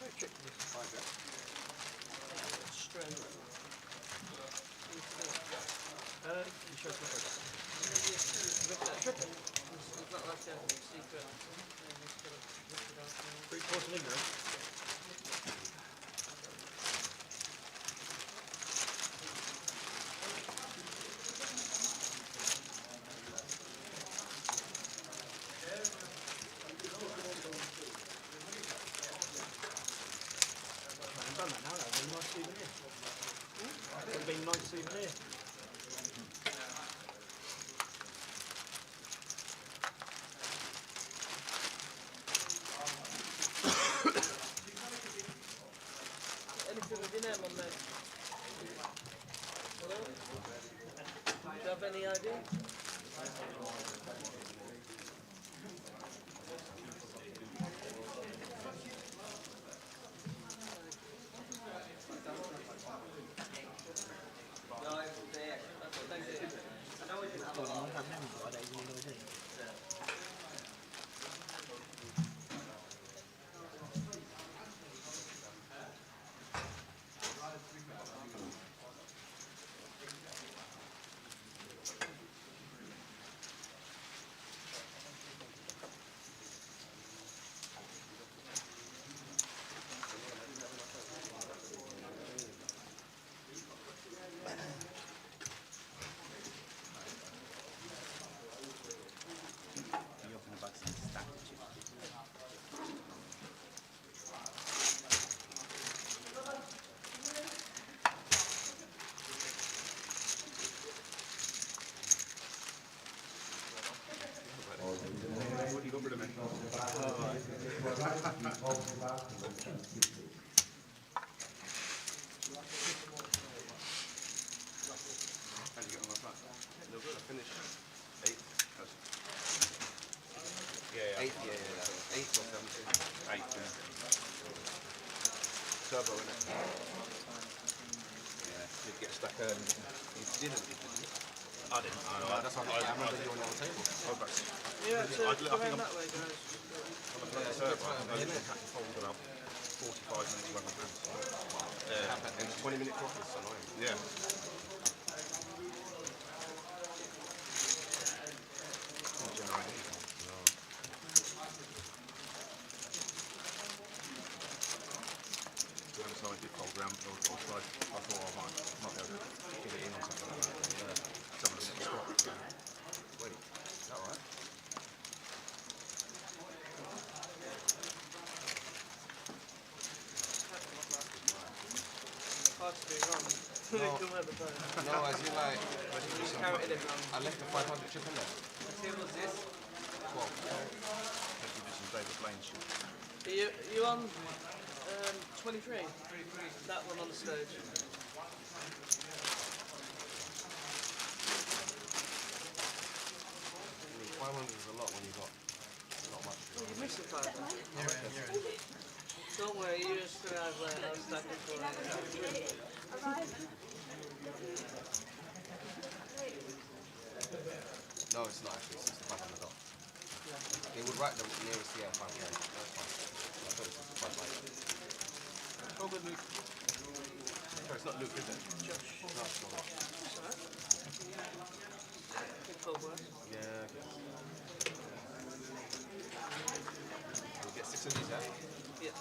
Very tricky. Strength. You show us what look at that triple. It's not like a secret. Brute force and ignorance. I've done that now, that would be a nice souvenir. That would have been a nice souvenir. Anything within him on there? Hello? Do you have any idea? Turbo in it. Yeah, you'd get stuck early. You didn't, did you? I didn't. That's why I remember you on the table. Yeah, so go around that way, guys. I'm a turbo. I only had to fold about 45 minutes worth of hands. And 20-minute clock is annoying. Yeah. So I did fold round, or tried, I thought I might be able to get it in or something like that. Some of them spot. Wait, is that alright? Hard to do wrong. No, as in like, I left the 500 chip in there. What table is this? 12. Especially with some David Blaine shit. Are you on 23? That one on the stage. 500 is a lot when you've got not much. Oh, you missed the 5. Don't worry, you just arrived late. I was stacking for it. No, it's not actually. It's 65 on the dot. They would write the nearest year 5 years. That's fine. I thought it was 65. Oh, good, Luke. No, it's not Luke, is it? Josh. No, it's not. That's alright. Big club work. Yeah, okay. We'll get 6 of these, yeah? Yeah.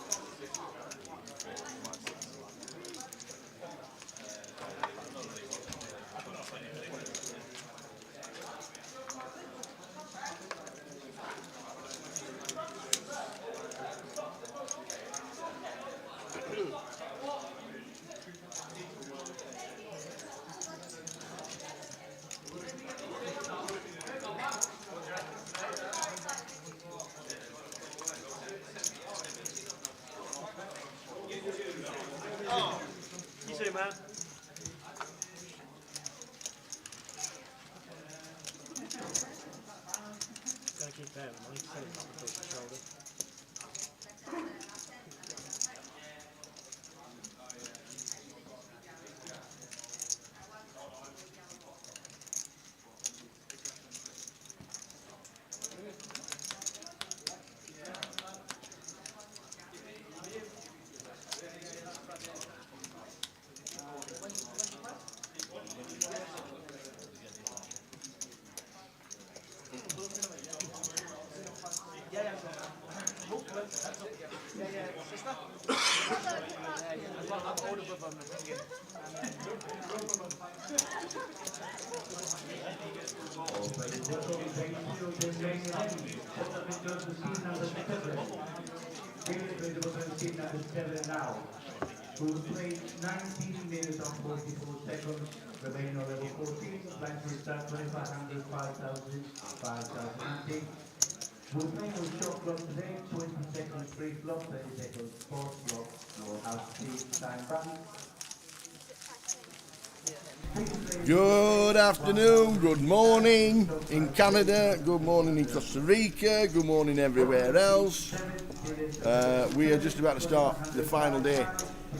You too, man. Gotta keep that in mind. Set it up across the shoulder. Sister? I'm older brother on the thing. Who played 19 minutes and 44 seconds, remaining on level 14, plan to restart 2500, 5000, 5090. We're playing with short block today, 20 seconds free block, 30 seconds pause block. You'll have speed time back. Good afternoon, good morning in Canada, good morning in Costa Rica, good morning everywhere else. We are just about to start the final day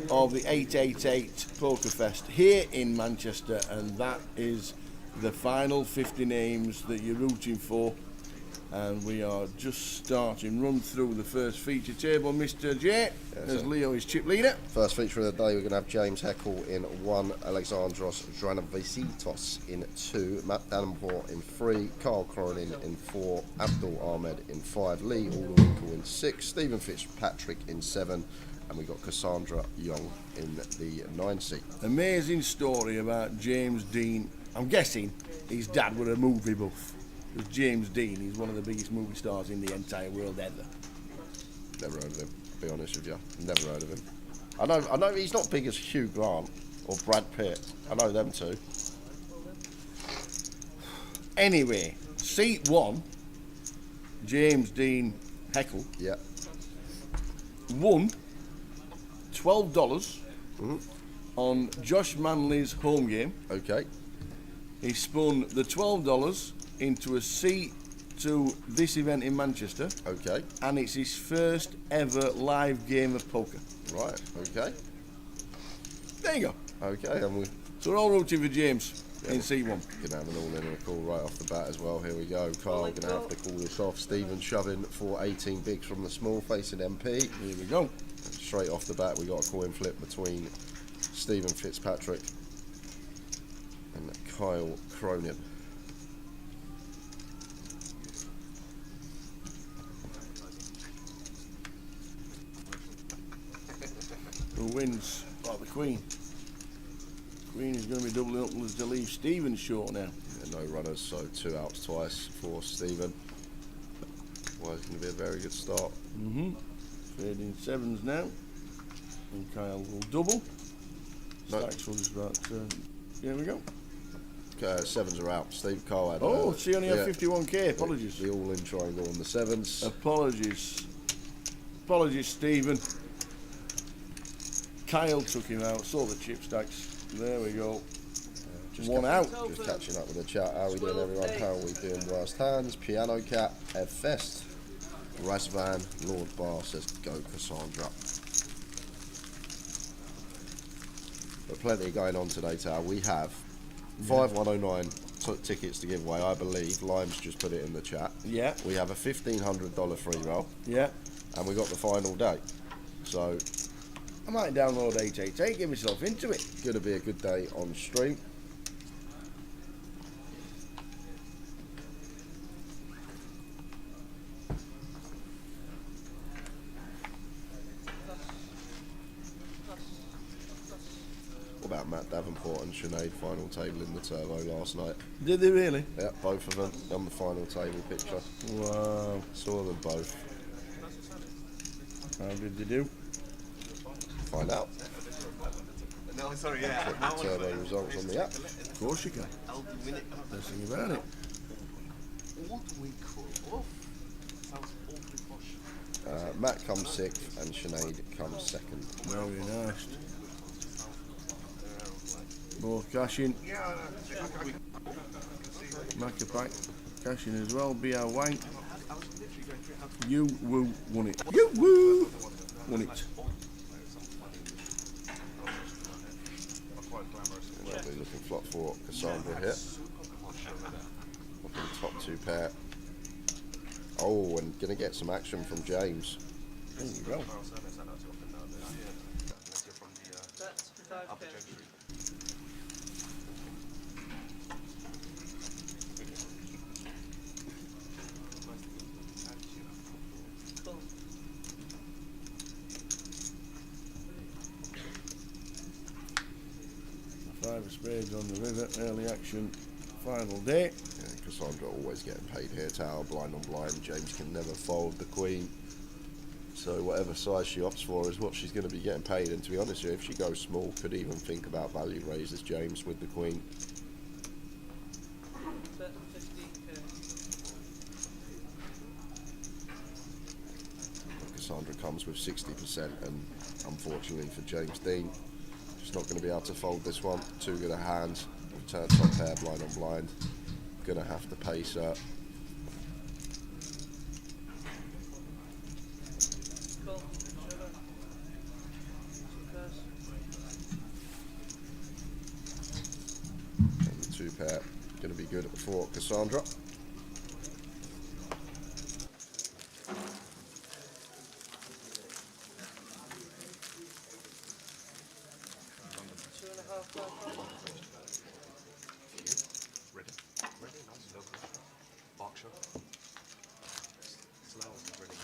of the 888 Poker Fest here in Manchester, and that is the final 50 names that you're rooting for. And we are just starting, run through the first feature table, Mr. J, as Leo is chip leader. First feature of the day, we're going to have James Heckle in 1, Alexandros Dranavisitos in 2, Matt Davenport in 3, Carl Cronin in 4, Abdul Ahmed in 5, Lee Alderwinkle in 6, Stephen Fitzpatrick in 7, and we got Cassandra Young in the 9 seat. Amazing story about James Dean. I'm guessing his dad were a movie buff. Because James Dean is one of the biggest movie stars in the entire world ever. Never heard of him, to be honest with you. Never heard of him. I know he's not big as Hugh Grant or Brad Pitt. I know them two. Anyway, seat 1, James Dean Heckle, Yeah. won $12 on Josh Manley's home game. Okay. He spun the $12 into a seat to this event in Manchester, Okay. and it's his first ever live game of poker. Right. Okay. There you go. Okay. And we're So we're all rooting for James in seat 1. gonna have an all-in and a call right off the bat as well. Here we go. Carl gonna have to call this off. Stephen shoving for 18 bigs from the small, facing MP. Here we go. Straight off the bat, we got a coin flip between Stephen Fitzpatrick and Kyle Cronin. Who wins? Oh, the Queen. Queen is going to be doubling up to leave Stephen short now. Yeah, no runners, so 2 outs twice for Stephen. Well, it's going to be a very good start. Trading 7s now. And Kyle will double. No. Stacks will just about. Here we go. Okay, 7s are out. Steve Carl had. Oh, she only had yeah, 51k. Apologies. The all-in triangle on the 7s. Apologies. Apologies, Stephen. Kyle took him out. Saw the chip stacks. There we go. Just One out. Just catching up with the chat. How are we doing, everyone? How are we doing? Worst hands. Piano Cat. Ed Fest. Razvan. Lord Bar says go Cassandra. But plenty going on today, Tao. We have 5109 tickets to give away, I believe. Lime's just put it in the chat. Yeah. We have a $1,500 free roll, Yeah. and we got the final day. So, I might download 888. Get myself into it. gonna be a good day on stream. What about Matt Davenport and Sinead final table in the turbo last night? Did they really? Yeah, both of them on the final table picture. Wow. Saw them both. How did they do? Find out. No, sorry, yeah. Check the turbo results on the app. Of course you can. Best thing about it. Matt comes 6th and Sinead comes 2nd. Very nice. More cashing. Macapack cashing as well. BR Wank. You Woo won it. You Woo won it. We'll be looking flop for Cassandra here. Looking top 2 pair. Oh, and gonna get some action from James. There you go. That's 5k. 5 of spades on the river, early action, final day. Yeah, Cassandra always getting paid here. Tower, blind on blind. James can never fold the queen. So whatever size she opts for is what she's going to be getting paid. And to be honest with you, if she goes small, could even think about value raises, James, with the queen. 15k. Cassandra comes with 60%, and unfortunately for James Dean, she's not going to be able to fold this one. Too good a hand. Return top pair, blind on blind. Going to have to pace her. Cool. Showdown. And the 2 pair going to be good for Cassandra. Reading. Reading, nice, local. Berkshire. Slough is Reading.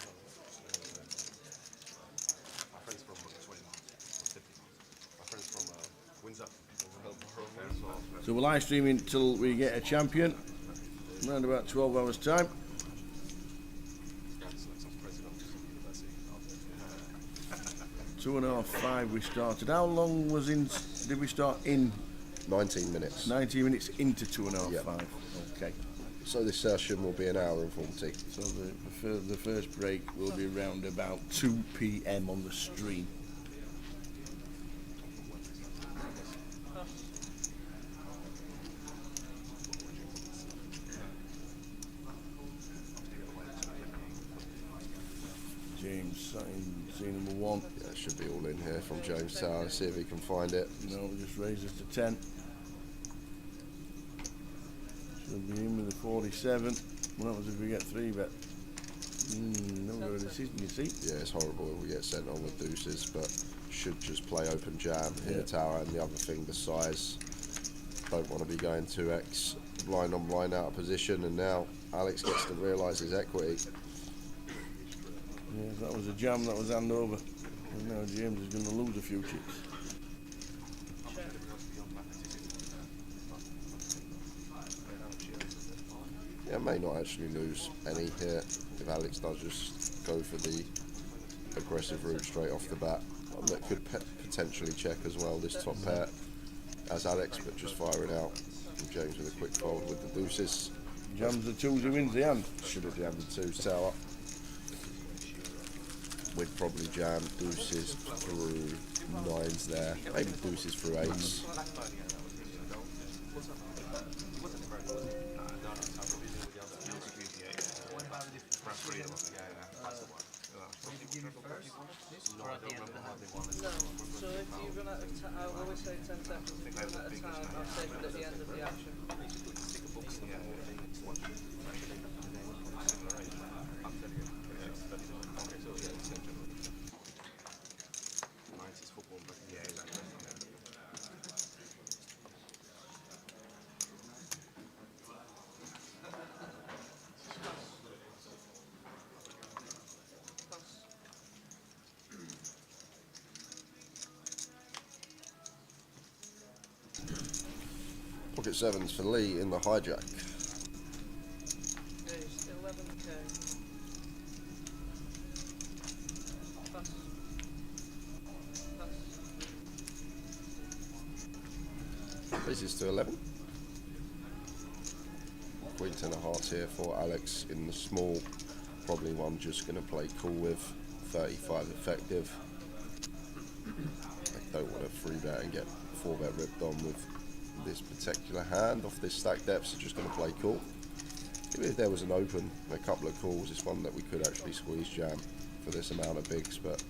My friend's from 20 miles, 50 miles. My friend's from Windsor. So we're live streaming till we get a champion, around about 12 hours time. Two and a half, 5 we started. How long did we start in? 19 minutes. 19 minutes into 2.5, Yep. 5. Okay. So this session will be an hour and 40. So the first break will be around about 2 p.m. on the stream. James, scene number 1. Yeah, should be all in here from James Tower. See if he can find it. No, we just raised it to 10. Should be in with the 47. What happens if we get 3 bet? Never got a decision, you see. Yeah, it's horrible if we get sent on with deuces, but should just play open jam here, Yeah. Tower. And the other thing, the size. Don't want to be going 2x blind on blind out of position. And now Alex gets to realise his equity. Yeah, if that was a jam, that was hand over. And now James is going to lose a few chips. Yeah, may not actually lose any here if Alex does just go for the aggressive route straight off the bat. That could potentially check as well, this top pair as Alex, but just firing out. And James with a quick fold with the deuces. Jams the 2s, he wins the hand. Should have jammed the 2s Tower. We'd probably jam deuces through 9s there, maybe deuces through 8s. No, so if you run out of time, I always say 10 seconds. If you run out of time, I'll take it at the end of the action. Pocket 7s for Lee in the hijack. Raise 11k. Pass. Pass. Raises to 11. Queen 10 of hearts here for Alex in the small. Probably one just going to play cool with. 35 effective. I don't want to 3-bet and get 4-bet ripped on with this particular hand off this stack depth, so just going to play cool. If there was an open, a couple of calls, it's one that we could actually squeeze jam for this amount of bigs, but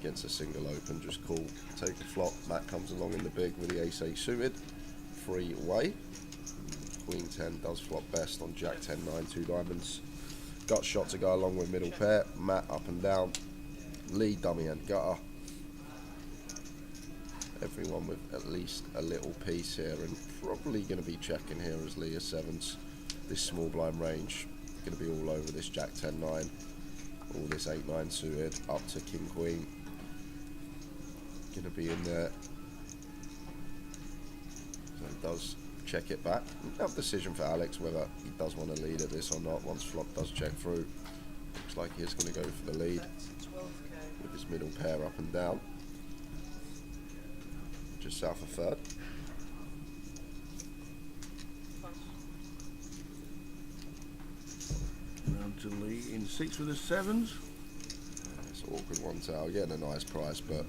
against a single open, just cool. Take the flop, Matt comes along in the big with the ace-8 suited, 3-way. Queen 10 does flop best on Jack 10-9, 2 diamonds. Gut shot to go along with middle pair, Matt up and down, Lee dummy and gutter. Everyone with at least a little piece here, and probably going to be checking here as Lee is 7s. This small blind range going to be all over this Jack 10-9, all this 8-9 suited up to King Queen. Going to be in there. does check it back. Tough decision for Alex whether he does want to lead at this or not once flop does check through. Looks like he is going to go for the lead That's 12k. with his middle pair up and down. Just south of third. Round to lead in 6 with the 7s. It's an awkward one tail. Getting a nice price, but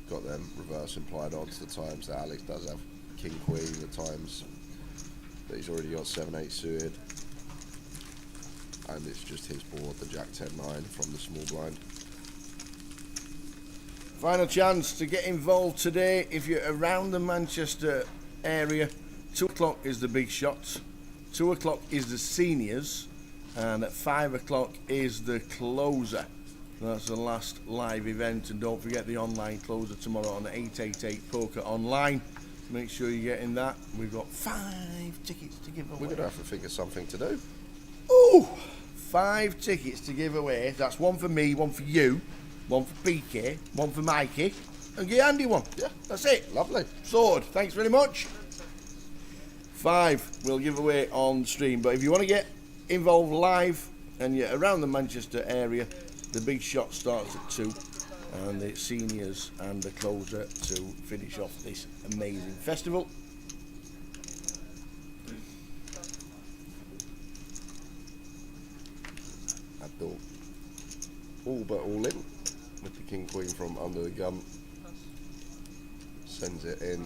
got them reverse implied odds the times that Alex does have king queen, the times that he's already got 7-8 suited, and it's just his board, the jack 10-9 from the small blind. Final chance to get involved today if you're around the Manchester area. 2 o'clock is the big shots, 2 o'clock is the seniors, and at 5 o'clock is the closer. That's the last live event, and don't forget the online closer tomorrow on 888 Poker Online. Make sure you get in that. We've got 5 tickets to give away. We're going to have to think of something to do. Ooh, 5 tickets to give away. That's one for me, one for you, one for PK, one for Mikey, and get Andy one. Yeah, That's it. lovely. Sword. Thanks very much. 5 we'll give away on stream, but if you want to get involved live and you're around the Manchester area, the big shot starts at 2 and the seniors and the closer to finish off this amazing festival. Abdul all but all in with the king queen from under the gun. Sends it in.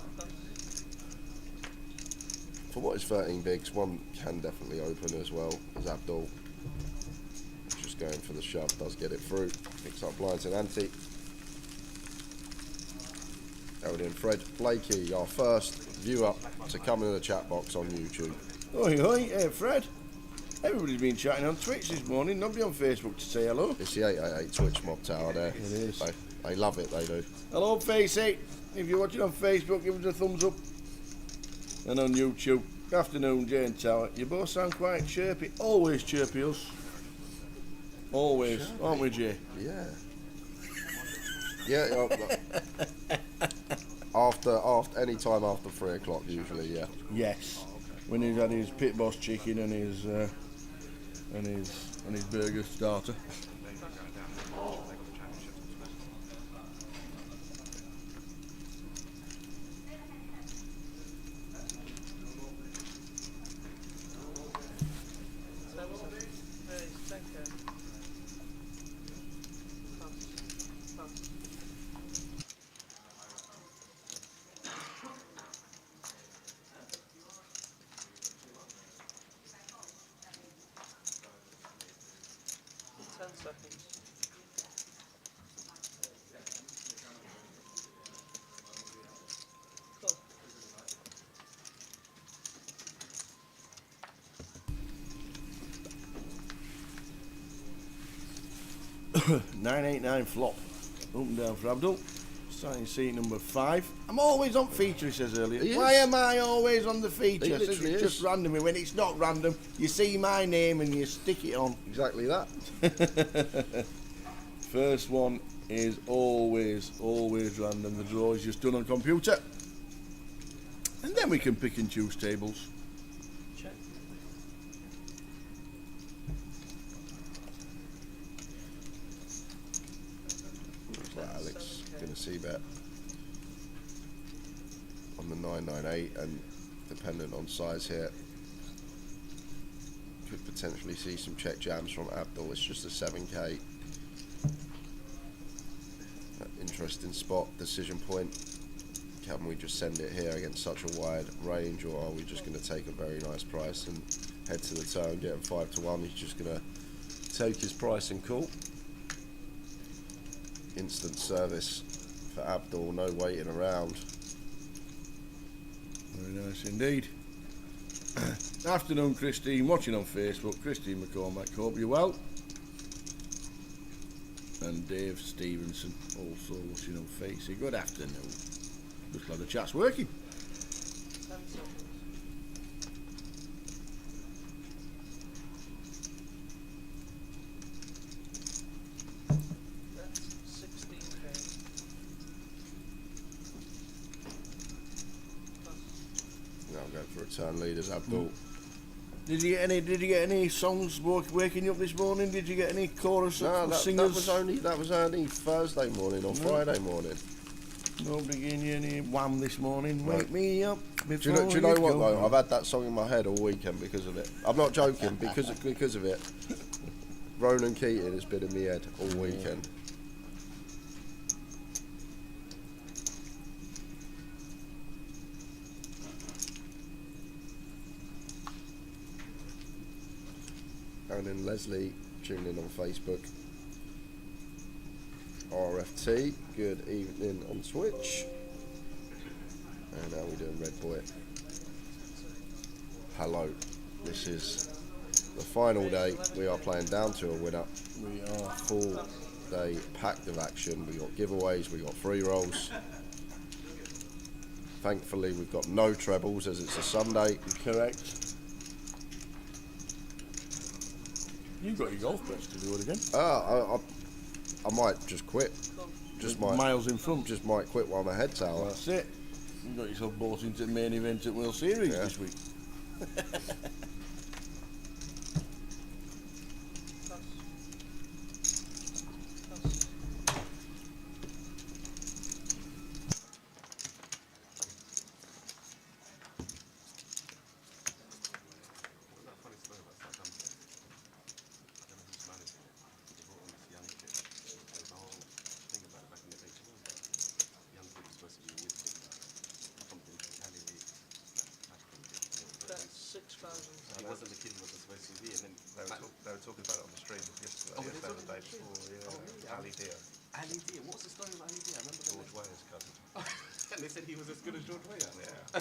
For what is 13 bigs, one can definitely open as well as Abdul. Just going for the shove, does get it through. Picks up blinds and ante. Elden and Fred Blakey, our first viewer to come in the chat box on YouTube. Oi, oi, hey Fred. Everybody's been chatting on Twitch this morning, nobody on Facebook to say hello. It's the 888 Twitch mob tower there. It is. They love it, they do. Hello, Facey. If you're watching on Facebook, give us a thumbs up. And on YouTube, good afternoon, Jane Tower. You both sound quite chirpy. Always chirpy, us. Always, aren't we, Jay? Yeah. Yeah. After any time after 3 o'clock usually, yeah. Yes. When he's had his pit boss chicken and his burger starter. Cool. 989 flop. Up and down for Abdul. Starting seat number 5. I'm always on feature, he says earlier. He Why is. am I always on the feature? He I said literally it's is. just randomly. When it's not random, you see my name and you stick it on. Exactly that. First one is always random. The draw is just done on computer. And then we can pick and choose tables. Check. Looks like Alex going to see bet on the 998, and dependent on size here, could potentially see some check jams from Abdul. It's just a 7k. Interesting spot, decision point. Can we just send it here against such a wide range, or are we just going to take a very nice price and head to the turn, get him 5 to 1? He's just going to take his price and call. Instant service for Abdul, no waiting around. Very nice indeed. Afternoon, Christine, watching on Facebook. Christine McCormack, hope you're well. And Dave Stevenson, also watching on Facebook. Good afternoon. Looks like the chat's working. 10 seconds. That's 16k. Plus. Turn leaders, Abdul. Did you get any songs waking you up this morning? Did you get any chorus No, singers? that was only Thursday morning or Friday morning. Nobody giving you any wham this morning. No. Wake me up Do before you know what go. though? I've had that song in my head all weekend because of it. I'm not joking, because of it. Ronan Keating has been in my head all weekend. And then Leslie tuning in on Facebook. RFT, good evening on Twitch. And how we doing, Red Boy? Hello. This is the final day. We are playing down to a winner. We are full day packed of action. We got giveaways, we got free rolls. Thankfully, we've got no trebles as it's a Sunday. Correct. You've got your golf bets to do it again. I might just quit. Just might. Miles in front. Just might quit while my head's out. That's it. You got yourself bought into the main event at World Series this week. He wasn't the kid he wasn't supposed to be, and then they were talking about it on the stream yesterday. Yesterday, the day before, Ali Dia. Ali Dia. What was the story of Ali Dia? I remember George Weah's cousin. And they said he was as good as George Weah. Yeah.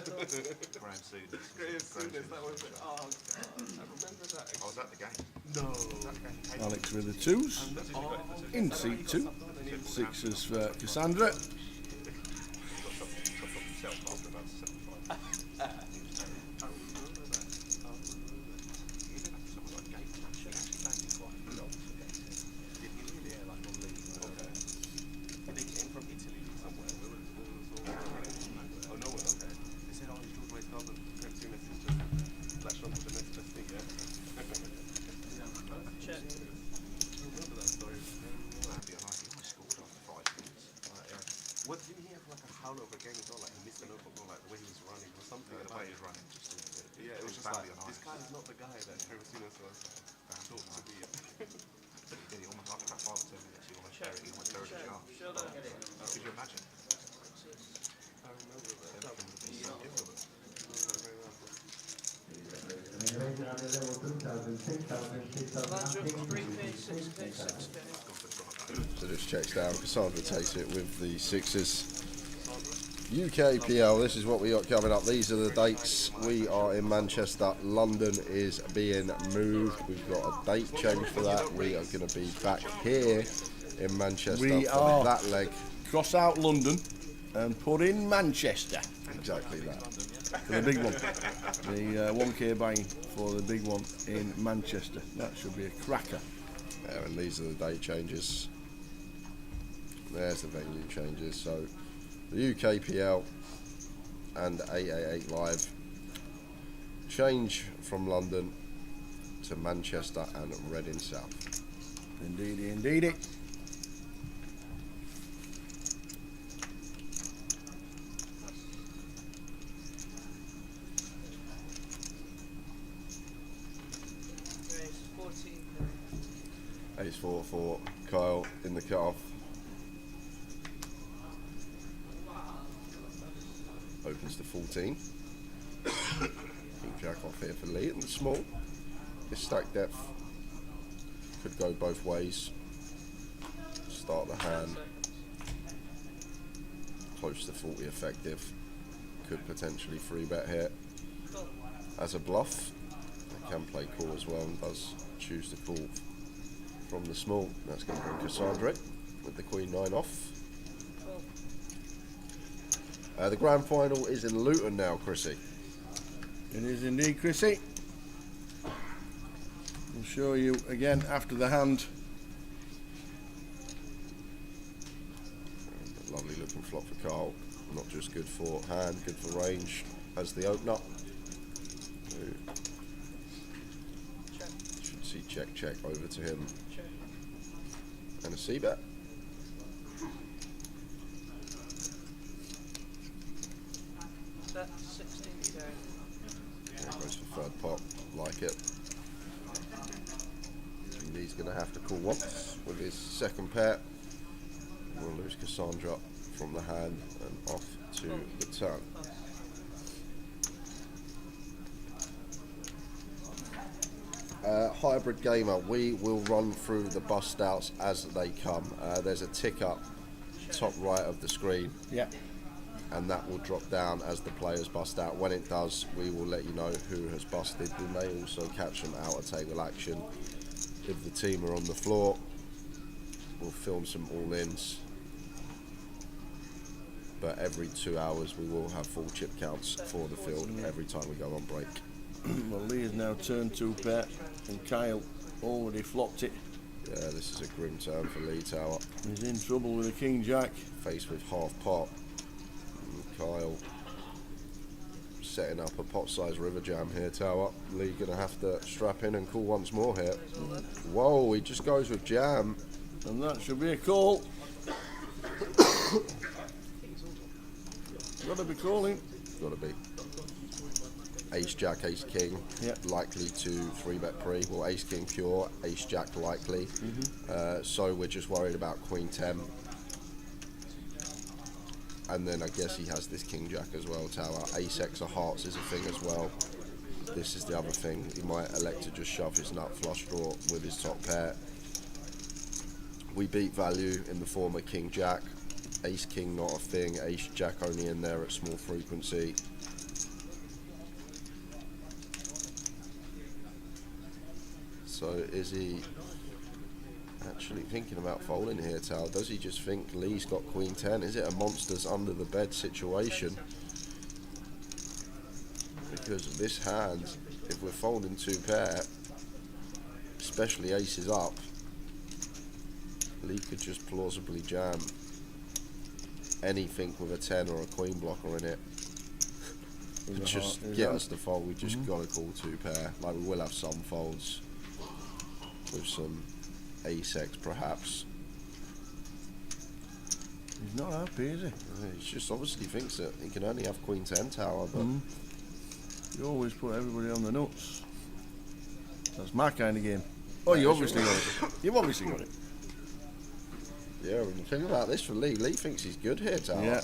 Graham Souness. Graham Souness. That was it. Oh God, I remember that. I was at the game. No. Alex with the twos. In seat 2. Sixes for Cassandra. What didn't he have like a howler of a game as well? Like he missed an open goal, like the way he was running or something. The way he was running, just yeah, it was just like this guy is not the guy that Harrison was thought to be. He almost after that 5 or 10 minutes, he almost carried the shot. Could you imagine? I remember that. So just checks down. Cassandra takes it with the sixes. UKPL, this is what we got coming up. These are the dates. We are in Manchester. London is being moved. We've got a date change for that. We are going to be back here in Manchester for that leg. Cross out London and put in Manchester. Exactly that. For the big one. The 1K buying for the big one in Manchester. That should be a cracker. Yeah, and these are the date changes. There's the venue changes. So the UKPL and 888 Live change from London to Manchester and Reading South. Indeedy, indeedy. Ace 4 for Kyle in the cut-off. Opens to 14. King Jack off here for Lee in the small. This stack depth could go both ways. Start the hand. Close to 40 effective. Could potentially free bet here. As a bluff, they can play call as well and does choose to call from the small. That's going to bring Cassandra with the Queen 9 off. The grand final is in Luton now, Chrissy. It is indeed, Chrissy. We'll show you again after the hand. A lovely looking flop for Carl. Not just good for hand, good for range as the opener. check, check over to him. Check. And a C-bet. Set 16k. There goes for third pot. Like it. And he's going to have to call once with his second pair. We'll lose Cassandra from the hand and off to the turn. Hybrid Gamer, we will run through the bust outs as they come. There's a tick up top right of the screen, Yeah. and that will drop down as the players bust out. When it does, we will let you know who has busted. We may also catch some outer table action. If the team are on the floor, we'll film some all-ins. But every 2 hours we will have full chip counts for the field every time we go on break. Well, Lee has now turned 2 pair, and Kyle already flopped it. Yeah, this is a grim turn for Lee Tower. He's in trouble with a king jack. Faced with half pot. And Kyle setting up a pot-sized river jam here, Tower. Lee gonna have to strap in and call once more here. Whoa, he just goes with jam. And that should be a call. Gotta be calling. Gotta be. Ace Jack, Ace King, Yep. likely to 3-bet pre. Well, Ace King pure, Ace Jack likely. So we're just worried about Queen 10. And then I guess he has this King Jack as well, Tower. Ace X of hearts is a thing as well. This is the other thing. He might elect to just shove his nut flush draw with his top pair. We beat value in the form of King Jack. Ace King not a thing. Ace Jack only in there at small frequency. So is he actually thinking about folding here, Tal? Does he just think Lee's got Queen 10? Is it a monsters under the bed situation? Because this hand, if we're folding 2 pair, especially aces up, Lee could just plausibly jam anything with a 10 or a queen blocker in it. To just get us to fold, we just gotta call 2 pair. Like, we will have some folds with some ace X perhaps. He's not happy, is he? He just obviously thinks that he can only have Queen 10 Tower, but You always put everybody on the nuts. That's my kind of game. Oh, you obviously got it. You've obviously got it. yeah, when you think about this for Lee, Lee thinks he's good here, Tower. Yeah.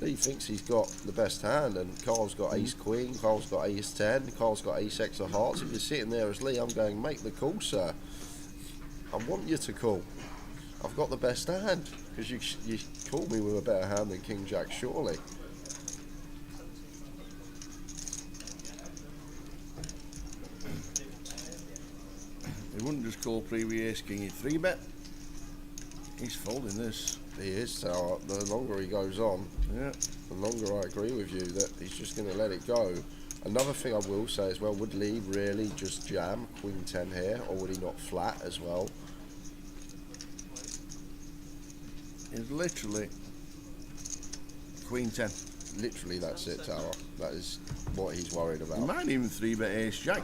Lee thinks he's got the best hand, and Carl's got ace queen, Carl's got ace 10, Carl's got ace X of hearts. If you're sitting there as Lee, I'm going, make the call, sir. I want you to call. I've got the best hand, because you called me with a better hand than King Jack, surely. He wouldn't just call pre-ace king, he'd 3-bet. He's folding this. He is, Tower. The longer he goes on, Yeah. the longer I agree with you that he's just going to let it go. Another thing I will say as well, would Lee really just jam Queen 10 here, or would he not flat as well? It's literally Queen 10. Literally, that's it, Tower. That is what he's worried He about. might even 3-bet ace jack.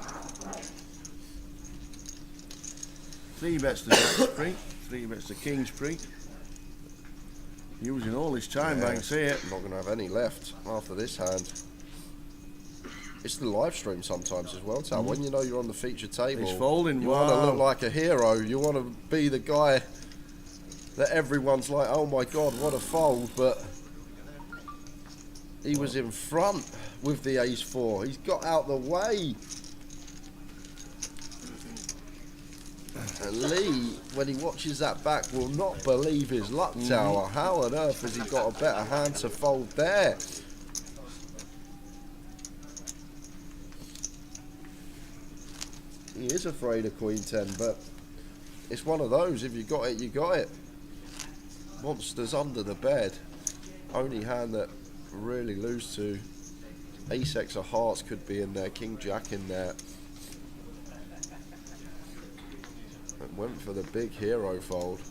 3-bets the jack's pre, 3-bets the king's pre. Using all his time banks here. Not going to have any left after this hand. It's the live stream sometimes as well, Tal. When you know you're on the feature table, He's folding. you want to Wow. look like a hero. You want to be the guy that everyone's like, oh my God, what a fold. But he was in front with the ace 4. He's got out the way. And Lee, when he watches that back, will not believe his luck, Tower. How on earth has he got a better hand to fold there? He is afraid of Queen 10, but it's one of those. If you got it, you got it. Monsters under the bed. Only hand that really lose to. Ace X of hearts could be in there. King Jack in there. And went for the big hero fold.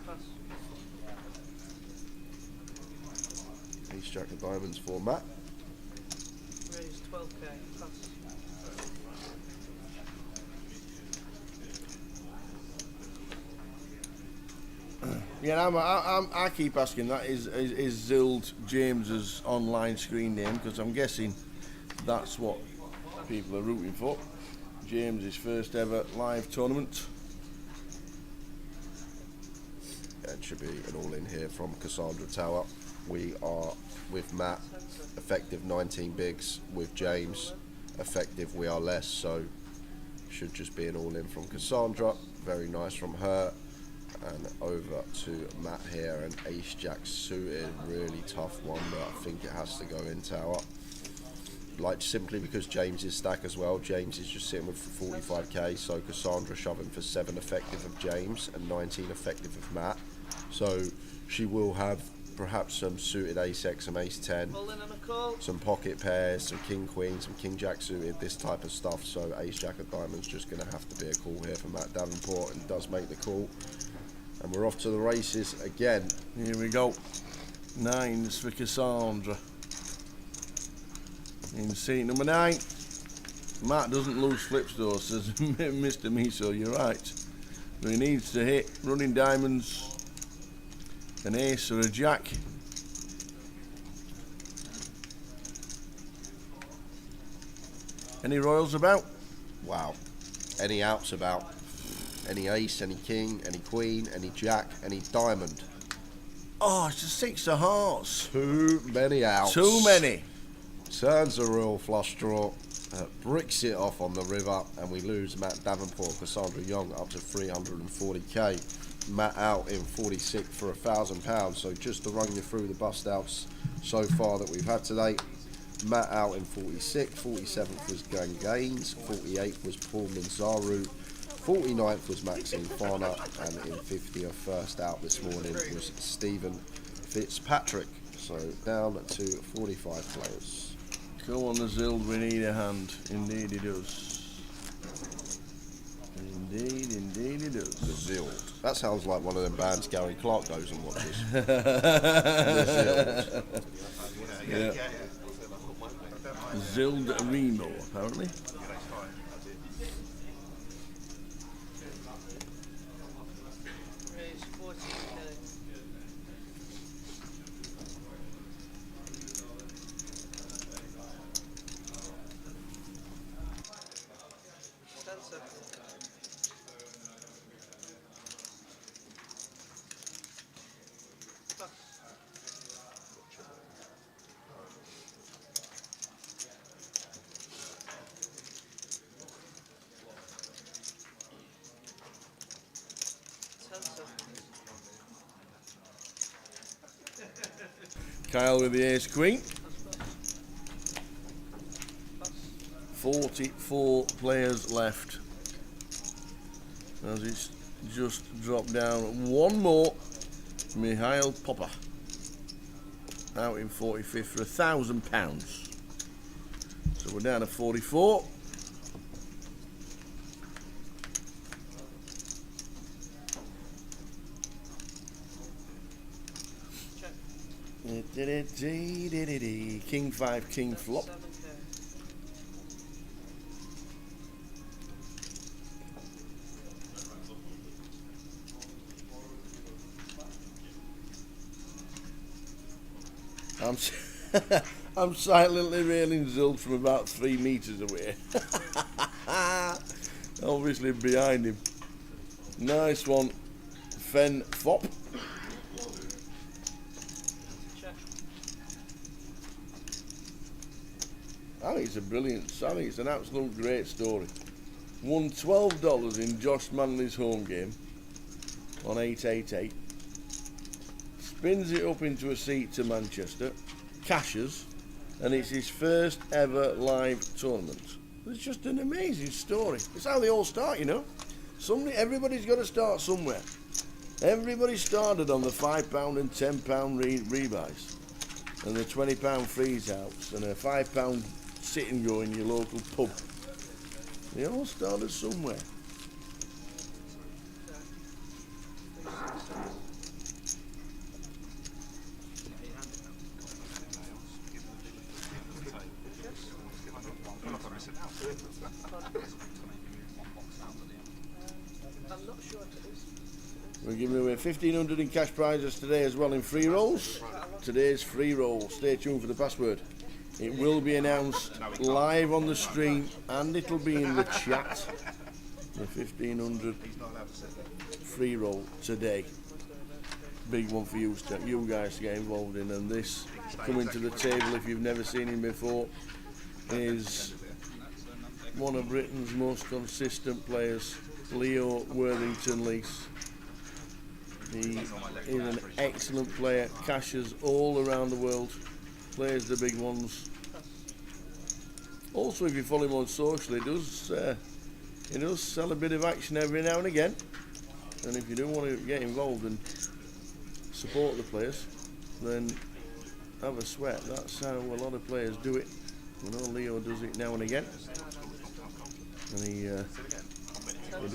Pass. Ace Jack of diamonds for Matt. Raise 12k. Pass. Yeah, I keep asking that. Is Zild James's online screen name? Because I'm guessing that's what people are rooting for. James's first ever live tournament. Yeah, it should be an all-in here from Cassandra Tower. We are with Matt, effective 19 bigs. With James, effective we are less, so should just be an all-in from Cassandra. Very nice from her. And over to Matt here, and ace jack suited, really tough one, but I think it has to go in tower. Like, simply because James is stack as well. James is just sitting with 45k, so Cassandra shoving for 7 effective of James and 19 effective of Matt. So she will have perhaps some suited ace-x, some ace-10, some pocket pairs, some king-queen, some king-jack suited, this type of stuff. So ace-jack of diamonds just going to have to be a call here for Matt Davenport, and does make the call. And we're off to the races again. Here we go. 9s for Cassandra. In seat number 9. Matt doesn't lose flips though, says Mr. Miso, you're right. But he needs to hit running diamonds, an ace or a jack. Any royals about? Wow. Any outs about? Any ace, any king, any queen, any jack, any diamond? Oh, it's a 6 of hearts. Too many outs. Too many. Turns a real flush draw, bricks it off on the river, and we lose Matt Davenport, Cassandra Young up to 340k. Matt out in 46 for £1,000. So just to run you through the bust outs so far that we've had today. Matt out in 46, 47th was Gang Gaines, 48th was Paul Manzaru, 49th was Maxine Farner, and in 50th, first out this morning was Stephen Fitzpatrick. So down to 45 players. Come on the Zild, we need a hand. Indeed he does. Indeed he does. The Zild. That sounds like one of them bands Gary Clark goes and watches. The Zild. Yeah. Zild Remo, apparently. Raise 14k. Kyle with the ace queen. 44 players left. As it's just dropped down one more. Mihail Popper. Out in 45th for £1,000. So we're down to 44. King 5, King flop. I'm silently railing Zild from about 3 meters away. Obviously behind him. Nice one. Fen Fop. I think it's a brilliant, I think it's an absolute great story. Won $12 in Josh Manley's home game on 888. Spins it up into a seat to Manchester, cashes, and it's his first ever live tournament. It's just an amazing story. It's how they all start, you know. Everybody's got to start somewhere. Everybody started on the £5 and £10 rebuys, and the £20 freeze outs, and a £5 sit and go in your local pub. They all started somewhere. giving away 1,500 in cash prizes today as well in free rolls. Today's free roll. Stay tuned for the password. It will be announced live on the stream and it'll be in the chat. The 1,500 free roll today. Big one for you guys to get involved in, and this coming to the table if you've never seen him before is one of Britain's most consistent players, Leo Worthington-Lees. He is an excellent player, cashes all around the world, plays the big ones. Also, if you follow him on social, he does sell a bit of action every now and again. And if you do want to get involved and support the players, then have a sweat. That's how a lot of players do it. I know Leo does it now and again. And he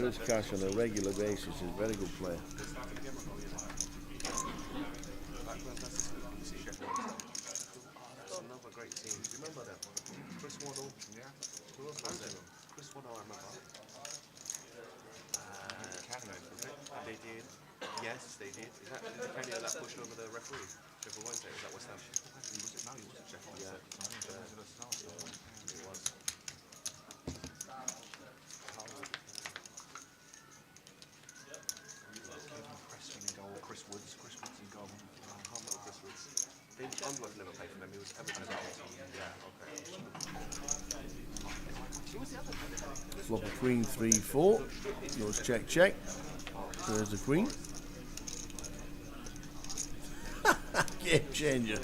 does cash on a regular basis. He's a very good player. Another great team. Do you remember that? Chris Waddle. Yeah. Who else was there? Chris Waddle, I remember. They did. Yes, they did. Is that the Canyon that pushed over the referee? Sheffield Wednesday? Is that West Ham? He wasn't Sheffield. Yeah. It was. Preston in goal. Chris Woods in goal. I can't remember Chris Woods. Unsworth never played for them. He was Everton. Yeah, okay. Who was the other player? Flop a queen 3-4. Goes check, check. There's the queen. Game changer.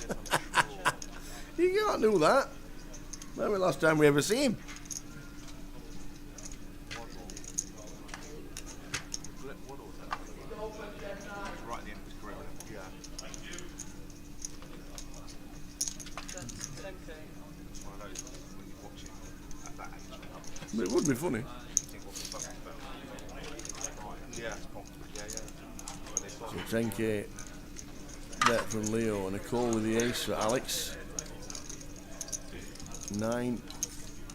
You can't do that. When was the last time we ever see him? Right at the end of his career, yeah. That's 10k. It's one of those when you watch it at that age. But it would be funny. You think what's the fuck about? Yeah. So 10k bet from Leo and a call with the ace for Alex. 9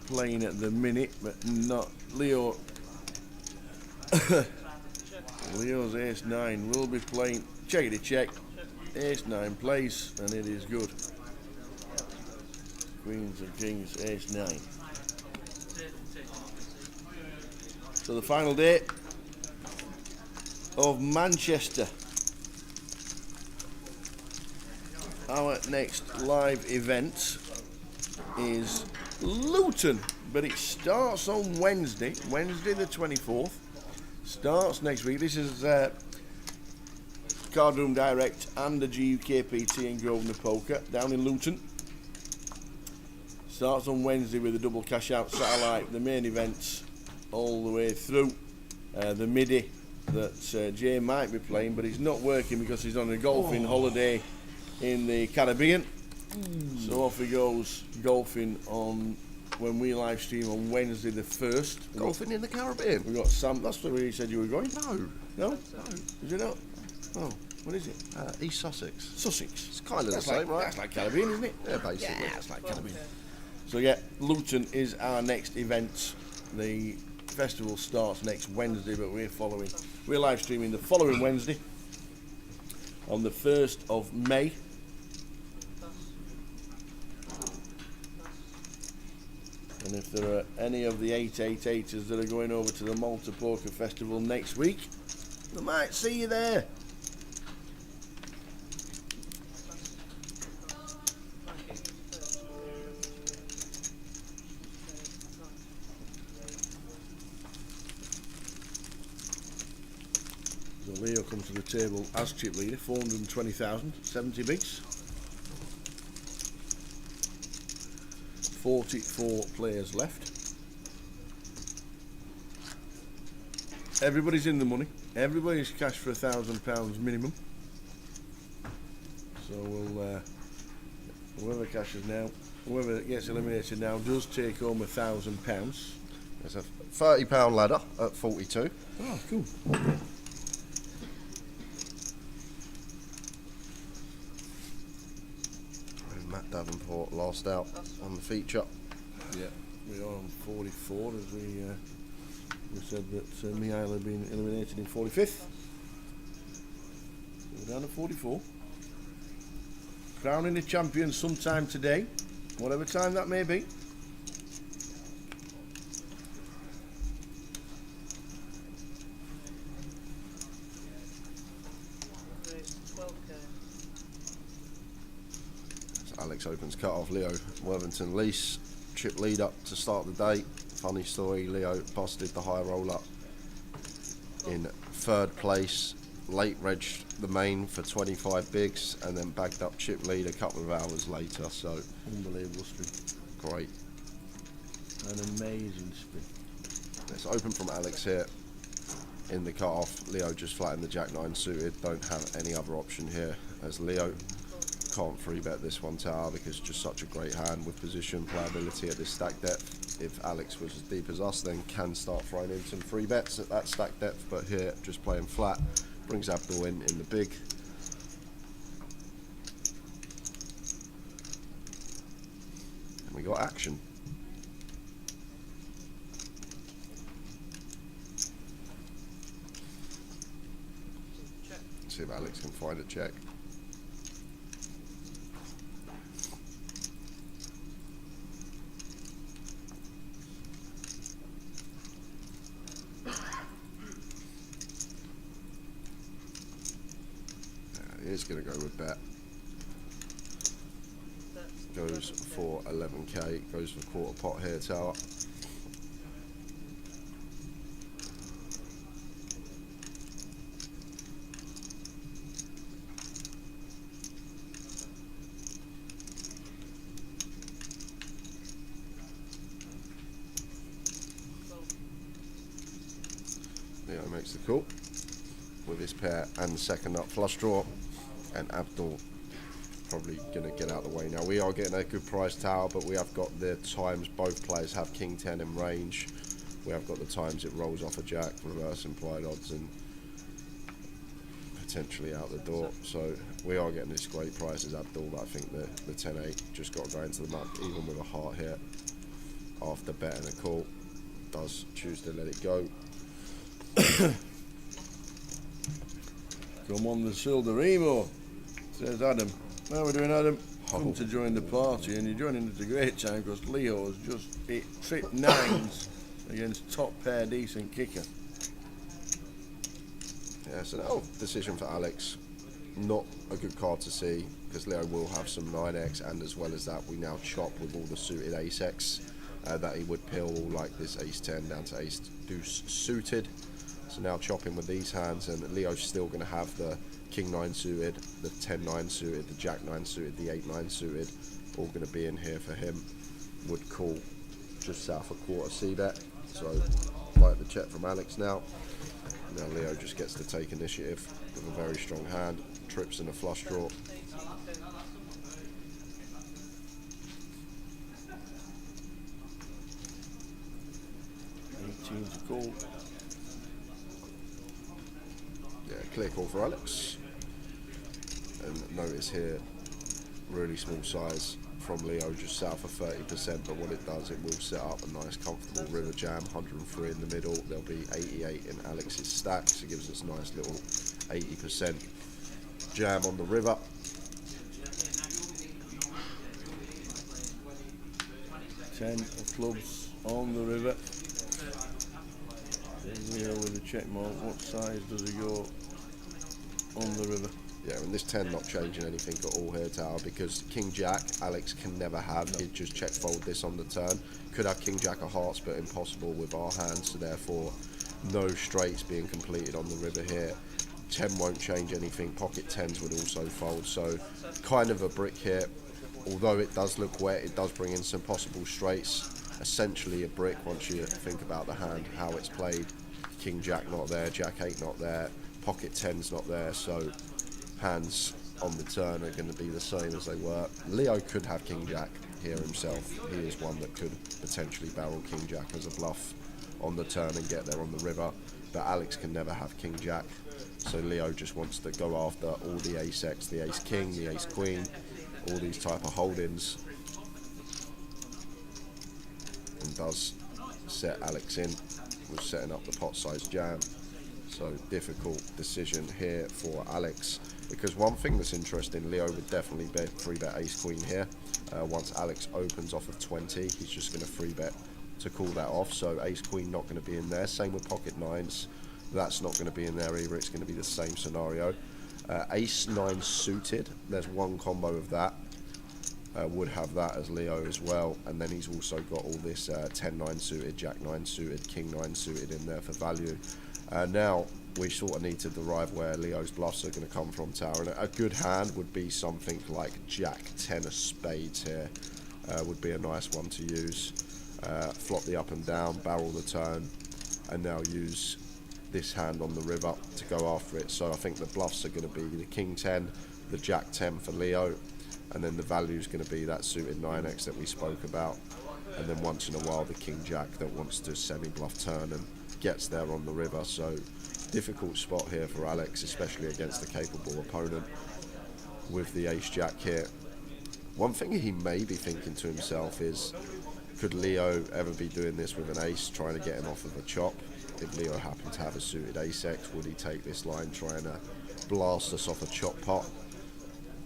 playing at the minute, but not Leo. Leo's ace 9 will be playing. Checkity check. Ace 9 plays, and it is good. Queens and kings, ace 9. So the final day of Manchester. Our next live event is Luton, but it starts on Wednesday the 24th. Starts next week. This is Card Room Direct and the UKPL in Grosvenor Poker down in Luton. Starts on Wednesday with a double cash out satellite, the main events all the way through. The midi that Jay might be playing, but he's not working because he's on a golfing holiday in the Caribbean. So off he goes golfing on when we live stream on Wednesday the 1st. Golfing in the Caribbean. We've got Sam. That's where you said you were going. No. No? Is it not? Oh, what is it? East Sussex. Sussex. It's kind of the That's same, right? That's like Caribbean, isn't it? Yeah, basically. Yeah, that's like Caribbean. So yeah, Luton is our next event. The festival starts next Wednesday, but we're live streaming the following Wednesday on the 1st of May. And if there are any of the 888ers that are going over to the Malta Poker Festival next week, we might see you there. So Leo comes to the table as chip leader, 420,000, 70 bigs. 44 players left. Everybody's in the money. Everybody's cash for £1,000 minimum. So we'll whoever cashes now, whoever gets eliminated now does take home £1,000. There's a £30 ladder at 42. Oh, cool. Matt Davenport last out on the feature. Yeah, we are on 44 as we said that Mihail had been eliminated in 45th. Down to 44. Crowning a champion sometime today, whatever time that may be. So Alex opens cut off. Leo Worthington lease. Chip lead up to start the day. Funny story, Leo busted the high roll up in third place. Late regged the main for 25 bigs and then bagged up chip lead a couple of hours later. So Unbelievable spin. great. An amazing spin. Let's open from Alex here in the cut off. Leo just flattened the Jack 9 suited. Don't have any other option here as Leo can't free bet this one tower because it's just such a great hand with position playability at this stack depth. If Alex was as deep as us, then can start throwing in some free bets at that stack depth, but here just playing flat brings Abdul in the big. And we got action. Check. See if Alex can find a check. He's going to go with bet. Goes for 11k. Goes for quarter pot here, tower. Leo makes the call with his pair and the second up flush draw. And Abdul probably going to get out of the way now. We are getting a good price tower, but we have got the times both players have king 10 in range. We have got the times it rolls off a jack, reverse implied odds, and potentially out the door. So we are getting this great price as Abdul, but I think the 10-8 just got to go into the muck, even with a heart here. After betting a call, does choose to let it go. Come on, the Silderimo, says Adam. How are we doing, Adam? Come to join the party, and you're joining at a great time because Leo has just hit trip 9s against top pair decent kicker. Yeah, so no decision for Alex. Not a good card to see because Leo will have some 9x, and as well as that, we now chop with all the suited ace-x that he would pill, like this ace-10 down to ace-deuce suited. So now chopping with these hands, and Leo's still going to have the king 9 suited, the 10-9 suited, the jack 9 suited, the 8-9 suited, all going to be in here for him. Would call just south of quarter C bet. So like the check from Alex now. Now Leo just gets to take initiative with a very strong hand, trips and a flush draw. To call. Yeah, clear call for Alex. And notice here, really small size from Leo, just south of 30%, but what it does, it will set up a nice comfortable river jam, 103 in the middle. There'll be 88 in Alex's stack, so it gives us a nice little 80% jam on the river. Ten of clubs on the river. Leo with the check mark. What size does he go on the river? Yeah, and this 10 not changing anything at all here, tower, because king jack Alex can never have. He'd just check fold this on the turn. Could have king jack of hearts, but impossible with our hands, so therefore no straights being completed on the river here. 10 won't change anything. Pocket 10s would also fold, so kind of a brick here. Although it does look wet, it does bring in some possible straights. Essentially a brick once you think about the hand, how it's played. King jack not there, jack 8 not there, pocket 10's not there, so hands on the turn are going to be the same as they were. Leo could have king jack here himself. He is one that could potentially barrel king jack as a bluff on the turn and get there on the river, but Alex can never have king jack, so Leo just wants to go after all the ace-x, the ace-king, the ace-queen, all these type of holdings, and does set Alex in with setting up the pot size jam. So difficult decision here for Alex. because one thing that's interesting, Leo would definitely bet 3-bet ace queen here. Once Alex opens off of 20, he's just going to 3-bet to call that off, so ace queen not going to be in there. Same with pocket nines, that's not going to be in there either. It's going to be the same scenario. Ace 9 suited, there's one combo of that. Would have that as Leo as well, and then he's also got all this 10-9 suited, Jack 9 suited, King 9 suited in there for value. Now we sort of need to derive where Leo's bluffs are going to come from, Tower, and a good hand would be something like Jack 10 of spades here. Would be a nice one to use. Flop the up and down, barrel the turn, and now use this hand on the river to go after it. So I think the bluffs are going to be the King 10, the Jack 10 for Leo, and then the value is going to be that suited 9x that we spoke about, and then once in a while the King Jack that wants to semi-bluff turn and gets there on the river. So difficult spot here for Alex, especially against a capable opponent with the ace Jack here. One thing he may be thinking to himself is, could Leo ever be doing this with an ace, trying to get him off of a chop? If Leo happened to have a suited ace-x, would he take this line trying to blast us off a chop pot?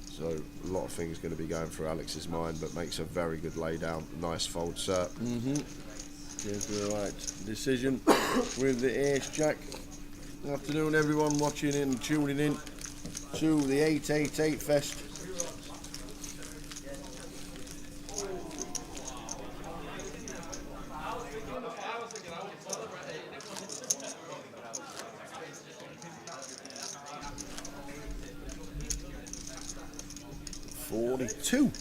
So a lot of things going to be going through Alex's mind, but makes a very good laydown. Nice fold, sir. Came to the right decision with the ace jack. Good afternoon, everyone watching in and tuning in to the 888 Fest. .42.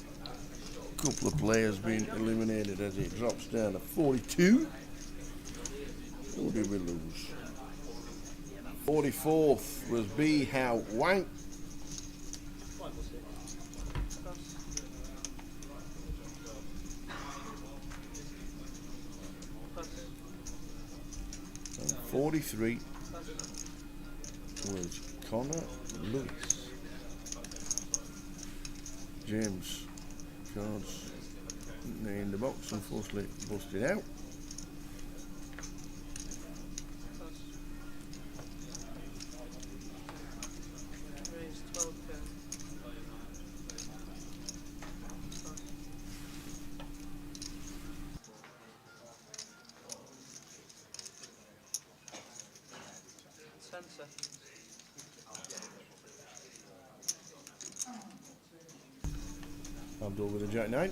Couple of players being eliminated as it drops down to 42. Who did we lose? 44th was B. How Wang. And 43 was Connor Lewis. James cards in the box, unfortunately busted out. Raise 12k. Ten seconds. Abdul with a jack 9.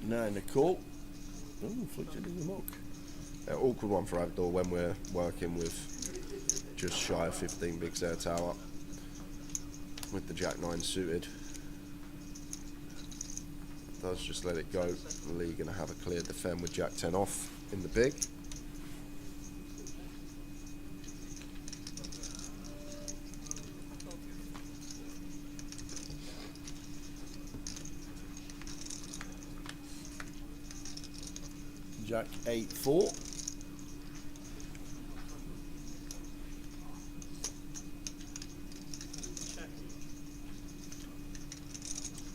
9 the call. Oh, flicked it in the muck. Awkward one for Abdul when we're working with just shy of 15 bigs there, Tower, with the Jack 9 suited. Does just let it go. Lee going to have a clear defend with Jack 10 off in the big. Jack 8-4.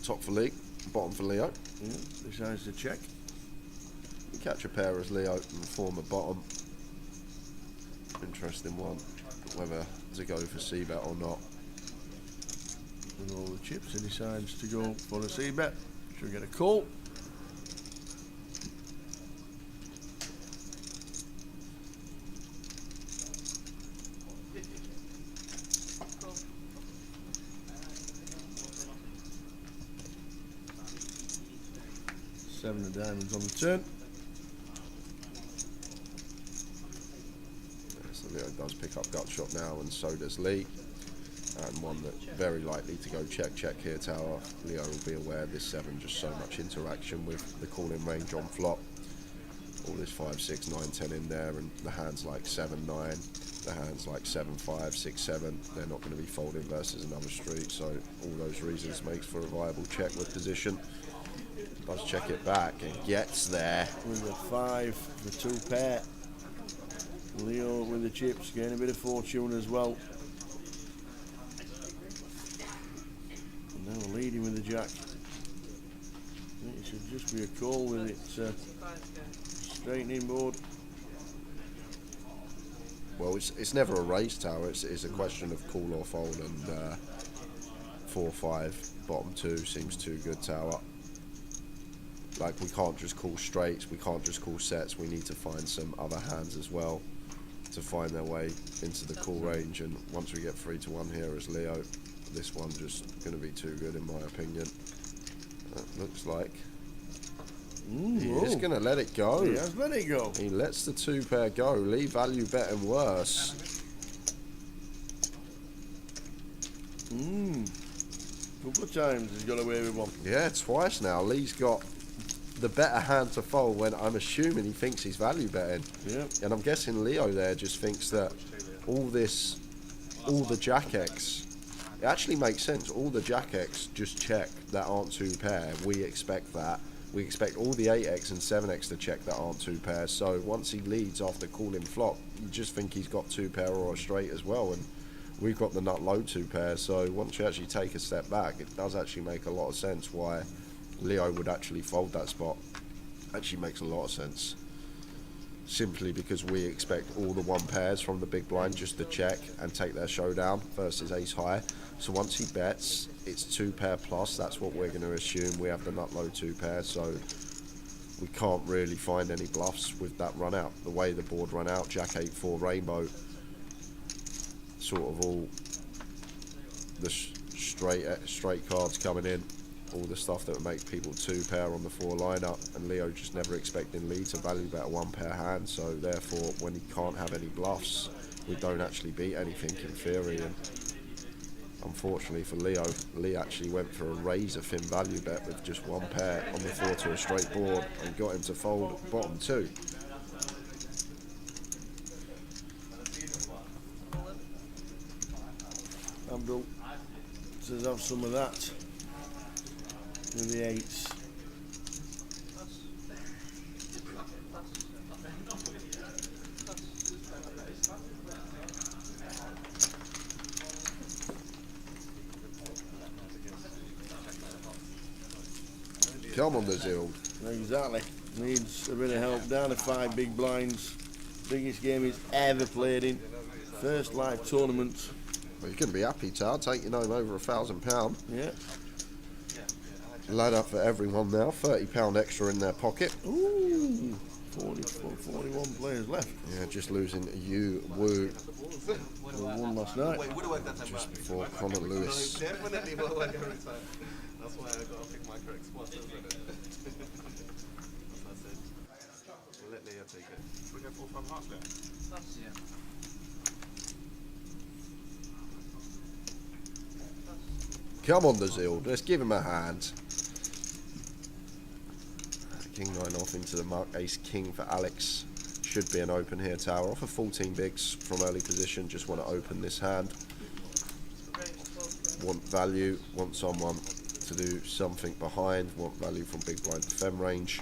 Top for Lee, bottom for Leo. Yeah, decides to check. You catch a pair as Leo and form a bottom. Interesting one, whether to go for C-bet or not. With all the chips, he decides to go for a C-bet. Should get a call. Seven of diamonds on the turn. So Leo does pick up gut shot now, and so does Lee. And one that very likely to go check here, Tower. Leo will be aware this 7, just so much interaction with the calling range on flop. All this 5, 6, 9, 10 in there, and the hands like 7, 9, the hands like 7, 5, 6, 7. They're not going to be folding versus another street, so all those reasons makes for a viable check with position. Does check it back and gets there. With a 5 for 2 pair. Leo with the chips, getting a bit of fortune as well. And now leading with the jack. I think it should just be a call with it straightening board. Well, it's never a race, Tower. It's a question of call or fold, and 4-5, bottom 2 seems too good, Tower. Like, we can't just call straights, we can't just call sets, we need to find some other hands as well to find their way into the call range. And once we get 3-1 here as Leo, this one just going to be too good in my opinion. Looks like he's going to let it go. He has let it go. He lets the 2 pair go. Lee value betting worse. Couple of times he's got away with one. Yeah, twice now. Lee's got the better hand to fold when I'm assuming he thinks he's value betting. Yeah. And I'm guessing Leo there just thinks that all the Jack X, it actually makes sense. All the Jack X just check that aren't 2 pair. We expect that. We expect all the 8X and 7X to check that aren't 2 pairs. So once he leads after calling flop, you just think he's got 2 pair or a straight as well. And we've got the nut low 2 pairs. So once you actually take a step back, it does actually make a lot of sense why Leo would actually fold that spot. Actually makes a lot of sense. Simply because we expect all the 1 pairs from the big blind just to check and take their showdown versus ace high. So once he bets, it's 2 pair plus. That's what we're going to assume. We have the nut low 2 pair, so we can't really find any bluffs with that run out. The way the board run out, Jack 8-4 rainbow, sort of all the straight cards coming in. All the stuff that would make people 2 pair on the 4 lineup, and Leo just never expecting Lee to value bet a 1 pair hand. So therefore, when he can't have any bluffs, we don't actually beat anything in theory. And unfortunately for Leo, Lee actually went for a razor thin value bet with just 1 pair on the 4 to a straight board and got him to fold bottom 2. Abdul says have some of that. With the 8s. Come on, the Zild. Exactly. Needs a bit of help. Down to 5 big blinds. Biggest game he's ever played in. First live tournament. Well, you're going to be happy, Todd, taking home over £1,000. Yeah. Load up for everyone now. £30 extra in their pocket. Ooh. 41 players left. Yeah, just losing Yu Wu Who won last night. just before Connor Lewis. Definitely will work every time. That's why I got to pick my correct spot, isn't it? That's what I said. We'll let Leo take it. Should we go 4-5 hearts there? Come on, the Zild. Let's give him a hand. King 9 off into the muck. Ace King for Alex. Should be an open here, Tower. Off of 14 bigs from early position. Just want to open this hand. Want value. Want someone to do something behind. Want value from big blind to fem range.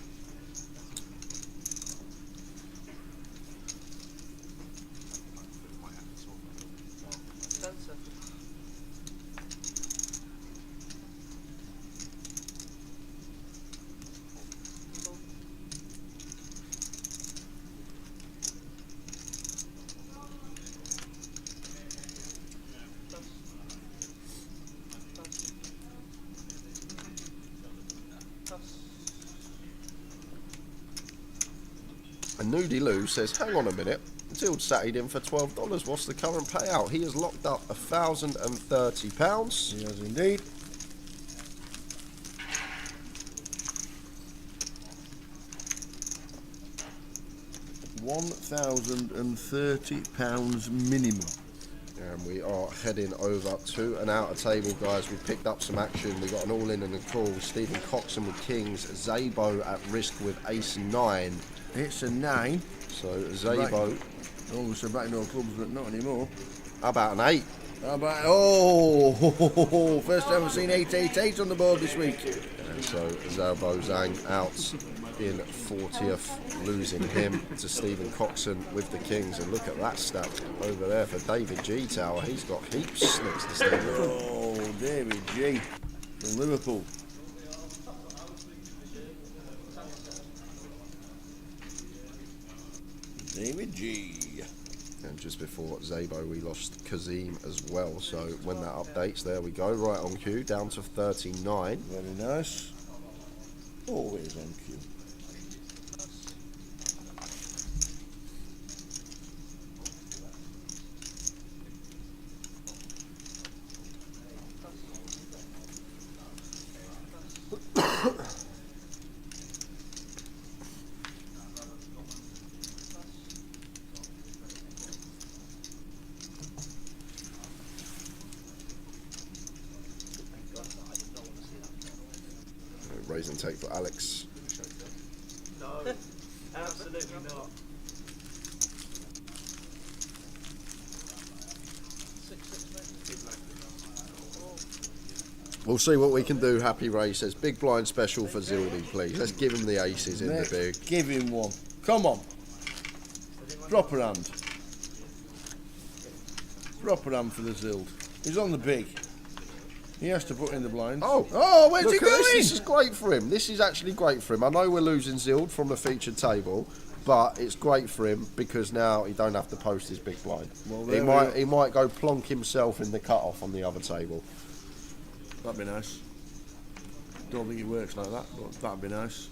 And Nudie Lou says, hang on a minute, Zild satted in for $12. What's the current payout? He has locked up £1,030. He has indeed. £1,030 minimum. And we are heading over to an outer table, guys. We picked up some action. We got an all-in and a call. Stephen Coxon with kings. Zabo at risk with ace 9. It's a 9. So Zabo. Oh, so back no clubs, but not anymore. How about an 8? How about, first time I've seen 888 on the board this week. And so Zabo Zhang out in 40th, losing him to Stephen Coxon with the kings. And look at that stack over there for David G. Tower. He's got heaps next to Stephen. Oh, David G. from Liverpool. David G. And just before Zabo, we lost Kazim as well. So when that updates, there we go, right on cue, down to 39. Very nice. Always on cue. Raise and take for Alex. No, absolutely not. 6-6, mate. We'll see what we can do. Happy Ray says, big blind special for Zildy, please. Let's give him the aces in the big. Give him one. Come on. Drop a hand. Drop a hand for the Zild. He's on the big. He has to put in the blinds. Oh, where's he look at going? this. This is great for him. This is actually great for him. I know we're losing Zild from the featured table, but it's great for him because now he don't have to post his big blind. Well, he might go plonk himself in the cut-off on the other table. That'd be nice. Don't think it works like that, but that'd be nice.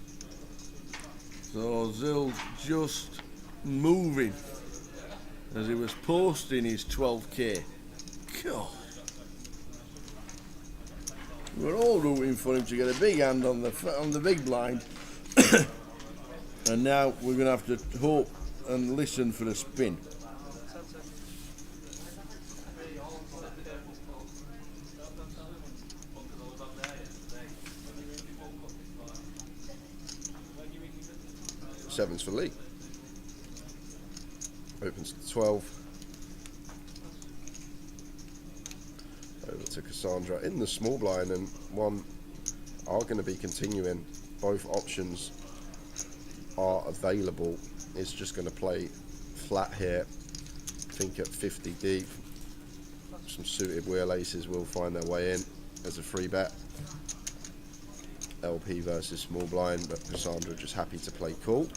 So Zild just moving as he was posting his 12k. God. We're all rooting for him to get a big hand on the big blind, and now we're going to have to hope and listen for a spin. Sevens for Lee. Opens to 12. Over to Cassandra in the small blind, and one are going to be continuing. Both options are available. It's just going to play flat here. I think at 50 deep. Some suited wheel aces will find their way in as a free bet. LP versus small blind, but Cassandra just happy to play cool.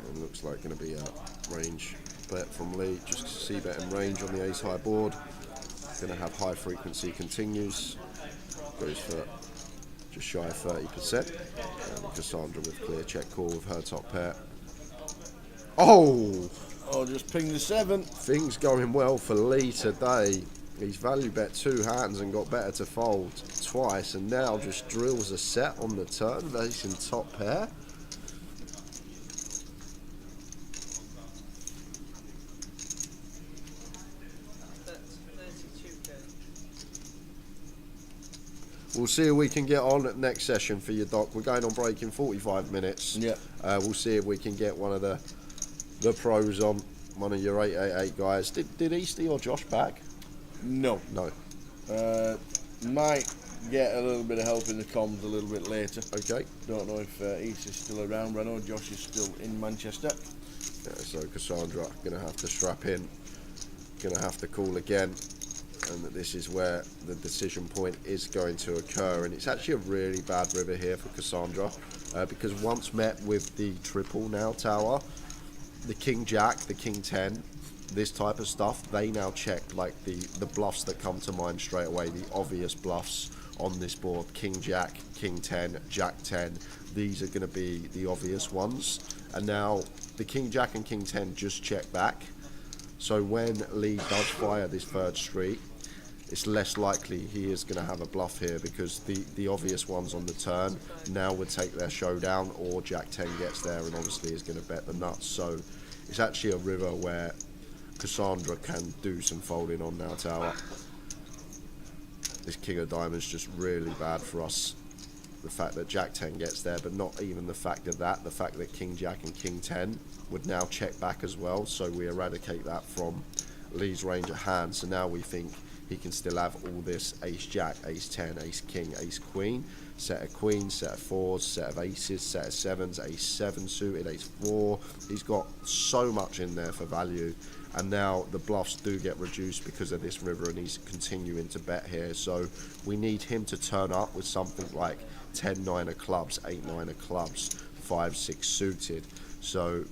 And looks like going to be a range bet from Lee, just C bet and range on the ace high board. Going to have high frequency continues, goes for just shy of 30%. And Cassandra with clear check call with her top pair. Oh, Just ping the 7. things going well for Lee today. He's value bet 2 hands and got better to fold twice, and now just drills a set on the turn, facing top pair. That's 32k. We'll see if we can get on at next session for you, Doc. We're going on break in 45 minutes. Yeah. We'll see if we can get one of the pros on, one of your 888 guys. Did Easty or Josh back? No. No. Might get a little bit of help in the comms a little bit later. Okay. Don't know if East is still around, but I know Josh is still in Manchester. Yeah, so Cassandra going to have to strap in, going to have to call again, and this is where the decision point is going to occur. And it's actually a really bad river here for Cassandra, because once met with the triple now tower, the King Jack, the King 10, this type of stuff, they now check like the bluffs that come to mind straight away, the obvious bluffs on this board. King Jack, King 10, Jack 10, these are going to be the obvious ones. And now the King Jack and King 10 just check back. So when Lee does fire this third street, it's less likely he is going to have a bluff here, because the obvious ones on the turn now would take their showdown, or Jack 10 gets there and obviously is going to bet the nuts. So it's actually a river where Cassandra can do some folding on now tower. This King of Diamonds just really bad for us. The fact that Jack 10 gets there, but not even the fact of that, the fact that King Jack and King 10 would now check back as well. So we eradicate that from Lee's range of hands. So now we think he can still have all this Ace Jack, Ace 10, Ace King, Ace Queen, set of Queens, set of 4s, set of Aces, set of 7s, Ace 7 suited, Ace 4. He's got so much in there for value, and now the bluffs do get reduced because of this river, and he's continuing to bet here. So we need him to turn up with something like 10-9 of clubs, 8-9 of clubs, 5-6 suited. So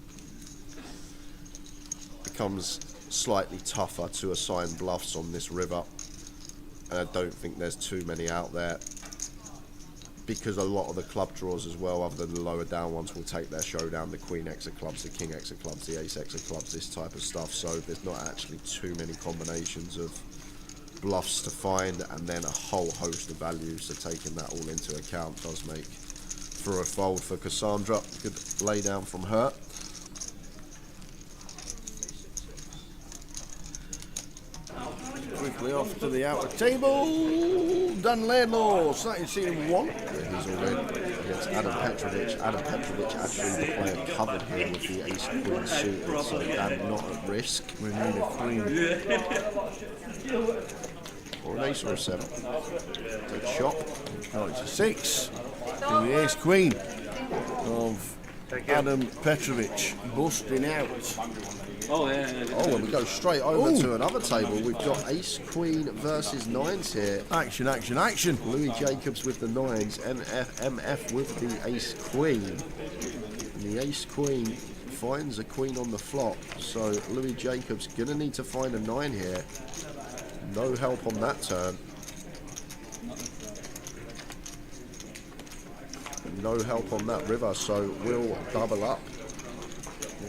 it becomes slightly tougher to assign bluffs on this river, and I don't think there's too many out there, because a lot of the club draws as well, other than the lower down ones, will take their showdown, the Queen X of clubs, the King X of clubs, the Ace X of clubs, this type of stuff. So there's not actually too many combinations of bluffs to find, and then a whole host of values. So taking that all into account does make for a fold for Cassandra. Good lay down from her. Quickly off to the outer table. Dan Laidlaw, starting season 1. Yeah, he's all in against Adam Petrovic. Adam Petrovic, actually the player covered here with the Ace Queen suited, so Dan not at risk. We need a queen. Or an ace or a 7. Take a shot. Oh, it's a 6. And the ace queen of Adam Petrovic busting out. Oh, and we go straight over to another table. We've got Ace Queen versus 9s here. Action, action, action. Louis Jacobs with the 9s, MF with the Ace Queen. And the Ace Queen finds a queen on the flop. So Louis Jacobs gonna need to find a 9 here. No help on that turn. No help on that river, so we'll double up.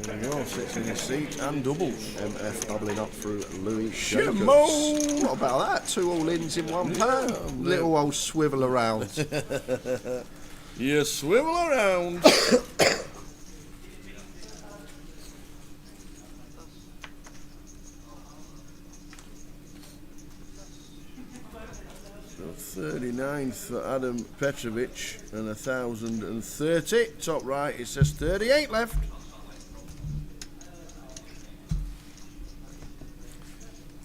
There we go, sits in his seat and doubles. MF doubling up through Louis Jacobs. Shimo! What about that? 2 all-ins in one pan. Little old swivel around. You swivel around. So 39th for Adam Petrovic and 1,030. Top right, it says 38 left.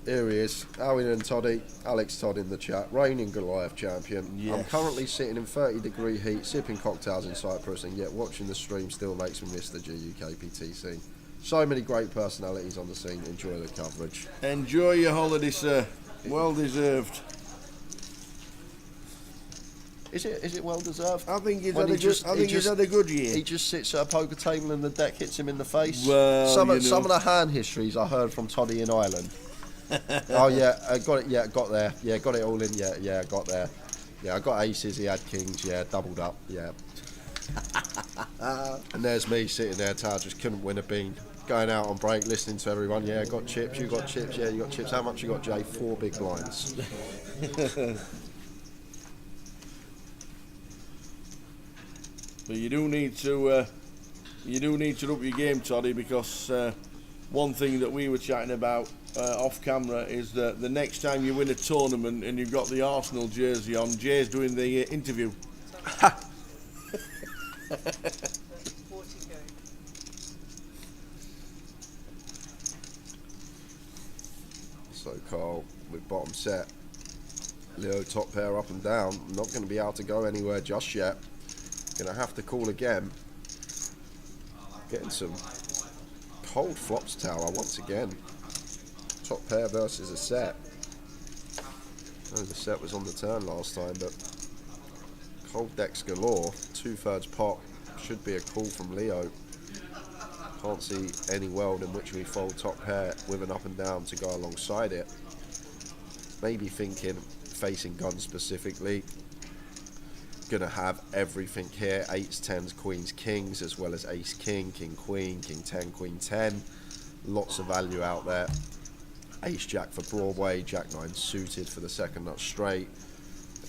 Here he is, Owen and Toddy, Alex Todd in the chat, reigning Goliath champion. Yes. I'm currently sitting in 30-degree heat, sipping cocktails in Cyprus, and yet watching the stream still makes me miss the UKPT scene. So many great personalities on the scene. Enjoy the coverage. Enjoy your holiday, sir. Well deserved. Is it well deserved? I think he's When had he's had a good year. He just sits at a poker table and the deck hits him in the face. Well, some you of the hand histories I heard from Toddy in Ireland. Oh yeah, I got it. Yeah, got there. Yeah, got it all in. Yeah, got there. Yeah, I got aces. He had kings. Yeah, doubled up. Yeah. And there's me sitting there, just couldn't win a bean. Going out on break, listening to everyone. Yeah, got chips. You got chips. Yeah, you got chips. How much you got, Jay? 4 big blinds. But you do need to up your game, Toddy, because one thing that we were chatting about off camera is that the next time you win a tournament and you've got the Arsenal jersey on, Jay's doing the interview. So Carl with bottom set. Leo top pair up and down. Not going to be able to go anywhere just yet. Going to have to call again. Getting some cold flops tower once again. Top pair versus a set. I know the set was on the turn last time, but cold decks galore. 2/3 pot should be a call from Leo. Can't see any world in which we fold top pair with an up and down to go alongside it. Maybe thinking facing gun specifically. Gonna have everything here, 8s, 10s, queens, kings, as well as ace king, king queen, king 10, queen 10. Lots of value out there. Ace jack for Broadway, jack 9 suited for the second nut straight.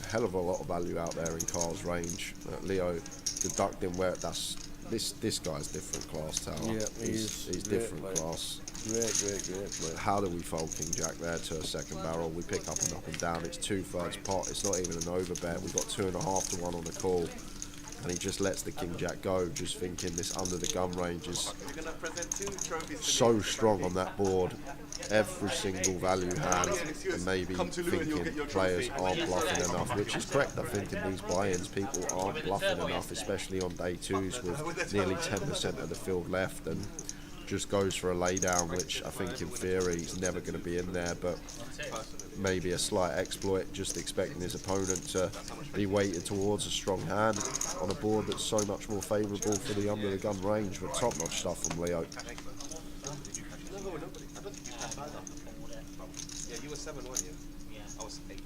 A hell of a lot of value out there in Carl's range. Leo deducting where that's this guy's different class tower. Yeah, he's different class. Great. How do we fold king jack there to a second barrel? We pick up and down. It's 2/3 pot. It's not even an overbet. We've got 2.5 to 1 on the call, and he just lets the king jack go, just thinking this under the gun range is so strong on that board. Every single value hand, and maybe thinking players aren't bluffing enough, which is correct. I think in these buy-ins, people aren't bluffing enough, especially on day 2s with nearly 10% of the field left, and just goes for a lay down, which I think in theory is never going to be in there, but maybe a slight exploit, just expecting his opponent to be weighted towards a strong hand on a board that's so much more favourable for the under the gun range. But top notch stuff from Leo. Yeah, you were 7, weren't you? Yeah. I was 8 then.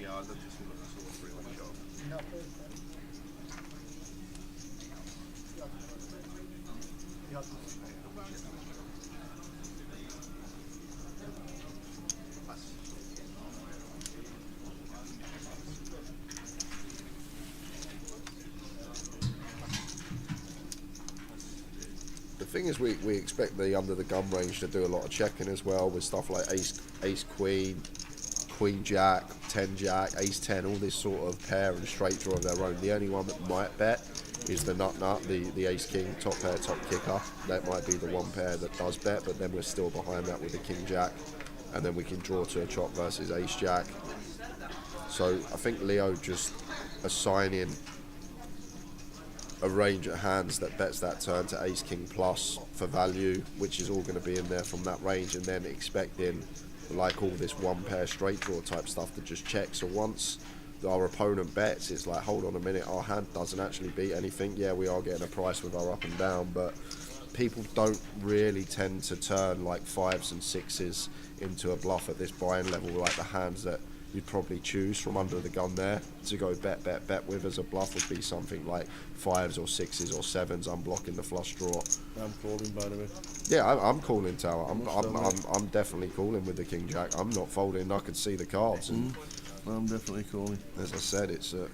Yeah, I looked to see what I saw a 3-1 shot. The thing is, we expect the under the gun range to do a lot of checking as well with stuff like ace queen, queen jack, 10 jack, ace 10, all this sort of pair and straight draw of their own. The only one that might bet is the nut, the ace king, top pair, top kicker. That might be the one pair that does bet, but then we're still behind that with the king jack, and then we can draw to a chop versus ace jack. So I think Leo just assigning a range of hands that bets that turn to ace king plus for value, which is all going to be in there from that range, and then expecting like all this one pair straight draw type stuff to just check. So once our opponent bets, it's like, hold on a minute, our hand doesn't actually beat anything. Yeah, we are getting a price with our up and down, but people don't really tend to turn like 5s and 6s into a bluff at this buying level, like the hands that you'd probably choose from under the gun there to go bet with as a bluff would be something like 5s or 6s or 7s unblocking the flush draw. I'm calling, by the way. Yeah, I'm calling tower. I'm definitely calling with the king jack. I'm not folding. I could see the cards, and I'm definitely calling. as I said, it's a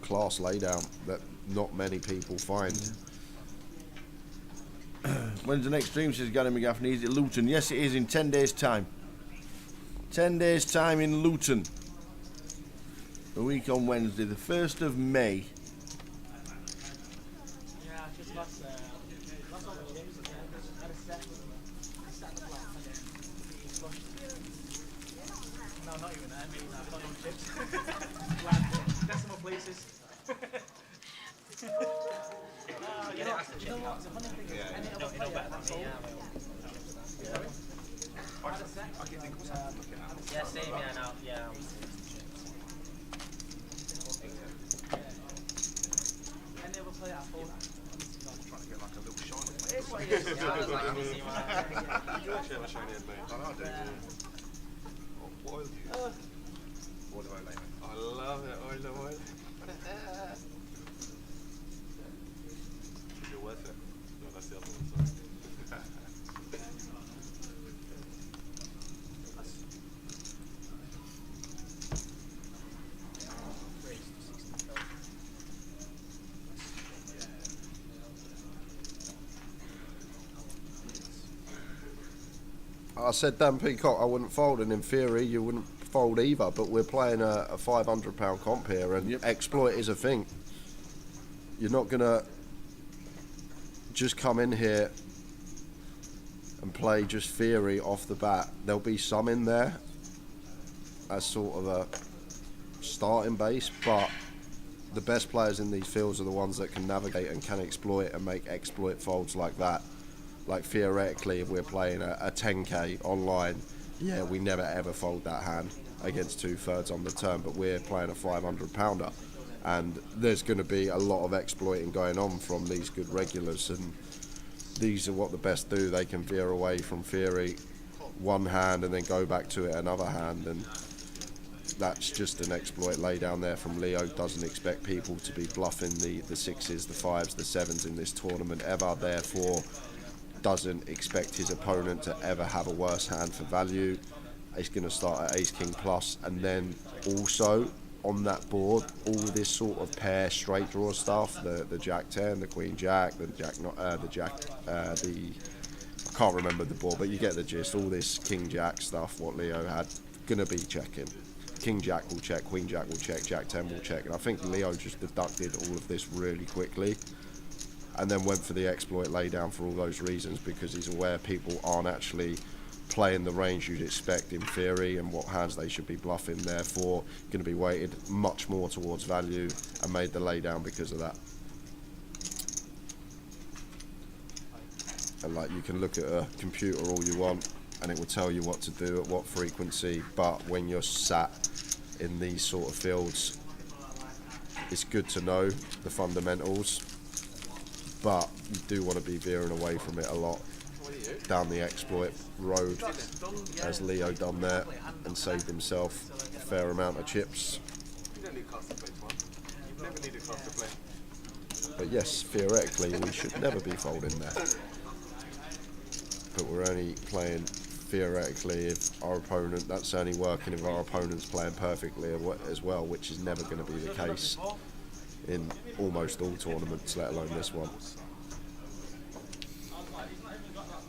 class laydown that not many people find. When's the next stream, says Gary McGaffney? Is it Luton? Yes, it is in 10 days' time. 10 days' time in Luton. A week on Wednesday, the 1st of May. Yeah, just lost all the games again. I had a set the block and then he flushed. No, not even that. I mean, I've done on chips. Decimal places. You know what? The funny thing is, any other player that's old. I keep thinking, what's happening? Yeah, same, yeah, now, yeah. Any other player at full. Trying to get like a little shine on my It's what it is. Yeah, I was like, you see my... You actually have a shiny head, mate. I know I do. What oil do you use? Olive oil, mate. I love it, olive oil. You're worth it. No, that's the other one, sorry. I said Dan Peacock I wouldn't fold, and in theory you wouldn't fold either, but we're playing a £500 comp here, and exploit is a thing. You're not gonna just come in here and play just theory off the bat. There'll be some in there as sort of a starting base, but the best players in these fields are the ones that can navigate and can exploit and make exploit folds like that. Like theoretically, if we're playing a 10k online, yeah, we never ever fold that hand against 2/3 on the turn, but we're playing a 500 pounder, and there's going to be a lot of exploiting going on from these good regulars, and these are what the best do. They can veer away from theory one hand and then go back to it another hand, and that's just an exploit lay down there from Leo. Doesn't expect people to be bluffing the 6s, the 5s, the 7s in this tournament ever, therefore doesn't expect his opponent to ever have a worse hand for value. He's going to start at ace king plus, and then also on that board all this sort of pair straight draw stuff, the jack 10, the queen jack, the I can't remember the board, but you get the gist. All this king jack stuff what Leo had, gonna be checking. King jack will check, queen jack will check, jack 10 will check, and I think Leo just deducted all of this really quickly and then went for the exploit laydown for all those reasons, because he's aware people aren't actually playing the range you'd expect in theory and what hands they should be bluffing, therefore going to be weighted much more towards value, and made the laydown because of that. And like, you can look at a computer all you want and it will tell you what to do at what frequency, but when you're sat in these sort of fields, it's good to know the fundamentals, but you do want to be veering away from it a lot down the exploit road, as Leo done there and saved himself a fair amount of chips. You don't need cards to play one. You never need a card to play. But yes, theoretically we should never be folding there, but we're only playing theoretically if our opponent, that's only working if our opponent's playing perfectly as well, which is never going to be the case in almost all tournaments, let alone this one.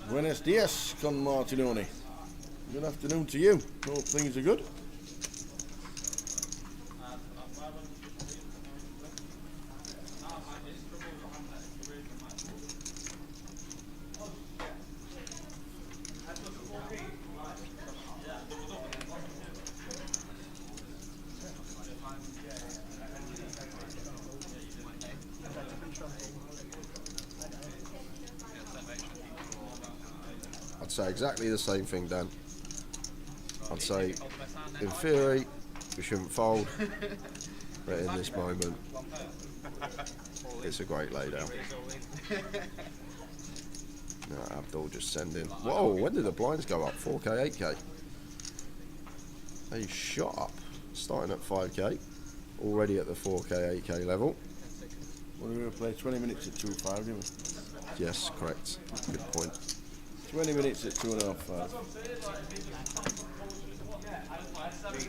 Buenos dias, Con Martinoni. Good afternoon to you. Hope things are good. I'd say exactly the same thing, Dan. I'd say, in theory, we shouldn't fold, but in this moment, it's a great laydown. Now Abdul just sending. Whoa, when did the blinds go up? 4K, 8K? They shot up, starting at 5K, already at the 4K, 8K level. We're going to play 20 minutes at 2.5, didn't we? Yes, correct. Good point. 20 minutes at 2.5. He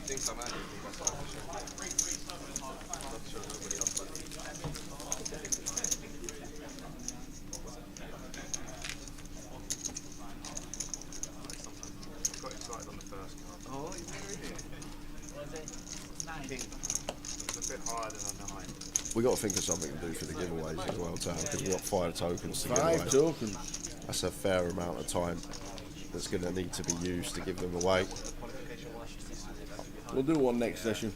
thinks I'm angry. That's why I'm not sure nobody else likes it. Got excited on the first card. Oh, you really? King. It's a bit higher than a 9. We got to think of something to do for the giveaways as well, Tam, because we've got 5 tokens to give away. 5 tokens. That's a fair amount of time that's going to need to be used to give them away. We'll do one next session.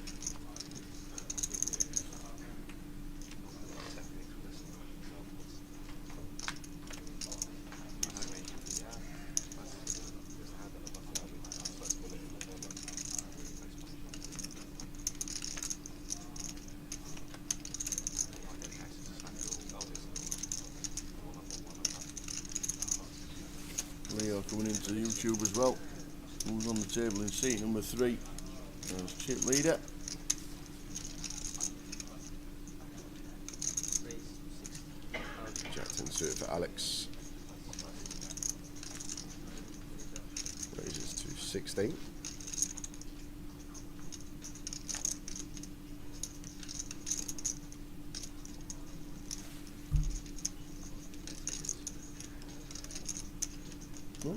Leo coming into YouTube as well. Who's on the table in seat number 3? There's chip leader. Jack 10 suited for Alex. Raises to 16. Oh.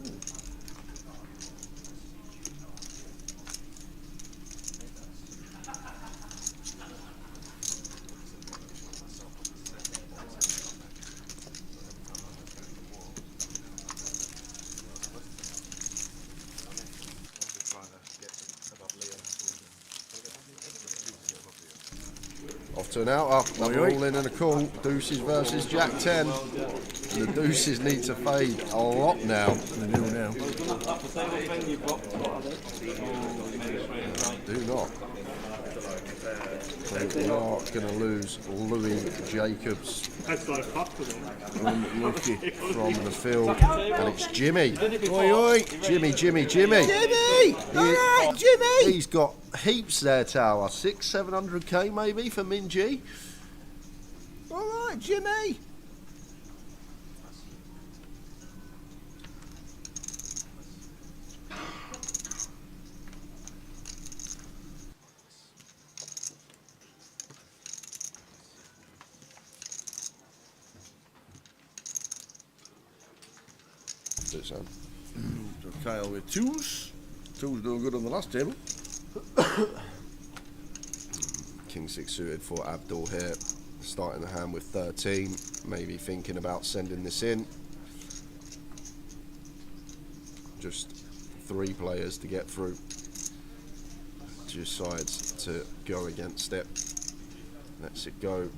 Off to an outer, another all in and a call. Deuces versus Jack 10. And the deuces need to fade a lot now. They do now. Do not. We are going to lose Louis Jacobs. Unlucky. From the field, and it's Jimmy. Oi, oi. Jimmy. Jimmy! Alright, Jimmy! He's got heaps there, Tower. 600-700k maybe for Min G. Alright, Jimmy! Do it, son. So Kyle with 2s. 2s doing good on the last table. King 6 suited for Abdul here. Starting the hand with 13. Maybe thinking about sending this in. just 3 players to get through. Decides to go against it. Lets it go.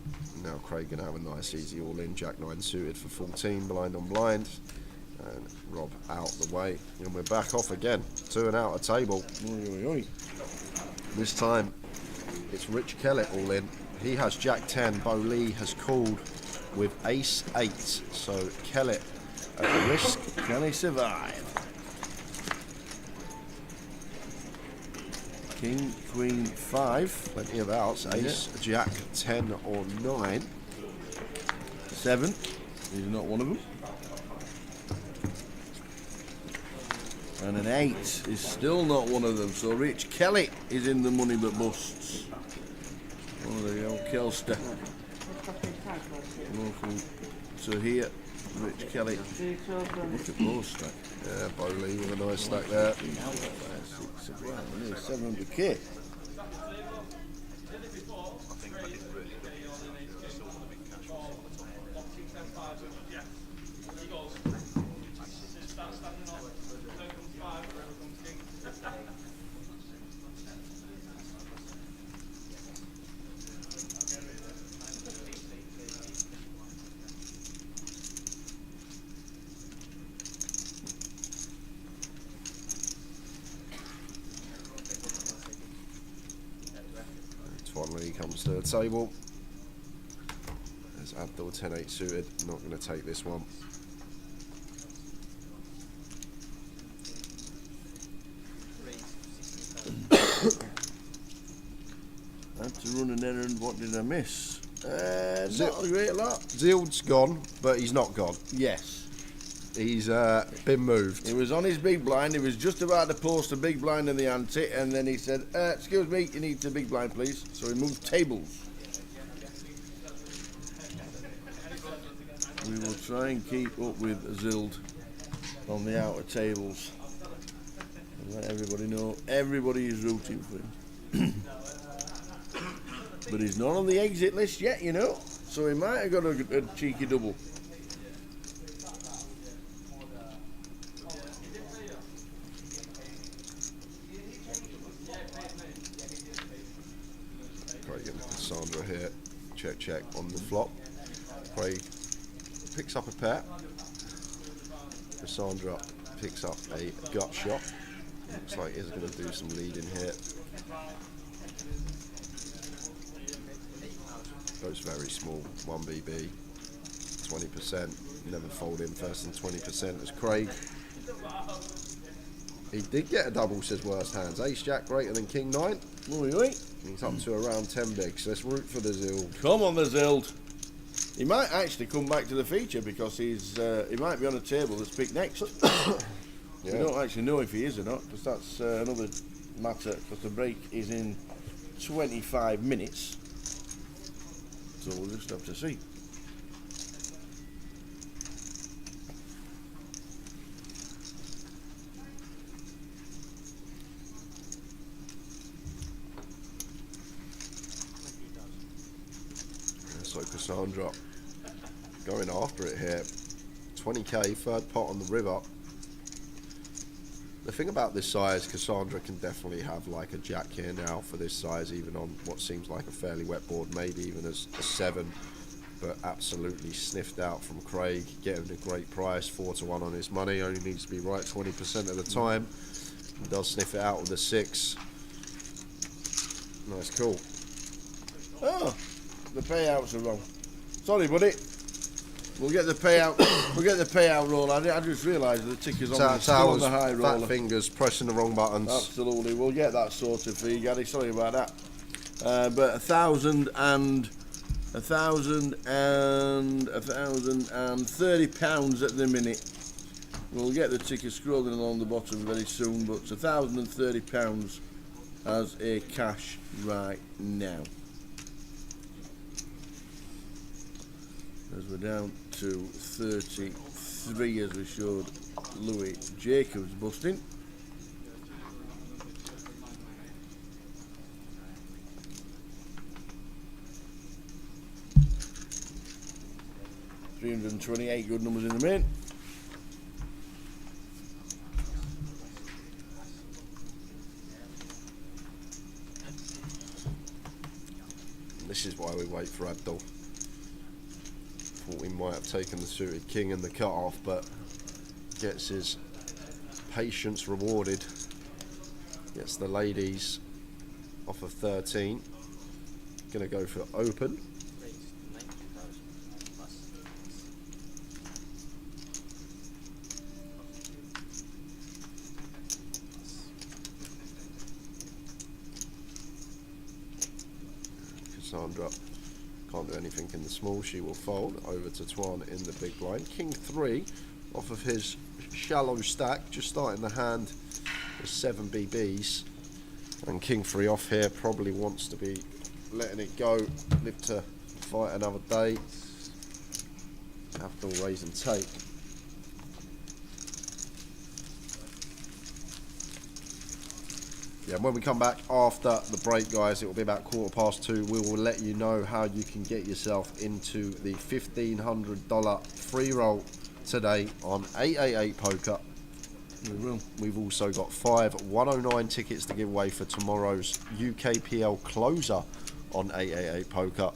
Now Craig gonna have a nice easy all in. Jack 9 suited for 14, blind on blind. And Rob out the way. And we're back off again. 2 and out a table. This time it's Rich Kellett all in. He has Jack 10. Bo Lee has called with Ace 8. So Kellett at risk. Can he survive? King, Queen, 5. Plenty of outs. Ace, Jack 10 or 9. 7. He's not one of them. And an 8 is still not one of them. So Rich Kellett is in the money but busts. One of the old Kelster. Local to here. Rich Kellett. Look at those stack. Yeah, Bo Lee with a nice stack there. 700k. Finally comes to the table. There's Abdul 10-8 suited. Not going to take this one. Had to run an errand. What did I miss? Not a great lot. Zild's gone, but he's not gone. Yes. He's been moved. He was on his big blind. He was just about to post a big blind in the ante, and then he said, excuse me, you need the big blind, please. So he moved tables. We will try and keep up with Zild on the outer tables. And let everybody know everybody is rooting for him. But he's not on the exit list yet, you know. So he might have got a cheeky double. Craig and Cassandra here. Check on the flop. Craig picks up a pair. Cassandra picks up a gut shot. Looks like he's going to do some leading here. Goes very small. 1BB. 20%. Never fold in first than 20% as Craig. He did get a double, says worst hands. Ace Jack greater than King 9. He's up to around 10 bigs. So let's root for the Zild. Come on, the Zild. He might actually come back to the feature because he might be on a table that's picked next. We don't actually know if he is or not, because that's another matter, because the break is in 25 minutes. So we'll just have to see. So Cassandra going after it here. 20k, third pot on the river. The thing about this size, Cassandra can definitely have like a jack here now for this size, even on what seems like a fairly wet board, maybe even as a 7. But absolutely sniffed out from Craig, getting a great price, 4-1 on his money. Only needs to be right 20% of the time. He does sniff it out with a 6. Nice call. Oh, the payouts are wrong. Sorry, buddy. We'll get the payout. We'll get the payout roll. I just realised the ticker's on the high roller. Fat fingers pressing the wrong buttons. Absolutely, we'll get that sorted for you, Gary. Sorry about that. But 1,030 pounds at the minute. We'll get the ticker scrolling along the bottom very soon. But it's 1,030 pounds as a cash right now. As we're down to 33 as we showed Louis Jacobs busting. $328 good numbers in the main. This is why we wait for Abdul. Thought he might have taken the suited king and the cut off, but gets his patience rewarded. Gets the ladies off of 13. Gonna go for open. Cassandra can't do anything in the small. She will fold over to Tuan in the big blind. King 3 off of his shallow stack, just starting the hand with 7 BBs. And King 3 off here probably wants to be letting it go, live to fight another day. Abdul raise and take. Yeah, when we come back after the break, guys, it will be about 2:15. We will let you know how you can get yourself into the $1,500 free roll today on 888 Poker. We will. We've also got 5 109 tickets to give away for tomorrow's UKPL closer on 888 Poker.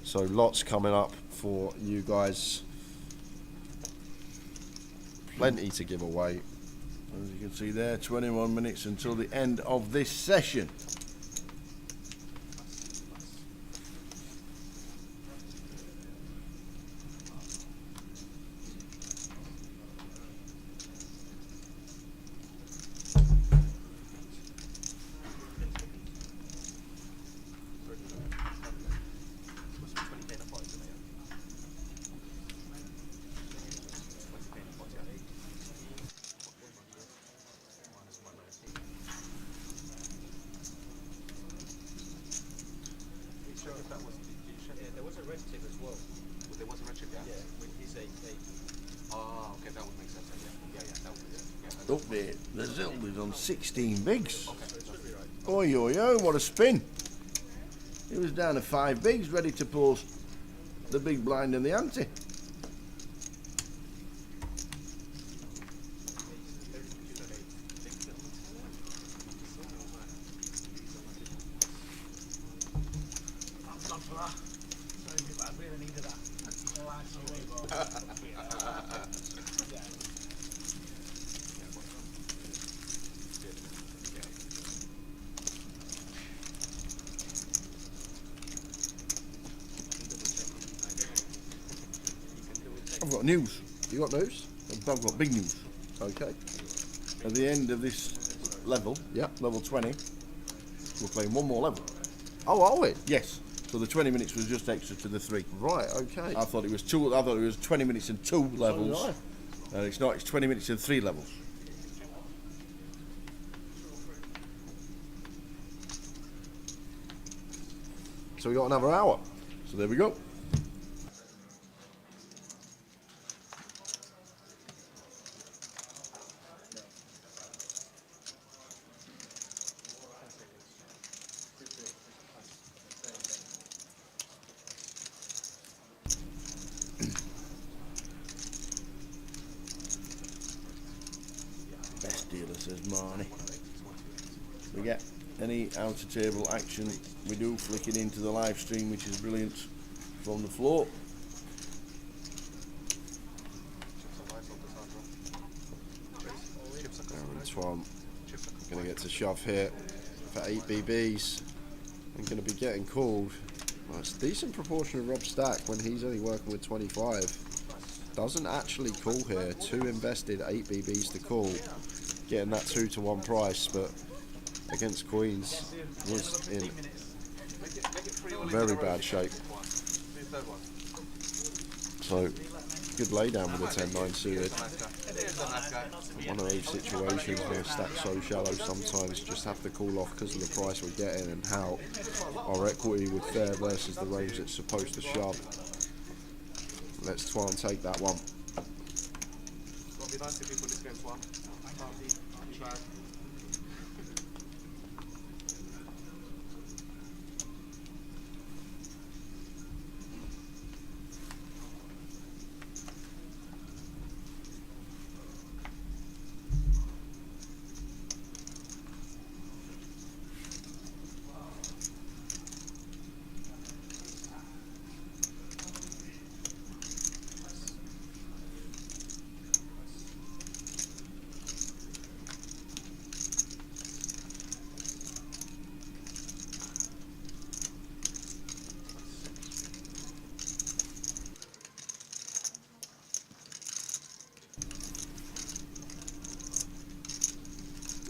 So lots coming up for you guys. Plenty to give away. As you can see there, 21 minutes until the end of this session. There was a red chip as well. There was a red chip, yeah? Yeah, with his 8. Ah, okay, that would make sense. Yeah, that would, Up there, the Zild is on 16 bigs. Okay, so it should be right. Oi, oi, oi, what a spin. He was down to 5 bigs, ready to post the big blind and the ante. Not for that. Sorry, but I really needed that. No, actually, yeah. I've got news. You got news? I've got big news. Okay. At the end of this level, level 20, we're playing one more level. Oh, are we? Yes. So the 20 minutes was just extra to the 3. Right, okay. I thought it was 2. I thought it was 20 minutes and 2 levels. It's not. It's 20 minutes and 3 levels. So we got another hour. So there we go. Best dealer, says Marnie. We get any out of table action, we do flick it into the live stream, which is brilliant, from the floor. Antoine going to get to shove here for 8 BBs and going to be getting called. Well, it's a decent proportion of Rob's stack when he's only working with 25. Doesn't actually call here. 2 invested, 8 BBs to call. Getting that 2-to-1 price, but against Queens was in very bad shape. So good laydown with the 10-9 suited. One of those situations where stack's so shallow sometimes just have to call off because of the price we're getting and how our equity would fare versus the range it's supposed to shove. Let's try and take that one.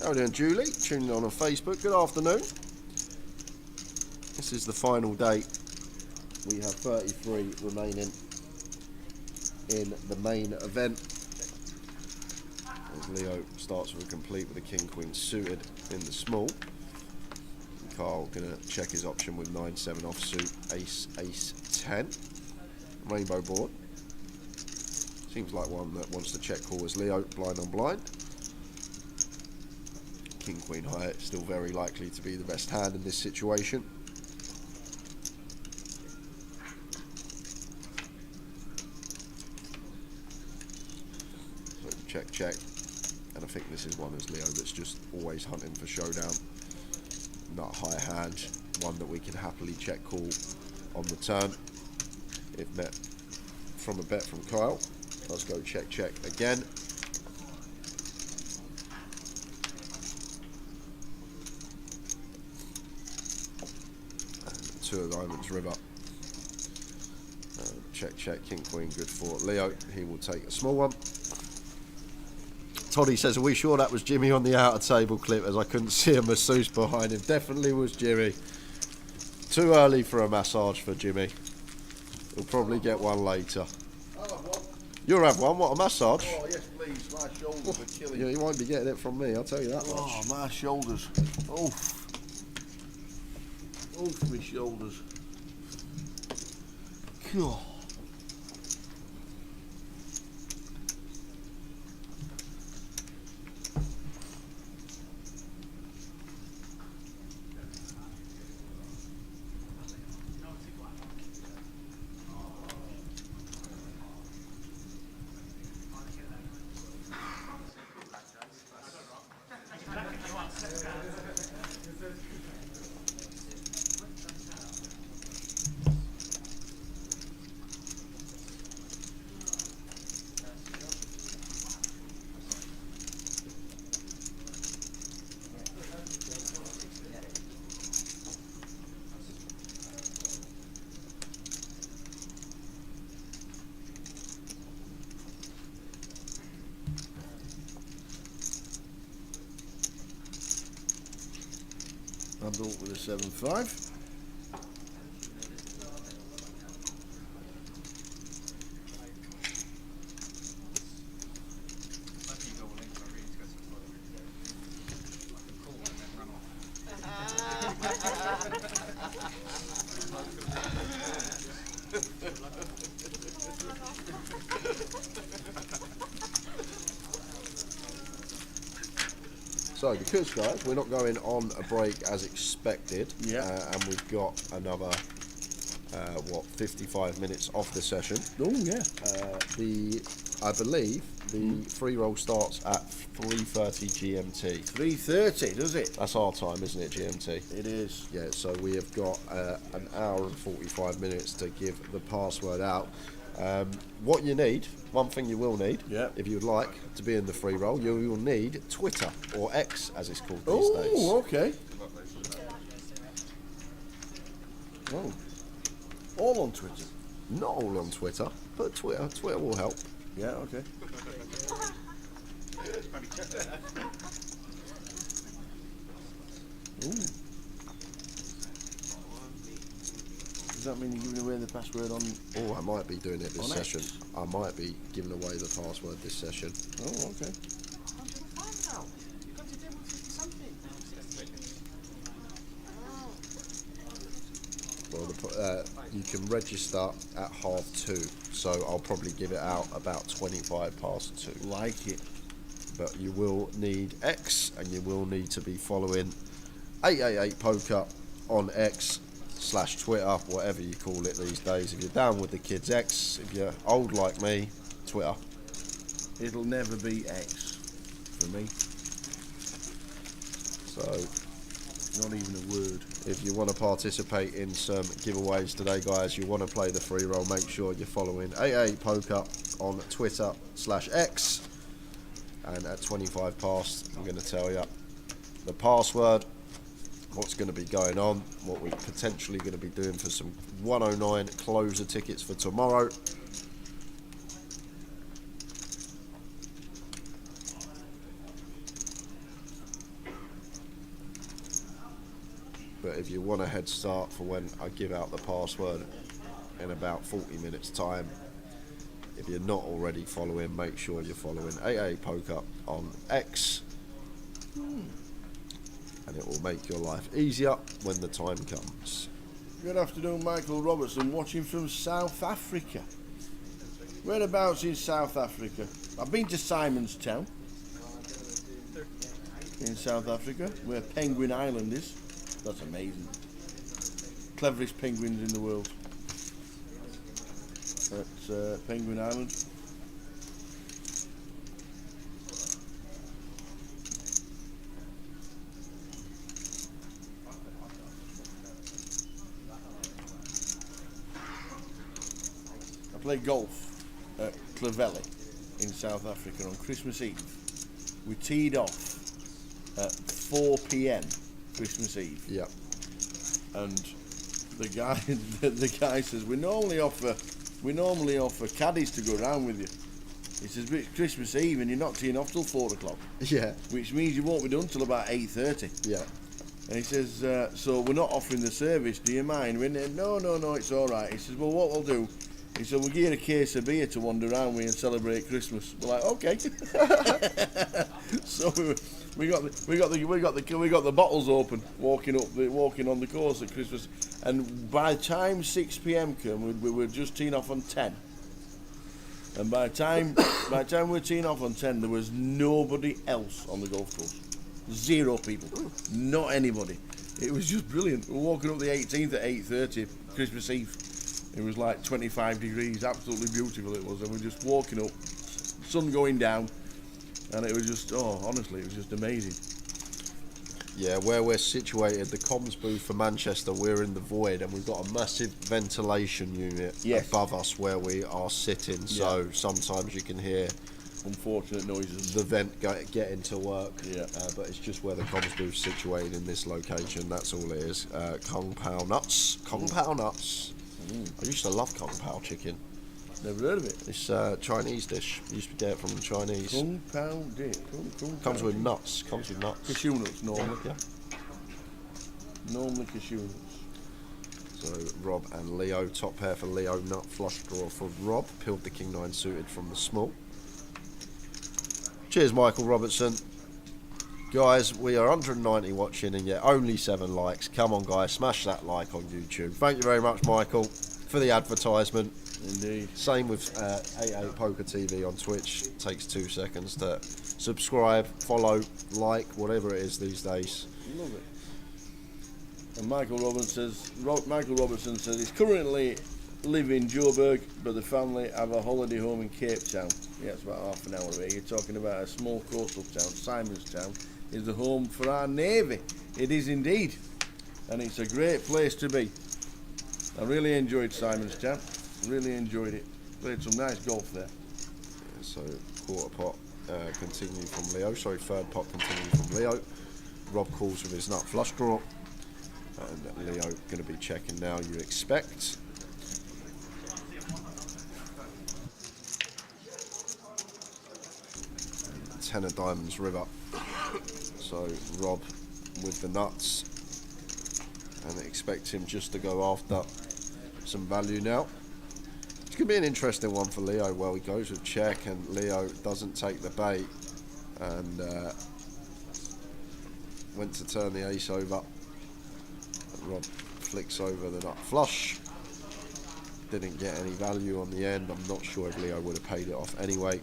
How are we doing, Julie? Tuning in on Facebook. Good afternoon. This is the final day. We have 33 remaining in the main event. As Leo starts with a complete with a king-queen suited in the small. And Carl going to check his option with 9-7 offsuit, ace-10. Rainbow board. Seems like one that wants to check call as Leo, blind on blind. King Queen high, still very likely to be the best hand in this situation. So check, check. And I think this is one as Leo that's just always hunting for showdown. Not a high hand, one that we can happily check call on the turn. If met from a bet from Kyle. Let's go check, check again. And 2 of diamonds, river. Check, check, king, queen, good for Leo. He will take a small one. Toddy says, are we sure that was Jimmy on the outer table clip as I couldn't see a masseuse behind him? Definitely was Jimmy. Too early for a massage for Jimmy. He'll probably get one later. I'll have one. You'll have one, what, a massage? Oh, yes, please. My shoulders are killing Yeah, me. you won't be getting it from me, I'll tell you that much. Oh, my shoulders. Oof. Oof, my shoulders. God. Bundle with a 7-5. So, because guys, we're not going on a break as expected, Yeah. and we've got another, 55 minutes off the session. Oh, yeah. I believe the free roll starts at 3:30 GMT. 3:30, does it? That's our time, isn't it, GMT? It is. Yeah, so we have got an hour and 45 minutes to give the password out. What you need, one thing you will need, Yeah. if you'd like to be in the free roll, you will need Twitter, or X as it's called these Oh, days. okay. Oh. All on Twitter. Not all on Twitter, but Twitter will help. Yeah, okay. Ooh. Does that mean you're giving away the password on? Oh, I might be doing it this On X? session. I might be giving away the password this session. Oh, okay. Well, you can register at 2:30, so I'll probably give it out about 25 past 2. Like it. But you will need X, and you will need to be following 888 Poker on X/Twitter, whatever you call it these days. If you're down with the kids, X. If you're old like me, Twitter. It'll never be X for me. So, Not even a word. if you want to participate in some giveaways today, guys, you want to play the free roll, make sure you're following 88 Poker on Twitter/X. And at 25 past, I'm going to tell you the password, what's going to be going on, what we're potentially going to be doing for some 109 closer tickets for tomorrow. But if you want a head start for when I give out the password in about 40 minutes time, if you're not already following, make sure you're following AA Poker on X, and it will make your life easier when the time comes. Good afternoon, Michael Robertson, watching from South Africa. Whereabouts in South Africa? I've been to Simonstown in South Africa, where Penguin Island is. That's amazing. Cleverest penguins in the world. That's Penguin Island. I played golf at Clovelly in South Africa on Christmas Eve. We teed off at 4 p.m. Christmas Eve. Yeah. And the guy says, we normally offer caddies to go around with you. He says, but it's Christmas Eve and you're not teeing off till 4 o'clock. Yeah. Which means you won't be done till about 8:30. Yeah. And he says, so we're not offering the service, do you mind? No, it's all right. He says, well, what we'll do, he said, we'll give you a case of beer to wander around with and celebrate Christmas. We're like, okay. So we got the bottles open, walking on the course at Christmas, and by the time 6 p.m. came, we were just teeing off on 10. And by the time we were teeing off on 10, there was nobody else on the golf course. 0 people, not anybody. It was just brilliant. We were walking up the 18th at 8:30, Christmas Eve. It was like 25 degrees, absolutely beautiful it was, and we're just walking up, sun going down, and it was just, honestly, it was just amazing. Yeah, where we're situated, the comms booth for Manchester, we're in the void, and we've got a massive ventilation unit above us where we are sitting, so sometimes you can hear unfortunate noises. The vent getting to work, but it's just where the comms booth's situated in this location, that's all it is. Kung Pao nuts. I used to love Kung Pao chicken. Never heard of it. It's Chinese dish. Used to get it from the Chinese. Kung Pao dip. Comes with nuts. Cashew nuts normally. Yeah. Normally cashew nuts. So Rob and Leo, top pair for Leo, nut flush draw for Rob. Peeled the King 9 suited from the small. Cheers, Michael Robertson. Guys, we are 190 watching and yet only 7 likes. Come on, guys, smash that like on YouTube. Thank you very much, Michael, for the advertisement. Indeed. Same with AA Poker TV on Twitch. Takes 2 seconds to subscribe, follow, like, whatever it is these days. Love it. And Michael Robertson says he's currently live in Joburg, but the family have a holiday home in Cape Town. Yeah, it's about half an hour away. You're talking about a small coastal town. Simonstown is the home for our Navy. It is indeed. And it's a great place to be. I really enjoyed Simonstown. Really enjoyed it. Played some nice golf there. Yeah, so quarter pot continued from Leo. Sorry, third pot continued from Leo. Rob calls with his nut flush draw. And Leo going to be checking now, you expect. Ten of diamonds river. So Rob with the nuts, and expect him just to go after some value now. It's going to be an interesting one for Leo. Well, he goes with check and Leo doesn't take the bait, and went to turn the ace over. Rob flicks over the nut flush. Didn't get any value on the end. I'm not sure if Leo would have paid it off anyway.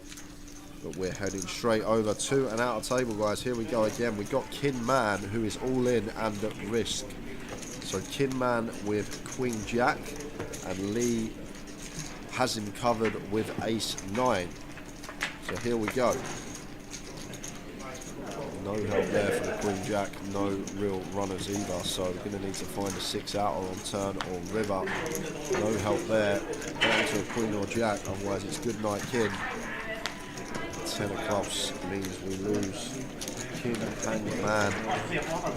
But we're heading straight over to an outer table, guys. Here we go again. We've got Kin Man, who is all in and at risk. So Kin Man with Queen Jack, and Lee has him covered with Ace 9. So here we go. No help there for the Queen Jack, no real runners either, so we're going to need to find a 6-outer on turn or river. No help there, down to a Queen or Jack, otherwise it's good night Kin. 10 of clubs means we lose. Kin Hang Man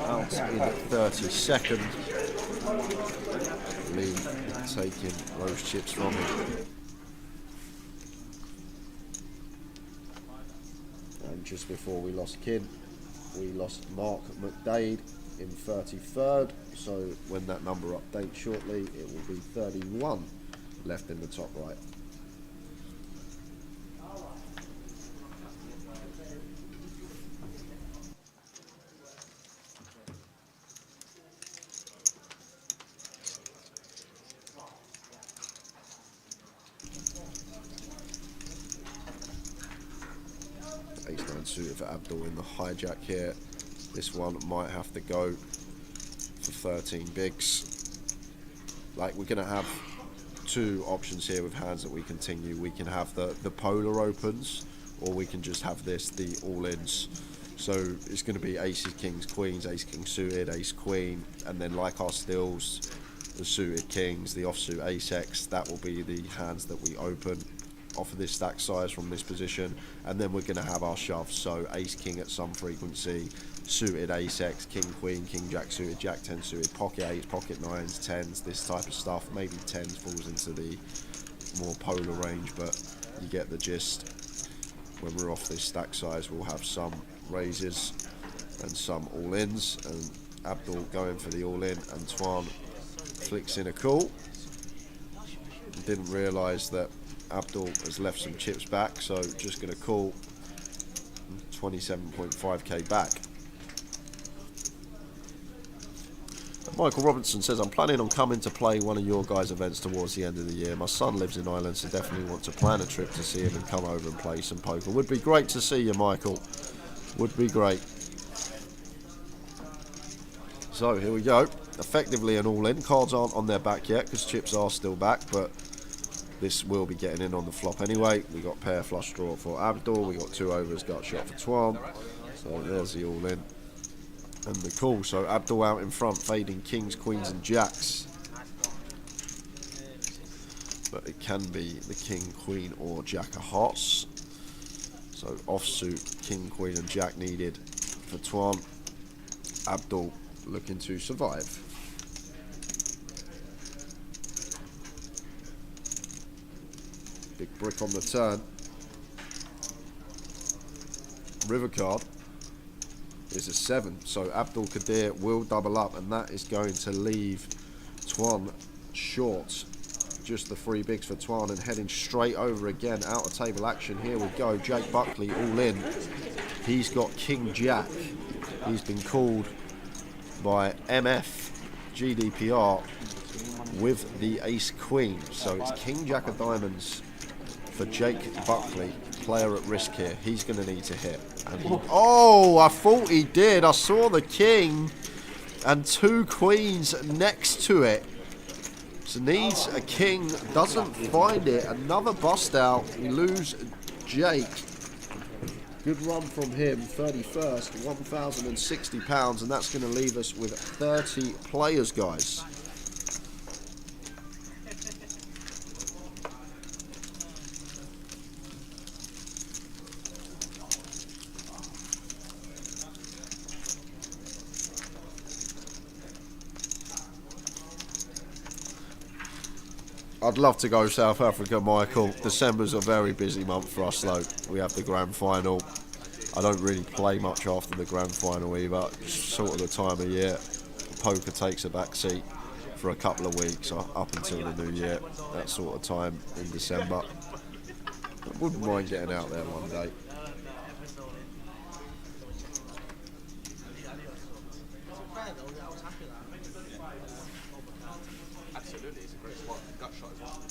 out in 32nd. Lee taking those chips from him. And just before we lost Kin, we lost Mark McDade in 33rd, so when that number updates shortly, it will be 31 left in the top right. Ace-9 suited for Abdul in the hijack here. This one might have to go for 13 bigs. Like, we're going to have two options here with hands that we continue. We can have the polar opens, or we can just have this, the all-ins. So it's going to be aces, kings, queens, ace, king suited, ace, queen, and then like our stills, the suited kings, the offsuit ace, x, that will be the hands that we open off of this stack size from this position. And then we're going to have our shoves, so ace, king at some frequency, suited ace, x, king, queen, king, jack suited, jack 10 suited, pocket 8s, pocket 9s, 10s, this type of stuff. Maybe 10s falls into the more polar range, but you get the gist. When we're off this stack size, we'll have some raises and some all-ins, and Abdul going for the all-in, and Tuan flicks in a call. Didn't realise that Abdul has left some chips back, so just going to call 27.5k back. Michael Robinson says, I'm planning on coming to play one of your guys' events towards the end of the year. My son lives in Ireland, so definitely want to plan a trip to see him and come over and play some poker. Would be great to see you, Michael. Would be great. So here we go. Effectively an all-in. Cards aren't on their back yet because chips are still back, but this will be getting in on the flop anyway. We got pair flush draw for Abdul. We got 2 overs, gut shot for Tuan. So there's the all-in and the call. So Abdul out in front, fading kings, queens and jacks. But it can be the king, queen or jack of hearts. So offsuit, king, queen and jack needed for Tuan. Abdul looking to survive. Big brick on the turn. River card is a 7, so Abdul Qadir will double up, and that is going to leave Tuan short. Just the 3 bigs for Tuan, and heading straight over again. Out of table action. Here we go. Jake Buckley all in. He's got king jack. He's been called by MF GDPR with the ace queen. So it's king jack of diamonds for Jake Buckley. Player at risk here. He's going to need to hit. And oh, I thought he did. I saw the king and 2 queens next to it. So needs a king, doesn't find it. Another bust out. We lose Jake. Good run from him. 31st, £1,060, and that's going to leave us with 30 players, guys. I'd love to go South Africa, Michael. December's a very busy month for us, though. We have the grand final. I don't really play much after the grand final either. It's sort of the time of year. Poker takes a back seat for a couple of weeks up until the new year. That sort of time in December. I wouldn't mind getting out there one day. Absolutely, it's a great spot. Gut shot as well.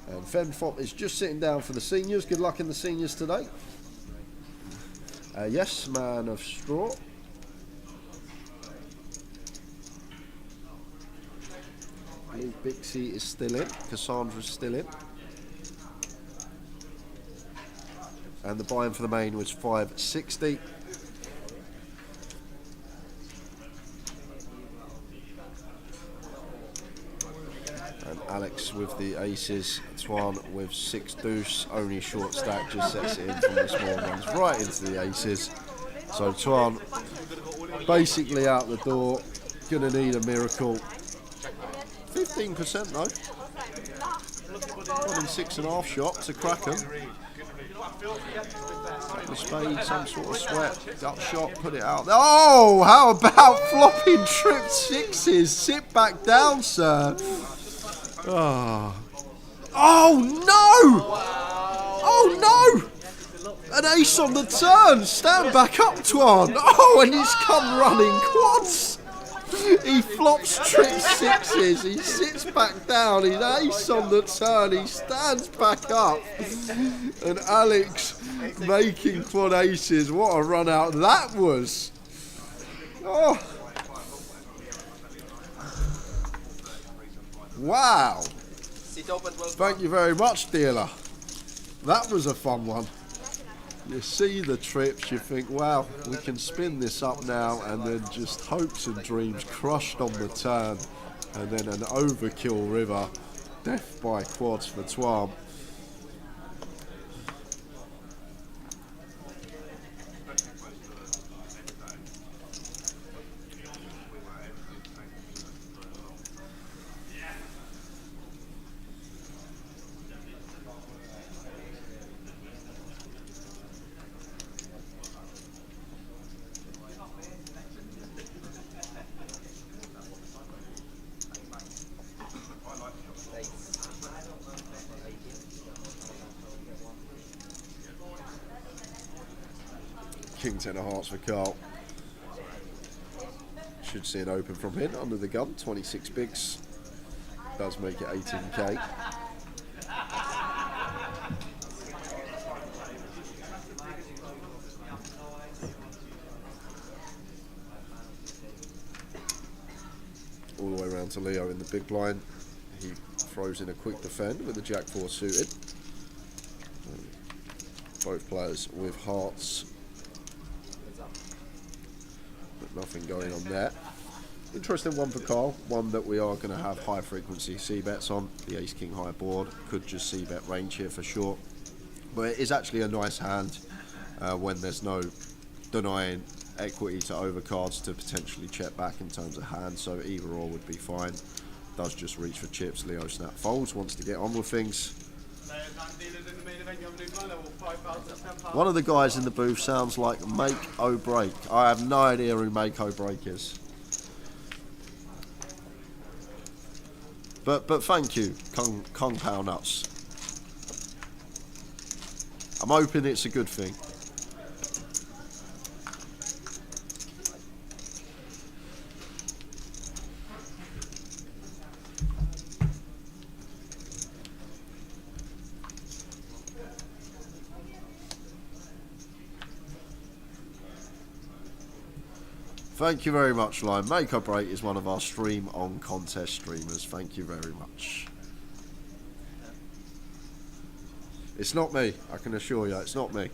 And Fenfop is just sitting down for the seniors. Good luck in the seniors today. Yes, man of straw. Lee Bixie is still in. Cassandra's still in. And the buy-in for the main was 560. And Alex with the aces. Tuan with 6 deuce. Only short stack, just sets it in from the small ones right into the aces. So Tuan basically out the door. Gonna need a miracle. 15% though. One in 6.5 shots to crack 'em. The spade, some sort of sweat, gut shot, put it out there. Oh, how about flopping trip sixes? Sit back down, sir. Oh, no! Oh no! An ace on the turn. Stand back up, Twan. Oh, and he's come running quads. He flops trip sixes. He sits back down. He's ace on the turn. He stands back up. And Alex making quad aces. What a run out that was. Oh. Wow. Thank you very much, dealer. That was a fun one. You see the trips, you think, wow, we can spin this up now, and then just hopes and dreams crushed on the turn, and then an overkill river, death by quads for Twan. King 10 of hearts for Carl. Should see an open from him under the gun. 26 bigs. Does make it 18k. All the way around to Leo in the big blind. He throws in a quick defend with the Jack 4 suited. Both players with hearts. Nothing going on there. Interesting one for Carl. One that we are going to have high frequency C-bets on. The ace king high board. Could just C-bet range here for sure. But it is actually a nice hand when there's no denying equity to overcards to potentially check back in terms of hand. So either or would be fine. Does just reach for chips. Leo snap folds. Wants to get on with things. One of the guys in the booth sounds like Make O Break. I have no idea who Make O Break is. But thank you, Kung Pao Nuts. I'm hoping it's a good thing. Thank you very much, Lime. Make or Break is one of our stream on contest streamers. Thank you very much. It's not me, I can assure you, it's not me.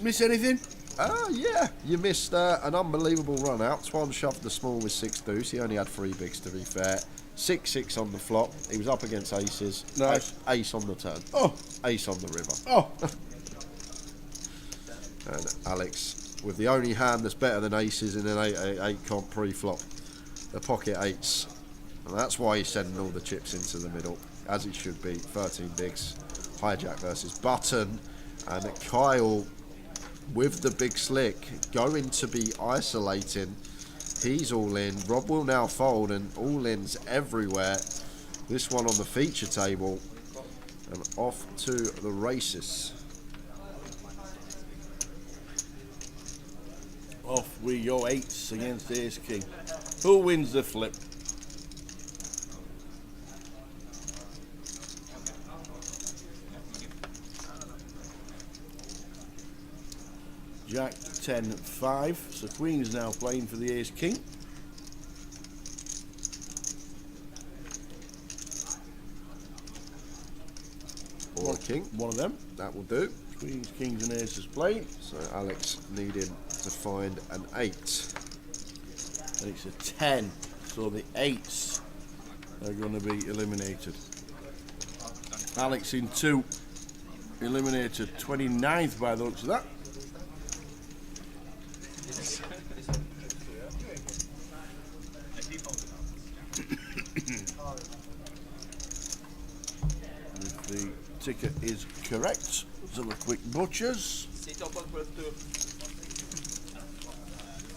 Miss anything? Yeah, you missed an unbelievable run out. Twan shoved the small with 6 deuce. He only had 3 bigs to be fair. 6-6 on the flop. He was up against aces. Nice. Ace on the turn. Oh. Ace on the river. Oh. And Alex with the only hand that's better than aces in an 8-8 comp pre-flop. The pocket 8s. And that's why he's sending all the chips into the middle. As he should be. 13 bigs. Hijack versus button. And Kyle with the big slick going to be isolating. He's all in. Rob will now fold and all ins everywhere. This one on the feature table and off to the races. Off we go, 8s against ace king. Who wins the flip? Jack 10-5, so Queen's now playing for the ace king. Or a king. One of them. That will do. Queens, kings and aces playing. So Alex needing to find an 8. And it's a 10, so the 8s are going to be eliminated. Alex in 2, eliminated 29th by the looks of that. If the ticket is correct, so the quick butchers.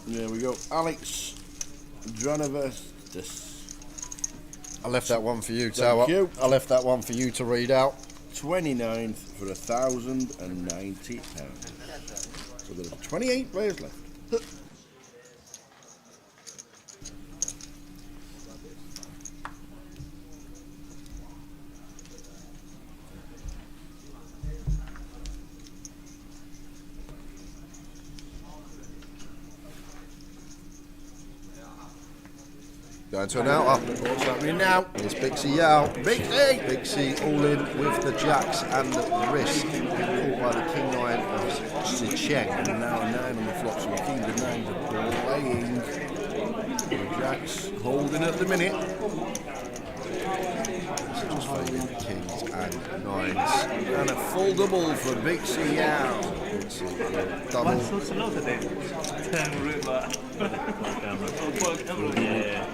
There we go, Alex Dranovestis. I left that one for you, Thank Tower. you. I left that one for you to read out. 29th for £1,090. So there's 28 players left. Going to an outer. What's happening now? It's Bixie out. Bixie! Bixie all in with the jacks and the risk. Caught by the king 9 of Sicheng. And now a 9 on the flop, so the king of 9s are playing. The jacks holding at the minute. Just fading kings and 9s. And a full double for Bixie Yao. Bixie double. So slow today. Yeah.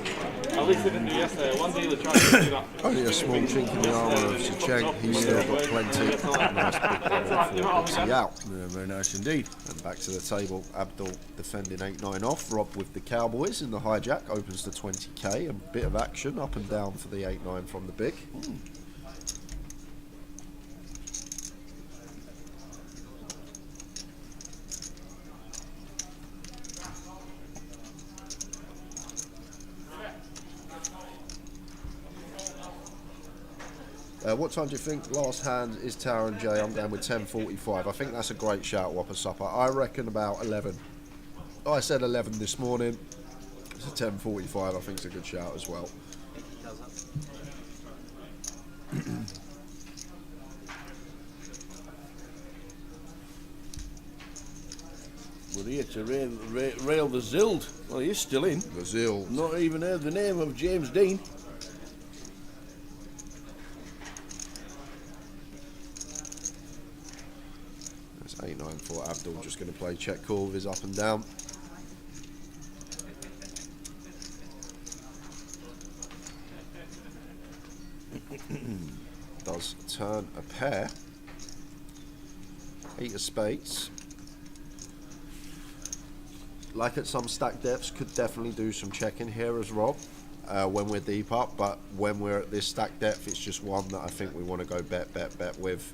At least I didn't do yesterday. One dealer tried to do that. Only a small chink in the armour of Sicheng. He's still got plenty. Nice big double for Bixie out. Yeah, very nice indeed. And back to the table, Abdul defending 8-9 off. Rob with the Cowboys in the hijack opens to 20k. A bit of action up and down for the 8-9 from the big. What time do you think last hand is Tower and Jay? I'm going with 10:45. I think that's a great shout, Whopper Supper. I reckon about 11. I said 11 this morning. It's a 10:45. I think it's a good shout as well. We're here to rail the Zild. Well, he is still in. The Zild. Not even heard the name of James Dean. That's 8-9 for Abdul. Just going to play check call with his up and down. Does turn a pair. 8 of spades. Like at some stack depths, could definitely do some checking here as Rob when we're deep up, but when we're at this stack depth, it's just one that I think we want to go bet with.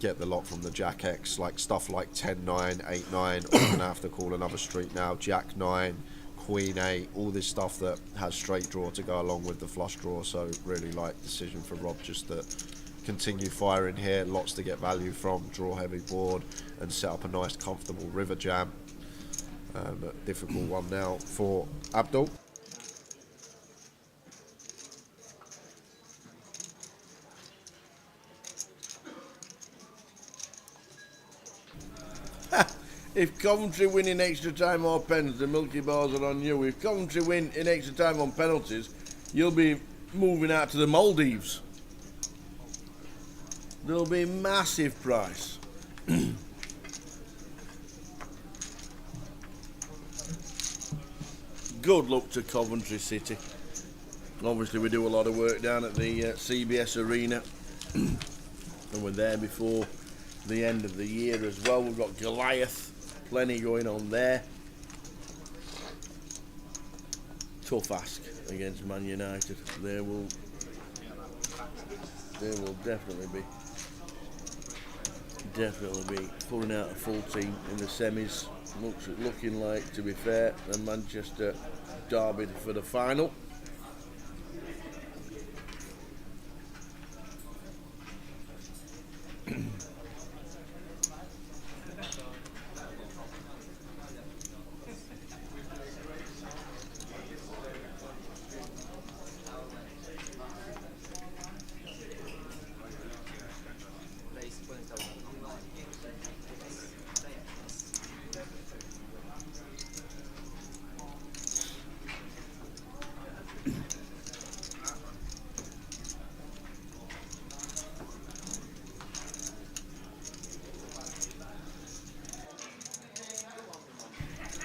Get the lot from the Jack X, like stuff like 10-9, 8-9, or we're going to have to call another street now, Jack 9, Queen 8, all this stuff that has straight draw to go along with the flush draw, so really like decision for Rob just to continue firing here, lots to get value from, draw heavy board, and set up a nice comfortable river jam. A difficult one now for Abdul. If Coventry win in extra time or penalties, the Milky Bars are on you. If Coventry win in extra time on penalties, you'll be moving out to the Maldives. There'll be massive price. Good luck to Coventry City. Obviously we do a lot of work down at the CBS Arena and we're there before the end of the year as well. We've got Goliath, plenty going on there. Tough ask against Man United. They will definitely be pulling out a full team in the semis. Looking like, to be fair, the Manchester derby for the final.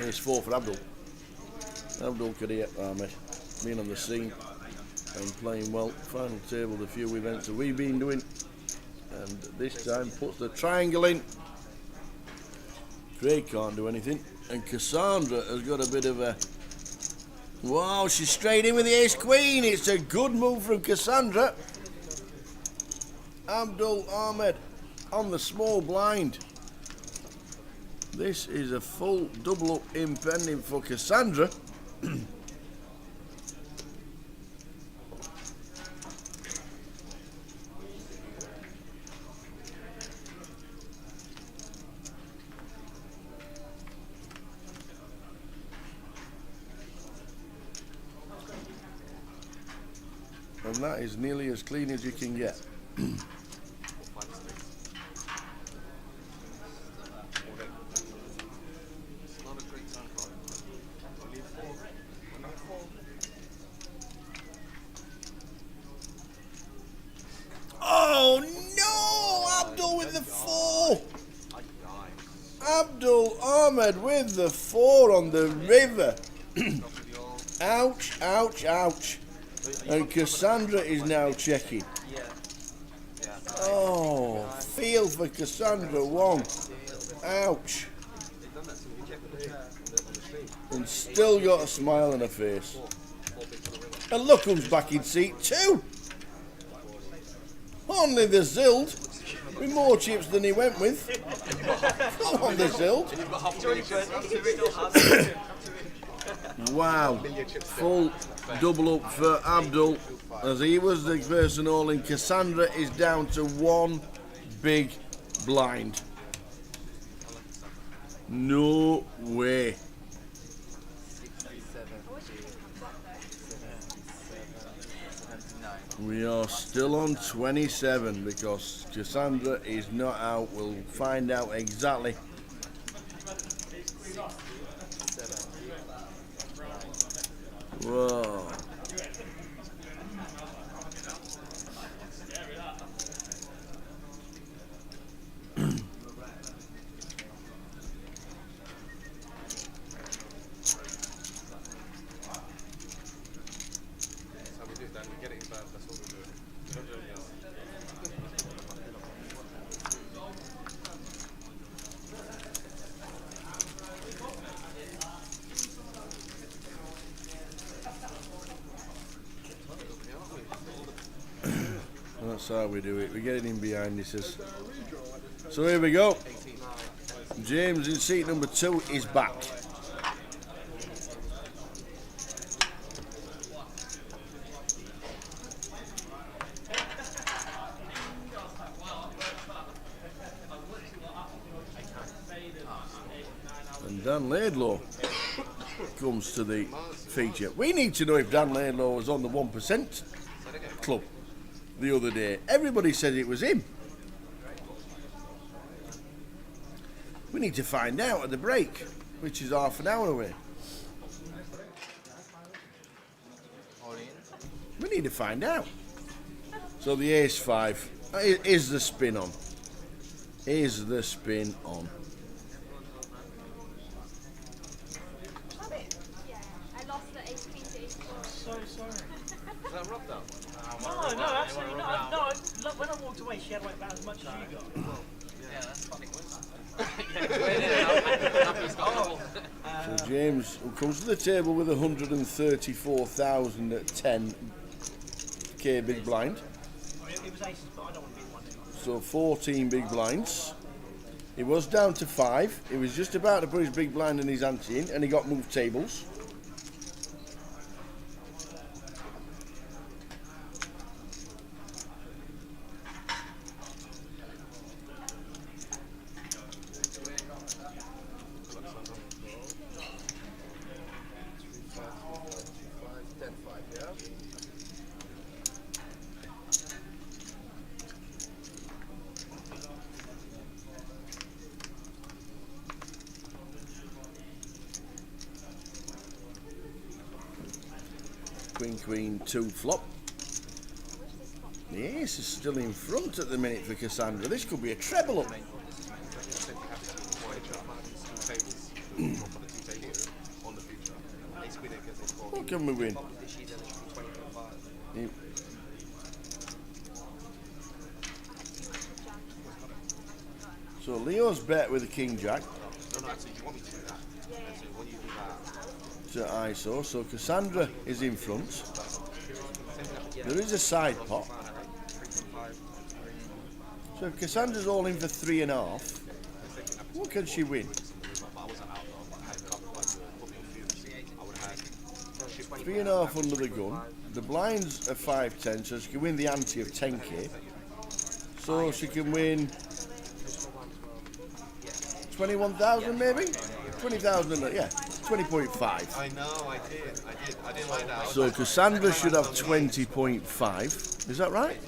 Ace 4 for Abdul. Abdul Kadir Ahmed, being on the scene and playing well. Final table, the few events that we've been doing, and this time puts the triangle in. Craig can't do anything, and Cassandra has got a bit of a... Wow, she's straight in with the ace queen. It's a good move from Cassandra. Abdul Ahmed on the small blind. This is a full double up impending for Cassandra. And that is nearly as clean as you can get. Oh no! Abdul with the 4! Abdul Ahmed with the 4 on the river. Ouch, ouch, ouch. And Cassandra is now checking. Oh, feel for Cassandra 1. Ouch. And still got a smile on her face. And look who's back in seat 2. Only the Zild, with more chips than he went with. Come on, the Zild. Wow, full double up for Abdul, as he was the person hauling. Cassandra is down to 1 big blind. No way. We are still on 27 because Cassandra is not out. We'll find out exactly. Whoa. That's how we do it. We get it in behind, he says. So here we go. James in seat number 2 is back. And Dan Laidlaw comes to the feature. We need to know if Dan Laidlaw was on the 1% club the other day. Everybody said it was him. We need to find out at the break, which is half an hour away. We need to find out. So the ace 5 is the spin on. Is the spin on? Yeah, I lost the ace queen to ace 4. So sorry. Is that rub down? No, absolutely not. No, look, when I walked away, she had like about as much as you got. Yeah, that's funny. So James, who comes to the table with 134,000 at 10k big blind. It was aces, but I don't want to be one anymore. So 14 big blinds. He was down to 5. He was just about to put his big blind and his ante in, and he got moved tables. Queen 2 flop. The ace is still in front at the minute for Cassandra. This could be a treble up. What can we win? Yeah. So Leo's bet with the king jack No, actually, you want me to do that? Actually, when you do that, to ISO. So Cassandra is in front. There is a side pot. So if Cassandra's all in for 3.5, what can she win? 3.5 under the gun. The blinds are 510, so she can win the ante of 10k. So she can win 21,000 maybe? 20,000, yeah, 20.5. I know, I didn't like that. So Cassandra should have 20.5. Is that right?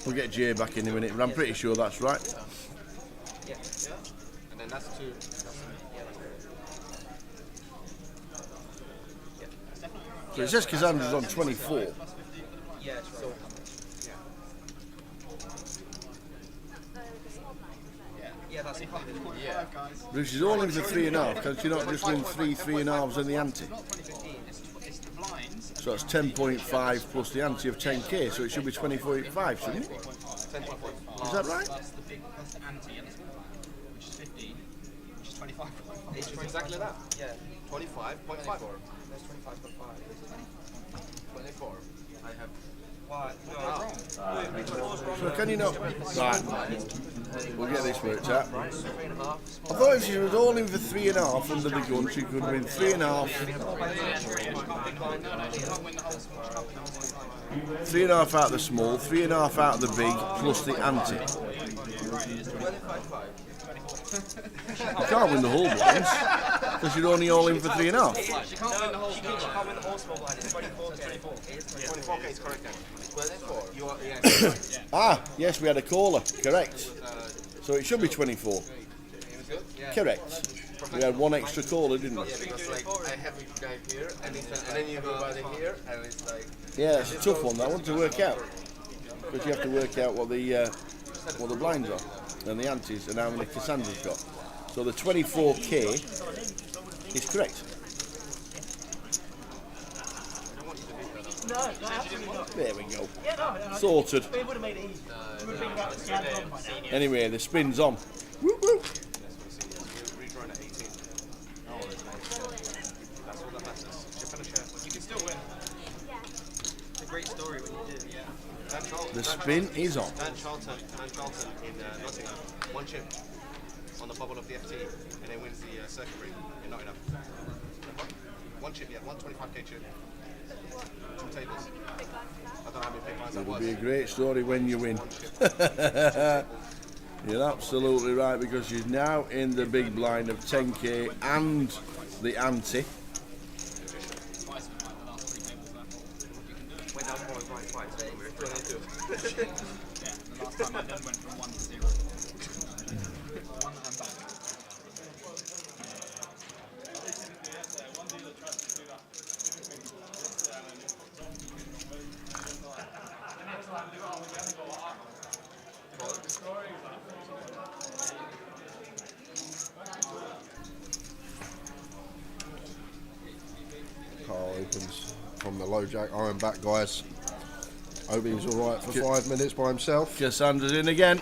We'll get Jay back in a minute, but I'm pretty sure that's right. Yeah. And then that's 2. So it says Cassandra's on 24. Yeah, so yeah, that's it. Yeah. But if she's all in for 3.5, can she not just win 3.5s and the ante? So that's 10.5 plus the ante of 10k, so it should be 24.5, shouldn't it? Is that right? That's the ante and the small blind, which is 15, which is 25. It's exactly that. Yeah, 25.5. that's 25.5. 24. I have. What? So can you not? Right, we'll get this worked out. 3.5. I thought if she was all in for 3.5 under the gun, she could win 3.5. 3.5 out of the small, 3.5 out of the big, plus the ante. You can't win the whole blinds, because you're only all in for 3.5. She can't win the whole small. She can't win the whole small blind. It's 24k. 24k is correct then. 24. You are, yeah. Ah, yes, we had a caller, correct. So it should be 24. Correct. We had one extra caller, didn't we? Because like I have a guy here, and then you go by the here, and it's like. Yeah, it's a tough one, that one, to work out. Because you have to work out what the blinds are, and the antes, and how many Cassandra's got. So the 24k is correct. No, absolutely not. There we go. Yeah, no, Sorted. it would have made it easy. It would have been about the same by now. Anyway, the spin's on. Whoop, whoop. Redrawing at 18. Oh, that's all that matters. Chip and a share. You can still win. It's a great story when you do. Yeah. The spin is on. Dan Charlton in Nottingham. 1 chip on the bubble of the FT, and then wins the circuit ring in Nottingham. 1 chip, yeah, 125k chip. 2 tables. I don't know how many big lines that It'll was. be a great story when you win. You're absolutely right, because she's now in the big blind of 10k and the ante. Went down 4.5 today. We're 22. Yeah, the last time I done went from 1 to 0. 1 and back. Carl opens from the low jack. Iron back, guys. Obi's all right for 5 minutes by himself. Cassandra's in again.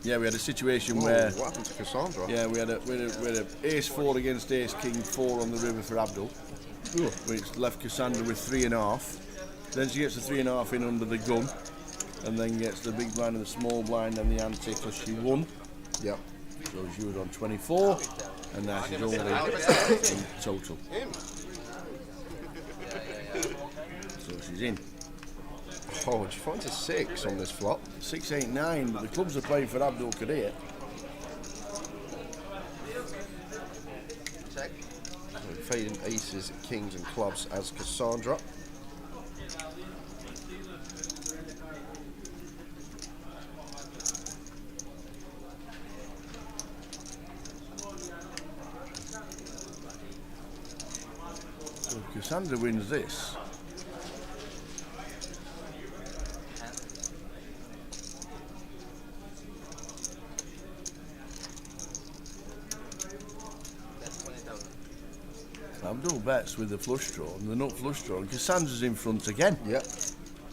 Yeah, we had a situation where. What happened to Cassandra? Yeah, we had a ace 4 against ace king 4 on the river for Abdul, which left Cassandra with 3.5. Then she gets the 3.5 in under the gun, and then gets the big blind and the small blind and the ante because she won. Yep. So she was on 24, and now she's only in total. So she's in. Oh, did you find a 6 on this flop? 6, 8, 9, but the clubs are playing for Abdul Qadir. So fading aces, kings and clubs as Cassandra. So if Cassandra wins this, That's 20,000. on double bets with the flush draw and the nut flush draw, and Cassandra's in front again. Yep.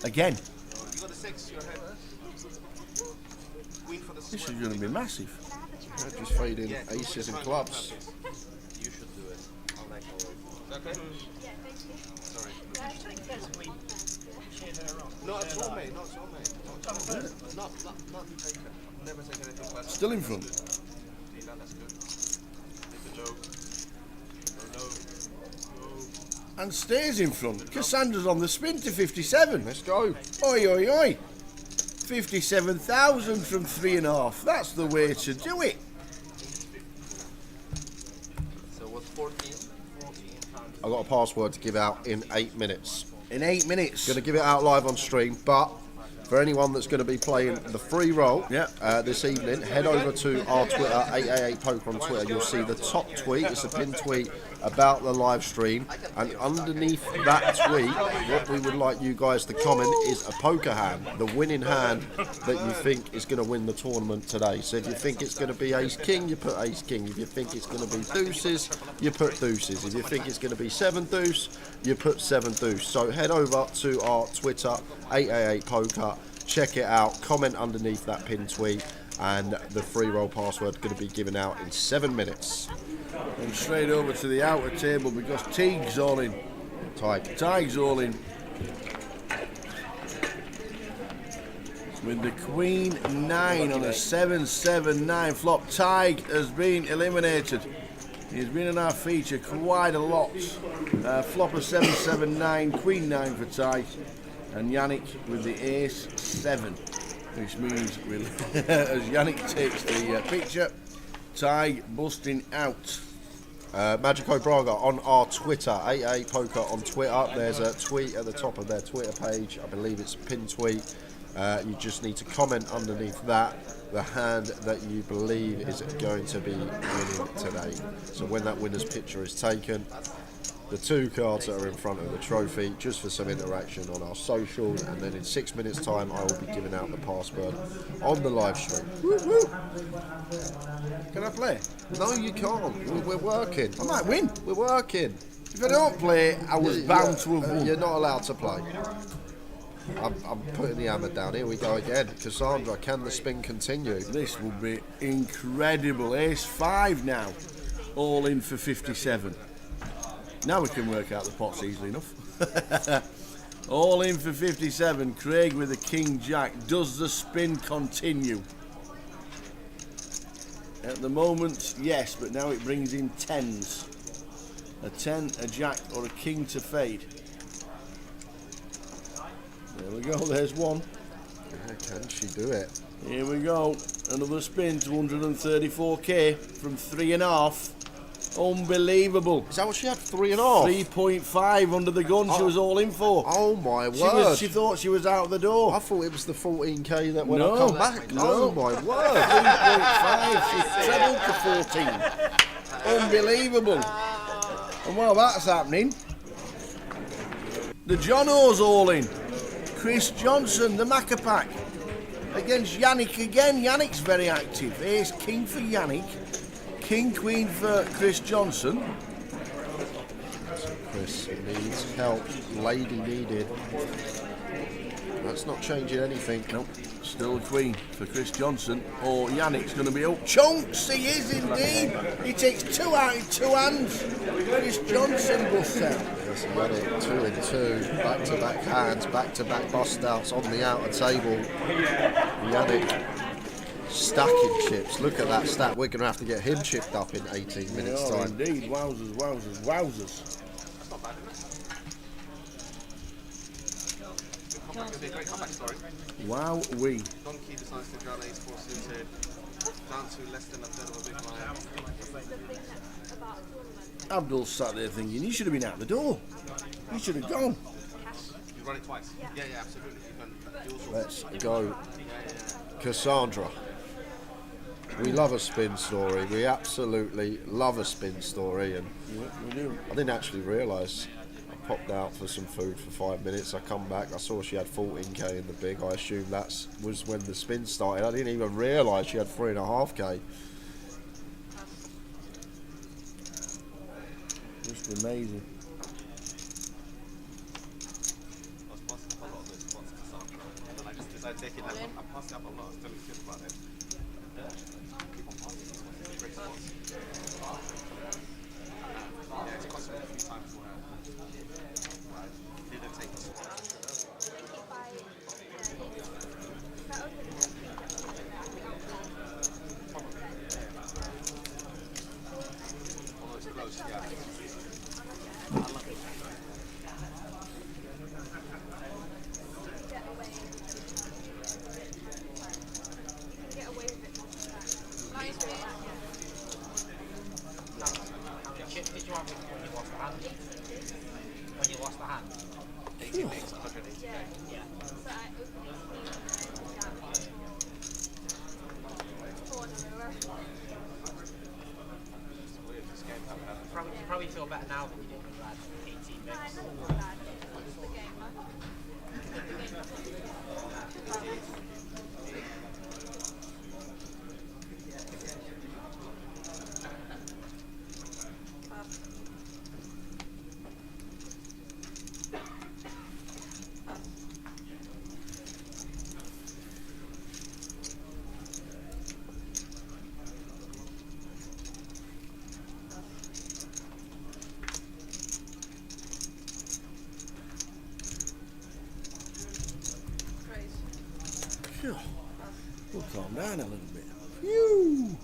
Again. You got the 6, you're ahead. Queen for the This is going to be massive. Yeah, just fade in aces and clubs. You should do it. I'll make all right. Okay? Yeah, thank you. Sorry. Cheered her on. Not at all, mate. Not at all, mate. Not taken. Never take anything personal. Still in front. That's good. Take the joke. No. And stays in front. Cassandra's on the spin to 57. Let's go. Oi, oi, oi. 57,000 from 3.5. That's the way to do it. So what's 14? I've got a password to give out in 8 minutes. In 8 minutes. Going to give it out live on stream, but for anyone that's going to be playing the free roll this evening, head over to our Twitter, 888poker on Twitter. You'll see the top tweet. It's a pinned tweet about the live stream, and underneath that tweet, what we would like you guys to comment is a poker hand, the winning hand that you think is going to win the tournament today. So if you think it's going to be ace king, you put ace king. If you think it's going to be deuces, you put deuces. If you think it's going to be 7 deuce, you put 7 deuce. So head over to our Twitter, 888poker, check it out, comment underneath that pinned tweet, and the free roll password going to be given out in 7 minutes. And straight over to the outer table because Teague's all in. Tig's all in. With the Queen 9 on a 7-7-9 flop. Tig has been eliminated. He's been in our feature quite a lot. Flop of 7-7-9, Queen 9 for Tig. And Yannick with the ace 7, which means as Yannick takes the picture, Tig busting out. Magico Braga on our Twitter, 88poker on Twitter. There's a tweet at the top of their Twitter page. I believe it's a pinned tweet. You just need to comment underneath that the hand that you believe is going to be winning today. So when that winner's picture is taken, the 2 cards that are in front of the trophy, just for some interaction on our social, and then in 6 minutes time I will be giving out the password on the live stream. Woo woo. Can I play? No, you can't. We're working. I might win. We're working. If I don't play, I was bound to have won. You're not allowed to play. I'm putting the hammer down. Here we go again. Cassandra, can the spin continue? This will be incredible. Ace 5 now. All in for 57. Now we can work out the pots easily enough. All in for 57. Craig with a King Jack. Does the spin continue? At the moment, yes, but now it brings in 10s. A 10, a Jack, or a King to fade. There we go, there's one. Yeah, can she do it? Here we go. Another spin to 134k from 3.5. Unbelievable. Is that what she had? 3.5? 3.5 under the gun she was all in for. Oh my word. She thought she was out the door. I thought it was the 14k that when No, I come back. no. Oh my word. 3.5. She's trebled to 14. Unbelievable. And while that's happening, the Jono's all in. Chris Johnson, the Macca pack, against Yannick again. Yannick's very active. Ace King for Yannick. King Queen for Chris Johnson. Chris needs help. Lady needed. That's not changing anything. Nope. Still Queen for Chris Johnson. Or Yannick's going to be up. Chunks, he is indeed. He takes 2 out in 2 hands. Chris Johnson busts out. Yes, Yannick, 2 in 2. Back-to-back hands, back-to-back bust-outs on the outer table. Yannick stacking chips. Look at that stack. We're going to have to get him chipped up in 18 minutes time. Indeed. Wowzers, wowzers, wowzers. It'll be a great comeback story. Wow-wee. Donkey decides to draw ace 4 suited. Down to less than a third of a big blind. Abdul's sat there thinking, you should have been out the door. You should have gone. You run it twice. Yeah, absolutely. You also Let's go. Cassandra. We love a spin story. We absolutely love a spin story. And We do. I didn't actually realise. I popped out for some food for 5 minutes. I come back. I saw she had 14k in the big. I assumed that was when the spin started. I didn't even realise she had 3.5k. Just Amazing. I was passing up a lot of those spots to some, and then I just decided taking that one. I'm passing up a lot. I was telling Sid about it. Keep on passing these ones. They're great spots. Yeah, it's cost me a few times where I didn't take the spot. Almost close, yeah. Chip did you have when you lost the hand? When you lost the hand? 80 mix, 180k. Yeah. So I Weird, this game how it happened. you probably feel better now than you did when you had 18 no, I mix. never felt bad. It's the game, Phew. We'll calm down a little bit. Phew.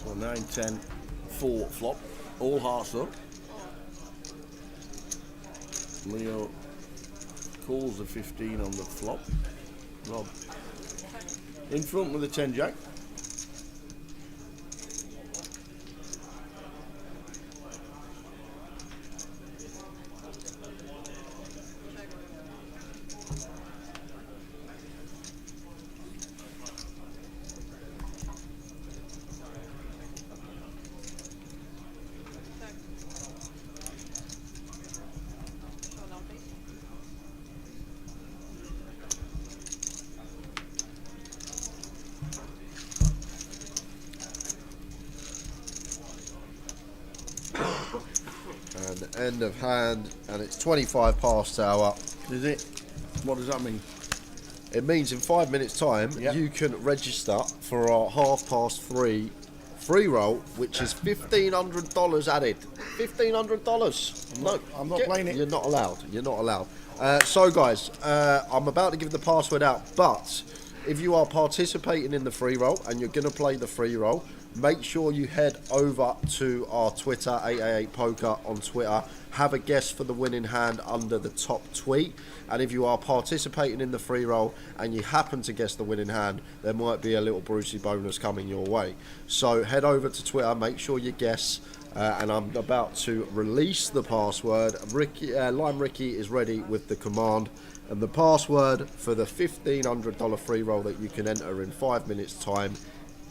Well, 9, 10, 4 flop, all hearts up. Leo calls a 15 on the flop. Rob in front with a 10 jack. And end of hand, and it's 25 past hour. Is it? What does that mean? It means in 5 minutes' time, Yep. you can register for our 3:30 free roll, which is $1,500 added. $1,500. I'm not playing it. You're not allowed. You're not allowed. So, guys, I'm about to give the password out, but if you are participating in the free roll and you're going to play the free roll, make sure you head over to our Twitter, 888 Poker on Twitter. Have a guess for the winning hand under the top tweet. And if you are participating in the free roll and you happen to guess the winning hand, there might be a little Brucey bonus coming your way. So head over to Twitter, make sure you guess. And I'm about to release the password. Lime Ricky is ready with the command. And the password for the $1,500 free roll that you can enter in 5 minutes' time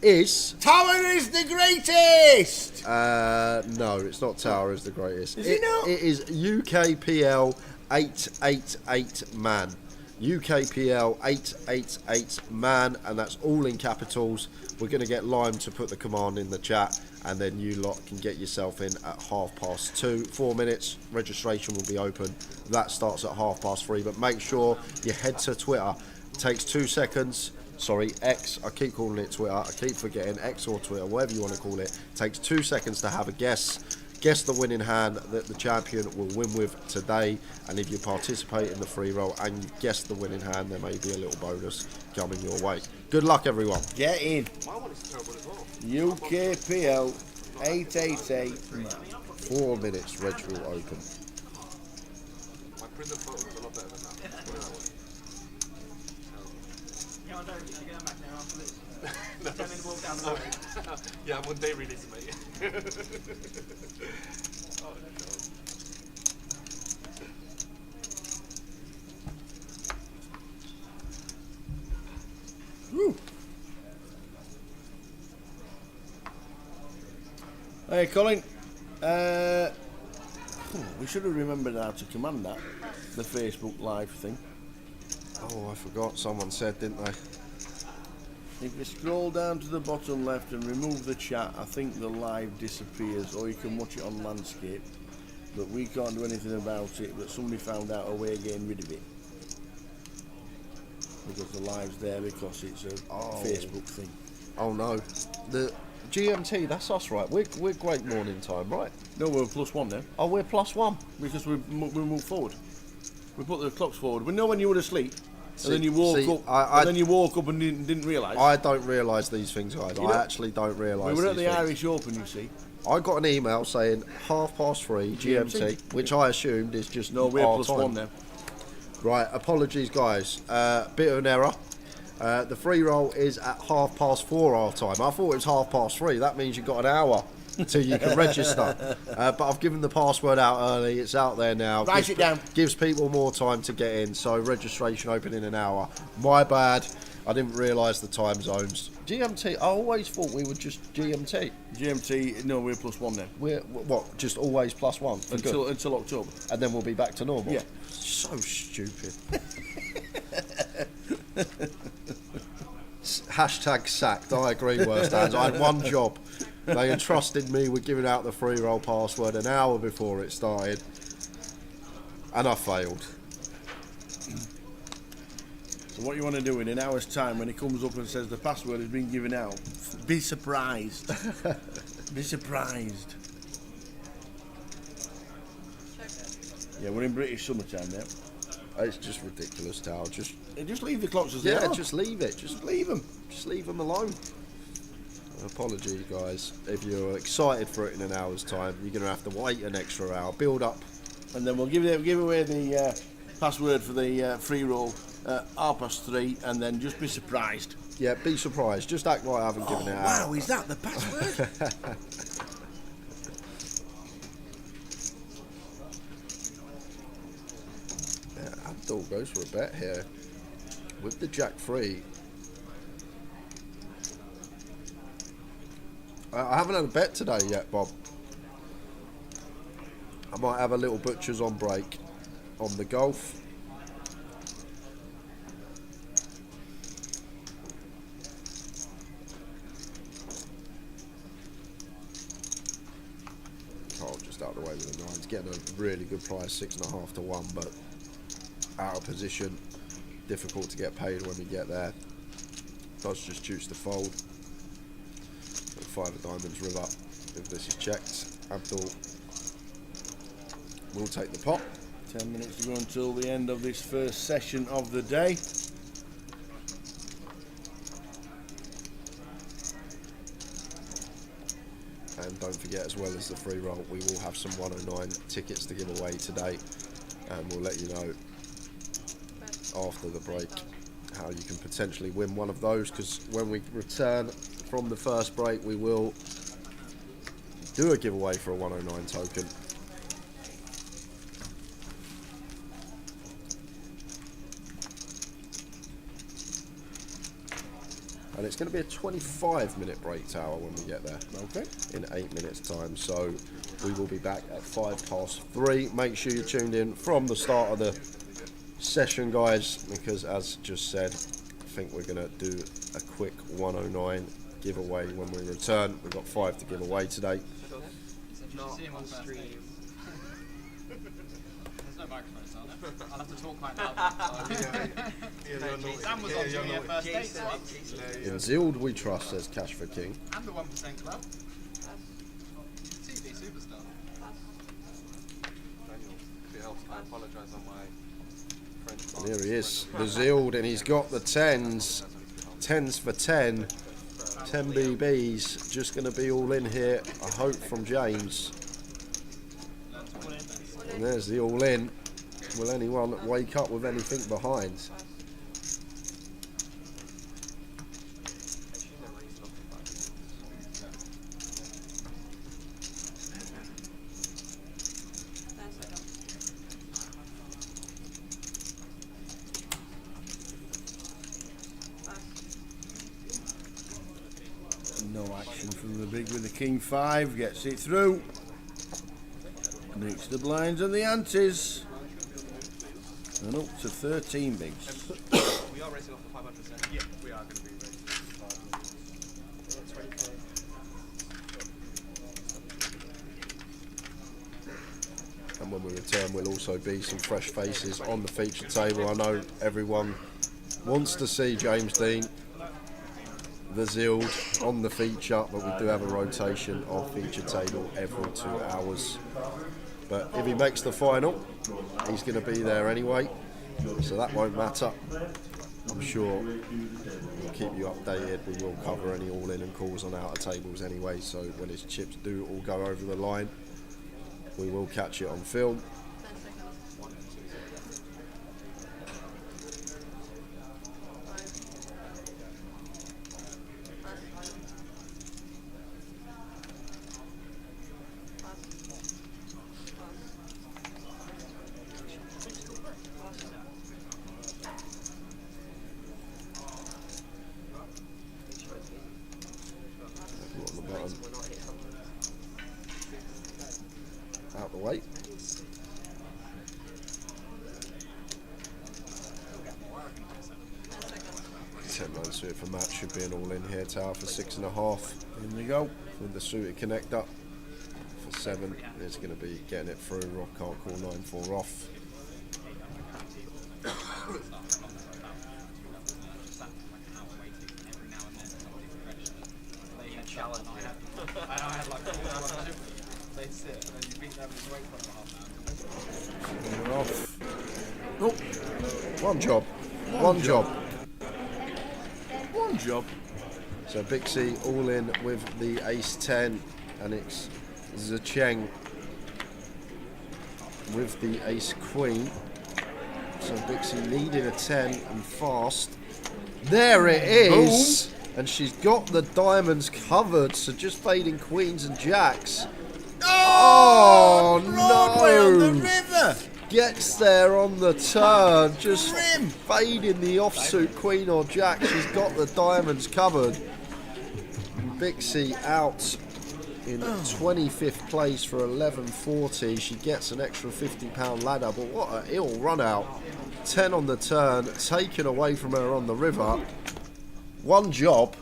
is... Tower is the greatest! No, it's not Tower is the greatest. Is it not? It is UKPL 888 man. UKPL 888 man, and that's all in capitals. We're going to get Lime to put the command in the chat, and then you lot can get yourself in at 2:30. 4 minutes, registration will be open. That starts at 3:30, but make sure you head to Twitter. It takes 2 seconds. Sorry, X, I keep calling it Twitter, I keep forgetting, X or Twitter, whatever you want to call it. It takes 2 seconds to have a guess. Guess the winning hand that the champion will win with today. And if you participate in the free roll and you guess the winning hand, there may be a little bonus coming your way. Good luck, everyone. Get in. My one is terrible as well. UKPL 888 man. 4 minutes, reg will open. My prison photo was a lot better than that. Look at that one. Yeah, I don't. You get back there after this. 10-minute walk down the road. Yeah, I'm on day release, mate. Oh, God. Woo. Hey, Colin. We should have remembered how to command that, the Facebook Live thing. Oh, I forgot. Someone said, didn't they? If you scroll down to the bottom left and remove the chat, I think the live disappears, or you can watch it on landscape. But we can't do anything about it, but somebody found out a way of getting rid of it. Because the live's there because it's a Facebook thing. Oh no, the GMT. That's us, right? We're great morning time, right? No, we're +1 now. Oh, we're +1 Because we moved forward. We put the clocks forward. We know when you were asleep, See- and then you woke see, up. I- and then you woke up and didn't realise. I don't realise these things, guys. You I don't- actually don't realise. We were at the these things. Irish Open, you see. I got an email saying 3:30 GMT, which I assumed is just No, we're our +1 time. now. Right, apologies, guys. Bit of an error. The free roll is at 4:30 our time. I thought it was 3:30. That means you've got an hour until you can register. But I've given the password out early. It's out there now. Write it down. Gives people more time to get in. So registration open in an hour. My bad. I didn't realise the time zones. GMT. I always thought we were just GMT. GMT, no, we're +1 now. We're what? Just always +1 for good. Until October. And then we'll be back to normal. Yeah. So stupid. Hashtag sacked. I agree, worst hands. I had one job. They entrusted me with giving out the free roll password an hour before it started, and I failed. So what you want to do in an hour's time, when it comes up and says the password has been given out, be surprised. Be surprised. Yeah, we're in British summertime now. It's just ridiculous, Tal. Just Just leave the clocks as they are. just leave it. Just leave them. Just leave them alone. Apologies, guys. If you're excited for it in an hour's time, you're going to have to wait an extra hour. Build up. And then we'll give away the password for the free roll at 3:30, and then just be surprised. Yeah, be surprised. Just act like I haven't given it out. Wow, is that the password? Yeah, Abdul goes for a bet here with the Jack 3. I haven't had a bet today yet, Bob. I might have a little butcher's on break on the golf. Carl just out of the way with the 9s, getting a really good price, 6.5 to 1, but out of position, difficult to get paid when we get there. Does just choose to fold. 5 of diamonds, river. If this is checked, Abdul will take the pot. 10 minutes to go until the end of this first session of the day. And don't forget, as well as the free roll, we will have some 109 tickets to give away today, and we'll let you know after the break how you can potentially win one of those, because when we return from the first break, we will do a giveaway for a 109 token. And it's going to be a 25-minute break tower when we get there. Okay. In 8 minutes' time. So we will be back at 3:05. Make sure you're tuned in from the start of the session, guys, because as just said, I think we're going to do a quick 109 giveaway when we return. We've got 5 to give away today. Not on stream. There's no microphones, are there? I'll have to talk quite loudly. Sam was on Junior First Dates once. In Zild we trust, says Cash for King. And the 1% Club. TV superstar. Daniel, if it helps, I apologise on my French. And here he is, the Zild, and he's got the 10s. 10s for 10. 10 BBs. Just going to be all in here, I hope, from James. And there's the all in. Will anyone wake up with anything behind? Leads with the king 5, gets it through. Nicks the blinds and the antes. And up to 13 bigs. We are racing off the 500%. Yeah, we are going to be racing 5 And when we return, we'll also be some fresh faces on the feature table. I know everyone wants to see James Dean, the Zild, on the feature, but we do have a rotation of feature table every 2 hours. But if he makes the final, he's going to be there anyway, so that won't matter. I'm sure we'll keep you updated. We will cover any all-in and calls on outer tables anyway, so when his chips do all go over the line, we will catch it on film. Out the way. £10 suited for Matt should be an all in here. Tower for 6.5. In we go. With the suited connector for 7. It's going to be getting it through. Rock can't call 9-4 off. We're off. Nope. One job. One job. One job. So Bixie all in with the ace 10, and it's Zecheng with the ace queen. So Bixie needing a 10 and fast. There it is! Boom. And she's got the diamonds covered, so just fading queens and jacks. Oh, Broadway no! on the river. Gets there on the turn, just fading the offsuit queen or jack. She's got the diamonds covered. Bixie out in 25th place for 11.40. She gets an extra £50 ladder, but what an ill run out. 10 on the turn, taken away from her on the river. One job.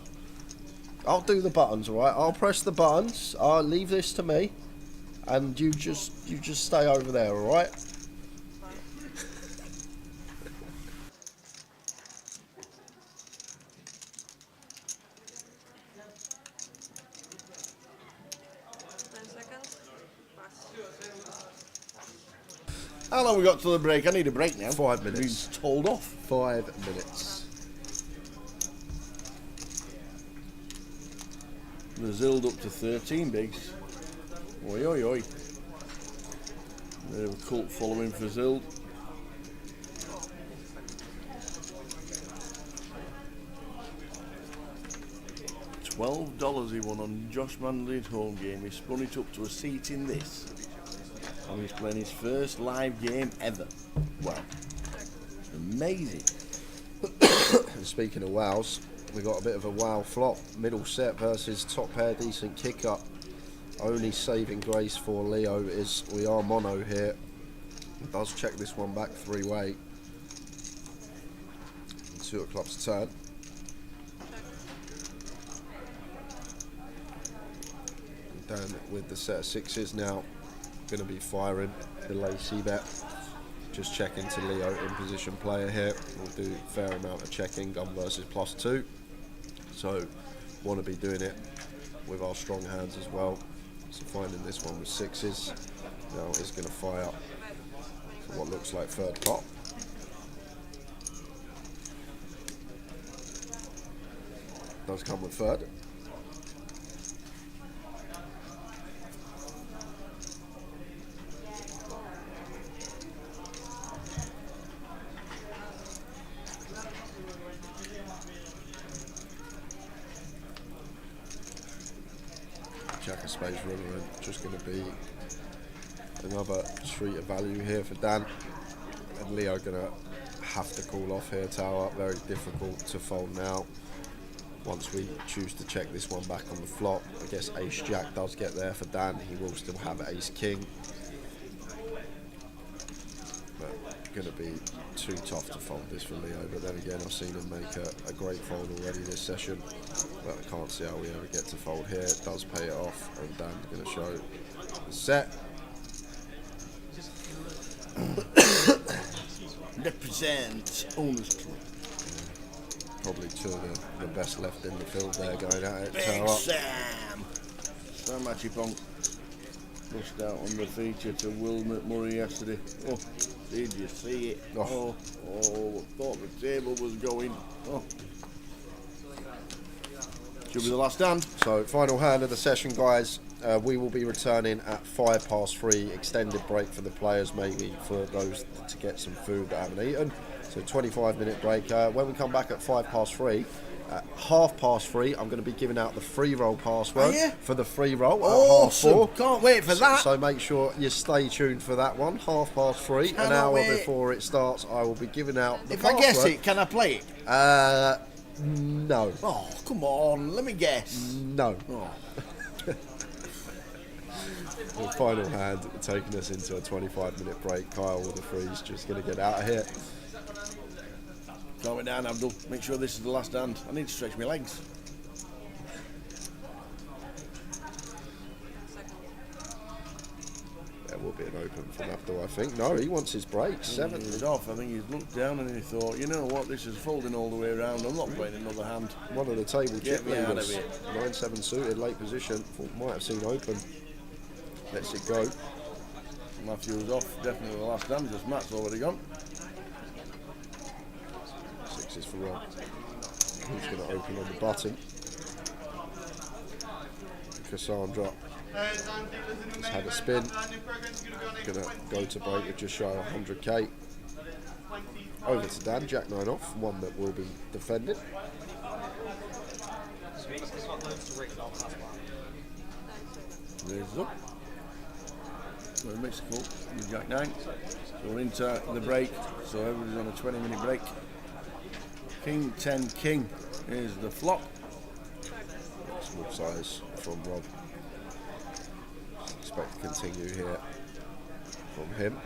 I'll do the buttons, alright? I'll press the buttons. I'll leave this to me, and you just stay over there, alright? How long we got till the break? I need a break now. 5 minutes. Been told off. 5 minutes. The Zild up to 13 bigs. Oi, oi, oi. Bit of a cult following for Zild. $12 he won on Josh Manley's home game. He spun it up to a seat in this. And he's playing his first live game ever. Wow. Amazing. And speaking of wows, we got a bit of a wow flop. Middle set versus top pair, decent kick up. Only saving grace for Leo is we are mono here. He does check this one back 3-way. 2 of clubs turn. Dan with the set of 6s now. Going to be firing the lacy bet. Just checking to Leo in position player here. We'll do a fair amount of checking, gun versus +2. So want to be doing it with our strong hands as well. So finding this one with 6s. Now is going to fire for what looks like third pot. Does come with third. Jack of spades river, and just going to be another street of value here for Dan, and Leo going to have to call off here. Tower very difficult to fold now. once we choose to check this one back on the flop. I guess Ace Jack does get there for Dan. He will still have Ace King. But going to be too tough to fold this for Leo. But then again, I've seen him make a great fold already this session. But I can't see how we ever get to fold here. It does pay it off. And Dan's going to show the set. Represent almost. Probably two of the best left in the field there going at it. Big Sam! Sam Achipong pushed out on the feature to Will McMurray yesterday. Oh, did you see it? Oh, thought the table was going. Oh. Should be the last hand. So, final hand of the session, guys. We will be returning at 3:05. Extended break for the players, maybe for those to get some food that haven't eaten. So 25-minute break. When we come back at 3:05, at 3:30, I'm going to be giving out the free roll password for the free roll at 4:30. Can't wait for that. So make sure you stay tuned for that one. 3:30, an hour before it starts, I will be giving out the password. If I guess it, can I play it? No. Oh, come on, let me guess. No. Oh. The final hand taking us into a 25-minute break. Kyle with the freeze, just going to get out of here. Calm it down, Abdul. Make sure this is the last hand. I need to stretch my legs. There will be an open from Abdul, I think. No, he wants his break. 7. He's off. I think he's looked down and he thought, you know what, this is folding all the way around. I'm not playing another hand. One of the table Get chip me out of leaders. here. 9-7 suited, late position. Thought might have seen open. Lets it go. Matthew was off. Definitely the last hand because Matt's already gone. 6 is for Rob. Who's going to open on the button? Cassandra has had a spin. Going to go to break with just shy of 100k. Over to Dan, Jack 9 off, one that will be defended. There's up. So it makes a call. Jack 9. So we're into the break. So everybody's on a 20-minute break. King 10 King is the flop. Small size from Rob. Expect to continue here from him.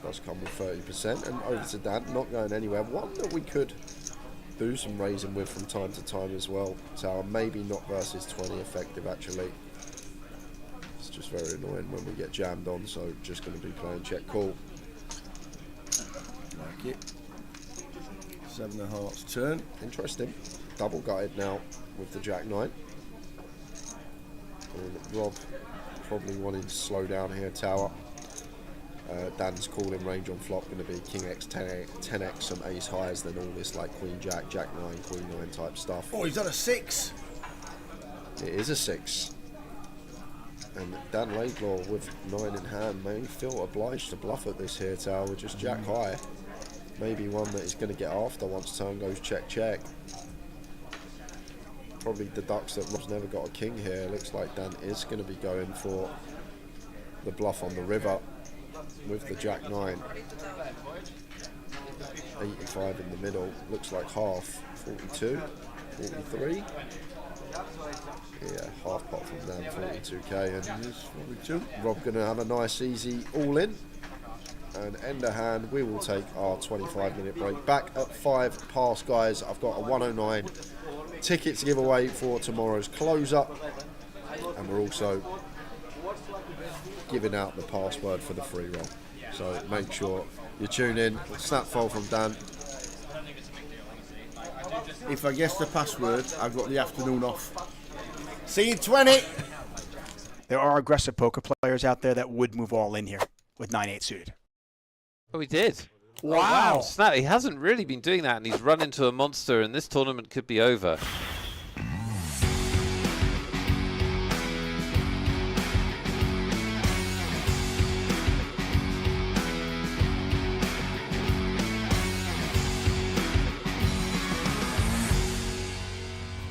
Does come with 30%. And over to Dan, not going anywhere. One that we could do some raising with from time to time as well. Tower, maybe not versus 20 effective actually. It's just very annoying when we get jammed on, so just going to be playing check call. Like it. 7 of hearts turn. Interesting. Double gutted now with the Jack 9. And Rob probably wanting to slow down here, Tower. Dan's calling range on flop going to be King X, 10X, some ace highs, then all this like Queen Jack, Jack 9, Queen 9 type stuff. Oh, he's on a 6. It is a 6. And Dan Laidlaw with 9 in hand may feel obliged to bluff at this here, Tower, with just Jack high. Maybe one that he's going to get after once turn goes check, check. Probably deducts that Rob's never got a king here. Looks like Dan is going to be going for the bluff on the river with the Jack 9. 85 in the middle. Looks like half. 42, 43. Yeah, half pot from Dan, 42k. And 42. Rob going to have a nice easy all in. And end of hand, we will take our 25-minute break. Back at 5 past, guys. I've got a 109 ticket to give away for tomorrow's closer. And we're also giving out the password for the free roll. So make sure you tune in. Snap fold from Dan. If I guess the password, I've got the afternoon off. See you 20. There are aggressive poker players out there that would move all in here with 9-8 suited. Oh, he did. Wow. Oh, snap. He hasn't really been doing that, and he's run into a monster, and this tournament could be over.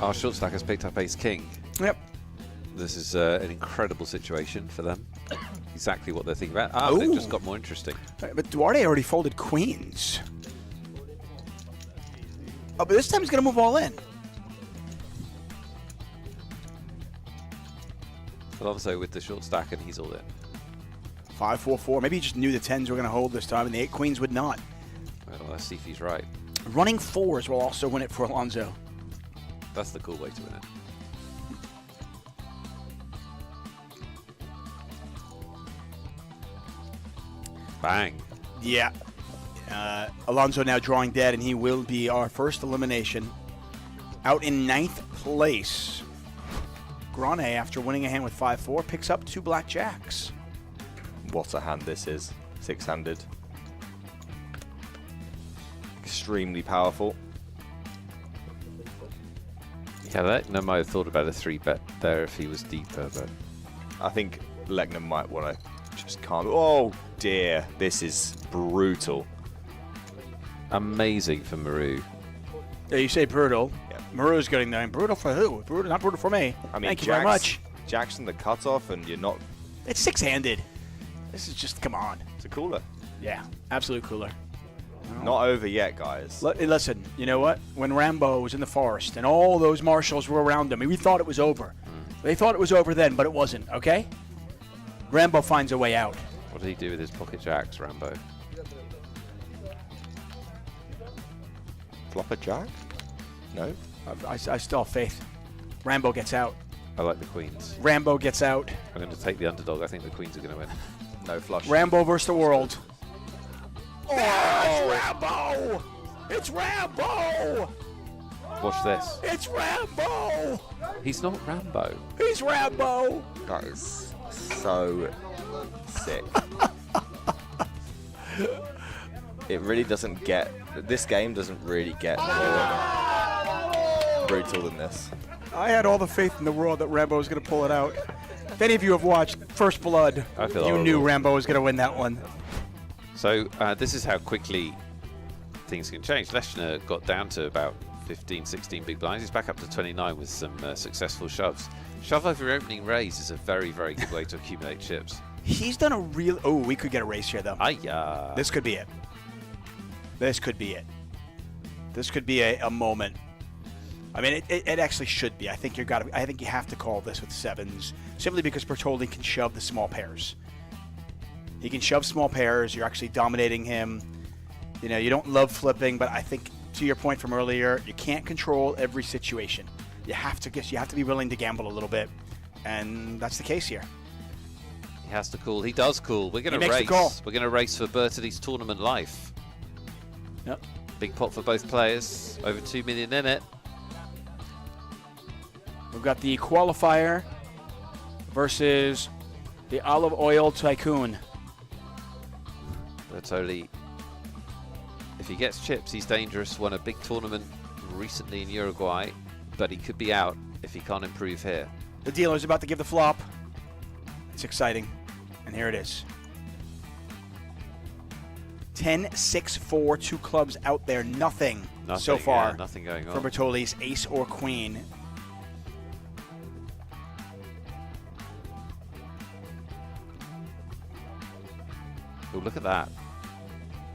Our short stack has picked up ace king. Yep. This is an incredible situation for them. Exactly what they're thinking about. Ah, they've just got more interesting. But Duarte already folded queens. Oh, but this time he's going to move all in. Alonso with the short stack, and he's all in. 5-4-4. Maybe he just knew the 10s were going to hold this time, and the 8 queens would not. Well, let's see if he's right. Running 4s will also win it for Alonso. That's the cool way to win it. Bang. Yeah. Alonso now drawing dead, and he will be our first elimination. Out in 9th place. Grane, after winning a hand with 5-4, picks up 2 blackjacks. What a hand this is. 6-handed. Extremely powerful. Yeah, Lechner might have thought about a 3-bet there if he was deeper, but I think Lechner might want to just calm. Oh dear, this is brutal. amazing for Maru. Yeah, you say brutal. Yeah. Maru's getting there. Brutal for who? Brutal, not brutal for me. I mean, thank you very much. Jackson the cutoff, and you're not. It's 6-handed. This is just, come on. It's a cooler. Yeah, absolute cooler. Not over yet, guys. Listen, you know what? When Rambo was in the forest and all those marshals were around him, we thought it was over. They thought it was over then, but it wasn't, okay? Rambo finds a way out. What did he do with his pocket jacks, Rambo? Flop a jack? No. I still have faith. Rambo gets out. I like the queens. Rambo gets out. I'm going to take the underdog. I think the queens are going to win. No flush. Rambo versus the world. Oh, it's Rambo! It's Rambo! Watch this. It's Rambo! He's not Rambo. He's Rambo! That is so sick. It really doesn't get. This game doesn't really get more brutal than this. I had all the faith in the world that Rambo was going to pull it out. If any of you have watched First Blood, you knew Rambo was going to win that one. So this is how quickly things can change. Lechner got down to about 15, 16 big blinds. He's back up to 29 with some successful shoves. Shove over opening raise is a very, very good way to accumulate chips. He's done a real... Oh, we could get a race here, though. This could be it. This could be it. This could be a moment. I mean, it actually should be. I think you have to call this with sevens, simply because Bertoldi can shove the small pairs. He can shove small pairs. You're actually dominating him. You know, you don't love flipping, but I think to your point from earlier, you can't control every situation. You have to be willing to gamble a little bit, and that's the case here. He has to call. He does call. We're going to race. We're going to race for Bertoldi's tournament life. Yep. Big pot for both players. Over 2 million in it. We've got the qualifier versus the olive oil tycoon. Bertoldi, if he gets chips, he's dangerous. Won a big tournament recently in Uruguay, but he could be out if he can't improve here. The dealer's about to give the flop. It's exciting. And here it is. 10, 6, 4, 2 clubs out there. Nothing so far. Yeah, nothing going on. For Bertoldi's ace or queen. Oh, look at that.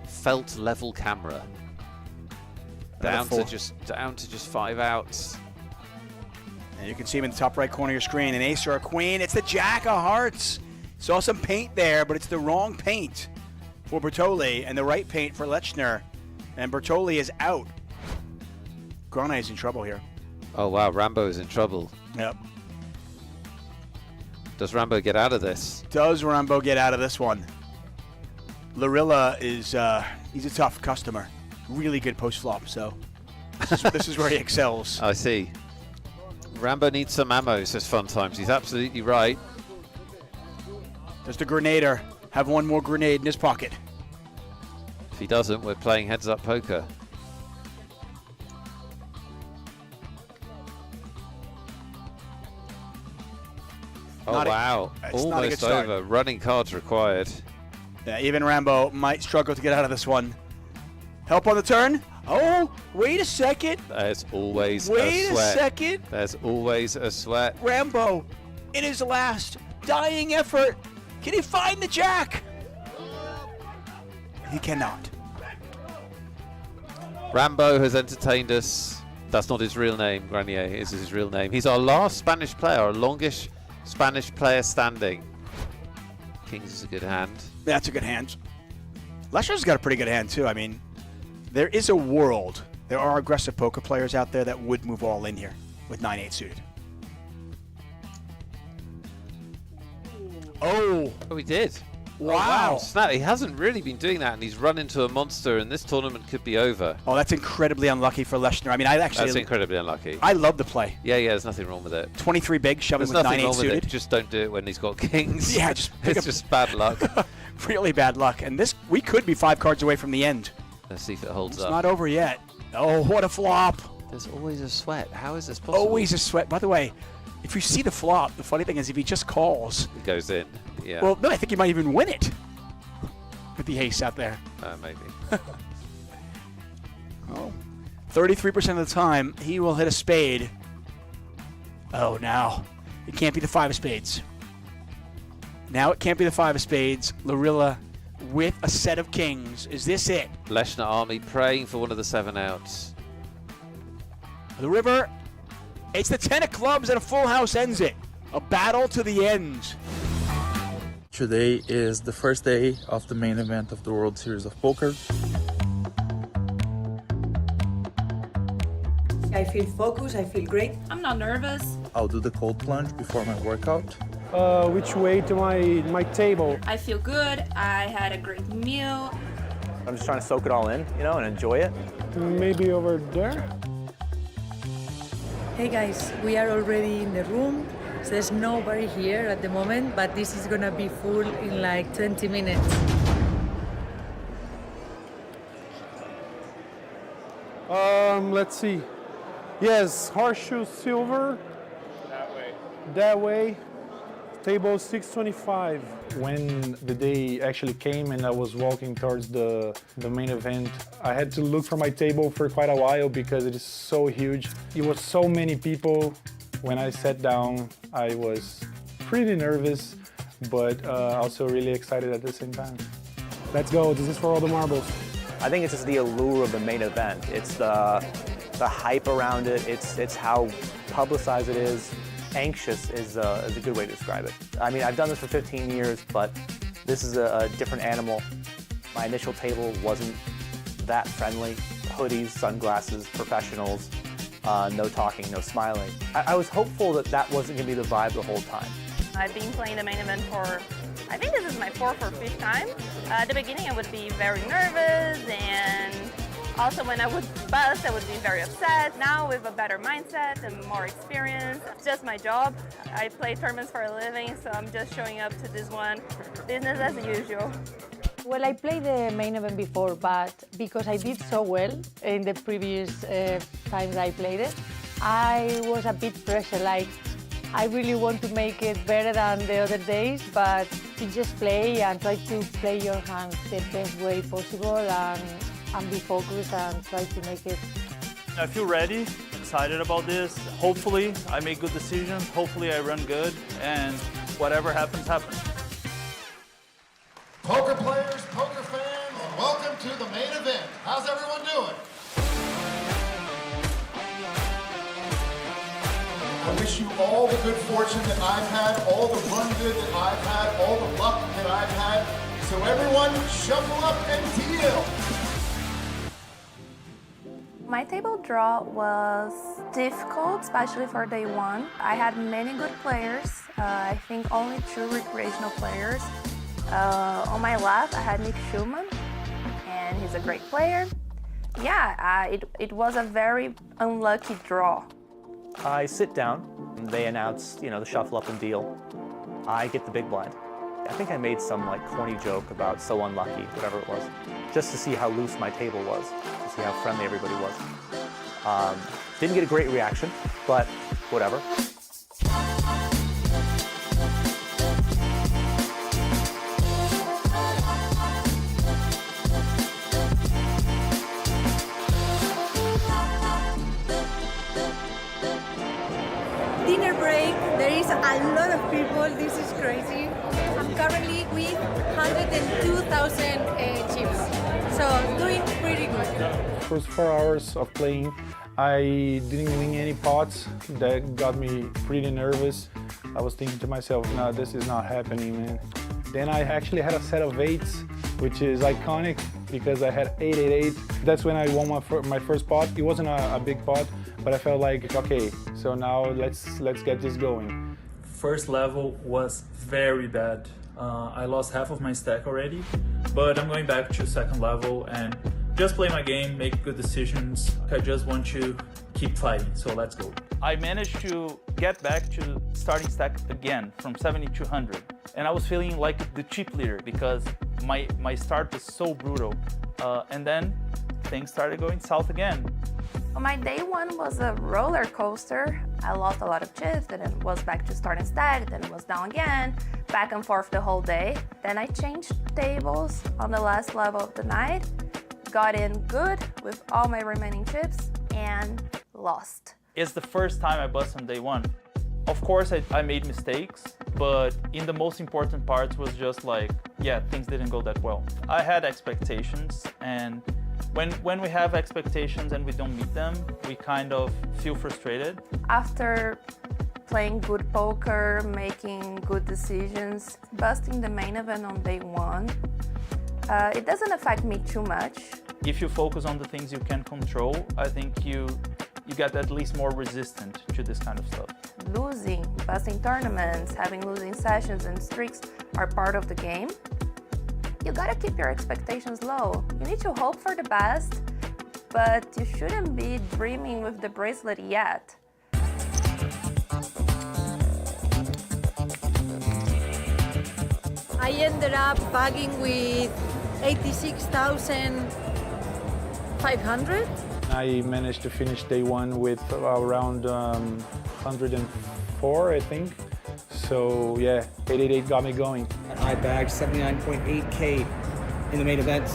Felt level camera. Down to just 5 outs. And you can see him in the top right corner of your screen. An ace or a queen. It's the Jack of Hearts. Saw some paint there, but it's the wrong paint for Bertoldi and the right paint for Lechner. And Bertoldi is out. Grane is in trouble here. Oh, wow. Rambo is in trouble. Yep. Does Rambo get out of this? Does Rambo get out of this one? Larilla is he's a tough customer. Really good post-flop, so this is where he excels. I see. Rambo needs some ammo, says Fun Times. He's absolutely right. Does the Grenader have one more grenade in his pocket? If he doesn't, we're playing heads-up poker. Oh, wow. Almost over. Running cards required. Yeah, even Rambo might struggle to get out of this one. Help on the turn. Oh, wait a second. There's always a sweat. Wait a second. There's always a sweat. Rambo, in his last dying effort, can he find the Jack? He cannot. Rambo has entertained us. That's not his real name. Granier is his real name. He's our last Spanish player, our longest Spanish player standing. Kings is a good hand. That's a good hand. Leshner's got a pretty good hand, too. I mean, there is a world. There are aggressive poker players out there that would move all in here with 9-8 suited. Oh, he did. Wow. Oh, snap. He hasn't really been doing that, and he's run into a monster, and this tournament could be over. Oh, that's incredibly unlucky for Leshner. I mean, that's incredibly unlucky. I love the play. Yeah, there's nothing wrong with it. 23 big, shoving There's with 9-8 nothing wrong suited. with it. Just don't do it when he's got kings. Yeah, it's just bad luck. Really bad luck. And this, we could be 5 cards away from the end. Let's see if it holds It's up. not over yet. Oh, what a flop. There's always a sweat. How is this possible? Always a sweat. By the way, if you see the flop, the funny thing is if he just calls. It goes in. Yeah. Well, no, I think he might even win it with the ace out there. Maybe. Oh, 33% of the time, he will hit a spade. Oh, now. It can't be the 5 of spades. Now it can't be the 5 of spades. Lorilla with a set of kings. Is this it? Leshner Army praying for one of the 7 outs. The river. It's the 10 of clubs and a full house ends it. A battle to the end. Today is the first day of the main event of the World Series of Poker. I feel focused, I feel great. I'm not nervous. I'll do the cold plunge before my workout. Which way to my table? I feel good. I had a great meal. I'm just trying to soak it all in, you know, and enjoy it. Maybe over there? Hey guys, we are already in the room. So there's nobody here at the moment, but this is gonna be full in like 20 minutes. Let's see. Yes, horseshoe silver. That way. That way. Table 625. When the day actually came and I was walking towards the main event, I had to look for my table for quite a while because it is so huge. It was so many people. When I sat down, I was pretty nervous, but also really excited at the same time. Let's go. This is for all the marbles. I think it's just the allure of the main event. It's the hype around it. It's how publicized it is. Anxious is a good way to describe it. I mean, I've done this for 15 years, but this is a different animal. My initial table wasn't that friendly. Hoodies, sunglasses, professionals, no talking, no smiling. I was hopeful that that wasn't going to be the vibe the whole time. I've been playing the main event for, I think this is my 4th or 5th time. At the beginning I would be very nervous, and also when I would bust I would be very upset. Now with a better mindset and more experience, it's just my job. I play tournaments for a living, so I'm just showing up to this one. Business as usual. Well, I played the main event before, but because I did so well in the previous times I played it, I was a bit pressure, like I really want to make it better than the other days, but you just play and try to play your hands the best way possible and be focused and try to make it. I feel ready, excited about this. Hopefully I make good decisions, hopefully I run good, and whatever happens, happens. Poker players, poker fans, welcome to the main event. How's everyone doing? I wish you all the good fortune that I've had, all the run good that I've had, all the luck that I've had. So everyone, shuffle up and deal. My table draw was difficult, especially for day one. I had many good players, I think only 2 recreational players. On my left, I had Nick Schulman, and he's a great player. Yeah, it was a very unlucky draw. I sit down, and they announce, you know, the shuffle up and deal. I get the big blind. I think I made some like corny joke about so unlucky, whatever it was, just to see how loose my table was, to see how friendly everybody was. Didn't get a great reaction, but whatever. Dinner break, there is a lot of people, this is crazy. I'm currently with 102,000 chips, so doing pretty good. First 4 hours of playing, I didn't win any pots. That got me pretty nervous. I was thinking to myself, no, this is not happening, man. Then I actually had a set of 8s, which is iconic because I had 888. That's when I won my first pot. It wasn't a big pot, but I felt like, okay, so now let's get this going. First level was very bad. I lost half of my stack already, but I'm going back to second level and just play my game, make good decisions. I just want to keep fighting, so let's go. I managed to get back to starting stack again from 70 to 100. And I was feeling like the chip leader because my start was so brutal. And then things started going south again. My day one was a roller coaster. I lost a lot of chips, then it was back to starting stack, then it was down again, back and forth the whole day. Then I changed tables on the last level of the night, got in good with all my remaining chips, and lost. It's the first time I bust on day one. Of course, I made mistakes, but in the most important parts was just like, yeah, things didn't go that well. I had expectations, and when we have expectations and we don't meet them, we kind of feel frustrated. After playing good poker, making good decisions, busting the main event on day one, it doesn't affect me too much. If you focus on the things you can control, I think you get at least more resistant to this kind of stuff. Losing, busting tournaments, having losing sessions and streaks are part of the game. You gotta keep your expectations low. You need to hope for the best, but you shouldn't be dreaming with the bracelet yet. I ended up bagging with 86,500. I managed to finish day one with around 104, I think. So yeah, 888 got me going. I bagged 79.8K in the main event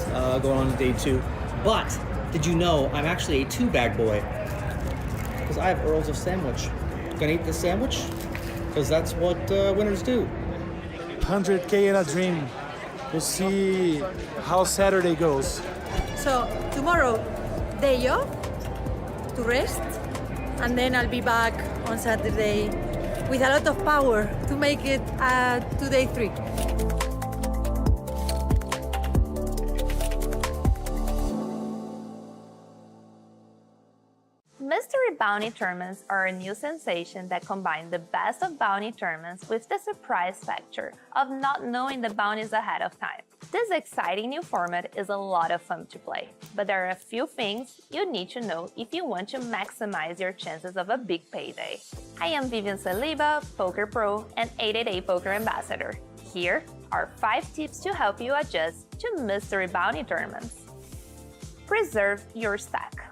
going on to day two. But did you know I'm actually a 2-bag boy? Because I have Earls of Sandwich. Gonna eat this sandwich? Because that's what winners do. 100K in a dream. We'll see how Saturday goes. So tomorrow, day off to rest, and then I'll be back on Saturday with a lot of power to make it to day 3. Mystery bounty tournaments are a new sensation that combine the best of bounty tournaments with the surprise factor of not knowing the bounties ahead of time. This exciting new format is a lot of fun to play, but there are a few things you need to know if you want to maximize your chances of a big payday. I am Vivian Saliba, Poker Pro and 888 Poker Ambassador. Here are 5 tips to help you adjust to mystery bounty tournaments. Preserve your stack.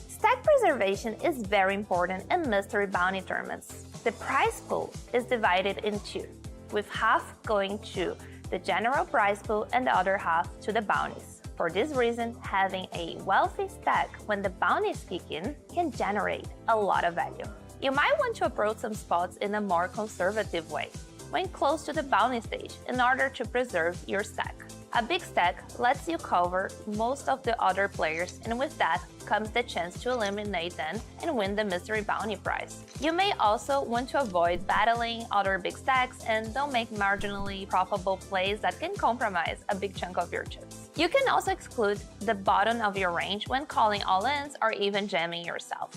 Stack preservation is very important in mystery bounty tournaments. The prize pool is divided in 2, with half going to the general prize pool and the other half to the bounties. For this reason, having a wealthy stack when the bounties kick in can generate a lot of value. You might want to approach some spots in a more conservative way, when close to the bounty stage, in order to preserve your stack. A big stack lets you cover most of the other players, and with that comes the chance to eliminate them and win the mystery bounty prize. You may also want to avoid battling other big stacks and don't make marginally profitable plays that can compromise a big chunk of your chips. You can also exclude the bottom of your range when calling all-ins or even jamming yourself.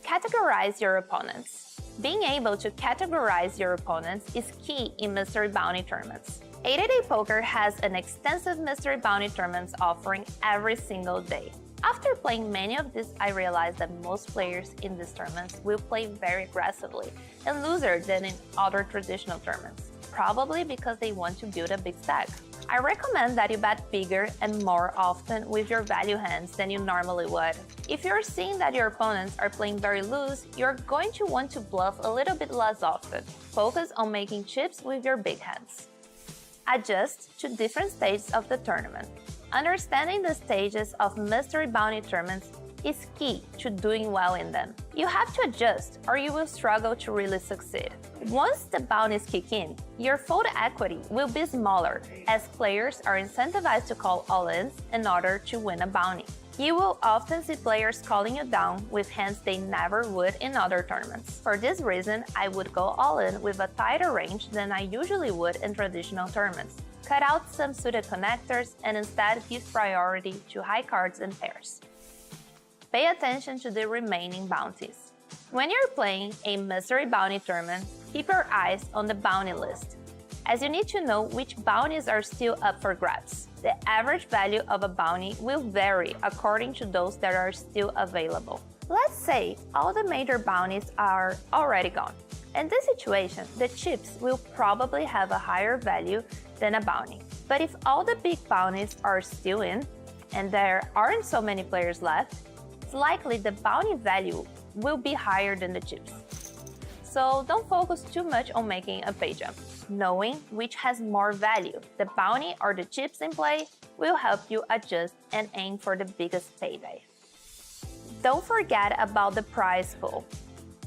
Categorize your opponents. Being able to categorize your opponents is key in mystery bounty tournaments. 888 Poker has an extensive mystery bounty tournaments offering every single day. After playing many of these, I realized that most players in these tournaments will play very aggressively and looser than in other traditional tournaments, probably because they want to build a big stack. I recommend that you bet bigger and more often with your value hands than you normally would. If you're seeing that your opponents are playing very loose, you're going to want to bluff a little bit less often. Focus on making chips with your big hands. Adjust to different stages of the tournament. Understanding the stages of mystery bounty tournaments is key to doing well in them. You have to adjust or you will struggle to really succeed. Once the bounties kick in, your fold equity will be smaller as players are incentivized to call all-ins in order to win a bounty. You will often see players calling you down with hands they never would in other tournaments. For this reason, I would go all-in with a tighter range than I usually would in traditional tournaments. Cut out some suited connectors and instead give priority to high cards and pairs. Pay attention to the remaining bounties. When you're playing a mystery bounty tournament, keep your eyes on the bounty list, as you need to know which bounties are still up for grabs. The average value of a bounty will vary according to those that are still available. Let's say all the major bounties are already gone. In this situation, the chips will probably have a higher value than a bounty. But if all the big bounties are still in, and there aren't so many players left, it's likely the bounty value will be higher than the chips. So don't focus too much on making a pay jump. Knowing which has more value, the bounty or the chips in play, will help you adjust and aim for the biggest payday. Don't forget about the prize pool.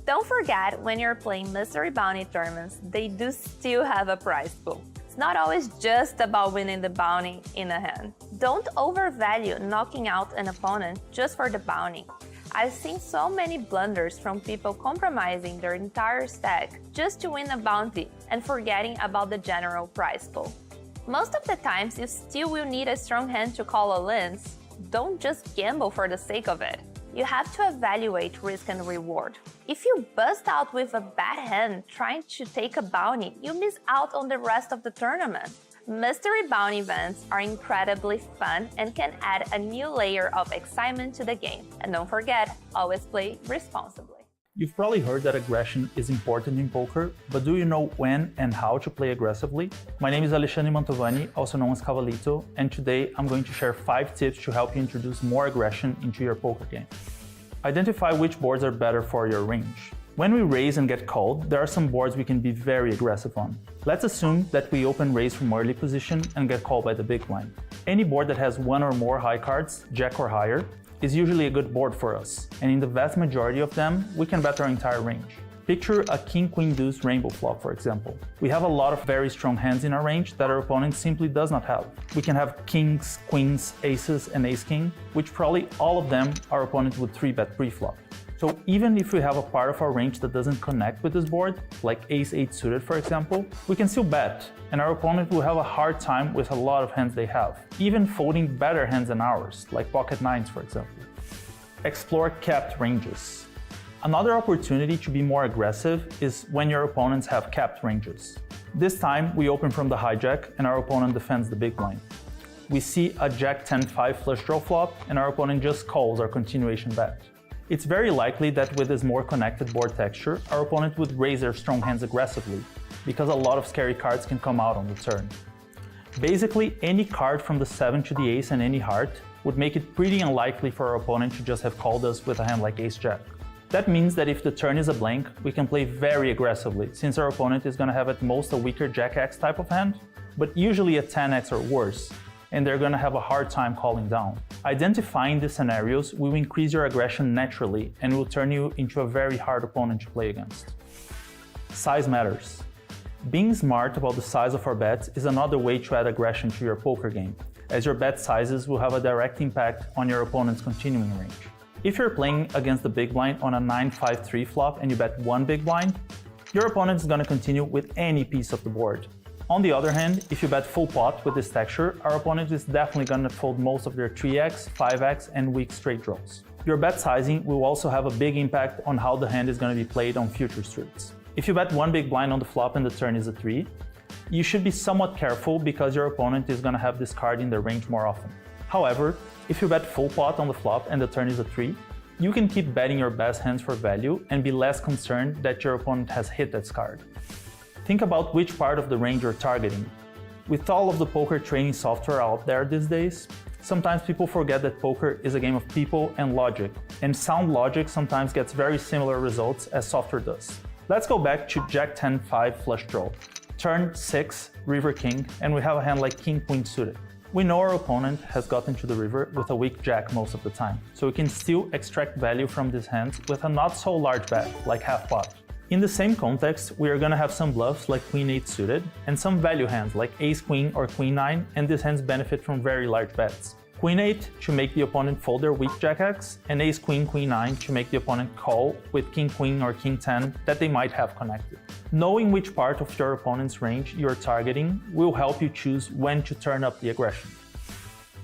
Don't forget when you're playing mystery bounty tournaments, they do still have a prize pool. It's not always just about winning the bounty in a hand. Don't overvalue knocking out an opponent just for the bounty. I've seen so many blunders from people compromising their entire stack just to win a bounty and forgetting about the general prize pool. Most of the times, you still will need a strong hand to call all-ins. Don't just gamble for the sake of it. You have to evaluate risk and reward. If you bust out with a bad hand trying to take a bounty, you miss out on the rest of the tournament. Mystery bounty events are incredibly fun and can add a new layer of excitement to the game. And don't forget, always play responsibly. You've probably heard that aggression is important in poker, but do you know when and how to play aggressively? My name is Alexandre Mantovani, also known as Cavalito, and today I'm going to share 5 tips to help you introduce more aggression into your poker game. Identify which boards are better for your range. When we raise and get called, there are some boards we can be very aggressive on. Let's assume that we open raise from early position and get called by the big blind. Any board that has 1 or more high cards, jack or higher, is usually a good board for us, and in the vast majority of them, we can bet our entire range. Picture a king, queen, deuce rainbow flop, for example. We have a lot of very strong hands in our range that our opponent simply does not have. We can have kings, queens, aces, and ace-king, which probably all of them our opponent would 3-bet pre-flop. So even if we have a part of our range that doesn't connect with this board, like ace-8 suited for example, we can still bet, and our opponent will have a hard time with a lot of hands they have, even folding better hands than ours, like pocket nines for example. Explore capped ranges. Another opportunity to be more aggressive is when your opponents have capped ranges. This time we open from the hijack and our opponent defends the big blind. We see a jack 10-5 flush draw flop and our opponent just calls our continuation bet. It's very likely that with this more connected board texture, our opponent would raise their strong hands aggressively, because a lot of scary cards can come out on the turn. Basically, any card from the 7 to the ace and any heart would make it pretty unlikely for our opponent to just have called us with a hand like ace-jack. That means that if the turn is a blank, we can play very aggressively, since our opponent is going to have at most a weaker jack-x type of hand, but usually a 10x or worse, and they're going to have a hard time calling down. Identifying these scenarios will increase your aggression naturally and will turn you into a very hard opponent to play against. Size matters. Being smart about the size of our bets is another way to add aggression to your poker game, as your bet sizes will have a direct impact on your opponent's continuing range. If you're playing against the big blind on a 9-5-3 flop and you bet 1 big blind, your opponent is going to continue with any piece of the board. On the other hand, if you bet full pot with this texture, our opponent is definitely going to fold most of their 3x, 5x, and weak straight draws. Your bet sizing will also have a big impact on how the hand is going to be played on future streets. If you bet 1 big blind on the flop and the turn is a 3, you should be somewhat careful because your opponent is going to have this card in their range more often. However, if you bet full pot on the flop and the turn is a 3, you can keep betting your best hands for value and be less concerned that your opponent has hit that card. Think about which part of the range you're targeting. With all of the poker training software out there these days, sometimes people forget that poker is a game of people and logic, and sound logic sometimes gets very similar results as software does. Let's go back to Jack 10-5 flush draw. Turn 6, River King, and we have a hand like King Queen suited. We know our opponent has gotten to the river with a weak jack most of the time, so we can still extract value from these hands with a not so large bet, like half pot. In the same context, we are gonna have some bluffs like Queen 8 suited, and some value hands like Ace Queen or Queen 9, and these hands benefit from very large bets. Queen 8 to make the opponent fold their weak Jack X, and Ace Queen, Queen 9 to make the opponent call with King Queen or King 10 that they might have connected. Knowing which part of your opponent's range you are targeting will help you choose when to turn up the aggression.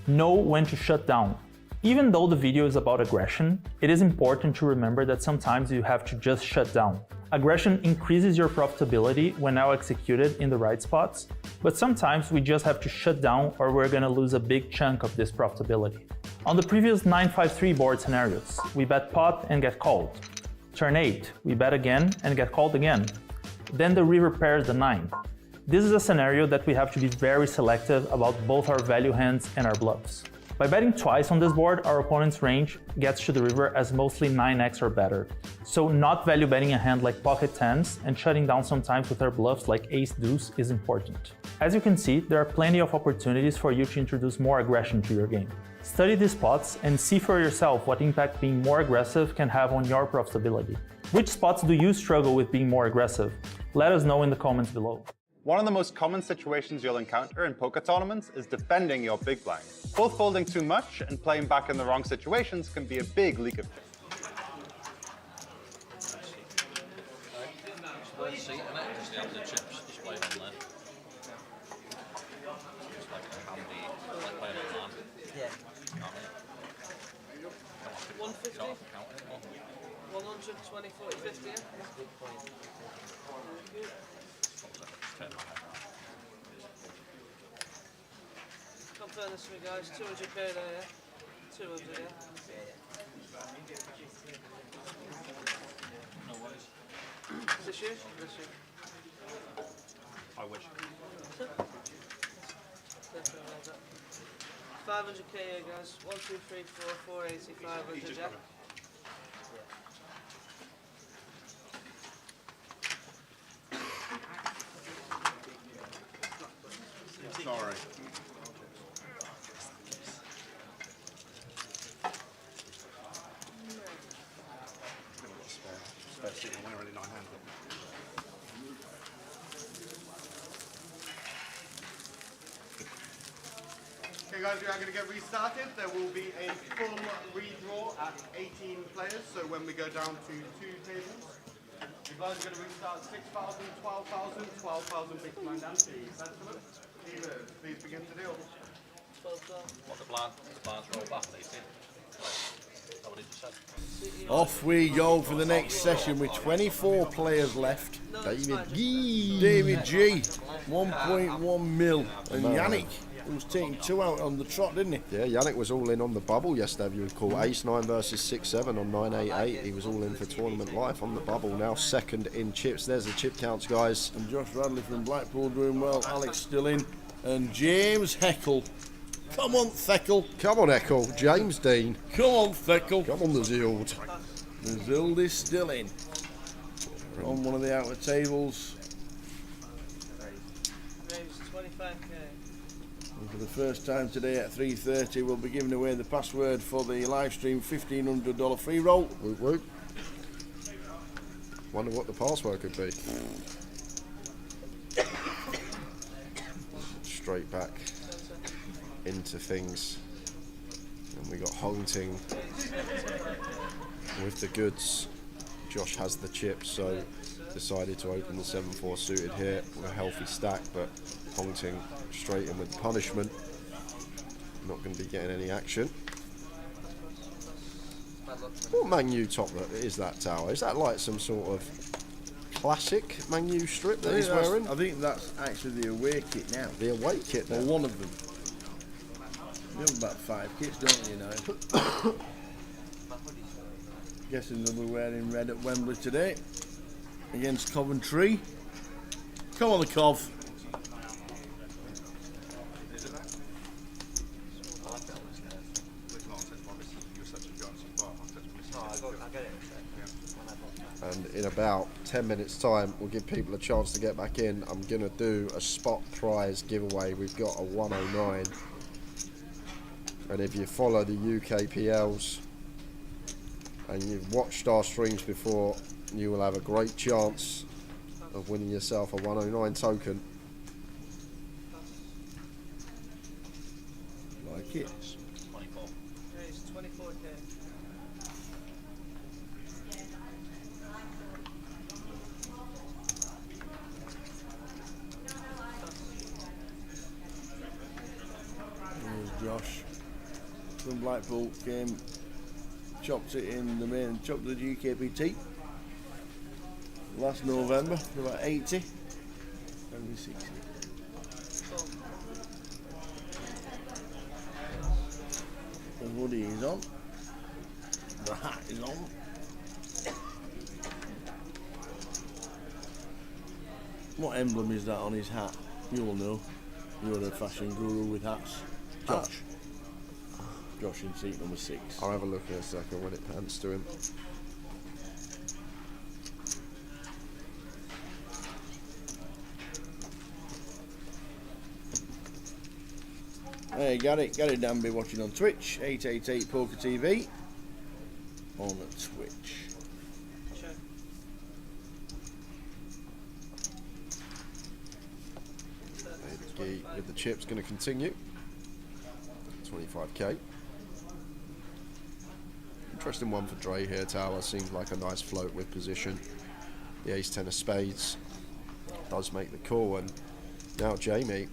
Know when to shut down. Even though the video is about aggression, it is important to remember that sometimes you have to just shut down. Aggression increases your profitability when now executed in the right spots, but sometimes we just have to shut down or we're gonna lose a big chunk of this profitability. On the previous 9-5-3 board scenarios, we bet pot and get called. Turn 8, we bet again and get called again. Then the river pairs the 9. This is a scenario that we have to be very selective about both our value hands and our bluffs. By betting twice on this board, our opponent's range gets to the river as mostly 9x or better. So not value betting a hand like pocket 10s and shutting down sometimes with our bluffs like ace deuce is important. As you can see, there are plenty of opportunities for you to introduce more aggression to your game. Study these spots and see for yourself what impact being more aggressive can have on your profitability. Which spots do you struggle with being more aggressive? Let us know in the comments below. One of the most common situations you'll encounter in poker tournaments is defending your big blind. Both folding too much and playing back in the wrong situations can be a big leak of Confirm this for me, guys. 200k there, yeah? 200, yeah? No worries. Is this you? This you? I wish. 500k here, guys. 1, 2, 3, 4, 480, 500, yeah? Sorry. Okay guys, we are going to get restarted. There will be a full redraw at 18 players, so when we go down to 2 tables, you guys are going to restart 6,000, 12,000, 12,000 big blind and 2 sentiment. Dealers, please begin to deal. What the blinds roll back, they see. Off we go for the next session with 24 players left. David G, 1.1 mil, and Yannick, who was taking 2 out on the trot, didn't he? Yeah, Yannick was all in on the bubble yesterday, if you recall. Ace 9 versus 6-7 on 9-8-8. He was all in for tournament life on the bubble. Now second in chips. There's the chip counts, guys. And Josh Radley from Blackpool doing well. Alex still in. And James Heckle. Come on, Heckle. Come on, Heckle. James Dean. Come on, Heckle. Come on, the Zild. The Zild is still in. On one of the outer tables. James, 25k. And for the first time today at 3:30, we'll be giving away the password for the live stream $1,500 free roll. Whoop, whoop. Wonder what the password could be. Straight back into things. And we got Hunting with the goods. Josh has the chips, so decided to open the 7-4 suited here with a healthy stack, but Hunting straight in with the punishment. Not going to be getting any action. What Manu toplet is that, Tower? Is that like some sort of classic Manu strip that he's wearing? I think that's actually the away kit now. The away kit now? Or one of them. You have about 5 kits, don't you now? Guessing they'll be wearing red at Wembley today against Coventry. Come on, the Cov. And in about 10 minutes time, we'll give people a chance to get back in. I'm going to do a spot prize giveaway. We've got a 109 And if you follow the UKPLs and you've watched our streams before, you will have a great chance of winning yourself a 109 token. Like it. 24. Yeah, it's 24k. There's Josh from Blackpool, came, chopped it in the main, chopped the GKPT last November for about 80, maybe 60. The hoodie is on, the hat is on. What emblem is that on his hat? You'll know. You're a fashion guru with hats. Josh. Josh in seat number 6. I'll have a look in a second when it pans to him. Hey, Gary Danby watching on Twitch, 888 Poker TV on Twitch. With the chips going to continue. 25k. Interesting one for Dre here. Tower seems like a nice float with position. The ace 10 of spades does make the call, and now Jamie,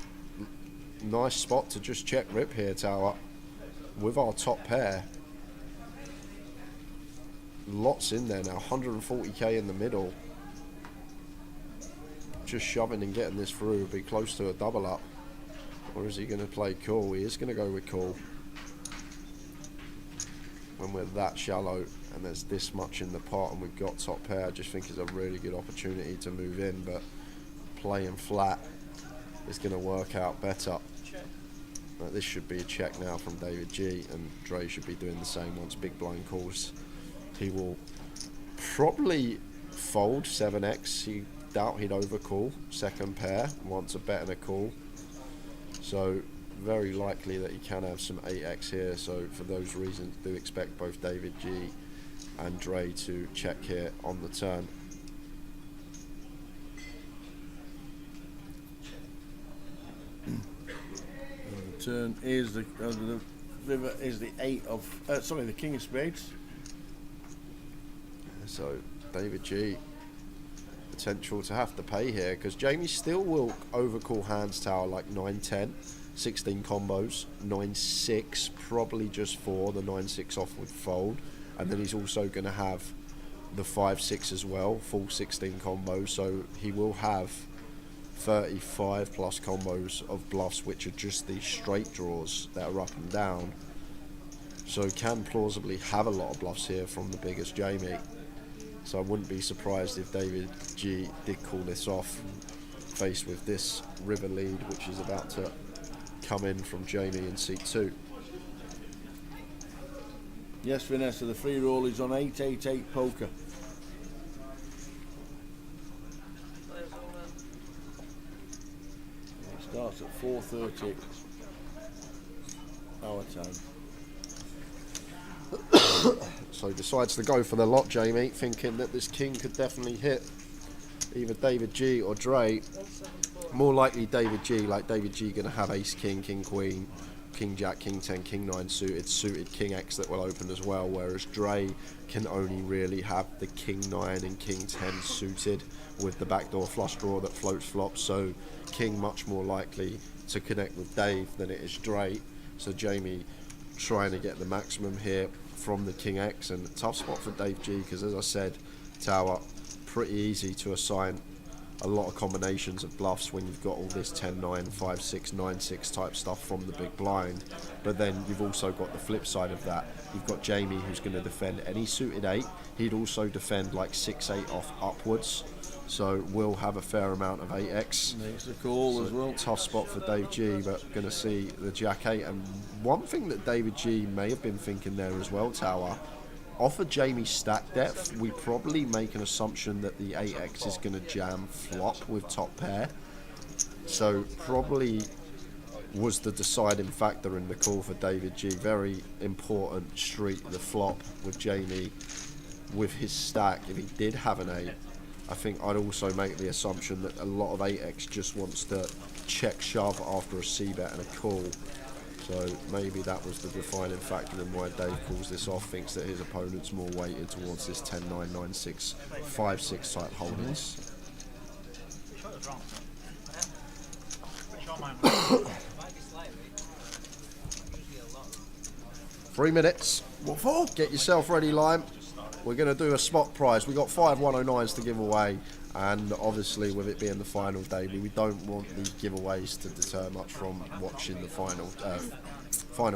nice spot to just check rip here, Tower, with our top pair. Lots in there now, 140k in the middle. Just shoving and getting this through would be close to a double up. Or is he going to play call? He is going to go with call. When we're that shallow and there's this much in the pot and we've got top pair, I just think it's a really good opportunity to move in, but playing flat is going to work out better. This should be a check now from David G, and Dre should be doing the same once big blind calls. He will probably fold 7x. He doubt he'd overcall second pair, wants a bet and a call. So very likely that he can have some 8x here. So for those reasons, do expect both David G and Dre to check here on the turn. The turn is the river is the 8 of the king of spades. So David G, potential to have to pay here, because Jamie still will overcall hands, Tower, like 9-10, 16 combos, 9-6, probably just 4, the 9-6 off would fold, and then he's also going to have the 5-6 as well, full 16 combos, so he will have 35 plus combos of bluffs, which are just these straight draws that are up and down, so can plausibly have a lot of bluffs here from the biggest Jamie. So I wouldn't be surprised if David G did call this off, faced with this river lead, which is about to come in from Jamie in seat 2. Yes, Vanessa, the free roll is on 888 Poker. It starts at 4:30 our time. So decides to go for the lot, Jamie, thinking that this king could definitely hit either David G or Dre. More likely David G, like David G going to have ace king, king queen, king jack, king 10, king 9 suited king X that will open as well, whereas Dre can only really have the king 9 and king 10 suited with the backdoor flush draw that floats flops, so king much more likely to connect with Dave than it is Dre. So Jamie trying to get the maximum here from the king X, and tough spot for Dave G, because as I said, Tower, pretty easy to assign a lot of combinations of bluffs when you've got all this 10-9, 5-6, 9-6 type stuff from the big blind. But then you've also got the flip side of that. You've got Jamie, who's going to defend any suited 8. He'd also defend like 6-8 off upwards, so will have a fair amount of 8x. Makes a call so as well. Tough spot for Dave G, but going to see the jack 8. And one thing that David G may have been thinking there as well, Tower, off of Jamie's stack depth, we probably make an assumption that the 8x is going to jam flop with top pair. So probably was the deciding factor in the call for David G. Very important street, the flop with Jamie with his stack. If he did have an 8, I think I'd also make the assumption that a lot of 8x just wants to check shove after a c-bet and a call. So maybe that was the defining factor in why Dave calls this off, thinks that his opponent's more weighted towards this 10-9, 9-6, 5-6 type holdings. 3 minutes. What for? Get yourself ready, Lime. We're going to do a spot prize. We got 5 109s to give away, and obviously with it being the final day, we don't want these giveaways to deter much from watching the final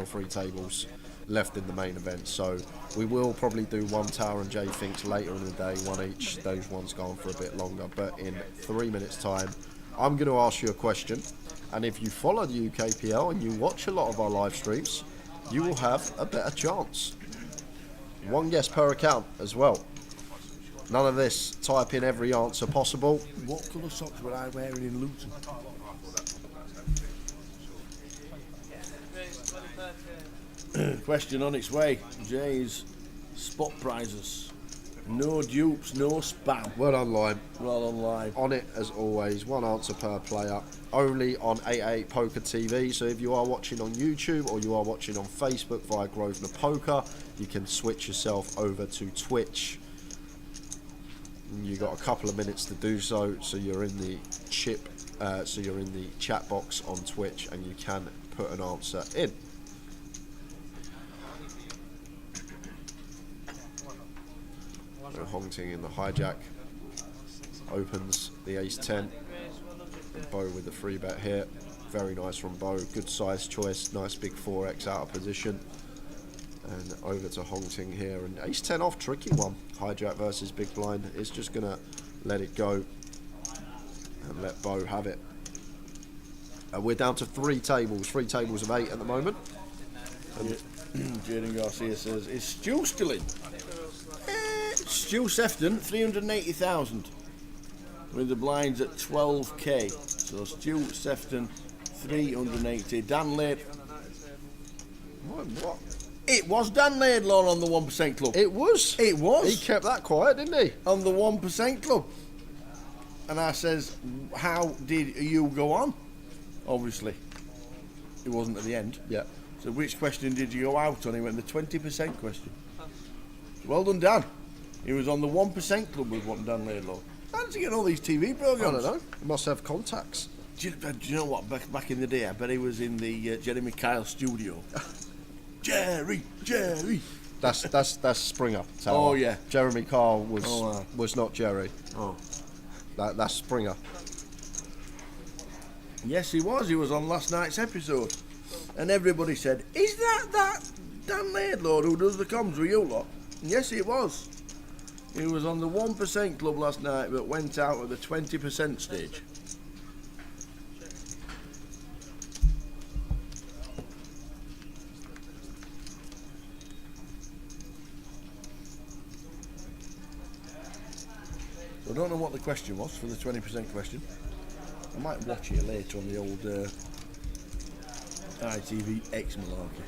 3 tables left in the main event. So we will probably do 1 Tower and J Finks later in the day, 1 each. Those ones go on for a bit longer, but in 3 minutes time, I'm going to ask you a question, and if you follow the UKPL and you watch a lot of our live streams, you will have a better chance. 1 guess per account as well. None of this type in every answer possible. What colour socks were I wearing in Luton? Question on its way. Jay's spot prizes. No dupes, no spam. Well done, Lime. Well done, Lime. On it as always, 1 answer per player. Only on 888 Poker TV. So if you are watching on YouTube or you are watching on Facebook via Grosvenor Poker, you can switch yourself over to Twitch. You got a couple of minutes to do so. So you're in the you're in the chat box on Twitch, and you can put an answer in. So Hongting in the hijack opens the ace-10. Bo with the 3-bet here. Very nice from Bo. Good size choice. Nice big 4x out of position. And over to Hongting here. And ace-10 off. Tricky one. Hijack versus big blind. Is just going to let it go and let Bo have it. We're down to 3 tables. 3 tables of 8 at the moment. And Jaden Garcia says, is Stu still in? Stu Sefton, 380,000. With the blinds at 12k. So Stu Sefton, 380. Dan Laid. What? It was Dan Laidlaw on the 1% Club. It was. It was. He kept that quiet, didn't he? On the 1% Club. And I says, how did you go on? Obviously, it wasn't at the end. Yeah. So which question did you go out on? He went the 20% question. Well done, Dan. He was on the 1% Club with what Dan Laidlaw. How does he get all these TV programmes? I don't know. He must have contacts. Do you know what? Back in the day, I bet he was in the Jeremy Kyle studio. Jerry. That's Springer. Tower. Oh yeah. Jeremy Kyle was not Jerry. Oh. That's Springer. Yes, he was. He was on last night's episode, and everybody said, "Is that Dan Laidlaw who does the comms with you lot?" And yes, it was. He was on the 1% Club last night, but went out at the 20% stage. So I don't know what the question was for the 20% question. I might watch it later on the old ITV X malarkey.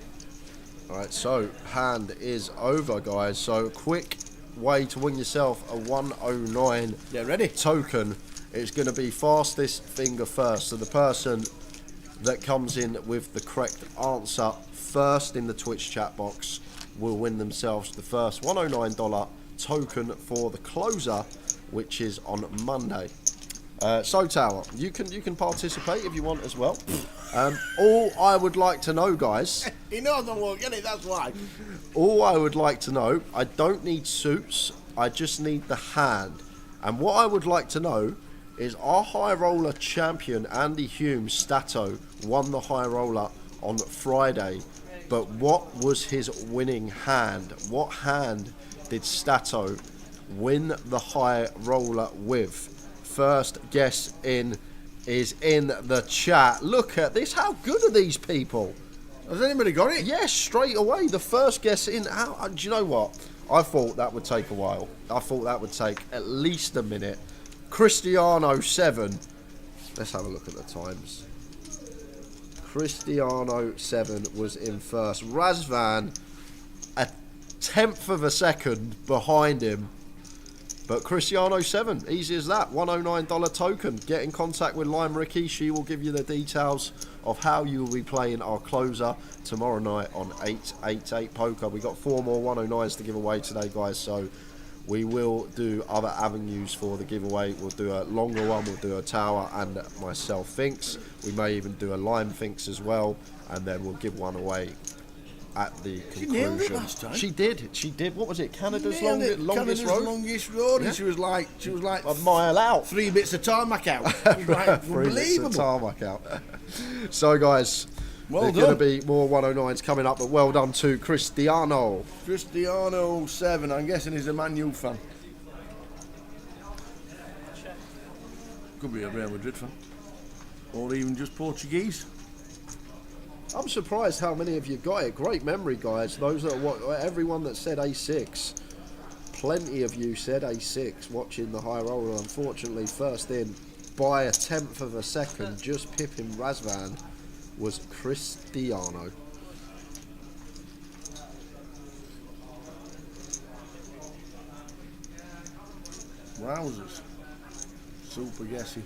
Alright, so hand is over, guys. So quick way to win yourself a 109 token. It's going to be fastest finger first. So the person that comes in with the correct answer first in the Twitch chat box will win themselves the first $109 token for the closer, which is on Monday. So Tower, you can participate if you want as well. All I would like to know, guys. He knows I won't get it, that's why. All I would like to know, I don't need suits, I just need the hand. And what I would like to know is our high roller champion Andy Hume Stato won the high roller on Friday, but what was his winning hand? What hand did Stato win the high roller with? First guess in is in the chat. Look at this. How good are these people? Has anybody got it? Yes, straight away. The first guess in. Do you know what? I thought that would take a while. I thought that would take at least a minute. Cristiano 7. Let's have a look at the times. Cristiano 7 was in first. Razvan, a 10th of a second behind him. But Cristiano 7, easy as that. $109 token. Get in contact with Lime Ricky. She will give you the details of how you will be playing our closer tomorrow night on 888 Poker. We got 4 more 109s to give away today, guys. So we will do other avenues for the giveaway. We'll do a longer one. We'll do a tower and myself Finks. We may even do a Lime Finks as well. And then we'll give one away at the conclusion. She nailed it last time. She did. What was it? Canada's Nailed longest it. road? Longest road. Yeah. And she was like a mile out. 3 bits of tarmac out. It was like 3 bits of unbelievable. tarmac out. So, guys, Well there's going to be more 109s coming up, but well done to Cristiano. Cristiano 7, I'm guessing he's a Man U fan. Could be a Real Madrid fan. Or even just Portuguese. I'm surprised how many of you got it. Great memory, guys. Those that everyone that said A6, plenty of you said A6 watching the high roller. Unfortunately, first in by a 10th of a second, just pipping Razvan, was Cristiano. Wowzers. Super guessy.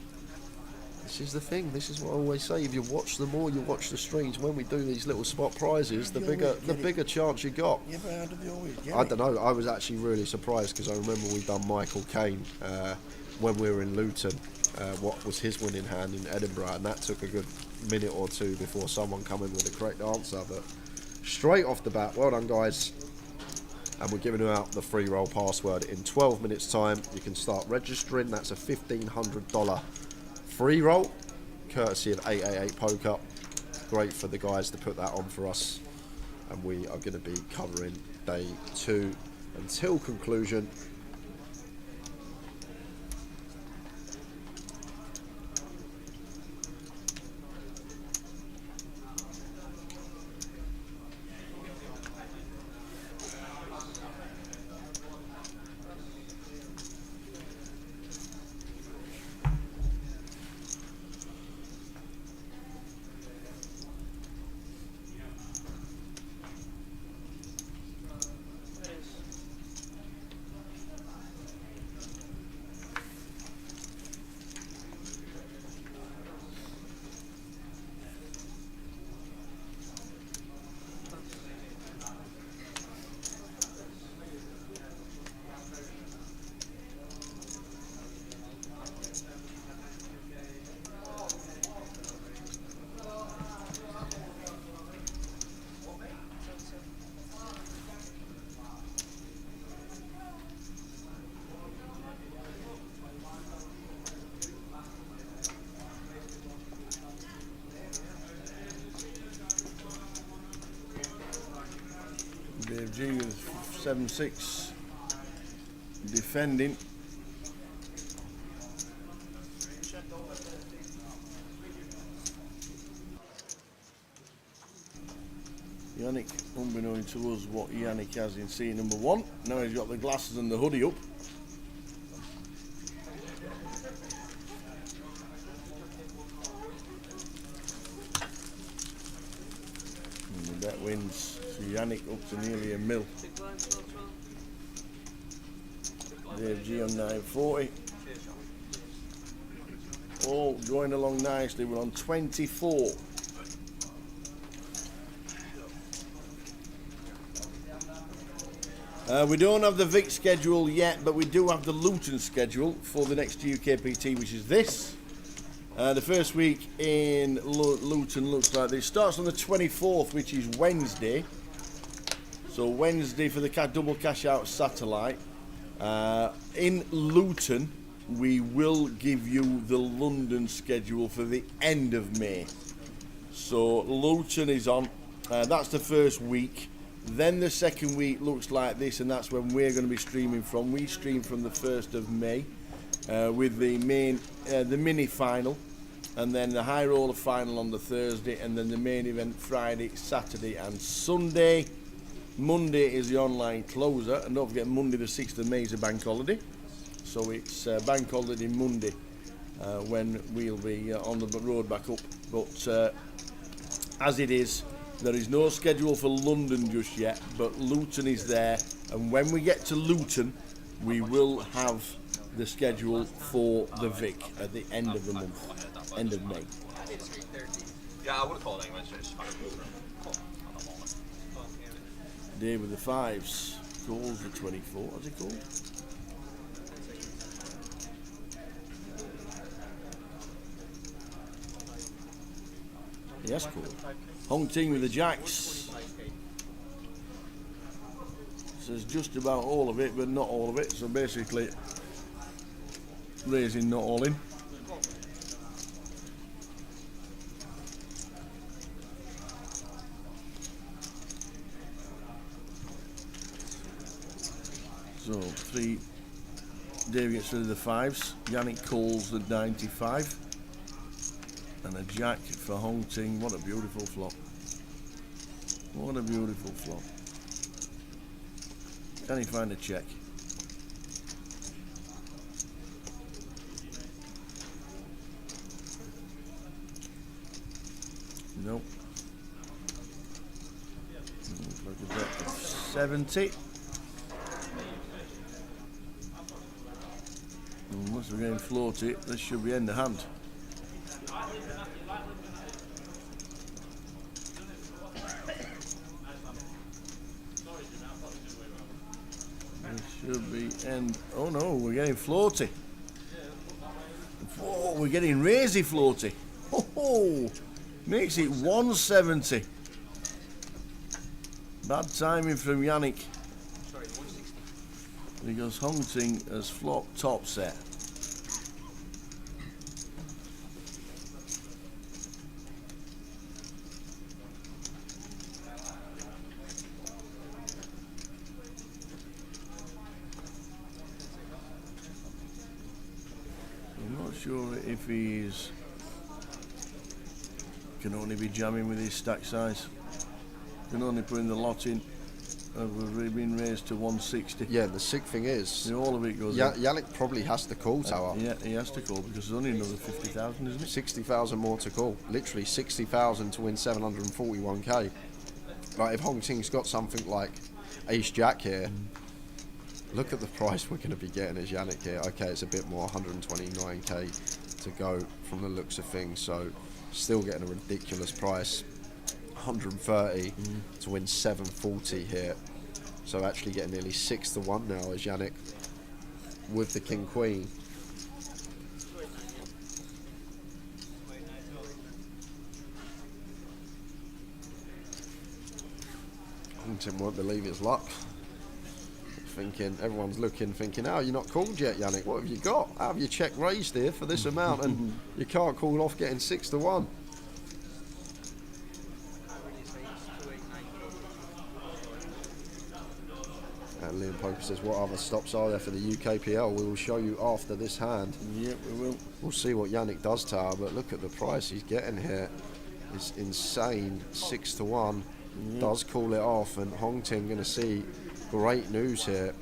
This is the thing. This is what I always say. If you watch the more you watch the streams, when we do these little spot prizes, the bigger chance you got. Yeah, but how do they always get I it? don't know. I was actually really surprised because I remember we done Michael Caine when we were in Luton. What was his winning hand in Edinburgh, and that took a good minute or two before someone come in with the correct answer. But straight off the bat, well done, guys. And we're giving out the free roll password in 12 minutes time. You can start registering. That's a $1,500 free roll, courtesy of 888 Poker. Great for the guys to put that on for us. And we are going to be covering day 2 until conclusion. Dave G with 7-6 defending. Yannick, unbeknown to us what Yannick has in seat number 1. Now he's got the glasses and the hoodie up. And the bet wins. So Yannick up to nearly $1 mil. Dave G on 940. All going along nicely. We're on 24. We don't have the Vic schedule yet, but we do have the Luton schedule for the next UKPT, which is this. The first week in Luton looks like this. Starts on the 24th, which is Wednesday. So Wednesday for the double cash out satellite. In Luton, we will give you the London schedule for the end of May. So Luton is on. That's the first week. Then the second week looks like this, and that's when we're going to be streaming from. We stream from the 1st of May with the mini final, and then the high roller final on the Thursday, and then the main event Friday, Saturday and Sunday. Monday is the online closer, and don't forget Monday the 6th of May is a bank holiday. So it's bank holiday Monday when we'll be on the road back up. But as it is. There is no schedule for London just yet, but Luton is there, and when we get to Luton, we will have the schedule for the Vic at the end of the month, end of May. Yeah, I would have called anyway. Just Dave with the 5s calls the 24. What's it called? Yes, cool. Hong Ting with the jacks. Says just about all of it, but not all of it. So basically, raising, not all in. So 3. Dave gets rid of the 5s. Yannick calls the 95. And a jack for Hong Ting. What a beautiful flop. What a beautiful flop. Can he find a check? Nope. Looks like a bet of 70. Unless we're getting floaty, this should be end of hand. Should be end. Oh no, we're getting floaty. Oh, we're getting raisy floaty. Oh, makes it 170. Bad timing from Yannick. Because Hong Ting has flopped top set. Sure if he's can only be jamming with his stack size, can only put in the lot in. We've been raised to 160. Yeah, the sick thing is, all of it goes. Yannick probably has to call tower. Yeah, he has to call because there's only another 50,000, isn't it? 60,000 more to call. Literally 60,000 to win 741k. Like if Hong Ting's got something like Ace Jack here. Look at the price we're going to be getting as Yannick here. Okay, it's a bit more, 129k to go from the looks of things. So, still getting a ridiculous price, 130 to win 740 here. So actually getting nearly 6 to 1 now as Yannick with the King Queen. Tim won't believe his luck. Thinking, everyone's looking, thinking, oh, you're not called yet, Yannick. What have you got? How have you check raised here for this amount and you can't call off getting 6 to 1? And Liam Poker says, what other stops are there for the UKPL? We will show you after this hand. Yep, we will. We'll see what Yannick does tower, but look at the price he's getting here. It's insane. 6 to 1. Does call it off, and Hong Ting going to see great news here.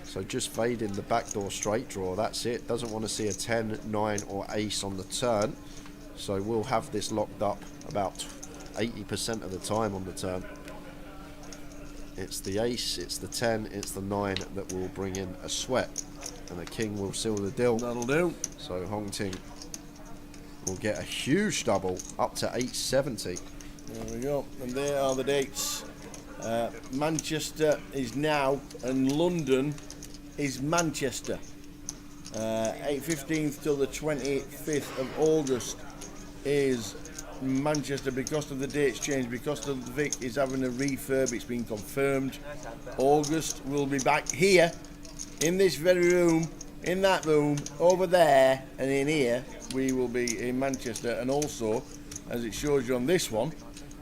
So just fading the backdoor straight draw, that's it. Doesn't want to see a 10, 9 or ace on the turn. So we'll have this locked up about 80% of the time on the turn. It's the ace, it's the 10, it's the 9 that will bring in a sweat. And the king will seal the deal. That'll do. So Hong Ting will get a huge double up to 870. There we go. And there are the dates. Manchester is now, and London is Manchester. 15th till the 25th of August is Manchester because of the dates change, because of the Vic is having a refurb, it's been confirmed. August will be back here, in this very room, in that room, over there, and in here, we will be in Manchester. And also, as it shows you on this one,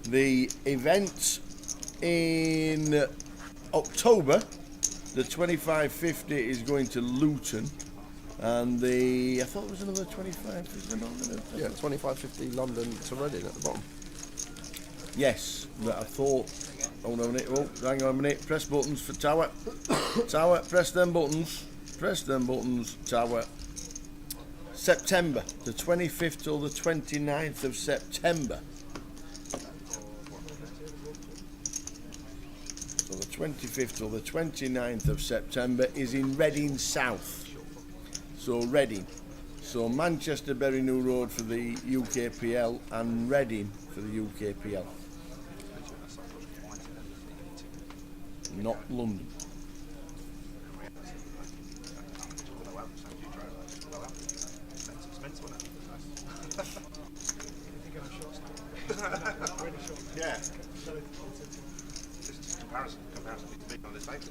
the events in October, the 25-50 is going to Luton, and the, I thought it was another 25-50. Yeah, 25-50 London to Reading at the bottom. Yes, but I thought, hold on a minute, oh, hang on a minute, press buttons for tower. Tower, press them buttons, tower. September, the 25th till the 29th of September. 25th till the 29th of September is in Reading South. So Reading. So Manchester, Bury New Road for the UKPL and Reading for the UKPL. Not London. Yeah. Just comparison between on this table.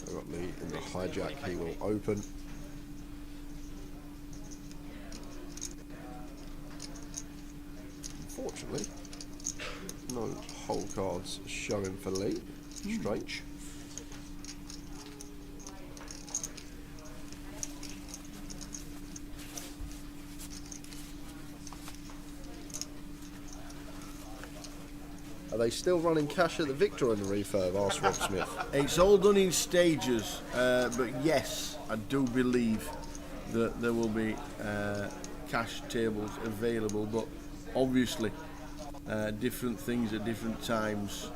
We've got me in the hijack, he will open. Unfortunately, no hole cards showing for Lee. Strange. Are they still running cash at the Victor in the refurb? Asked Rob Smith. It's all done in stages, but yes, I do believe that there will be cash tables available, but obviously different things at different times.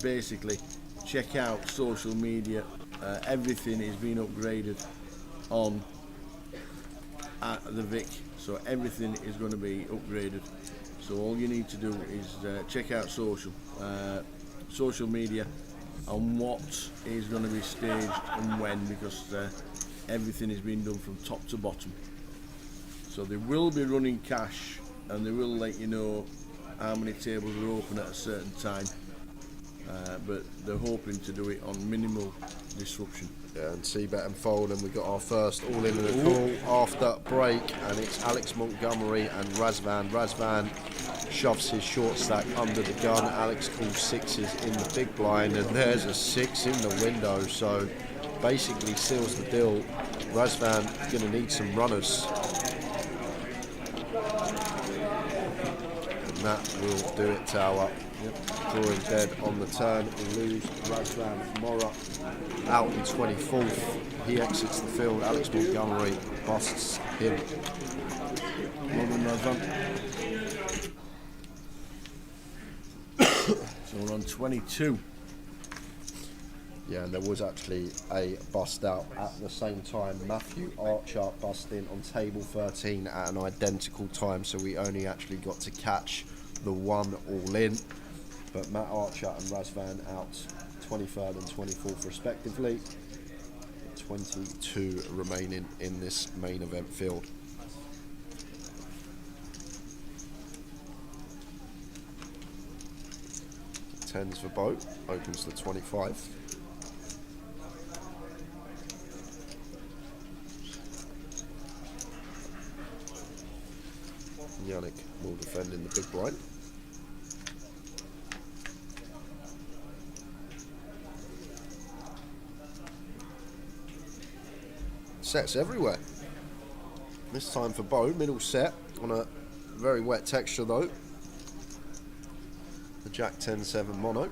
Basically, check out social media. Everything is being upgraded on at the Vic, so everything is going to be upgraded. So all you need to do is check out social media on what is going to be staged and when, because everything is being done from top to bottom. So they will be running cash, and they will let you know how many tables are open at a certain time, but they're hoping to do it on minimal disruption. Yeah, and C-bet and fold, and we got our first all in the call after break, and it's Alex Montgomery and Razvan. Razvan shoves his short stack under the gun. Alex calls sixes in the big blind, and there's a 6 in the window, so basically seals the deal. Razvan going to need some runners, and that will do it. Tower. Yep. Drawing dead on the turn. We lose Razvan Mora out in 24th. He exits the field. Alex Montgomery busts him. Well done, Razvan. So we're on 22. Yeah, and there was actually a bust out at the same time. Matthew Archer bust in on table 13 at an identical time, so we only actually got to catch the one all in. But Matt Archer and Razvan out 23rd and 24th respectively. 22 remaining in this main event field. Tens for Bo, opens to 25. Yannick will defend in the big blind. Sets everywhere. This time for Bo, middle set on a very wet texture though. The Jack 10-7 mono.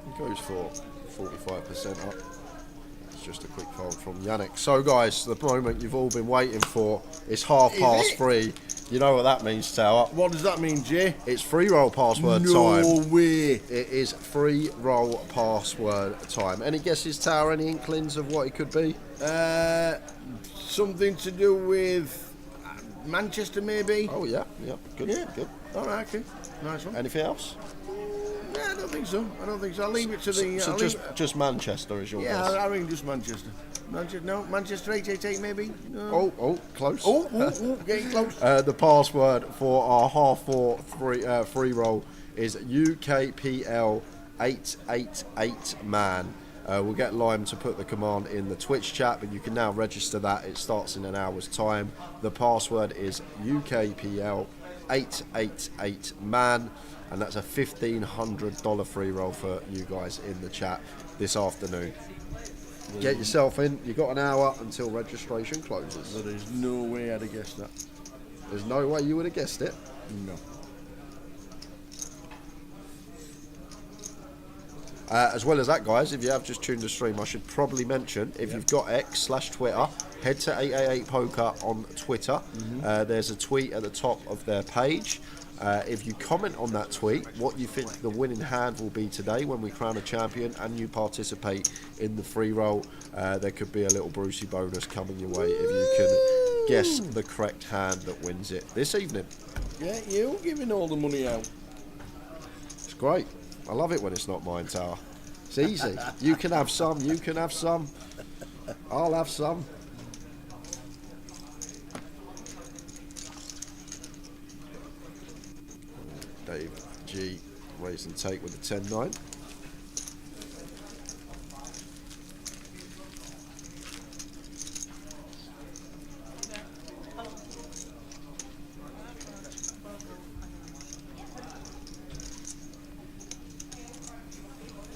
He goes for 45% up. It's just a quick fold from Yannick. So guys, the moment you've all been waiting for is 3:30. You know what that means, Tower. What does that mean, Jay? It's free roll password time. No way. It is free roll password time. Any guesses, Tower? Any inklings of what it could be? Something to do with Manchester, maybe? Oh, yeah. Good. Yeah. Good. All right, okay. Nice one. Anything else? Yeah, I don't think so. I'll leave it to the... So just Manchester is your guess? Yeah, I think just Manchester. Manchester 888 maybe? No. Oh, close. Oh, getting close. The password for our 4 free roll is UKPL 888 man. We'll get Lime to put the command in the Twitch chat, but you can now register that. It starts in an hour's time. The password is UKPL 888 man, and that's a $1,500 free roll for you guys in the chat this afternoon. Get yourself in. You've got an hour until registration closes. There is no way I'd have guessed that. There's no way you would have guessed it. No. As well as that, guys, if you have just tuned the stream, I should probably mention, if you've got X/Twitter, head to 888poker on Twitter. There's a tweet at the top of their page. If you comment on that tweet what you think the winning hand will be today when we crown a champion, and you participate in the free roll, there could be a little Brucey bonus coming your way if you can guess the correct hand that wins it this evening. Yeah, you giving all the money out. It's great. I love it when it's not mine, Tower. It's easy. You can have some, you can have some. I'll have some. Dave G, raise and take with the 10-9.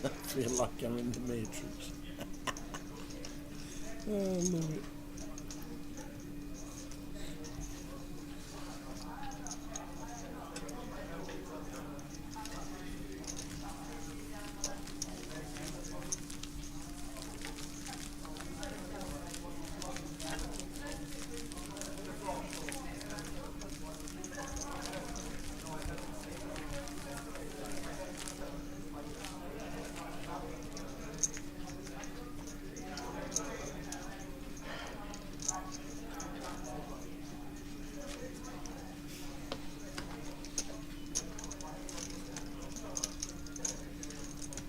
I feel like I'm in the Matrix. Oh, I love it.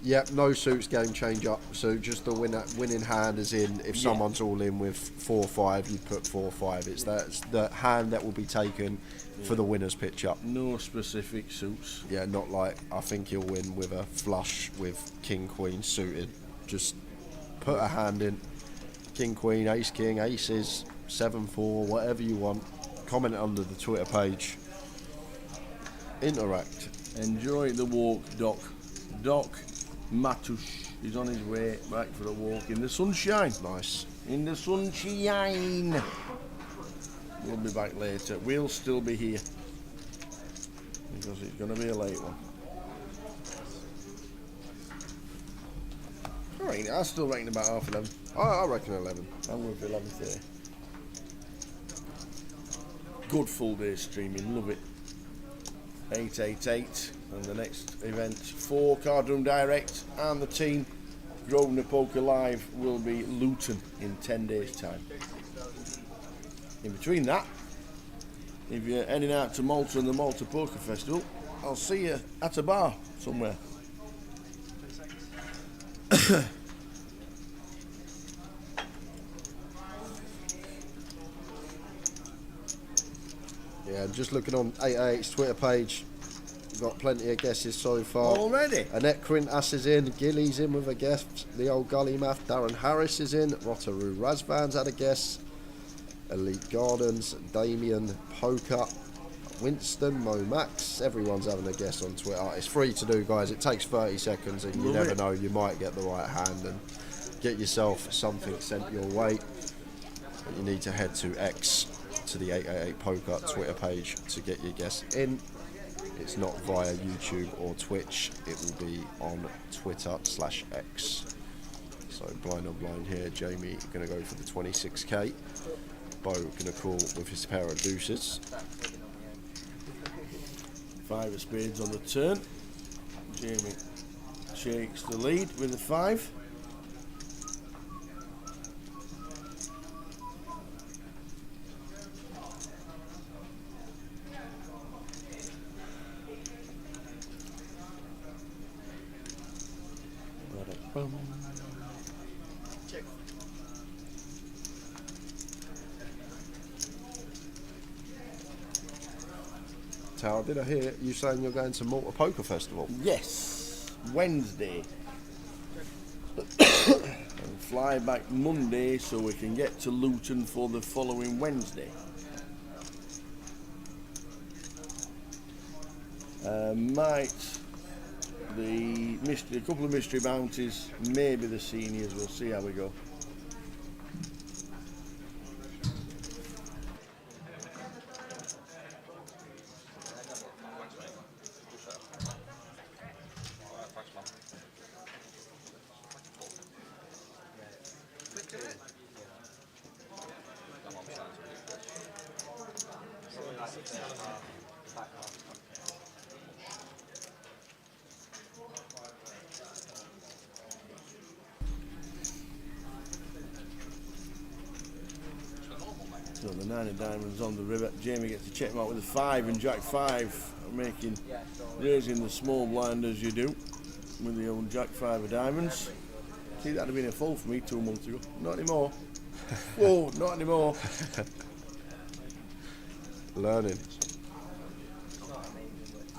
Yep, no suits game change up. So just the winning hand is in. If someone's all in with 4-5, you put 4-5. It's the hand that will be taken for the winner's pitch up. No specific suits. Yeah, not like I think he'll win with a flush with King Queen suited. Just put a hand in. King Queen, Ace King, Aces, 7-4, whatever you want. Comment under the Twitter page. Interact. Enjoy the walk, Doc. Doc Matush is on his way back for a walk in the sunshine. Nice. In the sunshine. We'll be back later. We'll still be here because it's going to be a late one. Alright, I still reckon about 11:30. I reckon 11. I'm going for 11:30. Good full day streaming, love it. 888, and the next event for Card Room Direct and the team Grosvenor Poker Live will be Luton in 10 days time. In between that, if you're heading out to Malta and the Malta Poker Festival, I'll see you at a bar somewhere. Yeah, just looking on 888's Twitter page, we've got plenty of guesses so far. Already? Annette Quintas is in, Gilly's in with a guess, the old Gully Math, Darren Harris is in, Rotaroo Razvan's had a guess, Elite Gardens, Damien, Poker, Winston, Mo Max, everyone's having a guess on Twitter. It's free to do, guys, it takes 30 seconds and you never know, you might get the right hand and get yourself something sent your way. But you need to head to X, to the 888 Poker Twitter page to get your guess in. It's not via YouTube or Twitch, it will be on Twitter/X. So blind on blind here, Jamie going to go for the 26k. Bo going to call with his pair of deuces. 5 of spades on the turn. Jamie shakes the lead with a 5. Tower, did I hear you saying you're going to Malta Poker Festival? Yes, Wednesday. And fly back Monday so we can get to Luton for the following Wednesday. A couple of mystery bounties, maybe the seniors, we'll see how we go. So the 9 of diamonds on the river. Jamie gets to check him out with a 5 and Jack 5, raising the small blind as you do with the old Jack 5 of diamonds. See, that'd have been a full for me 2 months ago. Not anymore. Whoa, not anymore. Learning.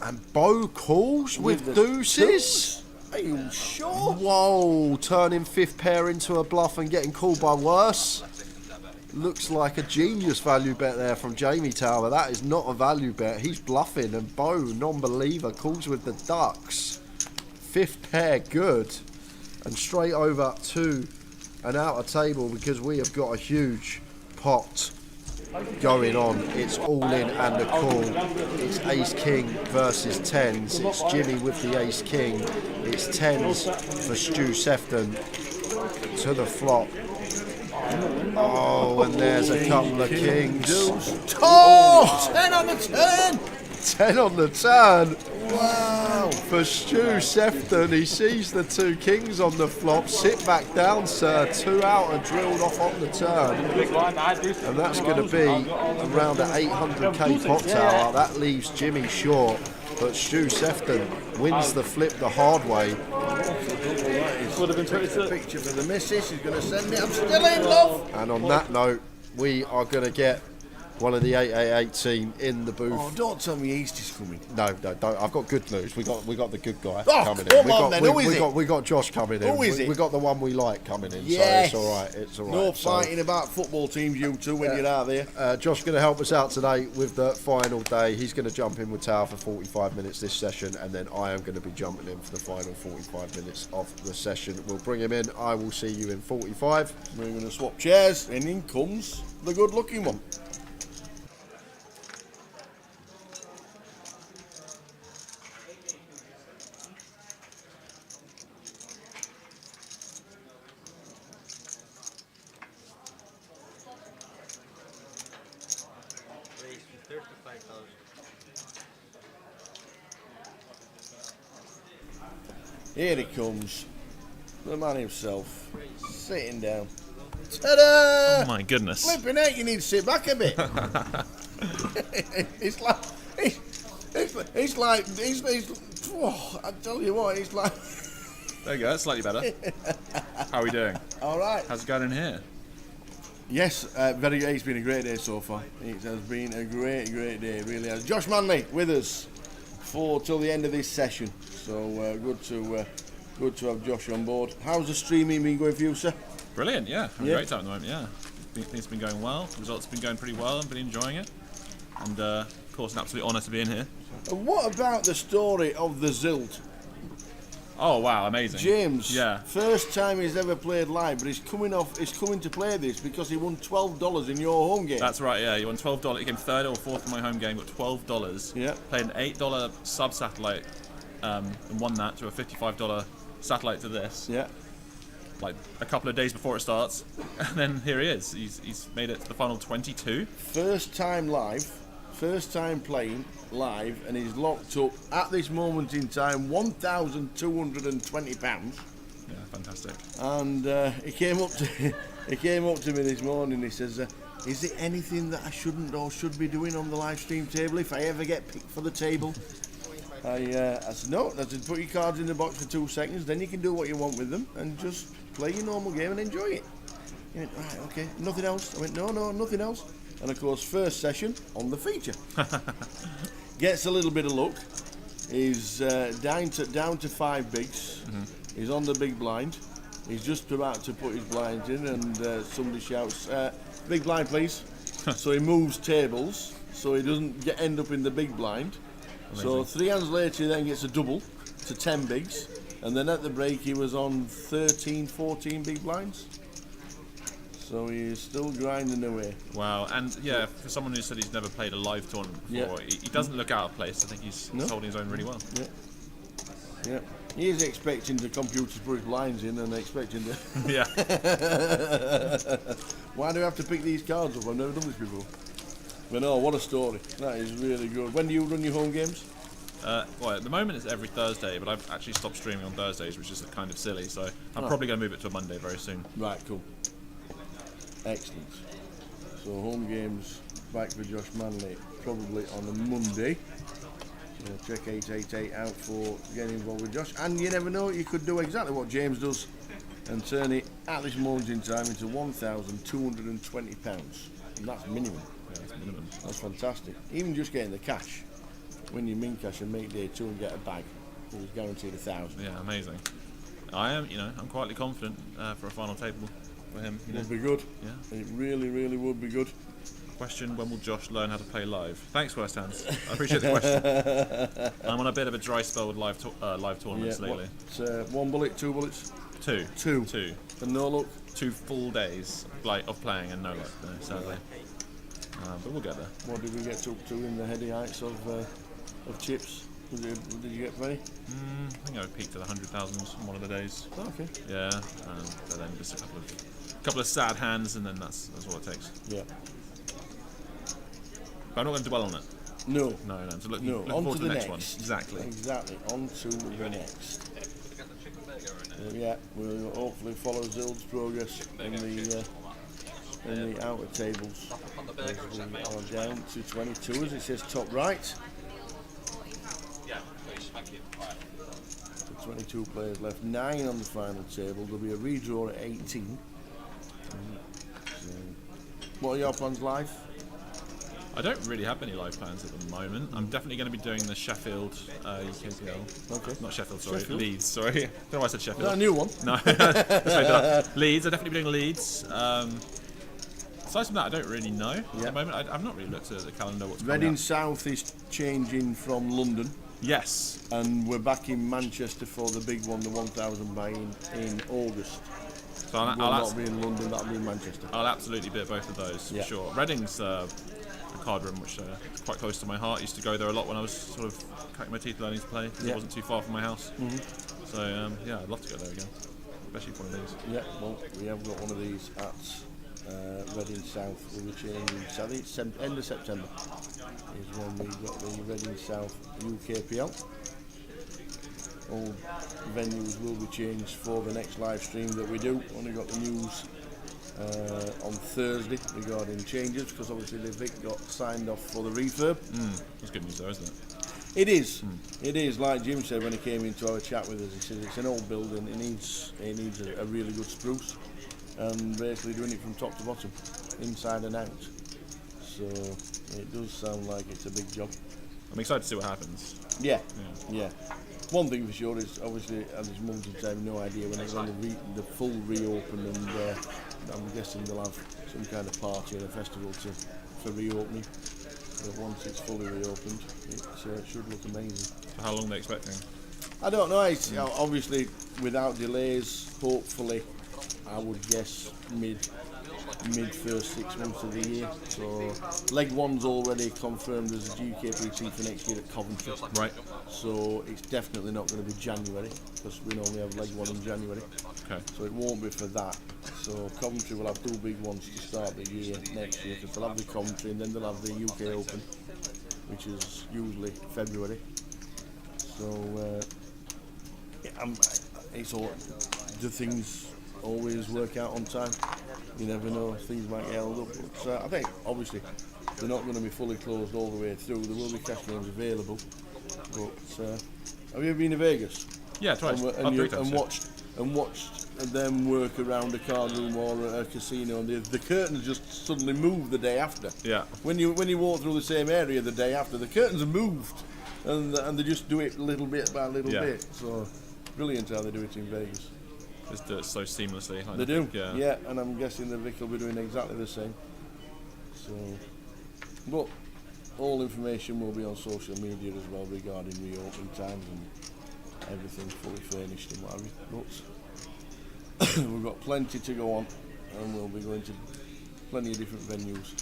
And Bo calls with deuces. Are you sure? Whoa, turning 5th pair into a bluff and getting called by worse. Looks like a genius value bet there from Jamie Tower. That is not a value bet. He's bluffing, and Bo, non-believer, calls with the ducks. 5th pair, good. And straight over to an outer table because we have got a huge pot going on. It's all in and a call. It's ace king versus 10s. It's Jimmy with the ace king. It's 10s for Stu Sefton to the flop. Oh, and there's a couple of kings. Oh, 10 on the turn. 10 on the turn. Wow. For Stu Sefton, he sees the 2 kings on the flop. Sit back down, sir. 2 out and drilled off on the turn. And that's going to be around an 800k pot tower. That leaves Jimmy short. But Stu Sefton wins the flip the hard way. Would have been pretty sick. Picture for the missus. She's going to send me. I'm still in love. And on that note, we are going to get one of the 888 team in the booth. Oh, don't tell me East is coming. No, don't. I've got good news. We got the good guy coming in. Come on then. Who is it? We got Josh coming in. Who is it? We got the one we like coming in. Yes. So it's all right. It's all right. No fighting about football teams, you two, when you're out there. Josh going to help us out today with the final day. He's going to jump in with Tower for 45 minutes this session, and then I am going to be jumping in for the final 45 minutes of the session. We'll bring him in. I will see you in 45. We're going to swap chairs, and in comes the good-looking one. Here he comes, the man himself, sitting down. Ta-da! Oh my goodness. Flipping out, you need to sit back a bit. It's like, oh, I tell you what, it's like... There you go, that's slightly better. How are we doing? All right. How's it going in here? Yes, very. It's been a great day so far. It has been a great day, it really has. Josh Manley with us till the end of this session. So good to have Josh on board. How's the streaming been going for you, sir? Brilliant, yeah. Having a great time at the moment, yeah. Things have been going well. Results have been going pretty well. I've been enjoying it. And, of course, an absolute honour to be in here. And what about the story of the Zild? Oh, wow, amazing. James, yeah. First time he's ever played live, but he's coming to play this because he won $12 in your home game. That's right, yeah. He won $12. He came 3rd or 4th in my home game, got $12. Yeah. Played an $8 sub-satellite and won that to a $55 satellite to this. Yeah. Like a couple of days before it starts. And then here he is. He's made it to the final 22. First time playing live, and he's locked up at this moment in time £1,220. Yeah, fantastic. And he came up to me this morning. He says, "Is there anything that I shouldn't or should be doing on the live stream table if I ever get picked for the table?" I said, "No." I said, "Put your cards in the box for 2 seconds, then you can do what you want with them and just play your normal game and enjoy it." He went, "Right, okay, nothing else?" I went, "No, nothing else." And of course, first session on the feature. Gets a little bit of luck. He's down to 5 bigs. Mm-hmm. He's on the big blind. He's just about to put his blinds in, and somebody shouts, "Big blind, please." So he moves tables, so he doesn't end up in the big blind. Amazing. So 3 hands later, he then gets a double to 10 bigs, and then at the break, he was on 13, 14 big blinds. So he's still grinding away. Wow, and yeah, for someone who said he's never played a live tournament before, he doesn't look out of place. I think he's holding his own really well. Yeah. He is expecting the computer to put his blinds in and expecting to... Yeah. Why do I have to pick these cards up? I've never done this before. But no, what a story. That is really good. When do you run your home games? Well, at the moment it's every Thursday, but I've actually stopped streaming on Thursdays, which is kind of silly, so I'm probably going to move it to a Monday very soon. Right, cool. Excellent. So home games back for Josh Manley probably on a Monday. So check 888 out for getting involved with Josh. And you never know, you could do exactly what James does and turn it at this moment in time into £1,220. And that's minimum. Yeah, that's minimum. That's fantastic. Even just getting the cash, win your min cash and make day 2 and get a bag. It was guaranteed 1,000. Yeah, amazing. I am, I'm quietly confident for a final table for him. Would be good. Yeah. It really, really would be good. Question: when will Josh learn how to play live? Thanks, Worst Hands. I appreciate the question. I'm on a bit of a dry spell with live tournaments lately. It's 1 bullet, 2 bullets? Two. And no luck? 2 full days of playing and no luck, sadly. But we'll get there. What did we get up to in the heady heights of chips? Did you get plenty? I think I peaked at 100,000 on one of the days. Oh, okay. Yeah, but then just a couple of sad hands, and then that's all it takes. Yeah. But I'm not going to dwell on it. No. So look on forward to to the next one. Exactly. On to the next. Yeah, we'll hopefully follow Zild's progress in the outer tables as we are down to 22 as it says top right. Yeah, please, thank you. 22 players left, 9 on the final table. There'll be a redraw at 18. So, what are your plans live? I don't really have any live plans at the moment. I'm definitely going to be doing the Sheffield UKPL. Okay. Not Sheffield, sorry. Sheffield? Leeds, sorry. I don't know why I said Sheffield. Is that a new one? No. Leeds, I'll definitely be doing Leeds. Aside from that, I don't really know at the moment. I've not really looked at the calendar. What's Reading South is changing from London. Yes. And we're back in Manchester for the big one, the 1,000 buy-in in August. So I'll not be in London, that'll be in Manchester. I'll absolutely be at both of those, for sure. Reading's a card room which is quite close to my heart. I used to go there a lot when I was sort of cutting my teeth learning to play, because it wasn't too far from my house. So I'd love to go there again, especially for one of these. Yeah, well, we have got one of these at Reading South. We'll be changing, I think it's end of September is when we got the Reading South UKPL. All venues will be changed for the next live stream that we do. Only got the news on Thursday regarding changes, because obviously the Vic got signed off for the refurb. That's good news though, isn't it? It is. It is, like Jim said when he came into our chat with us, he said it's an old building, it needs a really good spruce, and basically doing it from top to bottom, inside and out. So it does sound like it's a big job. I'm excited to see what happens. Yeah. One thing for sure is, obviously, at this moment in time, no idea when it's going to the full reopen, and I'm guessing they'll have some kind of party or a festival for reopening. But once it's fully reopened, it should look amazing. So how long are they expecting? I don't know. It's obviously without delays. Hopefully, I would guess mid first 6 months of the year. So leg one's already confirmed as a GKPT for next year at Coventry. Right. So it's definitely not going to be January, because we normally have leg one in January. Okay. So it won't be for that. So Coventry will have 2 big ones to start the year next year, because they'll have the Coventry and then they'll have the UK Open, which is usually February. So it's all the things always work out on time. You never know, things might get held up. But I think obviously they're not going to be fully closed all the way through. There will be cash games available. But have you ever been to Vegas? Yeah, twice. And watched them work around a card room or a casino, and the curtains just suddenly move the day after. Yeah. When you walk through the same area the day after, the curtains are moved, and they just do it little bit by little bit. So brilliant how they do it in Vegas. Just do it so seamlessly. They do. Yeah, and I'm guessing the Vic will be doing exactly the same. So, but all information will be on social media as well regarding reopening times and everything fully furnished and what have you. But we've got plenty to go on, and we'll be going to plenty of different venues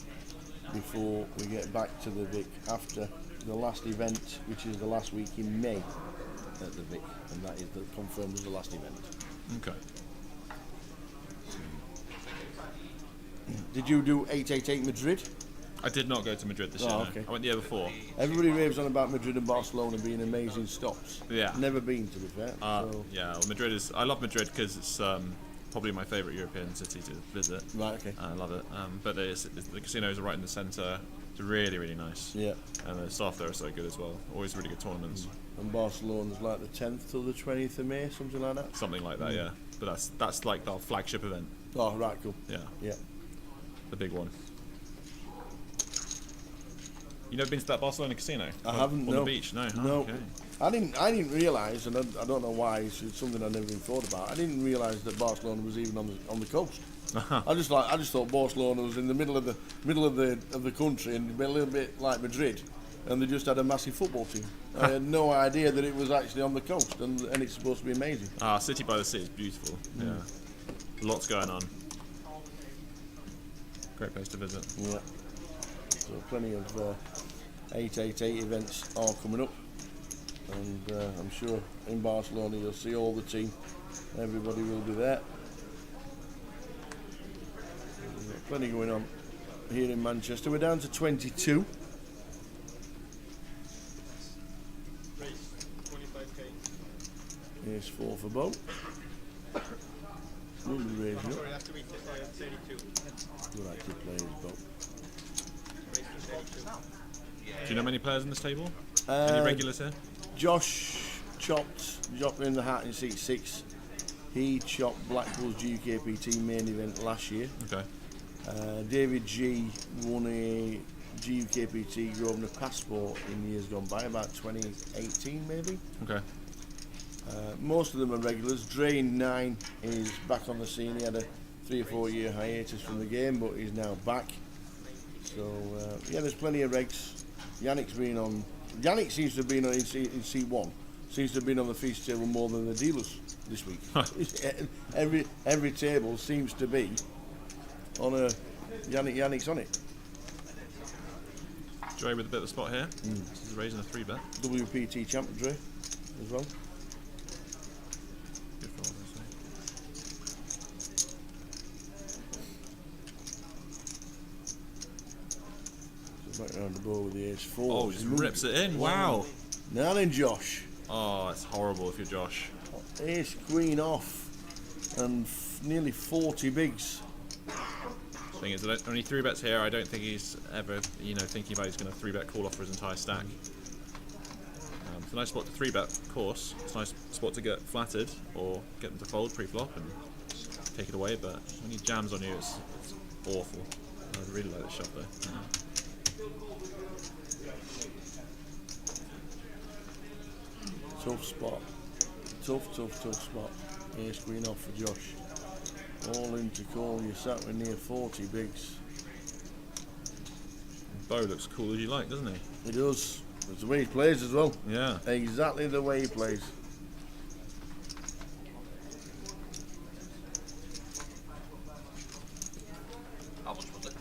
before we get back to the Vic after the last event, which is the last week in May at the Vic, and that is confirmed as the last event. Okay. Did you do 888 Madrid? I did not go to Madrid this year. Oh, no. okay. I went the year before. Everybody raves on about Madrid and Barcelona being amazing stops. Yeah. Never been, to be fair. Yeah, well, Madrid is. I love Madrid because it's probably my favourite European city to visit. Right, okay. I love it. But the casinos are right in the centre. It's really, really nice. Yeah. And the staff there are so good as well. Always really good tournaments. And Barcelona's like the 10th till the 20th of May, something like that? Something like that, yeah. But that's like our flagship event. Oh, right, cool. Yeah. Yeah. The big one. You never been to that Barcelona casino? I haven't, on no. the beach? No. No. Oh, okay. I didn't realise, and I don't know why, it's something I never even thought about. I didn't realise that Barcelona was even on the coast. I just thought Barcelona was in the middle of the country and a little bit like Madrid, and they just had a massive football team. I had no idea that it was actually on the coast, and it's supposed to be amazing. City by the Sea is beautiful. Yeah, lots going on. Great place to visit. Yeah. So plenty of 888 events are coming up, and I'm sure in Barcelona you'll see all the team. Everybody will be there. Plenty going on here in Manchester. We're down to 22. Here's 4 for Bo. Number raising up. Sorry, that's to be 32. Good active players, Bo. Do you know many players in this table? Any regulars here? Josh dropped in the hat in seat 6. He chopped Blackpool's UKPT main event last year. Okay. David G won a GUKPT Grosvenor Passport in years gone by, about 2018 maybe. Okay. Most of them are regulars. Drain 9 is back on the scene. He had a 3 or 4 year hiatus from the game, but he's now back. So yeah, there's plenty of regs. Yannick seems to have been in C1. Seems to have been on the feast table more than the dealers this week. every table seems to be on a Yannick's on it. Dre with a bit of a spot here. This is raising a 3-bet. WPT champ Dre as well. Good for all, So back around the ball with the ace 4. Oh, just rips it in. Wow. Now then, Josh. Oh, it's horrible if you're Josh. Ace queen off and nearly 40 bigs. Thing is, only 3-bets here. I don't think he's ever, thinking about he's going to 3-bet call off for his entire stack. It's a nice spot to 3-bet, of course. It's a nice spot to get flattered or get them to fold pre-flop and take it away. But when he jams on you, it's awful. I really like this shot though. Tough spot. Tough spot. Ace queen off for Josh. All in to call. You sat with near 40 bigs. Bo looks cool as you like, doesn't he? He does. It's the way he plays as well. Yeah. Exactly the way he plays. How much was it?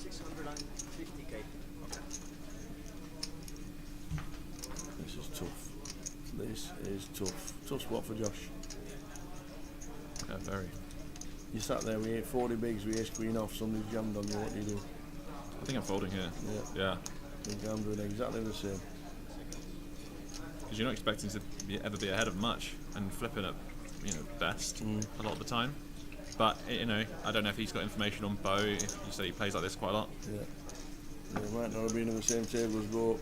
650k. This is tough. This is tough. Tough spot for Josh. Yeah, very. You sat there with 40 bigs with ace queen off, somebody's jammed on you, what do you do? I think I'm folding here. Yeah. I think I'm doing exactly the same. Because you're not expecting to ever be ahead of much and flipping at, best a lot of the time. But, I don't know if he's got information on Bo, if you say he plays like this quite a lot. Yeah. He might not have been on the same table as Bo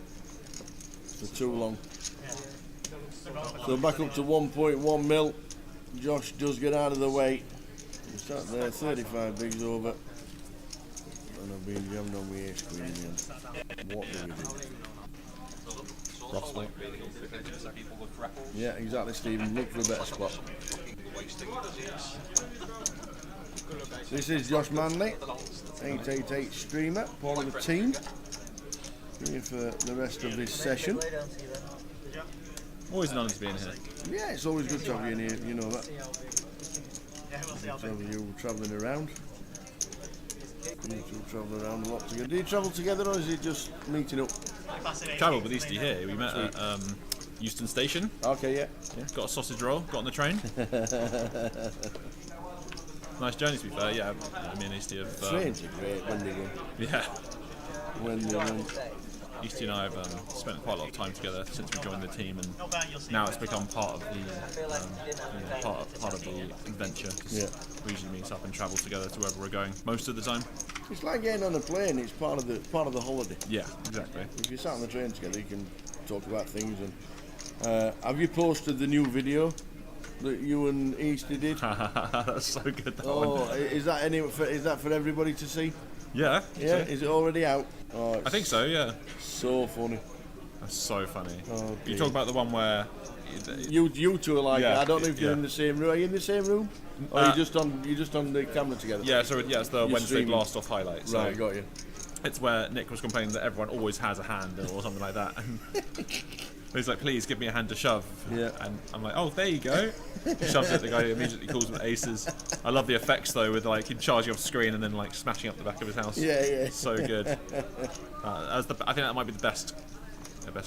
for too long. So back up to 1.1 mil. Josh does get out of the way. He sat there, 35 bigs over. And I've been jammed on with ace queen again. What do we do? Rough spot. Yeah, exactly, Stephen. Look for a better spot. This is Josh Manley, 888 streamer, part of the team. Here for the rest of this session. Always an honour to be in here. Yeah, it's always good to have you in here, you know that. Good to have you travelling around. You two travel around a lot together. Do you travel together or is it just meeting up? Travelled with Eastie here. We met at Euston Station. Okay, yeah. Got a sausage roll, got on the train. Nice journey to be fair, yeah. Me and Eastie have... Trains are great when they go. Yeah. When they run. Easty and I have spent quite a lot of time together since we joined the team, and now it's become part of the part of the adventure. Yeah. We usually meet up and travel together to wherever we're going most of the time. It's like getting on a plane. It's part of the holiday. Yeah, exactly. If you sat on the train together, you can talk about things. And have you posted the new video that you and Easty did? That's so good. That oh, one. is that for everybody to see? Yeah. Yeah. Is it already out? Oh, I think so. Yeah. So funny. That's so funny. Oh, you talk about the one where you two are like. Yeah, I don't know if you're in the same room. Are you in the same room? Or you're just on the camera together? Yeah. So it's the You're Wednesday streaming. blast off highlight. So Right, got you. It's where Nick was complaining that everyone always has a hand or something like that. And he's like, please give me a hand to shove. Yeah. And I'm like, oh, there you go. He shoves it, the guy immediately calls him aces. I love the effects though, with like him charging off screen and then like smashing up the back of his house. Yeah, yeah. So good. I think that might be the best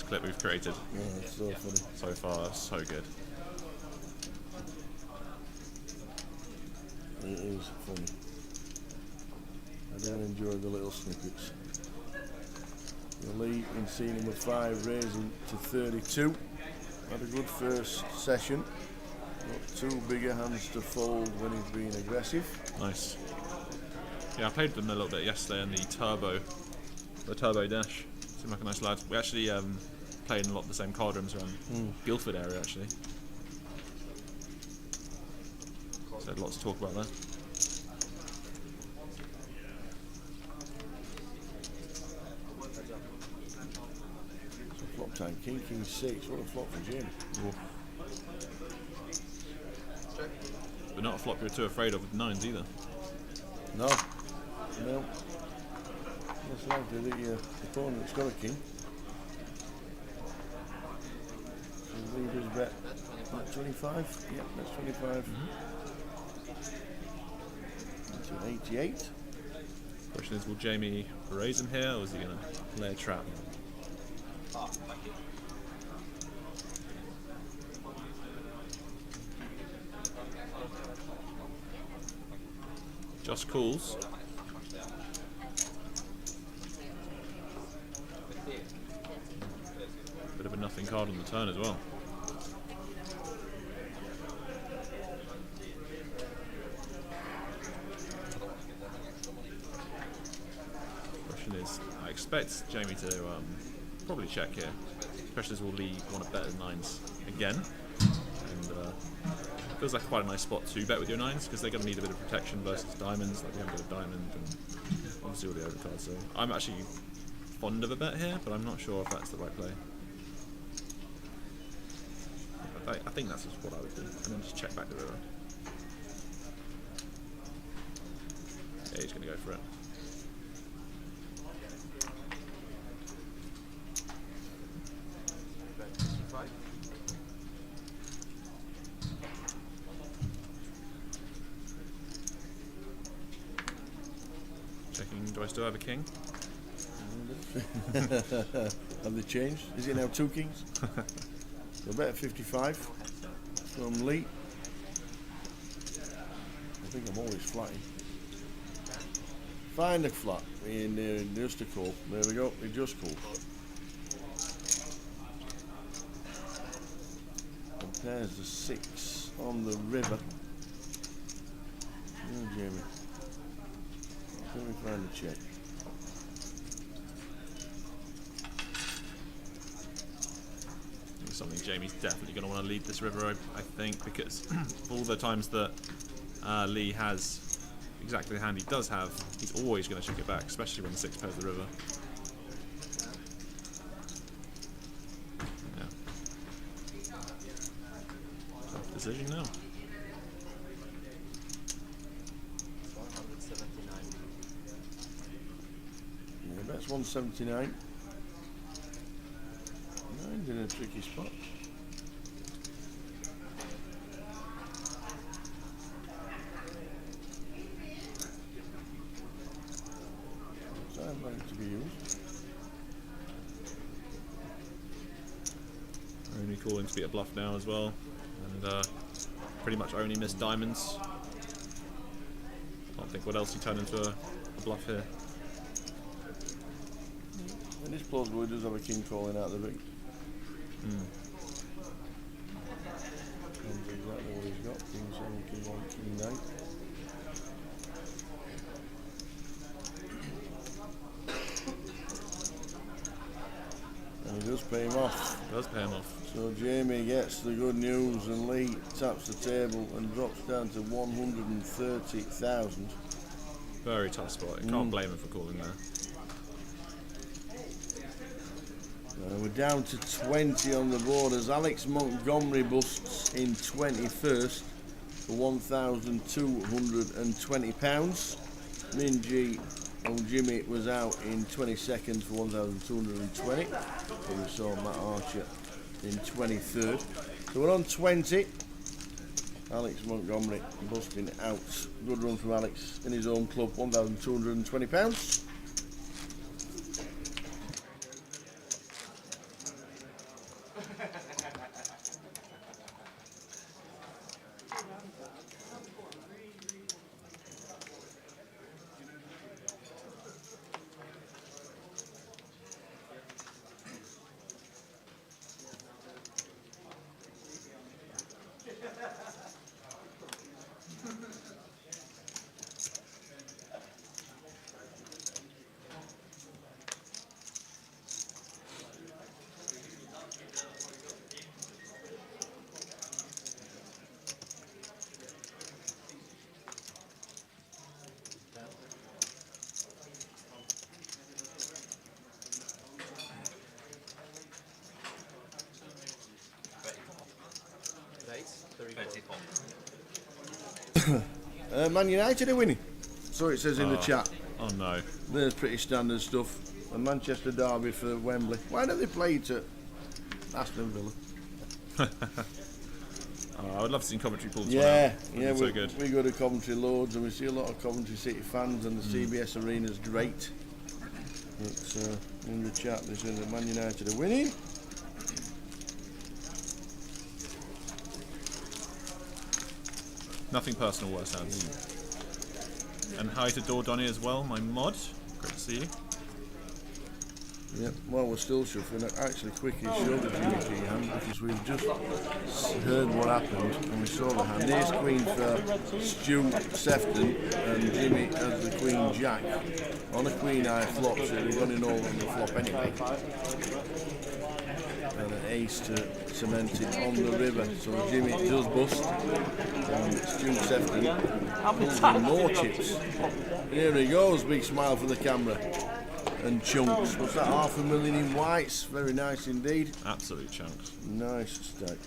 clip we've created. Yeah, it's so funny. So far, so good. It is funny. I do enjoy the little snippets. The lead in scene number 5 raising to 32. Had a good first session. Got 2 bigger hands to fold when he's being aggressive. Nice. Yeah, I played with them a little bit yesterday in the turbo dash. Seemed like a nice lad. We actually played in a lot of the same card rooms around Guildford area actually. So had lots to talk about there. Flop time, King 6. What a flop for Jim. But not a flop you're too afraid of with 9s either. No. That's likely that your opponent's got a king. So leaders bet at 25. Yep, that's 25. That's an 88. Question is, will Jamie raise him here, or is he going to lay a trap? Just calls. Bit of a nothing card on the turn as well. Question is, I expect Jamie to probably check here, especially as will Lee want to bet his 9s again. And feels like quite a nice spot to bet with your 9s because they're going to need a bit of protection versus diamonds. Like we haven't got a diamond and obviously all the overcards. So I'm actually fond of a bet here, but I'm not sure if that's the right play. I think that's just what I would do, and then just check back the river. Yeah, he's going to go for it. Checking, do I still have a king? Have they changed? Is it now 2 kings? So bet at 55 from Lee. I think I'm always flatting. Find a flat in just a call. There we go, it just called. And there's the 6 on the river. Oh, Jamie. Let me find the check. Something Jamie's definitely going to want to lead this river, I think, because of all the times that Lee has exactly the hand he does have, he's always going to check it back, especially when the 6 pairs the river. Yeah. Tough decision now. 179. Yeah, that's 179. 9's in a tricky spot. Sounds like to be used. Only calling to beat a bluff now as well, and pretty much only missed diamonds. Can't think what else he turned into a bluff here. It is plausible he does have a king calling out the ring. That's exactly what he's got. King 7, king 1, king 9. And he does pay him off. Does pay him off. So Jamie gets the good news and Lee taps the table and drops down to 130,000. Very tough spot. You can't blame him for calling there. We're down to 20 on the board as Alex Montgomery busts in 21st for £1,220. Minji and Jimmy was out in 22nd for 1,220. So we saw Matt Archer in 23rd. So we're on 20. Alex Montgomery busting out. Good run from Alex in his own club, £1,220. Man United are winning, so it says in the chat. Oh no. There's pretty standard stuff. A Manchester derby for Wembley. Why don't they play it at Aston Villa? I would love to see Coventry pull this one out. So good. We go to Coventry loads and we see a lot of Coventry City fans, and the CBS Arena's great. It's in the chat they say that Man United are winning. Nothing personal, worse hands. And hi to Dordonny as well, my mod. Great to see you. Yep, well, we're still shuffling. Actually, quickly show the Jimmy G hand because we've just heard what happened and we saw the hand. Ace Queen for Stu Sefton and Jimmy as the Queen Jack. On a Queen Eye flop, so we're running all on the flop anyway. And an ace to cement it on the river. So Jimmy does bust. And Stu Sefton pulls in more chips. Here he goes, big smile for the camera. And chunks. What's that? 500,000 in whites. Very nice indeed. Absolute chunks. Nice stake.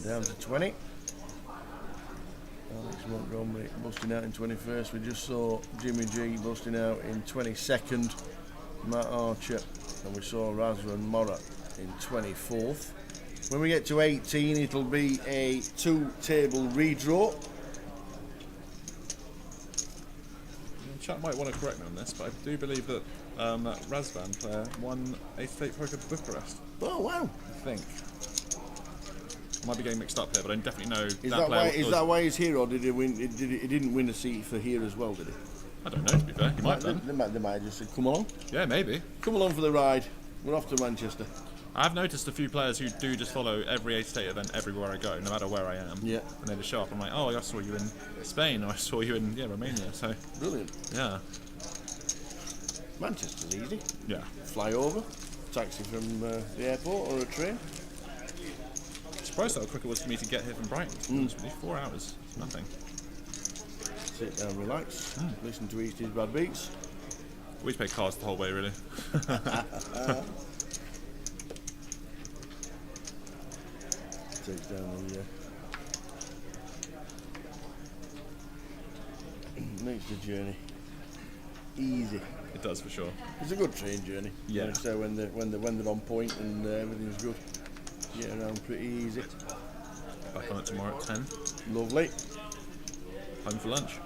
Down to 20. Alex Montgomery busting out in 21st. We just saw Jimmy G busting out in 22nd. Matt Archer, and we saw Razza and Mora in 24th. When we get to 18, it'll be a two-table redraw. The chat might want to correct me on this, but I do believe that that Razvan player won a state poker Bucharest. Oh wow! I think. I might be getting mixed up here, but I definitely know Is that that player. Is that why he's here, or did he win? He didn't win a seat for here as well, did he? I don't know. To be fair, he might have done. They might have just said, "Come along." Yeah, maybe. Come along for the ride. We're off to Manchester. I've noticed a few players who do just follow every A-State event everywhere I go, no matter where I am. Yeah. And they just show up. I'm like, oh, I saw you in Spain, or I saw you in Romania. So. Brilliant. Yeah. Manchester's easy. Yeah. Fly over, taxi from the airport or a train. Surprised how quick it was for me to get here from Brighton. It's really 4 hours. It's nothing. Sit down, relax, listen to Eastie's bad beats. We just pay cards the whole way, really. takes down the makes the journey easy. It does for sure. It's a good train journey. Yeah. Like I say, when they're on point and everything's good, get around pretty easy. Back on it tomorrow at 10. Lovely. Home for lunch.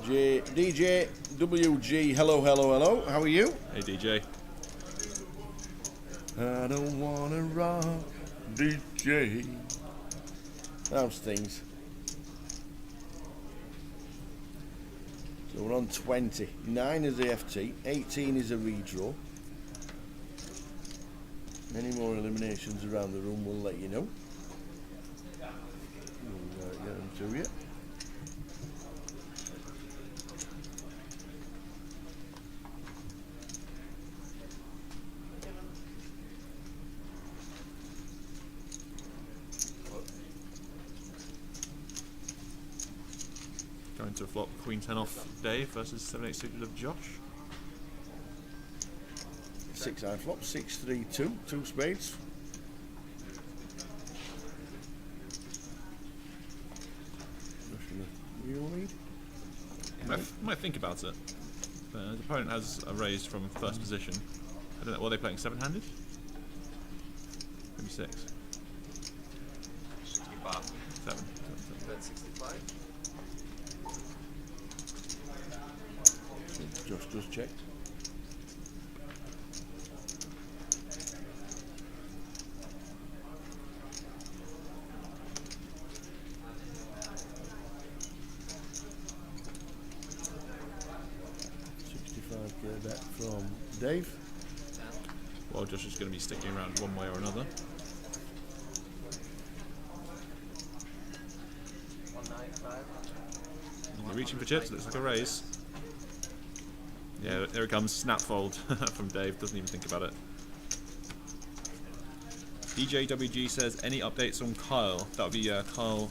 DJ WG, hello, hello, hello. How are you? Hey DJ. I don't wanna rock, DJ. How's things? So we're on 20. 9 is the FT, 18 is a redraw. Any more eliminations around the room, we'll let you know. We'll get them to you. Going to a flop Queen 10 off Dave versus 7-8 suited of Josh. 6-eye flop, 6-3-2, 2 spades. Real lead. Might think about it. The opponent has a raise from first position. I don't know. What are they playing? 7-handed? Maybe 6. 7. Bet 65. Josh just checked. $65k bet from Dave. Well, Josh is going to be sticking around one way or another. 195. You're reaching for chips. Looks like a raise. Yeah, there it comes. Snap fold from Dave. Doesn't even think about it. DJ WG says, any updates on Kyle? That would be Kyle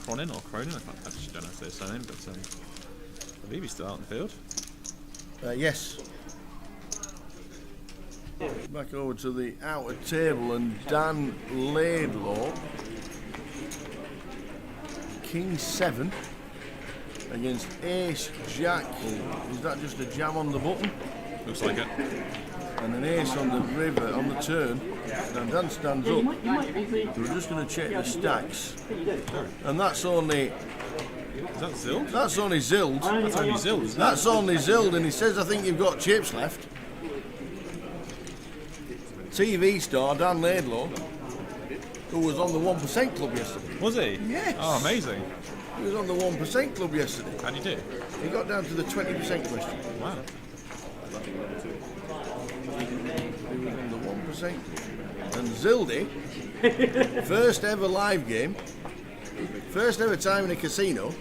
Cronin or Cronin. I actually don't know if it's his surname, but I believe he's still out in the field. Yes. Back over to the outer table and Dan Laidlaw. King 7 against Ace Jack. Is that just a jam on the button? Looks like it. And an ace on the river, on the turn. And Dan stands up. We're just going to check the stacks. And that's only... Is that Zild? That's only Zild. That's only Zild, isn't it? That's only Zild, and he says, I think you've got chips left. TV star Dan Laidlaw, who was on the 1% club yesterday. Was he? Yes. Oh, amazing. He was on the 1% club yesterday. How'd you do? He got down to the 20% question. Wow. He was on the 1% club. And Zildy, first ever live game, first ever time in a casino,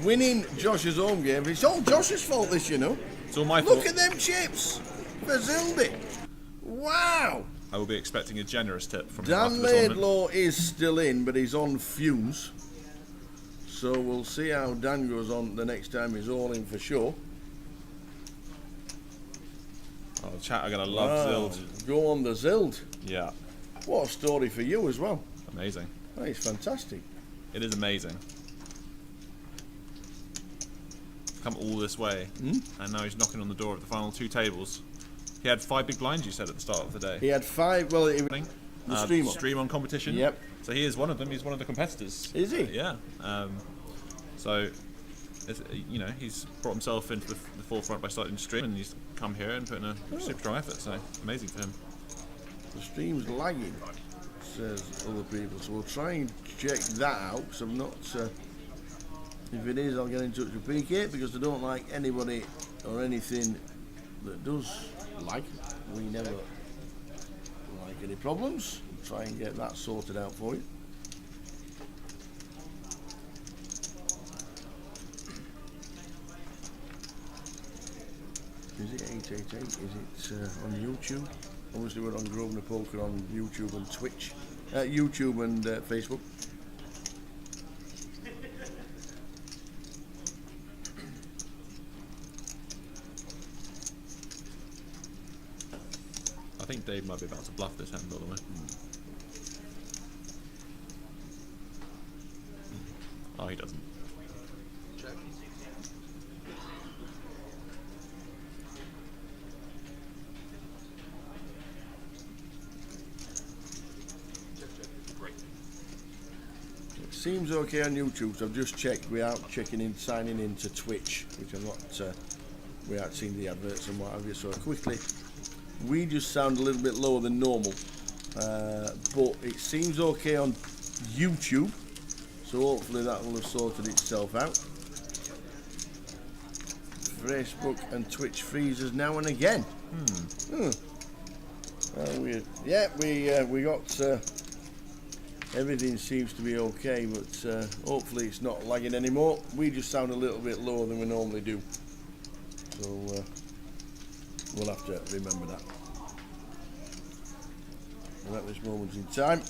winning Josh's home game. It's all Josh's fault, this, you know. It's all my fault. Look at them chips for Zildy. Wow. I will be expecting a generous tip from Dan Laidlaw is still in, but he's on fumes. So we'll see how Dan goes on the next time he's all in for sure. Oh, chat, I'm going to love Zild. Go on the Zild. Yeah. What a story for you as well. Amazing. That is fantastic. It is amazing. Come all this way, and now he's knocking on the door of the final 2 tables. He had 5 big blinds, you said, at the start of the day. He had 5, well, the stream on competition. Yep. So he is one of them. He's one of the competitors. Is he? Yeah. So, you know, he's brought himself into the forefront by starting to stream, and he's come here and put in a super strong effort. So amazing for him. The stream's lagging, says other people. So we'll try and check that out. Because I'm not. If it is, I'll get in touch with PK because I don't like anybody or anything that does lag. We never like any problems. We'll try and get that sorted out for you. Is it 888? Is it on YouTube? Obviously we're on Grosvenor Poker on YouTube and Twitch. YouTube and Facebook. I think Dave might be about to bluff this hand, by the way. Oh, he doesn't. It seems okay on YouTube, so I've just checked without signing in to Twitch, which I'm not, without seeing the adverts and what have you. So quickly, we just sound a little bit lower than normal, but it seems okay on YouTube, so hopefully that will have sorted itself out. Facebook and Twitch freezes now and again. Weird. Yeah, we got everything seems to be okay, but hopefully it's not lagging anymore. We just sound a little bit lower than we normally do, so we'll have to remember that. And at this moment in time,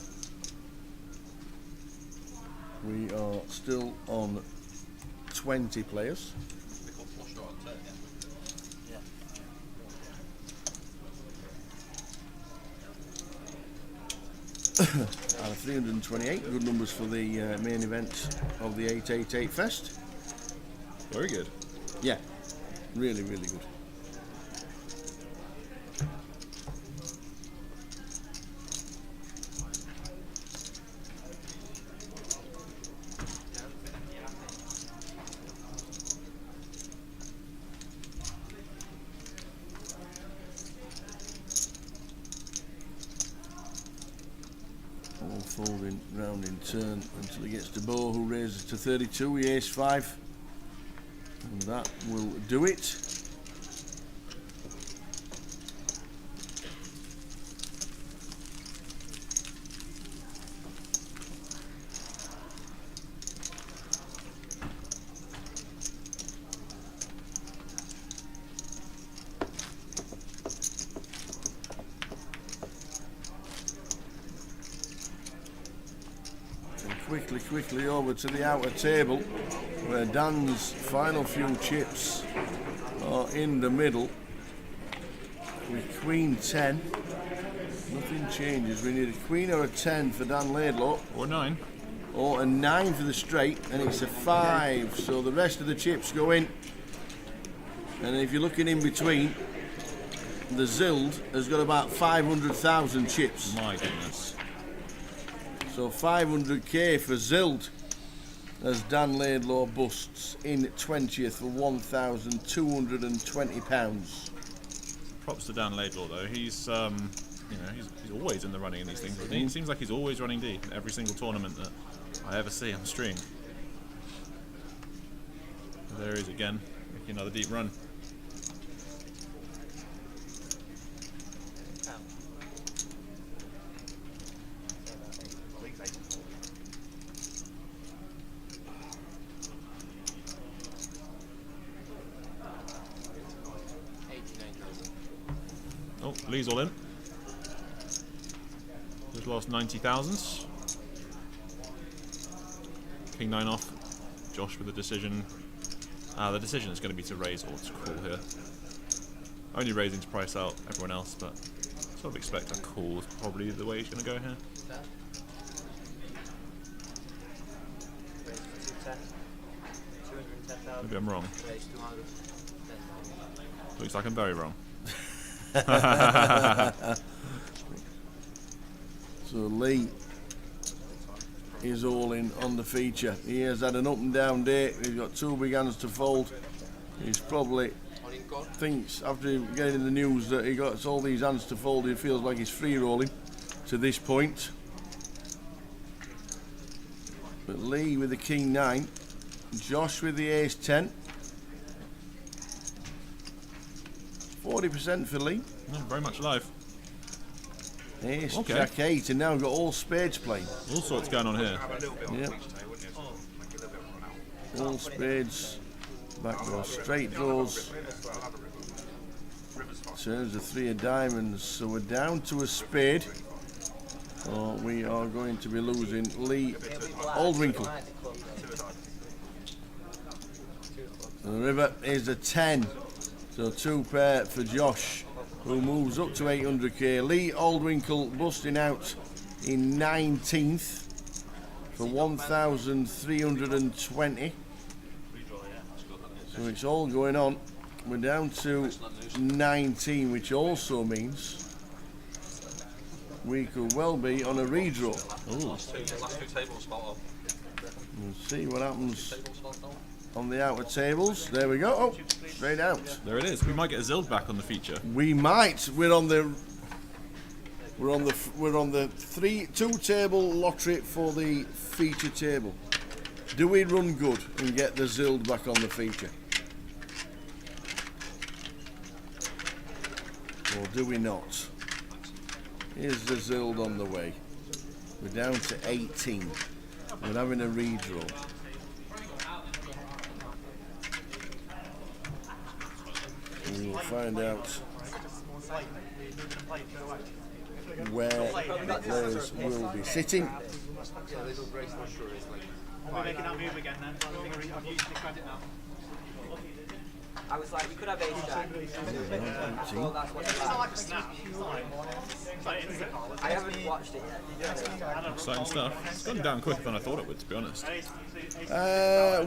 we are still on 20 players. Out of 328, good numbers for the main event of the 888 Fest. Very good. Yeah, really, really good. All folding round in turn until he gets to Bo, who raises to 32, he ace 5, and that will do it. Quickly over to the outer table, where Dan's final few chips are in the middle with Queen 10. Nothing changes. We need a Queen or a 10 for Dan Laidlaw. Or 9. Or a 9 for the straight, and it's a 5. So the rest of the chips go in. And if you're looking in between, the Zild has got about 500,000 chips. My goodness. So 500k for Zild as Dan Laidlaw busts in 20th for £1,220. Props to Dan Laidlaw though. He's he's always in the running in these things. It seems like he's always running deep in every single tournament that I ever see on stream. There he is again, making another deep run. Oh, Lee's all in. Just lost 90,000. King 9 off. Josh with the decision. The decision is going to be to raise or to call here. Only raising to price out everyone else, but sort of expect a call is probably the way he's going to go here. Maybe I'm wrong. Looks like I'm very wrong. So Lee is all in on the feature. He has had an up and down day. He's got 2 big hands to fold. He's probably thinks after getting the news that he got all these hands to fold, he feels like he's free rolling to this point. But Lee with the King 9, Josh with the Ace 10. 40% for Lee. No, very much alive. Ace, Jack 8, and now we've got all spades playing. All sorts going on here. Yeah. All spades, backdoor straight draws. Turns the 3 of diamonds, so we're down to a spade. Oh, we are going to be losing Lee Aldwinkle. The river is a 10, so 2 pair for Josh, who moves up to 800k. Lee Aldwinkle busting out in 19th for 1,320. So it's all going on. We're down to 19, which also means we could well be on a redraw. Last two tables spot on. We'll see what happens on the outer tables. There we go. Oh, straight out. There it is. We might get a Zild back on the feature. We might. We're on the two table lottery for the feature table. Do we run good and get the Zild back on the feature? Or do we not? Here's the Zild on the way. We're down to 18. We're having a redraw. We will find out where the players will be sitting. Are we making that move again then? I'm using the credit now. I was like, you could have ace jack. Well, that's what it's like. I haven't watched it yet. Exciting stuff. It's gone down quicker than I thought it would, to be honest.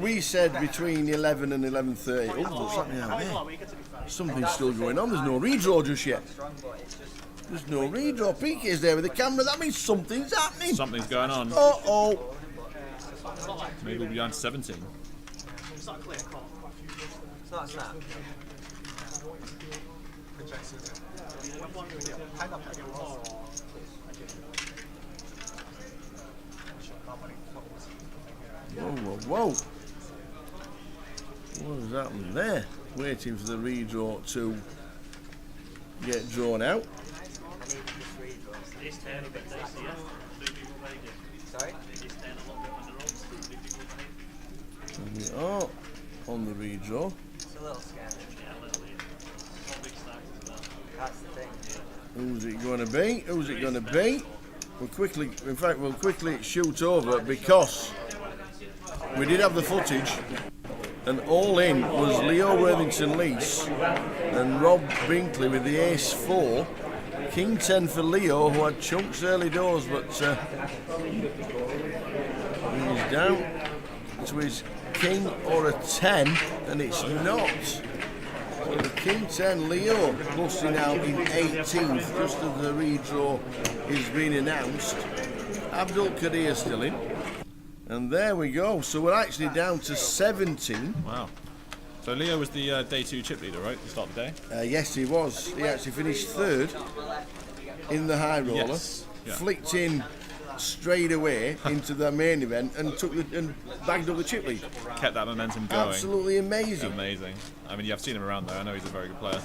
We said between 11 and 11:30. Oh, what's happening out there? Something's still going on. There's no redraw just yet. There's no redraw. Pinky is there with the camera. That means something's happening. Something's going on. Uh-oh. Maybe we'll be down to 17. It's not a clear call. It's not a snap. Whoa, whoa, whoa. What has happened there? Waiting for the redraw to get drawn out. And we are on the redraw. It's a little scary. That's the thing. Who's it going to be? Who's it going to be? We'll quickly shoot over because we did have the footage, and all in was Leo Worthington-Lees and Rob Binkley with the ace 4, king 10 for Leo, who had chunks early doors, but he's down to his king or a 10, and it's not. So the king 10 Leo busting out in 18th, just as the redraw is being announced. Abdul Kadir still in. And there we go. So we're actually down to 17. Wow. So Leo was the day 2 chip leader, right, to start the day? Yes, he was. He actually finished 3rd in the high roller. Yes. Yeah. Flicked in straight away into the main event and bagged up the chip lead. Kept that momentum going. Absolutely amazing. Amazing. I mean, I've seen him around there. I know he's a very good player.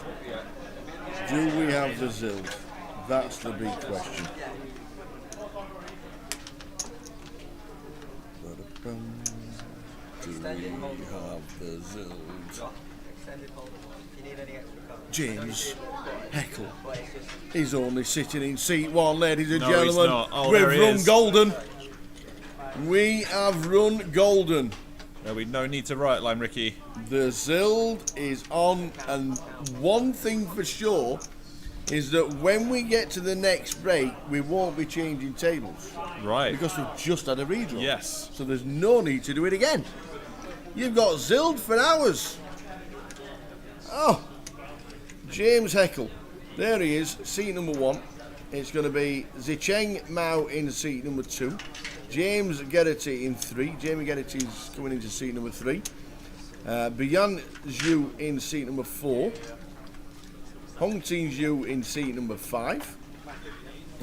Do we have the Zild? That's the big question. Do we have the Zild? James Heckle is only sitting in seat 1, ladies and gentlemen. He's not. Oh, we've there he run is. golden. We have run golden. There'll be no need to right line, Ricky. The Zild is on, and one thing for sure is that when we get to the next break, we won't be changing tables. Right. Because we've just had a redraw. Yes. So there's no need to do it again. You've got Zild for hours. Oh, James Heckle. There he is, seat number 1. It's going to be Zicheng Mao in seat number 2. James Geraghty in 3. Jamie Geraghty is coming into seat number 3. Bian Zhu in seat number 4. Hong Tin Zhu in seat number 5.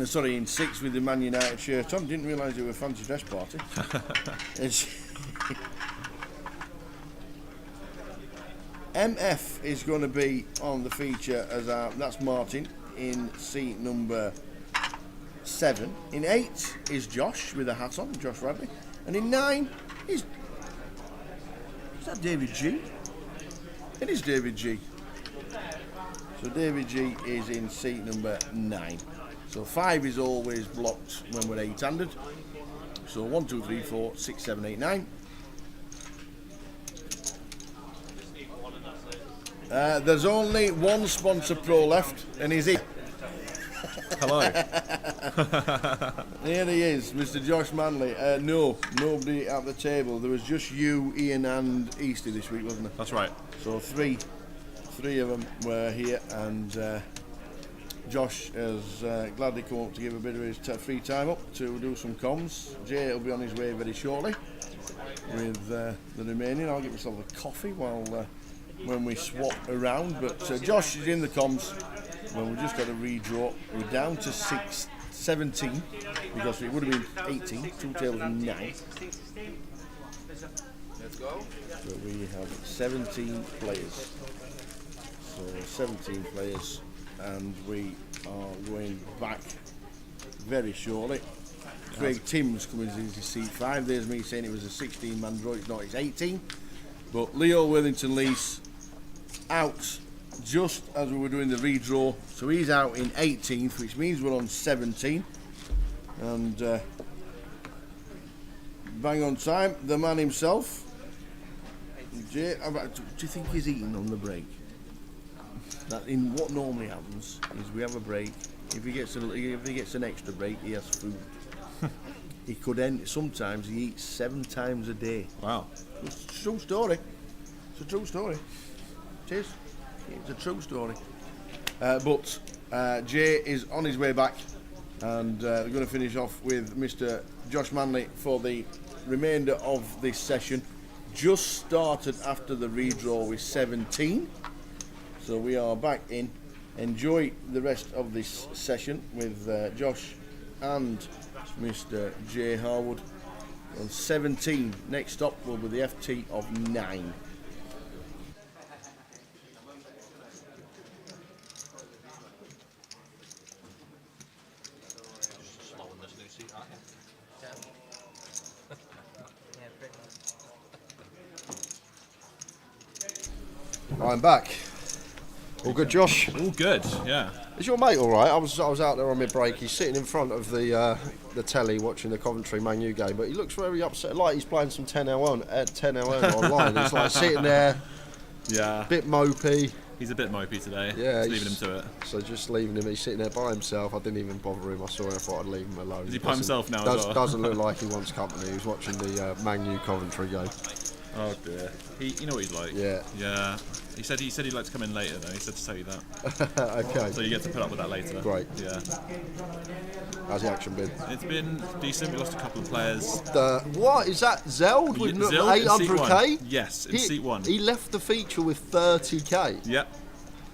Sorry, in 6 with the Man United shirt on. Didn't realise it was a fancy dress party. MF is going to be on the feature as that's Martin in seat number 7. In 8 is Josh with a hat on, Josh Radley. And in 9 is that David G? It is David G. So David G is in seat number 9. So 5 is always blocked when we're 8-handed. So 1, 2, 3, 4, 6, 7, 8, 9. There's only one sponsor pro left, and he's here. Hello. Here he is, Mr. Josh Manley. No, nobody at the table. There was just you, Ian, and Easty this week, wasn't there? That's right. So three of them were here, and Josh has gladly come up to give a bit of his free time up to do some comms. Jay will be on his way very shortly with the remaining. I'll get myself a coffee while when we swap around. But Josh is in the comms. Well, we've just got a redraw. We're down to 17 because it would have been 18. Two tables and 9. Let's go. So we have 17 players. So 17 players, and we are going back very shortly. Craig Timms coming into seat 5. There's me saying it was a 16-man draw. It's not, it's 18. But Leo Worthington Lease out just as we were doing the redraw. So he's out in 18th, which means we're on 17. And bang on time, the man himself. Jay, do you think he's eating on the break? That in what normally happens is we have a break. If he gets an extra break, he has food. He could end. Sometimes he eats 7 times a day. Wow, it's a true story. It's a true story. It is. It's a true story. But Jay is on his way back, and we're going to finish off with Mr. Josh Manley for the remainder of this session. Just started after the redraw with 17. So we are back in. Enjoy the rest of this session with Josh and Mr. Jay Harwood. On 17, next stop will be the FT of 9. I'm back. All good, Josh? All good, yeah. Is your mate all right? I was out there on my break. He's sitting in front of the telly watching the Coventry Man U game, but he looks very upset, like he's playing some 10-0 online. He's like sitting there, yeah, bit mopey. He's a bit mopey today. Yeah, just leaving him to it. So just leaving him. He's sitting there by himself. I didn't even bother him. I saw him. I thought I'd leave him alone. Is he by himself now? As well? Doesn't look like he wants company. He's watching the Man U Coventry game. Oh dear. You know what he's like. Yeah. Yeah. He said he'd like to come in later though. He said to tell you that. Okay. So you get to put up with that later. Great. Yeah. How's the action been? It's been decent. We lost a couple of players. What is that? Zild with Zild 800k? Yes, in seat 1. He left the feature with 30k. Yep.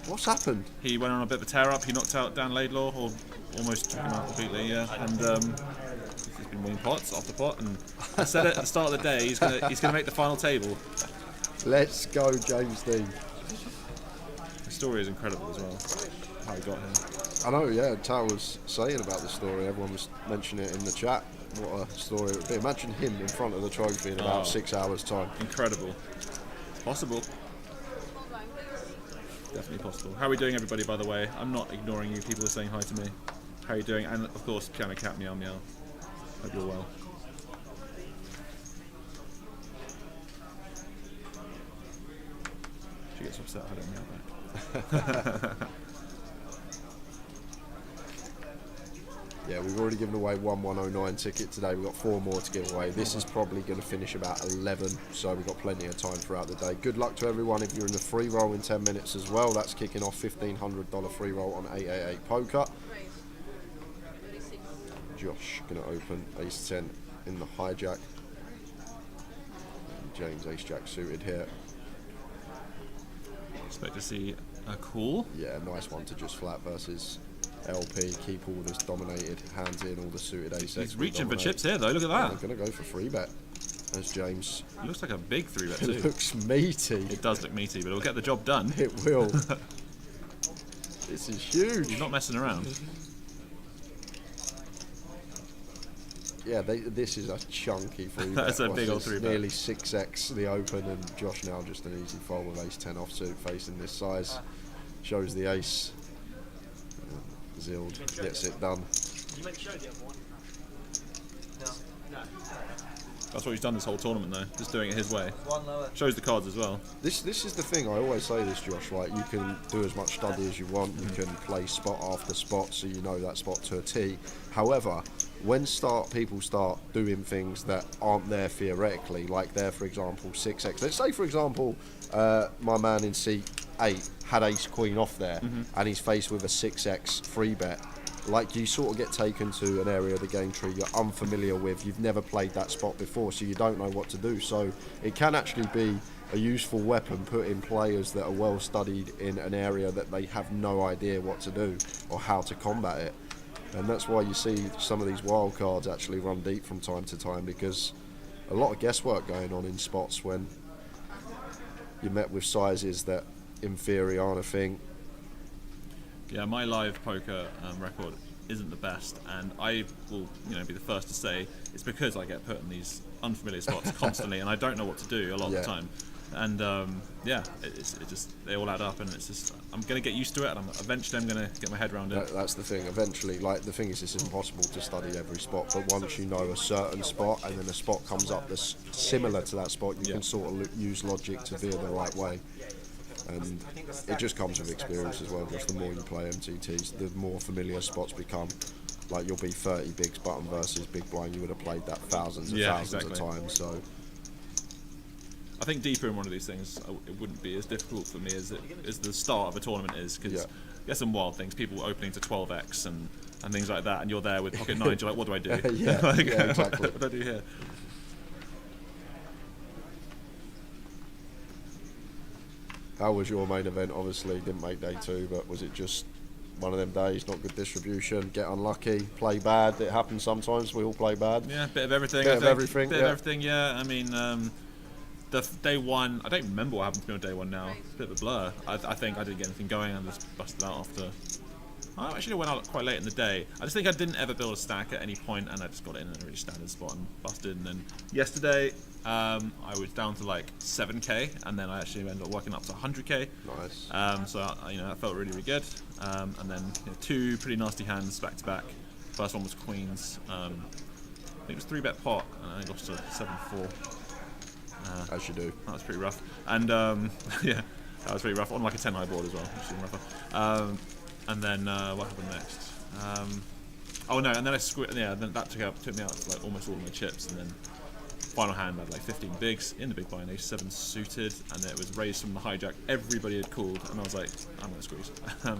What's happened? He went on a bit of a tear up. He knocked out Dan Laidlaw, or almost took him out completely. Yeah. And he's been winning pots after pot. And I said it at the start of the day. He's gonna make the final table. Let's go, James Dean. The story is incredible as well. How he got here. I know, yeah. Tal was saying about the story. Everyone was mentioning it in the chat. What a story it would be. Imagine him in front of the trophy in about 6 hours' time. Incredible. Possible. Definitely possible. How are we doing, everybody, by the way? I'm not ignoring you. People are saying hi to me. How are you doing? And, of course, Piano Cat, meow meow. Hope you're well. She gets upset I don't meow back. Yeah, we've already given away 109 ticket today. We've got 4 more to give away. This is probably going to finish about 11, so we've got plenty of time throughout the day. Good luck to everyone if you're in the free roll in 10 minutes as well. That's kicking off $1,500 free roll on 888 poker. Josh going to open ace 10 in the hijack. And James ace jack suited here. Expect to see a call. Yeah, nice one to just flat versus LP, keep all this dominated, hands in, all the suited ace. He's reaching for chips here though, look at that. I'm going to go for 3-bet as James. It looks like a big 3-bet too. It looks meaty. It does look meaty, but it'll get the job done. It will. This is huge. He's not messing around. Yeah, this is a chunky 3-bet. That's a big old 3-bet. Nearly 6x the open, and Josh now just an easy fold with ace 10 offsuit facing this size. Shows the ace. Zild gets it done. You meant show the other one? No. That's what he's done this whole tournament, though. Just doing it his way. One lower. Shows the cards as well. This is the thing. I always say this, Josh. Like, you can do as much study as you want. You can play spot after spot, so you know that spot to a T. However, when people start doing things that aren't there theoretically, like there, for example, 6x. Let's say, for example, my man in C8 had ace queen off there, and he's faced with a 6x free bet. Like, you sort of get taken to an area of the game tree you're unfamiliar with. You've never played that spot before, so you don't know what to do. So it can actually be a useful weapon put in players that are well studied in an area that they have no idea what to do or how to combat it. And that's why you see some of these wild cards actually run deep from time to time, because a lot of guesswork going on in spots when you're met with sizes that in theory aren't a thing. Yeah, my live poker record isn't the best, and I will, be the first to say it's because I get put in these unfamiliar spots constantly, and I don't know what to do a lot of the time. And it just they all add up, and it's just I'm gonna get used to it, and eventually I'm gonna get my head around it. That's the thing. Eventually, like, the thing is, it's impossible to study every spot, but once you know a certain spot, and then a spot comes up that's similar to that spot, you can sort of use logic to veer the right way. And it just comes with experience as well. Just the more you play MTTs, the more familiar spots become. Like, you'll be 30 bigs button versus big blind. You would have played that thousands and thousands of times. So I think deeper in one of these things, it wouldn't be as difficult for me as the start of a tournament is, because you get some wild things, people opening to 12x and things like that, and you're there with pocket nines. You're like, what do I do? Exactly. What do I do here? How was your main event? Obviously, didn't make day 2, but was it just one of them days, not good distribution, get unlucky, play bad? It happens sometimes, we all play bad. Yeah, bit of everything. Bit of everything, yeah. I mean, the day one, I don't remember what happened to me on day one now. It's a bit of a blur. I think I didn't get anything going and just busted out after. I actually went out quite late in the day. I just think I didn't ever build a stack at any point, and I just got it in a really standard spot and busted. And then yesterday, I was down to like 7k, and then I actually ended up working up to 100k. Nice. So that felt really, really good. And then 2 pretty nasty hands back to back. First one was queens. I think it was 3-bet pot, and I lost to 7-4. As you do. That was pretty rough. And yeah, that was pretty rough on like a 10-high board as well, which is even rougher. And then what happened next? Oh no, and then then that took me out to like almost all of my chips, and then final hand I had like 15 bigs in the big blind, ace 7 suited, and then it was raised from the hijack. Everybody had called, and I was like, I'm gonna squeeze. I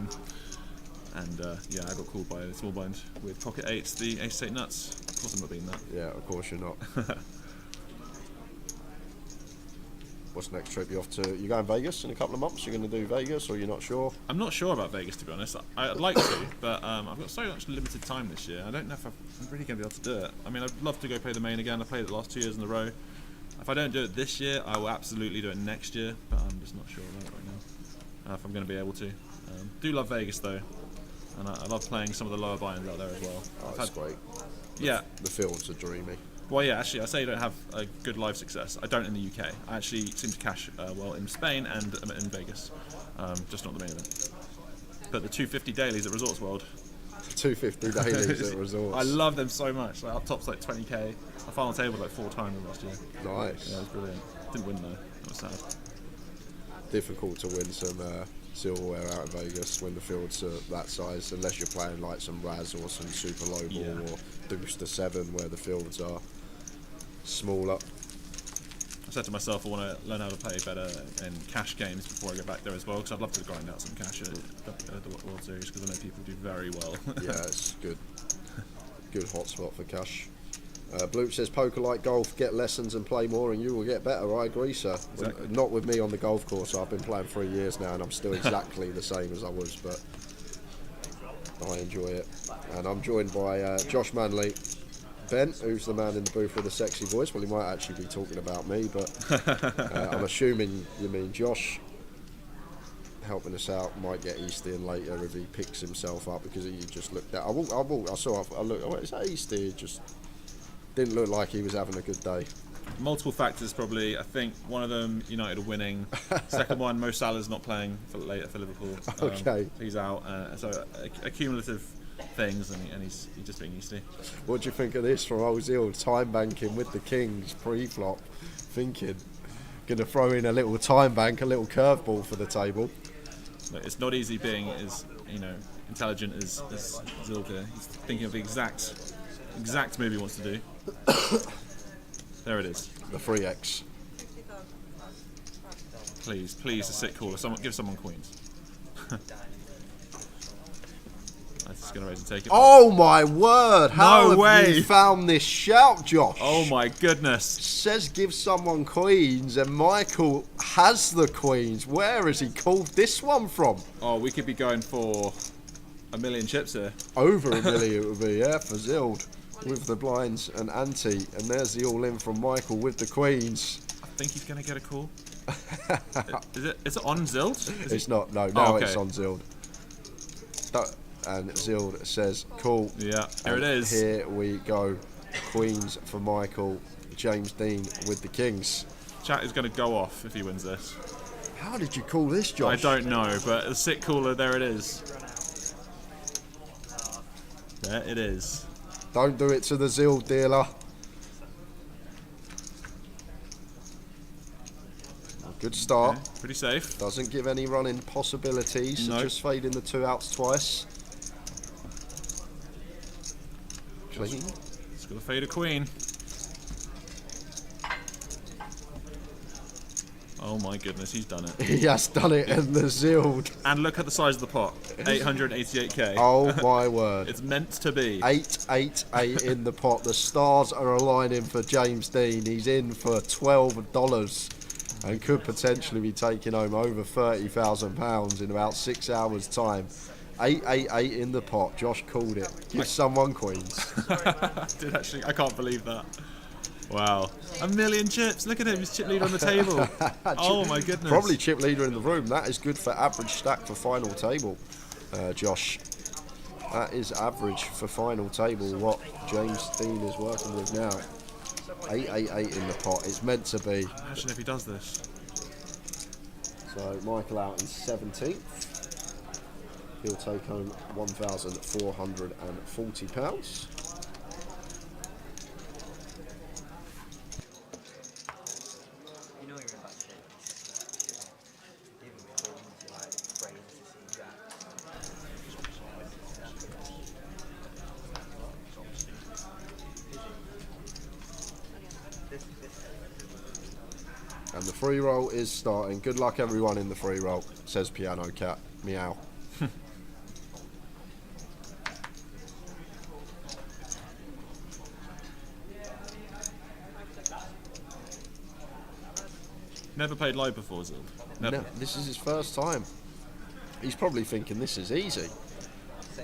got called by a small blind with pocket 8s, the ace 8 nuts. Of course I'm not beating that. Yeah, of course you're not. What's the next trip you off to? You going Vegas in a couple of months? You're going to do Vegas, or you're not sure? I'm not sure about Vegas, to be honest. I'd like to, but I've got so much limited time this year. I don't know if I'm really going to be able to do it. I mean, I'd love to go play the main again. I played it the last 2 years in a row. If I don't do it this year, I will absolutely do it next year, but I'm just not sure about it right now. If I'm going to be able to. Do love Vegas though, and I love playing some of the lower buy-ins out there as well. Oh, that's great. Yeah. The fields are dreamy. Well, yeah, actually, I say you don't have a good live success. I don't in the UK. I actually seem to cash well in Spain and in Vegas, just not the main event. But the 250 dailies at Resorts World. 250 dailies at Resorts. I love them so much. Like, up top's like 20k. I final table like 4 times last year. Nice. Yeah, it was brilliant. Didn't win though. That was sad. Difficult to win some silverware out of Vegas when the fields are that size, unless you're playing like some Raz or some super low ball or Deuce to 7 where the fields are smaller. I said to myself I want to learn how to play better in cash games before I get back there as well, because I'd love to grind out some cash at the World Series, because I know people do very well. Yeah, it's good hotspot for cash. Bloop says, poker like golf, get lessons and play more and you will get better. I agree, sir. Exactly. Not with me on the golf course. I've been playing 3 years now and I'm still exactly the same as I was, but I enjoy it. And I'm joined by Josh Manley, Ben, who's the man in the booth with a sexy voice. Well, he might actually be talking about me, but I'm assuming you mean Josh. Helping us out, might get Easty in later if he picks himself up, because he just looked at. I looked. Is that Easty? Just didn't look like he was having a good day. Multiple factors probably. I think one of them, United are winning. Second one, Mo Salah's not playing for later for Liverpool. Okay. He's out. So a cumulative things, and he's just being used to. What do you think of this from old Zild? Time banking with the kings pre-flop, thinking going to throw in a little time bank, a little curveball for the table. Look, it's not easy being as intelligent as Zild here. He's thinking of the exact move he wants to do. There it is. The 3x. Please, a sit caller. Give someone queens. That's just going to raise and take it. Oh my word! How No way! Have you found this shout, Josh? Oh my goodness! Says give someone queens, and Michael has the queens. Where has he called this one from? Oh, we could be going for a million chips here. Over a million it would be, yeah, for Zild with the blinds and ante, and there's the all-in from Michael with the queens. I think he's going to get a call. Is it on Zild? It's not. No, now okay. it's on Zild. And Zild says, cool. Yeah, here it is. Here we go. Queens for Michael. James Dean with the kings. Chat is going to go off if he wins this. How did you call this, Josh? I don't know, but the sit caller, there it is. There it is. Don't do it to the Zild dealer. Good start. Okay, pretty safe. Doesn't give any running possibilities. Nope. Just fading the 2 outs twice. Clean. It's got to fade a queen. Oh my goodness, he's done it. He has done it in the Zild. And look at the size of the pot. 888k. Oh my word. It's meant to be. 888 in the pot. The stars are aligning for James Dean. He's in for $12 and could potentially be taking home over £30,000 in about 6 hours' time. 888 in the pot. Josh called it. Give someone queens. Did actually. I can't believe that. Wow. A million chips. Look at him. He's chip leader on the table. Oh my goodness. Probably chip leader in the room. That is good for average stack for final table, Josh. That is average for final table, what James Dean is working with now. 888 in the pot. It's meant to be. Imagine if he does this. So Michael out in 17th. He'll take home £1,440. And the free roll is starting. Good luck everyone in the free roll, says Piano Cat. Meow. Never played live before, Zild. Never. No, this is his first time. He's probably thinking this is easy.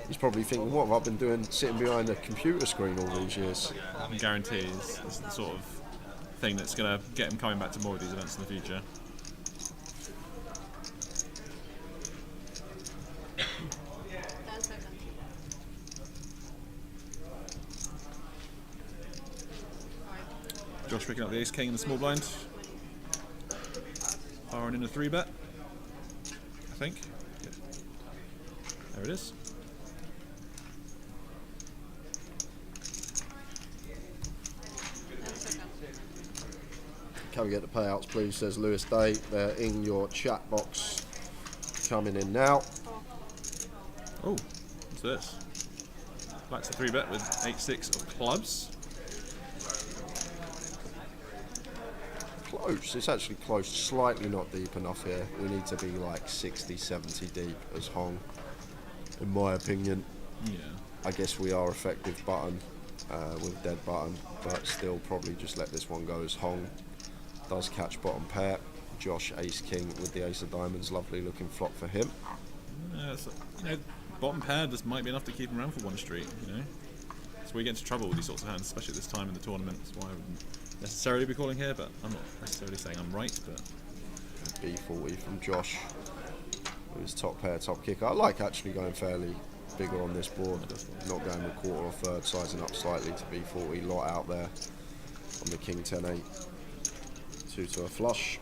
He's probably thinking, what have I been doing sitting behind a computer screen all these years? I guarantee this is the sort of thing that's going to get him coming back to more of these events in the future. Josh picking up the ace king in the small blind. Firing in a 3-bet, I think. Yeah. There it is. Can we get the payouts, please, says Lewis Day. They're in your chat box. Coming in now. Oh, what's this? Black's a 3-bet with 8-6 of clubs. Close. It's actually close. Slightly not deep enough here. We need to be like 60, 70 deep as Hong, in my opinion. Yeah. I guess we are effective button with dead button, but still probably just let this one go as Hong. Does catch bottom pair. Josh ace king with the ace of diamonds. Lovely looking flop for him. So, bottom pair just might be enough to keep him around for one street. So we get into trouble with these sorts of hands, especially at this time in the tournament. That's why I wouldn't necessarily be calling here, but I'm not necessarily saying I'm right. But B40 from Josh with his top pair, top kicker. I like actually going fairly bigger on this board. Not going with quarter or third, sizing up slightly to B40. Lot out there on the king 10-8. 2 to a flush.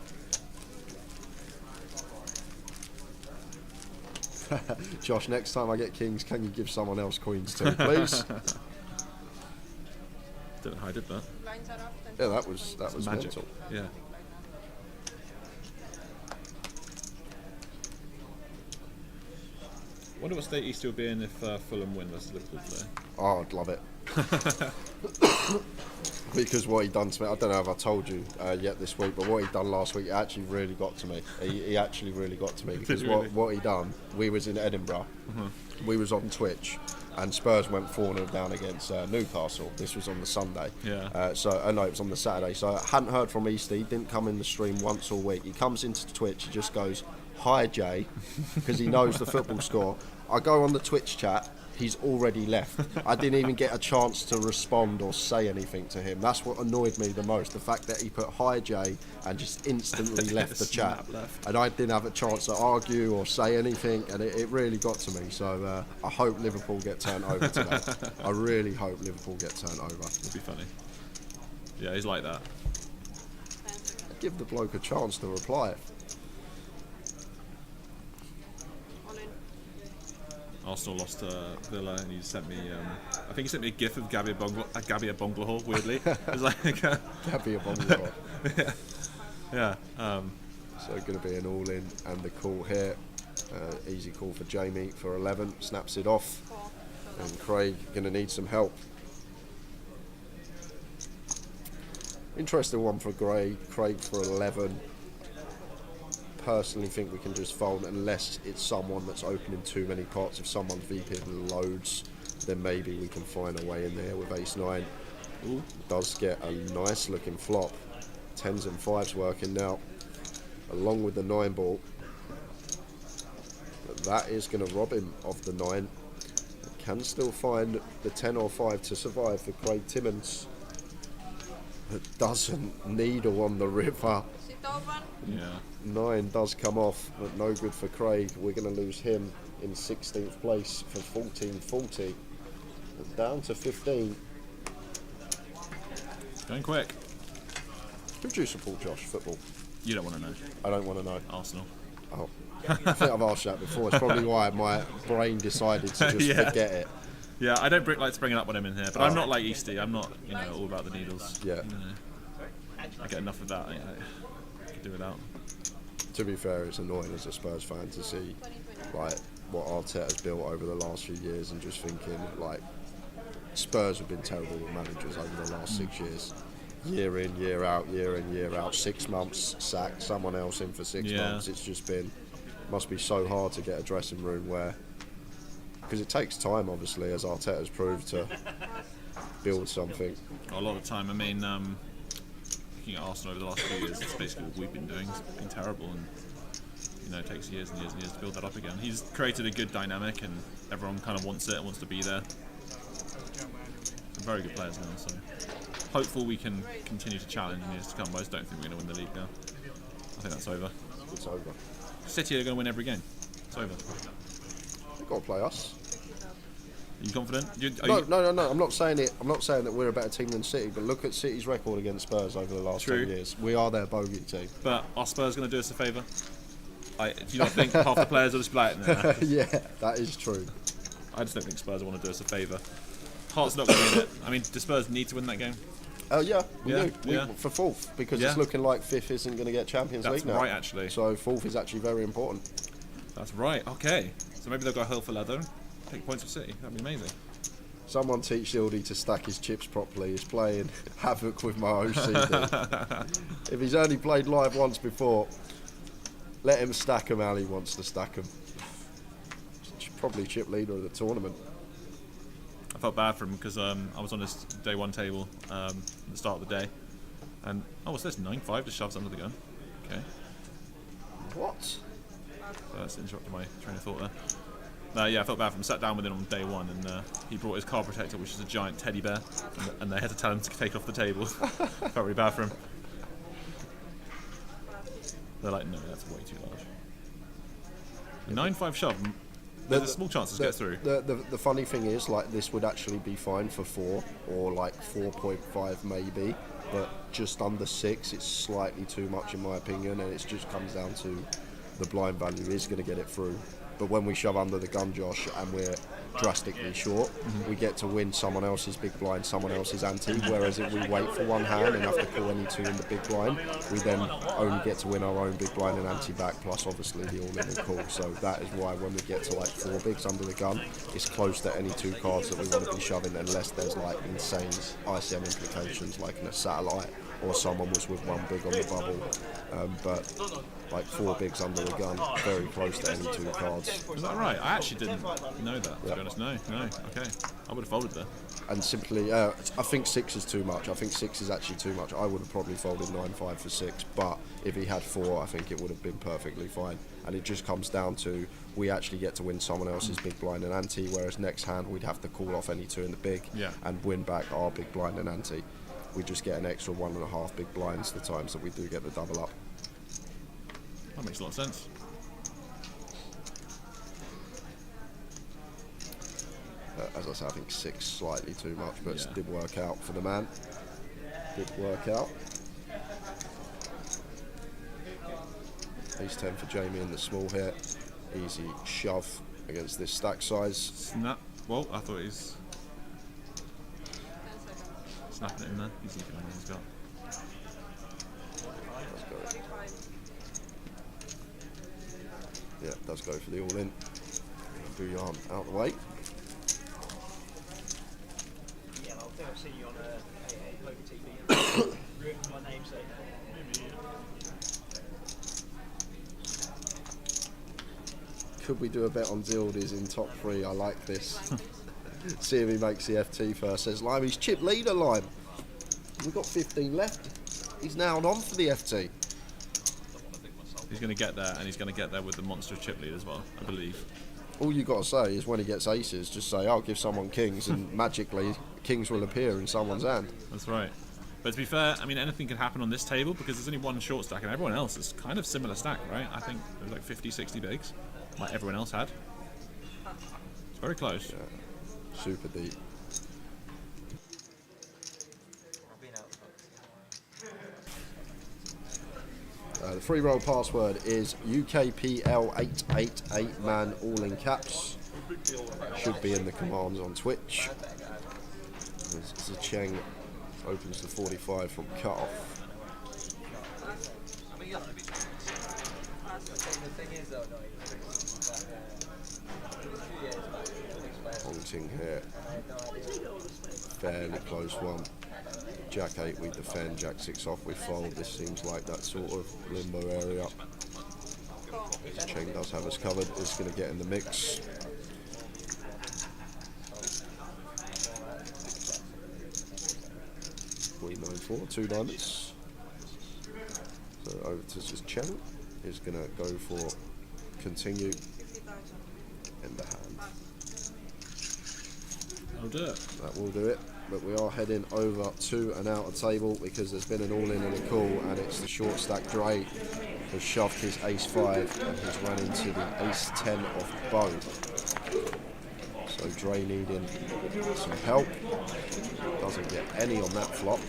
Josh, next time I get kings, can you give someone else queens too, please? Don't know how I did that. Yeah, that was magic. mental. Yeah. Wonder what state Easter will be in if Fulham win versus Liverpool today. Oh, I'd love it. Because what he done to me, I don't know if I told you yet this week, but what he done last week actually really got to me. He actually really got to me because what he done, we was in Edinburgh, we was on Twitch, and Spurs went 4-0 down against Newcastle. This was on the Sunday. Yeah. No, it was on the Saturday. So I hadn't heard from Easty. He didn't come in the stream once all week. He comes into Twitch, he just goes, "Hi Jay," because he knows the football score. I go on the Twitch chat, he's already left. I didn't even get a chance to respond or say anything to him. That's what annoyed me the most, the fact that he put "Hi Jay" and just instantly left the chat. And I didn't have a chance to argue or say anything, and it really got to me. So I hope Liverpool get turned over today. I really hope Liverpool get turned over. It'd be funny. Yeah, he's like that. Give the bloke a chance to reply. Arsenal lost to Villa, and he sent me. I think he sent me a GIF of Gabby Bonglahor. Weirdly, it was like Gabby Bonglahor. Yeah. So going to be an all-in and the call here. Easy call for Jamie for 11. Snaps it off, and Craig going to need some help. Interesting one for Craig for 11. Personally think we can just fold unless it's someone that's opening too many pots. If someone's VPing loads, then maybe we can find a way in there with ace-9. Does get a nice looking flop. 10s and 5s working now, along with the 9 ball. But that is going to rob him of the 9. Can still find the 10 or 5 to survive for Craig Timmins. But doesn't needle on the river. Yeah. 9 does come off, but no good for Craig. We're going to lose him in 16th place for 14.40. Down to 15. Going quick. Who do you support, Josh? Football? You don't want to know. I don't want to know. Arsenal. Oh. I think I've asked that before. It's probably why my brain decided to just forget it. Yeah, I don't like to bring it up when I'm in here, but I'm not like Easty. I'm not, all about the needles. Yeah. I get enough of that. I could do without. To be fair, it's annoying as a Spurs fan to see like what Arteta's built over the last few years, and just thinking like Spurs have been terrible with managers over the last 6 years. Year in, year out, 6 months, sacked, someone else in for 6 months. It's just been, must be so hard to get a dressing room where, because it takes time obviously, as Arteta's proved, to build something. A lot of the time, I mean, looking at Arsenal over the last few years, it's basically what we've been doing. It's been terrible, and it takes years and years and years to build that up again. He's created a good dynamic, and everyone kind of wants it and wants to be there. Some very good players now, so hopeful we can continue to challenge in years to come. But I just don't think we're going to win the league now. I think that's over. It's over. City are going to win every game. It's over. They've got to play us. Are you confident? No. I'm not saying it. I'm not saying that we're a better team than City. But look at City's record against Spurs over the last 10 years. We are their bogey team. But are Spurs going to do us a favour? Do you not think half the players will just be like, nah? Yeah, that is true. I just don't think Spurs want to do us a favour. Hearts not going to win it. I mean, do Spurs need to win that game? Yeah, we do. Yeah. For 4th, because it's looking like 5th isn't going to get Champions League now. That's right, actually. So 4th is actually very important. That's right. Okay. So maybe they'll go hell for leather and take points for City. That'd be amazing. Someone teach Zildy to stack his chips properly. He's playing havoc with my OCD. If he's only played live once before, let him stack them how he wants to stack them. Probably chip leader of the tournament. I felt bad for him because I was on his day 1 table at the start of the day, and what's this? 9-5 just shoves under the gun. Okay. What? So that's interrupted my train of thought there. Yeah, I felt bad for him. Sat down with him on day 1, and he brought his card protector, which is a giant teddy bear, and they had to tell him to take off the table. Felt really bad for him. They're like, no, that's way too large. 9-5 shove. There's a small chance to get through. The funny thing is, like, this would actually be fine for 4 or like 4.5 maybe, but just under 6, it's slightly too much in my opinion, and it just comes down to the blind value is going to get it through. But when we shove under the gun, Josh, and we're drastically short, we get to win someone else's big blind, someone else's ante. Whereas if we wait for one hand and have to call any two in the big blind, we then only get to win our own big blind and ante back, plus obviously the all-in and call. So that is why when we get to like 4 bigs under the gun, it's close to any 2 cards that we want to be shoving, unless there's like insane ICM implications, like in a satellite, or someone was with 1 big on the bubble. But like 4 bigs under the gun, very close to any 2 cards. Is that right? I actually didn't know that, to be honest. No, okay. I would have folded there. And simply, I think 6 is too much. I think 6 is actually too much. I would have probably folded 9-5 for 6, but if he had 4, I think it would have been perfectly fine. And it just comes down to, we actually get to win someone else's big blind and ante, whereas next hand we'd have to call off any 2 in the big and win back our big blind and ante. We just get an extra 1.5 big blinds the times that we do get the double up. That makes a lot of sense. As I say, I think 6 slightly too much, but it did work out for the man. Did work out. Ace 10 for Jamie in the small here. Easy shove against this stack size. Snap. Well, I thought he's snapping it in there. He's looking at what he's got. Yeah, does go for the all-in. Do yarn out the way. Yeah, I think I've seen you on a poker TV. My namesake. Could we do a bet on Zild is in top 3? I like this. See if he makes the FT first. Says Lime, he's chip leader, Lime. We've got 15 left. He's now on for the FT. He's going to get there, and he's going to get there with the monster chip lead as well, I believe. All you got to say is when he gets aces, just say, "I'll give someone kings," and magically kings will appear in someone's hand. That's right. But to be fair, I mean, anything can happen on this table because there's only one short stack, and everyone else is kind of similar stack, right? I think there's like 50, 60 bigs, like everyone else had. It's very close. Yeah. Super deep. The free roll password is UKPL 888 man, all in caps. Should be in the commands on Twitch. Zicheng opens the 45 from cut-off. Hong here. Fairly close one. Jack 8 we defend, Jack 6 off we fold. This seems like that sort of limbo area. Cheng does have us covered, is going to get in the mix. Queen 9-4, 2 diamonds. So over to Cheng, is going to go for continue in the hand. That'll do it. That will do it. But we are heading over to an outer table because there's been an all-in and a call, and it's the short stack Dre has shoved his ace-5 and has run into the ace-10 of both. So Dre needing some help. Doesn't get any on that flop.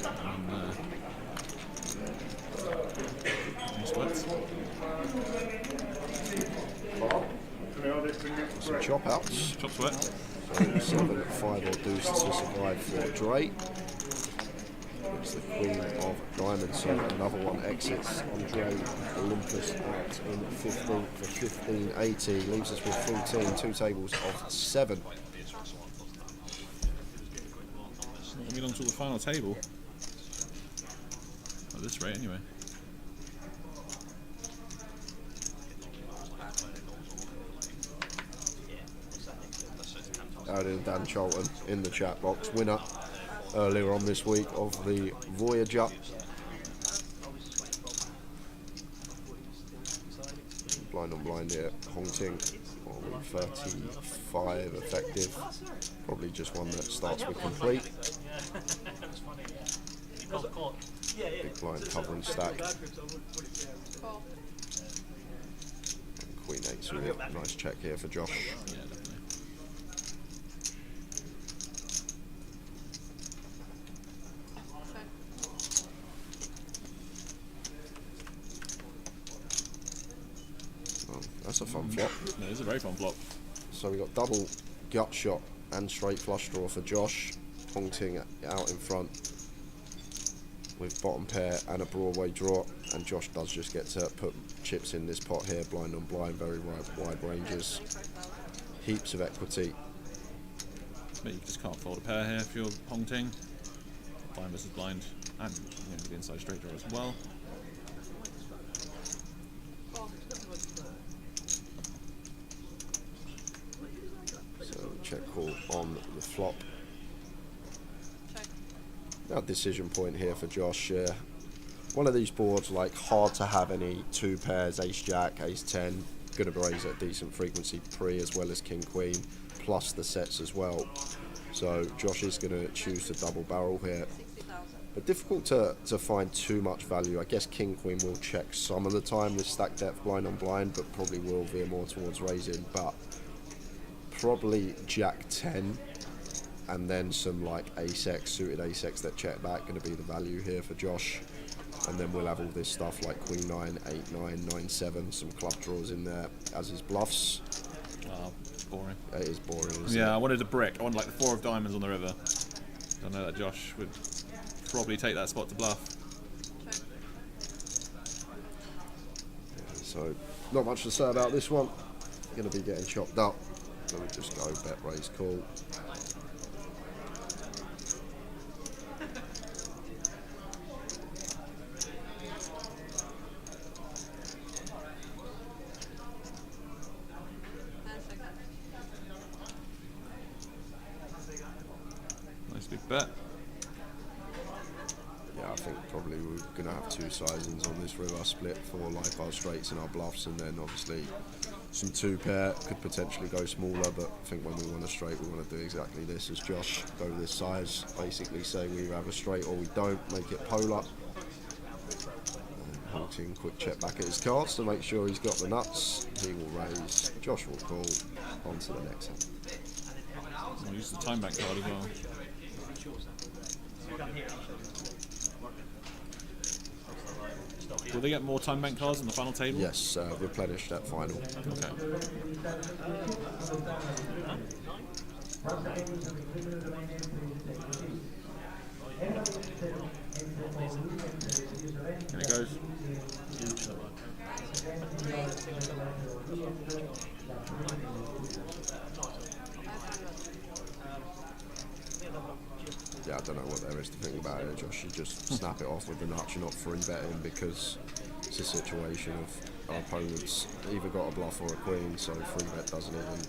Some chop outs. Chop sweat. So 7-5 or deuce to survive for Dre. It's the queen of diamonds, so another one exits on Dre. Olympus out in 15 for 15.80. Leaves us with 14, 2 tables of 7. Not going to the final table. At this rate, anyway. Out in Dan Charlton in the chat box, winner earlier on this week of the Voyager. Blind on blind here, Hong Ting, 35 effective. Probably just one that starts with complete. Big blind covering stack. And Queen 8 suited. Nice check here for Josh. That's a fun flop. It is a very fun flop. So we got double gut shot and straight flush draw for Josh. Ponting out in front with bottom pair and a Broadway draw, and Josh does just get to put chips in this pot here, blind on blind, very wide ranges, heaps of equity. But you just can't fold a pair here if you're Ponting. Blind versus blind, and the inside straight draw as well. So check call on the flop. Now decision point here for Josh. One of these boards, like, hard to have any two pairs, ace jack, ace 10. Going to raise at decent frequency pre as well as king queen, plus the sets as well. So Josh is going to choose to double barrel here. But difficult to find too much value. I guess king queen will check some of the time with stack depth blind on blind, but probably will veer more towards raising. But probably jack 10. And then some like ace-x, suited ace-x that check back, going to be the value here for Josh. And then we'll have all this stuff like queen 9, 8, 9, 9, 7, some club draws in there as his bluffs. It's boring. It is boring, isn't it? I wanted a brick. I wanted like the 4 of diamonds on the river. I know that Josh would probably take that spot to bluff. So not much to say about this one. Going to be getting chopped up. So we just go bet, raise, call. Big bet. Yeah, I think probably we're going to have 2 sizings on this river split for like our straights and our bluffs, and then obviously some 2 pair could potentially go smaller, but I think when we want a straight we want to do exactly this as Josh, go this size, basically say we have a straight or we don't, make it polar. And Ponting quick check back at his cards to make sure he's got the nuts. He will raise, Josh will call, on to the next hand. I'll use the time bank card as well. Will they get more time bank cards in the final table? Yes, replenished at final. Okay. Here it goes. Yeah, I don't know what there is to think about it, Josh. You just snap it off with the nuts. You're not free betting because it's a situation of our opponents either got a bluff or a queen, so free bet doesn't even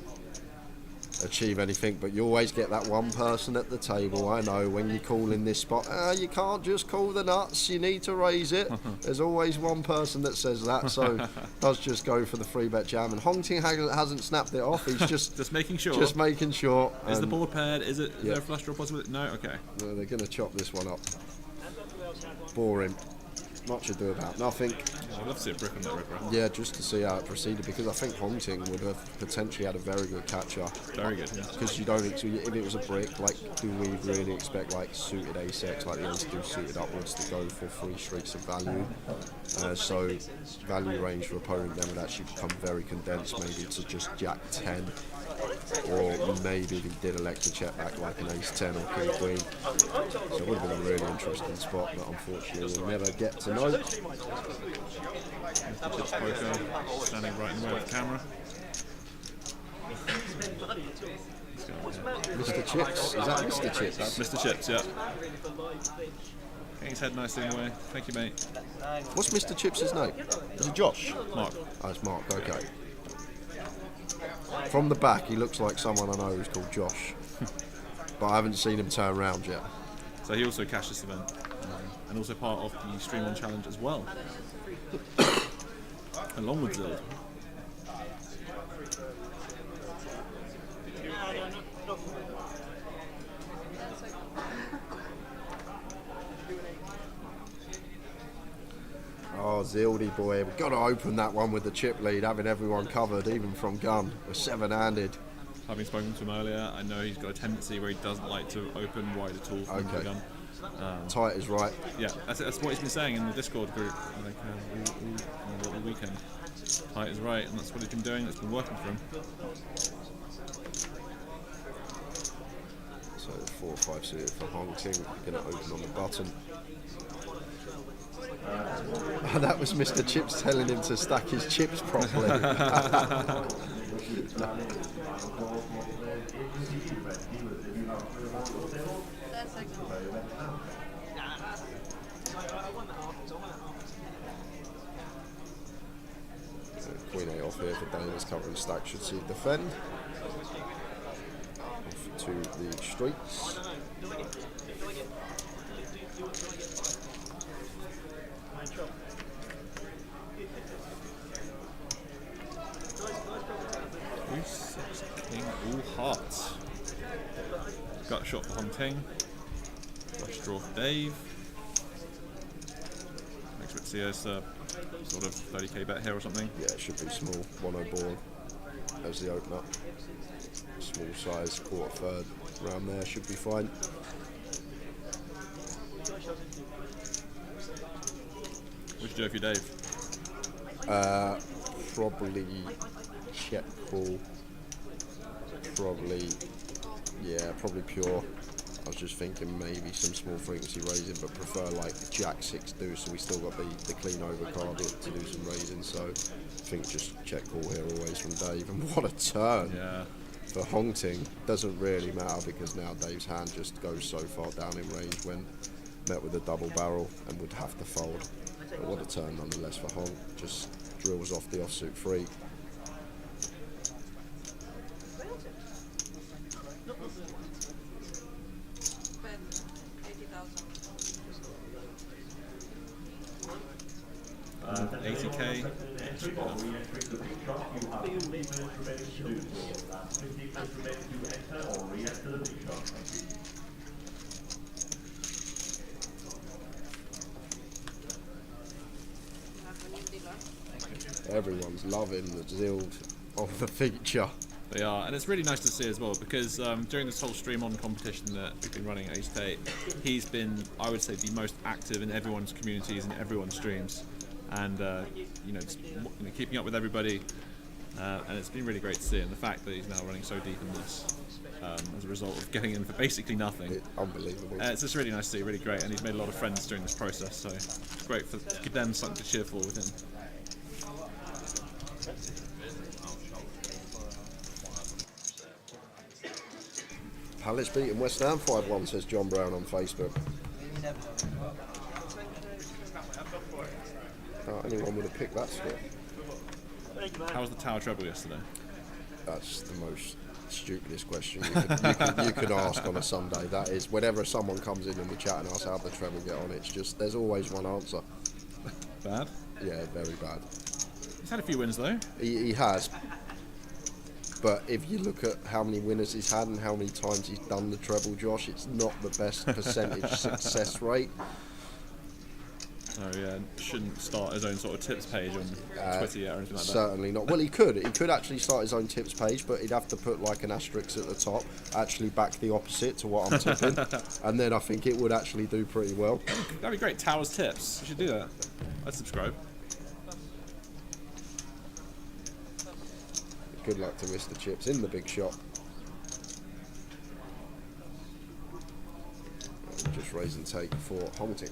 achieve anything. But you always get that one person at the table, I know, when you call in this spot, you can't just call the nuts, you need to raise it. There's always one person that says that, so does just go for the free bet jam. And Ponting hasn't snapped it off, he's just making sure. Just making sure. Is the board paired? Is there a flush draw possibility? No? Okay. No, they're going to chop this one up. Boring. Much ado about nothing. I'd love to see a brick on that ripper. Yeah, just to see how it proceeded, because I think Ponting would have potentially had a very good catcher. Very good, yeah. Because you don't, if it was a brick, like, do we really expect like suited ace-x, like the others do suited upwards, to go for 3 streaks of value? So value range for opponent then would actually become very condensed, maybe to just jack 10. Or maybe he did elect to check back like an ace 10 or king queen. So it would have been a really interesting spot, but unfortunately we'll never get to know. Mr. Chips Poker standing right in the way of the camera. Mr. Chips? Is that Mr. Chips? Mr. Chips, yeah. Getting his head nicely in the way. Thank you, mate. What's Mr. Chips' name? Is it Josh? Mark. Oh, it's Mark, okay. From the back, he looks like someone I know who's called Josh. But I haven't seen him turn around yet. So he also cashed this event. And also part of the Stream On Challenge as well. Along with Zild. Oh, Zildy boy, we've got to open that one with the chip lead, having everyone covered, even from gun. We're 7-handed. Having spoken to him earlier, I know he's got a tendency where he doesn't like to open wide at all from the gun. Tight is right. Yeah, that's what he's been saying in the Discord group. Like, weekend. Height is right, and that's what he's been doing. It's been working for him. So 4-5 suited for Hong Ting. Going to open on the button. That was Mr. Chips telling him to stack his chips properly. Queen 8 off here for Dana's covering stack, should see defend. Off to the streets. King, all hearts. Gut shot for Hong Ting. Flush draw for Dave. Expect to see us sort of 30k bet here or something. Yeah, it should be small. 1-0 ball as the opener. Small size, quarter third around there should be fine. What should you do if you're Dave? Probably check call. Probably pure. I was just thinking maybe some small frequency raising, but prefer like Jack 6 deuce, so we still got the clean over card to do some raising. So I think just check call here always from Dave. And what a turn for Hong Ting. Doesn't really matter because now Dave's hand just goes so far down in range when met with a double barrel and would have to fold. But what a turn nonetheless for Hong. Just drills off the offsuit 3. $80k. Everyone's loving the Zild of the feature. They are, and it's really nice to see as well because during this whole stream on competition that we've been running at Ace Tate, he's been, I would say, the most active in everyone's communities and everyone's streams, and just, keeping up with everybody, and it's been really great to see. And the fact that he's now running so deep in this as a result of getting in for basically nothing, unbelievable. It's just really nice to see, really great, and he's made a lot of friends during this process, so it's great to give them something to cheer for with him. Palace beating West Ham 5-1, says John Brown on Facebook. Anyone would have picked that score. How was the Tower treble yesterday? That's the most stupidest question you could ask on a Sunday. That is, whenever someone comes in the chat and asks how the treble get on, it's just, there's always one answer. Bad? Yeah, very bad. He's had a few wins though. He has. But if you look at how many winners he's had and how many times he's done the treble, Josh, it's not the best percentage success rate. So yeah, shouldn't start his own sort of tips page on Twitter yet or anything like that. Certainly not. Well, he could actually start his own tips page, but he'd have to put like an asterisk at the top, actually back the opposite to what I'm tipping, and then I think it would actually do pretty well. That'd be great. Towers tips. You should do that. I'd subscribe. Good luck to Mr. Chips in the big shot. Just raise and take for Hong Ting.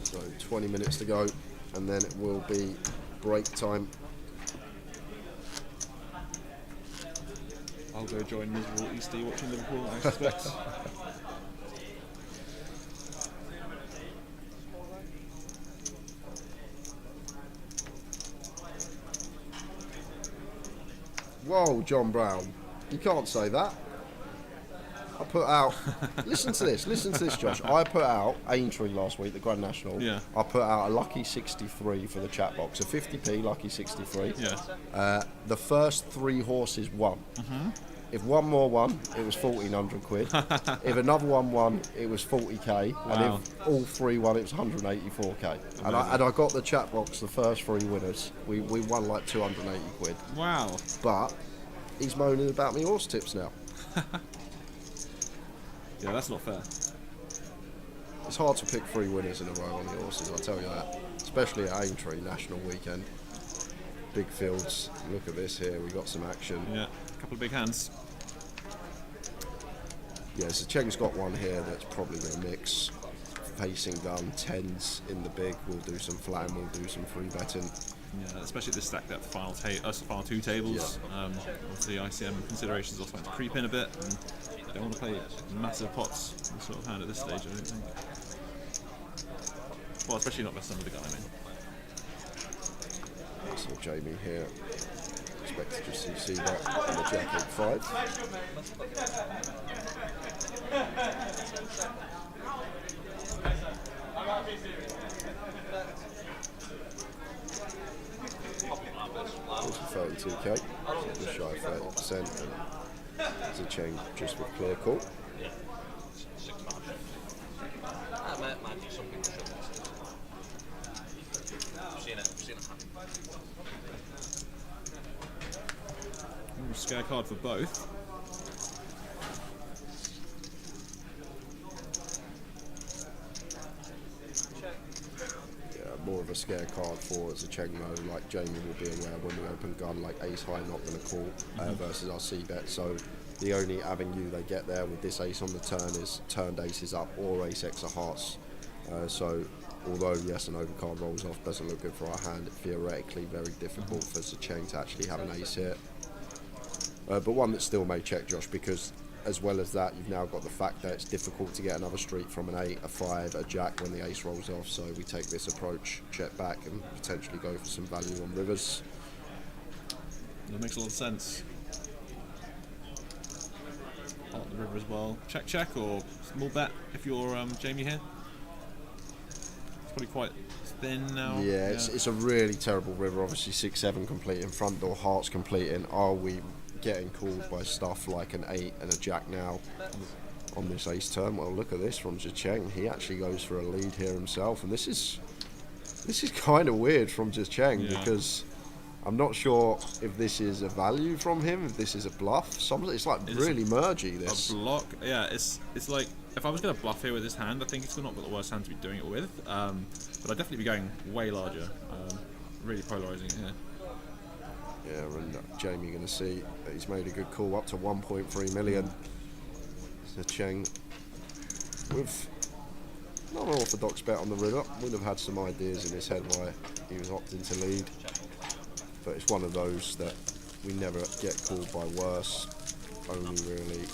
So 20 minutes to go, and then it will be break time. I'll go join miserable Eastie watching Liverpool, I suspect. Whoa, John Brown. You can't say that. I put out... listen to this, Josh. I put out Aintree last week, the Grand National. Yeah. I put out a lucky 63 for the chat box. A 50p lucky 63. Yeah. The first 3 horses won. Mm-hmm. If one more won, it was 1,400 quid. If another one won, it was 40k. Wow. And if all 3 won, it was 184k. And I got the chat box, the first 3 winners. We won like 280 quid. Wow. But he's moaning about me horse tips now. Yeah, that's not fair. It's hard to pick 3 winners in a row on the horses, I'll tell you that. Especially at Aintree National Weekend. Big fields. Look at this here, we got some action. Yeah, a couple of big hands. Yeah, so Cheng's got one here that's probably going to mix facing gun, 10s in the big. We'll do some flat and we'll do some free betting. Yeah, especially this stack, that final 2 tables. Yeah. Obviously, ICM considerations also have to creep in a bit. And they don't want to play massive pots in sort of hand at this stage, I don't think. Well, especially not with some of the gun, I mean. So Jamie here, expect to just see that on the Jack 8-5. Also 32k, so just shy of 30%, and Zicheng just with clear call. Scare card for both. More of a scare card for Zicheng though, like Jamie will be aware when we open gun, like ace high not going to call versus our c-bet, so the only avenue they get there with this ace on the turn is turned aces up or ace x of hearts. So although yes, an overcard rolls off, doesn't look good for our hand, theoretically very difficult for Zicheng to actually have an ace here. But one that still may check Josh, because as well as that, you've now got the fact that it's difficult to get another street from an 8, a 5, a jack when the ace rolls off, so we take this approach, check back and potentially go for some value on rivers. That makes a lot of sense. Part the river as well. Check or small bet if you're Jamie here. It's probably quite thin now. Yeah, it's a really terrible river, obviously 6-7 completing, front door hearts completing. Are we getting called by stuff like an 8 and a jack now on this ace turn? Well, look at this from Zicheng. He actually goes for a lead here himself, and this is kind of weird from Zicheng because I'm not sure if this is a value from him, if this is a bluff. It's like really mergy. This a block. Yeah, it's like if I was going to bluff here with this hand, I think it's not got the worst hand to be doing it with. But I'd definitely be going way larger. Really polarizing it here. Yeah, and Jamie going to see that he's made a good call up to 1.3 million. Zicheng with not an orthodox bet on the river. Would have had some ideas in his head why he was opting to lead, but it's one of those that we never get called by worse, only really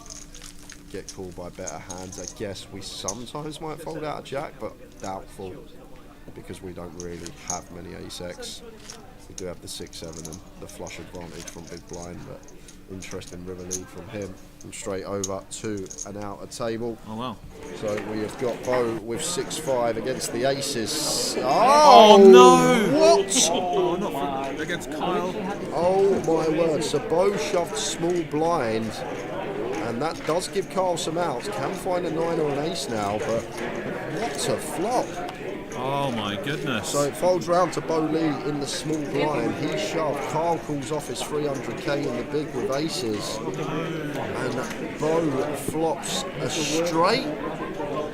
get called by better hands. I guess we sometimes might fold out a jack, but doubtful because we don't really have many ace-x. We do have the 6-7 and the flush advantage from big blind, but interesting river lead from him. And straight over to an outer table. Oh wow. So we have got Bo with 6-5 against the aces. Oh no! What? Oh, not against Kyle. Oh my word. So Bo shoved small blind, and that does give Kyle some outs. Can find a 9 or an ace now, but what a flop. Oh my goodness. So it folds round to Bo Lee in the small blind. He shoved. Carl calls off his 300k in the big with aces. And Bo flops a straight.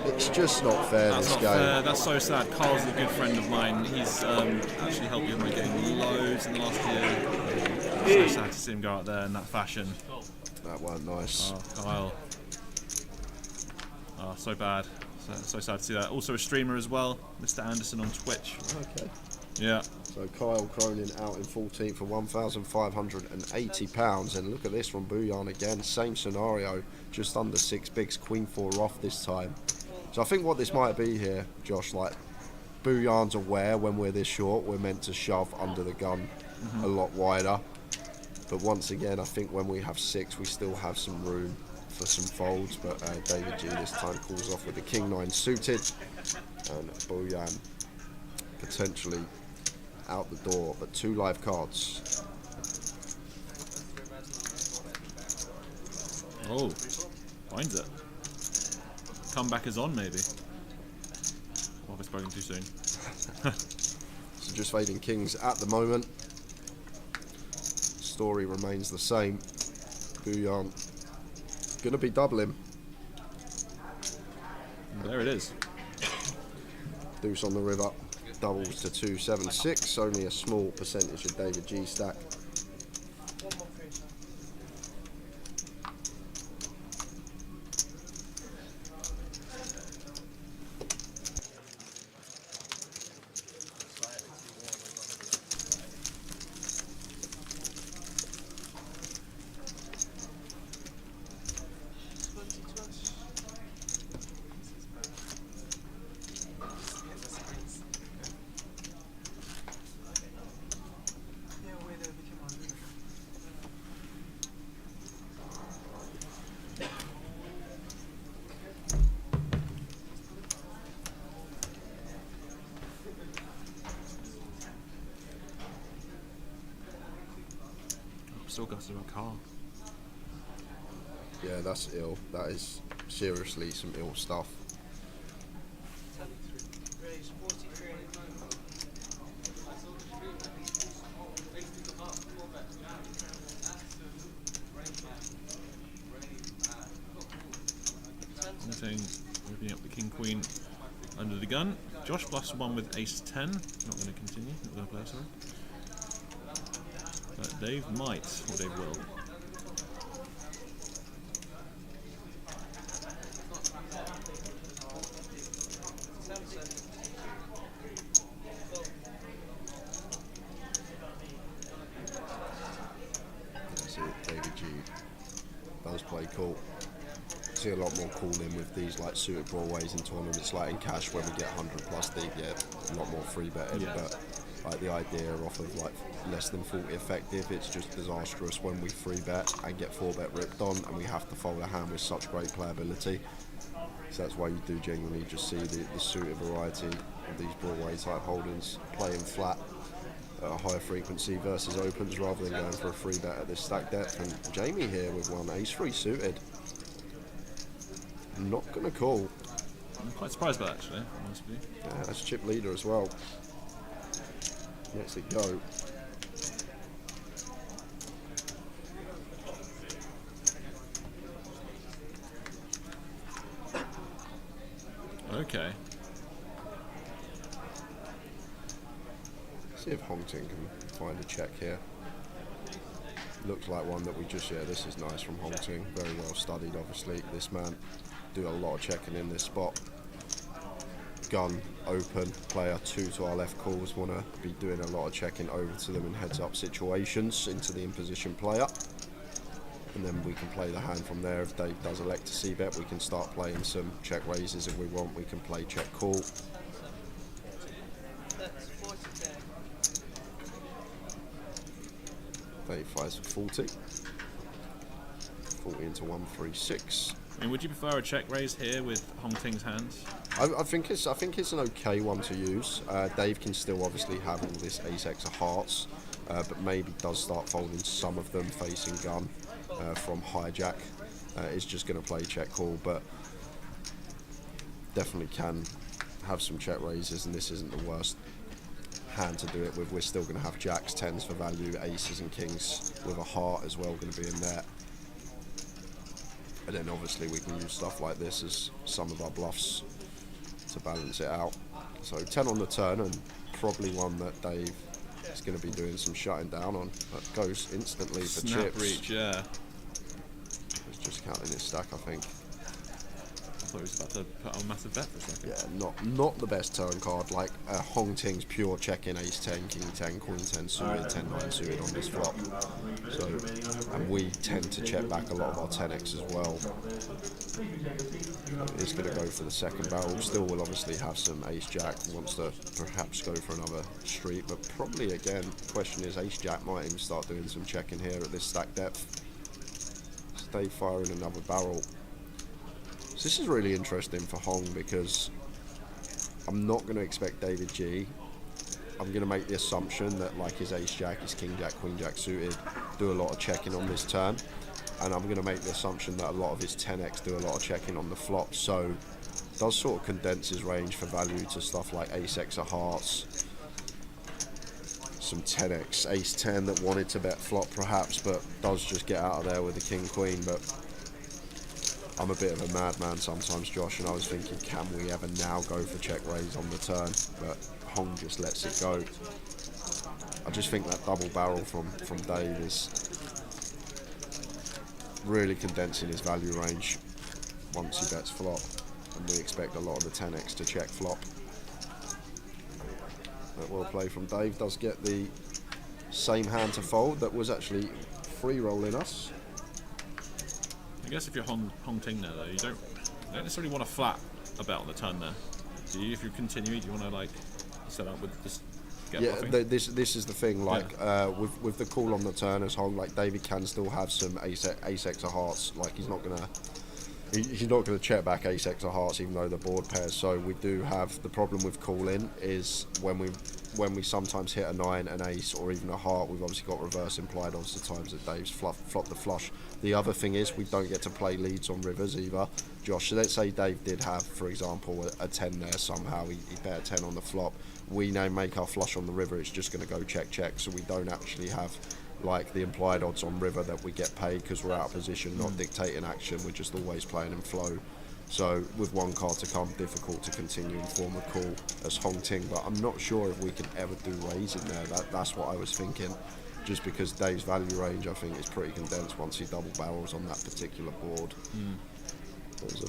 It's just not fair, That's this not game. fair. That's so sad. Carl's a good friend of mine. He's actually helped me with my getting loads in the last year. So sad to see him go out there in that fashion. That weren't nice. Oh, Kyle. Oh, so bad. So sad to see that. Also a streamer as well, Mr. Anderson on Twitch. Okay. Yeah. So Kyle Cronin out in 14th for £1,580. And look at this from Bouillon again. Same scenario, just under 6 bigs, Queen 4 off this time. So I think what this might be here, Josh, like Bouillon's aware when we're this short, we're meant to shove under the gun a lot wider. But once again, I think when we have 6, we still have some room for some folds, but David G this time calls off with the King 9 suited, and Bouillon potentially out the door, but 2 live cards. Oh, finds it. Comeback is on, maybe. Or have I spoken too soon? So just fading kings at the moment. Story remains the same. Bouillon gonna be doubling. And there it is. Deuce on the river, doubles to 276, only a small percentage of David G stack. Still got to a car. Yeah, that's ill. That is seriously some ill stuff. Opening up the king queen under the gun. Josh plus one with ace 10. Not going to continue. Not going to play, sorry. But Dave might, or Dave will. That's it, David G does play cool. See a lot more cooling with these like suited broadways in tournaments, like in cash when we get 100 plus deep, yeah, a lot more free betting, but like the idea off of like less than 40 effective, it's just disastrous when we free bet and get 4-bet ripped on and we have to fold a hand with such great playability. So that's why you do genuinely just see the suited variety of these Broadway type holdings playing flat at a higher frequency versus opens rather than going for a free bet at this stack depth. And Jamie here with one ace-3 suited. Not going to call. I'm quite surprised by that, actually, honestly. Yeah, that's chip leader as well. Lets it go. Okay. See if Hongting can find a check here. Looks like one that we just, yeah, this is nice from Hongting. Very well studied, obviously. This man do a lot of checking in this spot. Gun, open, player 2 to our left calls. Want to be doing a lot of checking over to them in heads-up situations into the in-position player. And then we can play the hand from there. If Dave does elect to c-bet, we can start playing some check raises. If we want, we can play check call. Dave fires for 40. 40 into 136. I mean, would you prefer a check raise here with Hongting's hands? I think it's an okay one to use. Dave can still obviously have all this ace-x of hearts, but maybe does start folding some of them facing gun from hijack. Is just going to play check call, but definitely can have some check raises, and this isn't the worst hand to do it with. We're still going to have jacks, 10s for value, aces and kings with a heart as well going to be in there. And then obviously we can use stuff like this as some of our bluffs to balance it out. So 10 on the turn, and probably one that Dave is going to be doing some shutting down on. That goes instantly for Snap chips. reach, yeah. He's just counting his stack, I think. I thought he was about to put on a massive bet for a second. Yeah, not the best turn card. Like Hongting's pure check-in ace 10, king 10, queen 10 suited, 10 9 suited on this flop. So, and we tend to check back a lot of our 10x as well. He's going to go for the second barrel. Still will obviously have some ace jack. Wants to perhaps go for another street, but probably again, the question is ace jack might even start doing some checking here at this stack depth. Stay firing another barrel. So this is really interesting for Hong because I'm not going to expect David G. I'm going to make the assumption that like his ace jack, his king jack, queen jack suited do a lot of checking on this turn, and I'm going to make the assumption that a lot of his 10x do a lot of checking on the flop. So does sort of condense his range for value to stuff like ace x of hearts, some 10x, ace 10 that wanted to bet flop perhaps, but does just get out of there with the king queen. But I'm a bit of a madman sometimes, Josh, and I was thinking, can we ever now go for check raise on the turn? But Hong just lets it go. I just think that double barrel from Dave is really condensing his value range once he bets flop, and we expect a lot of the 10x to check flop. That well play from Dave does get the same hand to fold that was actually free rolling us. I guess if you're Hong Ting there, though, you don't necessarily want to flat a bet on the turn there. Do you? If you continue, do you want to like set up with this? This is the thing. Like with the call on the turn as Hong, like David can still have some ace X of hearts. Like he's not gonna check back ace X of hearts even though the board pairs. So we do have the problem with calling is when we sometimes hit a 9, an ace, or even a heart. We've obviously got reverse implied odds the times that Dave's flopped the flush. The other thing is we don't get to play leads on rivers either, Josh. So let's say Dave did have, for example, a 10 there somehow. He bet a 10 on the flop. We now make our flush on the river. It's just going to go check check. So we don't actually have like the implied odds on river that we get paid because we're out of position, not dictating action. We're just always playing in flow. So with one card to come, difficult to continue and form a call as Hong Ting. But I'm not sure if we can ever do raise in there. That's what I was thinking. Just because Dave's value range, I think, is pretty condensed once he double barrels on that particular board. It was a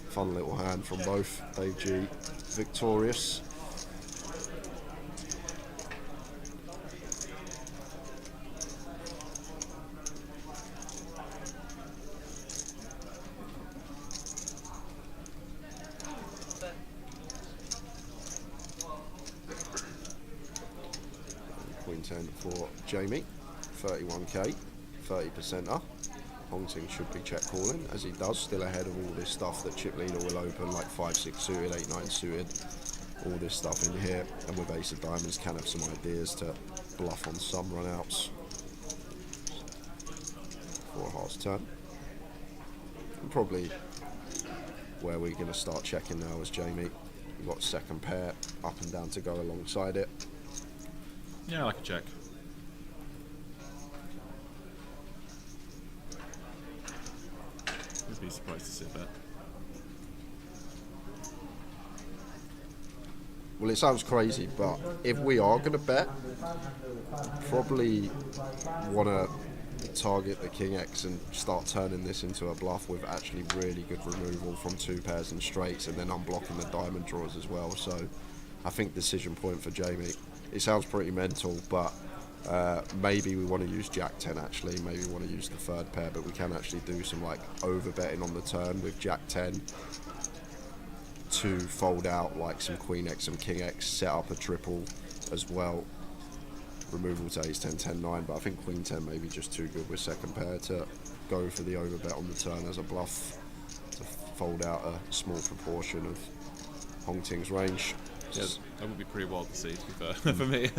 fun little hand from both. Dave G victorious. Queen 10 for Jamie, 31k, 30%er. Hong Ting should be check calling, as he does, still ahead of all this stuff that chip leader will open, like 5-6 suited, 8-9 suited, all this stuff in here. And with ace of diamonds, can have some ideas to bluff on some runouts. 4 hearts turn. And probably where we're going to start checking now is Jamie. You've got second pair up and down to go alongside it. Yeah, I like a check. I'd be surprised to see a bet. Well, it sounds crazy, but if we are going to bet, probably want to target the King X and start turning this into a bluff with actually really good removal from 2 pairs and straights, and then unblocking the diamond draws as well. So I think decision point for Jamie. It sounds pretty mental, but maybe we want to use Jack 10 actually. Maybe we want to use the third pair, but we can actually do some like over betting on the turn with Jack 10 to fold out like some Queen X, some King X, set up a triple as well. Removal to ace 10, 10, 9, but I think Queen 10 maybe just too good with second pair to go for the over bet on the turn as a bluff to fold out a small proportion of Hong Ting's range. Yeah, that would be pretty wild to see, to be fair, for me.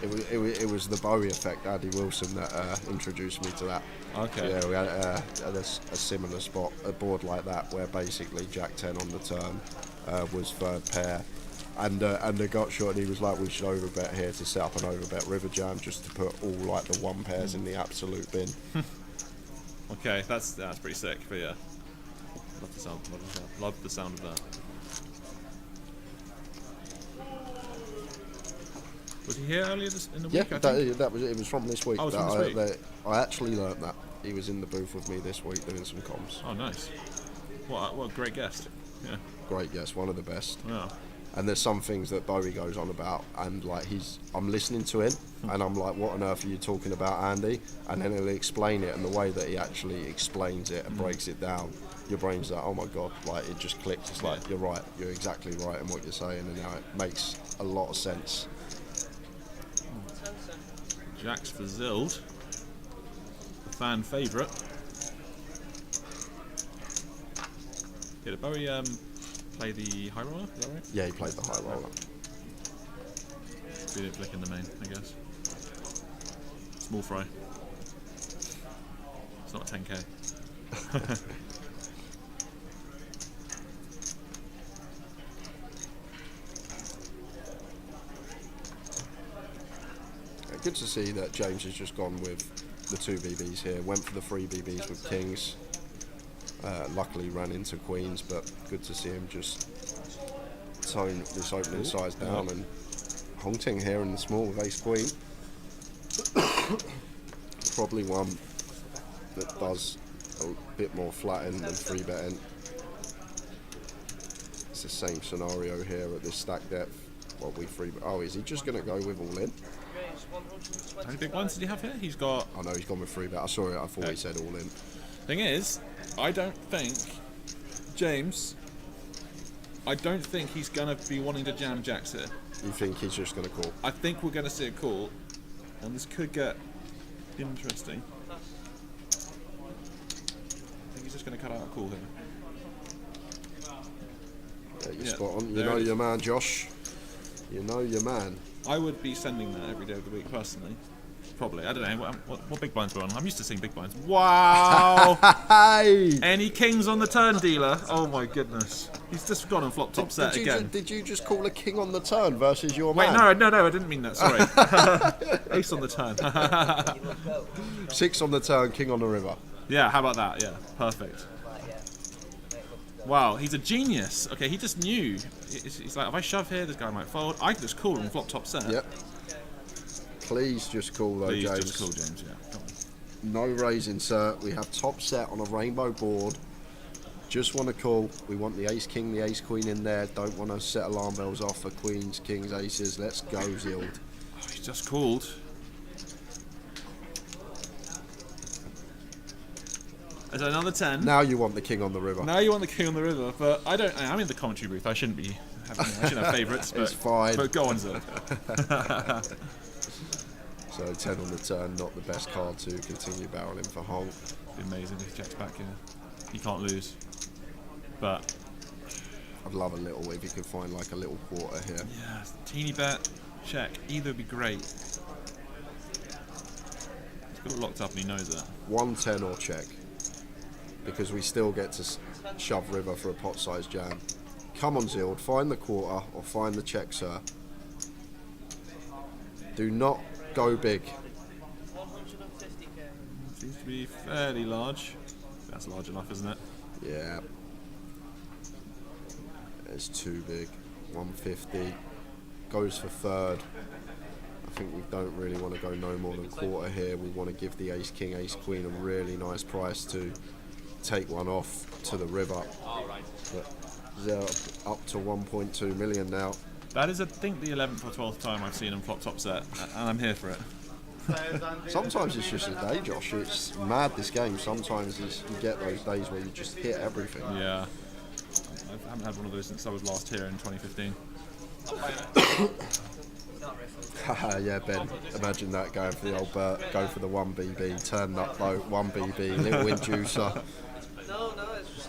It was the Bowie effect, Andy Wilson, that introduced me to that. Okay. Yeah, we had a similar spot, a board like that, where basically Jack 10 on the turn was third pair, and the gut shot, and he was like, we should overbet here to set up an overbet river jam, just to put all like the 1 pairs in the absolute bin. Okay, that's pretty sick, but yeah. Love the sound of that. Was he here earlier in the week? Yeah, it was from this week. Oh, it was from this week. I actually learnt that. He was in the booth with me this week doing some comms. Oh, nice. What a great guest. Yeah. Great guest, one of the best. Yeah. And there's some things that Bowie goes on about, and like I'm listening to him, and I'm like, what on earth are you talking about, Andy? And then he'll explain it, and the way that he actually explains it and breaks it down, your brain's like, oh my god, like it just clicks. It's like, you're right, you're exactly right in what you're saying, and now it makes a lot of sense. Jacks for Zild, a fan favourite. Did Bowie play the high roller? Is that right? Yeah, he played the high roller. We didn't flick in the main, I guess. Small fry. It's not a 10k. Good to see that James has just gone with the 2 BBs here. Went for the 3 BBs with Kings. Luckily ran into queens, but good to see him just tone this opening size down and haunting here in the small with ace queen. Probably one that does a bit more flatting than free betting. It's the same scenario here at this stack depth. What we free? Oh, is he just going to go with all in? How many big ones did he have here? He's got. Oh no, he's gone with free bet. I saw it. I thought he said all in. Thing is, I don't think James. I don't think he's going to be wanting to jam jacks here. You think he's just going to call? I think we're going to see a call, and this could get interesting. I think he's just going to cut out a call here. Yeah, you're spot on. You know your man, Josh. You know your man. I would be sending that every day of the week personally. Probably. I don't know. What big blinds we're on? I'm used to seeing big blinds. Wow! Any kings on the turn, dealer? Oh my goodness. He's just gone and flopped top set again. Did you just call a king on the turn versus your man? Wait, no, I didn't mean that. Sorry. Ace on the turn. 6 on the turn, king on the river. Yeah, how about that? Yeah, perfect. Wow, he's a genius. Okay, he just knew. He's like, if I shove here, this guy might fold. I can just call and flop top set. Yep. Please just call though, Please James. just call James, yeah. Come on. No raising, sir. We have top set on a rainbow board. Just want to call. We want the ace king, the ace queen in there. Don't want to set alarm bells off for queens, kings, aces. Let's go, Zild. Oh, he's just called. Is there another 10? Now you want the king on the river. Now you want the king on the river, but I don't. I'm in the commentary booth. I shouldn't be. I shouldn't have favourites. But it's fine. But go on, Zild. So 10 on the turn, not the best card to continue barreling for Honk. Be amazing if he checks back here. He can't lose. But I'd love a little if you could find like a little quarter here. Yeah, teeny bet, check. Either would be great. He's got it locked up and he knows it. 110 or check. Because we still get to shove river for a pot size jam. Come on, Zild, find the quarter or find the check, sir. Do not go big. 150k. Seems to be fairly large. That's large enough, isn't it? Yeah. It's too big. 150. Goes for third. I think we don't really want to go no more than quarter here. We want to give the ace king, ace queen a really nice price to take one off to the river. But they're up to 1.2 million now. That is, I think, the 11th or 12th time I've seen him flop top set, and I'm here for it. Sometimes it's just a day, Josh. It's mad, this game. Sometimes you get those days where you just hit everything. Yeah. I haven't had one of those since I was last here in 2015. Yeah, Ben. Imagine that going for the old Bert. Go for the 1BB, turn up boat, 1BB, little inducer.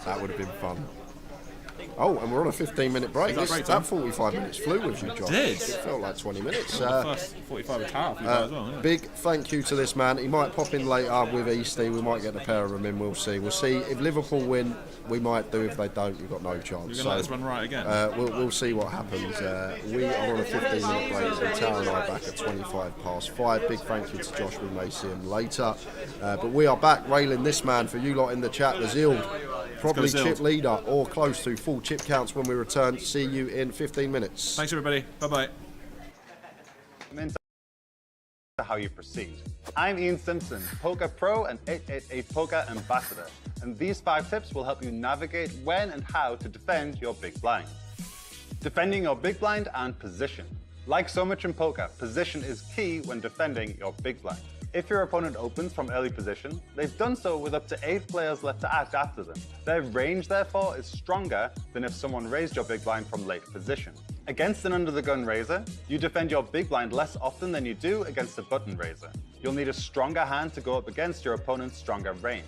That would have been fun. Oh, and we're on a 15-minute break. That 45 minutes flew with you, Josh. It did. It felt like 20 minutes. First 45 was powerful as well. Yeah. Big thank you to this man. He might pop in later with Eastie. We might get a pair of them in. We'll see. We'll see. If Liverpool win, we might do. If they don't, we've got no chance. You're going to let us run right again? We'll see what happens. We are on a 15-minute break, so Tara and I are back at 5:25. Big thank you to Josh. We may see him later. But we are back railing this man for you lot in the chat. The Zild. Probably chip leader or close to full chip counts when we return. See you in 15 minutes. Thanks, everybody. Bye-bye. Into how you proceed. I'm Ian Simpson, Poker Pro and 888 Poker Ambassador, and these 5 tips will help you navigate when and how to defend your big blind. Defending your big blind and position. Like so much in poker, position is key when defending your big blind. If your opponent opens from early position, they've done so with up to 8 players left to act after them. Their range, therefore, is stronger than if someone raised your big blind from late position. Against an under-the-gun raiser, you defend your big blind less often than you do against a button raiser. You'll need a stronger hand to go up against your opponent's stronger range.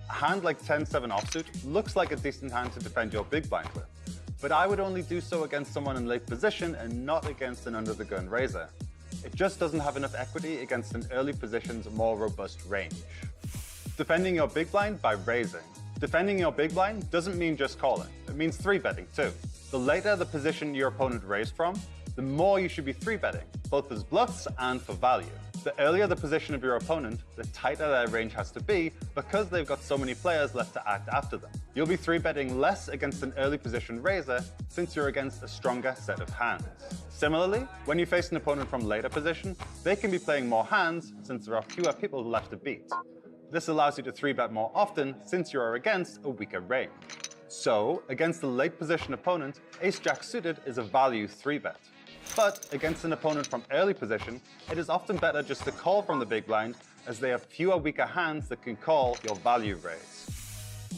A hand like 10-7 offsuit looks like a decent hand to defend your big blind with, but I would only do so against someone in late position and not against an under-the-gun raiser. It just doesn't have enough equity against an early position's more robust range. Defending your big blind by raising. Defending your big blind doesn't mean just calling, it means 3-betting too. The later the position your opponent raised from, the more you should be 3-betting, both as bluffs and for value. The earlier the position of your opponent, the tighter their range has to be because they've got so many players left to act after them. You'll be 3-betting less against an early position raiser since you're against a stronger set of hands. Similarly, when you face an opponent from later position, they can be playing more hands since there are fewer people left to beat. This allows you to 3-bet more often since you are against a weaker range. So, against a late position opponent, Ace-Jack suited is a value 3-bet. But against an opponent from early position, it is often better just to call from the big blind as they have fewer weaker hands that can call your value raise.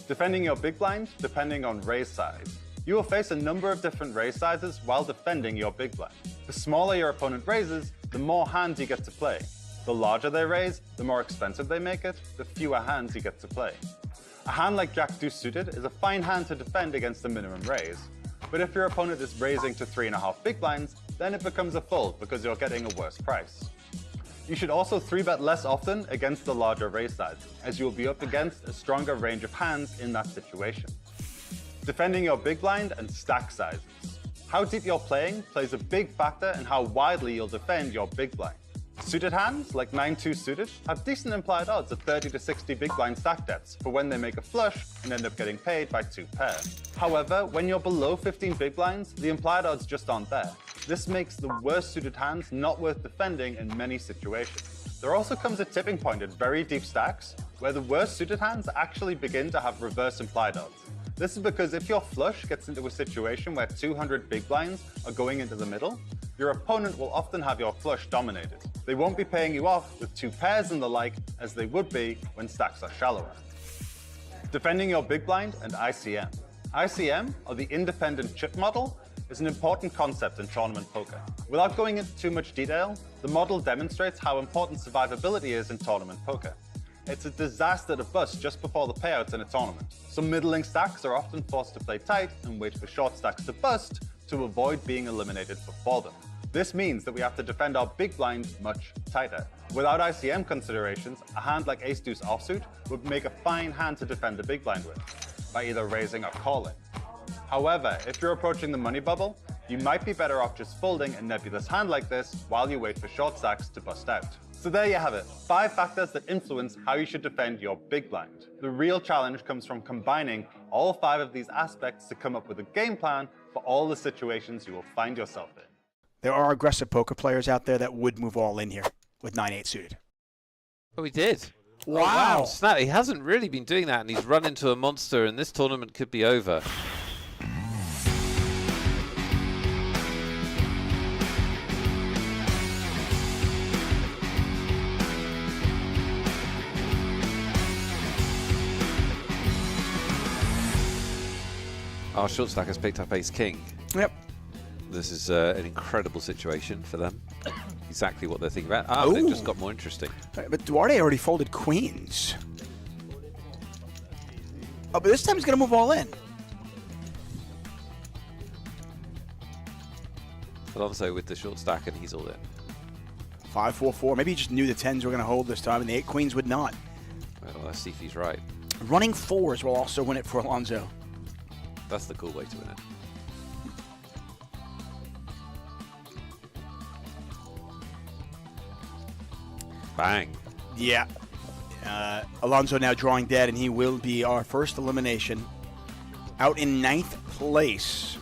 Defending your big blind, depending on raise size. You will face a number of different raise sizes while defending your big blind. The smaller your opponent raises, the more hands you get to play. The larger they raise, the more expensive they make it, the fewer hands you get to play. A hand like Jack-Deuce suited is a fine hand to defend against a minimum raise. But if your opponent is raising to 3.5 big blinds, then it becomes a fold because you're getting a worse price. You should also 3-bet less often against the larger raise sizes, as you will be up against a stronger range of hands in that situation. Defending your big blind and stack sizes. How deep you're playing plays a big factor in how widely you'll defend your big blind. Suited hands, like 9-2 suited, have decent implied odds of 30 to 60 big blind stack depths for when they make a flush and end up getting paid by 2 pairs. However, when you're below 15 big blinds, the implied odds just aren't there. This makes the worst suited hands not worth defending in many situations. There also comes a tipping point at very deep stacks, where the worst suited hands actually begin to have reverse implied odds. This is because if your flush gets into a situation where 200 big blinds are going into the middle, your opponent will often have your flush dominated. They won't be paying you off with 2 pairs and the like as they would be when stacks are shallower. Defending your big blind and ICM. ICM, or the independent chip model, is an important concept in tournament poker. Without going into too much detail, the model demonstrates how important survivability is in tournament poker. It's a disaster to bust just before the payouts in a tournament. Some middling stacks are often forced to play tight and wait for short stacks to bust to avoid being eliminated before them. This means that we have to defend our big blind much tighter. Without ICM considerations, a hand like Ace-Deuce offsuit would make a fine hand to defend the big blind with, by either raising or calling. However, if you're approaching the money bubble, you might be better off just folding a nebulous hand like this while you wait for short stacks to bust out. So there you have it, 5 factors that influence how you should defend your big blind. The real challenge comes from combining all 5 of these aspects to come up with a game plan for all the situations you will find yourself in. There are aggressive poker players out there that would move all in here with 9-8 suited. Oh, he did. Wow. Oh, wow. Snap. He hasn't really been doing that, and he's run into a monster, and this tournament could be over. Our short stack has picked up ace-king. Yep. This is an incredible situation for them. Exactly what they're thinking about. They've just got more interesting. But Duarte already folded queens. Oh, but this time he's going to move all in. Alonso with the short stack, and he's all in. 5-4-4. Maybe he just knew the 10s were going to hold this time, and the 8 queens would not. Well, let's see if he's right. Running 4s will also win it for Alonso. That's the cool way to win it. Bang. Yeah. Alonso now drawing dead, and he will be our first elimination. Out in 9th place.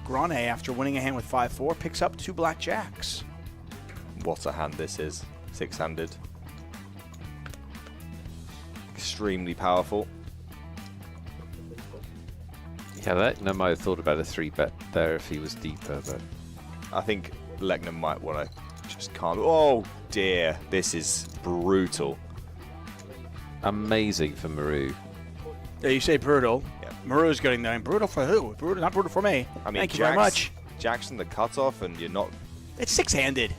Grane, after winning a hand with 5-4, picks up 2 blackjacks. What a hand this is. 6-handed. Extremely powerful. Yeah, Lechner might have thought about a 3-bet there if he was deeper, but I think Lechner might want to just calm. Oh dear, this is brutal. Amazing for Maru. Yeah, you say brutal. Yeah. Maru's getting there. Brutal for who? Brutal, not brutal for me. I mean, thank you very much. Jackson the cutoff, and you're not. It's 6-handed.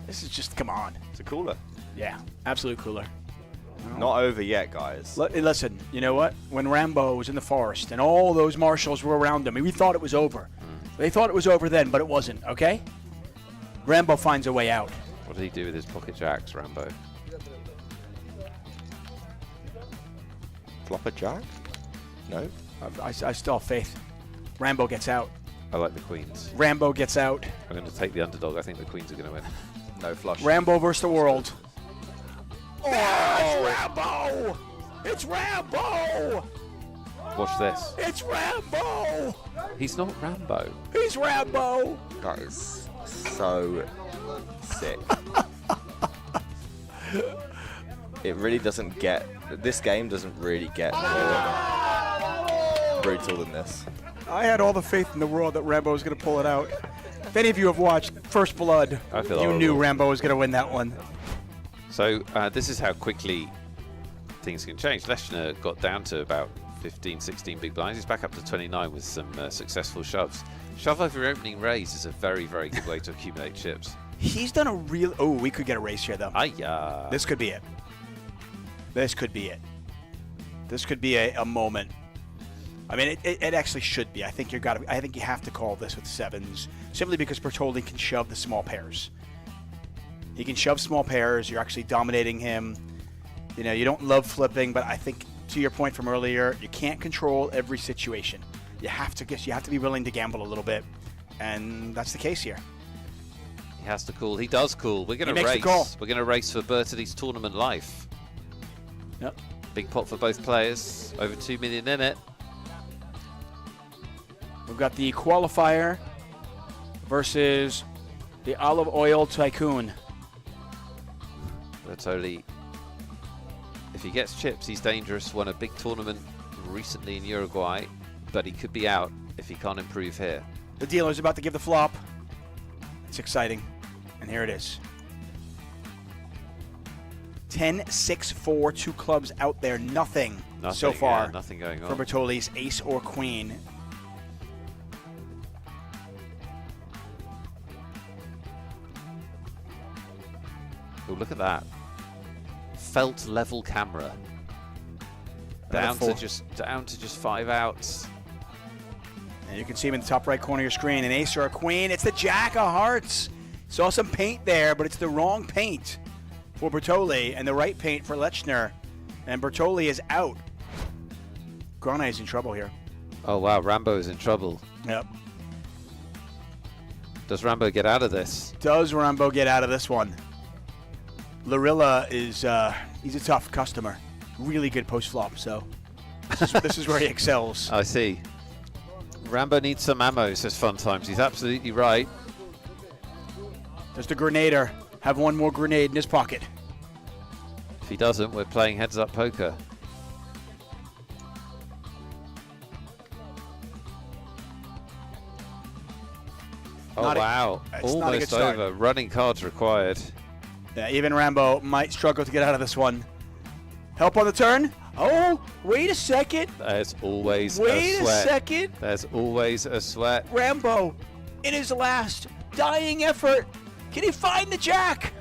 This is just, come on. It's a cooler. Yeah, absolute cooler. Not over yet, guys. Listen, you know what? When Rambo was in the forest and all those marshals were around him, we thought it was over. They thought it was over then, but it wasn't, okay? Rambo finds a way out. What did he do with his pocket jacks, Rambo? Flop a jack? No? I still have faith. Rambo gets out. I like the queens. Rambo gets out. I'm going to take the underdog. I think the queens are going to win. No flush. Rambo versus the world. Oh, it's Rambo! It's Rambo! Watch this. It's Rambo! He's not Rambo. He's Rambo! That is so sick. It really doesn't get. This game doesn't really get more brutal than this. I had all the faith in the world that Rambo was going to pull it out. If any of you have watched First Blood, I feel you horrible. knew Rambo was going to win that one. So this is how quickly things can change. Leshner got down to about 15, 16 big blinds. He's back up to 29 with some successful shoves. Shove over your opening raise is a very, very good way to accumulate chips. He's done a real... Oh, we could get a race here, though. Aiyah. This could be it. This could be it. This could be a moment. I mean, it actually should be. I think you have to call this with sevens, simply because Bertolli can shove the small pairs. He can shove small pairs. You're actually dominating him. You know, you don't love flipping, but I think to your point from earlier, you can't control every situation. You have to be willing to gamble a little bit, and that's the case here. He has to call. He does call. We're going He to makes the race. call. We're going to race for Bertolli's tournament life. Yep. Big pot for both players. Over 2 million in it. We've got the qualifier versus the olive oil tycoon. Bertolli, if he gets chips, he's dangerous. Won a big tournament recently in Uruguay, but he could be out if he can't improve here. The dealer's about to give the flop. It's exciting. And here it is. 10, 6, 4, 2 clubs out there. Nothing so far. Yeah, nothing going for on. Bertolli's ace or queen. Oh, look at that. Felt level camera. Down to just 5 outs. And you can see him in the top right corner of your screen. An ace or a queen. It's the jack of hearts. Saw some paint there, but it's the wrong paint for Bertolli and the right paint for Lechner. And Bertolli is out. Grane is in trouble here. Oh, wow. Rambo is in trouble. Yep. Does Rambo get out of this? Does Rambo get out of this one? Larilla is, he's a tough customer. Really good post-flop, so this is where he excels. I see. Rambo needs some ammo, says Fun Times. He's absolutely right. Does the Grenader have one more grenade in his pocket? If he doesn't, we're playing heads-up poker. Oh, wow. Almost over. Running cards required. Yeah, even Rambo might struggle to get out of this one. Help on the turn. Oh, wait a second. There's always a sweat. Wait a second. There's always a sweat. Rambo, in his last dying effort, can he find the jack?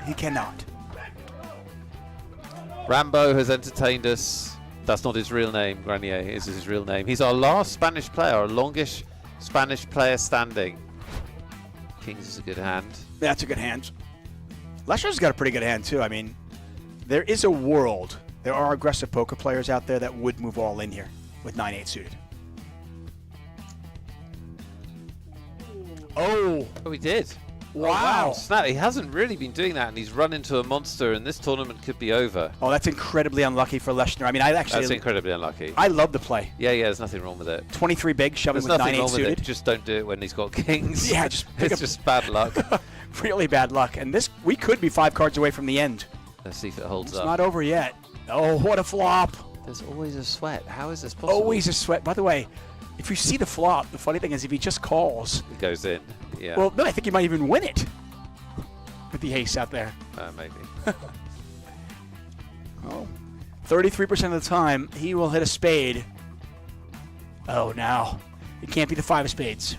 He cannot. Rambo has entertained us. That's not his real name. Grenier is his real name. He's our last Spanish player, our longest Spanish player standing. Kings is a good hand. That's a good hand. Leshner's got a pretty good hand, too. I mean, there is a world. There are aggressive poker players out there that would move all in here with 9-8 suited. Oh, he did. Wow. Oh, wow. Snap. He hasn't really been doing that, and he's run into a monster, and this tournament could be over. Oh, that's incredibly unlucky for Leshner. I mean, That's incredibly unlucky. I love the play. Yeah, there's nothing wrong with it. 23 big, shoving There's with nothing 9-8 wrong suited. with it. Just don't do it when he's got kings. Yeah, just it's just bad luck. Really bad luck. And this, we could be 5 cards away from the end. Let's see if it holds It's up. not over yet. Oh, what a flop. There's always a sweat. How is this possible? Always a sweat. By the way, if you see the flop, the funny thing is if he just calls. It goes in. Yeah. Well, then I think he might even win it with the ace out there. Maybe. Oh, 33% of the time, he will hit a spade. Oh, now. It can't be the 5 of spades.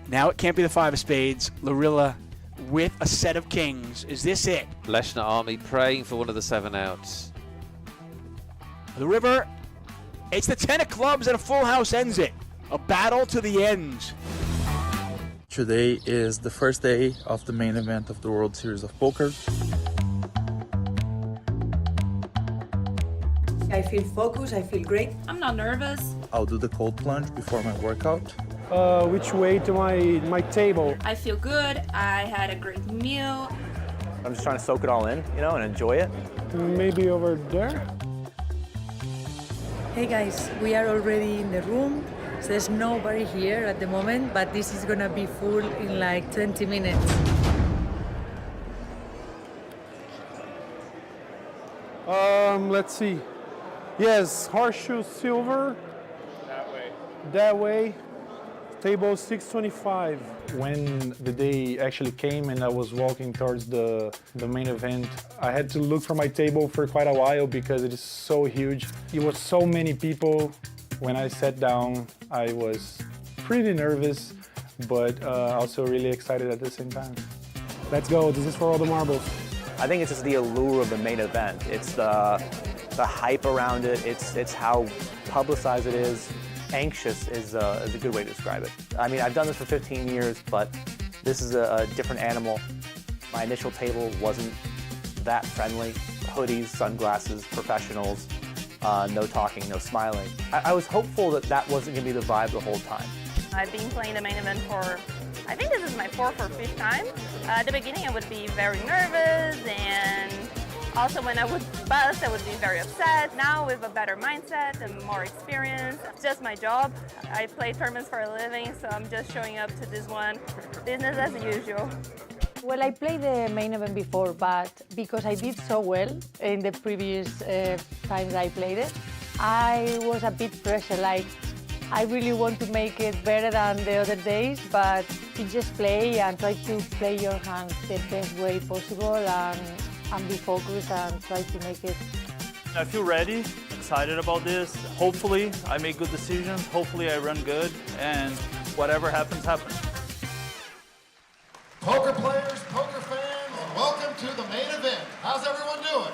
Now it can't be the 5 of spades. Larilla with a set of kings. Is this it? Leshner Army praying for one of the 7 outs. The river. It's the 10 of clubs and a full house ends it. A battle to the end. Today is the first day of the main event of the World Series of Poker. I feel focused, I feel great. I'm not nervous. I'll do the cold plunge before my workout. which way to my table. I feel good. I had a great meal. I'm just trying to soak it all in, you know, and enjoy it. Maybe over there? Hey guys, we are already in the room. So there's nobody here at the moment, but this is gonna be full in like 20 minutes. Let's see. Yes, horseshoe silver. That way. That way. Table 625. When the day actually came and I was walking towards the main event, I had to look for my table for quite a while because it is so huge. It was so many people. When I sat down, I was pretty nervous, but also really excited at the same time. Let's go, this is for all the marbles. I think it's just the allure of the main event. It's the hype around it. It's how publicized it is. Anxious is a good way to describe it. I mean, I've done this for 15 years, but this is a different animal. My initial table wasn't that friendly. Hoodies, sunglasses, professionals, no talking, no smiling. I was hopeful that that wasn't going to be the vibe the whole time. I've been playing the main event for, I think this is my 4th or 5th time. At the beginning I would be very nervous, and also when I would bust I would be very upset. Now with a better mindset and more experience, it's just my job. I play tournaments for a living, so I'm just showing up to this one, business as usual. Well, I played the main event before, but because I did so well in the previous times I played it, I was a bit pressure, like I really want to make it better than the other days, but you just play and try to play your hand the best way possible and be focused and try to make it. I feel ready, excited about this. Hopefully I make good decisions, hopefully I run good, and whatever happens, happens. Poker players, poker fans, welcome to the main event. How's everyone doing?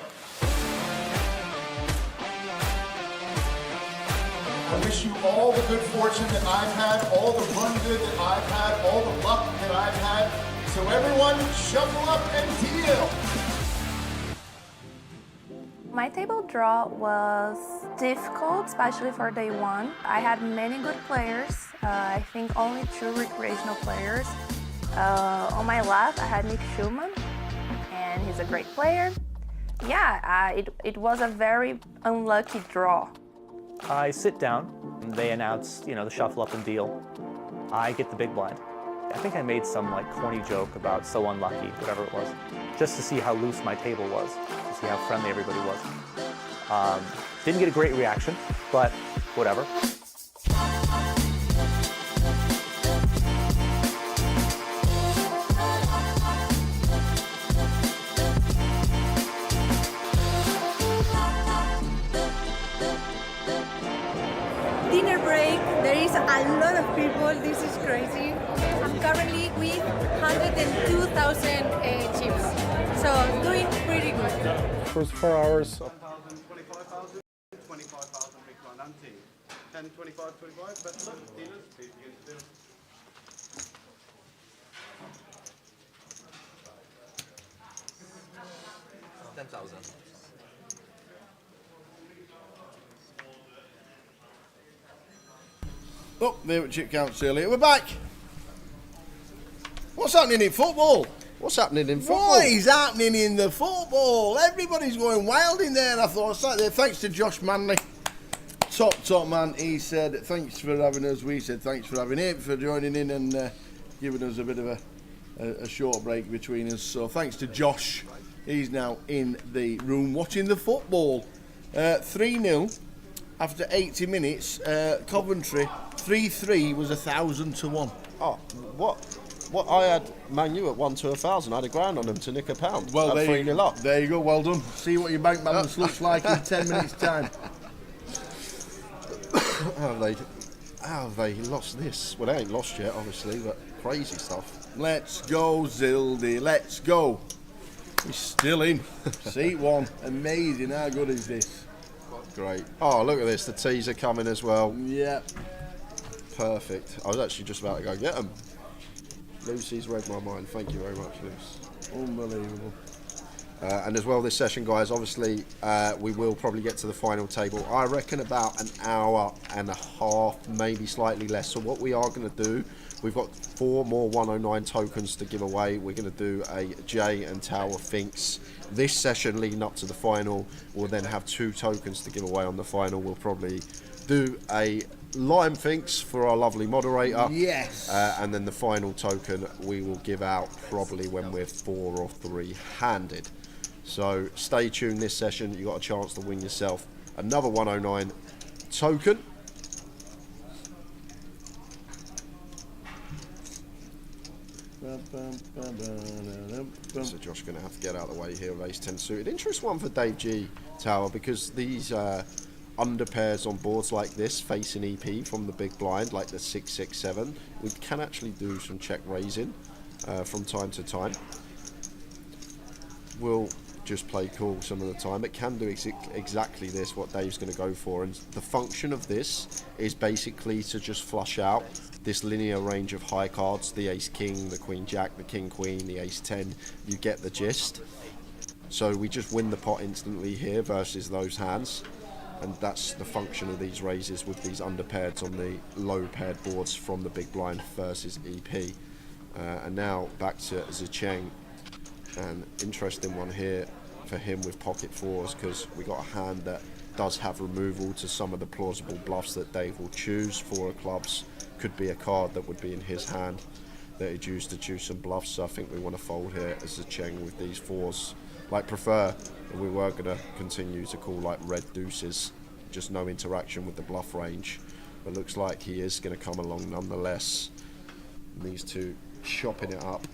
I wish you all the good fortune that I've had, all the run good that I've had, all the luck that I've had. So everyone, shuffle up and deal. My table draw was difficult, especially for day one. I had many good players, I think only 2 recreational players. On my left, I had Nick Schumann, and he's a great player. Yeah, it was a very unlucky draw. I sit down, and they announce, you know, the shuffle up and deal. I get the big blind. I think I made some like corny joke about so unlucky, whatever it was, just to see how loose my table was, to see how friendly everybody was. Didn't get a great reaction, but whatever. Dinner break, there is a lot of people, this is crazy. I'm currently with 102,000 chips, so doing pretty good. First 4 hours. 25,000, 25,000 big blind ante. 10, 25, 25, better luck, dealers, please begin to deal. Oh, there were chip counts earlier. We're back. What's happening in football? What's happening in football? What is happening in the football? Everybody's going wild in there. I thought I sat there. Thanks to Josh Manley, top man. He said thanks for having us. We said thanks for having him, for joining in and giving us a bit of a short break between us. So thanks to Josh. He's now in the room watching the football. 3-0 after 80 minutes. Coventry 3-3 was 1,000 to 1. Oh, what I had Man U at 1 to 1,000. I had £1,000 on them to nick £1. Well, there you go. There you go. Well done. See what your bank balance looks like in 10 minutes' time. How have they lost this? Well, they ain't lost yet, obviously, but crazy stuff. Let's go, Zildy. Let's go. He's still in. Seat 1. Amazing. How good is this? Great. Oh, look at this. The teas are coming as well. Yeah. Perfect. I was actually just about to go get them. Lucy's read my mind. Thank you very much, Luce. Unbelievable. And as well this session, guys, obviously we will probably get to the final table. I reckon about an hour and a half, maybe slightly less. So what we are going to do, we've got 4 more 109 tokens to give away. We're going to do a J and Tower Finks. This session leading up to the final, we'll then have 2 tokens to give away on the final. We'll probably do a Lime Finks for our lovely moderator. Yes. And then the final token we will give out probably when we're 4 or 3 handed. So stay tuned this session. You got a chance to win yourself another 109 token. So Josh going to have to get out of the way here with ace 10 suited. Interesting one for Dave G, Tower, because these under pairs on boards like this facing EP from the big blind, like the 6-6-7, we can actually do some check raising from time to time. We'll just play cool some of the time. It can do exactly this, what Dave's going to go for, and the function of this is basically to just flush out this linear range of high cards, the ace king, the queen jack, the king queen, the ace 10. You get the gist. So we just win the pot instantly here versus those hands, and that's the function of these raises with these underpairs on the low paired boards from the big blind versus EP. And now back to Zicheng. An interesting one here for him with pocket 4s, because we got a hand that does have removal to some of the plausible bluffs that Dave will choose. 4 of clubs could be a card that would be in his hand that he'd use to choose some bluffs. So I think we want to fold here as a Cheng with these 4s. Like prefer, and we were going to continue to call like red deuces, just no interaction with the bluff range. But looks like he is going to come along nonetheless. And these 2 chopping it up.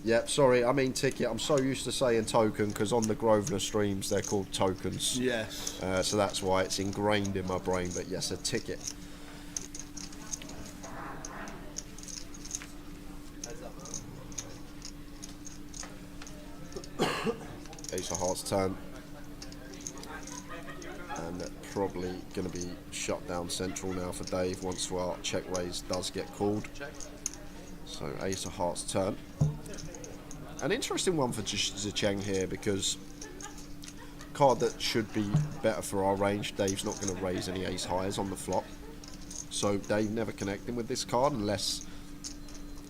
Yep, sorry, I mean ticket. I'm so used to saying token because on the Grosvenor streams they're called tokens. Yes. So that's why it's ingrained in my brain, but yes, a ticket. Ace of Hearts turn. And probably going to be shut down central now for Dave once our check raise does get called. So Ace of Hearts turn. An interesting one for Zicheng here, because card that should be better for our range. Dave's not going to raise any ace highs on the flop, so Dave never connecting with this card unless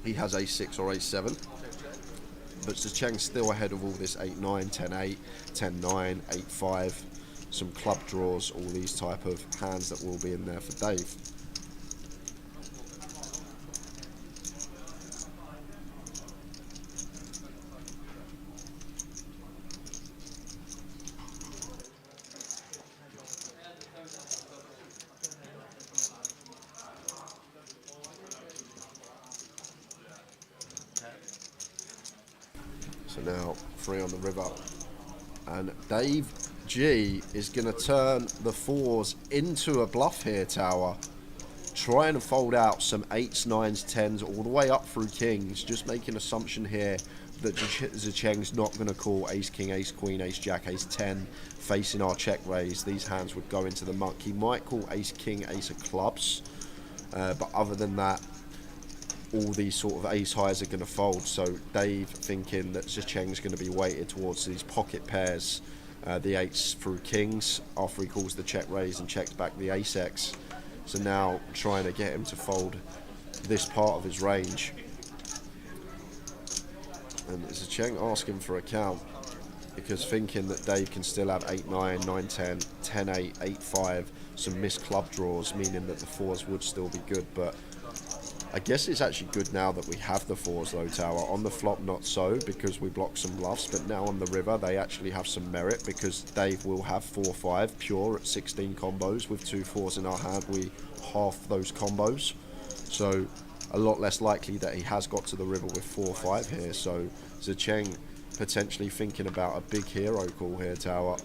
he has ace 6 or ace 7. But Zicheng's still ahead of all this 8-9, 10-8, 10-9, 8-5, some club draws, all these type of hands that will be in there for Dave. So now 3 on the river, and Dave G is going to turn the 4s into a bluff here, Tower, trying to fold out some 8s, 9s, 10s all the way up through kings, just making assumption here that Zicheng's not going to call ace king, ace queen, ace jack, ace 10 facing our check raise. These hands would go into the muck. He might call ace king, ace of clubs, but other than that, all these sort of ace highs are going to fold. So Dave thinking that Zicheng's going to be weighted towards these pocket pairs, the 8s through kings, after he calls the check raise and checks back the ace x. So now trying to get him to fold this part of his range. And Zicheng asking for a count, because thinking that Dave can still have 8-9, 9-10, 10-8, 8-5, some missed club draws, meaning that the 4s would still be good. But I guess it's actually good now that we have the 4s though, Tower. On the flop, not so, because we block some bluffs, but now on the river, they actually have some merit, because Dave will have 4-5 pure at 16 combos. With 2 4s in our hand, we half those combos. So a lot less likely that he has got to the river with 4-5 here. So Zicheng potentially thinking about a big hero call here, Tower.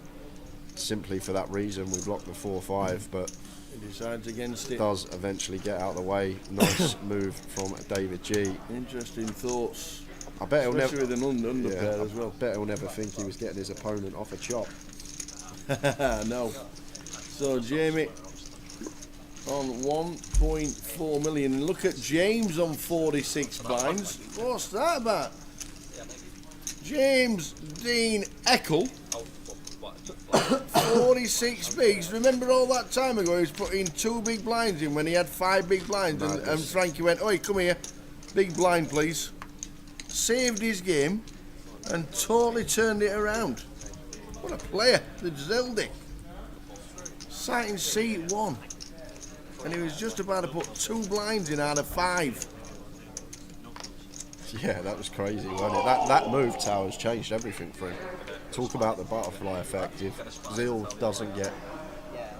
Simply for that reason, we block the 4-5, but he decides against it. Does eventually get out of the way. Nice move from David G. Interesting thoughts. I bet he'll never, with an underpair as well. I bet he'll never think he was getting his opponent off a chop. No. So Jamie on 1.4 million. And look at James on 46 blinds. What's that about? James Dean Heckle. 46 bigs. Remember all that time ago he was putting 2 big blinds in when he had 5 big blinds, and Frankie went, "Oi, come here, big blind please." Saved his game and totally turned it around. What a player, the Zild. Sat in seat 1 and he was just about to put 2 blinds in out of 5. Yeah, that was crazy, wasn't it? That move, Towers, changed everything for him. Talk about the butterfly effect. If Zild doesn't get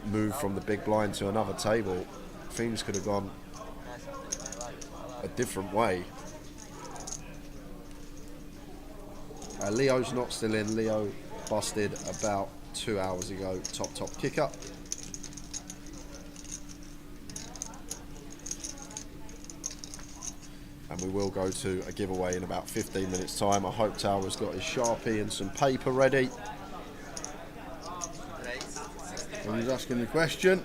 moved from the big blind to another table, things could have gone a different way. Leo's not still in. Leo busted about 2 hours ago. Top kick up. And we will go to a giveaway in about 15 minutes time. I hope Towers got his Sharpie and some paper ready. And he's asking the question.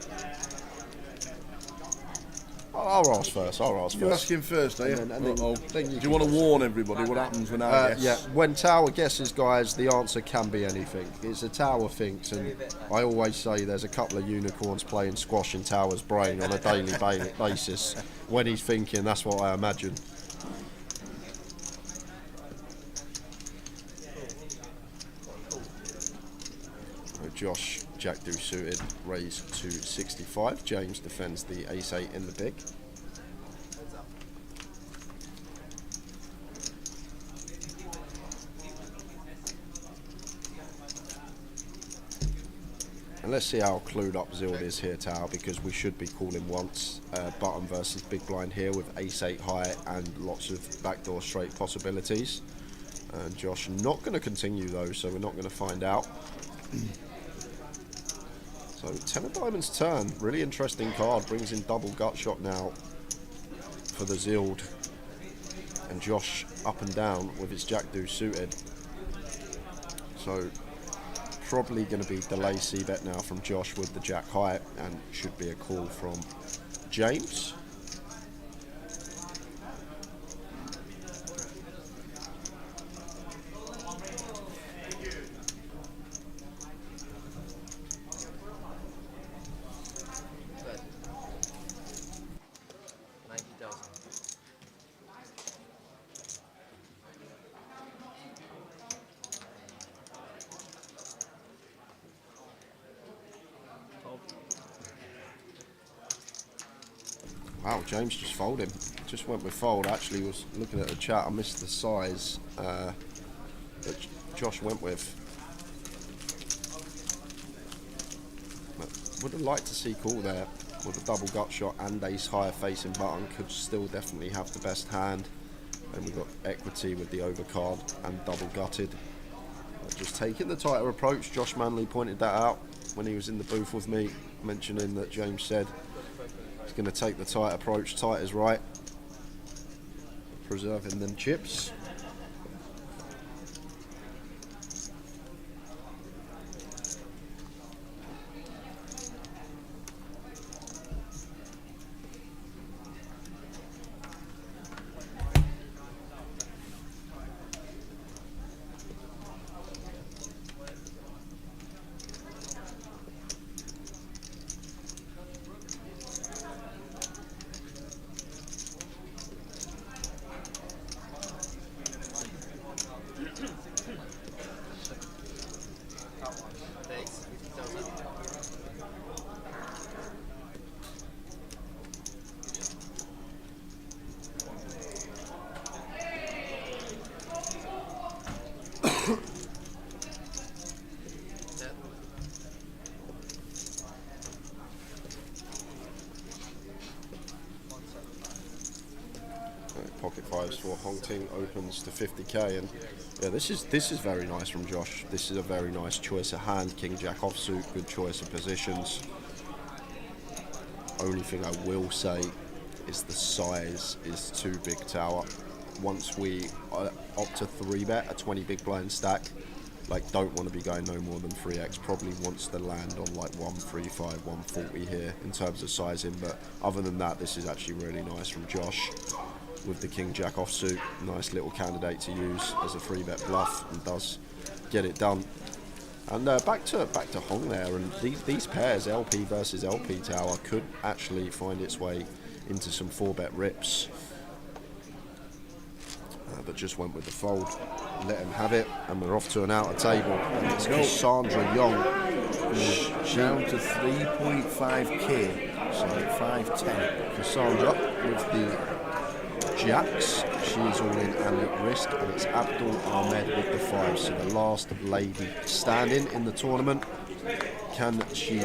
I'll ask first. You're asking first, are you? Then do you want to warn everybody what happens when I guess? Yeah, when Tower guesses, guys, the answer can be anything. It's a Tower thinks, and I always say there's a couple of unicorns playing squash in Tower's brain on a daily basis. When he's thinking, that's what I imagine. Josh, Jack deuce suited, raise to 65. James defends the ace-8 in the big. And let's see how clued up Zild is here, Tao, because we should be calling once. Button versus big blind here with ace-8 high and lots of backdoor straight possibilities. And Josh not going to continue though, so we're not going to find out. So 10 of diamonds turn, really interesting card, brings in double gut shot now for the Zild. And Josh up and down with his jack deuce suited. So probably going to be delay c-bet now from Josh with the jack high, and should be a call from James. Wow, James just folded. Just went with fold. Actually, was looking at the chat. I missed the size that Josh went with. But would have liked to see call there with a double gut shot and ace higher facing button. Could still definitely have the best hand. And we've got equity with the overcard and double gutted. But just taking the tighter approach. Josh Manley pointed that out when he was in the booth with me, mentioning that James said he's going to take the tight approach. Tight is right. Preserving them chips. Pocket fives for Hong Ting opens to 50k, and yeah, this is very nice from Josh. This is a very nice choice of hand. King Jack offsuit, good choice of positions. Only thing I will say is the size is too big, Tower. Once we opt to 3-bet a 20 big blind stack, like, don't want to be going no more than 3x. Probably wants to land on like 135, 140 here in terms of sizing, but other than that, this is actually really nice from Josh. with the king jack offsuit. Nice little candidate to use as a 3-bet bluff, and does get it done. And back to Hong there, and these pairs, LP versus LP tower, could actually find its way into some 4-bet rips. But just went with the fold, let him have it, and we're off to an outer table. And it's Cassandra Young, down to 3.5k, so 510. Cassandra with the jacks, she's all in and at risk, and it's Abdul Ahmed with the 5. So the last lady standing in the tournament. Can she fade?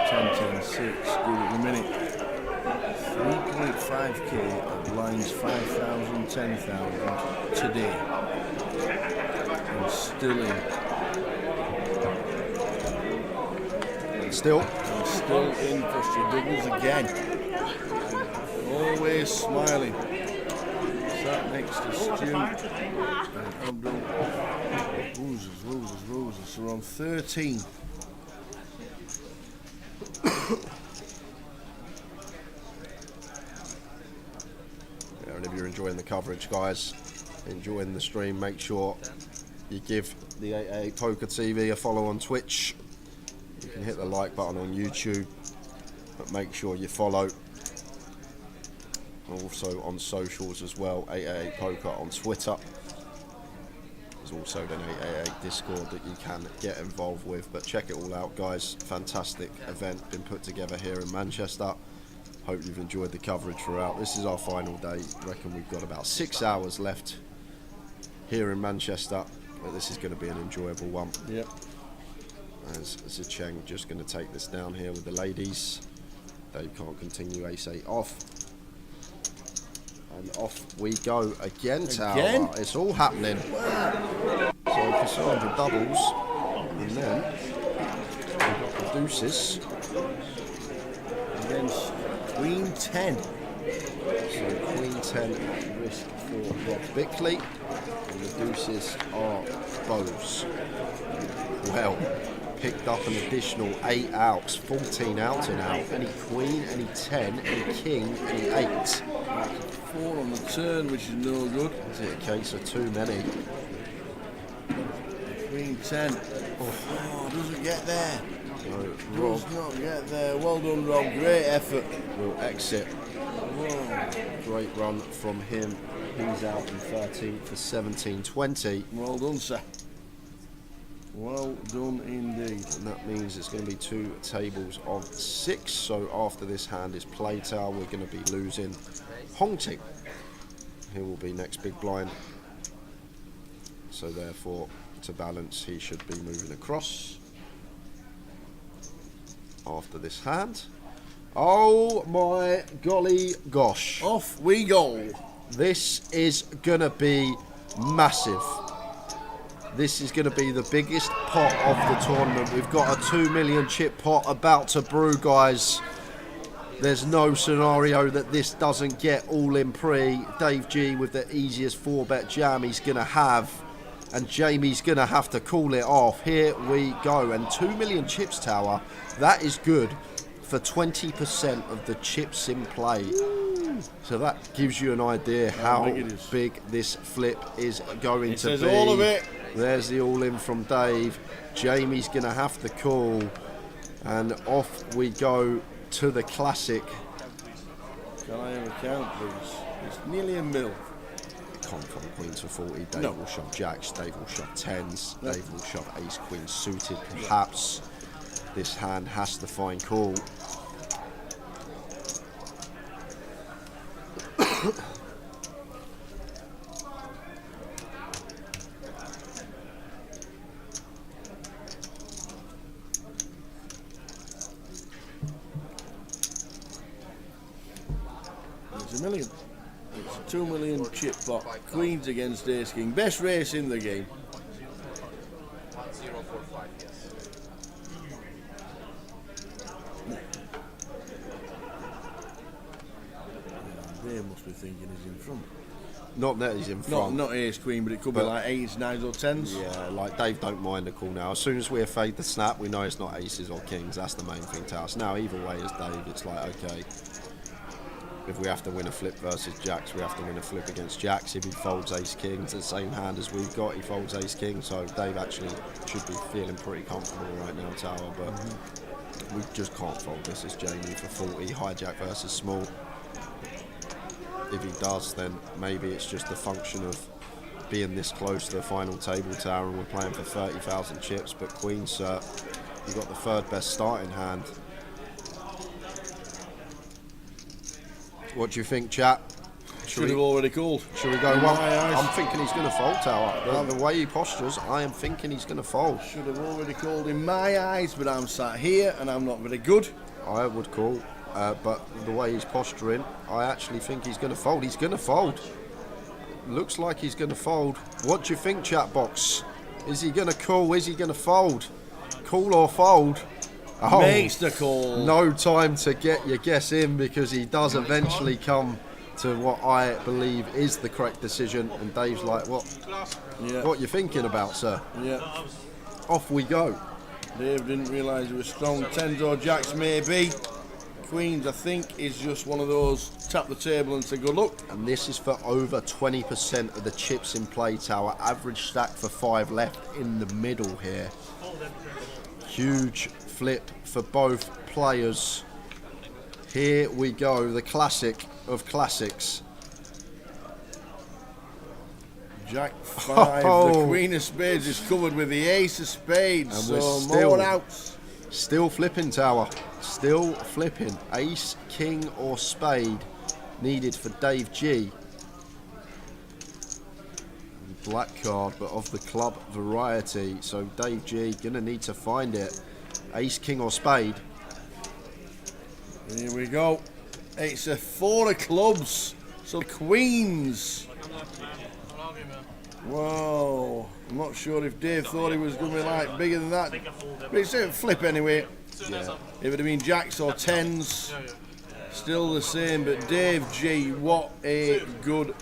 10, 10, 6, good at the minute. 3.5k at blinds 5,000, 10,000 today. And still in. And still in for she doubles again. Always smiling. Sat next to Stu and Abdul. Roses. So we're on 13. And if you're enjoying the coverage, guys, enjoying the stream, make sure you give the 888 Poker TV a follow on Twitch. You can hit the like button on YouTube, but make sure you follow. Also on socials as well, 888 Poker on Twitter. There's also an 888 Discord that you can get involved with, but check it all out, guys. Fantastic event been put together here in Manchester. Hope you've enjoyed the coverage throughout. This is our final day. I reckon we've got about 6 hours left here in Manchester, but this is going to be an enjoyable one. Yep. As Zicheng just going to take this down here with the ladies. Dave can't continue, ace-8 off. And off we go again, Tower. It's all happening. So Cassandra doubles, and then we've got the deuces against Queen 10. So Queen 10 at risk for Rob Bickley, and the deuces are bows. Well, picked up an additional 8 outs, 14 out and out. Any queen, any 10, any king, any 8. 4 on the turn, which is no good. Is it a case of too many? Queen 10. Oh, doesn't get there. So Does not get there. Well done, Rob. Great effort. Will exit. Whoa. Great run from him. He's out in 13 for 17-20. Well done, sir. Well done indeed. And that means it's going to be 2 tables of 6. So after this hand is play tower, we're going to be losing Hong Ting. He will be next big blind. So therefore, to balance, he should be moving across after this hand. Oh my golly gosh. Off we go. This is going to be massive. This is going to be the biggest pot of the tournament. We've got a 2 million chip pot about to brew, guys. There's no scenario that this doesn't get all in pre. Dave G with the easiest 4-bet jam he's going to have. And Jamie's going to have to call it off. Here we go. And 2 million chips, Tower. That is good for 20% of the chips in play. So that gives you an idea how big this flip is going to be. It says all of it. There's the all-in from Dave. Jamie's going to have to call. And off we go to the classic. Can I have a count, please? It's nearly a mil. Come from queens for 40. Dave will shove jacks. Dave will shove 10s. Dave will shove ace-queen suited, perhaps. This hand has to find call. It's a million. It's a 2 million chip pot. Queens against ace king. Best race in the game. 1045, yes. They must be thinking he's in front. Not that he's in front. Not ace queen, but it could be like 8s, 9s or 10s. Yeah, like Dave don't mind the call now. As soon as we fade the snap, we know it's not aces or kings. That's the main thing to us. Now, either way as Dave, it's like, okay. If we have to win a flip versus jacks, we have to win a flip against jacks. If he folds ace king, it's the same hand as we've got, he folds ace king. So Dave actually should be feeling pretty comfortable right now, Tower, but we just can't fold this as Jamie for 40, hijack versus small. If he does, then maybe it's just a function of being this close to the final table, Tower, and we're playing for 30,000 chips. But Queen, sir, you got the third best starting hand. What do you think, chat? Should have already called. Should we go one? I'm thinking he's going to fold, Tower. The way he postures, I am thinking he's going to fold. Should have already called in my eyes, but I'm sat here and I'm not very good. I would call, but the way he's posturing, I actually think he's going to fold. He's going to fold. Looks like he's going to fold. What do you think, chat box? Is he going to call? Is he going to fold? Call or fold? Oh, makes the call. No time to get your guess in, because he does eventually come to what I believe is the correct decision. And Dave's like, what? Yeah. What you thinking about, sir? Yeah. Off we go. Dave didn't realise it was strong. Tens or jacks maybe. Queens, I think, is just one of those tap the table and say good luck. And this is for over 20% of the chips in play, Tower. Average stack for 5 left in the middle here. Huge flip for both players. Here we go, the classic of classics. Jack 5, the Queen of Spades is covered with the Ace of Spades, and so still, more outs. Still flipping, Tower. Still flipping. Ace, King or Spade needed for Dave G. Black card, but of the club variety, so Dave G gonna need to find it. Ace, King or Spade. Here we go. It's a 4 of clubs, so Queens. Whoa, I'm not sure if Dave thought he was going to be like bigger than that, but it's a flip anyway. Yeah. If it had been jacks or tens, still the same, but Dave G, what a good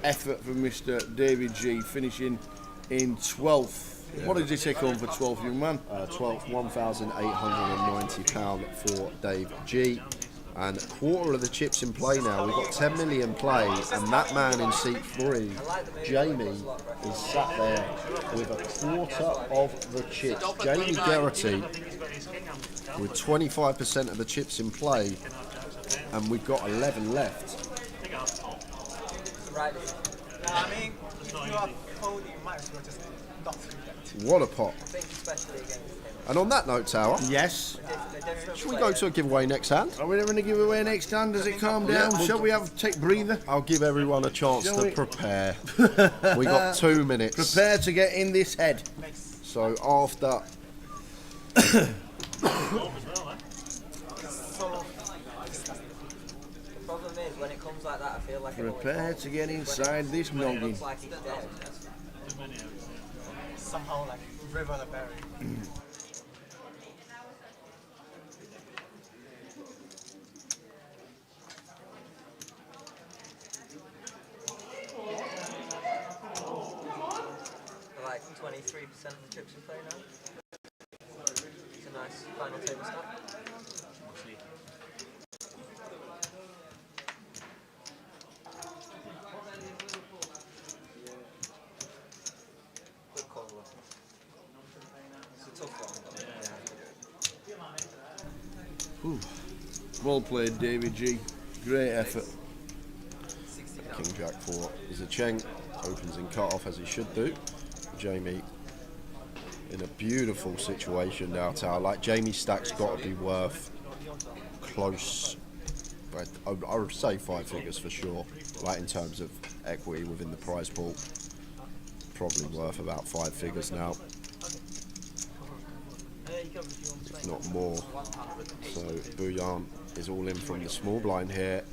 effort from Mr. David G, finishing in 12th. Yeah. What did he take home for 12th, young man? 12th, £1,890 for Dave G. And a quarter of the chips in play now. We've got 10 million play, and that man in seat 3, Jamie, is sat there with a quarter of the chips. Jamie Geraghty with 25% of the chips in play, and we've got 11 left. Right. I mean, if you are folding, you might as well just not do that. What a pot. I think especially against him. And on that note, Tower, yes, should we go to a giveaway next hand? Are we going to give away next hand? Does it calm down? Yeah, Shall we have take breather? I'll give everyone a chance to prepare. We got 2 minutes. Prepare to get in this head. So after So, the problem is, when it comes like that, I feel like Prepare to get inside this noggin. like it's dead. Somehow like river the berry. Like 23% of the chips in play now. It's a nice final table stack. Good call. It's a tough one. Ooh. Well played, David G. Great effort. King Jack 4 is a Cheng, opens in cut off as he should do. Jamie in a beautiful situation now, Tower. Like, Jamie's stack's got to be worth close, but I would say 5 figures for sure. Like, in terms of equity within the prize pool, probably worth about 5 figures now, if not more. So Bouillon is all in from the small blind here,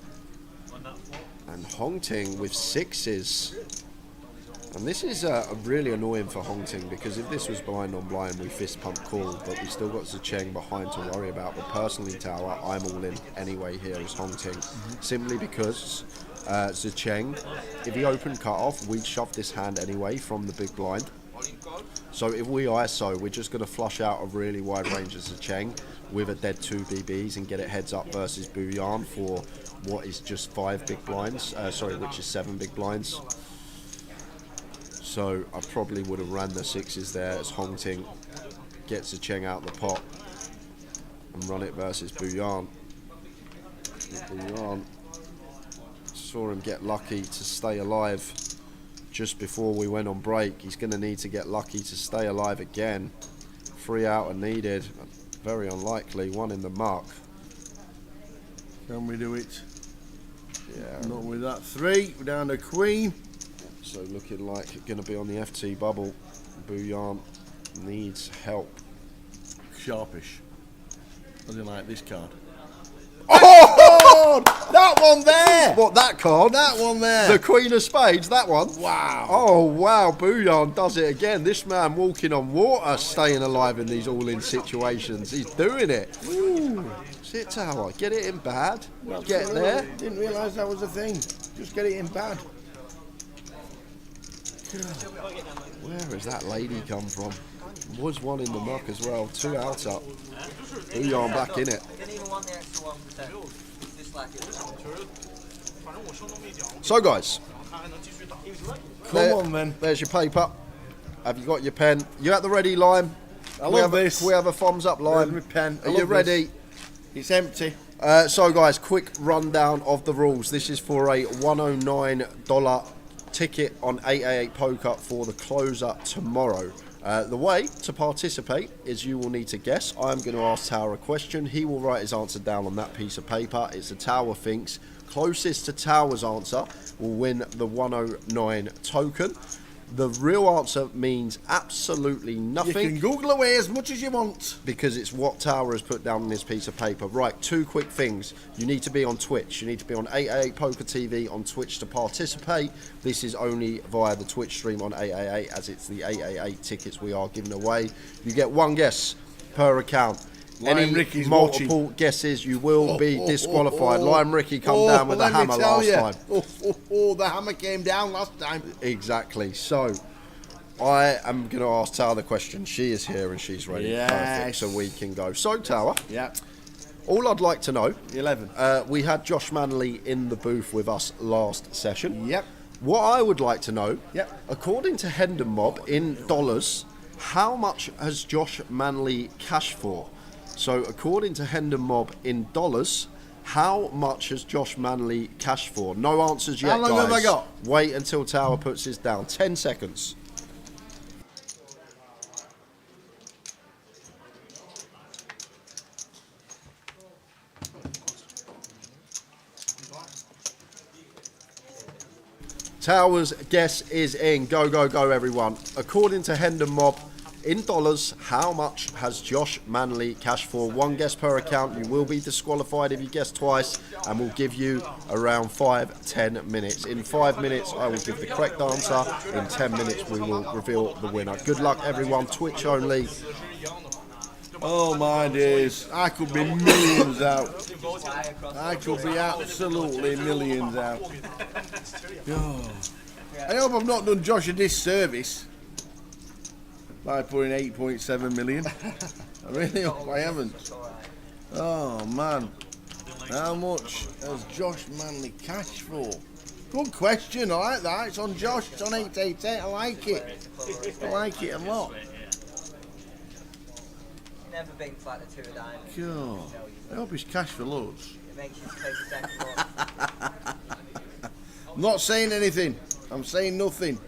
and Hongting with 6s. And this is really annoying for Hongting, because if this was blind on blind, we fist pump call, but we still got Zicheng behind to worry about. But personally, Tower, I'm all in anyway here as Hongting, simply because Zicheng, if he opened cut off, we'd shove this hand anyway from the big blind. So if we ISO, we're just going to flush out a really wide range of Cheng with a dead 2 BBs and get it heads up versus Bouillon for what is just 5 big blinds. Which is 7 big blinds. So I probably would have ran the 6s there as Hong Ting gets the Cheng out the pot and run it versus Bouillon. Bouillon saw him get lucky to stay alive just before we went on break. He's going to need to get lucky to stay alive again. 3 out are needed. Very unlikely. 1 in the muck. Can we do it? Yeah. Not with that 3. We're down to Queen. So looking like it's going to be on the FT bubble. Bouillon needs help. Sharpish. I didn't like this card. Oh! That one there! What, that card? That one there. The Queen of Spades, that one? Wow. Oh, wow. Bouillon does it again. This man walking on water, staying alive in these all-in situations. He's doing it. Ooh. Sit tower. Get it in bad. Get there. Didn't realise that was a thing. Just get it in bad. Where has that lady come from? Was 1 in the muck as well. 2 out up. Bouillon back in it. So guys, come on then. There's your paper. Have you got your pen? You at the ready, Lime? I love this. Can we have a thumbs up, Lime? There's my pen. Are you ready? It's empty. So guys, quick rundown of the rules. This is for a $109 ticket on 888 Poker for the closer tomorrow. The way to participate is you will need to guess. I'm going to ask Tower a question. He will write his answer down on that piece of paper. It's a Tower thinks. Closest to Tower's answer will win the 109 token. The real answer means absolutely nothing. You can Google away as much as you want. Because it's what Tower has put down on this piece of paper. Right, 2 quick things. You need to be on Twitch. You need to be on 888 Poker TV on Twitch to participate. This is only via the Twitch stream on 888 as it's the 888 tickets we are giving away. You get 1 guess per account. Any Ricky's multiple guesses, you will be disqualified. Lime Ricky come down with the hammer last time. The hammer came down last time. Exactly. So, I am going to ask Tower the question. She is here and she's ready. Yes. Perfect. So we can go. So, Tower. Yeah. All I'd like to know. 11. We had Josh Manley in the booth with us last session. Yep. What I would like to know. Yep. According to Hendon Mob in dollars, how much has Josh Manley cashed for? So, according to Hendon Mob in dollars, how much has Josh Manley cashed for? No answers yet, guys. How long have I got? Wait until Tower puts his down. 10 seconds. Tower's guess is in. Go, go, go, everyone. According to Hendon Mob, in dollars, how much has Josh Manley cashed for? 1 guess per account. You will be disqualified if you guess twice, and we'll give you around 5-10 minutes. In 5 minutes, I will give the correct answer. In 10 minutes, we will reveal the winner. Good luck, everyone. Twitch only. Oh my days, I could be millions out. I could be absolutely millions out. Oh. I hope I've not done Josh a disservice by putting 8.7 million. I really hope I haven't. Oh man, how much has Josh Manley cashed for? Good question, I like that. It's on Josh, it's on 888, I like it. I like it a lot. Never been flat at 2 of diamonds. God, I hope he's cash for loads. It makes you take a second look. I'm not saying anything. I'm saying nothing.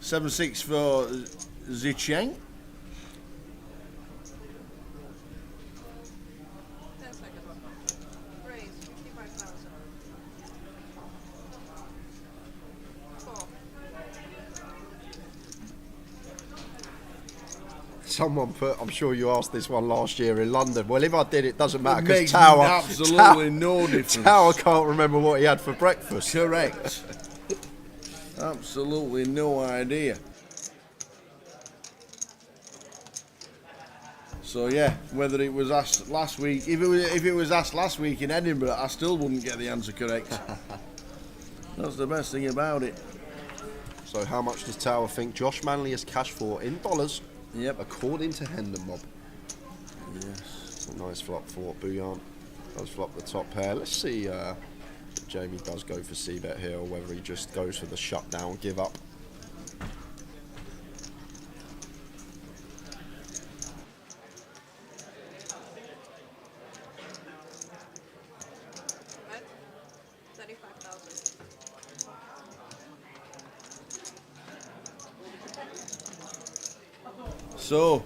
$7-6 for Zicheng. Someone put, I'm sure you asked this one last year in London. Well, if I did, it doesn't matter It because makes Tower absolutely no difference. Tower can't remember what he had for breakfast. Correct. Absolutely no idea. So yeah, whether it was asked last week, if it was asked last week in Edinburgh, I still wouldn't get the answer correct. That's the best thing about it. So how much does Tower think Josh Manley has cashed for in dollars? Yep. According to Hendon Mob. Yes. A nice flop for Bouillon. Does flop the top pair. Let's see if Jamie does go for C-bet here or whether he just goes for the shutdown give up. So,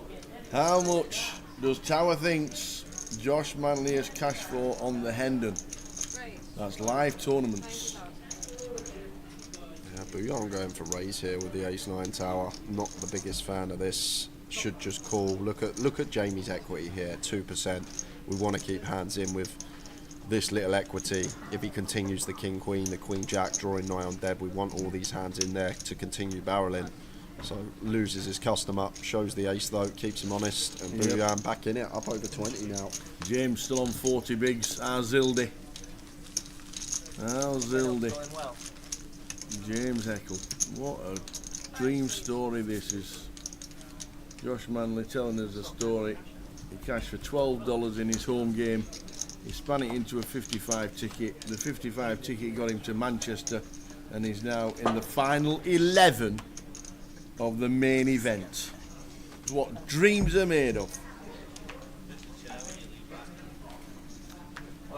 how much does Tower thinks Josh Manley has cashed for on the Hendon? That's live tournaments. Yeah, Bouillon going for raise here with the ace-9 Tower. Not the biggest fan of this. Should just call. Look at Jamie's equity here, 2%. We want to keep hands in with this little equity. If he continues the king-queen, the queen-jack, drawing nigh on dead, we want all these hands in there to continue barreling. So loses his custom up, shows the ace though, keeps him honest, and Bouillon back in it, up over 20 now. James still on 40 bigs. Zildy. Zildy. James Heckle. What a dream story this is. Josh Manley telling us a story. He cashed for $12 in his home game. He span it into a 55 ticket. The 55 ticket got him to Manchester, and he's now in the final 11 of the main event. What dreams are made of.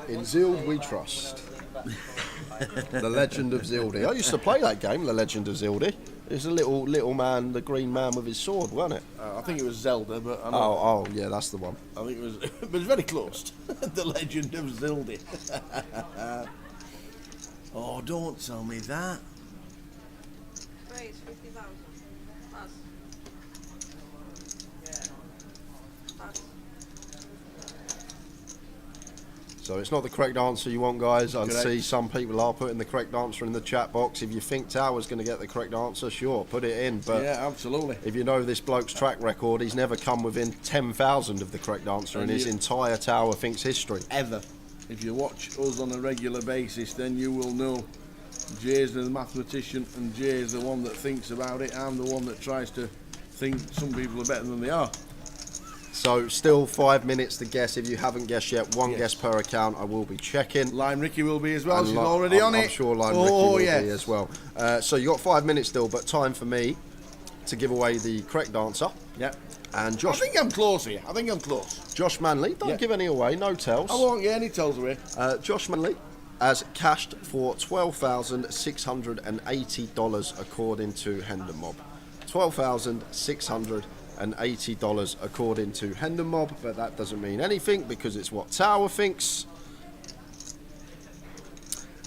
In Zild we trust. The Legend of Zildy. I used to play that game, The Legend of Zildy. It's a little man, the green man with his sword, wasn't it? I think it was Zelda, but I know. Oh, yeah, that's the one. I think it was, but it was very close. The Legend of Zildy. Oh, don't tell me that. Raise 50,000. Pass. Pass. So it's not the correct answer you want, guys. I Correct. see some people are putting the correct answer in the chat box. If you think Tower's going to get the correct answer, sure, put it in. But yeah, absolutely. if you know this bloke's track record, he's never come within 10,000 of the correct answer in his entire Tower Thinks history. Ever. If you watch us on a regular basis, then you will know Jay's the mathematician and Jay's the one that thinks about it. I'm the one that tries to think some people are better than they are. So still 5 minutes to guess. If you haven't guessed yet, one guess per account. I will be checking. Lime Ricky will be as well. And She's already on it. I'm sure Lime Ricky will be as well. So you got 5 minutes still, but time for me to give away the correct answer. Yep. And Josh, I think I'm close here. I think I'm close. Josh Manley, don't give any away, no tells. I won't get any tells away. Josh Manley has cashed for $12,680 according to Hendon Mob. $12,680 according to Hendon Mob, but that doesn't mean anything because it's what Tower thinks.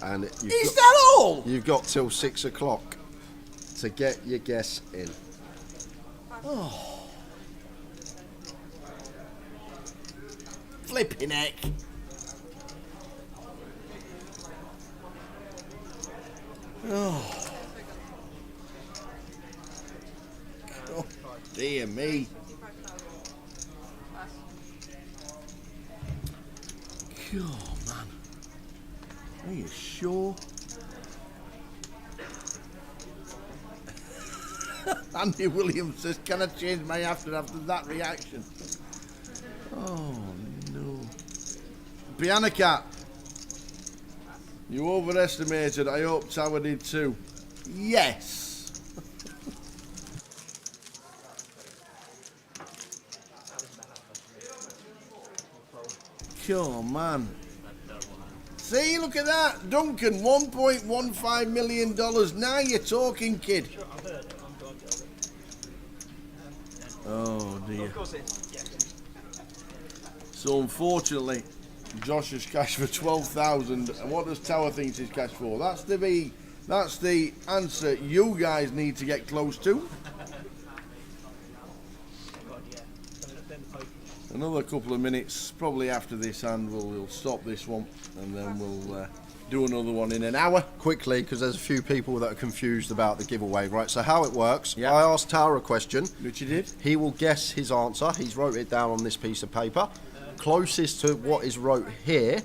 And Is that all? You've got till 6 o'clock to get your guess in. Oh. Flipping heck. Oh. Oh, dear me. Oh, man. Are you sure? Andy Williams says, can I change my after that reaction? Oh, no. Piano Cat. You overestimated. I hope Tower did too. Yes. Oh, man. See, look at that. Duncan, $1.15 million. Now you're talking, kid. Oh, dear. So, unfortunately, Josh has cashed for 12,000. And what does Tower think he's cashed for? That's the answer you guys need to get close to. Another couple of minutes, probably after this hand, we'll stop this one, and then we'll do another one in an hour. Quickly, because there's a few people that are confused about the giveaway, right? So how it works, I asked Tower a question. Which he did. He will guess his answer. He's wrote it down on this piece of paper. Closest to what is wrote here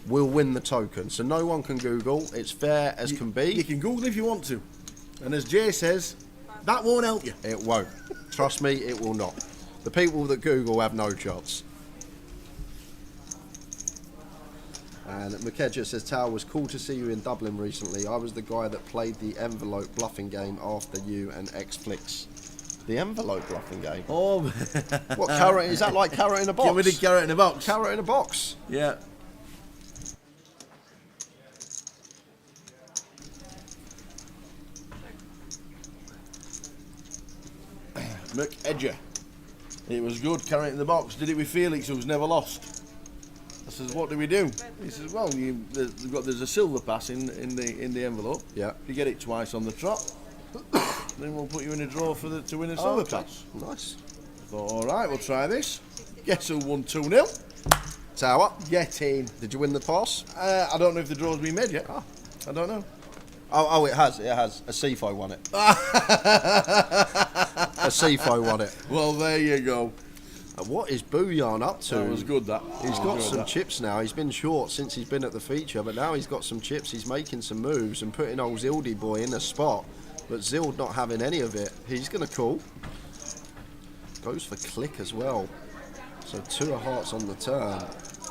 will win the token. So no one can Google. It's fair as can be. You can Google if you want to. And as Jay says, that won't help you. It won't. Trust me, it will not. The people that Google have no chance. And Makedja says, Tao, was cool to see you in Dublin recently. I was the guy that played the envelope bluffing game after you and X-Flix. The envelope bluffing game? Oh. What, carrot? Is that like carrot in a box? Yeah, we did carrot in a box. Carrot in a box? Yeah. Makedja. It was good, carrot in the box. Did it with Felix, who's never lost. I says, what do we do? He says, well, there's a silver pass in the envelope. Yeah. If you get it twice on the trot, then we'll put you in a draw to win a silver pass. Nice. I thought, all right, we'll try this. Guess who won 2-0? Tower. Get in. Did you win the pass? I don't know if the draw's been made yet. I don't know. Oh, it has. It has. A CFO won it. A CFO won it. Well, there you go. What is Booyan up to? That was good, that. He's got some chips now. He's been short since he's been at the feature, but now he's got some chips. He's making some moves and putting old Zildy boy in a spot. But Zild not having any of it. He's going to call. Goes for click as well. So 2 of hearts on the turn.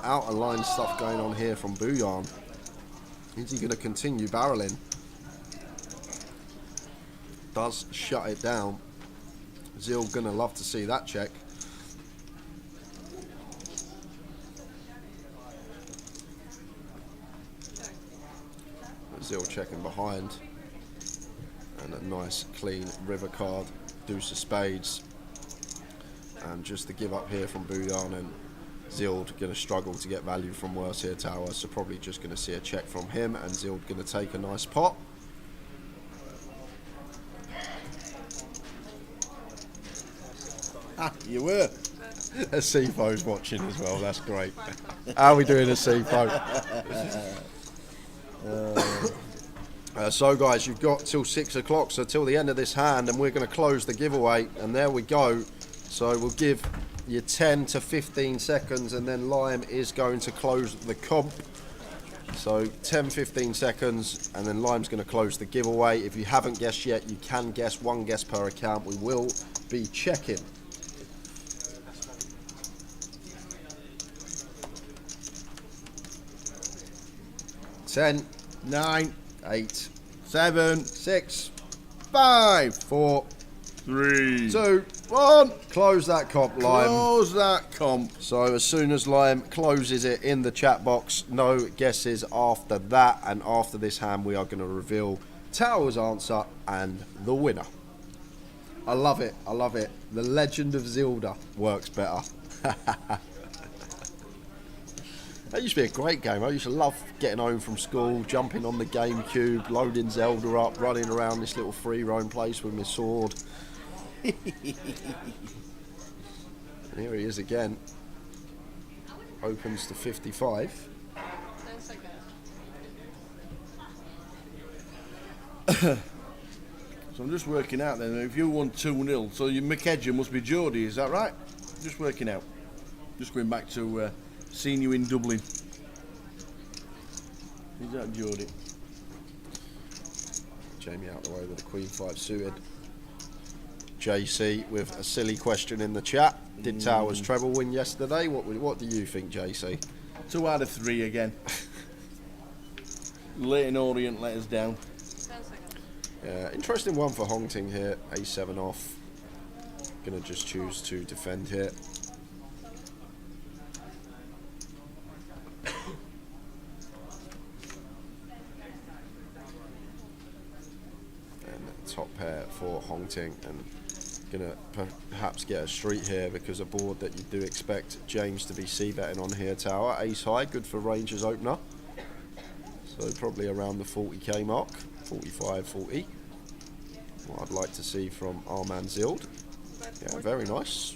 Out of line stuff going on here from Booyan. Is he going to continue barreling? Does shut it down. Zild going to love to see that check. Zild checking behind. And a nice clean river card. Deuce of spades. And just the give up here from Booyan, and Zild going to struggle to get value from worse here tower, so probably just going to see a check from him, and Zild going to take a nice pot. You were. A CFO's watching as well, that's great. How are we doing, a CFO? So guys, you've got till 6 o'clock, so till the end of this hand, and we're going to close the giveaway, and there we go. So we'll give you 10 to 15 seconds, and then Lime is going to close the comp. So 10-15 seconds, and then Lime's going to close the giveaway. If you haven't guessed yet, you can guess, 1 guess per account. We will be checking. Ten, 9, 8, 7, 6, 5, 4, 3, 2, 1. Close that comp, Lime. Close that comp. So as soon as Lime closes it in the chat box, no guesses after that. And after this hand, we are going to reveal Tower's answer and the winner. I love it. I love it. The Legend of Zelda works better. That used to be a great game. I used to love getting home from school, jumping on the GameCube, loading Zelda up, running around this little free roam place with my sword. And here he is again. Opens to 55. So I'm just working out then, if you won 2-0, so your Makedja must be Geordie, is that right? Just working out. Just going back to seeing you in Dublin. Is that Geordie? Jamie out the way with the Queen 5 suited. JC with a silly question in the chat. Did Towers treble win yesterday? What do you think, JC? 2 out of 3 again. Leighton Orient let us down. Interesting one for Hongting here. A7 off. Gonna just choose to defend here. And top pair for Hongting, and gonna perhaps get a street here because a board that you do expect James to be c-betting on here. Tower ace high, good for Rangers opener. So probably around the 40k mark, 45, 40. What I'd like to see from our man Zild. Yeah, very nice.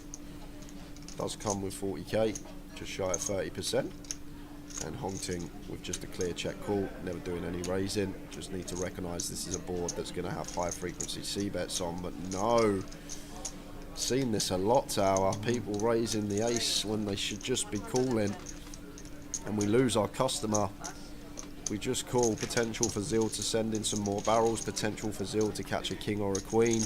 Does come with 40k, just shy of 30%. And Hongting with just a clear check call, never doing any raising. Just need to recognise this is a board that's going to have high frequency c-bets on, but no. Seen this a lot, Tower. People raising the ace when they should just be calling. and we lose our customer. We just call potential for Zild to send in some more barrels, potential for Zild to catch a king or a queen.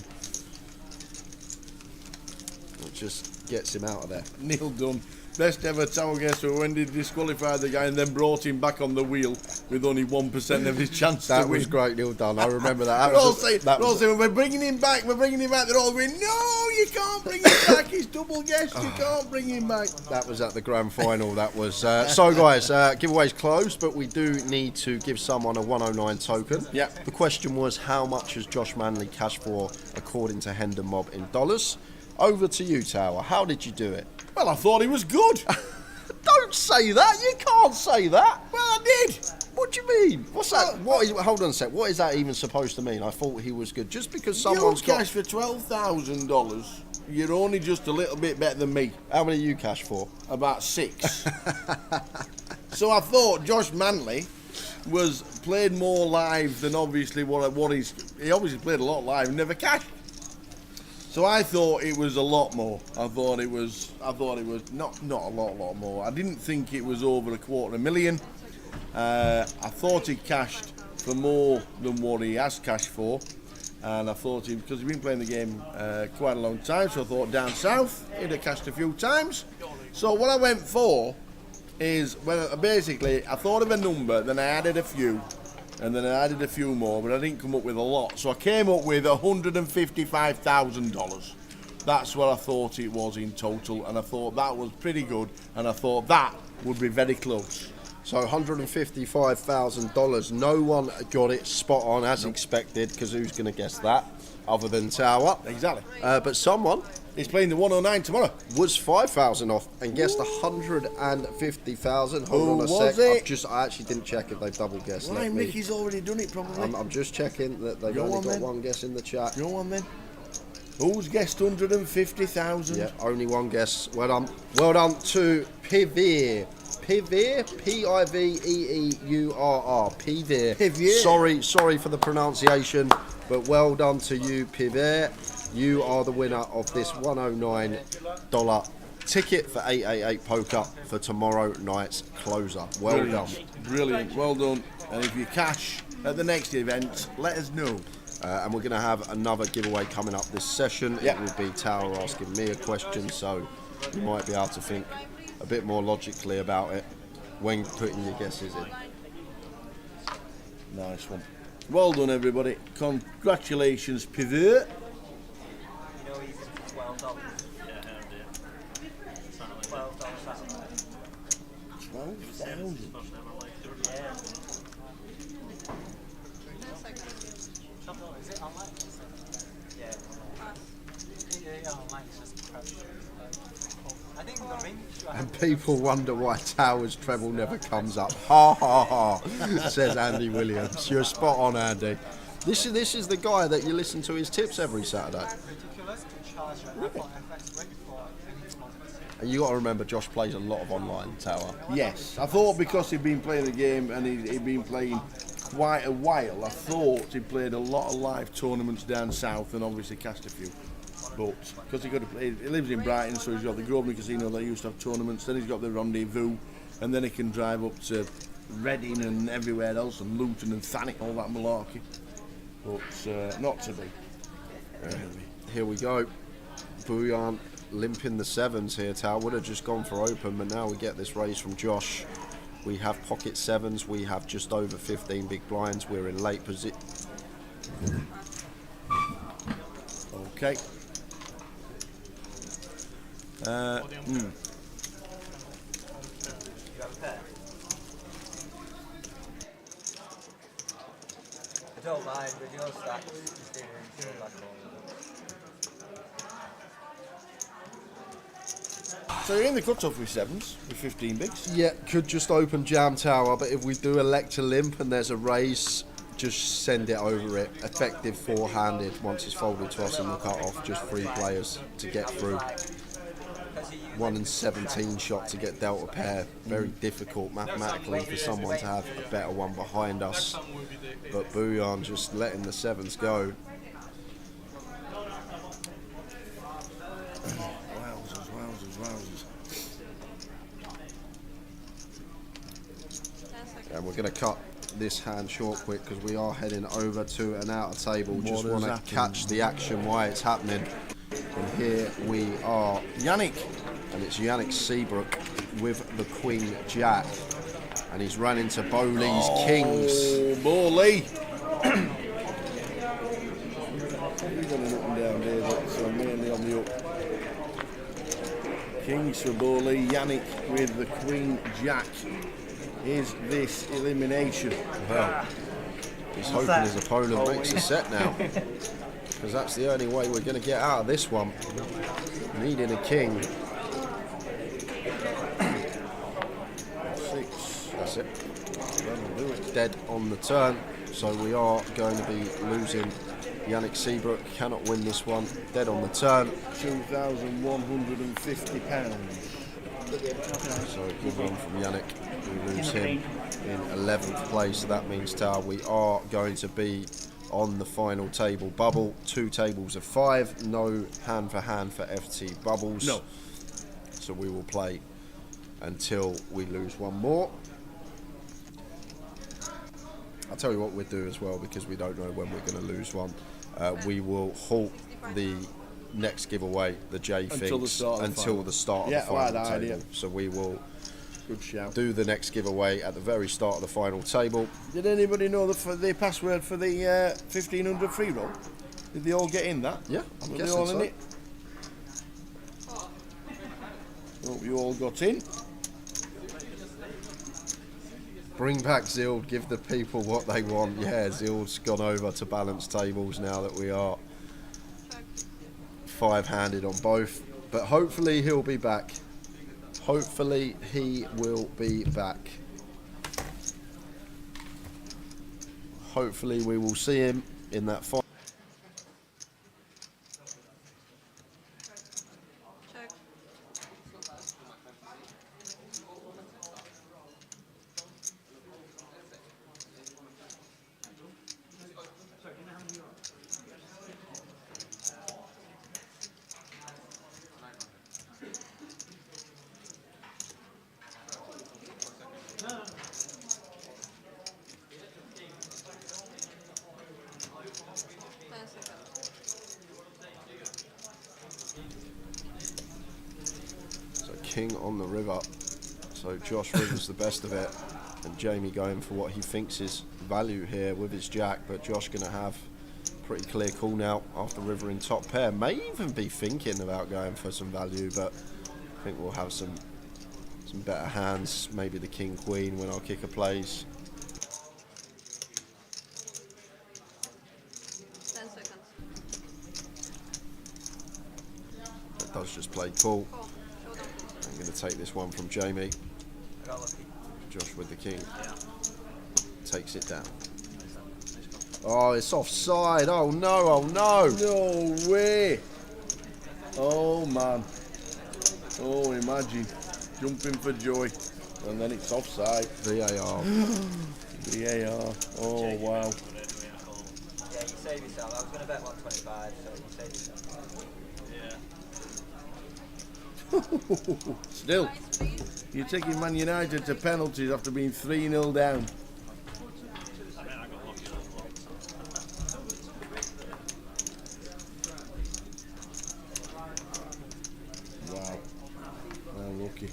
It just gets him out of there. Neil Dunn, best ever tower guest who when did disqualify the guy and then brought him back on the wheel with only 1% of his chance to win. That was great, Neil Dunn. I remember that. We're all saying, we're bringing him back, we're bringing him back. They're all going, no, you can't bring him back. He's double guest, you can't bring him back. That was at the grand final. That was so, guys. Giveaway's closed, but we do need to give someone a 109 token. Yeah. The question was, how much has Josh Manley cashed for, according to Hendon Mob, in dollars? Over to you, Tower. How did you do it? Well, I thought he was good. Don't say that. You can't say that. Well, I did. What do you mean? What's that? Hold on a sec. What is that even supposed to mean? I thought he was good. Just because someone's you cashed for $12,000, you're only just a little bit better than me. How many you cashed for? About 6. So I thought Josh Manley was played more live than obviously what he's. He obviously played a lot live and never cashed. So I thought it was a lot more. I thought it was not a lot more. I didn't think it was over $250,000. I thought he cashed for more than what he has cashed for, and I thought because he's been playing the game quite a long time, so I thought down south he'd have cashed a few times. So what I went for is basically I thought of a number, then I added a few. And then I added a few more, but I didn't come up with a lot. So I came up with $155,000. That's what I thought it was in total, and I thought that was pretty good, and I thought that would be very close. So $155,000. No one got it spot on as expected, because who's going to guess that other than Tower? Exactly. But someone is playing the 109 tomorrow. Was 5,000 off and guessed 150,000. Hold on a sec. I actually didn't check if they double guessed. Why, Mickey's already done it probably. I'm just checking that they've only got one guess in the chat. Go on then. Who's guessed 150,000? Yeah, only one guess. Well done. Well done to Piveer. Piveer, Piveeur. Piveer. Sorry for the pronunciation, but well done to you, Piveer. You are the winner of this $109 ticket for 888 poker for tomorrow night's closer. Well done. Brilliant. Well done. And if you cash at the next event, let us know. And we're going to have another giveaway coming up this session. Yeah. It will be Tower asking me a question, so you might be able to think a bit more logically about it when putting your guesses in. Nice one. Well done, everybody. Congratulations, Piveeur. And people wonder why Tower's treble never comes up. Ha ha ha, says Andy Williams. You're spot on, Andy. This is the guy that you listen to his tips every Saturday. And you got to remember, Josh plays a lot of online, Tower. Yes, I thought because he'd been playing the game and he'd been playing quite a while, I thought he played a lot of live tournaments down south and obviously cast a few. But because he lives in Brighton, so he's got the Grosvenor Casino that used to have tournaments, then he's got the Rendezvous, and then he can drive up to Reading and everywhere else, and Luton and Thanet, all that malarkey. But not to be. Here we go. Bouillon limping the sevens here, Tower. Would have just gone for open, but now we get this raise from Josh. We have pocket sevens, we have just over 15 big blinds, we're in late position. Okay. I don't mind with your stacks, just doing like So you're in the cut-off with sevens, with 15 bigs? Yeah, could just open jam Tower, but if we do elect to limp and there's a raise, just send it over it. Effective four-handed once it's folded to us in the cut-off, just 3 players to get through. 1 in 17 shot to get dealt a pair. Very difficult mathematically for someone to have a better one behind us. But Bouillon just letting the sevens go. Wowzers. going to cut this hand short quick because we are heading over to an outer table. What Just has want to happened? catch the action while it's happening. And here we are. Yannick. And it's Yannick Seabrook with the Queen Jack. And he's run into Bowley's Kings. Bowley. He's going up and down there, but so mainly on the up. Kings for Bowley. Yannick with the Queen Jack. Is this elimination? Well, he's hoping his opponent makes a set now. Because that's the only way we're going to get out of this one. Needing a king. 6. That's it. That'll do it. Dead on the turn. So we are going to be losing. Yannick Seabrook cannot win this one. Dead on the turn. £2,150. So good run from Yannick. We lose him in 11th place. So that means, Tower, we are going to be on the final table bubble. 2 tables of 5. No hand for FT bubbles. No. So we will play until we lose one more. I'll tell you what we'll do as well, because we don't know when we're going to lose one. We will halt the next giveaway, the J Until the Figs, start of the until final. the start of Yeah, the final I like that table. idea. So we will Good shout. do the next giveaway at the very start of the final table. Did anybody know the password for the 1500 free roll? Did they all get in that? Yeah, I'm Were they guessing all so. in it? Hope you all got in. Bring back Zild, give the people what they want. Yeah, Zild's gone over to balanced tables now that we are 5-handed on both. But hopefully he'll be back. Hopefully he will be back. Hopefully we will see him in that final. King on the river. So Josh Rivers the best of it, and Jamie going for what he thinks is value here with his jack, but Josh going to have pretty clear call now after river in top pair. May even be thinking about going for some value, but I think we'll have some better hands, maybe the king queen when our kicker plays. 10 seconds. That does just play cool. I'm going to take this one from Jamie. I got lucky. Josh with the king. Yeah. Takes it down. Oh, it's offside. Oh no, oh no. No way. Oh man. Oh, imagine. Jumping for joy. And then it's offside. VAR. VAR. Oh wow. Yeah, you save yourself. I was going to bet 125, so you save yourself. Still, you're taking Man United to penalties after being 3-0 down. Wow. How lucky.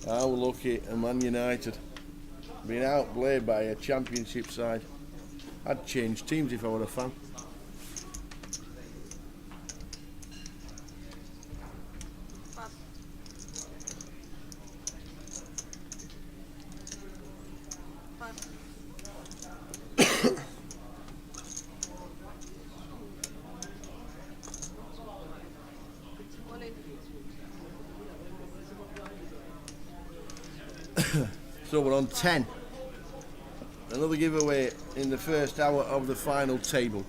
How lucky are Man United. Being outplayed by a championship side. I'd change teams if I were a fan. So we're on 10. Another giveaway in the first hour of the final table.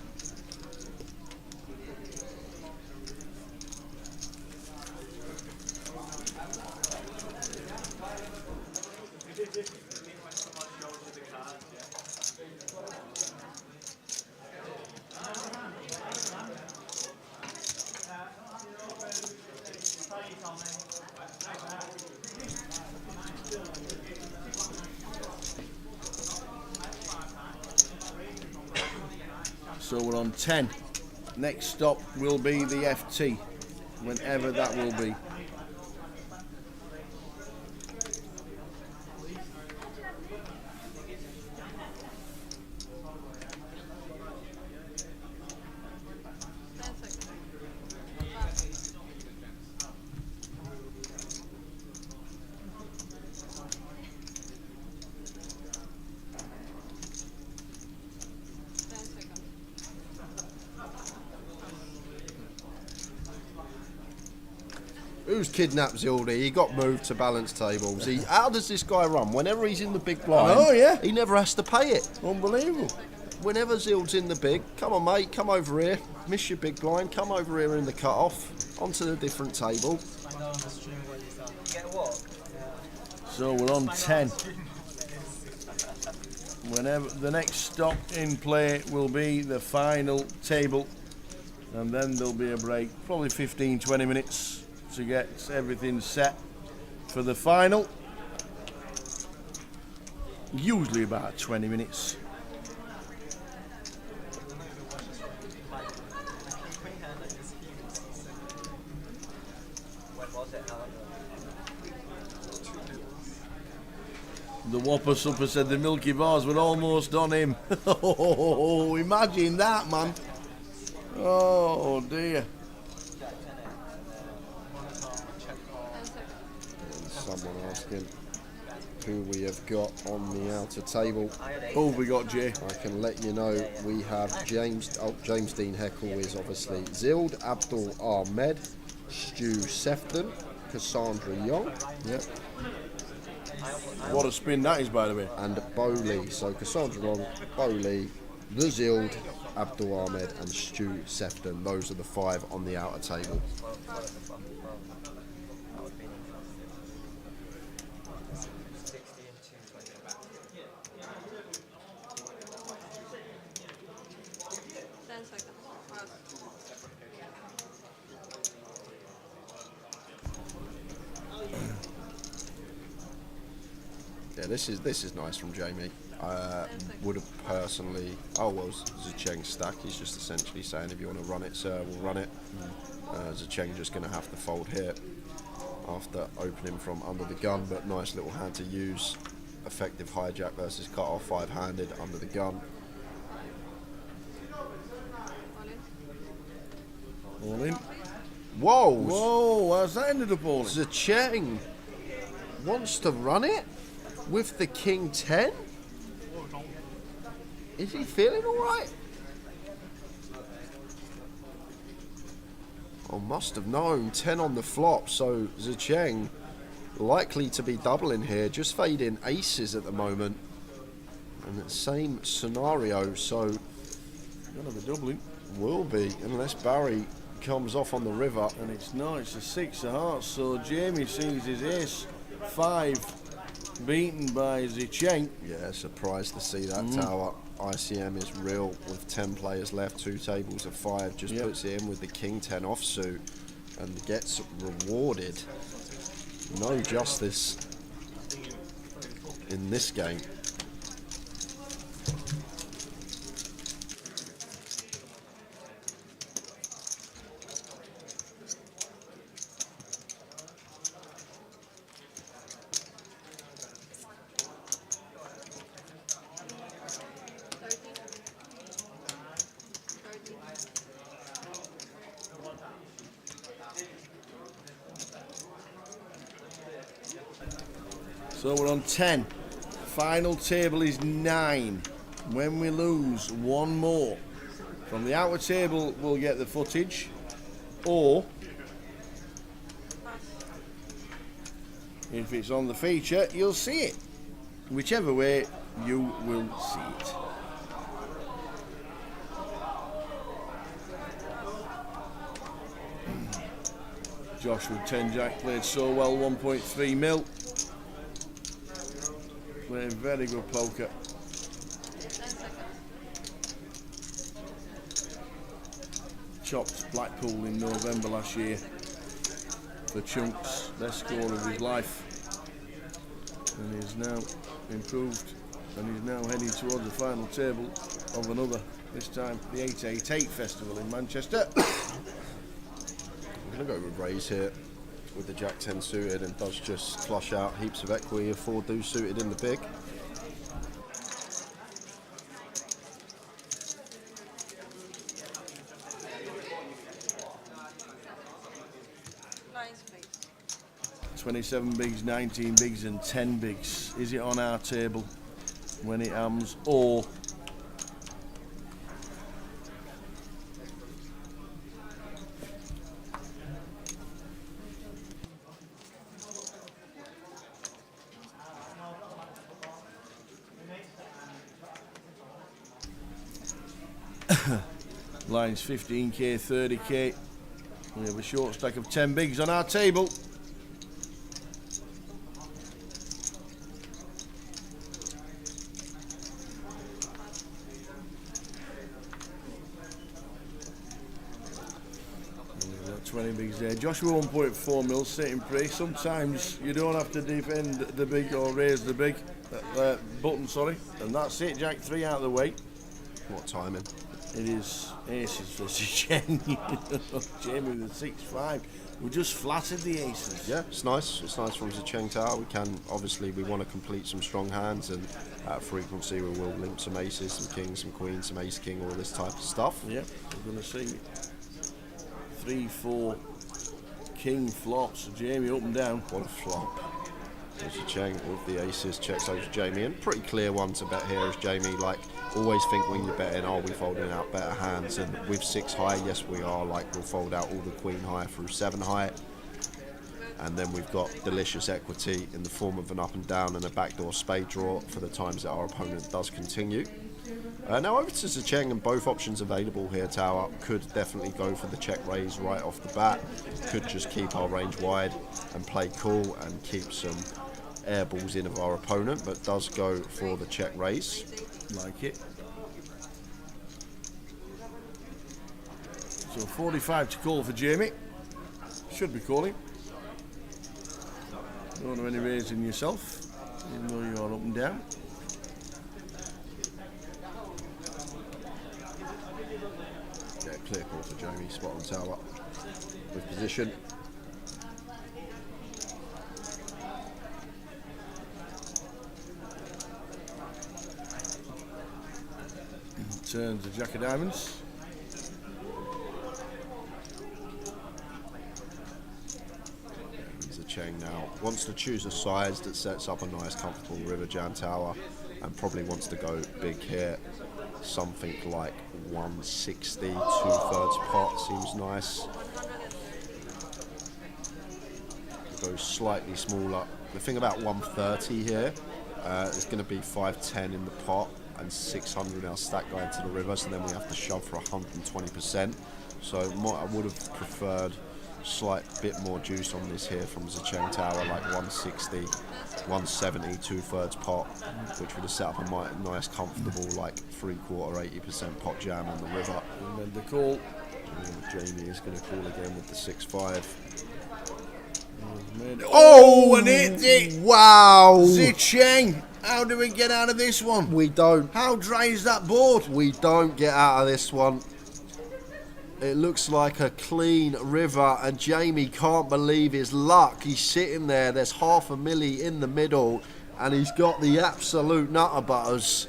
on 10. Next stop will be the FT, whenever that will be. Who's kidnapped Zildy? He got moved to balance tables. How does this guy run? Whenever he's in the big blind, Oh yeah, he never has to pay it. Unbelievable. Whenever Zild's in the big, come on mate, come over here. Miss your big blind, come over here in the cut-off, onto the different table. So we're on 10. Whenever the next stop in play will be the final table, and then there'll be a break, probably 15-20 minutes to get everything set for the final. Usually about 20 minutes. The Whopper Supper said the Milky Bars were almost on him. Oh, imagine that, man. Oh dear. Someone asking who we have got on the outer table. Who have we got, Jay? I can let you know we have James Dean Heckle is obviously Zild, Abdul Ahmed, Stu Sefton, Cassandra Young. Yep. What a spin that is, by the way. And Bowley. So Cassandra Young, Bowley, the Zild, Abdul Ahmed and Stu Sefton. Those are the 5 on the outer table. Yeah, this is nice from Jamie. Would have personally. Oh well, Zicheng's stack. He's just essentially saying, if you want to run it, sir, we'll run it. Zicheng just going to have to fold here after opening from under the gun, but nice little hand to use. Effective hijack versus cut off 5-handed under the gun. All in. Whoa! Whoa! How's that ended up all in? Zicheng wants to run it with the King 10. Is he feeling all right? Oh, must have known. 10 on the flop, so Zicheng likely to be doubling here, just fading aces at the moment. And the same scenario, so gonna be doubling. Will be, unless Barry comes off on the river. And it's not, it's a 6 of hearts, so Jamie sees his ace 5 beaten by Zicheng. Yeah, surprised to see that tower. ICM is real with 10 players left, 2 tables of 5, just puts it in with the King 10 offsuit and gets rewarded. No justice in this game. So we're on 10. Final table is 9. When we lose one more from the outer table, we'll get the footage, or if it's on the feature, you'll see it. Whichever way, you will see it. Josh with 10 jack played so well, 1.3 mil. Playing very good poker. Chopped Blackpool in November last year for chunks, best score of his life. And he's now improved and he's now heading towards the final table of another This time, the 888 Festival in Manchester. I'm going to go with raise here with the Jack 10 suited, and does just flush out heaps of equity of 4 deuce suited in the big. Nice face. 27 bigs, 19 bigs and 10 bigs. Is it on our table when it hams, or lines 15k, 30k. We have a short stack of 10 bigs on our table. And we've got 20 bigs there. Joshua 1.4 mil sitting pretty. Sometimes you don't have to defend the big or raise the big button, sorry. And that's it, Jack 3 out of the way. What timing? It is aces versus Jamie. Jamie with the 6-5. We just flattered the aces. Yeah, it's nice. It's nice from Zicheng Tower. We can, obviously, we want to complete some strong hands, and at frequency we will limp some aces, some kings, some queens, some ace king, all this type of stuff. Yeah, we're going to see 3-4 king flops. So Jamie up and down. What a flop. Zicheng with the aces checks over Jamie, and pretty clear one to bet here is Jamie. Like, always think when you're betting, are we folding out better hands? And with 6 high, yes we are. Like, we'll fold out all the queen high through 7 high, and then we've got delicious equity in the form of an up and down and a backdoor spade draw for the times that our opponent does continue. Now over to Zicheng, and both options available here. Tower could definitely go for the check raise right off the bat, could just keep our range wide and play cool and keep some air balls in of our opponent, but does go for the check raise. Like it. So 45 to call for Jamie. Should be calling. Don't do any raising yourself, even though you are up and down. Yeah, clear call for Jamie. Spot on tower with position. Turns the Jack of Diamonds. Zicheng now wants to choose a size that sets up a nice comfortable river jam tower, and probably wants to go big here. Something like 160, 2/3 pot seems nice. Go slightly smaller. The thing about 130 here, is going to be 510 in the pot and 600 our stack going to the river, so then we have to shove for 120%. So I would have preferred slight bit more juice on this here from Zicheng Tower, like 160, 170, 2/3 pot, which would have set up a nice comfortable like 3/4, 80% pot jam on the river. And then the call. And Jamie is going to call again with the 6-5. Oh, and hit it! Wow! Zicheng, how do we get out of this one? We don't. How dry is that board? We don't get out of this one. It looks like a clean river, and Jamie can't believe his luck. He's sitting there, there's half a milli in the middle, and he's got the absolute nutter butters.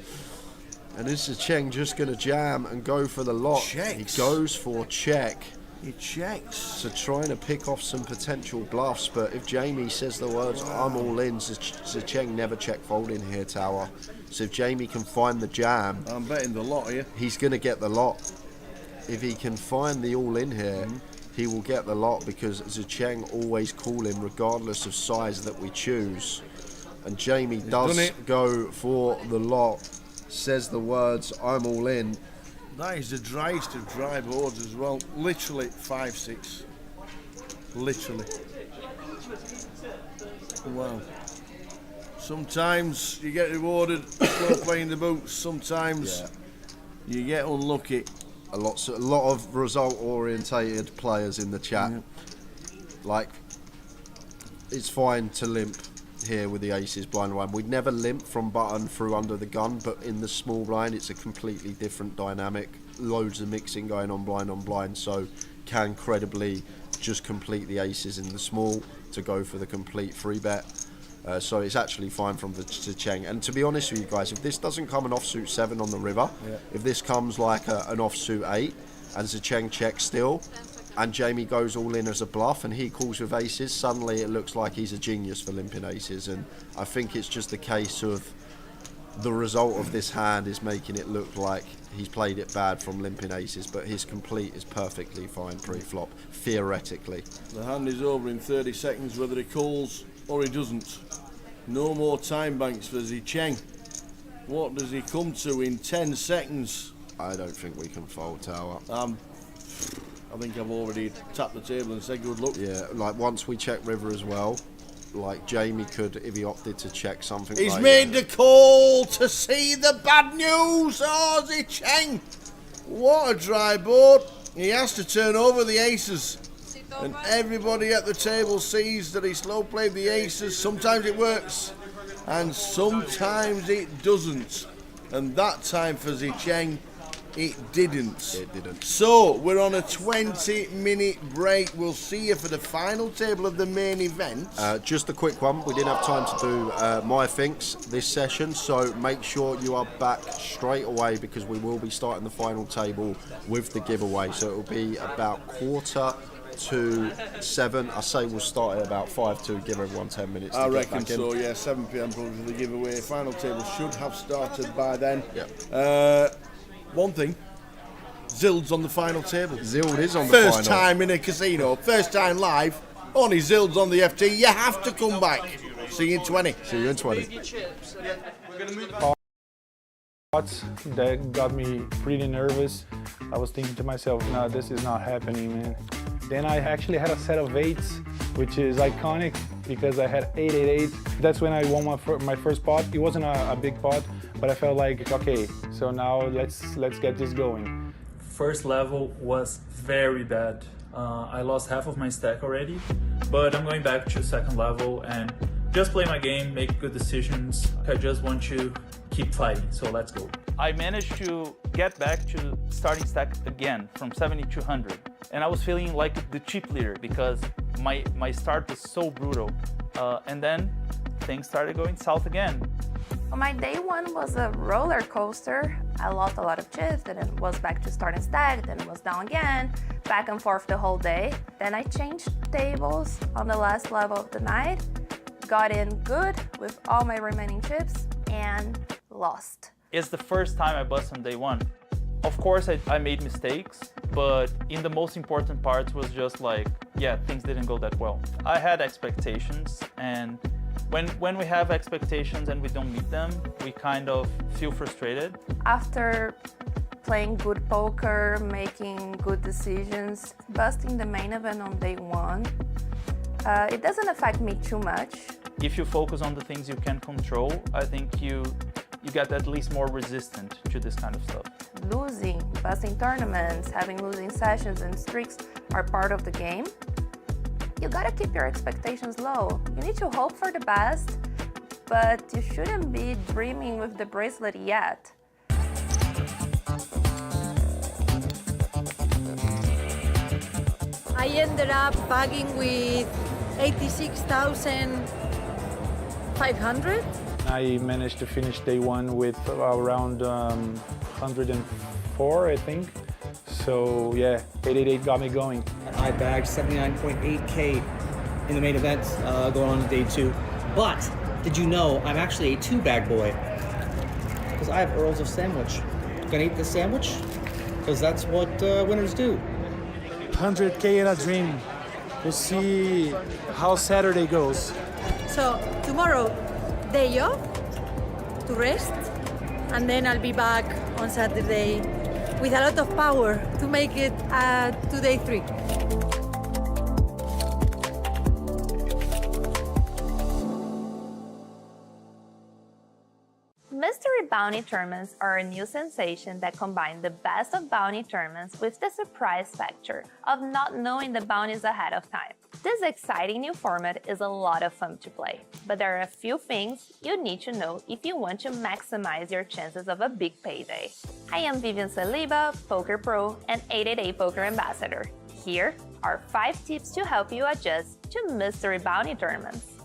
And this is Zicheng just going to jam and go for the lot. Checks. He goes for check. He checks. So trying to pick off some potential bluffs, but if Jamie says the words, I'm all in, Zicheng never check folding here, Tower. So if Jamie can find the jam, I'm betting the lot here. He's going to get the lot. If he can find the all in here, he will get the lot, because Zicheng always call him regardless of size that we choose. And Jamie does go for the lot, says the words, I'm all in. That is the driest of dry boards as well. Literally 5-6. Literally. Wow. Sometimes you get rewarded for playing the boots. Sometimes you get unlucky. A lot of result-orientated players in the chat. Yeah. Like, it's fine to limp here with the aces blind line. We'd never limp from button through under the gun, but in the small blind it's a completely different dynamic. Loads of mixing going on blind, so can credibly just complete the aces in the small to go for the complete free bet. So it's actually fine from the Cheng. And to be honest with you guys, if this doesn't come an offsuit 7 on the river, if this comes like an offsuit 8 and Zicheng checks still, and Jamie goes all in as a bluff and he calls with aces, suddenly it looks like he's a genius for limping aces. And I think it's just a case of the result of this hand is making it look like he's played it bad from limping aces, but his complete is perfectly fine pre-flop, theoretically. The hand is over in 30 seconds, whether he calls or he doesn't. No more time banks for Zicheng. What does he come to in 10 seconds? I don't think we can fold tower. I think I've already tapped the table and said good luck. Yeah, like once we check river as well, like Jamie could, if he opted to check something. He's like made the call to see the bad news. Oh, Zicheng! What a dry board. He has to turn over the aces. And everybody at the table sees that he slow played the aces. Sometimes it works, and sometimes it doesn't. And that time for Zicheng, it didn't. It didn't. So we're on a 20-minute break. We'll see you for the final table of the main event. Just a quick one. We didn't have time to do my thinks this session, so make sure you are back straight away because we will be starting the final table with the giveaway. So it will be about 6:45. I say we'll start at about 5 to give everyone 10 minutes. I to get reckon back in. so. Yeah, 7 p.m. probably for the giveaway. Final table should have started by then. Yep. One thing, Zild's on the final table. Zild is on the First final. time in a casino, first time live. Only Zild's on the FT. You have to come back. See you in 20. See you in 20. We're going to move That got me pretty nervous. I was thinking to myself, no, this is not happening, man. Then I actually had a set of 8s, which is iconic because I had 888. That's when I won my first pot. It wasn't a big pot, but I felt like, okay, so now let's get this going. First level was very bad. I lost half of my stack already, but I'm going back to second level and just play my game, make good decisions. I just want to keep fighting, so let's go. I managed to get back to starting stack again from 70 to 100. And I was feeling like the chip leader because my start was so brutal. And then things started going south again. Well, my day one was a roller coaster. I lost a lot of chips, then it was back to starting stack, then it was down again, back and forth the whole day. Then I changed tables on the last level of the night, got in good with all my remaining chips, and lost. It's the first time I bust on day one. Of course, I made mistakes, but in the most important parts was just like, yeah, things didn't go that well. I had expectations, and when we have expectations and we don't meet them, we kind of feel frustrated. After playing good poker, making good decisions, busting the main event on day one, it doesn't affect me too much. If you focus on the things you can control, I think you get at least more resistant to this kind of stuff. Losing, busting tournaments, having losing sessions and streaks are part of the game. You gotta keep your expectations low. You need to hope for the best, but you shouldn't be dreaming with the bracelet yet. I ended up bagging with 86,500. I managed to finish day one with around 104, I think. So yeah, 888 got me going. I bagged 79.8K in the main event going on to day two. But did you know I'm actually a 2-bag boy? Because I have Earls of Sandwich. Gonna eat this sandwich? Because that's what winners do. 100K in a dream. We'll see how Saturday goes. So tomorrow, day off to rest, and then I'll be back on Saturday with a lot of power to make it to day 3. Mr. Mystery bounty tournaments are a new sensation that combine the best of bounty tournaments with the surprise factor of not knowing the bounties ahead of time. This exciting new format is a lot of fun to play, but there are a few things you need to know if you want to maximize your chances of a big payday. I am Vivian Saliba, Poker Pro and 888 Poker Ambassador. Here are 5 tips to help you adjust to mystery bounty tournaments.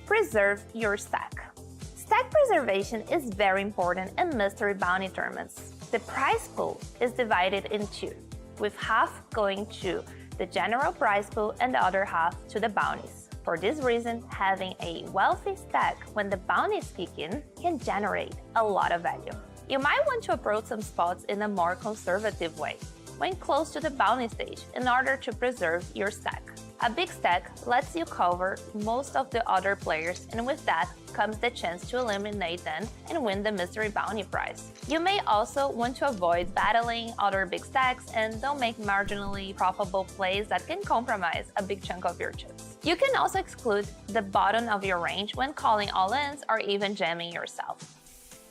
Preserve your stack. Stack preservation is very important in mystery bounty tournaments. The prize pool is divided in two, with half going to the general prize pool and the other half to the bounties. For this reason, having a wealthy stack when the bounties kick in can generate a lot of value. You might want to approach some spots in a more conservative way, when close to the bounty stage in order to preserve your stack. A big stack lets you cover most of the other players, and with that comes the chance to eliminate them and win the mystery bounty prize. You may also want to avoid battling other big stacks and don't make marginally profitable plays that can compromise a big chunk of your chips. You can also exclude the bottom of your range when calling all-ins or even jamming yourself.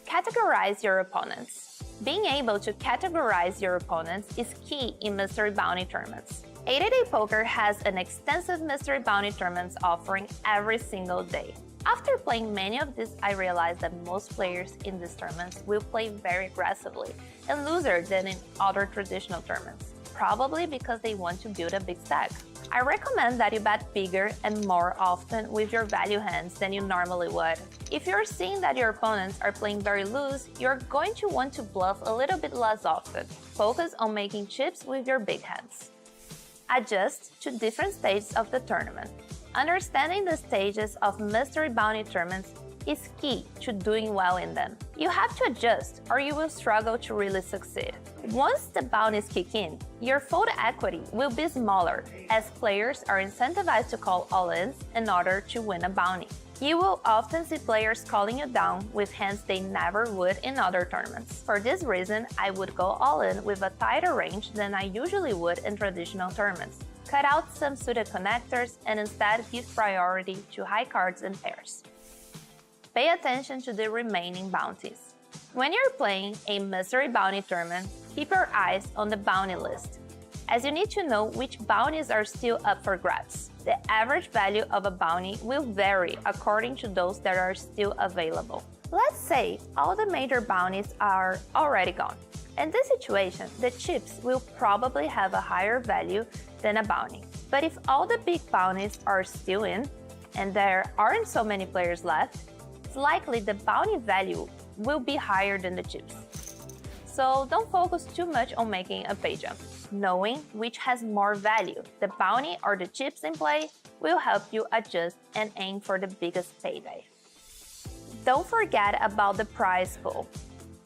Categorize your opponents. Being able to categorize your opponents is key in mystery bounty tournaments. 888 Poker has an extensive mystery bounty tournaments offering every single day. After playing many of these, I realized that most players in these tournaments will play very aggressively and looser than in other traditional tournaments, probably because they want to build a big stack. I recommend that you bet bigger and more often with your value hands than you normally would. If you're seeing that your opponents are playing very loose, you're going to want to bluff a little bit less often. Focus on making chips with your big hands. Adjust to different stages of the tournament. Understanding the stages of mystery bounty tournaments is key to doing well in them. You have to adjust or you will struggle to really succeed. Once the bounties kick in, your fold equity will be smaller as players are incentivized to call all-ins in order to win a bounty. You will often see players calling you down with hands they never would in other tournaments. For this reason, I would go all-in with a tighter range than I usually would in traditional tournaments. Cut out some suited connectors and instead give priority to high cards and pairs. Pay attention to the remaining bounties. When you're playing a mystery bounty tournament, keep your eyes on the bounty list, as you need to know which bounties are still up for grabs. The average value of a bounty will vary according to those that are still available. Let's say all the major bounties are already gone. In this situation, the chips will probably have a higher value than a bounty. But if all the big bounties are still in, and there aren't so many players left, it's likely the bounty value will be higher than the chips. So don't focus too much on making a pay jump. Knowing which has more value, the bounty or the chips in play, will help you adjust and aim for the biggest payday. Don't forget about the prize pool.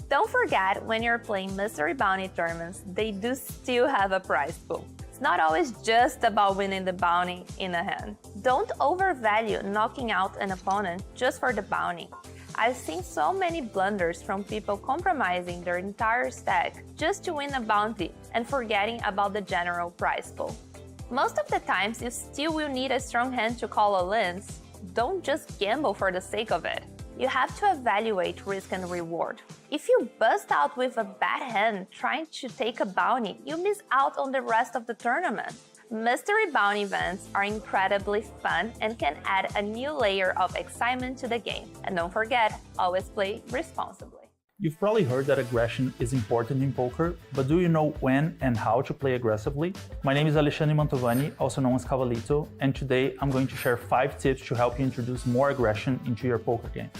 Don't forget when you're playing mystery bounty tournaments, they do still have a prize pool. It's not always just about winning the bounty in a hand. Don't overvalue knocking out an opponent just for the bounty. I've seen so many blunders from people compromising their entire stack just to win a bounty and forgetting about the general prize pool. Most of the times, you still will need a strong hand to call all-ins. Don't just gamble for the sake of it. You have to evaluate risk and reward. If you bust out with a bad hand trying to take a bounty, you miss out on the rest of the tournament. Mystery bounty events are incredibly fun and can add a new layer of excitement to the game. And don't forget, always play responsibly. You've probably heard that aggression is important in poker, but do you know when and how to play aggressively? My name is Alexandre Mantovani, also known as Cavalito, and today I'm going to share 5 tips to help you introduce more aggression into your poker game.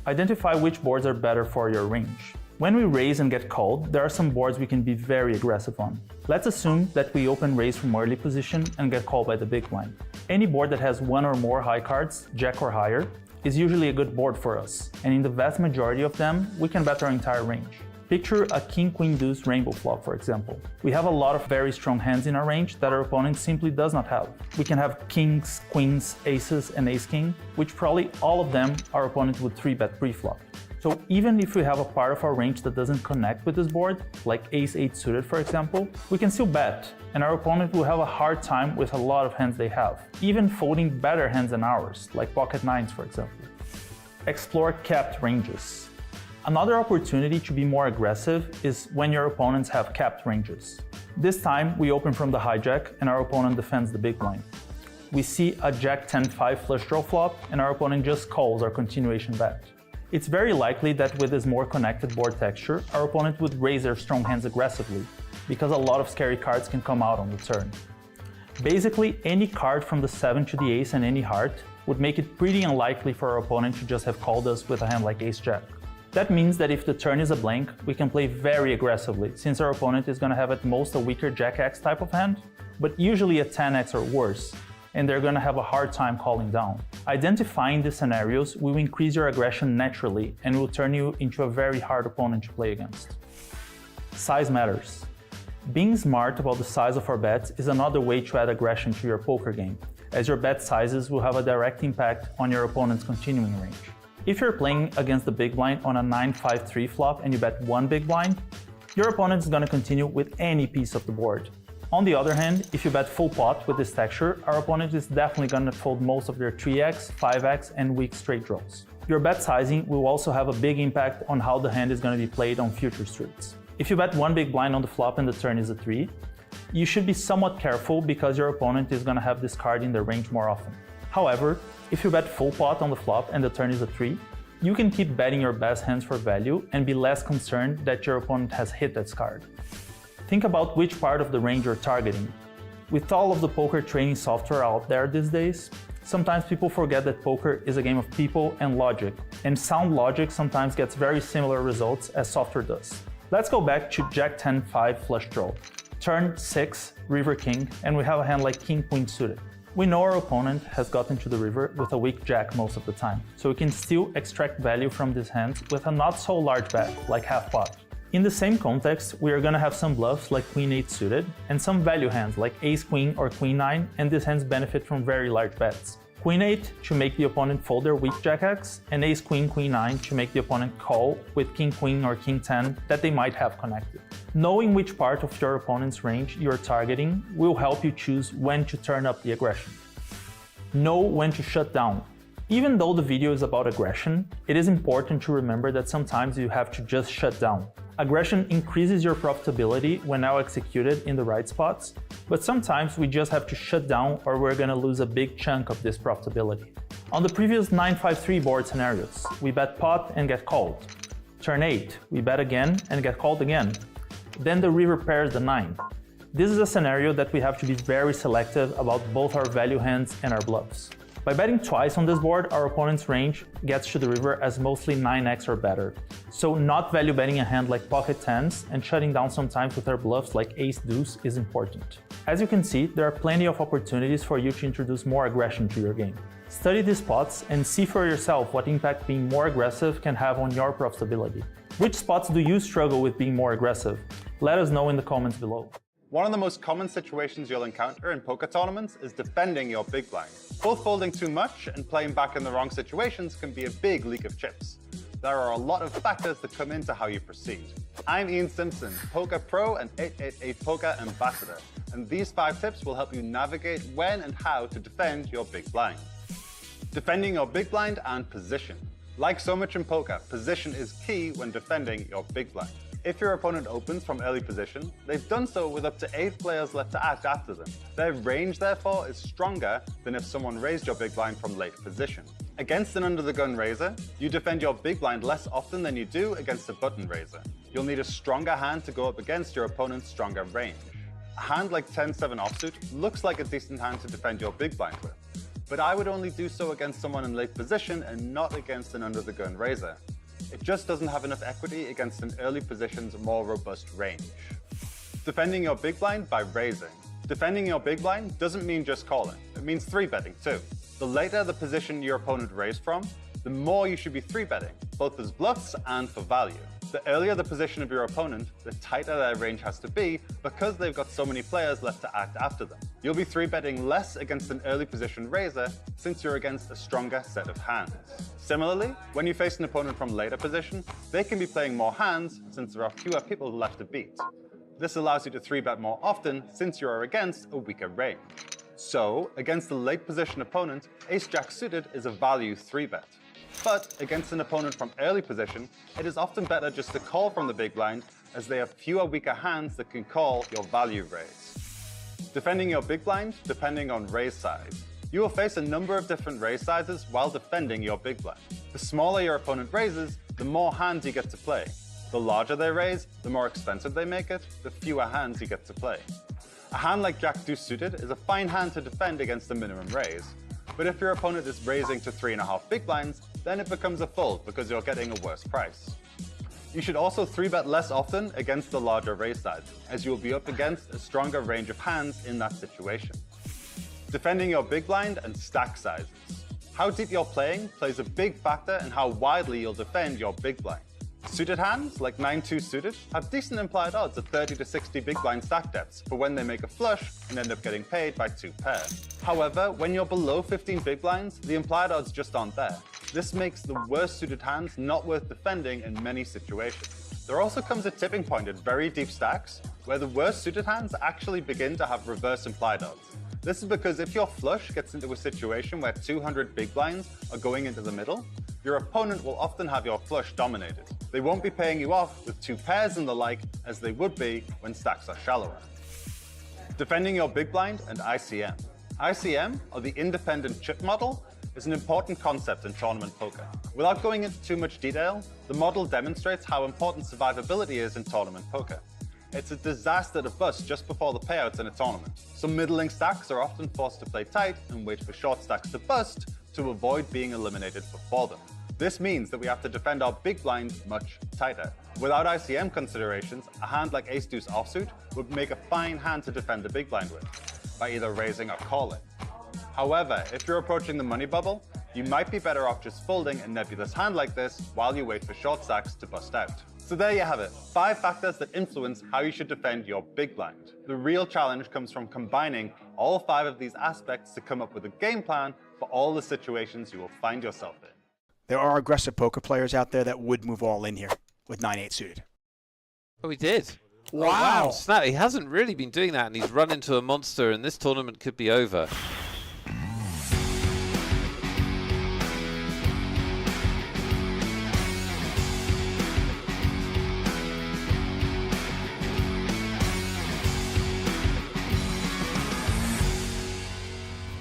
Identify which boards are better for your range. When we raise and get called, there are some boards we can be very aggressive on. Let's assume that we open raise from early position and get called by the big blind. Any board that has 1 or more high cards, jack or higher, is usually a good board for us, and in the vast majority of them, we can bet our entire range. Picture a king, queen, deuce rainbow flop, for example. We have a lot of very strong hands in our range that our opponent simply does not have. We can have kings, queens, aces, and ace-king, which probably all of them our opponent would 3-bet pre-flop. So even if we have a part of our range that doesn't connect with this board, like ace-8 suited for example, we can still bet, and our opponent will have a hard time with a lot of hands they have, even folding better hands than ours, like pocket nines for example. Explore capped ranges. Another opportunity to be more aggressive is when your opponents have capped ranges. This time, we open from the hijack and our opponent defends the big blind. We see a Jack 10-5 flush draw flop and our opponent just calls our continuation bet. It's very likely that with this more connected board texture, our opponent would raise their strong hands aggressively, because a lot of scary cards can come out on the turn. Basically, any card from the 7 to the ace and any heart would make it pretty unlikely for our opponent to just have called us with a hand like ace-jack. That means that if the turn is a blank, we can play very aggressively, since our opponent is going to have at most a weaker Jack-X type of hand, but usually a 10x or worse, and they're going to have a hard time calling down. Identifying these scenarios will increase your aggression naturally and will turn you into a very hard opponent to play against. Size matters. Being smart about the size of our bets is another way to add aggression to your poker game, as your bet sizes will have a direct impact on your opponent's continuing range. If you're playing against the big blind on a 9-5-3 flop and you bet one big blind, your opponent is going to continue with any piece of the board. On the other hand, if you bet full pot with this texture, our opponent is definitely going to fold most of their 3x, 5x, and weak straight draws. Your bet sizing will also have a big impact on how the hand is going to be played on future streets. If you bet one big blind on the flop and the turn is a 3, you should be somewhat careful because your opponent is going to have this card in their range more often. However, if you bet full pot on the flop and the turn is a 3, you can keep betting your best hands for value and be less concerned that your opponent has hit that card. Think about which part of the range you're targeting. With all of the poker training software out there these days, sometimes people forget that poker is a game of people and logic, and sound logic sometimes gets very similar results as software does. Let's go back to Jack 10-5 flush draw. Turn 6, river king, and we have a hand like king queen suited. We know our opponent has gotten to the river with a weak jack most of the time, so we can still extract value from these hands with a not so large bet, like half pot. In the same context, we are going to have some bluffs like queen 8 suited, and some value hands like ace queen or queen 9, and these hands benefit from very large bets. Queen 8 to make the opponent fold their weak jack-X, and ace queen, queen 9 to make the opponent call with king queen or king 10 that they might have connected. Knowing which part of your opponent's range you're targeting will help you choose when to turn up the aggression. Know when to shut down. Even though the video is about aggression, it is important to remember that sometimes you have to just shut down. Aggression increases your profitability when now executed in the right spots, but sometimes we just have to shut down or we're going to lose a big chunk of this profitability. On the previous 9-5-3 board scenarios, we bet pot and get called. Turn 8, we bet again and get called again. Then the river pairs the 9. This is a scenario that we have to be very selective about both our value hands and our bluffs. By betting twice on this board, our opponent's range gets to the river as mostly 9x or better. So not value betting a hand like pocket 10s and shutting down sometimes with our bluffs like ace deuce is important. As you can see, there are plenty of opportunities for you to introduce more aggression to your game. Study these spots and see for yourself what impact being more aggressive can have on your profitability. Which spots do you struggle with being more aggressive? Let us know in the comments below. One of the most common situations you'll encounter in poker tournaments is defending your big blind. Both folding too much and playing back in the wrong situations can be a big leak of chips. There are a lot of factors that come into how you proceed. I'm Ian Simpson, Poker Pro and 888 Poker Ambassador, and these 5 tips will help you navigate when and how to defend your big blind. Defending your big blind and position. Like so much in poker, position is key when defending your big blind. If your opponent opens from early position, they've done so with up to 8 players left to act after them. Their range, therefore, is stronger than if someone raised your big blind from late position. Against an under-the-gun raiser, you defend your big blind less often than you do against a button raiser. You'll need a stronger hand to go up against your opponent's stronger range. A hand like 10-7 offsuit looks like a decent hand to defend your big blind with, but I would only do so against someone in late position and not against an under-the-gun raiser. It just doesn't have enough equity against an early position's more robust range. Defending your big blind by raising. Defending your big blind doesn't mean just calling, it means 3-betting too. The later the position your opponent raised from, the more you should be 3-betting, both as bluffs and for value. The earlier the position of your opponent, the tighter their range has to be because they've got so many players left to act after them. You'll be 3-betting less against an early position raiser since you're against a stronger set of hands. Similarly, when you face an opponent from later position, they can be playing more hands since there are fewer people left to beat. This allows you to 3-bet more often since you are against a weaker range. So, against a late position opponent, ace-jack suited is a value 3-bet. But against an opponent from early position, it is often better just to call from the big blind, as they have fewer weaker hands that can call your value raise. Defending your big blind, depending on raise size. You will face a number of different raise sizes while defending your big blind. The smaller your opponent raises, the more hands you get to play. The larger they raise, the more expensive they make it, the fewer hands you get to play. A hand like Jack Deuce suited is a fine hand to defend against a minimum raise. But if your opponent is raising to 3.5 big blinds, then it becomes a fold because you're getting a worse price. You should also 3-bet less often against the larger raise size, as you will be up against a stronger range of hands in that situation. Defending your big blind and stack sizes. How deep you're playing plays a big factor in how widely you'll defend your big blind. Suited hands, like 9-2 suited, have decent implied odds at 30 to 60 big blind stack depths for when they make a flush and end up getting paid by 2 pairs. However, when you're below 15 big blinds, the implied odds just aren't there. This makes the worst suited hands not worth defending in many situations. There also comes a tipping point at very deep stacks, where the worst suited hands actually begin to have reverse implied odds. This is because if your flush gets into a situation where 200 big blinds are going into the middle, your opponent will often have your flush dominated. They won't be paying you off with 2 pairs and the like, as they would be when stacks are shallower. Defending your big blind and ICM. ICM, or the independent chip model, is an important concept in tournament poker. Without going into too much detail, the model demonstrates how important survivability is in tournament poker. It's a disaster to bust just before the payouts in a tournament. So middling stacks are often forced to play tight and wait for short stacks to bust to avoid being eliminated before them. This means that we have to defend our big blind much tighter. Without ICM considerations, a hand like Ace-Deuce offsuit would make a fine hand to defend the big blind with, by either raising or calling. However, if you're approaching the money bubble, you might be better off just folding a nebulous hand like this while you wait for short stacks to bust out. So there you have it, 5 factors that influence how you should defend your big blind. The real challenge comes from combining all 5 of these aspects to come up with a game plan for all the situations you will find yourself in. There are aggressive poker players out there that would move all in here with 9-8 suited. Oh, he did. Wow. Oh, wow. Snap. He hasn't really been doing that, and he's run into a monster, and this tournament could be over.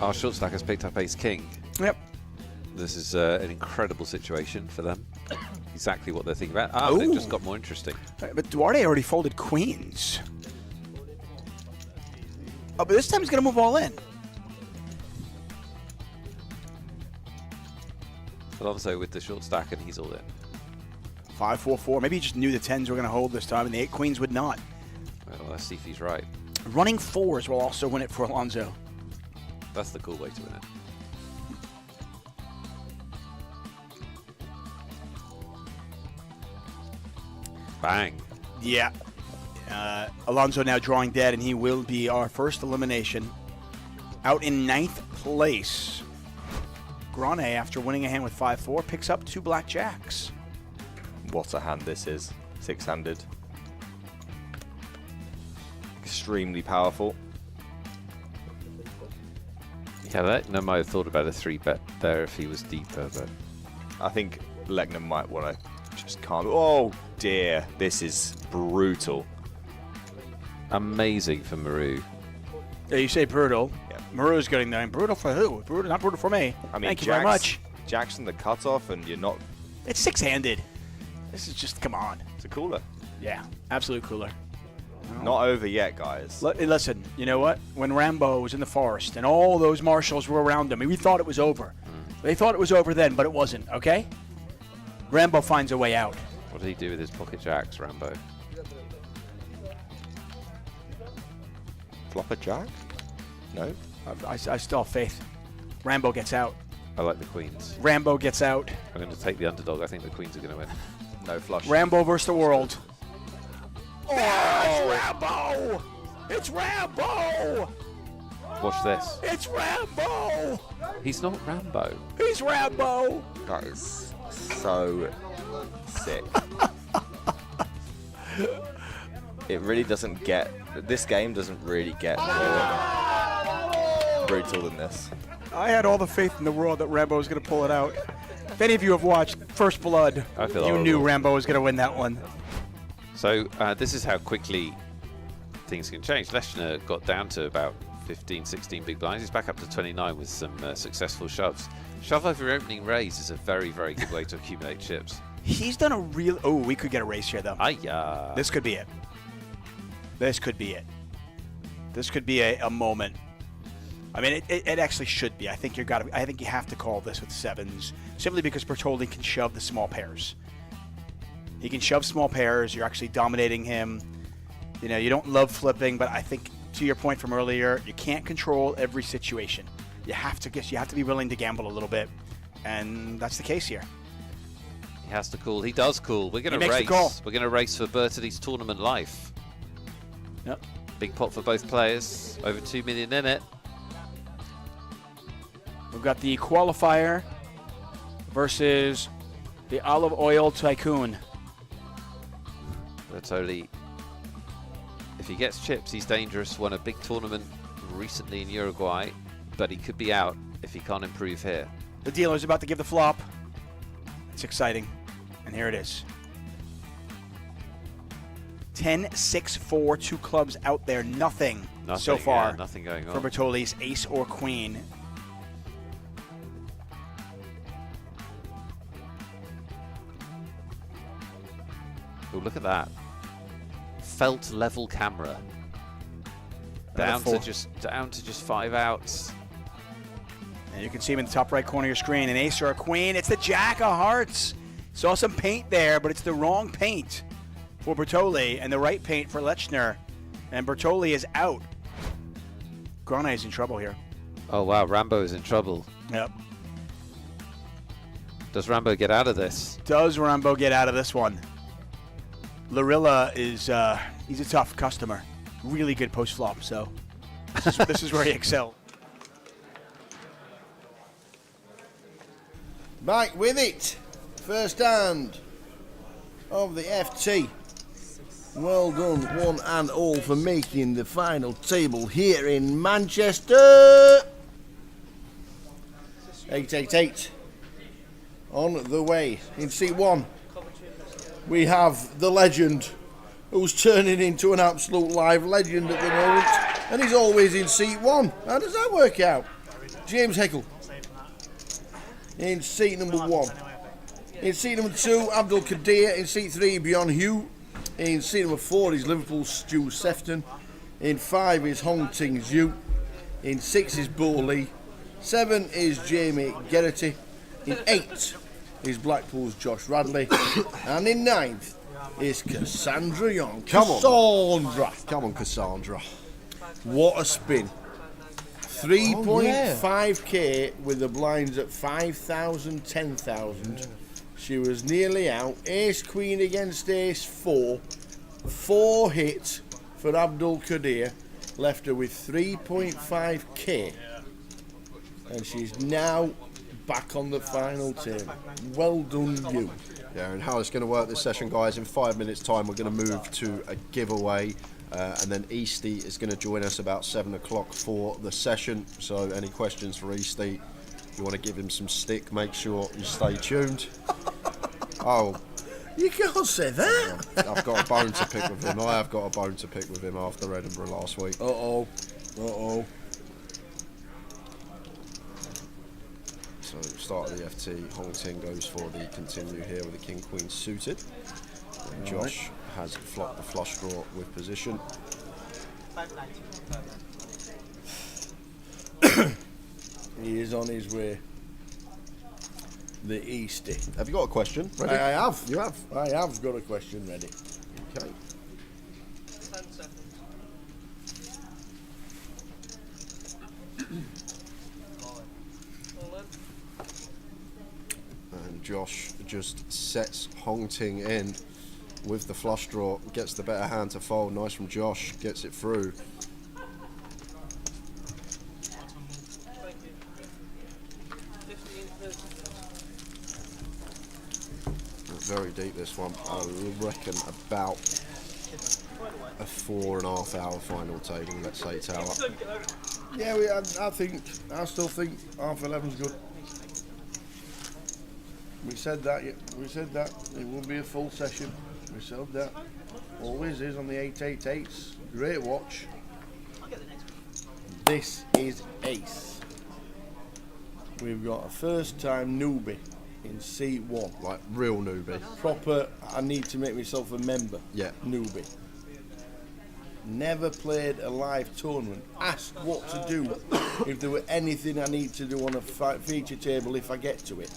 Our short stack has picked up ace-king. Yep. This is an incredible situation for them. Exactly what they're thinking about. Ah, it just got more interesting. But Duarte already folded queens. Oh, but this time he's going to move all in. Alonso with the short stack, and he's all in. 5-4-4. Maybe he just knew the 10s were going to hold this time, and the 8 queens would not. Well, let's see if he's right. Running 4s will also win it for Alonso. That's the cool way to win it. Bang. Yeah. Alonso now drawing dead, and he will be our first elimination. Out in 9th place. Grane, after winning a hand with 5-4, picks up 2 blackjacks. What a hand this is. 6-handed. Extremely powerful. Yeah, Legner might have thought about a 3-bet there if he was deeper, but I think Legner might want to just calm. Oh dear, this is brutal. Amazing for Maru. Yeah, you say brutal. Yeah. Maru's getting there. Brutal for who? Brutal, not brutal for me. I mean, thank you very much. Jackson the cutoff, and you're not. It's 6-handed. This is just, come on. It's a cooler. Yeah, absolute cooler. Not over yet, guys. Listen, you know what? When Rambo was in the forest and all those marshals were around him, we thought it was over. They thought it was over then, but it wasn't, okay? Rambo finds a way out. What did he do with his pocket jacks, Rambo? Flop a jack? No. I still have faith. Rambo gets out. I like the queens. Rambo gets out. I'm going to take the underdog. I think the queens are going to win. No flush. Rambo versus the world. Oh, it's Rambo! It's Rambo! Watch this. It's Rambo! He's not Rambo. He's Rambo! That is so sick. It really doesn't get. This game doesn't really get more brutal than this. I had all the faith in the world that Rambo was going to pull it out. any of you have watched First Blood, I feel you horrible. knew Rambo was going to win that one. So this is how quickly things can change. Leshner got down to about 15, 16 big blinds. He's back up to 29 with some successful shoves. Shove over your opening raise is a very, very good way to accumulate chips. He's done a real... Oh, we could get a race here, though. Aiyah. This could be it. This could be it. This could be a moment. I mean, it actually should be. I think you have to call this with sevens, simply because Bertolli can shove the small pairs. He can shove small pairs. You're actually dominating him. You know, you don't love flipping, but I think to your point from earlier, you can't control every situation. You have to be willing to gamble a little bit, and that's the case here. He has to call. He does call. We're going He to makes the call. race. We're going to race for Bertolli's tournament life. Yep. Big pot for both players. Over 2 million in it. We've got the qualifier versus the olive oil tycoon. Bertolli, if he gets chips, he's dangerous. Won a big tournament recently in Uruguay, but he could be out if he can't improve here. The dealer's about to give the flop. It's exciting. And here it is. 10, 6, 4, 2 clubs out there. Nothing so far. Yeah, nothing going on. For Bertolli's ace or queen. Oh, look at that. Felt level camera. Down to just 5 outs. And you can see him in the top right corner of your screen. An ace or a queen. It's the Jack of Hearts. Saw some paint there, but it's the wrong paint for Bertolli and the right paint for Lechner. And Bertolli is out. Grane is in trouble here. Oh, wow. Rambo is in trouble. Yep. Does Rambo get out of this? Does Rambo get out of this one? Larilla is, he's a tough customer. Really good post-flop, so this is where he excelled. Back with it. First hand of the FT. Well done, one and all, for making the final table here in Manchester. 888 on the way. In seat 1, we have the legend, who's turning into an absolute live legend at the moment, and he's always in seat 1. How does that work out? James Heckle in seat number 1. In seat number 2, Abdul Kadir. In seat 3, Bjorn Hugh. In seat number 4 is Liverpool's Stu Sefton. In 5 is Hong Ting Zhu. In 6 is Bo Lee. 7 is Jamie Geraghty. In 8 is Blackpool's Josh Radley. And in 9th is Cassandra Young. Come on. Cassandra. Come on, Cassandra. What a spin. 3.5k with the blinds at 5,000, 10,000. She was nearly out. Ace Queen against Ace 4. 4 hits for Abdul Kadir. Left her with 3.5k. And she's now back on the final table. Well done, you. Yeah, and how it's going to work this session, guys, in 5 minutes' time, we're going to move to a giveaway. And then Easty is going to join us about 7 o'clock for the session. So any questions for Easty, if you want to give him some stick, make sure you stay tuned. Oh, you can't say that. I've got a bone to pick with him. I have got a bone to pick with him after Edinburgh last week. Uh-oh. So start of the FT, Hong Ting goes for the continue here with the King Queen suited. And Josh has flopped the flush draw with position. He is on his way. The Easty. Have you got a question ready? I have. You have? I have got a question ready. Okay. 10 seconds. And Josh just sets Hong Ting in with the flush draw, gets the better hand to fold. Nice from Josh, gets it through. Very deep, this one. I reckon about a 4.5 hour final table, let's say tower. Yeah, I still think half 11's good. We said that. We said that. It will be a full session. We said that. Always is on the 888s. Great watch. This is ace. We've got a first-time newbie in C1. Like real newbie. Proper, I need to make myself a member. Yeah. Newbie. Never played a live tournament. Asked what to do if there were anything I need to do on a feature table if I get to it.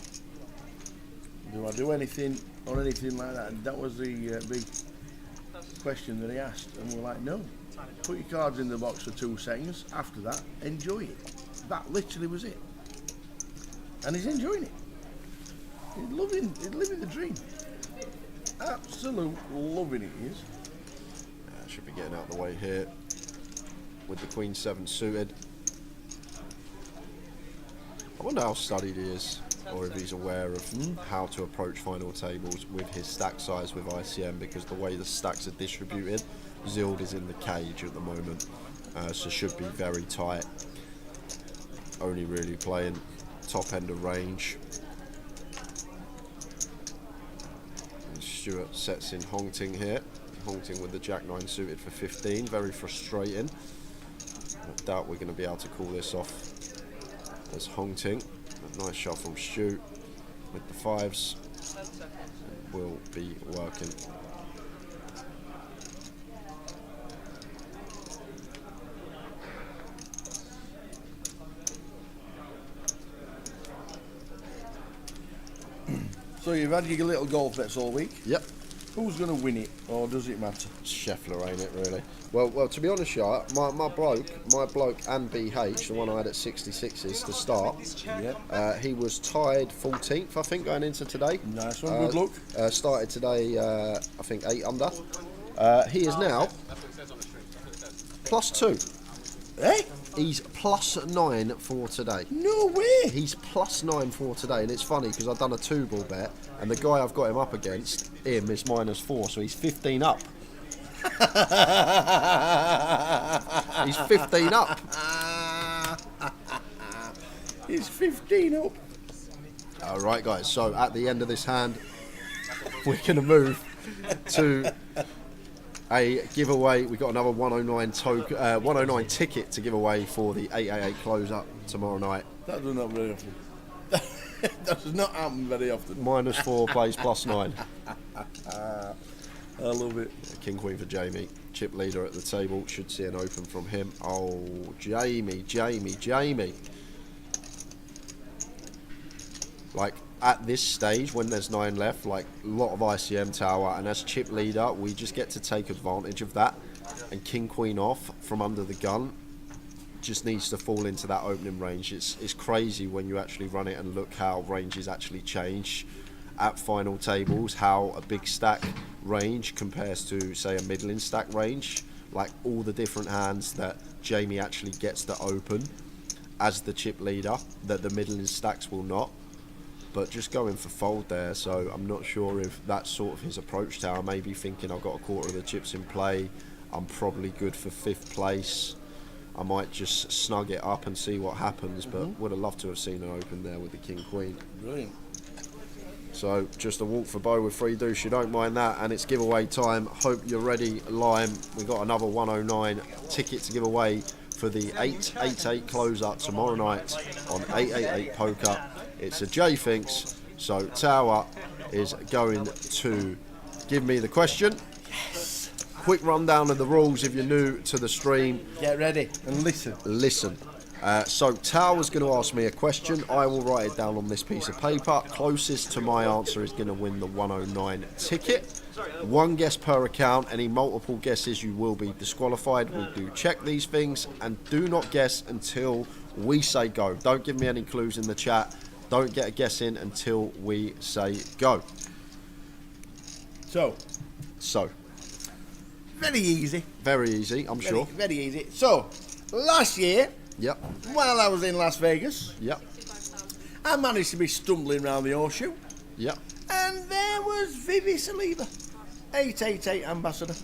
Do I do anything or anything like that? And that was the big question that he asked. And we're like, no. Put your cards in the box for 2 seconds. After that, enjoy it. That literally was it. And he's enjoying it. He's living the dream. Absolute loving it, he is. Should be getting out of the way here with the Queen 7 suited. I wonder how studied he is, or if he's aware of how to approach final tables with his stack size with ICM, because the way the stacks are distributed, Zild is in the cage at the moment, so should be very tight. Only really playing top end of range. And Stuart sets in Hongting here. Hongting with the Jack 9 suited for 15, very frustrating. I doubt we're going to be able to call this off as Hongting. A nice shot from Stu with the 5s. It will be working. So you've had your little golf bets all week? Yep. Who's going to win it, or does it matter? Scheffler, ain't it, really? Well, to be honest, yeah, my bloke and BH, the one I had at 66s to start, he was tied 14th, I think, going into today. Nice one, good luck. Started today, I think, 8 under. He is now +2. Eh? He's +9 for today. No way! He's +9 for today, and it's funny because I've done a 2-ball bet, and the guy I've got him up against, him, is -4, so he's 15 up. He's 15 up. He's 15 up. All right, guys. So at the end of this hand, we're going to move to a giveaway. We got another 109 token, 109 ticket to give away for the 888 close-up tomorrow night. That does not very often. That does not happen very often. -4 plays +9. I love it. King Queen for Jamie. Chip leader at the table. Should see an open from him. Oh, Jamie. Like, at this stage, when there's 9 left, like, a lot of ICM tower, and as chip leader, we just get to take advantage of that. And King Queen off from under the gun just needs to fall into that opening range. It's crazy when you actually run it and look how ranges actually change at final tables, how a big stack range compares to, say, a middling stack range. Like, all the different hands that Jamie actually gets to open as the chip leader that the middling stacks will not. But just going for fold there, so I'm not sure if that's sort of his approach tower. Maybe thinking I've got a quarter of the chips in play, I'm probably good for 5th place. I might just snug it up and see what happens, but would have loved to have seen an open there with the King Queen. Brilliant. So just a walk for Bo with 3 deuce, you don't mind that, and it's giveaway time. Hope you're ready, Lime. We got another 109 ticket to give away for the 888 close-up tomorrow night on 888 Poker. It's a J Finks, so Tower is going to give me the question. Yes. Quick rundown of the rules if you're new to the stream. Get ready and listen. Listen. So Tower's going to ask me a question. I will write it down on this piece of paper. Closest to my answer is going to win the 109 ticket. 1 guess per account. Any multiple guesses, you will be disqualified. We do check these things, and do not guess until we say go. Don't give me any clues in the chat. Don't get a guess in until we say go. So. Very easy. Very easy, I'm sure. Very easy. So, last year, yep, while I was in Las Vegas, yep, I managed to be stumbling around the horseshoe. Yep. And there was Vivi Saliba, 888 ambassador,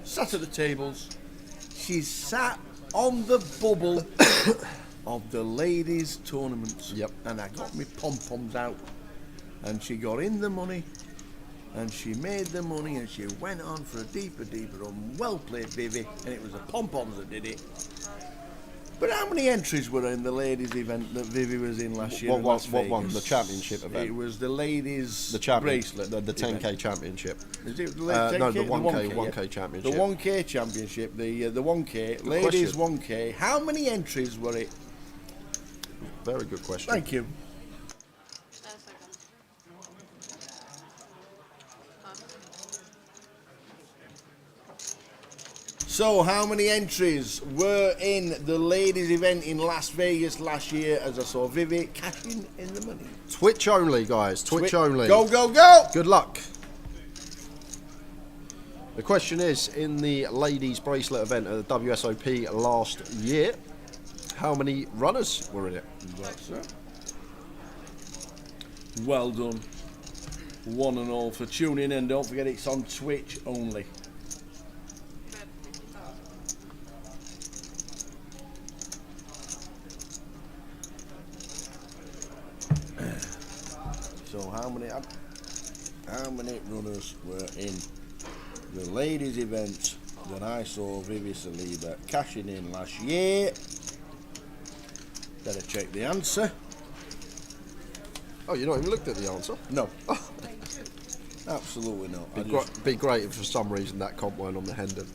sat at the tables. She's sat on the bubble of the ladies' tournaments. Yep. And I got my pom-poms out. and she got in the money, and she made the money, and she went on for a deeper run. Well played, Vivi, and it was the pom-poms that did it. But how many entries were in the ladies' event that Vivi was in last year? What one? The championship event? It was the ladies' bracelet. The 10K event. championship. Is it the 10K? No, the 1K, 1K championship. The 1K championship, the 1K, Good ladies question. 1K. How many entries were it? Very good question. Thank you. So, how many entries were in the ladies' event in Las Vegas last year as I saw Vivi cashing in the money? Twitch only, guys. Twitch only. Go, go, go! Good luck. The question is, in the ladies' bracelet event at the WSOP last year, how many runners were in it? That's it. Well done. One and all for tuning in. Don't forget it's on Twitch only. So how many runners were in the ladies' event that I saw Vivi Saliba cashing in last year? Better check the answer. Oh, you not even looked at the answer? No. Absolutely not. Be great if for some reason that comp weren't on the Hendon.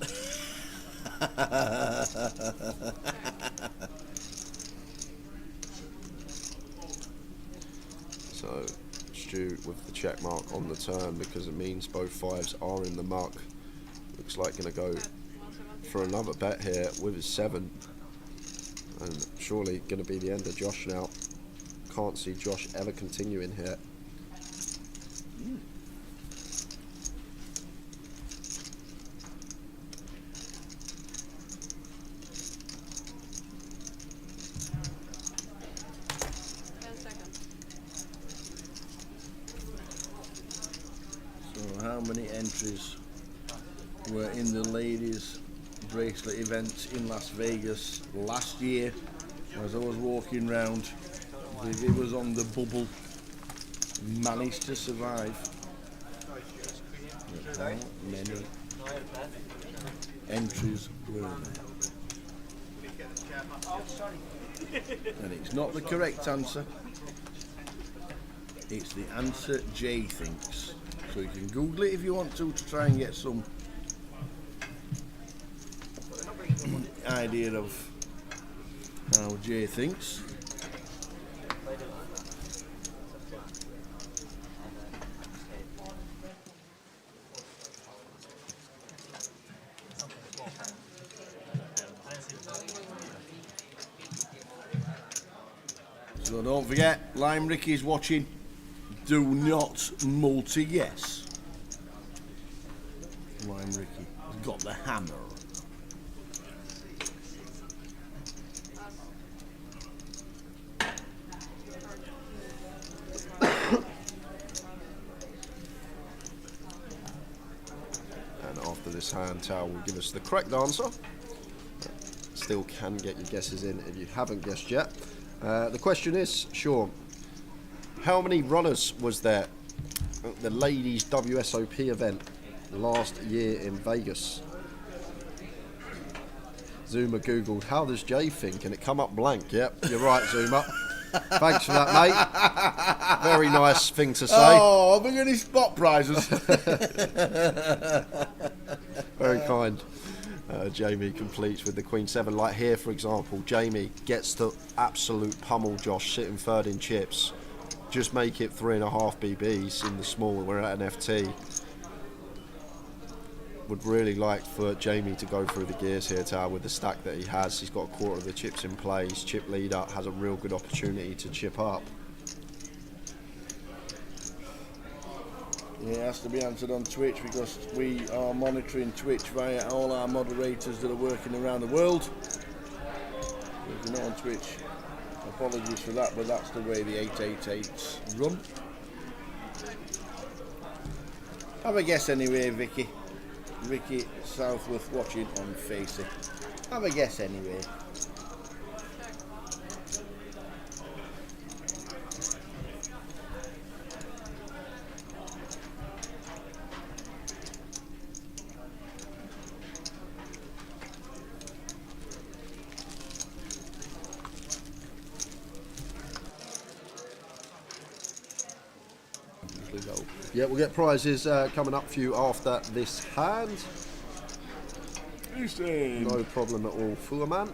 So, Stu with the check mark on the turn because it means both fives are in the muck. Looks like going to go for another bet here with his 7. And surely going to be the end of Josh now. Can't see Josh ever continuing here. So how many entries were in the ladies' bracelet event in Las Vegas last year? As I was walking round, Vivi was on the bubble, managed to survive. How many entries were there? And it's not the correct answer. It's the answer Jay thinks. So you can Google it if you want to try and get some idea of how Jay thinks. So don't forget, Lime Ricky's watching. Do not multi-guess. Lime Ricky has got the hammer. And after this hand towel will give us the correct answer. Still can get your guesses in if you haven't guessed yet. The question is, Sean, how many runners was there at the ladies WSOP event last year in Vegas? Zuma Googled, how does Jay think? And it come up blank. Yep, you're right, Zuma. Thanks for that, mate. Very nice thing to say. Oh, I'm getting spot prizes. Very kind. Jamie completes with the Queen 7. Like here, for example, Jamie gets to absolute pummel Josh, sitting third in chips. Just make it 3.5 BBs in the small, and we're at an FT. Would really like for Jamie to go through the gears here, Tao, with the stack that he has. He's got a quarter of the chips in play. His chip leader has a real good opportunity to chip up. Yeah, it has to be answered on Twitch because we are monitoring Twitch via all our moderators that are working around the world. If you're not on Twitch, apologies for that, but that's the way the 888s run. Have a guess anyway, Vicky. Vicky Southworth watching on Facey. Have a guess anyway. we go. Yeah, we'll get prizes coming up for you after this hand. No problem at all, Fuhrman.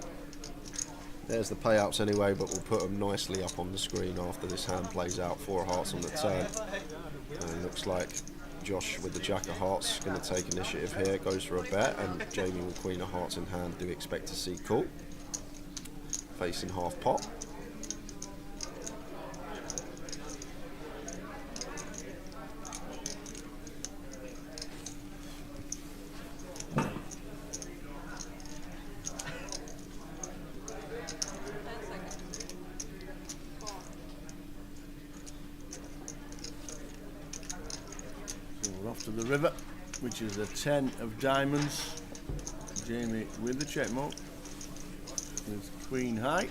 There's the payouts anyway, but we'll put them nicely up on the screen after this hand plays out. 4 of hearts on the turn. And looks like Josh with the Jack of Hearts is going to take initiative here, goes for a bet, and Jamie with Queen of Hearts in hand do expect to see call. Facing half pot. Off to the river, which is a 10 of diamonds. Jamie with the check mark. With Queen high.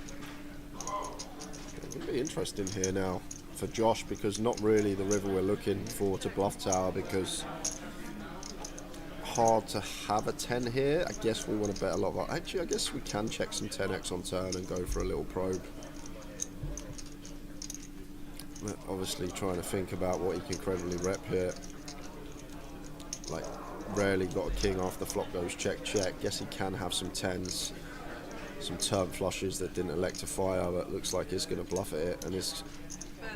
It's going to be interesting here now for Josh, because not really the river we're looking for to bluff tower, because hard to have a 10 here. I guess we want to bet a lot of... Actually, I guess we can check some 10x on turn and go for a little probe. But obviously trying to think about what he can credibly rep here. Like, rarely got a king after flop goes check check. Guess he can have some 10s, some turn flushes that didn't elect to fire, but looks like he's going to bluff at it and is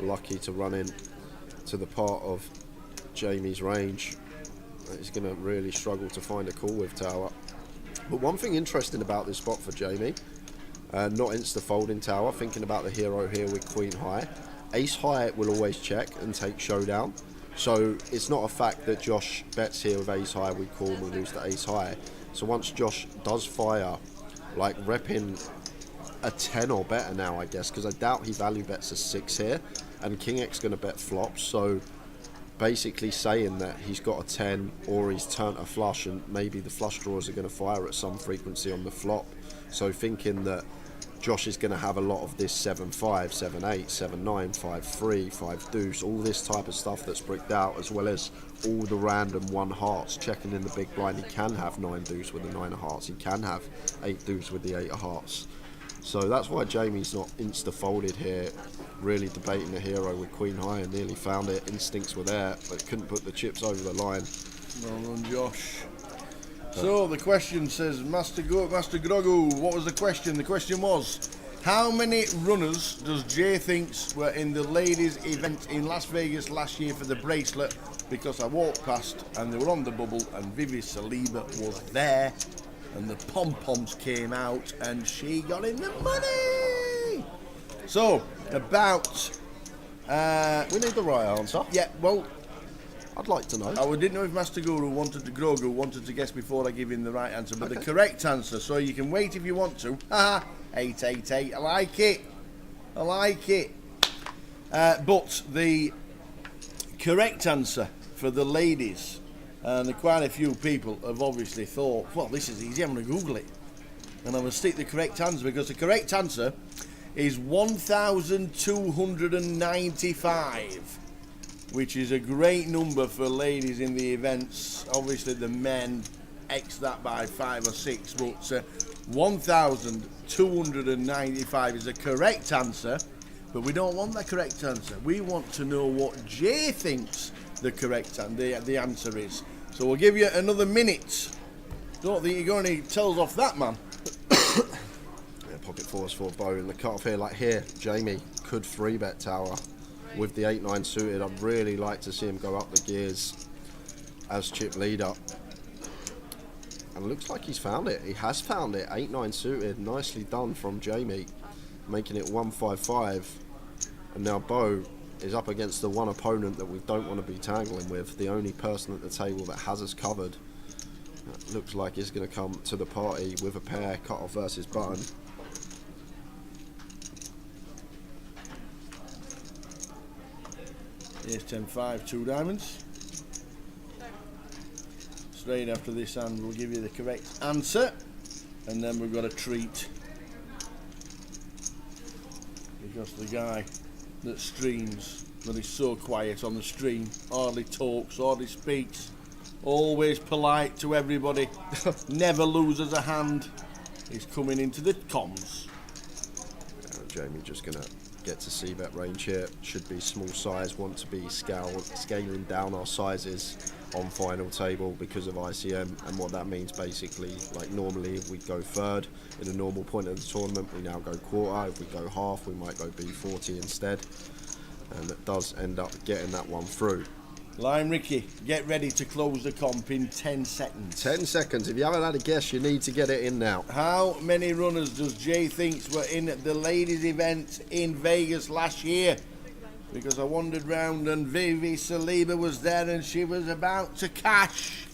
lucky to run in to the part of Jamie's range. He's going to really struggle to find a call with tower. But one thing interesting about this spot for Jamie, not insta folding tower, thinking about the hero here with Queen high. Ace high will always check and take showdown. So it's not a fact that Josh bets here with ace high, we call, we lose to ace high. So once Josh does fire, like repping a 10 or better now, I guess, because I doubt he value bets a 6 here, and King X going to bet flops. So basically saying that he's got a 10 or he's turned a flush, and maybe the flush drawers are going to fire at some frequency on the flop. So thinking that Josh is going to have a lot of this 7-5, 7-8, 7-9, 5-3, 5 deuce, all this type of stuff that's bricked out, as well as all the random 1 hearts. Checking in the big blind, he can have 9 deuce with the 9 of hearts, he can have 8 deuce with the 8 of hearts. So that's why Jamie's not insta folded here, really debating the hero with Queen high, and nearly found it. Instincts were there, but couldn't put the chips over the line. Well done, Josh. So the question says, Master Grogu, what was the question? The question was, how many runners does Jay thinks were in the ladies event in Las Vegas last year for the bracelet? Because I walked past and they were on the bubble and Vivi Saliba was there and the pom-poms came out and she got in the money. So, about... we need the right answer. Yeah, well... I'd like to know. I didn't know if Master Grogu wanted to guess before I give him the right answer, but the correct answer, so you can wait if you want to. Haha, 888. I like it. I like it. But the correct answer for the ladies, and quite a few people have obviously thought, well, this is easy, I'm going to Google it. And I'm going to stick the correct answer, because the correct answer is 1,295. Which is a great number for ladies in the events. Obviously the men X that by 5 or 6, but 1,295 is the correct answer, but we don't want the correct answer. We want to know what Jay thinks the correct the answer is. So we'll give you another minute. Don't think you're going to tell us off that, man. Yeah, pocket fours for Bo in the cut-off here. Like here, Jamie could 3-bet tower. With the 8-9 suited, I'd really like to see him go up the gears as chip leader. And looks like he's found it. He has found it. 8-9 suited. Nicely done from Jamie. Making it 1-5-5. And now Bo is up against the one opponent that we don't want to be tangling with. The only person at the table that has us covered. Looks like he's going to come to the party with a pair, cut-off versus button. Here's 10-5, 2 diamonds. Straight after this hand, we'll give you the correct answer, and then we've got a treat. Because the guy that streams, that is so quiet on the stream, hardly talks, hardly speaks, always polite to everybody, never loses a hand, is coming into the comms. Jamie just going to get to see that range here. Should be small size, want to be scaling down our sizes on final table because of ICM, and what that means basically, like normally if we go third in a normal point of the tournament, we now go quarter. If we go half, we might go B40 instead, and it does end up getting that one through. Lime Ricky, get ready to close the comp in 10 seconds. 10 seconds. If you haven't had a guess, you need to get it in now. How many runners does Jay thinks were in the ladies event in Vegas last year? Because I wandered round and Vivi Saliba was there and she was about to cash.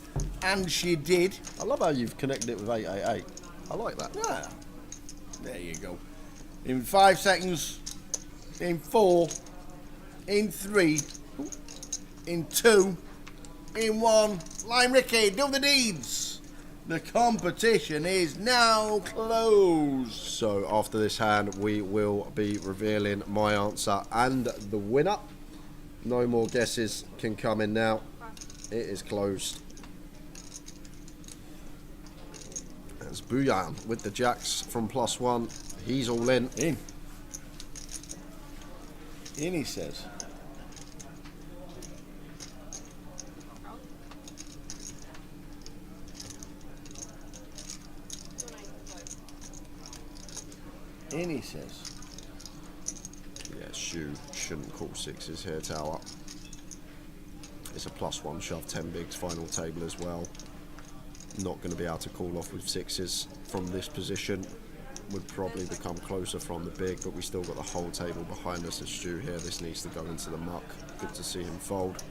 And she did. I love how you've connected it with 888. I like that. Yeah. There you go. In 5 seconds. In 4. In 3. In 2. In 1. Lime Ricky, do the deeds. The competition is now closed. So after this hand, we will be revealing my answer and the winner. No more guesses can come in now. It is closed. That's Buyan with the jacks from +1. He's all in. In he says. In he says. Yeah, Shu shouldn't call sixes here, Tower. It's a +1 shove, 10 bigs, final table as well. Not going to be able to call off with sixes from this position. Would probably become closer from the big, but we still got the whole table behind us as Stu here. This needs to go into the muck. Good to see him fold.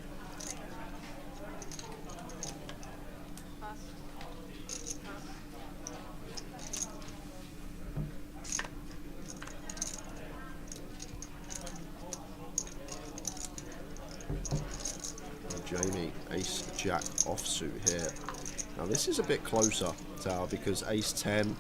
Jamie, ace jack offsuit here. Now this is a bit closer, Tower, because ace 10,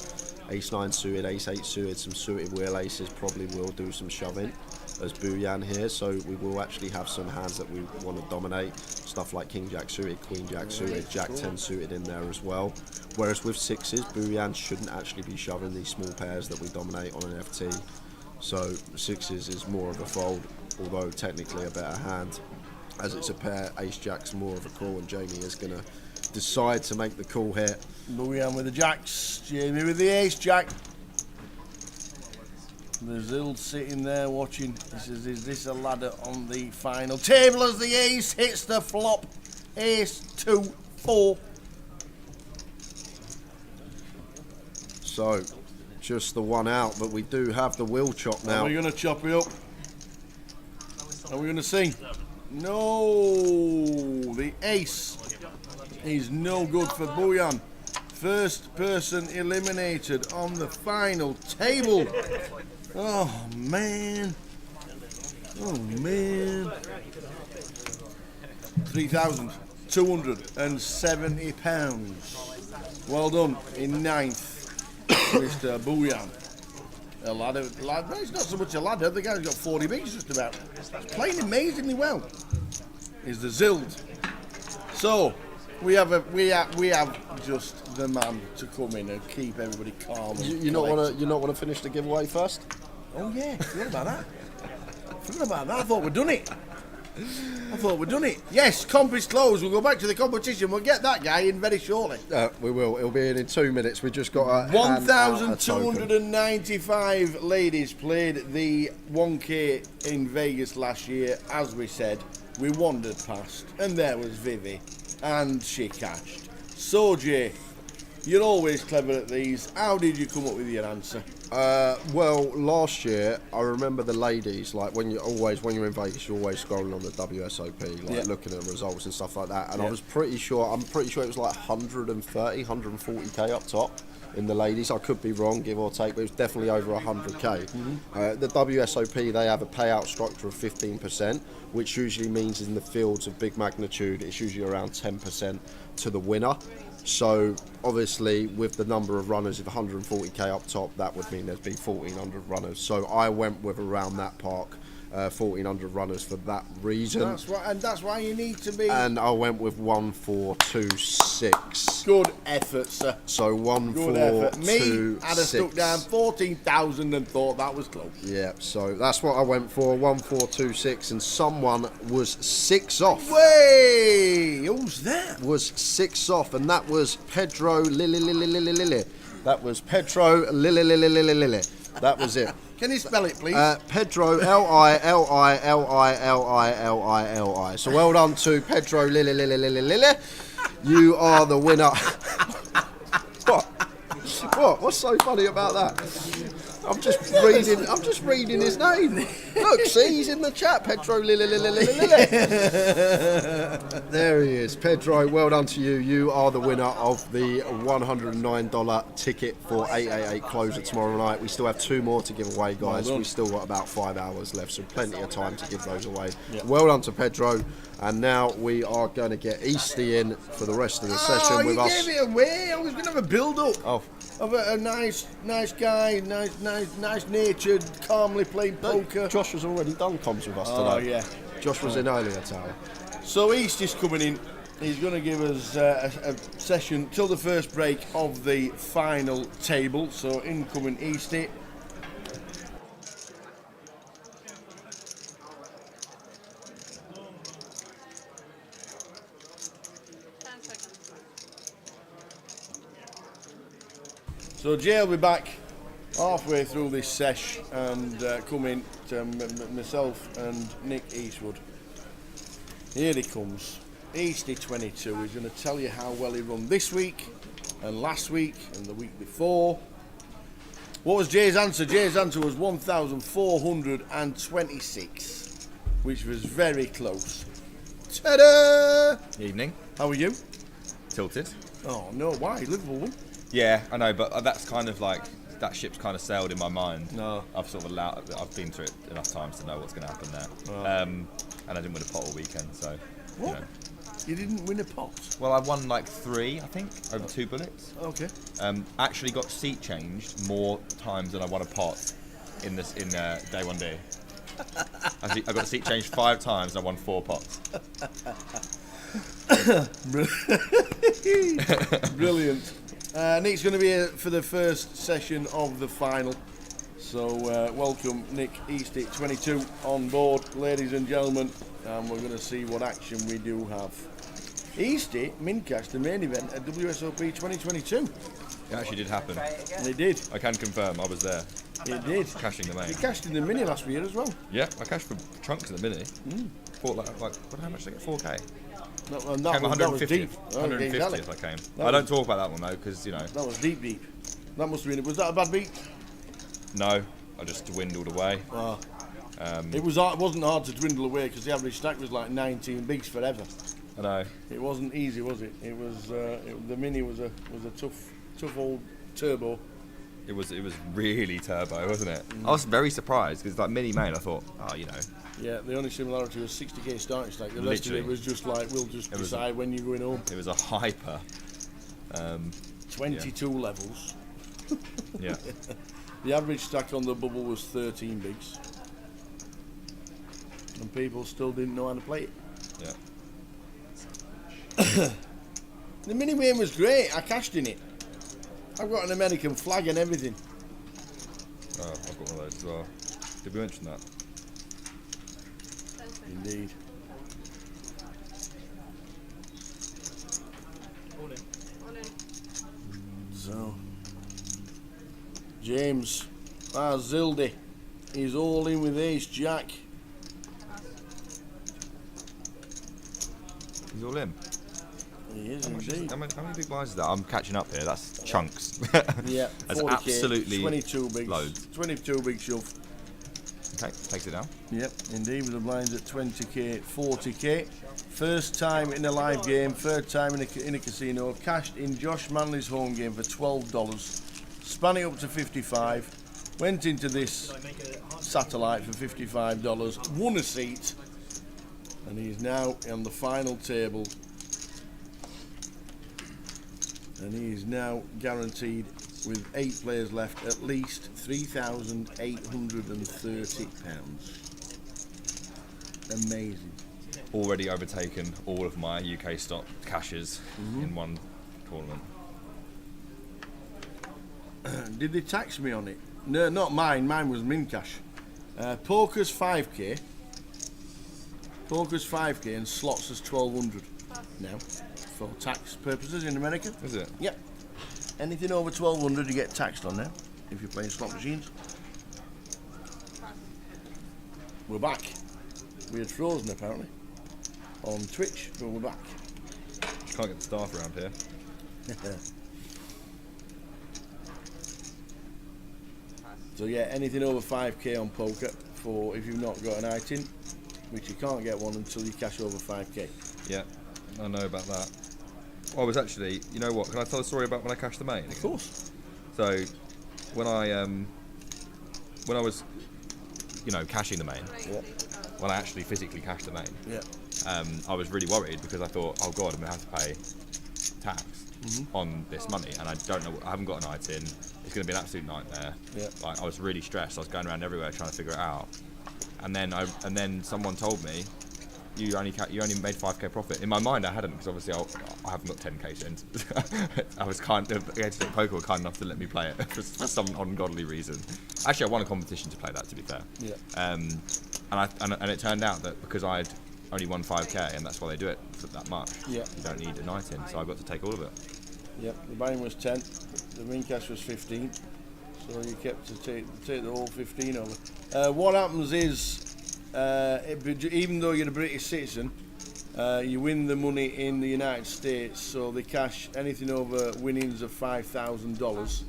ace 9 suited, ace 8 suited, some suited wheel aces probably will do some shoving as Buyan here, so we will actually have some hands that we want to dominate. Stuff like king jack suited, queen jack suited, jack 10 suited in there as well. Whereas with sixes, Buyan shouldn't actually be shoving these small pairs that we dominate on an FT. So sixes is more of a fold, although technically a better hand. As it's a pair, ace jack's more of a call, and Jamie is going to decide to make the call here. Buyan with the jacks, Jamie with the ace jack. The Zild sitting there watching. He says, is this a ladder on the final table as the ace hits the flop? Ace 2 4. So just the one out, but we do have the wheel chop now. Are we going to chop it up? Are we going to sing? No, the ace is no good for Buyan. First person eliminated on the final table. Oh man. Oh man. £3,270. Well done in 9th, Mr. Buyan. A ladder, it's not so much a ladder, the guy's got 40 bigs just about. He's playing amazingly well. Is the Zild. So we have just the man to come in and keep everybody calm. You not want to finish the giveaway first? Oh yeah, forgot about that. I thought we'd done it. Yes, comp is closed. We'll go back to the competition. We'll get that guy in very shortly. We will. It'll be in 2 minutes. We just got 1,295 ladies played the 1K in Vegas last year. As we said, we wandered past, and there was Vivi, and she cashed. So Jay, you're always clever at these. How did you come up with your answer? Well, last year I remember the ladies, like when you're in Vegas, you're always scrolling on the WSOP, like looking at results and stuff like that. And I'm pretty sure it was like 130, 140k up top in the ladies. I could be wrong, give or take, but it was definitely over 100k. The WSOP, they have a payout structure of 15%, which usually means in the fields of big magnitude, it's usually around 10% to the winner. So obviously with the number of runners of 140k up top, that would mean there's been 1,400 runners. So I went with around that park 1,400 runners for that reason. That's why you need to be. And I went with 1,426. Good effort, sir. So Good effort. Me, 1,426. I'd have stuck down 14,000 and thought that was close. Yeah, so that's what I went for, 1,426, and someone was 6 off. Way! Who's that? Was 6 off, and that was Pedro Lili. That was Pedro Lili. That was it. Can you spell it, please? Pedro Lili. So well done to Pedro Lili. You are the winner. What? What's so funny about that? I'm just reading his name. Look, see, he's in the chat. Pedro Lili. There he is. Pedro, well done to you. You are the winner of the $109 ticket for 888 Closer tomorrow night. We still have 2 more to give away, guys. Well We've still got about 5 hours left, so plenty of time to give those away. Yep. Well done to Pedro. And now we are going to get Easty in for the rest of the session with us. You gave it away. I was going to have a build-up. Oh. Of a nice guy, nice-natured, calmly playing poker. Josh was already done comms with us today. Oh, yeah. Josh was in earlier, Tower. So Easty's coming in. He's going to give us a session till the first break of the final table. So incoming Easty. So Jay will be back halfway through this sesh and come in to myself and Nick Eastwood. Here he comes. Easty 22. He's going to tell you how well he run this week and last week and the week before. What was Jay's answer? Jay's answer was 1,426, which was very close. Ta-da! Evening. How are you? Tilted. Oh no, why? Liverpool won. Yeah, I know, but that's kind of like, that ship's kind of sailed in my mind. No. I've been through it enough times to know what's going to happen there. Oh. And I didn't win a pot all weekend, so. What? You know. You didn't win a pot? Well, I won like 3, I think, over 2 bullets. Okay. Actually got seat changed more times than I won a pot in day 1 day. I got seat changed 5 times and I won 4 pots. Brilliant. Nick's going to be here for the first session of the final. So welcome Nick Easty 22 on board, ladies and gentlemen, and we're going to see what action we do have. Easty min-cashed the main event at WSOP 2022. It actually did happen. It did. I can confirm, I was there. It did. Cashing the main. You cashed in the mini last year as well. Yeah, I cashed for chunks in the mini. Bought how much did I get? 4K. No, Came that was deep. 150th Exactly. I came. That I don't was- talk about that one though, because you know. That was deep. That must have been. Was that a bad beat? No, I just dwindled away. Oh. It wasn't hard to dwindle away because the average stack was like 19 bigs forever. I know. It wasn't easy, was it? It was. The mini was a tough old turbo. It was really turbo, wasn't it? I was very surprised because like mini main, I thought, Yeah, the only similarity was 60k starting stack. The rest Literally. of it was just like we'll just decide when you're going home. It was a hyper. 22 levels. Yeah. The average stack on the bubble was 13 bigs, and people still didn't know how to play it. Yeah. The mini game was great. I cashed in it. I've got an American flag and everything. Oh, I've got one of those as well. Did we mention that? Indeed. So, James, Zildy, is all in with Ace Jack. He's all in. He is How much indeed. how many big blinds is that? I'm catching up here. That's chunks. Yeah, That's 40K, absolutely 22 big loads. 22 big shove. Okay, takes it down. Yep, indeed, with the blinds at 20k, 40k. First time in a live game, third time in a casino. Cashed in Josh Manley's home game for $12. Span it up to 55. Went into this satellite for $55. Won a seat. And he's now on the final table. And he is now guaranteed, with 8 players left, at least £3,830. Amazing. Already overtaken all of my UK stock cashes in one tournament. Did they tax me on it? No, not mine. Mine was min cash. Poker's 5k. Poker's 5k and slots is 1200 now for tax purposes in America. Is it? Yep. Anything over 1200 you get taxed on now if you're playing slot machines. We're back. We had frozen apparently on Twitch, but we're back. Just can't get the staff around here. So yeah, anything over 5k on poker for if you've not got an ITIN, which you can't get one until you cash over 5k. Yeah, I know about that. I was actually, you know what? Can I tell a story about when I cashed the main? Of course. So when I was, you know, cashing the main, when I actually physically cashed the main, I was really worried because I thought, oh god, I'm gonna have to pay tax on this money, and I don't know. I haven't got an ITIN. It's gonna be an absolute nightmare. Like I was really stressed. I was going around everywhere trying to figure it out, and then someone told me, you only made 5k profit. In my mind, I hadn't, because obviously I haven't got 10k cents. I was poker were kind enough to let me play it for some ungodly reason. Actually, I won a competition to play that, to be fair. And it turned out that because I'd only won 5k, and that's why they do it for that much. You don't need a night in, so I got to take all of it. Yep, the buy-in was 10, the win cash was 15, so you kept to take the whole 15 over. What happens is, even though you're a British citizen, you win the money in the United States, so they cash anything over winnings of $5,000,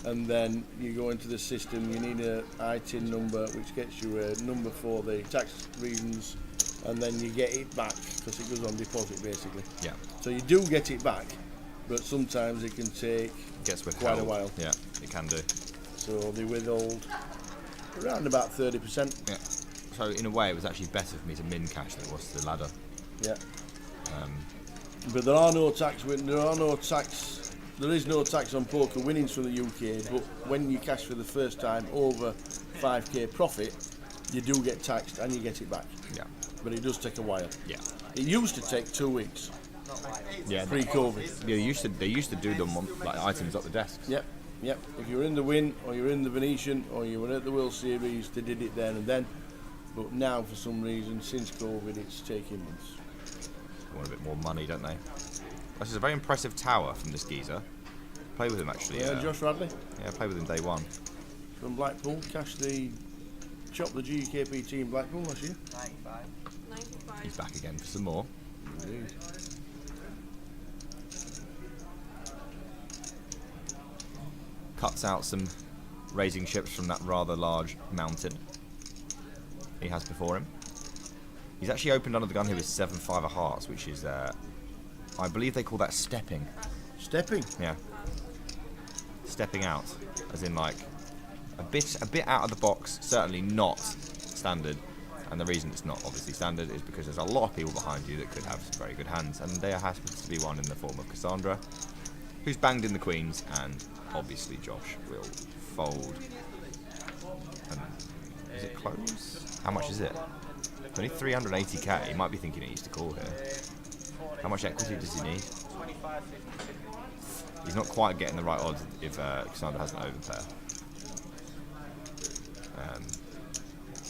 and then you go into the system. You need a ITIN number, which gets you a number for the tax reasons, and then you get it back because it goes on deposit basically. Yeah. So you do get it back, but sometimes it can take quite a while. Yeah, it can do. So they withhold around about 30%. Yeah. So in a way, it was actually better for me to min cash than it was to the ladder. Yeah. But there are no tax. There is no tax on poker winnings from the UK. But when you cash for the first time over 5k profit, you do get taxed and you get it back. Yeah. But it does take a while. Yeah. It used to take 2 weeks. Yeah. Pre-COVID. Yeah. They used to do them on, like items at the desks. Yep. Yep. If you were in the Win or you were in the Venetian or you were at the World Series, they did it then and then. But now, for some reason, since COVID, it's taking months. They want a bit more money, don't they? This is a very impressive tower from this geezer. Play with him actually. Yeah, Josh Radley. Yeah, play with him day one. From Blackpool, chopped the UKP team Blackpool last year. 95. He's back again for some more. Indeed. Cuts out some raising chips from that rather large mountain he has before him. He's actually opened under the gun here with 7-5 of hearts, which is, I believe they call that stepping. Stepping? Yeah. Stepping out, as in like a bit out of the box. Certainly not standard. And the reason it's not obviously standard is because there's a lot of people behind you that could have some very good hands, and there happens to be one in the form of Cassandra, who's banged in the queens, and obviously Josh will fold. And is it close? How much is it? It's only 380k. He might be thinking he needs to call here. How much equity does he need? 25, 50. He's not quite getting the right odds if Cassandra has an overpair.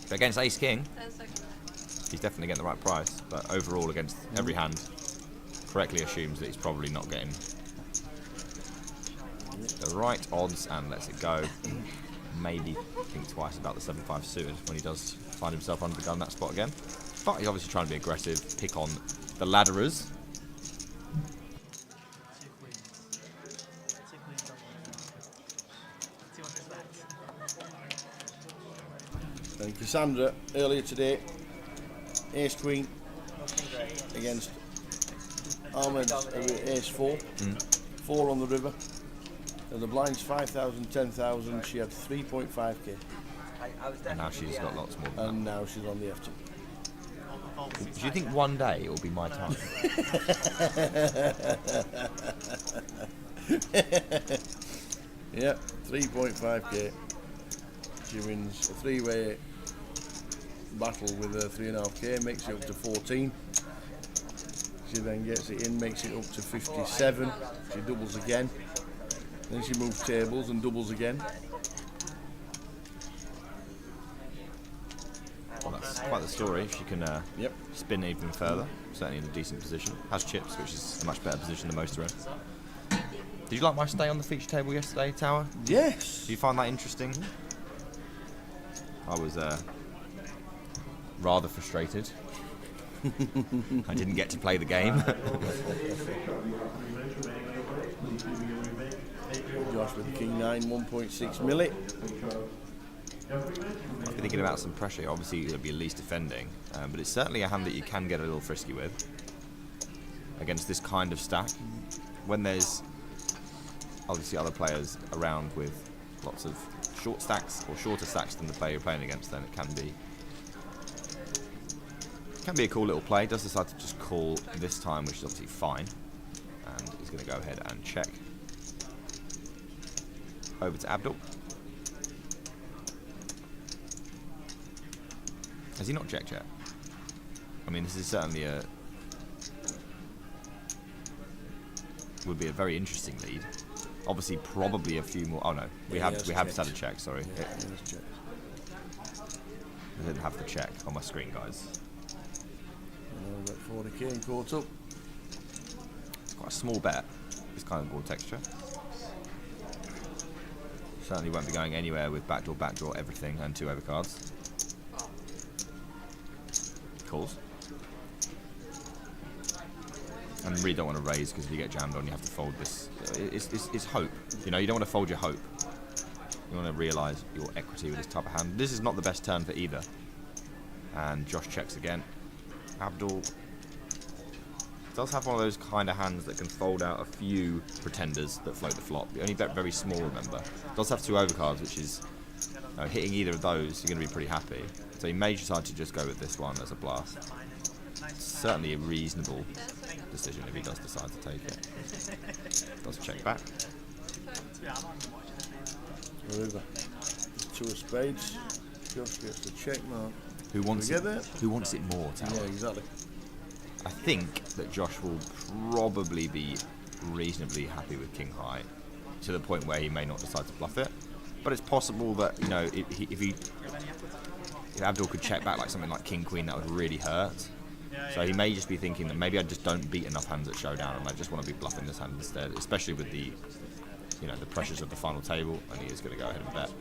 But against Ace King, he's definitely getting the right price. But overall, against every hand, correctly assumes that he's probably not getting the right odds and lets it go. Maybe think twice about the 7-5 suited when he does find himself under the gun in that spot again. But he's obviously trying to be aggressive, pick on the ladderers. And Cassandra, earlier today, Ace Queen against Ahmed Ace 4. 4 on the river. And the blinds 5,000, 10,000. She had 3.5k. And now she's got lots more. And now she's on the FT. Do you think one day it will be my time? Yep, 3.5k. She wins a 3-way battle with her 3.5k, makes it up to 14. She then gets it in, makes it up to 57. She doubles again. Then she moves tables and doubles again. Well, that's quite the story. If she can spin even further, certainly in a decent position. Has chips, which is a much better position than most are in. Did you like my stay on the feature table yesterday, Tower? Yes. Do you find that interesting? I was rather frustrated. I didn't get to play the game. Josh with the King 9, 1.6 milli. I've been thinking about some pressure. Obviously, it'll be at least defending, but it's certainly a hand that you can get a little frisky with against this kind of stack. When there's obviously other players around with lots of short stacks or shorter stacks than the player you're playing against, then it can be a cool little play. Does decide to just call this time, which is obviously fine, and he's going to go ahead and check. Over to Abdul. Has he not checked yet? I mean, this is certainly would be a very interesting lead. Obviously, probably a few more. Oh no, we have decided to check. Sorry, I didn't have the check on my screen, guys. We've got 40k and caught up. It's quite a small bet. This kind of board texture. Certainly won't be going anywhere with backdoor, everything, and 2 overcards. Calls. And really don't want to raise, because if you get jammed on, you have to fold this. It's hope. You know, you don't want to fold your hope. You want to realise your equity with this type of hand. This is not the best turn for either. And Josh checks again. Abdul does have one of those kind of hands that can fold out a few pretenders that float the flop. You only bet very small, remember. Does have 2 overcards, which is hitting either of those, you're going to be pretty happy. So he may decide to just go with this one as a blast. It's certainly a reasonable decision if he does decide to take it. Does check back. Over. 2 of spades. Josh gets the check mark. Who wants it? Who wants it more, Tower? Yeah, exactly. I think that Josh will probably be reasonably happy with King High, to the point where he may not decide to bluff it. But it's possible that, you know, if Abdul could check back like something like King Queen, that would really hurt. So he may just be thinking that maybe I just don't beat enough hands at showdown, and I just want to be bluffing this hand instead, especially with the, you know, the pressures of the final table, and he is going to go ahead and bet.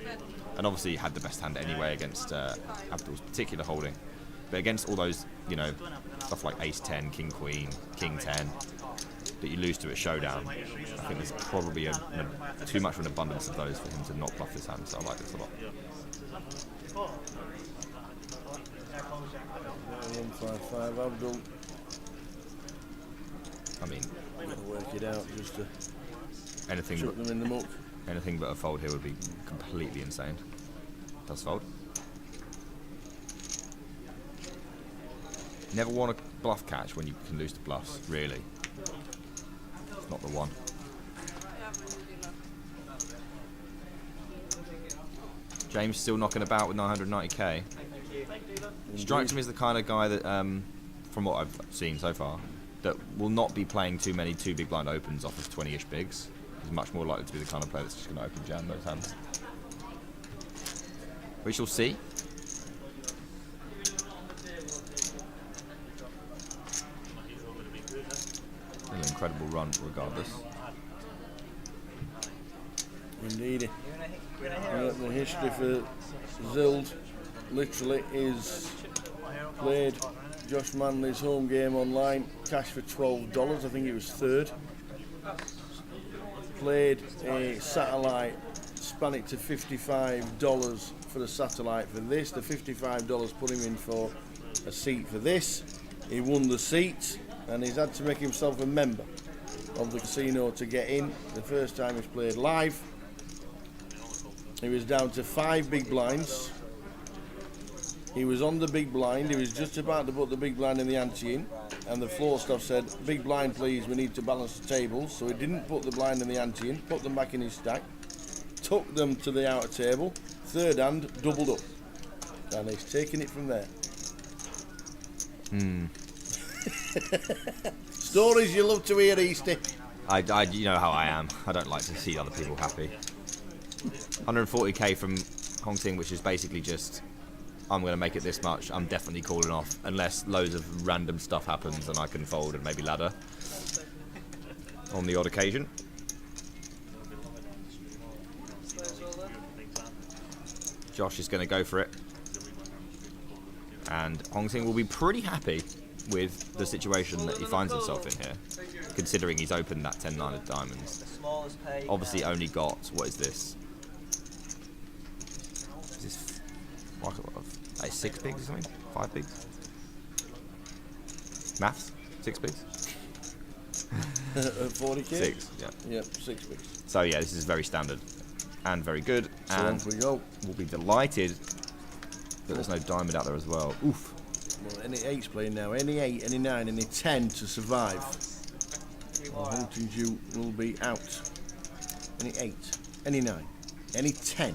And obviously he had the best hand anyway against Abdul's particular holding. But against all those, you know, stuff like Ace 10, King Queen, King 10, that you lose to at showdown, I think there's probably too much of an abundance of those for him to not bluff this hand, so I like this a lot. 155 Abdul. I mean, work it out just to anything chuck them in the muck. Anything but a fold here would be completely insane. Does fold. Never want a bluff catch when you can lose to bluffs, really. It's not the one. James still knocking about with 990k. Strikes me as the kind of guy that, from what I've seen so far, that will not be playing too many 2 big blind opens off of 20-ish bigs. He's much more likely to be the kind of player that's just going to open jam those hands. We shall see. An incredible run, regardless. Indeed. The history for Zild literally is played Josh Manley's home game online, cash for $12, I think it was 3rd. Played a satellite, span it to $55 for the satellite for this. The $55 put him in for a seat for this. He won the seat, and he's had to make himself a member of the casino to get in. The first time he's played live, he was down to 5 big blinds. He was on the big blind. He was just about to put the big blind in the ante in, and the floor staff said, "Big blind, please, we need to balance the tables." So he didn't put the blind in the ante in, put them back in his stack, took them to the outer table. 3rd hand, doubled up. And he's taking it from there. Stories you love to hear, Easty. You know how I am. I don't like to see other people happy. 140k from Hong Ting, which is basically just, I'm going to make it this much. I'm definitely calling off, unless loads of random stuff happens and I can fold and maybe ladder on the odd occasion. Josh is going to go for it, and Hong Ting will be pretty happy with the situation that he finds himself in here, considering he's opened that 10-9 of diamonds. Obviously only got, what is this? Is this like 6 bigs or something? 5 bigs? Maths? 6 bigs? 40k? 6, yeah. Yep, 6 bigs. So yeah, this is very standard and very good. So and off we go. We'll be delighted that there's no diamond out there as well. Oof. Well, any 8's playing now. Any 8, any 9, any 10 to survive. Hunting Jew will be out. Any 8, any 9, any 10.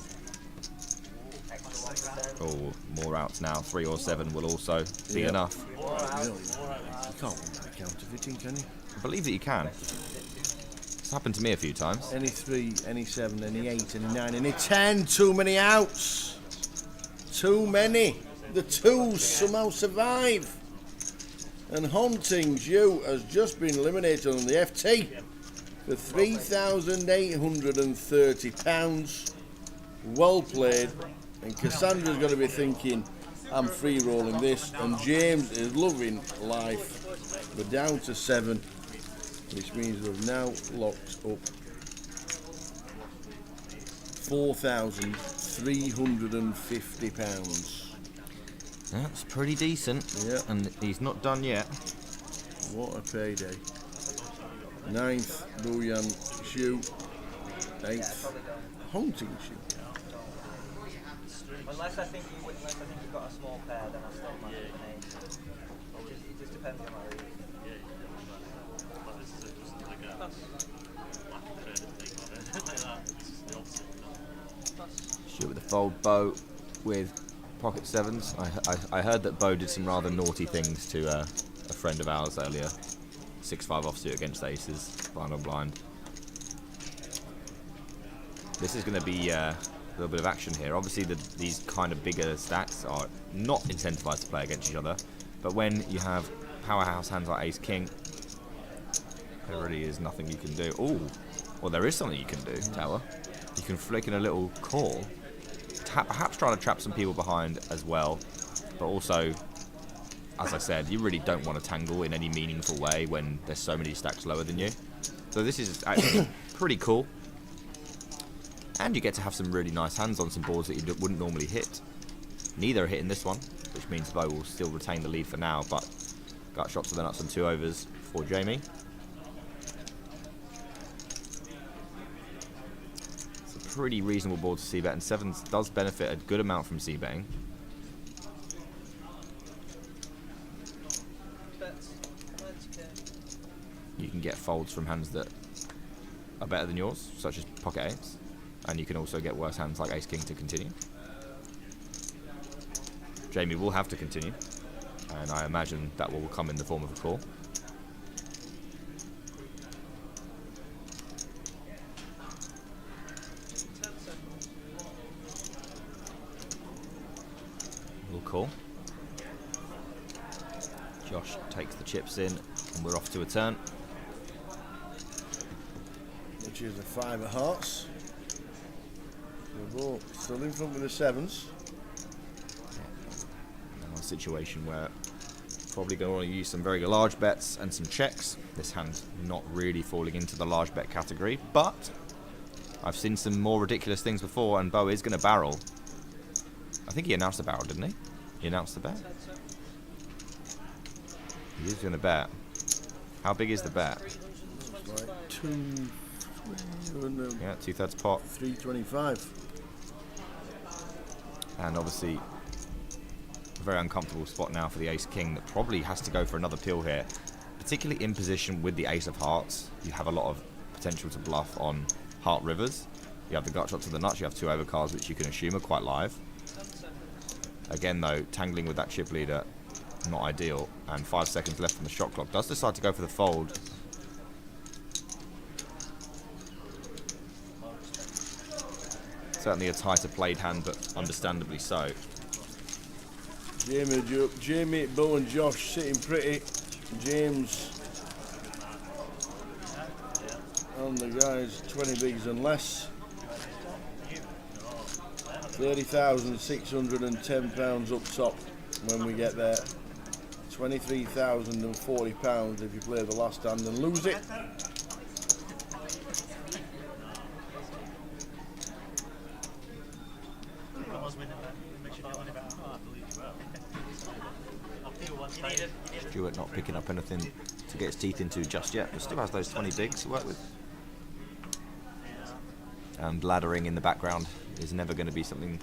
Oh, more outs now. 3 or 7 will also be enough. Really? You can't win by counterfeiting, can you? I believe that you can. It's happened to me a few times. Any 3, any 7, any 8, any 9, any 10. Too many outs. Too many. The 2s somehow survive. And Hunting Jew has just been eliminated on the FT for £3,830. Well played. And Cassandra's got to be thinking, I'm free rolling this. And James is loving life. We're down to 7, which means we've now locked up £4,350. That's pretty decent. Yeah. And he's not done yet. What a payday. 9th, Bullion Shoe. 8th, Hunting Shoe. Unless I think you've got a small pair, then I still might have an 8. It just depends on my read. Shoot with the fold, Bo with pocket 7s. I heard that Bo did some rather naughty things to a friend of ours earlier. 6-5 offsuit against aces, final blind. This is going to be a little bit of action here. Obviously these kind of bigger stacks are not incentivized to play against each other, but when you have powerhouse hands like ace king, there really is nothing you can do. Oh, well, there is something you can do, Tower. You can flick in a little call, perhaps trying to trap some people behind as well, but also, as I said, you really don't want to tangle in any meaningful way when there's so many stacks lower than you. So this is actually pretty cool. And you get to have some really nice hands on some boards that you wouldn't normally hit. Neither are hitting this one, which means Bo will still retain the lead for now, but gut shots to the nuts and 2 overs for Jamie. It's a pretty reasonable board to c-bet, and 7s does benefit a good amount from c-betting. You can get folds from hands that are better than yours, such as pocket 8s. And you can also get worse hands like ace king to continue. Jamie will have to continue, and I imagine that will come in the form of a call. We'll call. Josh takes the chips in, and we're off to a turn. Which is a 5 of hearts. We're still in front with the 7s. A situation where probably going to want to use some very large bets and some checks. This hand not really falling into the large bet category, but I've seen some more ridiculous things before, and Bo is going to barrel. I think he announced a barrel, didn't he? He announced the bet. He is going to bet. How big is the bet? Like 2. Yeah, 2/3 pot. 325. And obviously, a very uncomfortable spot now for the ace king that probably has to go for another peel here. Particularly in position with the ace of hearts, you have a lot of potential to bluff on heart rivers. You have the gut shot to the nuts, you have 2 overcards which you can assume are quite live. Again, though, tangling with that chip leader, not ideal. And 5 seconds left on the shot clock. Does decide to go for the fold. Certainly a tighter played hand, but understandably so. Jamie, Bo and Josh sitting pretty. James and the guys 20 bigs and less. £30,610 up top when we get there. £23,040 if you play the last hand and lose it. Stuart not picking up anything to get his teeth into just yet, but still has those 20 bigs to work with. And laddering in the background is never going to be something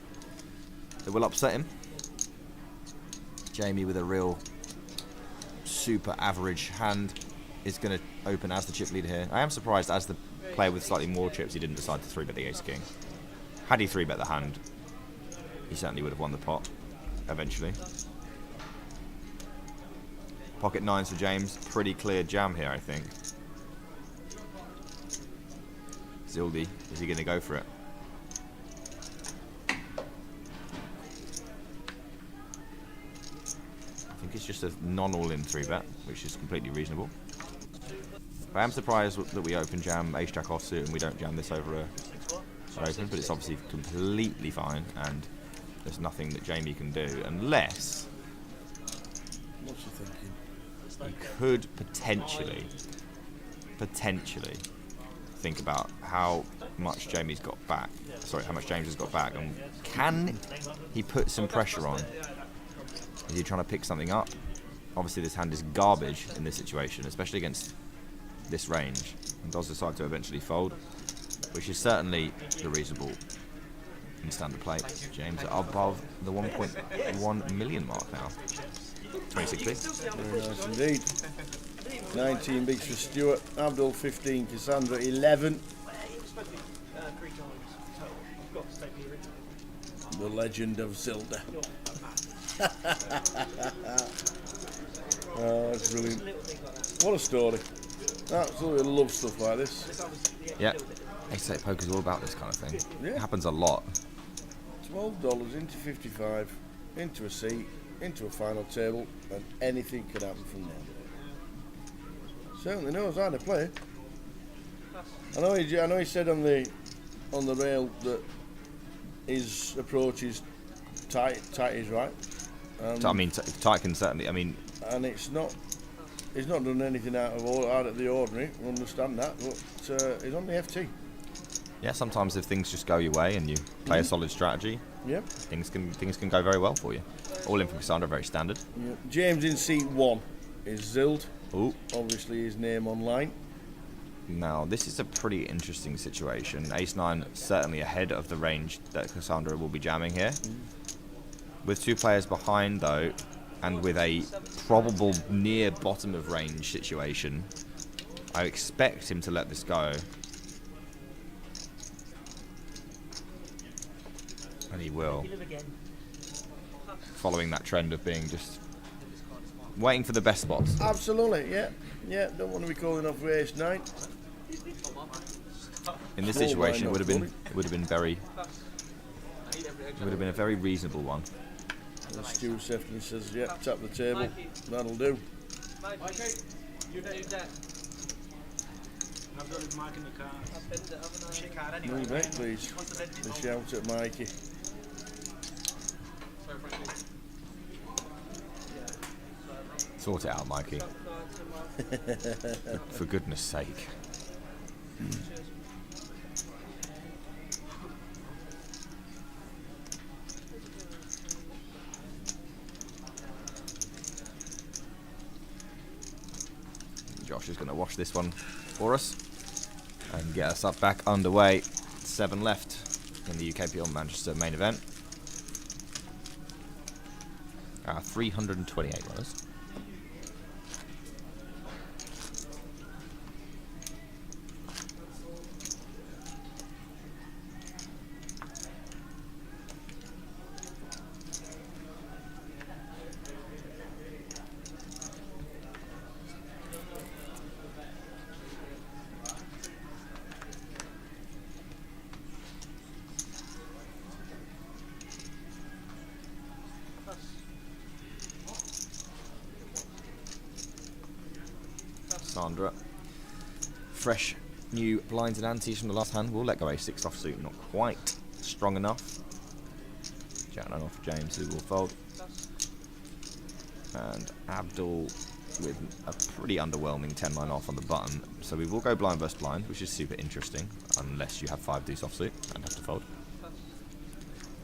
that will upset him. Jamie with a real super average hand is going to open as the chip leader here. I am surprised as the player with slightly more chips he didn't decide to 3-bet the ace king. Had he 3-bet the hand, he certainly would have won the pot eventually. Pocket nines for James. Pretty clear jam here, I think. Zildy, is he going to go for it? I think it's just a non-all-in 3-bet, which is completely reasonable. I am surprised that we open jam ace-jack offsuit and we don't jam this over a open, but it's obviously completely fine, and there's nothing that Jamie can do unless... What's he thinking? He could potentially think about how much Jamie's got back. Sorry, how much James has got back, and can he put some pressure on? Is he trying to pick something up? Obviously, this hand is garbage in this situation, especially against this range, and does decide to eventually fold, which is certainly the reasonable in standard play. James are above the 1.1 million mark now. 26 bigs. Very nice indeed. 19 bigs for Stuart. Abdul 15. Cassandra 11. The legend of Zilda. Oh, that's brilliant. What a story. Absolutely love stuff like this. Yeah. Ace-8 poker is all about this kind of thing. Yeah. It happens a lot. $12 into 55, into a seat, into a final table, and anything could happen from there. Certainly knows how to play. I know he said on the rail that his approach is tight is right. I mean, tight can certainly. I mean, and he's not done anything out of the ordinary. We understand that, but he's on the FT. Yeah, sometimes if things just go your way and you play a solid strategy, yep, things can go very well for you. All in from Cassandra, very standard. Yep. James in seat 1 is Zild. Ooh. Obviously his name online. Now, this is a pretty interesting situation. Ace-9 certainly ahead of the range that Cassandra will be jamming here. With 2 players behind, though, and with a probable near bottom of range situation, I expect him to let this go. And he will. Following that trend of being just waiting for the best spots. Absolutely, yeah. Yeah, don't want to be calling off for Ace-9. In this situation, it would have been a very reasonable one. And Stu Sefton says, "Yep, tap the table. That'll do." Mikey, you do that. I've got his mic in the car. I've pinned it, haven't I? Shit card anyway. Move back, please. The shout at Mikey. Sort it out, Mikey. For goodness sake. Josh is going to wash this one for us and get us up back underway. 7 left in the UKPL Manchester main event. 328 runners. Sandra. Fresh new blinds and antes from the last hand. We'll let go a 6 offsuit, not quite strong enough. Jack 9 off James, who will fold. And Abdul with a pretty underwhelming 10-9 off on the button. So we will go blind versus blind, which is super interesting, unless you have 5 deuce offsuit and have to fold.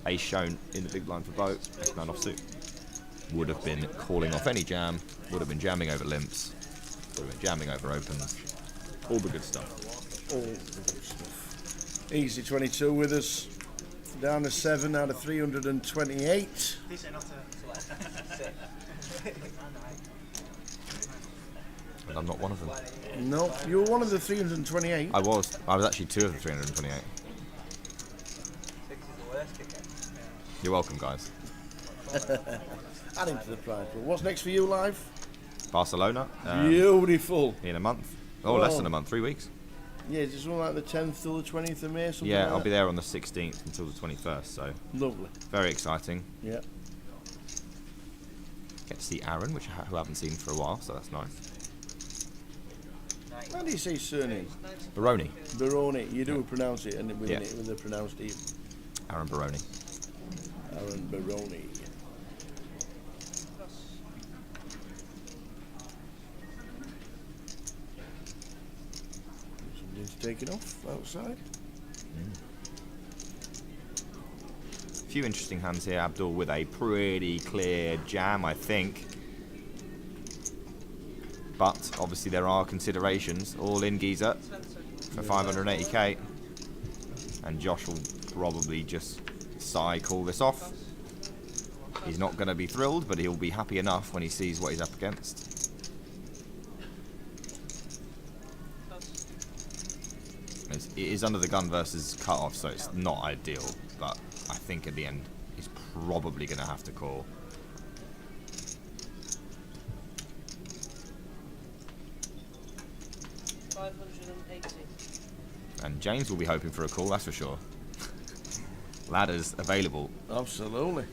Ace shown in the big blind for Bo, Ace 9 offsuit. Would have been calling off any jam, would have been jamming over limps, would have been jamming over opens. All the good stuff. All the good stuff. Easy 22 with us. Down to 7 out of 328. And I'm not one of them. No, you were one of the 328. I was actually 2 of the 328. You're welcome, guys. Adding to the prize pool. What's next for you live? Barcelona. Beautiful. In a month. Oh, less than a month, 3 weeks. Yeah, is it something like the 10th till the 20th of May? Something Yeah, like I'll that? be there on the 16th until the 21st, so. Lovely. Very exciting. Yeah. Get to see Aaron, who I haven't seen for a while, so that's nice. How do you say surname? Baroni. Baroni. You do pronounce it, and with, Yeah. with a pronounced E. Aaron Baroni. Aaron Baroni. Something's taken off outside. A few interesting hands here. Abdul with a pretty clear jam, I think. But obviously there are considerations. All in geezer for 580k. And Josh will probably just call this off. He's not going to be thrilled, but he'll be happy enough when he sees what he's up against. It is under the gun versus cut off, so it's not ideal, but I think at the end he's probably going to have to call. And James will be hoping for a call, that's for sure. Ladders available. Absolutely.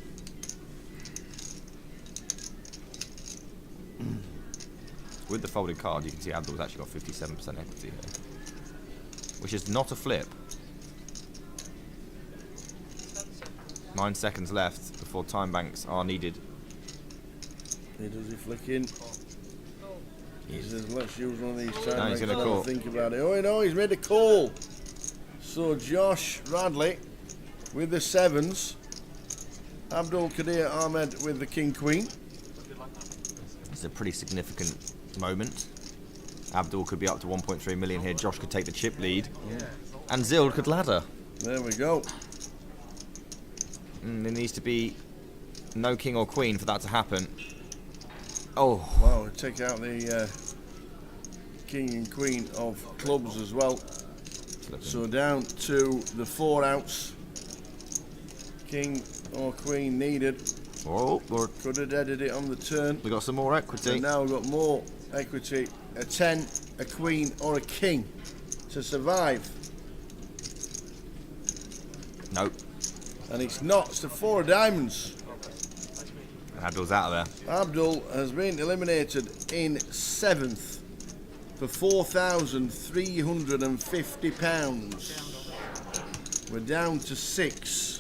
With the folded card, you can see Abdul's actually got 57% equity here, which is not a flip. 9 seconds left before time banks are needed. He does he flick in. He says, let's use one of these time No, he's banks gonna call. think about it. Oh no, he's made a call. So Josh Radley with the 7s. Abdul Qadir Ahmed with the King Queen. It's a pretty significant moment. Abdul could be up to 1.3 million here. Josh could take the chip lead. Yeah. And Zild could ladder. There we go. There needs to be no king or queen for that to happen. Oh. Wow, take out the king and queen of clubs as well. So down to the 4 outs. King or queen needed. Oh, could have deaded it on the turn. We got some more equity. And now we've got more equity. A 10, a queen, or a king to survive. Nope. And it's not. It's the 4 of diamonds. Abdul's out of there. Abdul has been eliminated in 7th for £4,350. We're down to 6.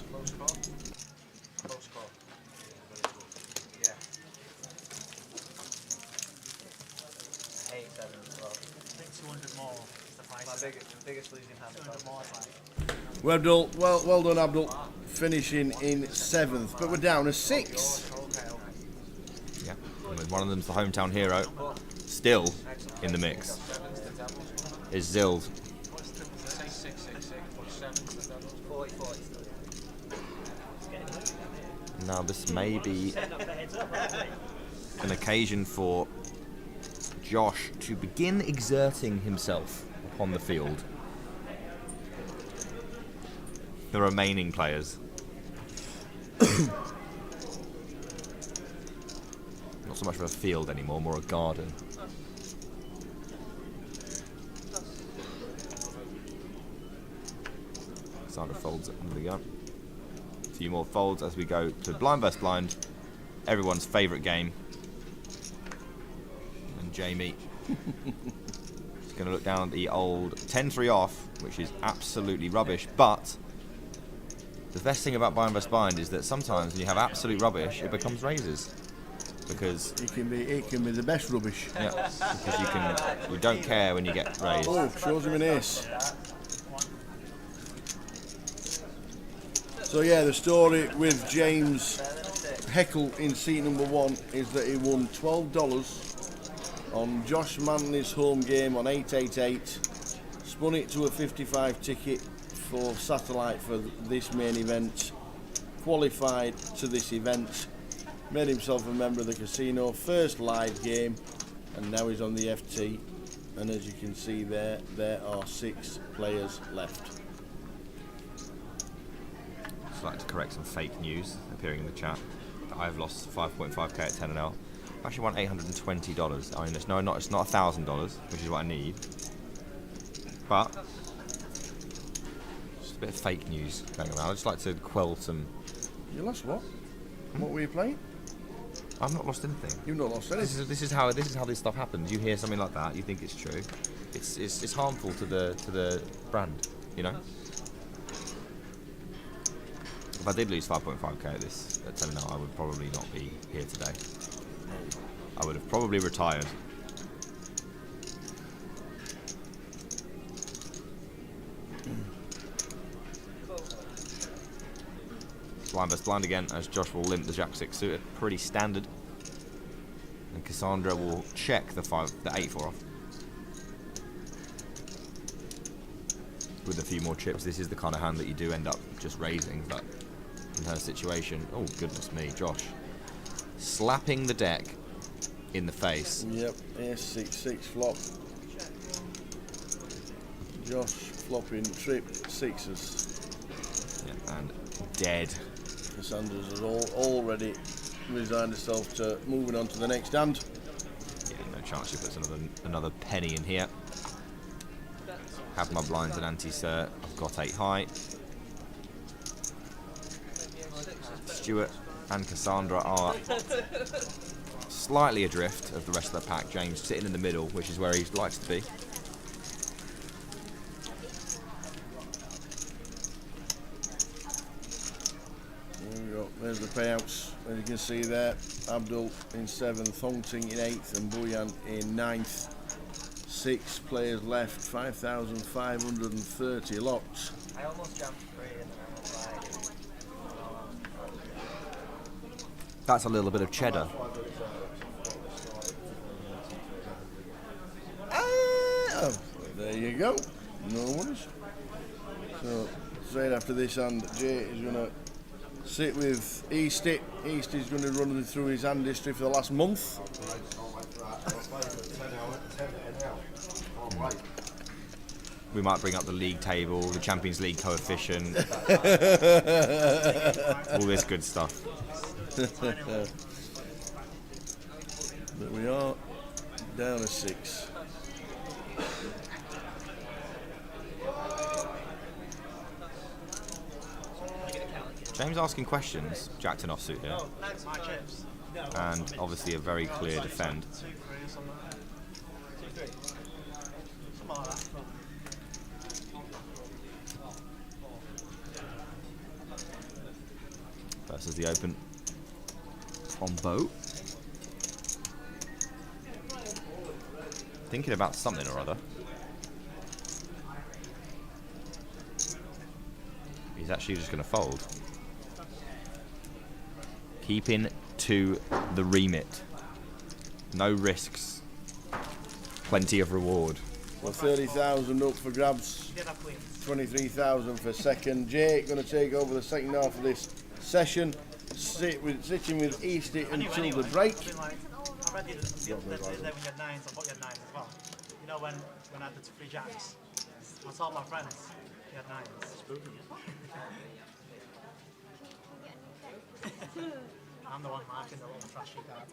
Well done, Abdul. Finishing in 7th, but we're down to 6. Yeah, and one of them's the hometown hero. Still in the mix is Zild. Now this may be an occasion for Josh to begin exerting himself upon the field. The remaining players. Not so much of a field anymore, more a garden. Sandra folds it under the gun. A few more folds as we go to blind versus blind. Everyone's favourite game. And Jamie It's going to look down at the old 10-3 off, which is absolutely rubbish. But the best thing about bind versus bind is that sometimes when you have absolute rubbish, it becomes raises. Because it can be the best rubbish. Yeah, because you don't care when you get raised. Oh, shows him an ace. So yeah, the story with James Heckle in seat number 1 is that he won $12 on Josh Manley's home game on 888, spun it to a 55 ticket for satellite for this main event, qualified to this event, made himself a member of the casino, first live game, and now he's on the FT. And as you can see there are 6 players left. I'd like to correct some fake news appearing in the chat. I've lost 5.5k at 10 and L. I actually won $820. I mean, it's not $1,000, which is what I need. But just a bit of fake news going around. I'd just like to quell some. You lost what? What were you playing? I've not lost anything. You've not lost anything. This is how this stuff happens. You hear something like that, you think it's true. It's harmful to the brand, you know. If I did lose 5.5k at 10 now, I would probably not be here today. I would have probably retired. Blind versus blind again, as Josh will limp the Jack-6 suited. Pretty standard. And Cassandra will check the 8-4 off. With a few more chips, this is the kind of hand that you do end up just raising, but in her situation, oh goodness me, Josh. Slapping the deck in the face. Yep, Ace-6-6 flop. Josh flopping trip 6s. Yeah, and dead. Cassandra's has already resigned herself to moving on to the next hand. Yeah, no chance she puts another penny in here. Have my blinds and anti-cert. I've got 8 high. Stuart and Cassandra are slightly adrift of the rest of the pack. James sitting in the middle, which is where he likes to be. There we go. There's the payouts. As you can see there, Abdul in 7th, Hongting in 8th, and Buyan in 9th. 6 players left, 5,530 locked. I almost jumped 3 and then I was like... That's a little bit of cheddar. Oh, there you go. No worries. So, straight after this hand, Jay is going to sit with Easty. Easty's going to run through his hand history for the last month. We might bring up the league table, the Champions League coefficient, all this good stuff. But we are down to 6. James asking questions, Jacked and offsuit here. And obviously a very clear defend. Versus the open on boat. Thinking about something or other. He's actually just going to fold. Keeping to the remit. No risks. Plenty of reward. Well, 30,000 up for grabs. 23,000 for second. Jake going to take over the second half of this session. Sitting with Easty until the break. I read the when you had 9s, I thought you had 9s as well. You know when I had the 3 jacks, I told my friends you had 9s. I'm the one marking the little trashy card.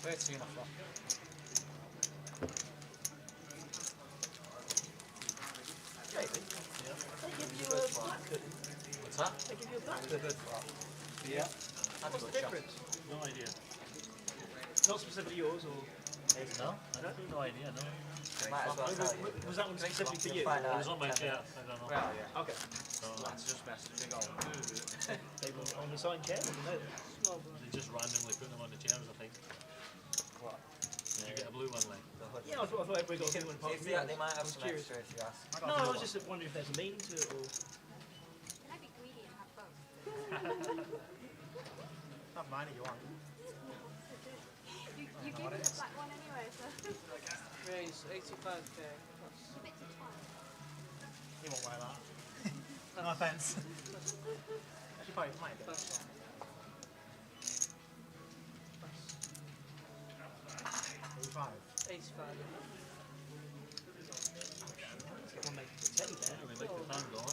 13 off that. Jamie? Yeah. They give you a black hoodie. What's that? They give you a black hoodie. Yeah. What's the difference? No idea. Not specifically yours or? No, I don't have no idea, no. Might as well tell you. Was that one specifically for you? Find It out. was on my, yeah, I don't know. Well, yeah. Okay. So that's just messaged me going, they were on the sign chair, wasn't they? They just randomly put them on the chairs, I think. What? Did you get a blue one, like? Yeah, I thought everybody got a blue one. If they might have some extra if you ask. No, I was just wondering if there's a meaning to it or. Can I be greedy and have both? Not mine if you want. You gave me the black one anyway, so. Raise 85k. You won't wear that. No offence. Actually, probably might do. 85. 85. We'll make the teddy bear. We make the fan go on.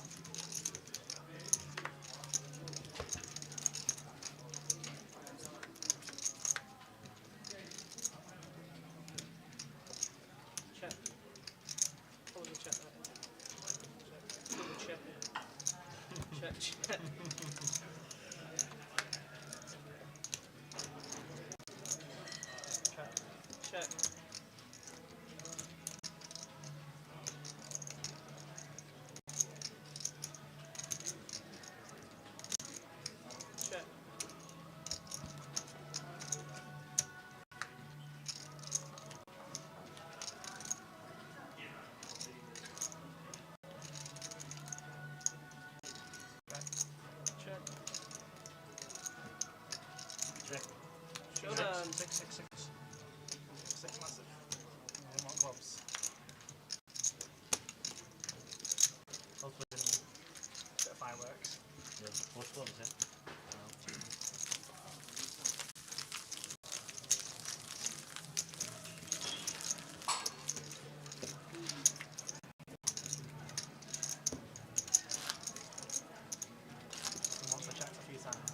Check. Hold the check. Double check. Check, check. Check. Check. Check. Check. Showdown. 666. 6 massive. I want clubs. Hopefully, a bit of fireworks. Yeah, what's clubs in? Once I checked a few times,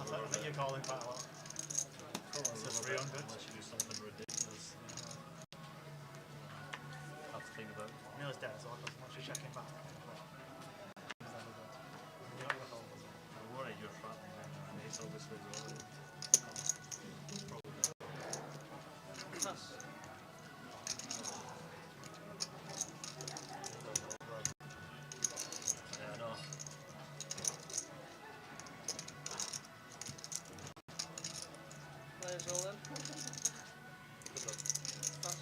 I think you're calling quite a lot. It's 300. Unless you do something ridiculous. Have to think about it. Neil's dead, so once you're checking back. I'm worried you're fat, and he's obviously rolling. Pass. Yeah, I know. Players all in. Pass.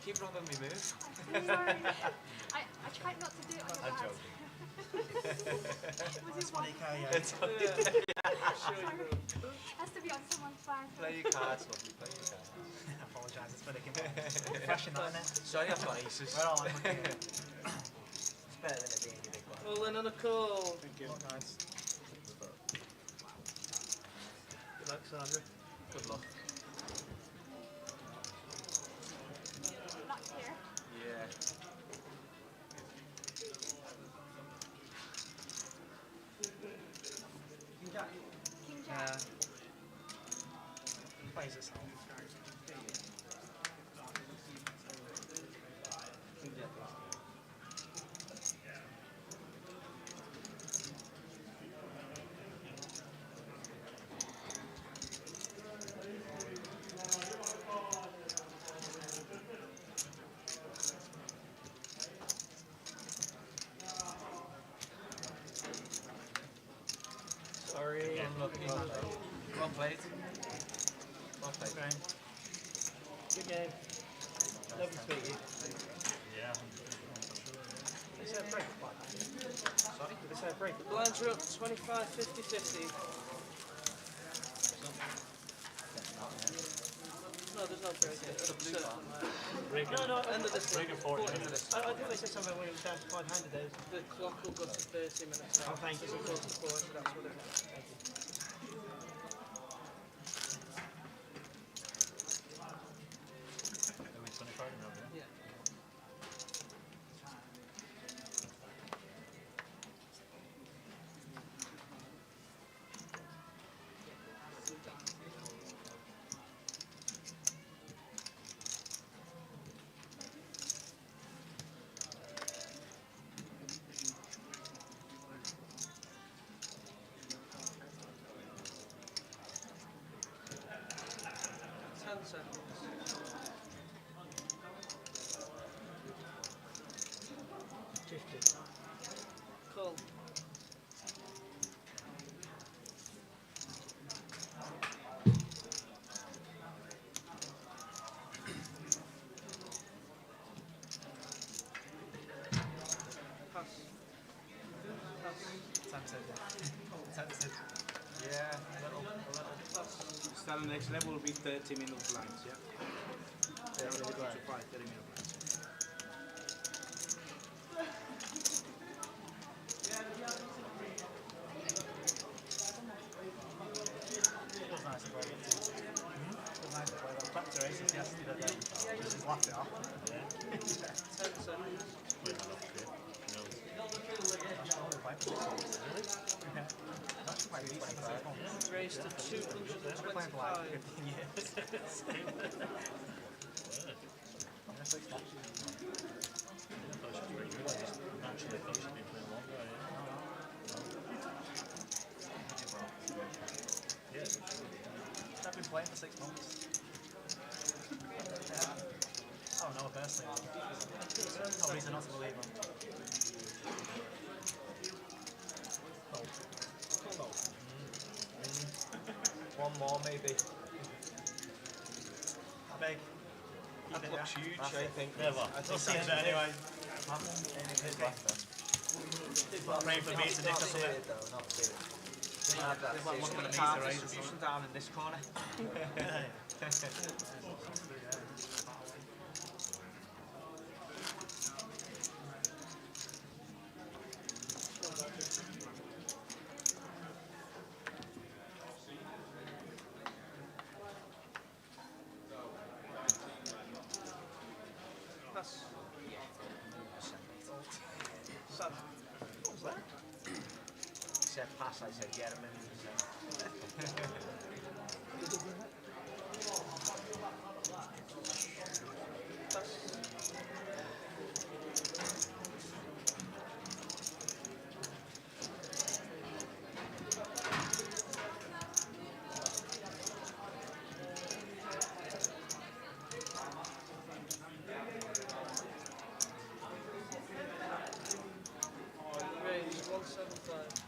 Keep robbing me move. Sorry. I tried not to do it on your I'm back. joking. Was it one? It's funny. Sorry. Has to be on someone's back. Play your cards, lovely. Play your cards. I apologise, it's been a fresh in that, isn't it? Sorry, I've got aces. We're all like, okay. It's better than it being your big one. All in on a call. Thank you. Nice. Good luck, Sandra. Good luck. Not here. Yeah. King Jack. King Jack. Plays itself. King Jack. Sorry. Well played. Well played. Okay. Good game. Lovely to meet you. Yeah. They said break. Sorry? They said break. The blinds are up 25, 50, 50. No, there's no break. It's a blue Break. No, end of this. Break in 40 minutes. I think they said something when it was down to 500 days. The clock will go to 30 minutes now. Oh, thank you. It's a quarter to 4, so that's what it is. Thank you. Are we 25 now, yeah? Yeah. Intensive. Yeah, a little. Start the next level will be 30-minute blinds, yeah? They're already going to 30-minute blinds. Feels nice to play it. Feels nice to play that. Back to races yesterday, just laughed it off. Yeah. 10 seconds. Race to 225. 15 years. I've been playing for 6 months. Oh no, personally. No reason not to believe him. One more, maybe. How big? That looks huge, I think. Never. We'll see it anyway. Praying for me to nick us a bit. There's one of the card distribution down in this corner. What was that? He said pass, I said get him in. Range 175.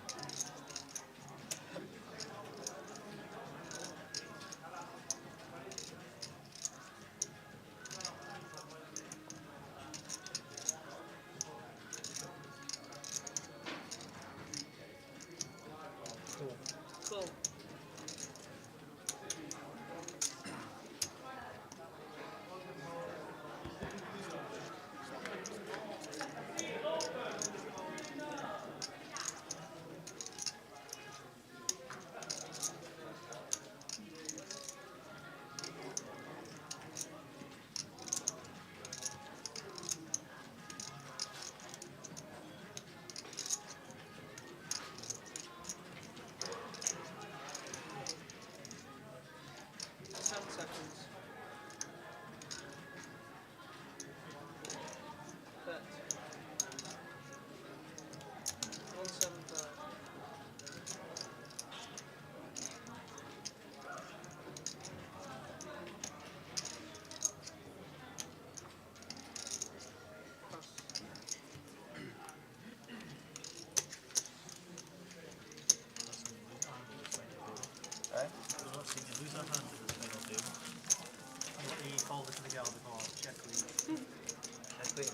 Cool.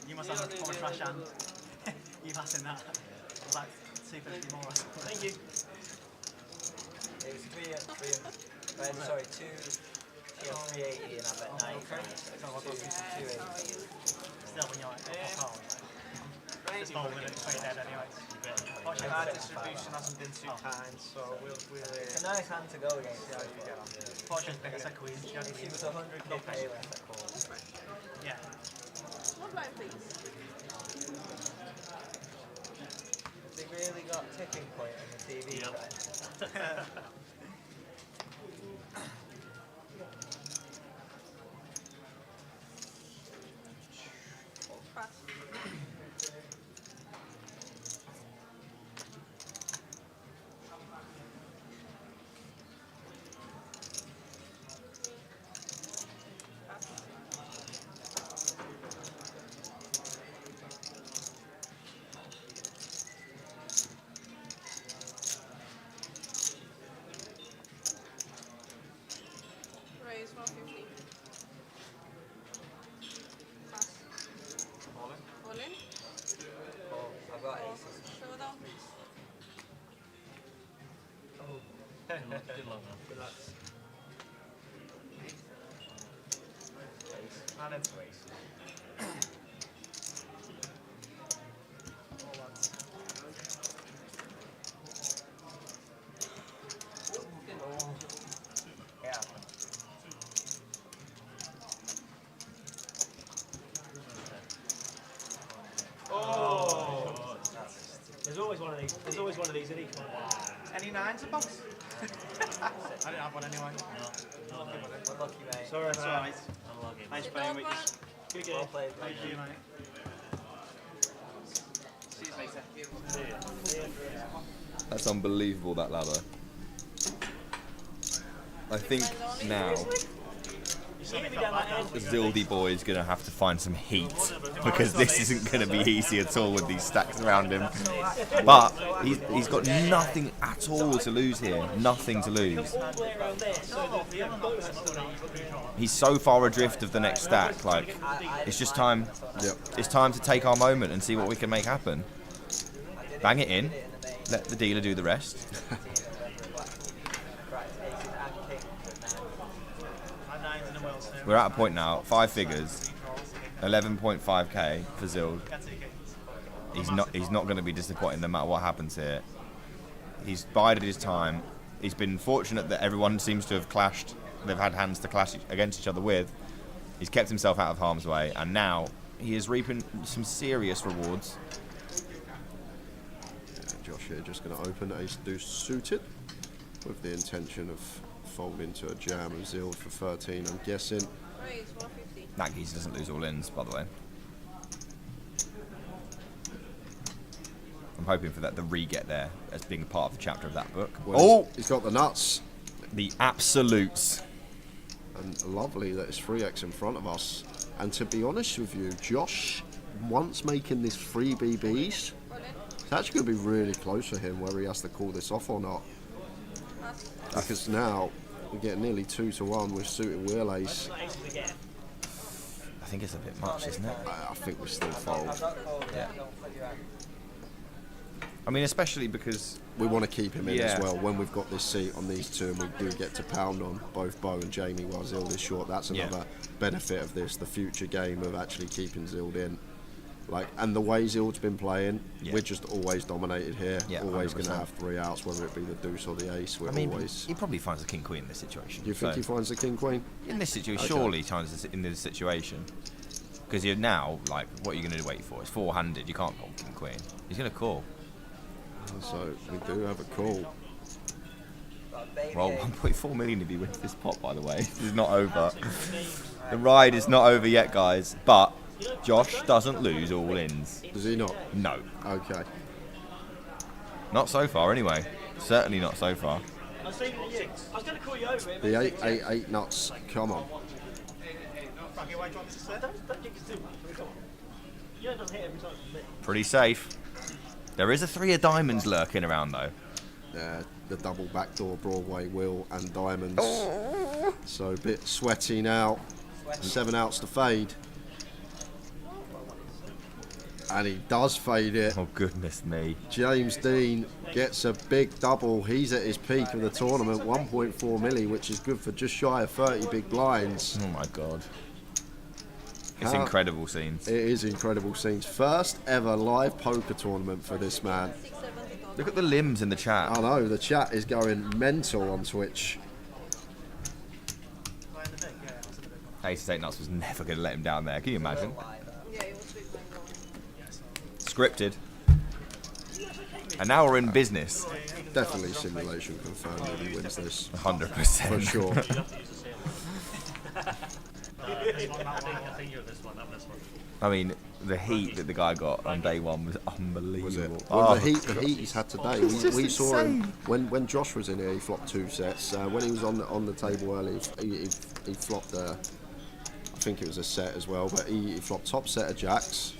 You must have a poor trash hand. You've asked him that. Like 250 more or something. Thank you. It was 380 and I bet 90. Still, when you're like, just fold it and play it dead anyway. Our distribution hasn't been too kind, so we'll it's a nice hand to go against. Fortune's big as a queen. If he was 100k paler, I call. Yeah. One line, please. Has he really got tipping point on the TV? Yep. Right? Too long now. And then three. Oh! There's always one of these. There's always one of these in each one. Any nines, box? I didn't have one anyway. No. Unlucky, mate. Sorry, That's man. alright. Unlucky. Nice playing with you. Good game. Well played. Thank you, mate. See you later. See you. That's unbelievable, that ladder. I think now the Zildy boy is going to have to find some heat, because this isn't going to be easy at all with these stacks around him. But he's got nothing at all to lose here. Nothing to lose. He's so far adrift of the next stack. Like, it's just time. It's time to take our moment and see what we can make happen. Bang it in. Let the dealer do the rest. We're at a point now, 5 figures, 11.5k for Zild. He's not going to be disappointed no matter what happens here. He's bided his time. He's been fortunate that everyone seems to have clashed. They've had hands to clash against each other with. He's kept himself out of harm's way, and now he is reaping some serious rewards. Josh here just going to open ace deuce suited with the intention of folding to a jam of Zild for 13, I'm guessing. That geezer doesn't lose all ins, by the way. I'm hoping for that the re-get there as being part of the chapter of that book. Well, he's got the nuts. The absolutes. And lovely that it's 3x in front of us. And to be honest with you, Josh, once making this 3 BBs, it's actually going to be really close for him whether he has to call this off or not. Because now we get nearly 2-1 with suited wheel ace. I think it's a bit much, isn't it? I think we still fold. Yeah. I mean, especially because we want to keep him in as well. When we've got this seat on these two and we do get to pound on both Bo and Jamie while Zild is short, that's another benefit of this, the future game of actually keeping Zild in. Like, and the way Zild's been playing, we're just always dominated here. Always going to have 3 outs, whether it be the deuce or the ace. We're always. He probably finds the king queen in this situation. You think he finds the king queen in this situation? Surely he finds in this situation, because you're now like, what are you going to wait for? It's 4-handed. You can't call king queen. He's going to call. So we do have a call. Well, 1.4 million if he wins this pot. By the way, this is not over. The ride is not over yet, guys. But Josh doesn't lose all ins. Does he not? No. Okay. Not so far, anyway. Certainly not so far. I was going to call you over. The 8 nuts. Come on. Pretty safe. There is a 3 of diamonds lurking around, though. Yeah, the double backdoor Broadway wheel and diamonds. So a bit sweaty now. 7 outs to fade. And he does fade it. Oh, goodness me. James Dean gets a big double. He's at his peak of the tournament, 1.4 milli, which is good for just shy of 30 big blinds. Oh, my God. It's incredible scenes. It is incredible scenes. First ever live poker tournament for this man. Look at the limbs in the chat. I know, the chat is going mental on Twitch. Ace 8 nuts was never going to let him down there. Can you imagine? Scripted. And now we're in business. Definitely simulation confirmed that he wins this. 100%. For sure. I mean, the heat that the guy got on day one was unbelievable. Was it? Well, the heat he's had today. We saw him when Josh was in here. He flopped 2 sets. When he was on the table early, he flopped. I think it was a set as well, but he flopped top set of jacks.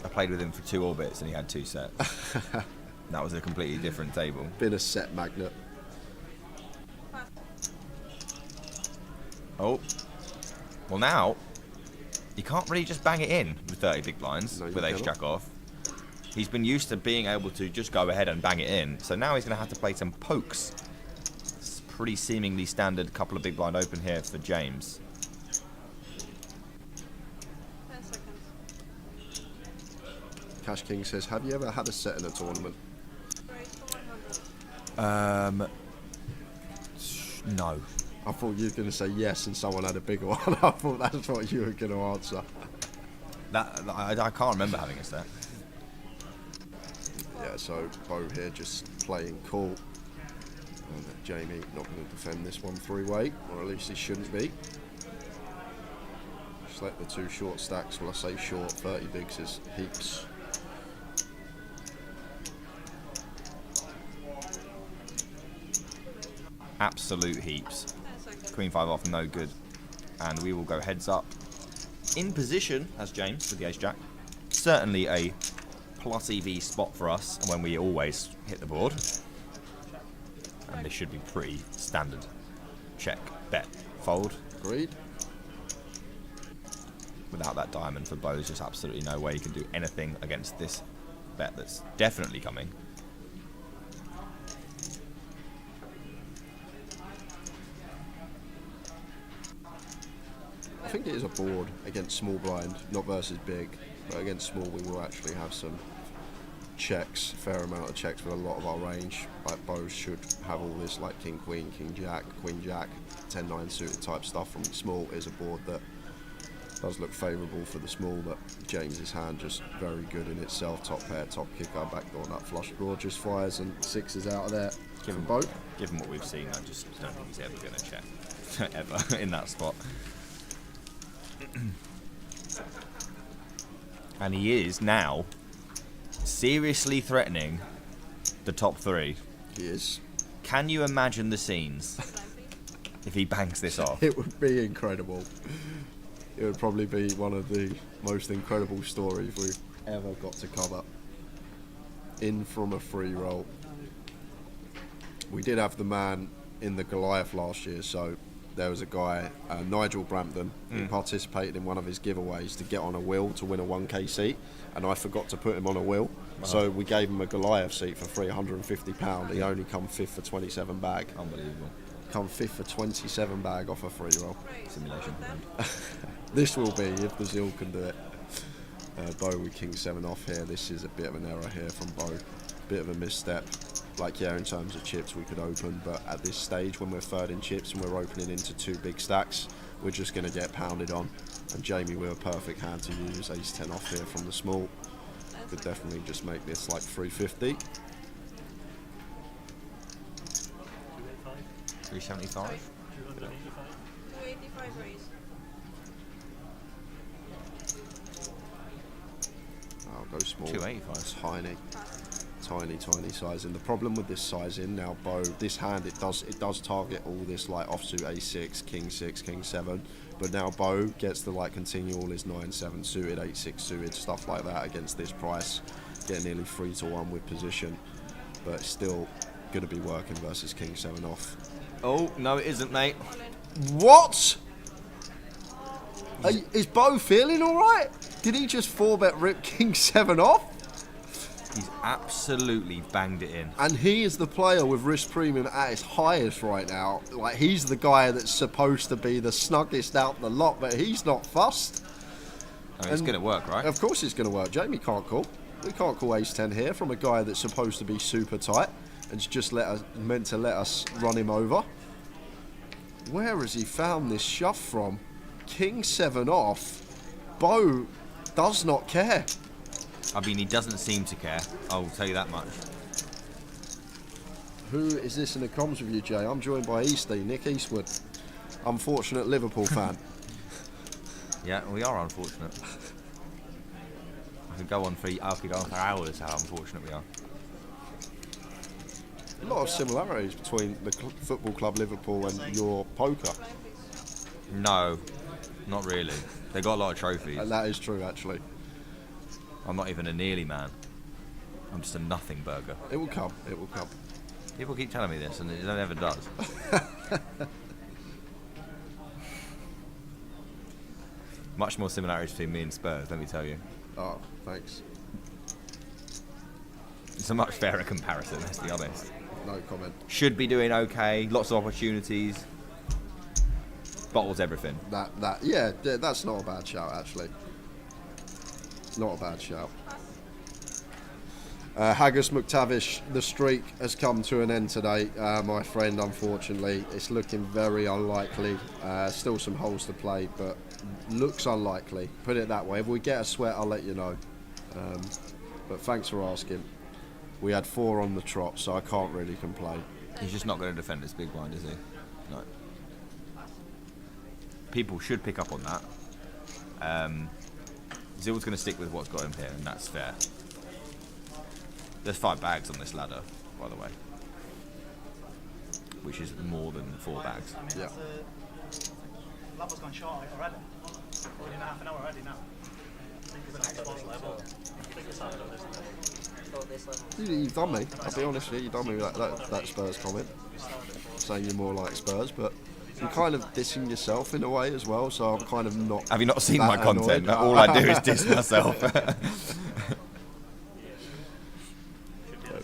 I played with him for 2 orbits and he had 2 sets. That was a completely different table. Been a set magnet. Oh. Well, now, you can't really just bang it in with 30 big blinds with ace jack off. He's been used to being able to just go ahead and bang it in. So now he's going to have to play some pokes pretty seemingly standard couple of big blind open here for James. 10 seconds. Cash King says, have you ever had a set in a tournament? No. I thought you were going to say yes and someone had a bigger one. I thought that's what you were going to answer. I can't remember having a set. Yeah, so Bo here just playing cool. And Jamie not going to defend this one three-way, or at least he shouldn't be. Just let the two short stacks, well I say short, 30 bigs is heaps. Absolute heaps. Queen 5 off, no good. And we will go heads up. In position as James with the ace jack. Certainly a plus EV spot for us when we always hit the board. And this should be pretty standard. Check, bet, fold. Agreed. Without that diamond for Bo, there's just absolutely no way you can do anything against this bet that's definitely coming. I think it is a board against small blind, not versus big, but against small we will actually have some checks, fair amount of checks with a lot of our range. Like Bows should have all this like king queen, king jack, queen jack, 10-9 suited type stuff from small. Is a board that does look favourable for the small, but James's hand just very good in itself. Top pair, top kicker, backdoor nut flush draw, just fires and sixes out of there. Given both. Given what we've seen, I just don't think he's ever going to check ever in that spot. And he is now seriously threatening the top three. He is. Can you imagine the scenes if he bangs this off? It would be incredible. It would probably be one of the most incredible stories we've ever got to cover. In from a free roll. We did have the man in the Goliath last year, so there was a guy, Nigel Brampton, who participated in one of his giveaways to get on a wheel to win a 1k seat, and I forgot to put him on a wheel, so we gave him a Goliath seat for £350. He only come 5th for 27 bag. Unbelievable. Come 5th for 27 bag off a free roll. Simulation. This will be, if the Zild can do it. Bo with king 7 off here. This is a bit of an error here from Bo. Bit of a misstep. Like, yeah, in terms of chips we could open, but at this stage when we're third in chips and we're opening into two big stacks, we're just going to get pounded on. And Jamie with a perfect hand to use, ace 10 off here from the small. Could definitely just make this like 350. 375? 285 raise. I'll go small. 285. Tiny sizing. The problem with this sizing now, Bo, this hand it does target all this like offsuit a6, king 6, king 7, but now Bo gets to like continue all his 9-7 suited, 8-6 suited, stuff like that against this price, getting nearly 3-1 with position, but it's still going to be working versus king 7 off. Oh no, it isn't, mate. What? Is Bo feeling all right? Did he just 4-bet rip king 7 off? He's absolutely banged it in. And he is the player with risk premium at its highest right now. Like, he's the guy that's supposed to be the snuggest out the lot, but he's not fussed. I mean, it's going to work, right? Of course it's going to work. Jamie can't call. We can't call ace 10 here from a guy that's supposed to be super tight and just meant to let us run him over. Where has he found this shove from? King 7 off. Bo does not care. I mean, he doesn't seem to care. I'll tell you that much. Who is this in the comms with you, Jay? I'm joined by Easty, Nick Eastwood. Unfortunate Liverpool fan. Yeah, we are unfortunate. I could go on for hours how unfortunate we are. A lot of similarities between the football club Liverpool and your poker. No, not really. They got a lot of trophies. And that is true, actually. I'm not even a nearly man. I'm just a nothing burger. It will come. It will come. People keep telling me this, and it never does. Much more similarities between me and Spurs, let me tell you. Oh, thanks. It's a much fairer comparison, let's be honest. No comment. Should be doing okay. Lots of opportunities. Bottles everything. Yeah, that's not a bad shout actually. Not a bad shout. Haggis McTavish, the streak has come to an end today, my friend, unfortunately. It's looking very unlikely. Still some holes to play, but looks unlikely. Put it that way. If we get a sweat, I'll let you know. But thanks for asking. We had 4 on the trot, so I can't really complain. He's just not going to defend this big blind, is he? No. People should pick up on that. Zild's going to stick with what's got him here, and that's fair. There's 5 bags on this ladder, by the way, which is more than 4 bags. I mean, yeah. Lap has gone short already. We're in half an hour already now. I think it's the next boss level. I think it's after this level. You've done me. I'll be honest with you. You've done me with that Spurs comment. Saying you're more like Spurs, but you're kind of dissing yourself in a way as well. So I'm kind of not. Have you not seen my content? Annoyed. All I do is diss myself.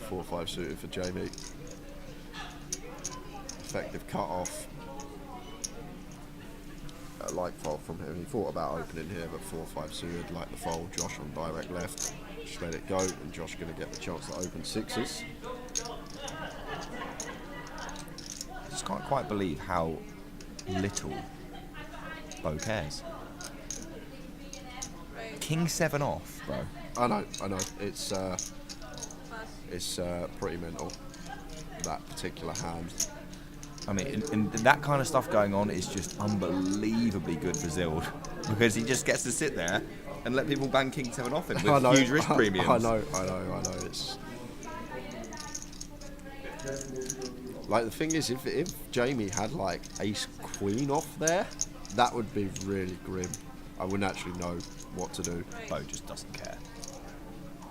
4-5 suited for Jamie. Effective cut off. Like fold from him. He thought about opening here, but 4-5 suited, like the fold. Josh on direct left. Just let it go, and Josh going to get the chance to open 6s. I just can't quite believe how little Bo cares. King 7 off, bro. I know. It's pretty mental, that particular hand. I mean, and that kind of stuff going on is just unbelievably good for Zild, because he just gets to sit there and let people bang King 7 off him with huge risk premiums. I know. It's like, the thing is, if Jamie had like Ace Queen off there, that would be really grim. I wouldn't actually know what to do. Bo just doesn't care.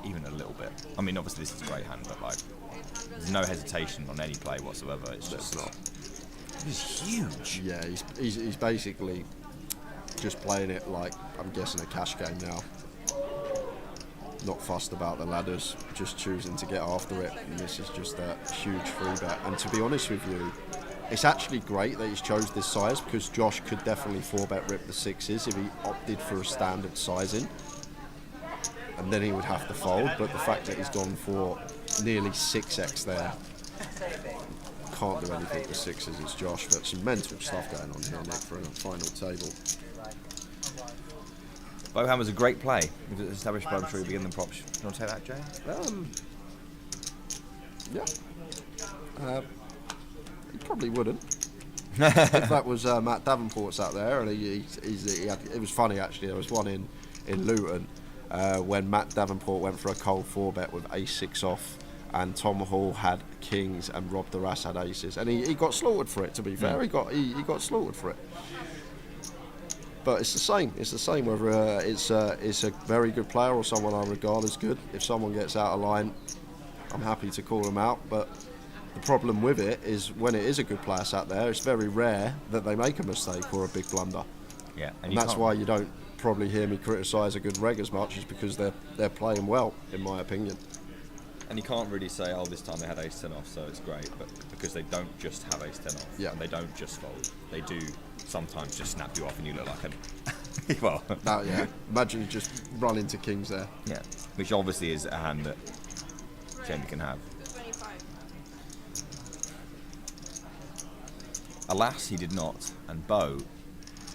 Even a little bit. I mean, obviously this is a great hand, but like, there's no hesitation on any play whatsoever. It's just not. It's huge. Yeah, he's basically just playing it like, I'm guessing, a cash game now. Not fussed about the ladders, just choosing to get after it. And this is just a huge free bet. And to be honest with you, it's actually great that he's chose this size, because Josh could definitely 4-bet rip the 6s if he opted for a standard sizing. And then he would have to fold, but the fact that he's gone for nearly 6x there, can't do anything with 6s. It's Josh, but some mental stuff going on here, Nick, for a final table. Bohan was a great play. If it's established by we begin the props. You want to take that, Jay? Yeah. He probably wouldn't. If that was Matt Davenport's out there, and he had, it was funny actually. There was one in Luton. When Matt Davenport went for a cold 4-bet with Ace-6 off, and Tom Hall had kings and Rob Duras had aces, and he got slaughtered for it. To be fair, he got slaughtered for it. But it's the same. It's the same whether it's a very good player or someone I regard as good. If someone gets out of line, I'm happy to call them out. But the problem with it is, when it is a good player sat there, it's very rare that they make a mistake or a big blunder. Yeah, and that's why you don't probably hear me criticise a good reg as much, is because they're playing well, in my opinion. And you can't really say, oh, this time they had Ace-10 off, so it's great, but because they don't just have Ace-10 off, and they don't just fold, they do sometimes just snap you off and you look like a... well... No, yeah. Imagine you just run into kings there. Yeah, which obviously is a hand that Jamie can have. Alas, he did not, and Bo,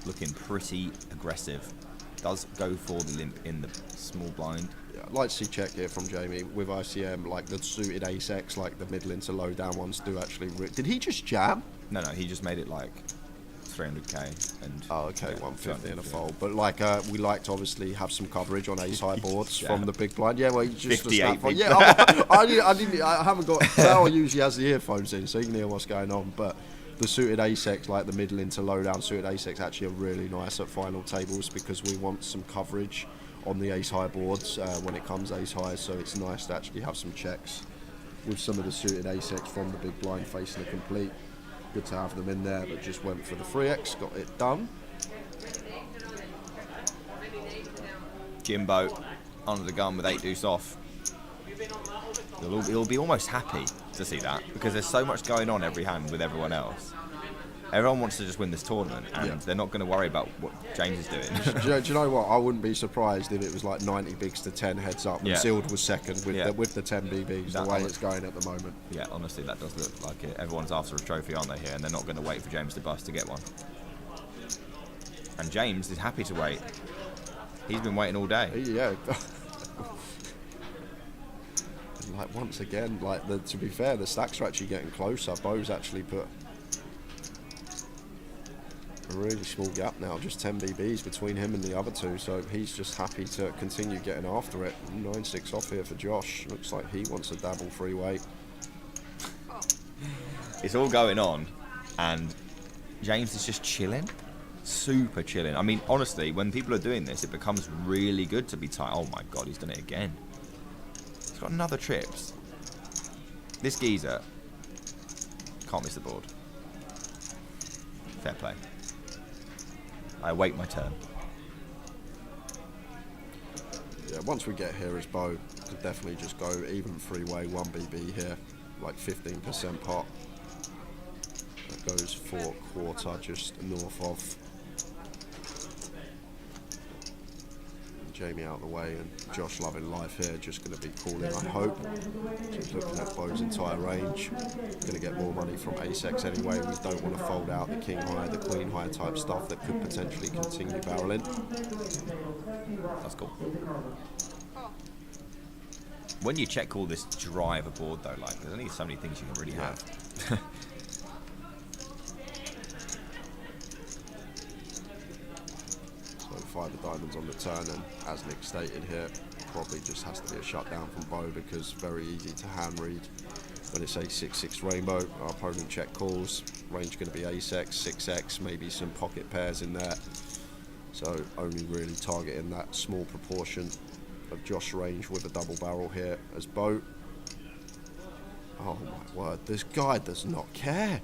looking pretty aggressive, does go for the limp in the small blind. Yeah, I'd like to see check here from Jamie with ICM, like the suited ace-X, like the middle into low down ones do actually... Did he just jam? No, he just made it like 300k and... Oh, okay, 150 and a fold. But like, we like to obviously have some coverage on ace-high boards from the big blind. Yeah, well, you just... 58 big. Yeah, I haven't got... Sal usually has the earphones in, so you can hear what's going on, but... The suited ace-X, like the middle into low down suited ace-X, actually are really nice at final tables, because we want some coverage on the ace-high boards when it comes ace-high, so it's nice to actually have some checks with some of the suited ace-X from the big blind facing the complete. Good to have them in there, but just went for the 3x, got it done. Jimbo under the gun with 8 deuce off. He'll be almost happy to see that, because there's so much going on every hand with everyone else. Everyone wants to just win this tournament, and they're not going to worry about what James is doing. Do you know what? I wouldn't be surprised if it was like 90 bigs to 10 heads up, and Zild was second with the 10 BBs, the way it's going at the moment. Yeah, honestly, that does look like it. Everyone's after a trophy, aren't they, here? And they're not going to wait for James to bust to get one. And James is happy to wait. He's been waiting all day. Yeah. Like, once again, like, to be fair, the stacks are actually getting closer. Bo's actually put a really small gap now, just 10 BBs between him and the other two, so he's just happy to continue getting after it. 9-6 off here for Josh. Looks like he wants a dabble free weight. It's all going on, and James is just chilling. Super chilling. I mean, honestly, when people are doing this, it becomes really good to be tight. Oh my god, he's done it again. He's got another trips. This geezer can't miss the board. Fair play. I await my turn. Yeah, once we get here as Bo, could definitely just go even freeway, 1 BB here, like 15% pot. That goes for quarter, just north of. Jamie out of the way, and Josh loving life here, just going to be calling, I hope. Just looking at Bo's entire range. Going to get more money from ace-x anyway. We don't want to fold out the king high, the queen high type stuff that could potentially continue barreling. That's cool. When you check all this driver board though, like, there's only so many things you can really have. So 5 of diamonds on the turn, and as Nick stated here, probably just has to be a shutdown from Bo, because very easy to hand read. When it's a 6-6 rainbow, our opponent check calls, range going to be ace-x, 6x, maybe some pocket pairs in there. So only really targeting that small proportion of Josh range with a double barrel here as Bo. Oh my word, this guy does not care.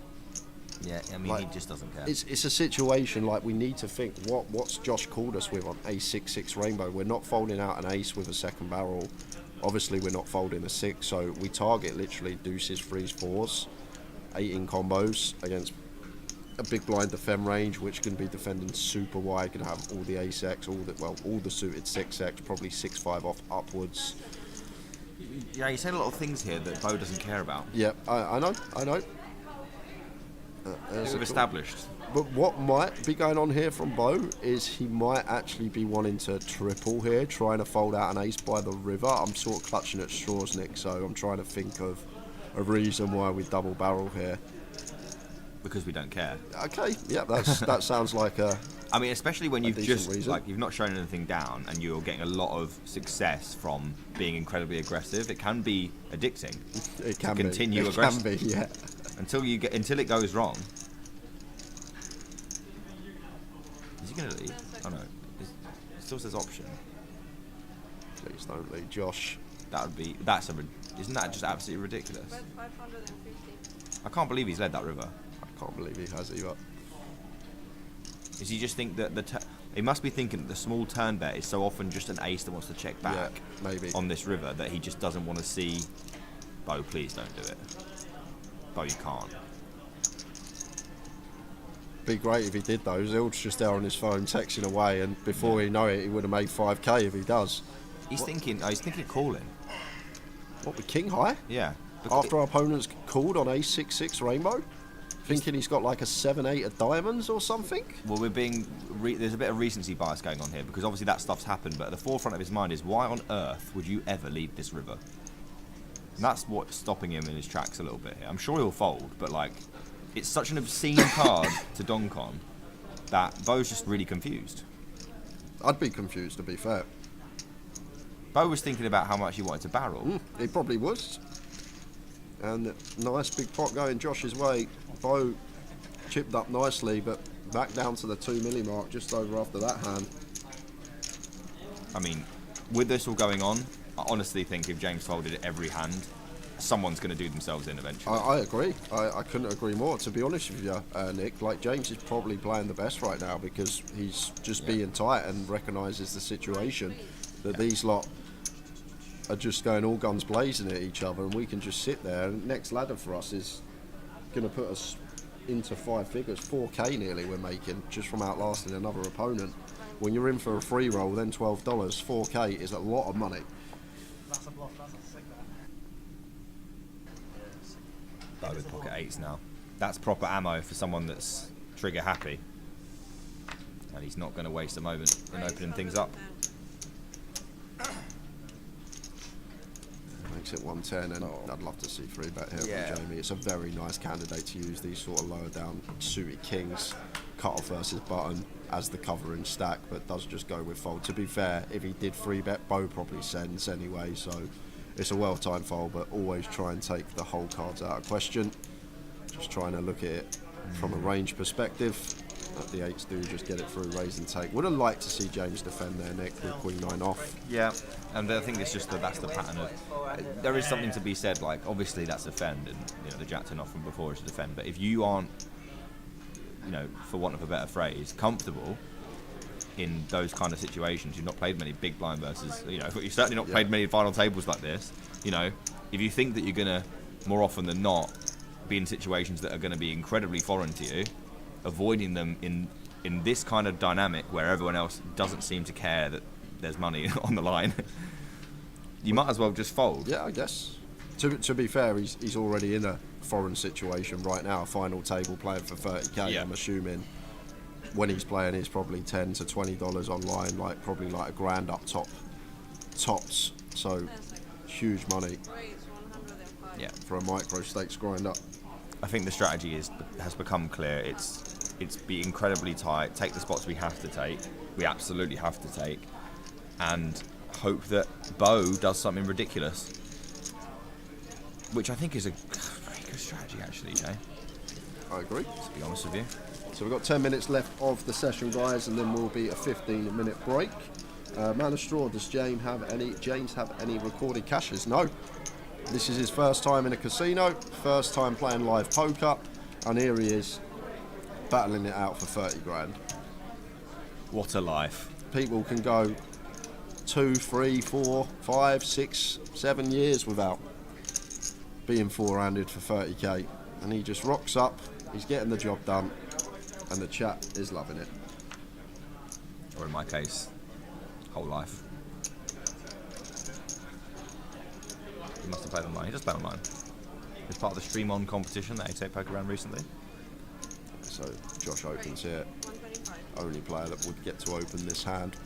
Yeah, I mean, like, he just doesn't care. It's a situation like we need to think, what's Josh called us with on a 6-6 rainbow? We're not folding out an ace with a second barrel. Obviously, we're not folding a 6, so we target literally deuces, 3s, 4s, 8 combos against a big blind defend range, which can be defending super wide, can have all the ace-x, all the suited 6x, probably 6-5 off upwards. Yeah, you're saying a lot of things here that Bo doesn't care about. Yeah, I know. We've established. But what might be going on here from Bo is he might actually be wanting to triple here, trying to fold out an ace by the river. I'm sort of clutching at straws, Nick, so I'm trying to think of a reason why we double barrel here. Because we don't care. Okay, yeah, that sounds like a. I mean, especially when you've just reason. like you've not shown anything down and you're getting a lot of success from being incredibly aggressive. It can be addicting. It can to continue aggressive. It can be, yeah. Until it goes wrong. Is he going to leave? Oh no, it still says option. Please don't leave, Josh. Isn't that just absolutely ridiculous? 550. I can't believe he's led that river. I can't believe he has either. Does he just think that he must be thinking that the small turn bet is so often just an ace that wants to check back maybe on this river that he just doesn't want to see. Bo, please don't do it. Bo, you can't. Be great if he did though. Zild's just there on his phone texting away, and before he know it, he would have made 5k if he does. He's thinking of calling. What, with king high? Yeah. After our opponent's called on a 6-6 rainbow? Thinking he's got like a 7-8 of diamonds or something? Well, there's a bit of recency bias going on here, because obviously that stuff's happened, but at the forefront of his mind is, why on earth would you ever leave this river? And that's what's stopping him in his tracks a little bit here. I'm sure he'll fold, but like, it's such an obscene card to donk on that Bo's just really confused. I'd be confused, to be fair. Bo was thinking about how much he wanted to barrel. He probably was. And nice big pot going Josh's way. Bo chipped up nicely, but back down to the 2 milli mark just over after that hand. I mean, with this all going on, I honestly think if James folded every hand, someone's going to do themselves in eventually. I agree. I couldn't agree more. To be honest with you, Nick, like James is probably playing the best right now because he's just being tight and recognises the situation that these lot are just going all guns blazing at each other, and we can just sit there. And next ladder for us is going to put us into 5 figures, 4K nearly we're making just from outlasting another opponent. When you're in for a free roll, then $12, 4K is a lot of money. That's a bluff, that's a sick Bow with pocket 8s now. That's proper ammo for someone that's trigger happy. And he's not going to waste a moment in opening things up. Makes it 110, and I'd love to see 3-bet here from Jamie. It's a very nice candidate to use these sort of lower down suited kings, cut-off versus button as the covering stack, but does just go with fold. To be fair, if he did 3-bet, Bo probably sends anyway, so it's a well-timed fold, but always try and take the whole cards out of question. Just trying to look at it from a range perspective. The 8s do just get it through, raise and take. Would have liked to see James defend there, Nick, with Queen 9 off. Yeah, and I think it's just that's the pattern of. There is something to be said, like obviously that's defend, and the Jack 10 off from before is to defend. But if you aren't, for want of a better phrase, comfortable in those kind of situations, you've not played many big blind versus, you've certainly not played many final tables like this. If you think that you're gonna more often than not be in situations that are going to be incredibly foreign to you, avoiding them in this kind of dynamic where everyone else doesn't seem to care that there's money on the line, you might as well just fold. Yeah, I guess. To be fair, he's already in a foreign situation right now, final table playing for 30k. I'm assuming when he's playing he's probably $10 to $20 online, probably a grand up tops, so huge money for a micro stakes grind up. I think the strategy has become clear. It's be incredibly tight, take the spots we have to take, we absolutely have to take, and hope that Bo does something ridiculous, which I think is a very good strategy actually, Jay. I agree. To be honest with you. So we've got 10 minutes left of the session, guys, and then we'll be a 15-minute break. Man of Straw, does James have any recorded cashes? No. This is his first time in a casino, first time playing live poker, and here he is battling it out for 30 grand. What a life. People can go 2, 3, 4, 5, 6, 7 years without being four-handed for 30k, and he just rocks up, he's getting the job done, and the chat is loving it. Or in my case, whole life. He must have played online. He does play online. He's part of the Stream On competition that 88 Poker ran recently. So Josh opens here. Only player that would get to open this hand.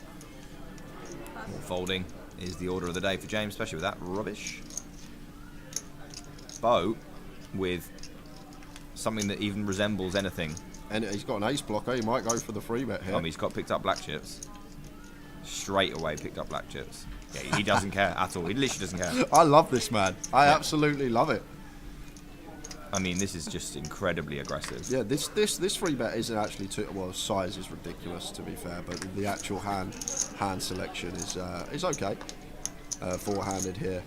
More folding is the order of the day for James, especially with that rubbish. Bo with something that even resembles anything. And he's got an ace blocker. He might go for the 3-bet here. He's got picked up black chips. Straight away picked up black chips. Yeah, he doesn't care at all. He literally doesn't care. I love this man. I absolutely love it. I mean, this is just incredibly aggressive. Yeah, this 3-bet isn't actually too well. Size is ridiculous, to be fair, but the actual hand selection is okay. Four-handed here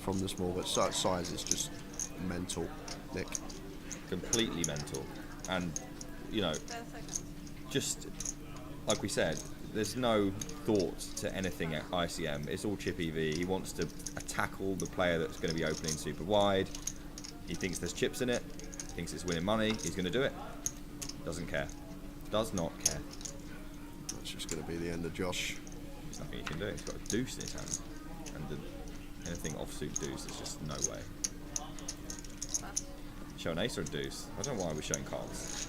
from the small, but size is just mental, Nick. Completely mental, and just like we said, there's no thought to anything at ICM. It's all chip EV. He wants to tackle the player that's going to be opening super wide. He thinks there's chips in it, thinks it's winning money. He's going to do it. Doesn't care. Does not care. That's just going to be the end of Josh. There's nothing he can do. He's got a deuce in his hand, and anything offsuit deuce, there's just no way. Show an ace or a deuce? I don't know why we're showing cards.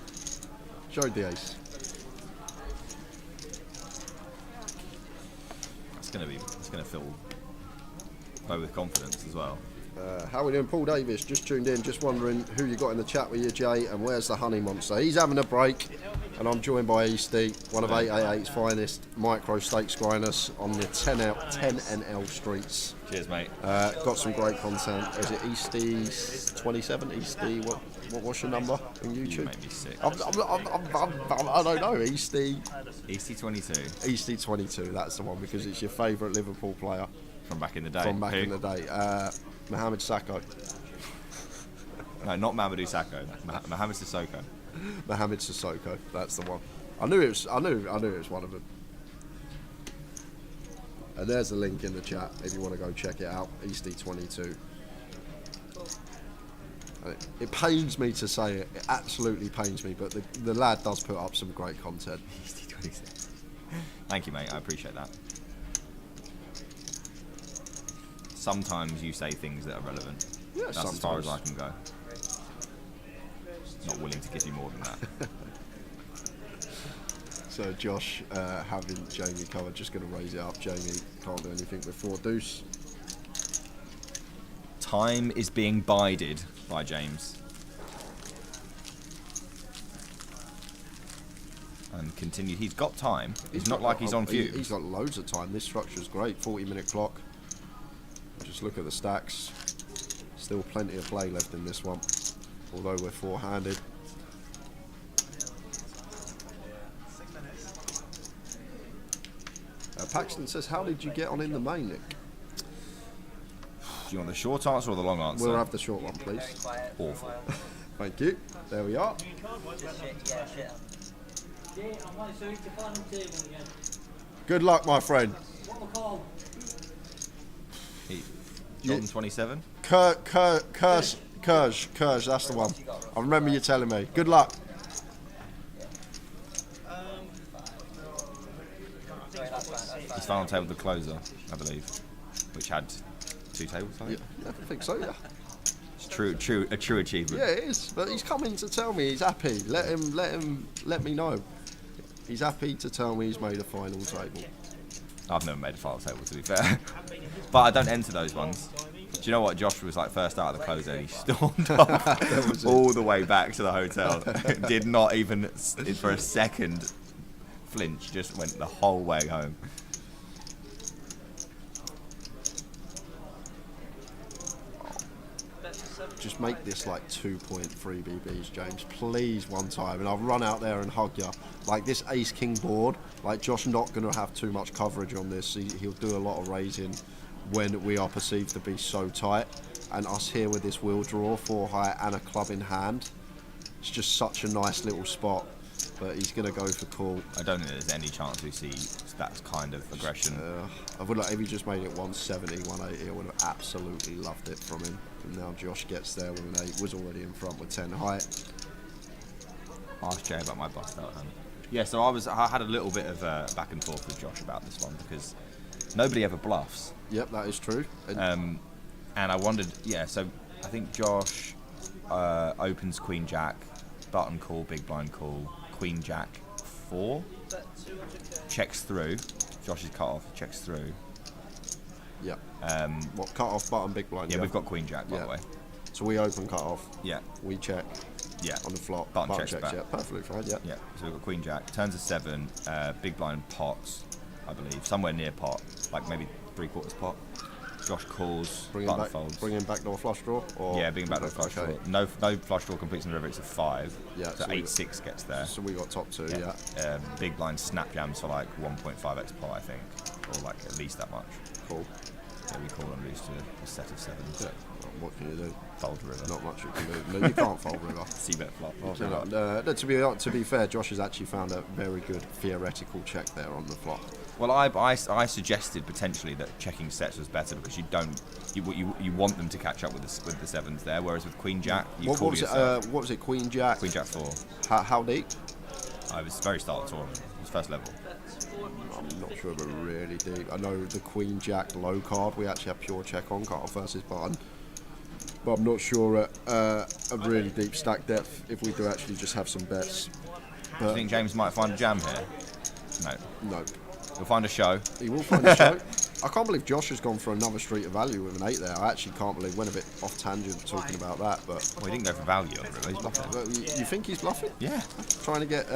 Showed the ace. It's gonna fill Bo with confidence as well. How are we doing? Paul Davis just tuned in, just wondering who you got in the chat with you, Jay, and where's the honey monster? He's having a break, and I'm joined by Easty, one of 888's finest micro stakes grinders on the 10 NL streets. Cheers, mate. Got some great content. Is it Easty's 27? Easty, what's your number on YouTube? You make me sick. I don't know. Easty 22. Easty 22. That's the one, because it's your favourite Liverpool player from back in the day. In the day. Mohamed Sakho. No, not Mamadou Sakho. Mohamed Sissoko. Mohamed Sissoko. That's the one. I knew it was one of them. And there's the link in the chat if you want to go check it out. EastD22. It pains me to say it. It absolutely pains me, but the lad does put up some great content. EastD26. Thank you, mate. I appreciate that. Sometimes you say things that are relevant. Yeah, that's sometimes. As far as I can go. Not willing to give you more than that. So Josh, having Jamie covered, just going to raise it up. Jamie can't do anything before deuce. Time is being bided by James. And continue. He's got time. It's not like he's on fumes. He's got loads of time. This structure's great. 40-minute clock. Just look at the stacks. Still plenty of play left in this one, although we're four-handed. Paxton says, how did you get on in the main, Nick? Do you want the short answer or the long answer? We'll have the short one, please. Awful. Thank you. There we are. Good luck, my friend. Jordan 27? Kirsch, that's the one. I remember you telling me. Good luck. He's found on table the closer, I believe, which had 2 tables. I think. Yeah, I think so. Yeah. It's a true achievement. Yeah, it is. But he's coming to tell me he's happy. Let me know. He's happy to tell me he's made a final table. I've never made a final table, to be fair, but I don't enter those ones. Do you know what? Josh was like first out of the closer, and he stormed off all the way back to the hotel. Did not even for a second flinch. Just went the whole way home. Just make this like 2.3 BBs, James, please, one time, and I'll run out there and hug you. Like this ace-king board, like Josh not going to have too much coverage on this. He'll do a lot of raising when we are perceived to be so tight, and us here with this wheel draw, 4 high and a club in hand. It's just such a nice little spot, but he's going to go for call. I don't think there's any chance we see that kind of aggression. I would like if he just made it 170, 180. I would have absolutely loved it from him. And now Josh gets there with an 8. Was already in front with 10 high. Ask Jay about my bust out hand. Yeah, so I had a little bit of back and forth with Josh about this one because nobody ever bluffs. Yep, that is true. And I wondered, yeah. So I think Josh opens Queen Jack, button call, big blind call, Queen Jack 4, checks through. Josh is cut off, checks through. Yeah. What, cut off, button, big blind? Yeah, we've got Queen Jack, by the way. So we open, cut off. Yeah. We check. Yeah. On the flop. Button checks back. Yeah, perfectly fine. Yeah. Yeah. So we've got Queen Jack. Turns a 7. Big blind pots, I believe, somewhere near pot, like maybe 3/4 pot. Josh calls. Button folds. Bring in backdoor flush draw. Or yeah, bring backdoor flush draw. No flush draw completes on the river. It's a 5. Yeah. So 8/6 gets there. So we got top 2. Yeah. Big blind snap jams for like 1.5x pot, I think, or like at least that much. Cool. Yeah, we call and lose to a set of 7s. Yeah. What can you do? Fold river. Not much you can do. No, you can't fold river. C-bet flop. To be fair, Josh has actually found a very good theoretical check there on the flop. Well, I suggested potentially that checking sets was better because you want them to catch up with the 7s there, whereas with Queen Jack you call yourself. What was it? Queen Jack. Queen Jack 4. How deep? I was very start of the tournament. It was first level. I'm not sure, but really deep. I know the Queen Jack low card we actually have pure check on, cut off versus button. But I'm not sure at a really deep stack depth if we do actually just have some bets. Do you think James might find a jam here? No. We'll find a show. He will find a show. I can't believe Josh has gone for another street of value with an 8 there. I actually can't believe. Went a bit off tangent talking about that, but well, he didn't go for value on it. He's bluffing. You think he's bluffing? Yeah. Trying to get.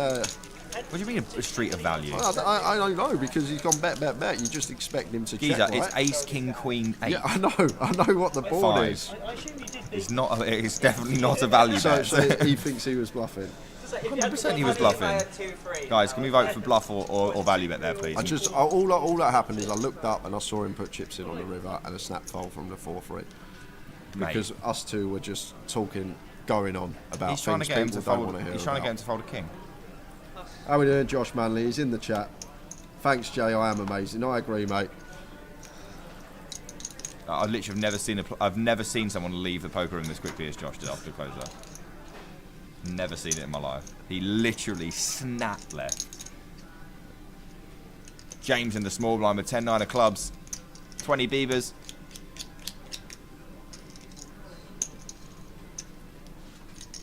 What do you mean a street of value? I don't know because he's gone bet. You just expect him to Geezer, check, right? it's ace, king, queen, 8. Yeah, I know what the board 5. is. It's definitely not a value bet. So he thinks he was bluffing. 100% he was bluffing. Guys, can we vote for bluff or value bet there, please? All that happened is I looked up and I saw him put chips in on the river and a snap fold from the 4-3. Because us two were just talking, going on about things people don't want to hear. He's trying to get him to fold a king. How are we doing, Josh Manley? He's in the chat. Thanks, Jay. I am amazing. I agree, mate. I literally I've never seen someone leave the poker room this quickly as Josh did after the closer. Never seen it in my life. He literally snapped left. James in the small blind with 10-9 of clubs, 20 beavers.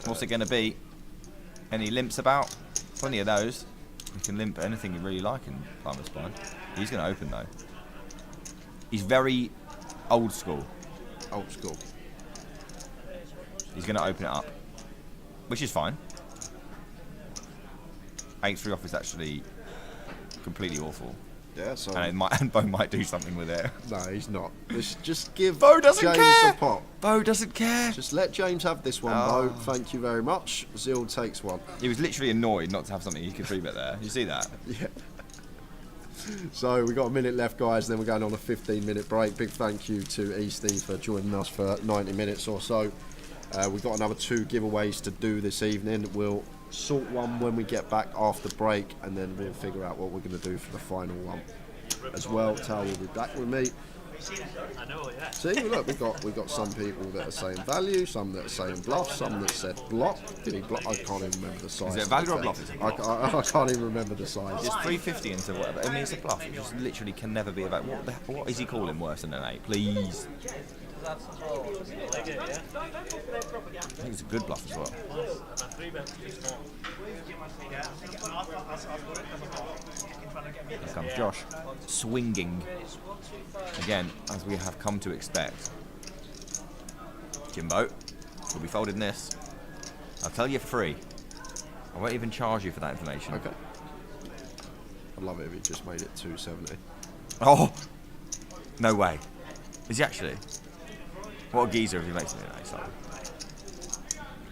What's it going to be? Any limps about? Plenty of those. You can limp anything you really like in Palmer's blind. He's going to open though. He's very old school. Old school. He's going to open it up, which is fine. 8-3 off is actually completely awful. Yeah, so and Bo might do something with it. No, he's not. Just give Bo doesn't James care. the pot. Bo doesn't care. Just let James have this one, Bo. Thank you very much. Zild takes one. He was literally annoyed not to have something he could 3-bet there. You see that? Yeah. So we got a minute left, guys. Then we're going on a 15-minute break. Big thank you to Easty for joining us for 90 minutes or so. We've got another 2 giveaways to do this evening. We'll sort one when we get back after break, and then we'll figure out what we're going to do for the final one as well. Tal will be back with me. I know, yeah. See, look, we got some people that are saying value, some that are saying bluff, some that said block. Did he block? I can't even remember the size. Is it a value or a bluff? I can't even remember the size. It's 350 into whatever. I mean, it's a bluff. It just literally can never be about. What is he calling worse than an 8? Please. I think it's a good bluff as well. Here comes Josh, swinging again, as we have come to expect. Jimbo will be folding this. I'll tell you for free. I won't even charge you for that information. Okay. I'd love it if he just made it 270. Oh, no way. Is he actually? What a geezer if he makes it in that.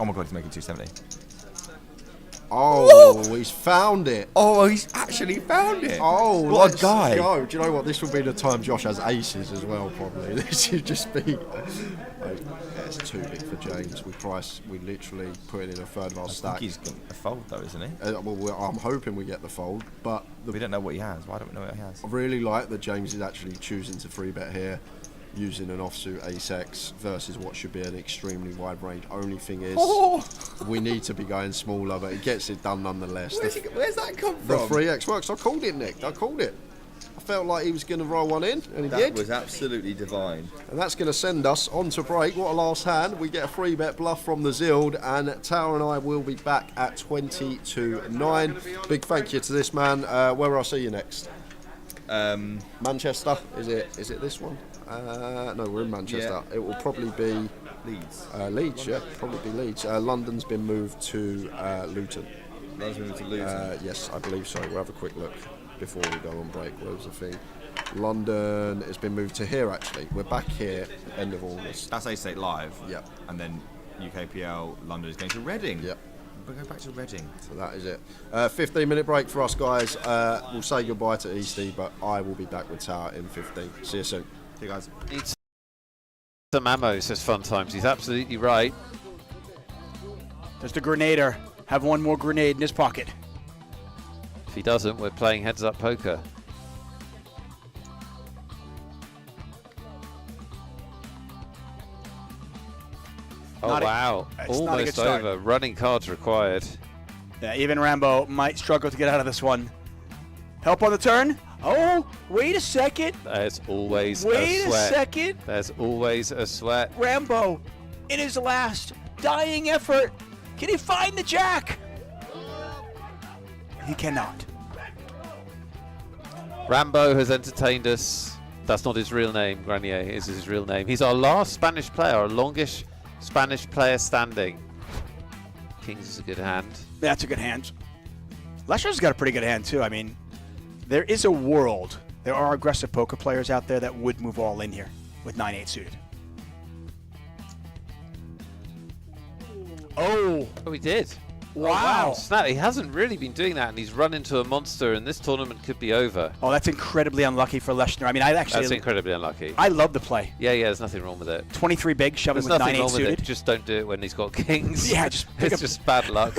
Oh my god, he's making 270. Oh, he's found it. Oh, he's actually found it. Oh, what a guy. Go. Do you know what? This will be the time Josh has aces as well, probably. This should just be... yeah, it's too big for James. We literally put it in a third of our stack. I think he's got a fold though, isn't he? I'm hoping we get the fold, but... we don't know what he has. Why don't we know what he has? I really like that James is actually choosing to 3-bet here, using an offsuit ace-x versus what should be an extremely wide range. Only thing is, we need to be going smaller, but he gets it done nonetheless. Where's that come from? The 3x works. I called it, Nick. I called it. I felt like he was going to roll one in, and he did. That was absolutely divine. And that's going to send us on to break. What a last hand. We get a 3-bet bluff from the Zild, and Tower and I will be back at 20-9. Big thank you to this man. Where will I see you next? Manchester. Is it this one? No, we're in Manchester. Yeah. It will probably be Leeds. Leeds, yeah, probably be Leeds. London's been moved to Luton. London's moved to Luton. Yes, I believe so. We'll have a quick look before we go on break. Where was the thing? London has been moved to here. Actually, we're back here end of August. That's A-State Live. Yep. And then UKPL London is going to Reading. Yep. We'll go back to Reading. So that is it. 15-minute break for us, guys. We'll say goodbye to Easty, but I will be back with Tower in 15. See you soon. See you guys. Need some ammo, says Fun Times. He's absolutely right. There's the grenader. Have one more grenade in his pocket. If he doesn't, we're playing heads-up poker. Oh, wow. Almost over. Running cards required. Yeah, even Rambo might struggle to get out of this one. Help on the turn. Oh, wait a second. There's always a sweat. Wait a second. There's always a sweat. Rambo, in his last dying effort, can he find the jack? He cannot. Rambo has entertained us. That's not his real name. Granier is his real name. He's our last Spanish player, our longest Spanish player standing. Kings is a good hand. That's a good hand. Lester's got a pretty good hand, too. I mean, there is a world. There are aggressive poker players out there that would move all in here with 9-8 suited. Oh, he did. Wow. Oh, snap. He hasn't really been doing that, and he's run into a monster, and this tournament could be over. Oh, that's incredibly unlucky for Leshner. I mean, That's incredibly unlucky. I love the play. Yeah, there's nothing wrong with it. 23 big, shoving There's with nothing 9-8 wrong suited. with it. Just don't do it when he's got kings. Yeah, it's just bad luck.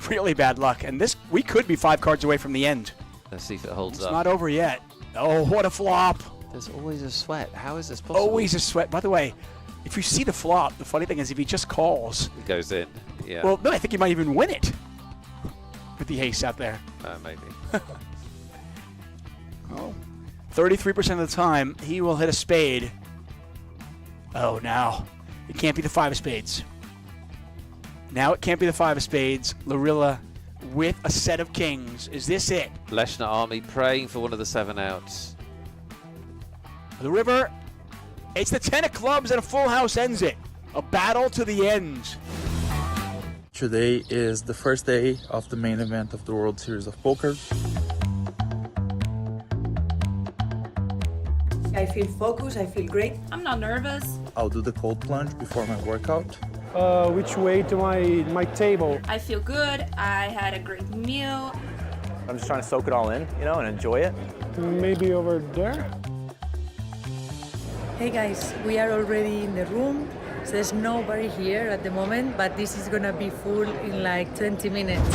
Really bad luck. And this, we could be 5 cards away from the end. Let's see if it holds It's up. not over yet. Oh, what a flop. There's always a sweat. How is this possible? Always a sweat. By the way, if you see the flop, the funny thing is if he just calls, it goes in. Yeah. Well, no, I think he might even win it with the ace out there. Maybe. Oh, 33% of the time, he will hit a spade. Oh, now it can't be the 5 of spades. Now it can't be the 5 of spades. Lorilla with a set of kings. Is this it? Leshner Army praying for one of the 7 outs. The river. It's the 10 of clubs and a full house ends it. A battle to the end. Today is the first day of the main event of the World Series of Poker. I feel focused, I feel great. I'm not nervous. I'll do the cold plunge before my workout. Which way to my table? I feel good. I had a great meal. I'm just trying to soak it all in, you know, and enjoy it. Maybe over there? Hey guys, we are already in the room. So there's nobody here at the moment, but this is gonna be full in like 20 minutes.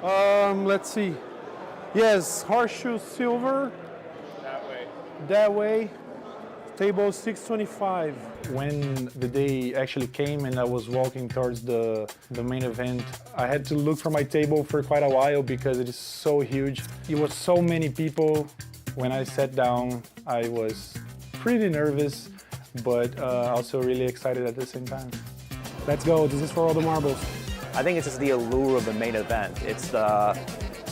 Let's see. Yes, horseshoe silver. That way. That way. Table 625. When the day actually came and I was walking towards the main event, I had to look for my table for quite a while because it is so huge. It was so many people. When I sat down, I was pretty nervous, but also really excited at the same time. Let's go, this is for all the marbles. I think it's just the allure of the main event. It's the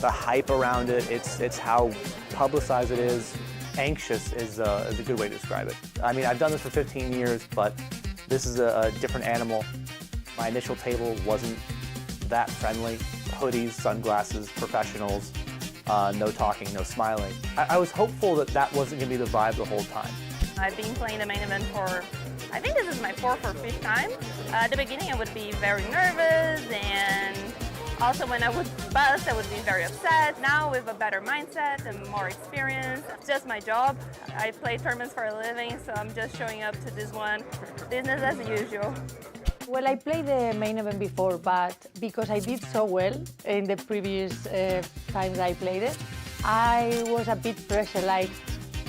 hype around it. It's how publicized it is. Anxious is a good way to describe it. I mean, I've done this for 15 years, but this is a different animal. My initial table wasn't that friendly. Hoodies, sunglasses, professionals, no talking, no smiling. I was hopeful that that wasn't going to be the vibe the whole time. I've been playing the main event for, I think this is my 4th or 5th time. At the beginning I would be very nervous, and also when I would bust I would be very upset. Now with a better mindset and more experience, it's just my job. I play tournaments for a living, so I'm just showing up to this one, business as usual. Well, I played the main event before, but because I did so well in the previous times I played it, I was a bit pressure, like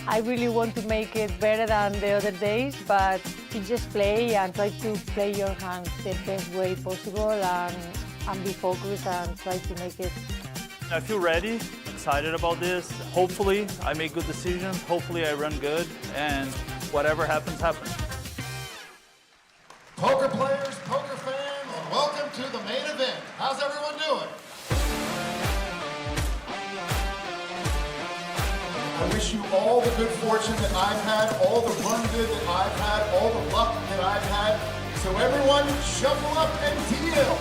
I really want to make it better than the other days, but you just play and try to play your hand the best way possible and be focused and try to make it. I feel ready, excited about this. Hopefully I make good decisions, hopefully I run good, and whatever happens, happens. Poker players, poker fans, welcome to the main event. How's everyone doing? I wish you all the good fortune that I've had, all the run good that I've had, all the luck that I've had. So everyone, shuffle up and deal.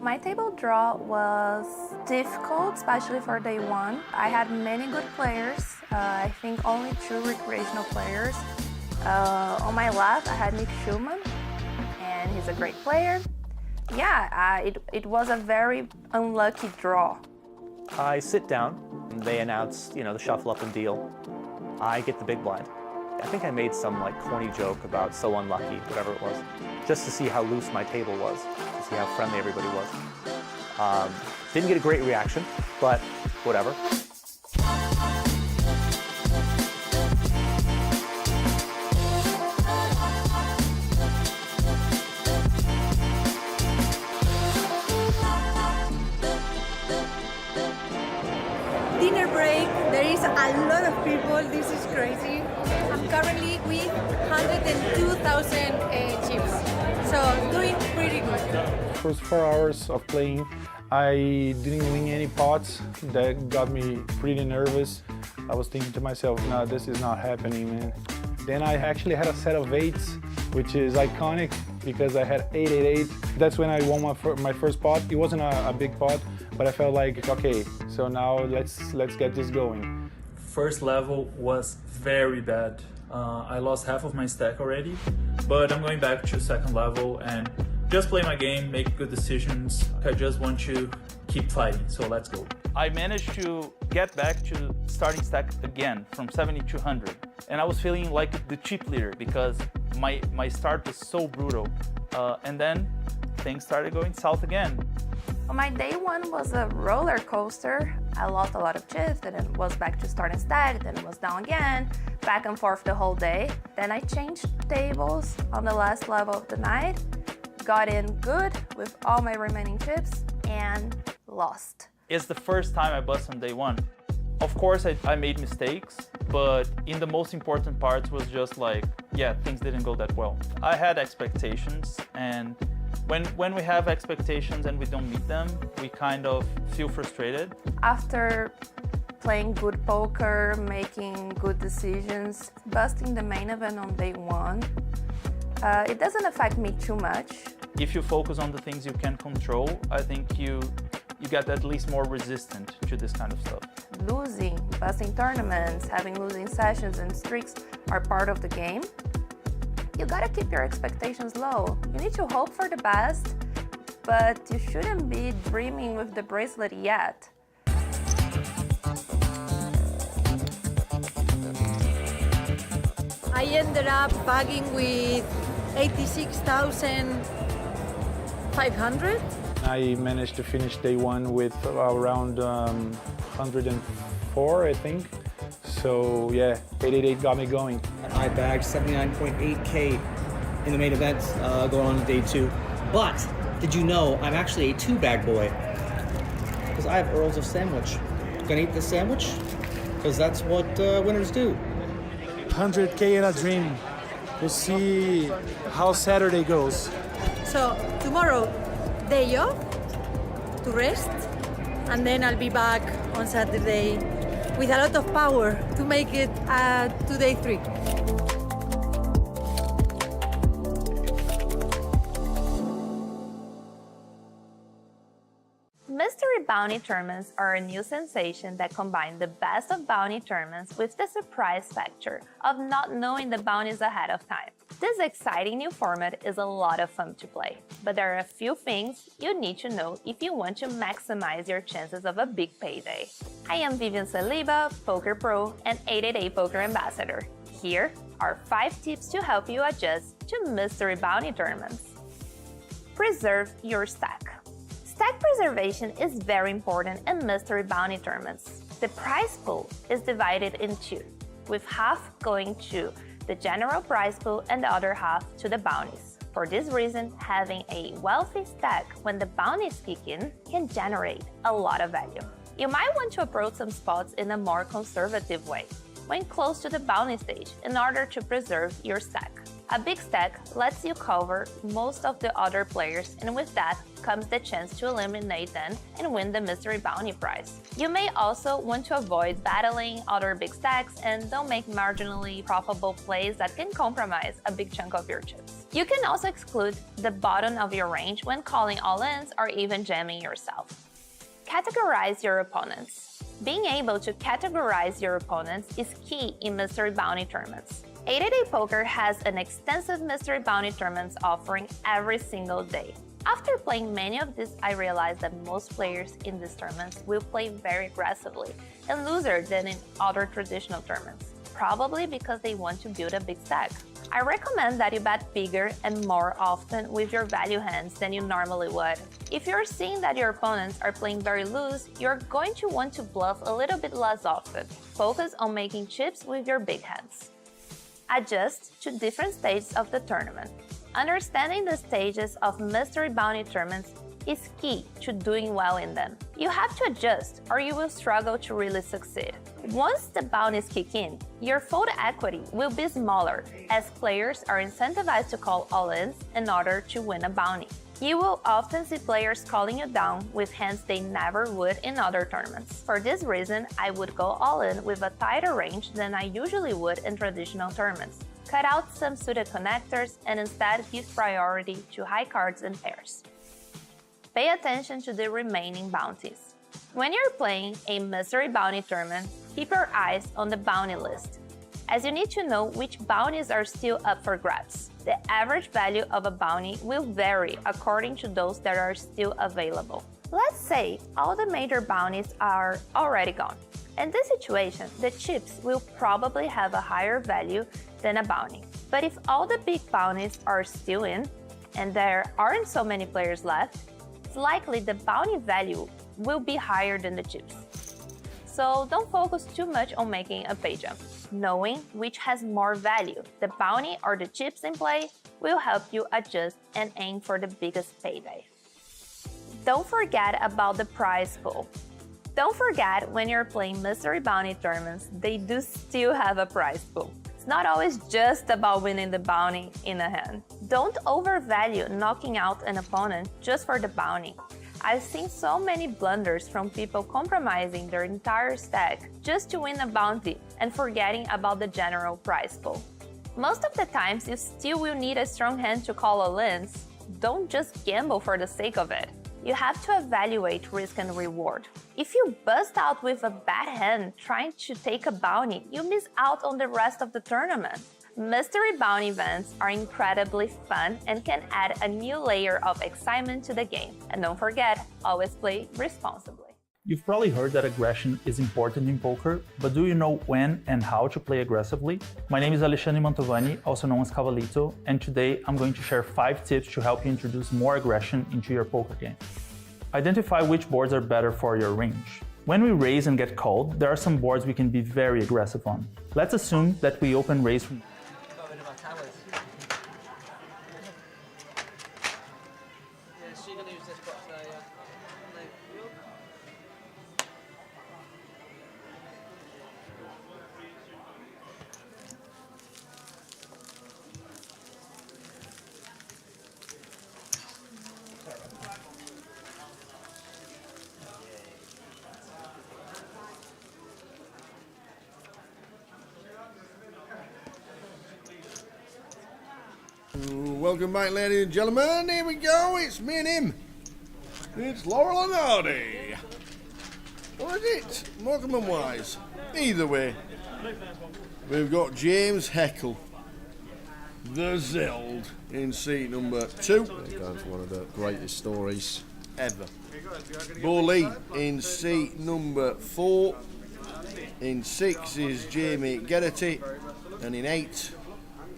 My table draw was difficult, especially for day 1. I had many good players. I think only 2 recreational players. On my left, I had Nick Schulman, and he's a great player. Yeah, it was a very unlucky draw. I sit down, and they announce, the shuffle up and deal. I get the big blind. I think I made some corny joke about so unlucky, whatever it was, just to see how loose my table was, to see how friendly everybody was. Didn't get a great reaction, but whatever. Dinner break, there is a lot of people, this is crazy. I'm currently with 102,000 chips, so doing pretty good. First 4 hours of playing, I didn't win any pots. That got me pretty nervous. I was thinking to myself, no, this is not happening, man. Then I actually had a set of 8s, which is iconic because I had 888. That's when I won my first pot. It wasn't a big pot, but I felt like, okay, so now let's get this going. First level was very bad. I lost half of my stack already, but I'm going back to second level and just play my game, make good decisions. I just want to keep fighting, so let's go. I managed to get back to starting stack again from 7,200, and I was feeling like the chip leader because my start was so brutal. And then things started going south again. My day one was a roller coaster. I lost a lot of chips, then it was back to starting stack, then it was down again, back and forth the whole day. Then I changed tables on the last level of the night, got in good with all my remaining chips, and lost. It's the first time I bust on day one. Of course, I made mistakes, but in the most important parts was just like, yeah, things didn't go that well. I had expectations, and when we have expectations and we don't meet them, we kind of feel frustrated. After playing good poker, making good decisions, busting the main event on day one, it doesn't affect me too much. If you focus on the things you can control, I think you get at least more resistant to this kind of stuff. Losing, busting tournaments, having losing sessions and streaks are part of the game. You gotta keep your expectations low. You need to hope for the best, but you shouldn't be dreaming with the bracelet yet. I ended up bagging with 86,500. I managed to finish day one with around 104, I think. So yeah, 888 got me going. I bagged 79.8K in the main event going on to day two. But did you know I'm actually a two-bag boy? Because I have Earls of Sandwich. Gonna eat this sandwich? Because that's what winners do. 100K in a dream. We'll see how Saturday goes. So tomorrow, day off to rest, and then I'll be back on Saturday with a lot of power to make it to day three. Mystery bounty tournaments are a new sensation that combine the best of bounty tournaments with the surprise factor of not knowing the bounties ahead of time. This exciting new format is a lot of fun to play, but there are a few things you need to know if you want to maximize your chances of a big payday. I am Vivian Saliba, Poker Pro and 888 Poker Ambassador. Here are 5 tips to help you adjust to mystery bounty tournaments. Preserve your stack. Stack preservation is very important in mystery bounty tournaments. The prize pool is divided in two, with half going to the general prize pool and the other half to the bounties. For this reason, having a wealthy stack when the bounties kick in can generate a lot of value. You might want to approach some spots in a more conservative way, when close to the bounty stage, in order to preserve your stack. A big stack lets you cover most of the other players, and with that comes the chance to eliminate them and win the mystery bounty prize. You may also want to avoid battling other big stacks and don't make marginally profitable plays that can compromise a big chunk of your chips. You can also exclude the bottom of your range when calling all-ins or even jamming yourself. Categorize your opponents. Being able to categorize your opponents is key in mystery bounty tournaments. 888 Poker has an extensive mystery bounty tournaments offering every single day. After playing many of these, I realized that most players in these tournaments will play very aggressively and looser than in other traditional tournaments, probably because they want to build a big stack. I recommend that you bet bigger and more often with your value hands than you normally would. If you're seeing that your opponents are playing very loose, you're going to want to bluff a little bit less often. Focus on making chips with your big hands. Adjust to different stages of the tournament. Understanding the stages of mystery bounty tournaments is key to doing well in them. You have to adjust or you will struggle to really succeed. Once the bounties kick in, your fold equity will be smaller as players are incentivized to call all-ins in order to win a bounty. You will often see players calling you down with hands they never would in other tournaments. For this reason, I would go all-in with a tighter range than I usually would in traditional tournaments. Cut out some suited connectors and instead give priority to high cards and pairs. Pay attention to the remaining bounties. When you're playing a mystery bounty tournament, keep your eyes on the bounty list, as you need to know which bounties are still up for grabs. The average value of a bounty will vary according to those that are still available. Let's say all the major bounties are already gone. In this situation, the chips will probably have a higher value than a bounty. But if all the big bounties are still in, and there aren't so many players left, it's likely the bounty value will be higher than the chips. So don't focus too much on making a pay jump. Knowing which has more value, the bounty or the chips in play, will help you adjust and aim for the biggest payday. Don't forget about the prize pool. Don't forget when you're playing mystery bounty tournaments, they do still have a prize pool. It's not always just about winning the bounty in a hand. Don't overvalue knocking out an opponent just for the bounty. I've seen so many blunders from people compromising their entire stack just to win a bounty and forgetting about the general prize pool. Most of the times, you still will need a strong hand to call a lens. Don't just gamble for the sake of it. You have to evaluate risk and reward. If you bust out with a bad hand trying to take a bounty, you miss out on the rest of the tournament. Mystery bounty events are incredibly fun and can add a new layer of excitement to the game. And don't forget, always play responsibly. You've probably heard that aggression is important in poker, but do you know when and how to play aggressively? My name is Alexandre Mantovani, also known as Cavalito, and today I'm going to share 5 tips to help you introduce more aggression into your poker game. Identify which boards are better for your range. When we raise and get called, there are some boards we can be very aggressive on. Let's assume that we open raise from Welcome back, ladies and gentlemen. Here we go. It's me and him. It's Laurel and Hardy. Or is it? Morecambe and Wise. Either way, we've got James Heckle, the Zild, in seat number 2. They're going for one of the greatest stories ever. Bowley in seat number 4. In 6 is Jamie Geraghty. And in 8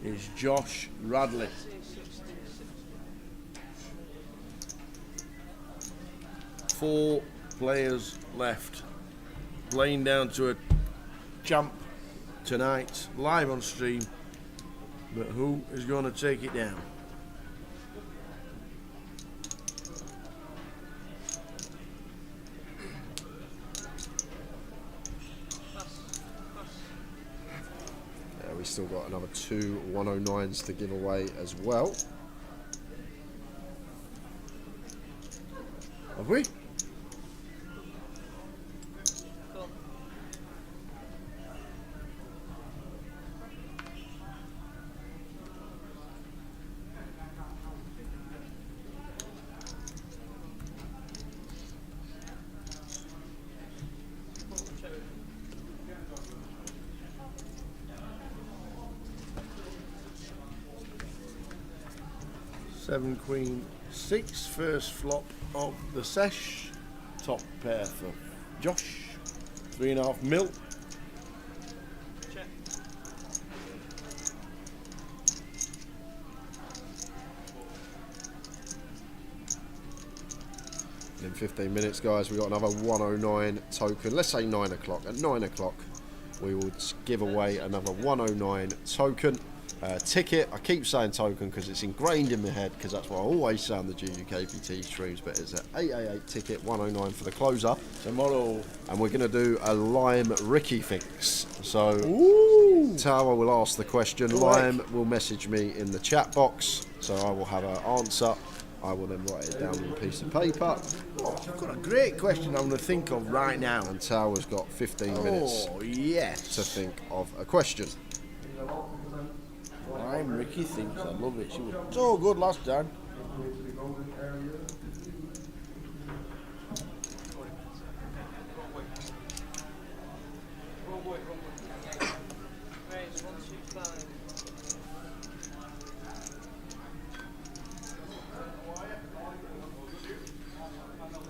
is Josh Radley. Four players left. Playing down to a champ tonight, live on stream. But who is going to take it down? We've still got another 2 109s to give away as well. Have we? Seven, queen, 6, first flop of the sesh. Top pair for Josh. 3.5 mil. Check. In 15 minutes, guys, we've got another 109 token. Let's say 9 o'clock. At 9 o'clock, we will give away another 109 token. Ticket, I keep saying token because it's ingrained in my head, because that's what I always say on the UKPT streams, but it's an 888 ticket, 109 for the closer tomorrow, and we're going to do a Lime Ricky fix. So Tower will ask the question, Lime will message me in the chat box, so I will have an answer. I will then write it down on a piece of paper. Oh, I've got a great question I'm going to think of right now. And Tower's got 15 minutes to think of a question. I'm Ricky thinks. I love it. She was so good last time.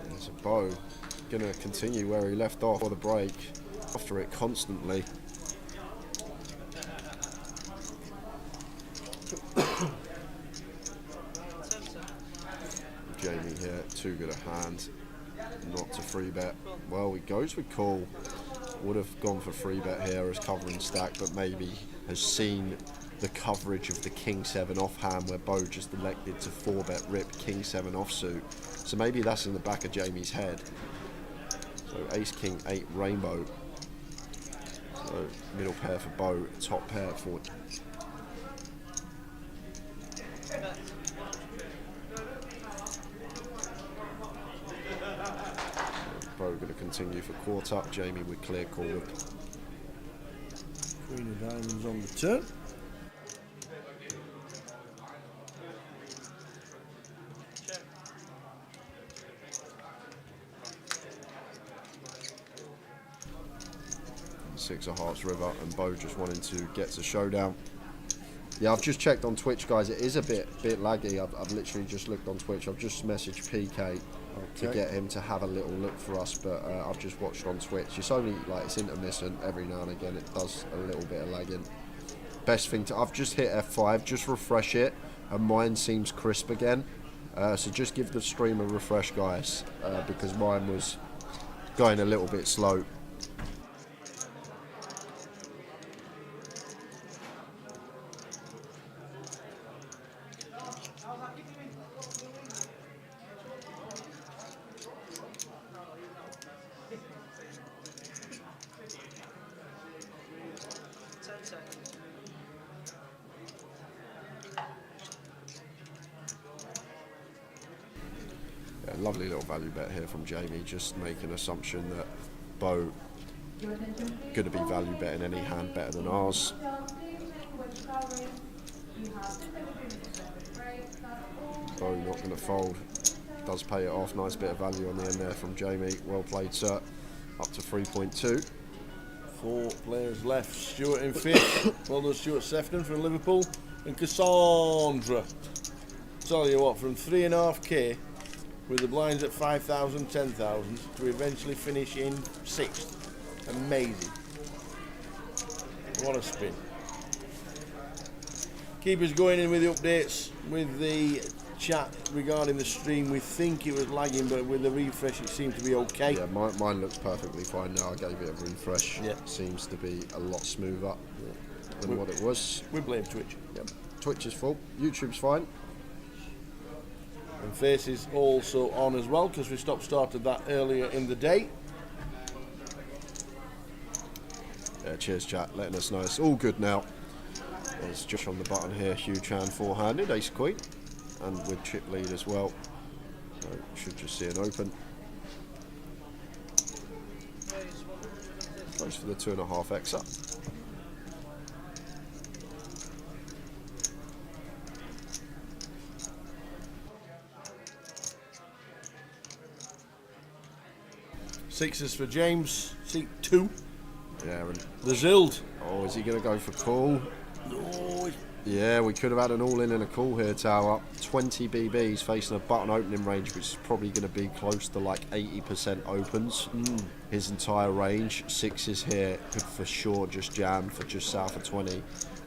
There's a Bo going to continue where he left off for the break, after it constantly. Jamie here. Too good a hand not to free bet. Well, he goes with call. Would have gone for free bet here as covering stack, but maybe has seen the coverage of the King 7 off hand where Bo just elected to 4-bet rip King 7 offsuit. So maybe that's in the back of Jamie's head. So Ace King 8 rainbow. So middle pair for Bo, top pair for Bo. Going to continue for quarter. Jamie with clear call. Queen of diamonds on the turn. Six of hearts river, and Bo just wanting to get to showdown. Yeah, I've just checked on Twitch, guys. It is a bit laggy. I've literally just looked on Twitch. I've just messaged PK to get him to have a little look for us, but I've just watched on Twitch. It's only like it's intermittent. Every now and again it does a little bit of lagging. Best thing to, I've just hit F5, just refresh it, and mine seems crisp again. So just give the stream a refresh, guys, because mine was going a little bit slow. Lovely little value bet here from Jamie, just making an assumption that Bo going to be value betting any hand better than ours. Bo not going to fold, does pay it off. Nice bit of value on the end there from Jamie. Well played, sir. Up to 3.2. 4 players left. Stuart in 5th. Well done, Stuart Sefton from Liverpool, and Cassandra. Tell you what, from 3.5k with the blinds at 5,000, 10,000 to eventually finish in 6th. Amazing. What a spin. Keep us going in with the updates, with the chat regarding the stream. We think it was lagging, but with the refresh it seemed to be okay. Yeah, mine looks perfectly fine now. I gave it a refresh. Yeah. Seems to be a lot smoother than what it was. We blame Twitch. Yep. Twitch is full. YouTube's fine. And Face is also on as well, because we started that earlier in the day. Yeah, cheers chat, letting us know it's all good now. There's Josh on the button here, huge hand, 4-handed, ace queen, and with chip lead as well. So should just see an open. Goes for the 2.5x up. Sixes for James, seat 2. Yeah, and the Zild. Oh, is he going to go for call? No. Yeah, we could have had an all-in and a call here, Tower. 20 BBs facing a button opening range, which is probably going to be close to like 80% opens. His entire range. Sixes here could for sure just jam for just south of 20,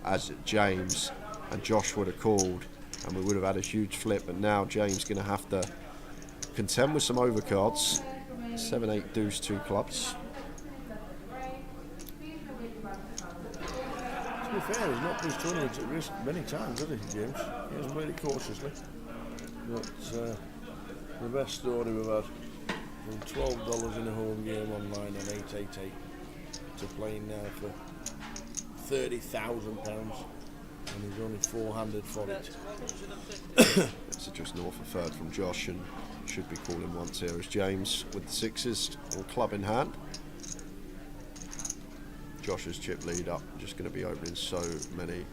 as James and Josh would have called, and we would have had a huge flip. But now James going to have to contend with some overcards. 7-8 deuce, 2 clubs. To be fair, he's not put his tournament at risk many times, has he, James? He has played it cautiously. But the best story we've had, from $12 in a home game online on 888 to playing now for £30,000, and he's only 4-handed for it. So just north of third from Josh, and should be calling once here as James with the sixes or club in hand. Josh's chip lead up, just going to be opening so many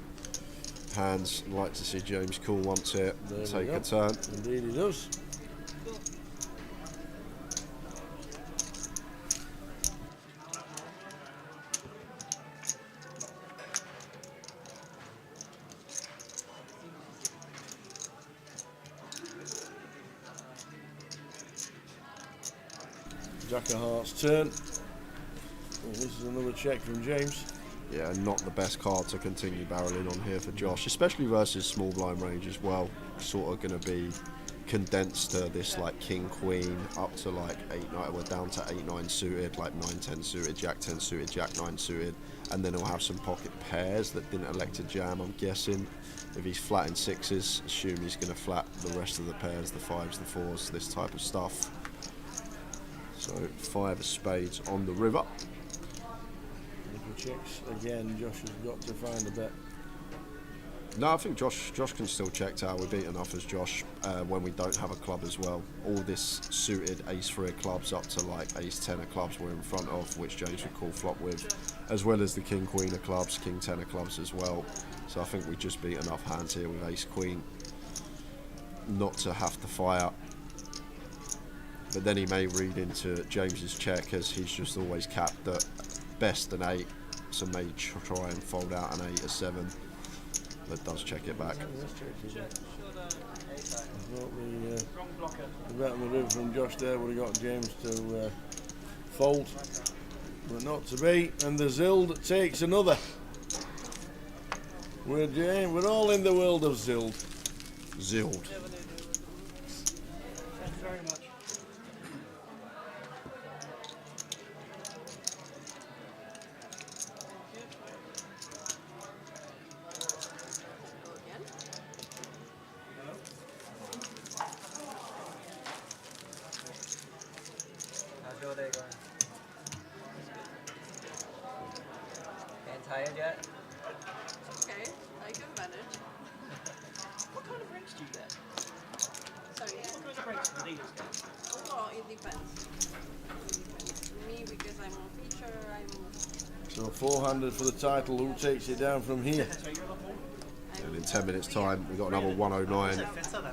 hands. I'd like to see James call once here, take a turn. Indeed he does. Jack of Hearts turn. Oh, this is another check from James. Yeah, not the best card to continue barreling on here for Josh, especially versus small blind range as well. Sort of going to be condensed to this like king queen up to like 8-9. We're down to 8-9 suited, like 9-10 suited, jack 10 suited, jack 9 suited, and then he'll have some pocket pairs that didn't elect to jam. I'm guessing if he's flat in sixes, assume he's going to flat the rest of the pairs, the fives, the fours, this type of stuff. So 5 of spades on the river. Checks again. Josh has got to find a bet. No, I think Josh can still check out. We beat enough as Josh when we don't have a club as well. All this suited ace-3 of clubs up to like ace-10 of clubs we're in front of, which James would call flop with, as well as the king-queen of clubs, king-10 of clubs as well. So I think we just beat enough hands here with ace-queen not to have to fire. But then he may read into James's check as he's just always capped at best an 8, so may try and fold out an 8 or 7. But does check it back. The bet on the river from Josh there would have got James to fold, but not to be. And the Zild takes another. We're all in the world of Zild. Zild. Thank you very much. How's your day going? Getting tired yet? Okay, I can manage. What kind of breaks do you get? Sorry? What kind of breaks do the dealers get? Oh, it depends. Me, because I'm on feature, So 400 for the title. Who takes it down from here? And in 10 minutes time we've got another 109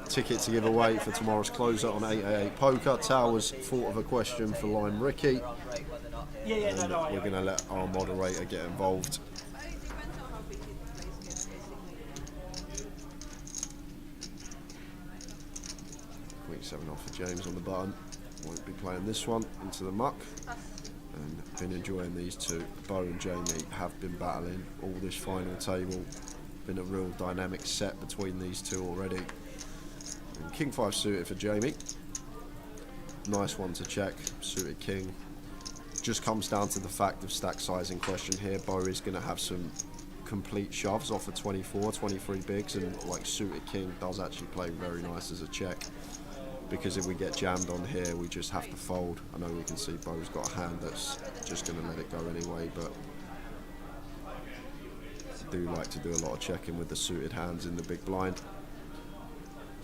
ticket to give away for tomorrow's closer on 888 Poker. Towers thought of a question for Lime Ricky, and we're going to let our moderator get involved. Queen 7 off for James on the button. Won't be playing this one into the muck. And been enjoying these two. Bo and Jamie have been battling all this final table. Been a real dynamic set between these two already. And King 5 suited for Jamie. Nice one to check. Suited King. Just comes down to the fact of stack size in question here. Bo is going to have some complete shoves off of 24, 23 bigs, and like suited King does actually play very nice as a check. Because if we get jammed on here, we just have to fold. I know we can see Bo's got a hand that's just going to let it go anyway, but I do like to do a lot of checking with the suited hands in the big blind,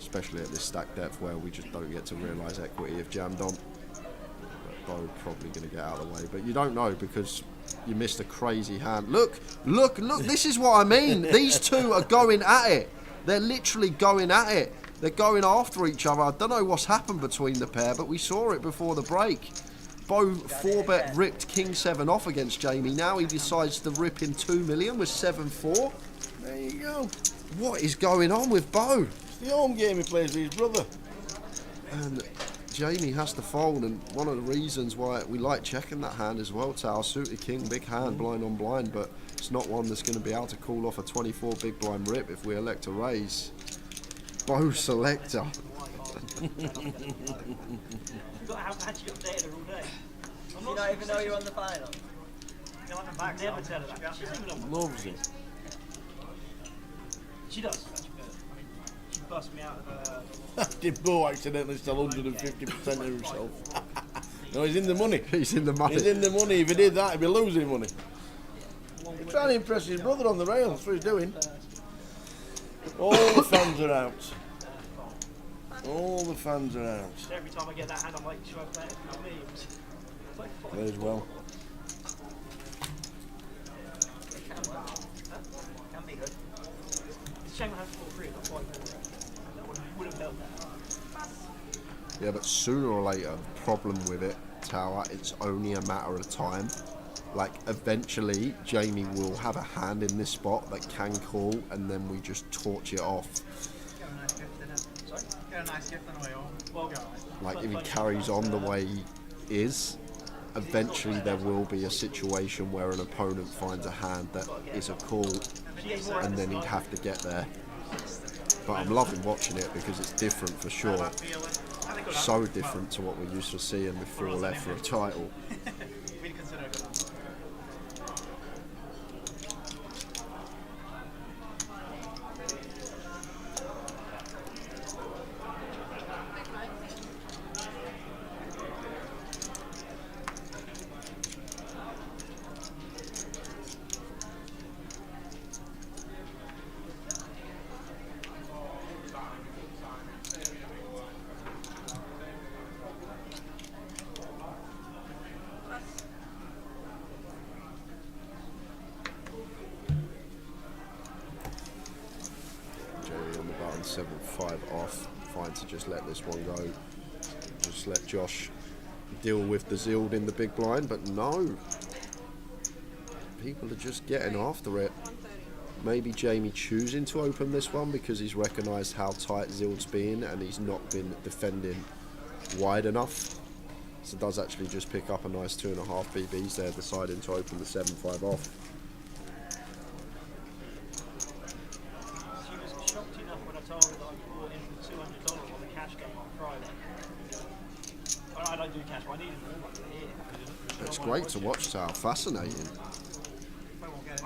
especially at this stack depth where we just don't get to realise equity if jammed on. But Bo probably going to get out of the way, but you don't know because you missed a crazy hand. Look, this is what I mean. These two are going at it. They're literally going at it. They're going after each other. I don't know what's happened between the pair, but we saw it before the break. Bo 4-bet ripped King 7 off against Jamie. Now he decides to rip in 2 million with 7-4. There you go. What is going on with Bo? It's the home game he plays with his brother. And Jamie has to fold, and one of the reasons why we like checking that hand as well, Tower, suited King, big hand, blind on blind, but it's not one that's going to be able to call off a 24 big blind rip if we elect to raise. Bo selector. You've got to have had you updated her all day. Does she not even know you're on the final? Never tell her that. She doesn't even know. Loves him. She does. I mean, she bust me out of her. Did Bo accidentally sell 150% of himself? No, he's in the money. He's in the money. He's in the money. If he did that, he'd be losing money. He's trying to impress his brother on the rails. That's what he's doing. All the fans are out. All the fans are out. Every time I get that hand, I'm like, should I play it? Not me. Plays well. Can be good. It's a shame I have 4-3. That's why I would have held that. Yeah, but sooner or later, the problem with it, Tower, it's only a matter of time. Like, eventually, Jamie will have a hand in this spot that can call, and then we just torch it off. Like, if he carries on the way he is, eventually there will be a situation where an opponent finds a hand that is a call, and then he'd have to get there. but I'm loving watching it because it's different for sure. So different to what we're used to seeing with 4 left for a title. On the button, 7-5 off. Fine to just let this one go. Just let Josh deal with the Zild in the big blind, but no. People are just getting after it. Maybe Jamie choosing to open this one because he's recognised how tight Zild's been and he's not been defending wide enough. So does actually just pick up a nice 2.5 BBs there, deciding to open the 7-5 off. I don't do cash, but I need it all here. It's great to watch, Sal. Fascinating.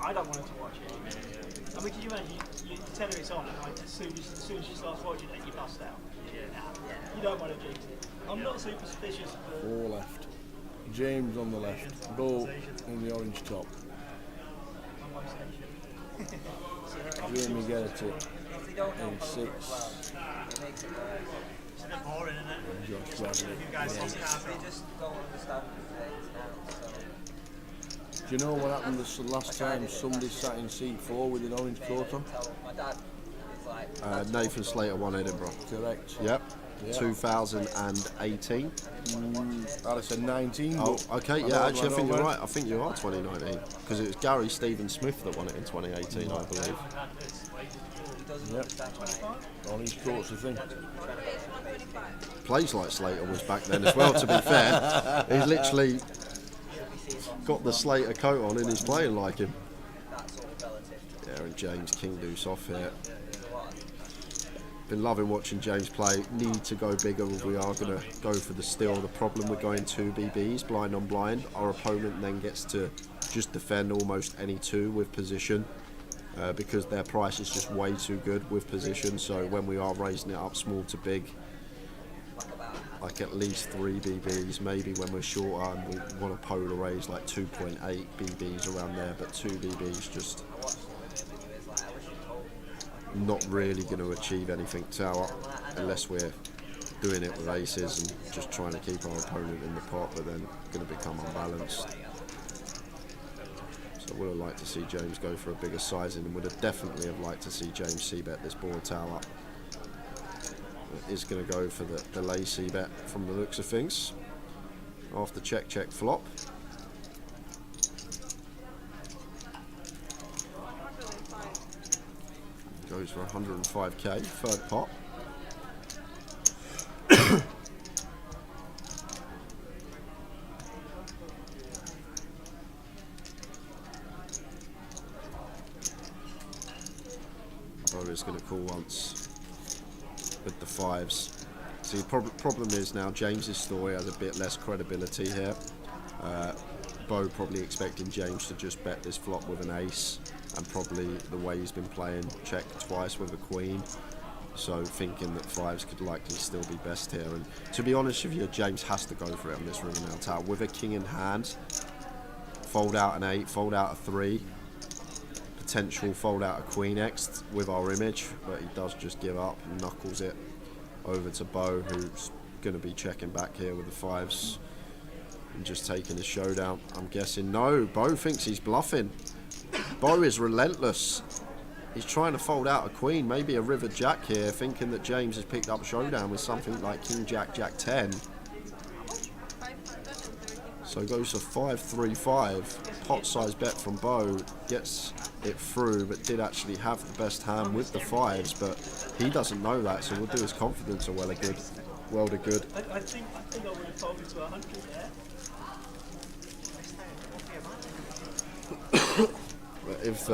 I don't want her to watch it. I mean, can you imagine, you tell her it's on, and like, as soon as she starts watching it, you bust out. You don't want to jinx it. I'm not super suspicious. 4 left. James on the left. Bo in the orange top. Jamie Garrett in 6. It's a bit boring, isn't it? Josh Bradley. You guys just don't understand things now, so. Do you know what happened the last time somebody sat in seat 4 with an orange coat on? My dad is like... Nathan Slater won Edinburgh. Correct. Yep. 2018. I'd have said 19. Oh, okay, yeah, actually, I think you're right. I think you are 2019. Because it was Gary Stephen Smith that won it in 2018, I believe. Yep. Orange coat's the thing. Plays like Slater was back then as well, to be fair. He's literally got the Slater coat on and he's playing like him. Yeah, and James King Deuce off here. Been loving watching James play. Need to go bigger if we are going to go for the steal. The problem with going 2 BBs, blind on blind, our opponent then gets to just defend almost any 2 with position because their price is just way too good with position. So when we are raising it up small to big, like at least 3 BBs, maybe when we're shorter and we want to polar raise like 2.8 BBs around there, but 2 BBs just not really going to achieve anything tower unless we're doing it with aces and just trying to keep our opponent in the pot, but then going to become unbalanced. So I would have liked to see James go for a bigger sizing and would have definitely have liked to see James c-bet this board tower. It is going to go for the delay c-bet from the looks of things after check check flop. Goes for 105k, 3rd pot. Bo is going to call once with the 5s. See, problem is now James's story has a bit less credibility here. Bo probably expecting James to just bet this flop with an ace, and probably the way he's been playing, check twice with a queen. So thinking that 5s could likely still be best here. And to be honest with you, James has to go for it on this river now tower. With a king in hand, fold out an 8, fold out a 3, potential fold out a queen X with our image, but he does just give up and knuckles it over to Bo, who's going to be checking back here with the 5s and just taking his showdown. I'm guessing no, Bo thinks he's bluffing. Bo is relentless. He's trying to fold out a queen, maybe a river jack here, thinking that James has picked up showdown with something like king jack, jack 10. So goes for 5-3-5. Pot size bet from Bo, gets it through, but did actually have the best hand with the 5s, but he doesn't know that, so we'll do his confidence a well to good. I think I would have told me to 100 there. If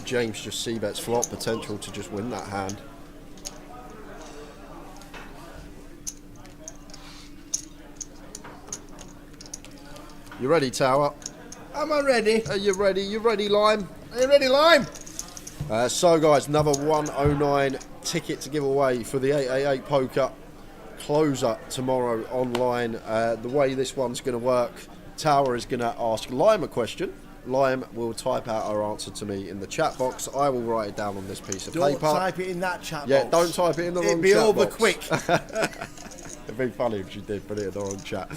James just c-bets flop, potential to just win that hand You ready, Tower? Am I ready? Are you ready? You ready, Lime? Are you ready, Lime? So, guys, another 109 ticket to give away for the 888 poker closer tomorrow online. The way this one's going to work, Tower is going to ask Lime a question. Lime will type out her answer to me in the chat box. I will write it down on this piece of paper. Don't type it in that chat box. Yeah, don't type it in the wrong chat box. It'd be over quick. It'd be funny if she did put it in the wrong chat.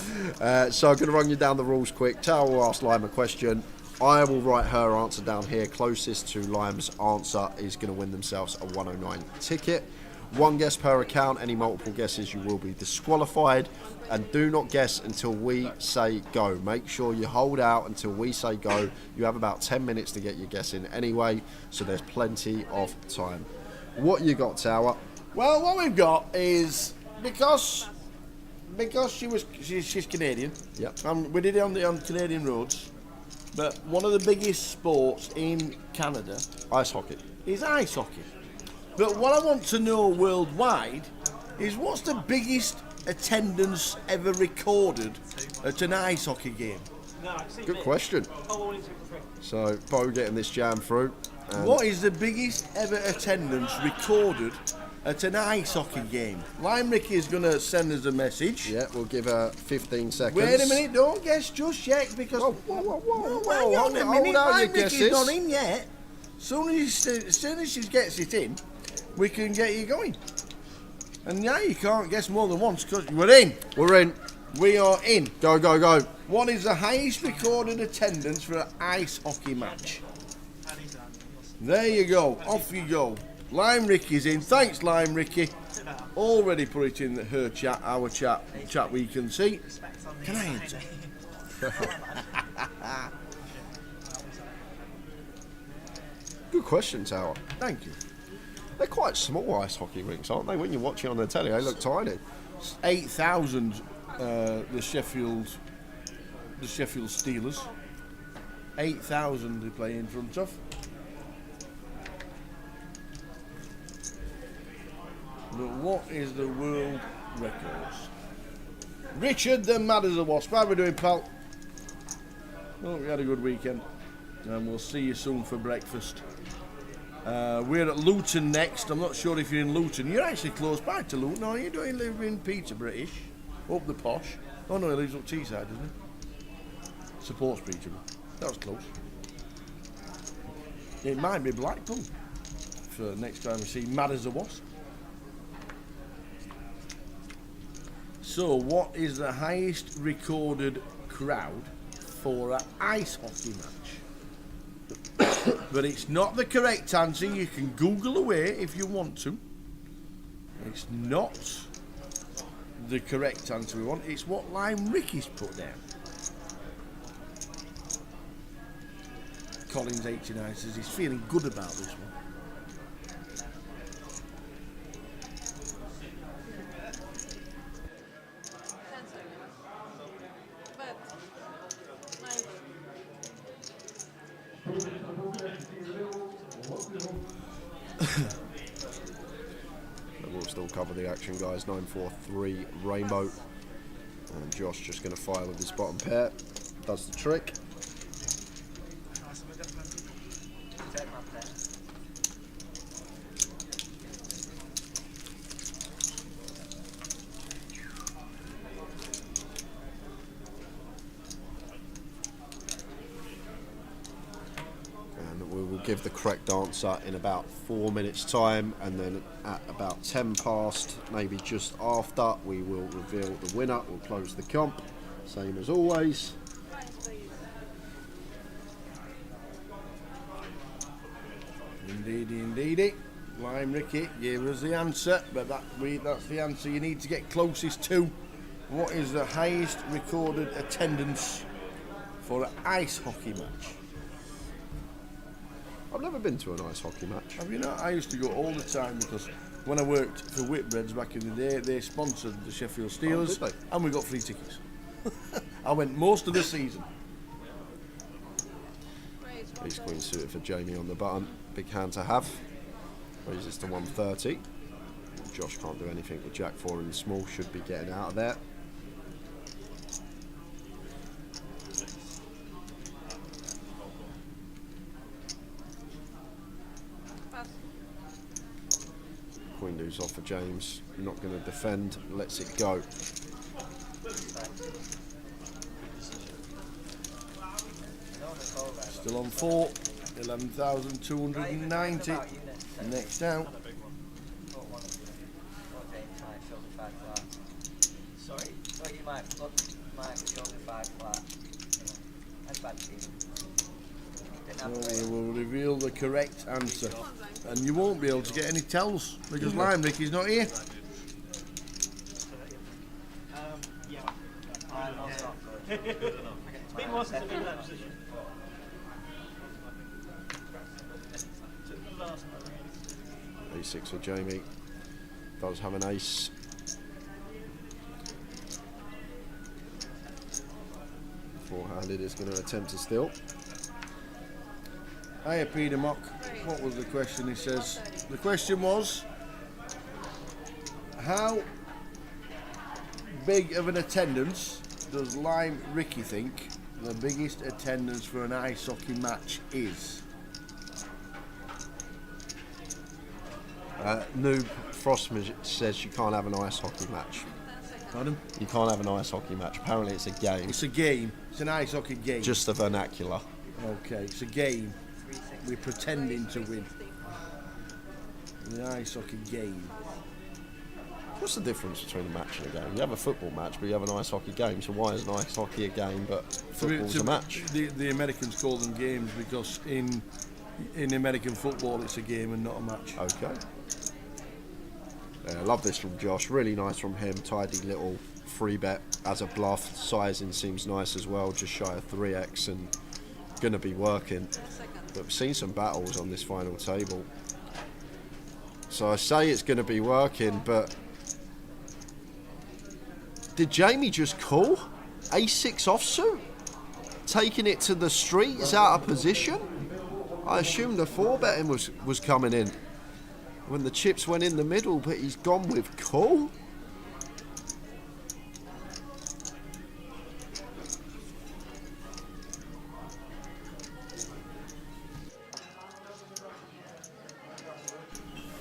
So I'm going to run you down the rules quick. Tower will ask Lime a question. I will write her answer down here. Closest to Lime's answer is going to win themselves a 109 ticket. One guess per account. Any multiple guesses, you will be disqualified. And do not guess until we say go. Make sure you hold out until we say go. You have about 10 minutes to get your guess in anyway, so there's plenty of time. What you got, Tower? Well, what we've got is because she's Canadian. Yep. We did it on Canadian roads. But one of the biggest sports in Canada, ice hockey, is ice hockey. But what I want to know worldwide is what's the biggest attendance ever recorded at an ice hockey game? Good question. So, Bo getting this jam through. What is the biggest ever attendance recorded at an ice hockey game? Lime Ricky is going to send us a message. Yeah, we'll give her 15 seconds. Wait a minute, don't guess just yet because... Whoa, hang on a minute, Lime Ricky's guesses. not in yet. As soon as she gets it in, we can get you going. And yeah, you can't guess more than once because we're in. We're in. We are in. Go, go, go. What is the highest recorded attendance for an ice hockey match? There you go. Off you go. Lime Ricky's in. Thanks, Lime Ricky. Already put it in her chat, our chat we can see. Can I answer? Good question, Tower. Thank you. They're quite small ice hockey rinks, aren't they? When you watch it on the telly, they look tiny. 8,000. The Sheffield Steelers. 8,000 they play in front of. But what is the world records? Richard, the mad as a wasp. How are we doing, pal? Oh, we had a good weekend. And we'll see you soon for breakfast. We're at Luton next. I'm not sure if you're in Luton. You're actually close by to Luton, are you? Do you live in Peterborough-ish? Up the posh. Oh no, he lives up Teesside, doesn't he? Supports Peterborough. That was close. It might be Blackpool for next time we see Mad as a Wasp. So, what is the highest recorded crowd for an ice hockey match? But it's not the correct answer. You can Google away if you want to. It's not the correct answer we want. It's what Lime Ricky's put down. Collins 89 says he's feeling good about this one. We'll still cover the action, guys. 9-4-3 Rainbow. And Josh just going to fire with his bottom pair. Does the trick. Give the correct answer in about 4 minutes time, and then at about 10 past, maybe just after, we will reveal the winner. We'll close the comp, same as always. Indeedy. Lime Ricky gave us the answer, but that's the answer you need to get closest to. What is the highest recorded attendance for an ice hockey match? I've never been to an ice hockey match. Have you not? I used to go all the time because when I worked for Whitbreads back in the day, they sponsored the Sheffield Steelers, did they? and we got free tickets. I went most of the season. Ace Queen suited for Jamie on the button. Big hand to have. Raises to 130. Josh can't do anything with Jack 4 in the small. Should be getting out of there. Queen deuce off for James. Not going to defend. Lets it go. Still on 4. 11,290. Next out. Sorry? Thought you might show me 5 flat. That's bad feeling. So we will reveal the correct answer. And you won't be able to get any tells because Lime Ricky's not here. A6 for Jamie. Does have an ace. Four-handed is going to attempt to steal. Hiya Peter Mock. What was the question? He says the question was, how big of an attendance does Lime Ricky think the biggest attendance for an ice hockey match is? Noob Frostman says you can't have an ice hockey match. Pardon? You can't have an ice hockey match. Apparently it's a game. It's a game. It's an ice hockey game. Just the vernacular. Okay, it's a game. We're pretending to win. The ice hockey game. What's the difference between a match and a game? You have a football match, but you have an ice hockey game. So why is an ice hockey a game, but football's a match? The Americans call them games because in American football it's a game and not a match. Okay. I love this from Josh. Really nice from him. Tidy little free bet as a bluff. Sizing seems nice as well. Just shy of 3x and going to be working. But we've seen some battles on this final table. So I say it's going to be working, but did Jamie just call? A6 offsuit? Taking it to the street is out of position? I assumed the 4-betting was coming in when the chips went in the middle, but he's gone with call.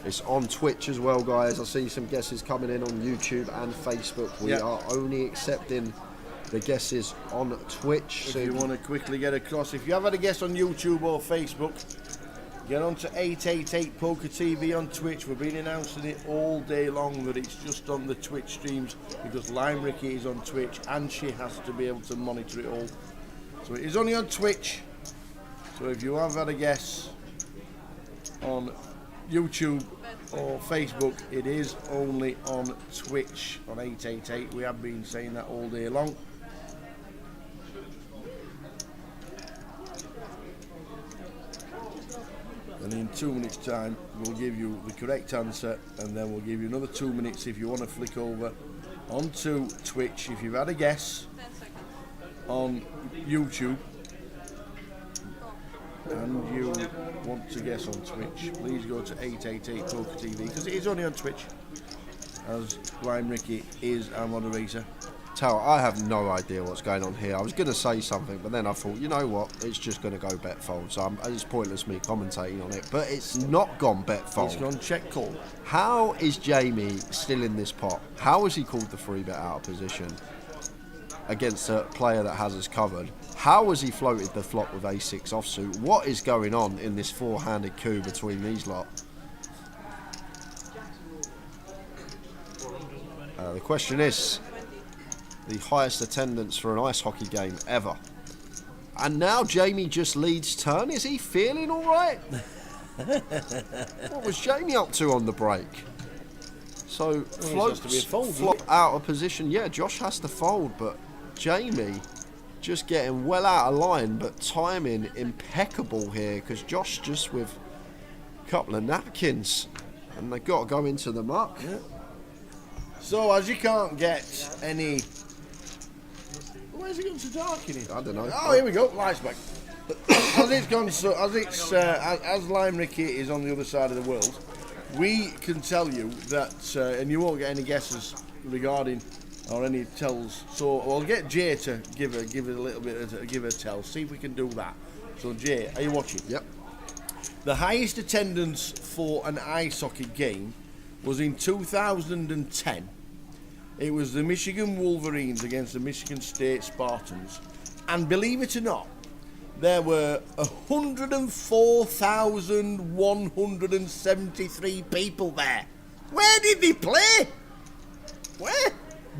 It's on Twitch as well, guys. I see some guesses coming in on YouTube and Facebook. We are only accepting the guesses on Twitch. If you want to quickly get across, if you have had a guess on YouTube or Facebook, get on to 888 Poker TV on Twitch. We've been announcing it all day long that it's just on the Twitch streams because Lime Ricky is on Twitch and she has to be able to monitor it all. So it is only on Twitch. So if you have had a guess on YouTube or Facebook, it is only on Twitch on 888. We have been saying that all day long. And in 2 minutes time we'll give you the correct answer, and then we'll give you another 2 minutes if you want to flick over onto Twitch. If you've had a guess on YouTube and you want to guess on Twitch, please go to 888 Poker TV because it is only on Twitch, as Lime Ricky is our moderator. Tower, I have no idea what's going on here. I was going to say something, but then I thought, you know what, it's just going to go bet fold, so it's pointless me commentating on it. But it's not gone bet fold. It's gone check call. How is Jamie still in this pot? How has he called the free bet out of position against a player that has us covered? How has he floated the flop with A6 offsuit? What is going on in this four-handed coup between these lot? The question is, the highest attendance for an ice hockey game ever. And now Jamie just leads turn. Is he feeling all right? What was Jamie up to on the break? So flop out of position. Yeah, Josh has to fold, but Jamie just getting well out of line, but timing impeccable here because Josh just with a couple of napkins and they've got to go into the muck. Yeah. So as you can't get any... Where's it gone so dark in here? I don't know. Oh, here we go. Lights back. As it's gone, so as Lime Ricky is on the other side of the world, we can tell you that, and you won't get any guesses regarding or any tells. So we'll get Jay to give it a little bit, give a tell. See if we can do that. So Jay, are you watching? Yep. The highest attendance for an ice hockey game was in 2010. It was the Michigan Wolverines against the Michigan State Spartans. And believe it or not, there were 104,173 people there. Where did they play? Where?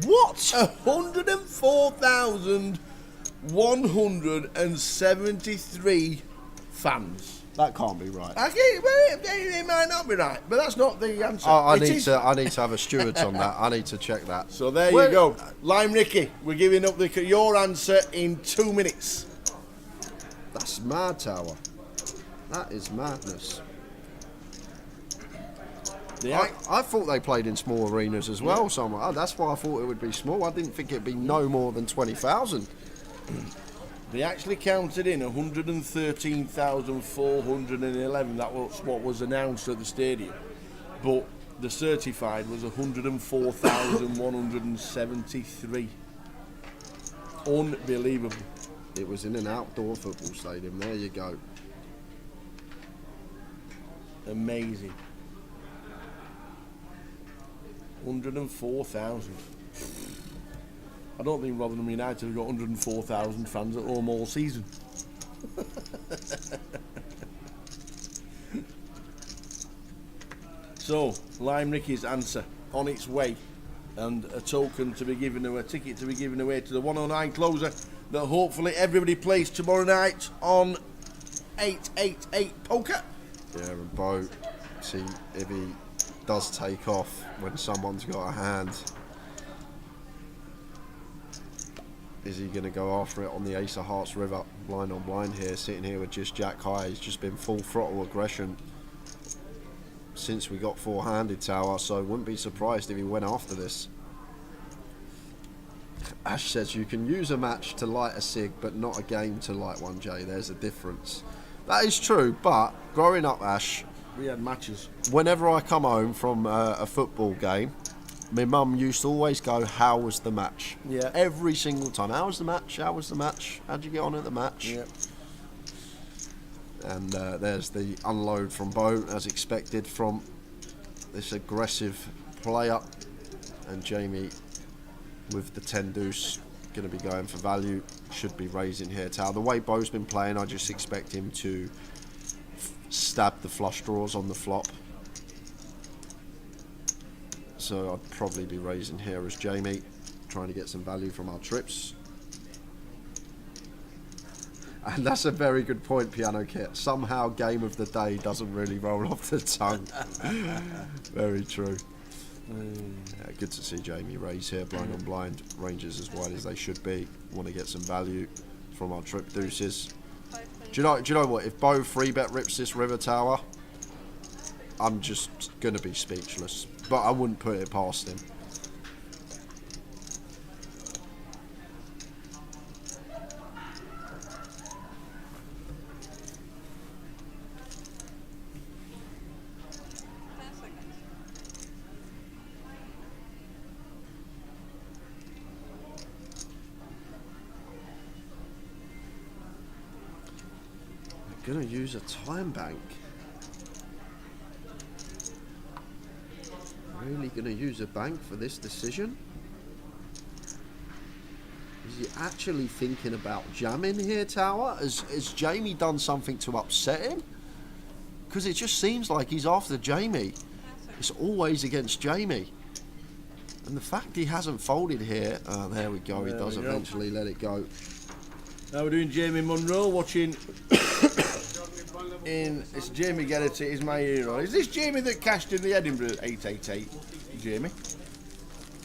What? 104,173 fans. That can't be right. It might not be right, but that's not the answer. I need to have a stewards on that. I need to check that. So there you go. Lime Ricky, we're giving up your answer in 2 minutes. That's mad, Tower. That is madness. I thought they played in small arenas as well. So that's why I thought it would be small. I didn't think it'd be no more than 20,000. They actually counted in 113,411. That was what was announced at the stadium. But the certified was 104,173. Unbelievable. It was in an outdoor football stadium. There you go. Amazing. 104,000. I don't think Rotherham United have got 104,000 fans at home all season. So, Lime Ricky's answer on its way, and a token to be given away, a ticket to be given away to the 109 closer that hopefully everybody plays tomorrow night on 888 poker. Yeah, and Bo, see if he does take off when someone's got a hand. Is he going to go after it on the Ace of Hearts river, blind on blind here, sitting here with just Jack high? He's just been full throttle aggression since we got four-handed, Tower, so wouldn't be surprised if he went after this. Ash says you can use a match to light a cig, but not a game to light one, Jay. There's a difference. That is true, but growing up, Ash, we had matches. Whenever I come home from a football game, my mum used to always go, how was the match? Yeah. Every single time. How was the match? How was the match? How'd you get on at the match? Yeah. And there's the unload from Bo, as expected, from this aggressive player. And Jamie, with the 10 deuce, going to be going for value. Should be raising here, Tower. The way Bo's been playing, I just expect him to stab the flush draws on the flop. So I'd probably be raising here as Jamie, trying to get some value from our trips. And that's a very good point, Piano Kit. Somehow game of the day doesn't really roll off the tongue. Very true. Yeah, good to see Jamie raise here, blind on blind. Ranges as wide as they should be. Want to get some value from our trip deuces. Do you know what? If Bo 3-bet rips this river tower, I'm just going to be speechless. But I wouldn't put it past him. I'm going to use a time bank. Really going to use a bank for this decision? Is he actually thinking about jamming here, Tower? Has Jamie done something to upset him? Because it just seems like he's after Jamie. It's always against Jamie. And the fact he hasn't folded here... Oh, there we go. He does eventually let it go. Now we're doing Jamie Munro, watching... It's Jamie Geraghty is my hero. Is this Jamie that cashed in the Edinburgh 888?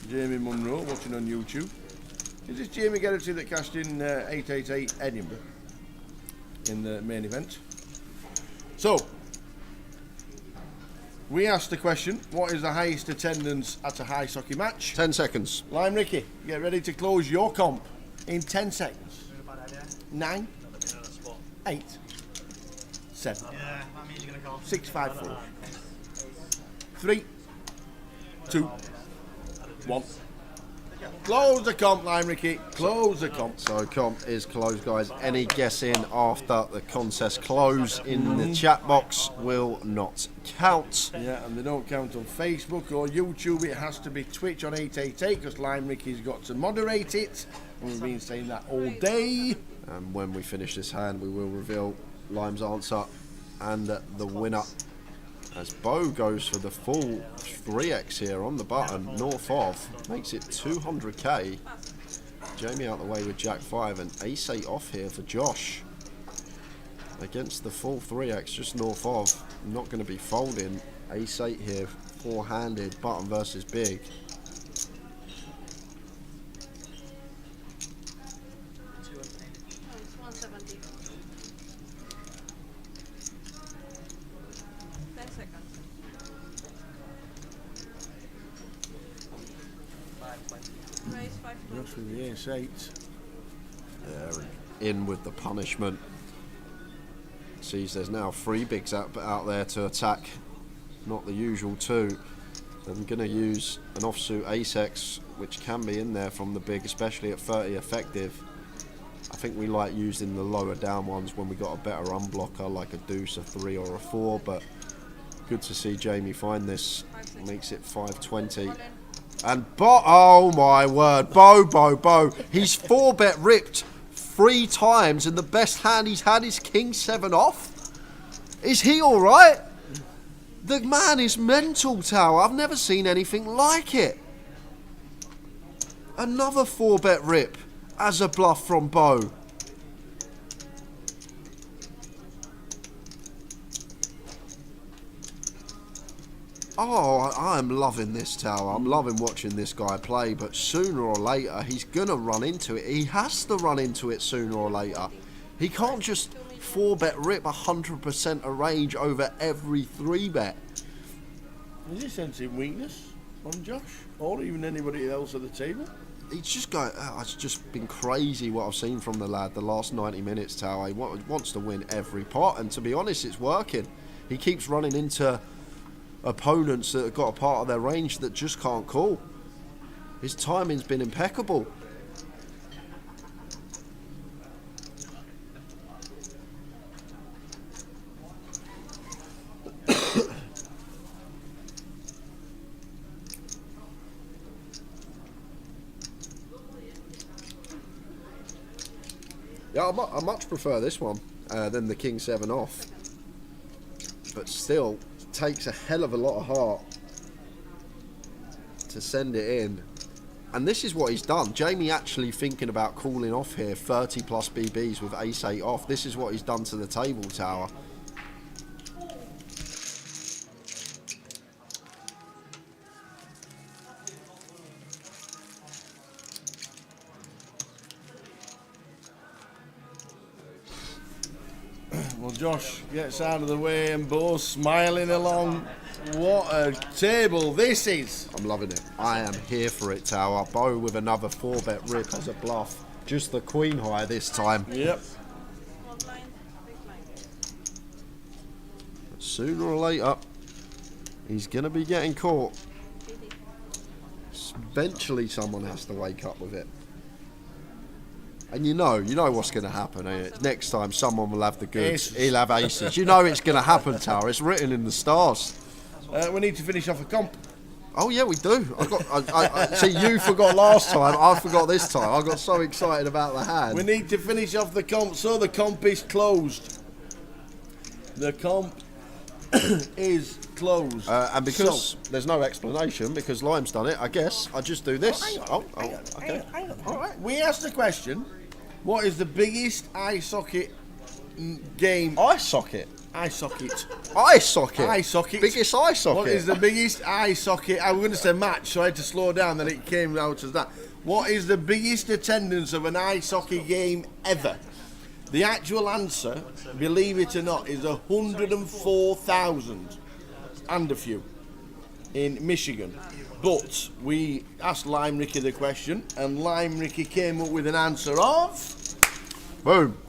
Jamie Munro, watching on YouTube. Is this Jamie Geraghty that cashed in 888 Edinburgh in the main event? So we asked the question, what is the highest attendance at a high hockey match? 10 seconds. Lime Ricky, get ready to close your comp in 10 seconds. 9, 8, 7, 6, 5, 4, 3, 2, 1. Close the comp, Lime Ricky. Close the comp. So comp is closed, guys. Any guessing after the contest close in the chat box will not count. Yeah, and they don't count on Facebook or YouTube. It has to be Twitch on 888 because Lime Ricky's got to moderate it. And we've been saying that all day. And when we finish this hand, we will reveal Lime's answer and the winner. As Bo goes for the full 3x here on the button, north of, makes it 200k. Jamie out the way with Jack 5 and ace-8 off here for Josh. Against the full 3x just north of, not going to be folding. Ace-8 here, four-handed, button versus big. Just with the ace-8. Yeah, in with the punishment. Sees there's now 3 bigs out there to attack, not the usual 2. I'm going to use an offsuit ace-x, which can be in there from the big, especially at 30 effective. I think we like using the lower down ones when we got a better unblocker, like a deuce, a 3 or a 4, but good to see Jamie find this. Makes it 520. And oh my word, Bo. He's 4-bet ripped 3 times, and the best hand he's had is King 7 off. Is he all right? The man is mental, Tower. I've never seen anything like it. Another 4-bet rip as a bluff from Bo. Oh, I'm loving this, Tower. I'm loving watching this guy play, but sooner or later, he's going to run into it. He has to run into it sooner or later. He can't just 4-bet rip 100% a range over every 3-bet. Is he sensing weakness on Josh? Or even anybody else at the table? He's just going, it's just been crazy what I've seen from the lad the last 90 minutes, Tower. He wants to win every pot, and to be honest, it's working. He keeps running into opponents that have got a part of their range that just can't call. His timing's been impeccable. Yeah, I much prefer this one than the King 7 off, but still takes a hell of a lot of heart to send it in. And this is what he's done. Jamie actually thinking about calling off here 30 plus BBs with ace-8 off. This is what he's done to the table, Tower. Well, Josh gets out of the way and Bo's smiling along. What a table this is. I'm loving it. I am here for it, Tower. Bo with another 4-bet rip as a bluff. Just the queen high this time. Yep. Sooner or later, he's going to be getting caught. Eventually someone has to wake up with it. And you know what's going to happen, ain't it? Next time someone will have the goods. Aces. He'll have aces. You know it's going to happen, Tower. It's written in the stars. We need to finish off a comp. Oh yeah, we do. I see, you forgot last time. I forgot this time. I got so excited about the hand. We need to finish off the comp, so the comp is closed. The comp is closed. And because there's no explanation, because Lime's done it, I guess I just do this. Okay. All right. We asked the question: what is the biggest eye socket game? Eye socket. Eye socket. Eye socket. Eye socket. Biggest eye socket. What is the biggest eye socket? I was going to say match, so I had to slow down. Then it came out as that. What is the biggest attendance of an eye socket game ever? The actual answer, believe it or not, is 104,000 and a few in Michigan. But we asked Lime Ricky the question, and Lime Ricky came up with an answer of... Boom.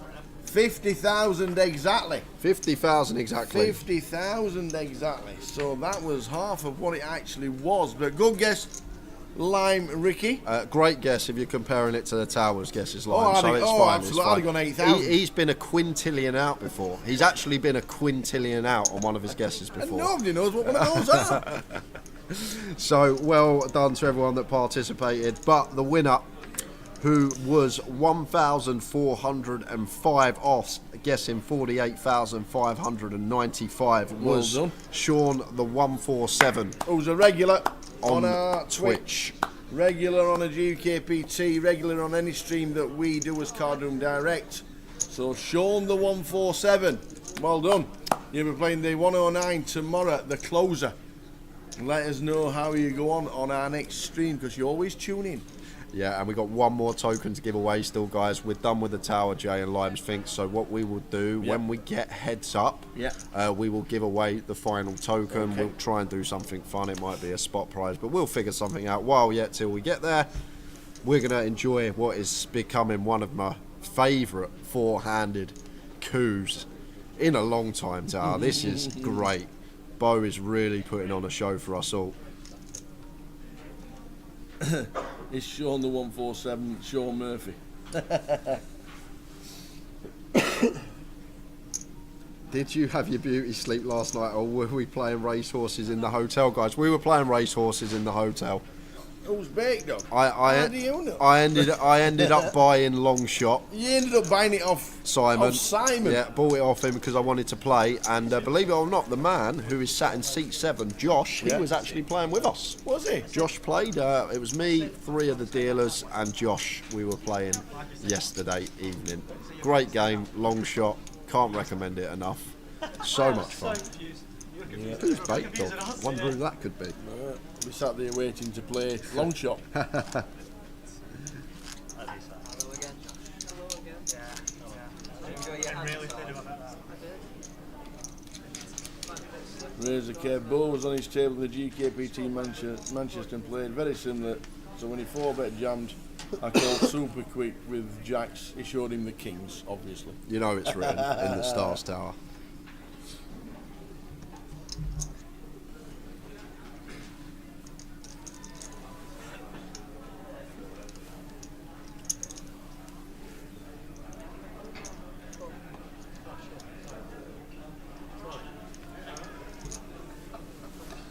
50,000 exactly. 50,000 exactly. 50,000 exactly. So that was half of what it actually was. But good guess. Lime Ricky. Great guess if you're comparing it to the Towers guesses, Oh, Lime. I'd- It's oh, fine. absolutely. It's I'd have fine. gone 8,000. He's been a quintillion out before. He's actually been a quintillion out on one of his guesses And before. nobody knows what one of those are. So well done to everyone that participated. But the winner, who was 1,405 off, guessing 48,595, was Well done. Sean the 147. Who's a regular On on our Twitch. Regular on a UKPT, regular on any stream that we do as Cardroom Direct. So Sean the 147, well done. You'll be playing the 109 tomorrow, the closer. Let us know how you go on our next stream, because you always tune in. Yeah, and we got one more token to give away still, guys. We're done with the Tower, Jay and Limes think. So what we will do, when we get heads up, we will give away the final token. Okay. We'll try and do something fun. It might be a spot prize, but we'll figure something out while yet till we get there. We're going to enjoy what is becoming one of my favourite four-handed coups in a long time, Tower. This is great. Bo is really putting on a show for us all. It's Sean the 147, Sean Murphy. Did you have your beauty sleep last night, or were we playing racehorses in the hotel, guys? We were playing racehorses in the hotel. Who's baked up? I How do you know? I ended up buying long shot. You ended up buying it off Simon. Off Simon. Yeah, bought it off him because I wanted to play. And believe it or not, the man who is sat in seat 7, Josh, he was actually playing with us. Was he? Josh played. It was me, 3 of the dealers, and Josh. We were playing yesterday evening. Great game, long shot. Can't recommend it enough. So much fun. Who's baked dog? Wonder who that could be. We sat there waiting to play long shot. Razor Kev Bull was on his table in the GKPT Manchester and played very similar. So when he 4-bet jammed, I called super quick with jacks. He showed him the kings, obviously. You know it's written in the Stars Tower.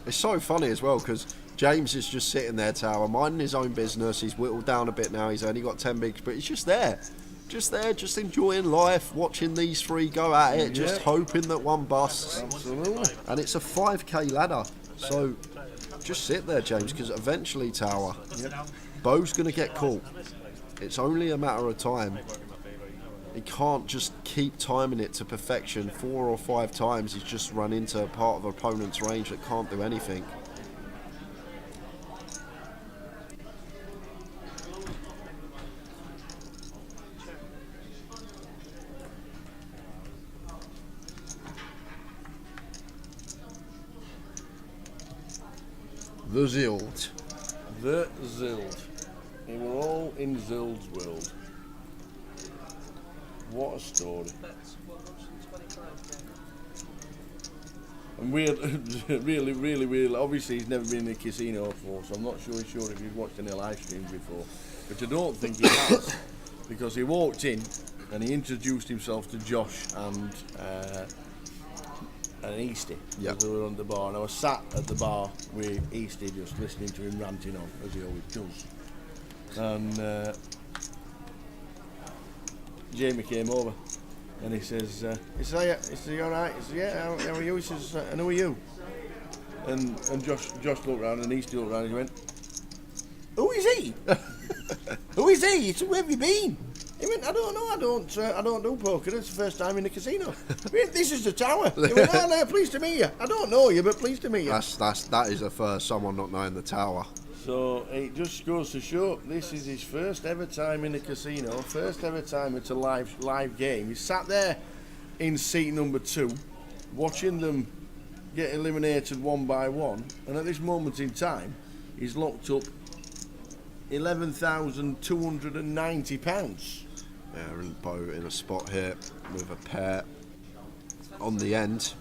It's so funny as well because James is just sitting there, Tower, minding his own business. He's whittled down a bit now. He's only got 10 bigs, but he's just there, just enjoying life, watching these three go at it, just hoping that one busts. Absolutely. And it's a 5k ladder, so just sit there, James, because eventually, Tower, Bo's going to get caught. It's only a matter of time. He can't just keep timing it to perfection. 4 or 5 times he's just run into a part of an opponent's range that can't do anything. The Zild. The Zild. They were all in Zild's world. What a story. And weird, really, obviously he's never been in a casino before, so I'm not sure if he's watched any live streams before. But I don't think he has, because he walked in and he introduced himself to Josh and Easty as they were on the bar, and I was sat at the bar with Easty just listening to him ranting on, as he always does. And Jamie came over and he says, he says, you alright? He says, yeah, how are you? He says, and who are you? And Josh looked around and Easty looked around and he went, who is he? Who is he? He said, where have you been? He went, I don't know, I don't do poker, it's the first time in the casino. He went, this is the Tower. He went, oh, no, pleased to meet you. I don't know you, but pleased to meet you. That is a first, someone not knowing the Tower. So it just goes to show, this is his first ever time in a casino, first ever time at a live game. He sat there in seat number 2, watching them get eliminated one by one, and at this moment in time, he's locked up £11,290. Yeah, and Bo in a spot here with a pair on the end.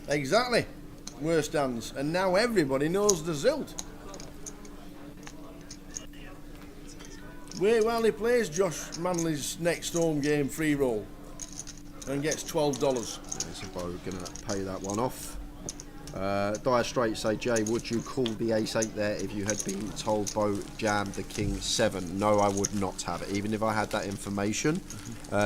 Exactly. worst hands, and now everybody knows the Zild. Wait while he plays Josh Manley's next home game free roll and gets $12. Yeah, so Bo going to pay that one off. Dire Straits say, Jay, would you call the ace-8 there if you had been told Bo jammed the king-7? No, I would not have it, even if I had that information,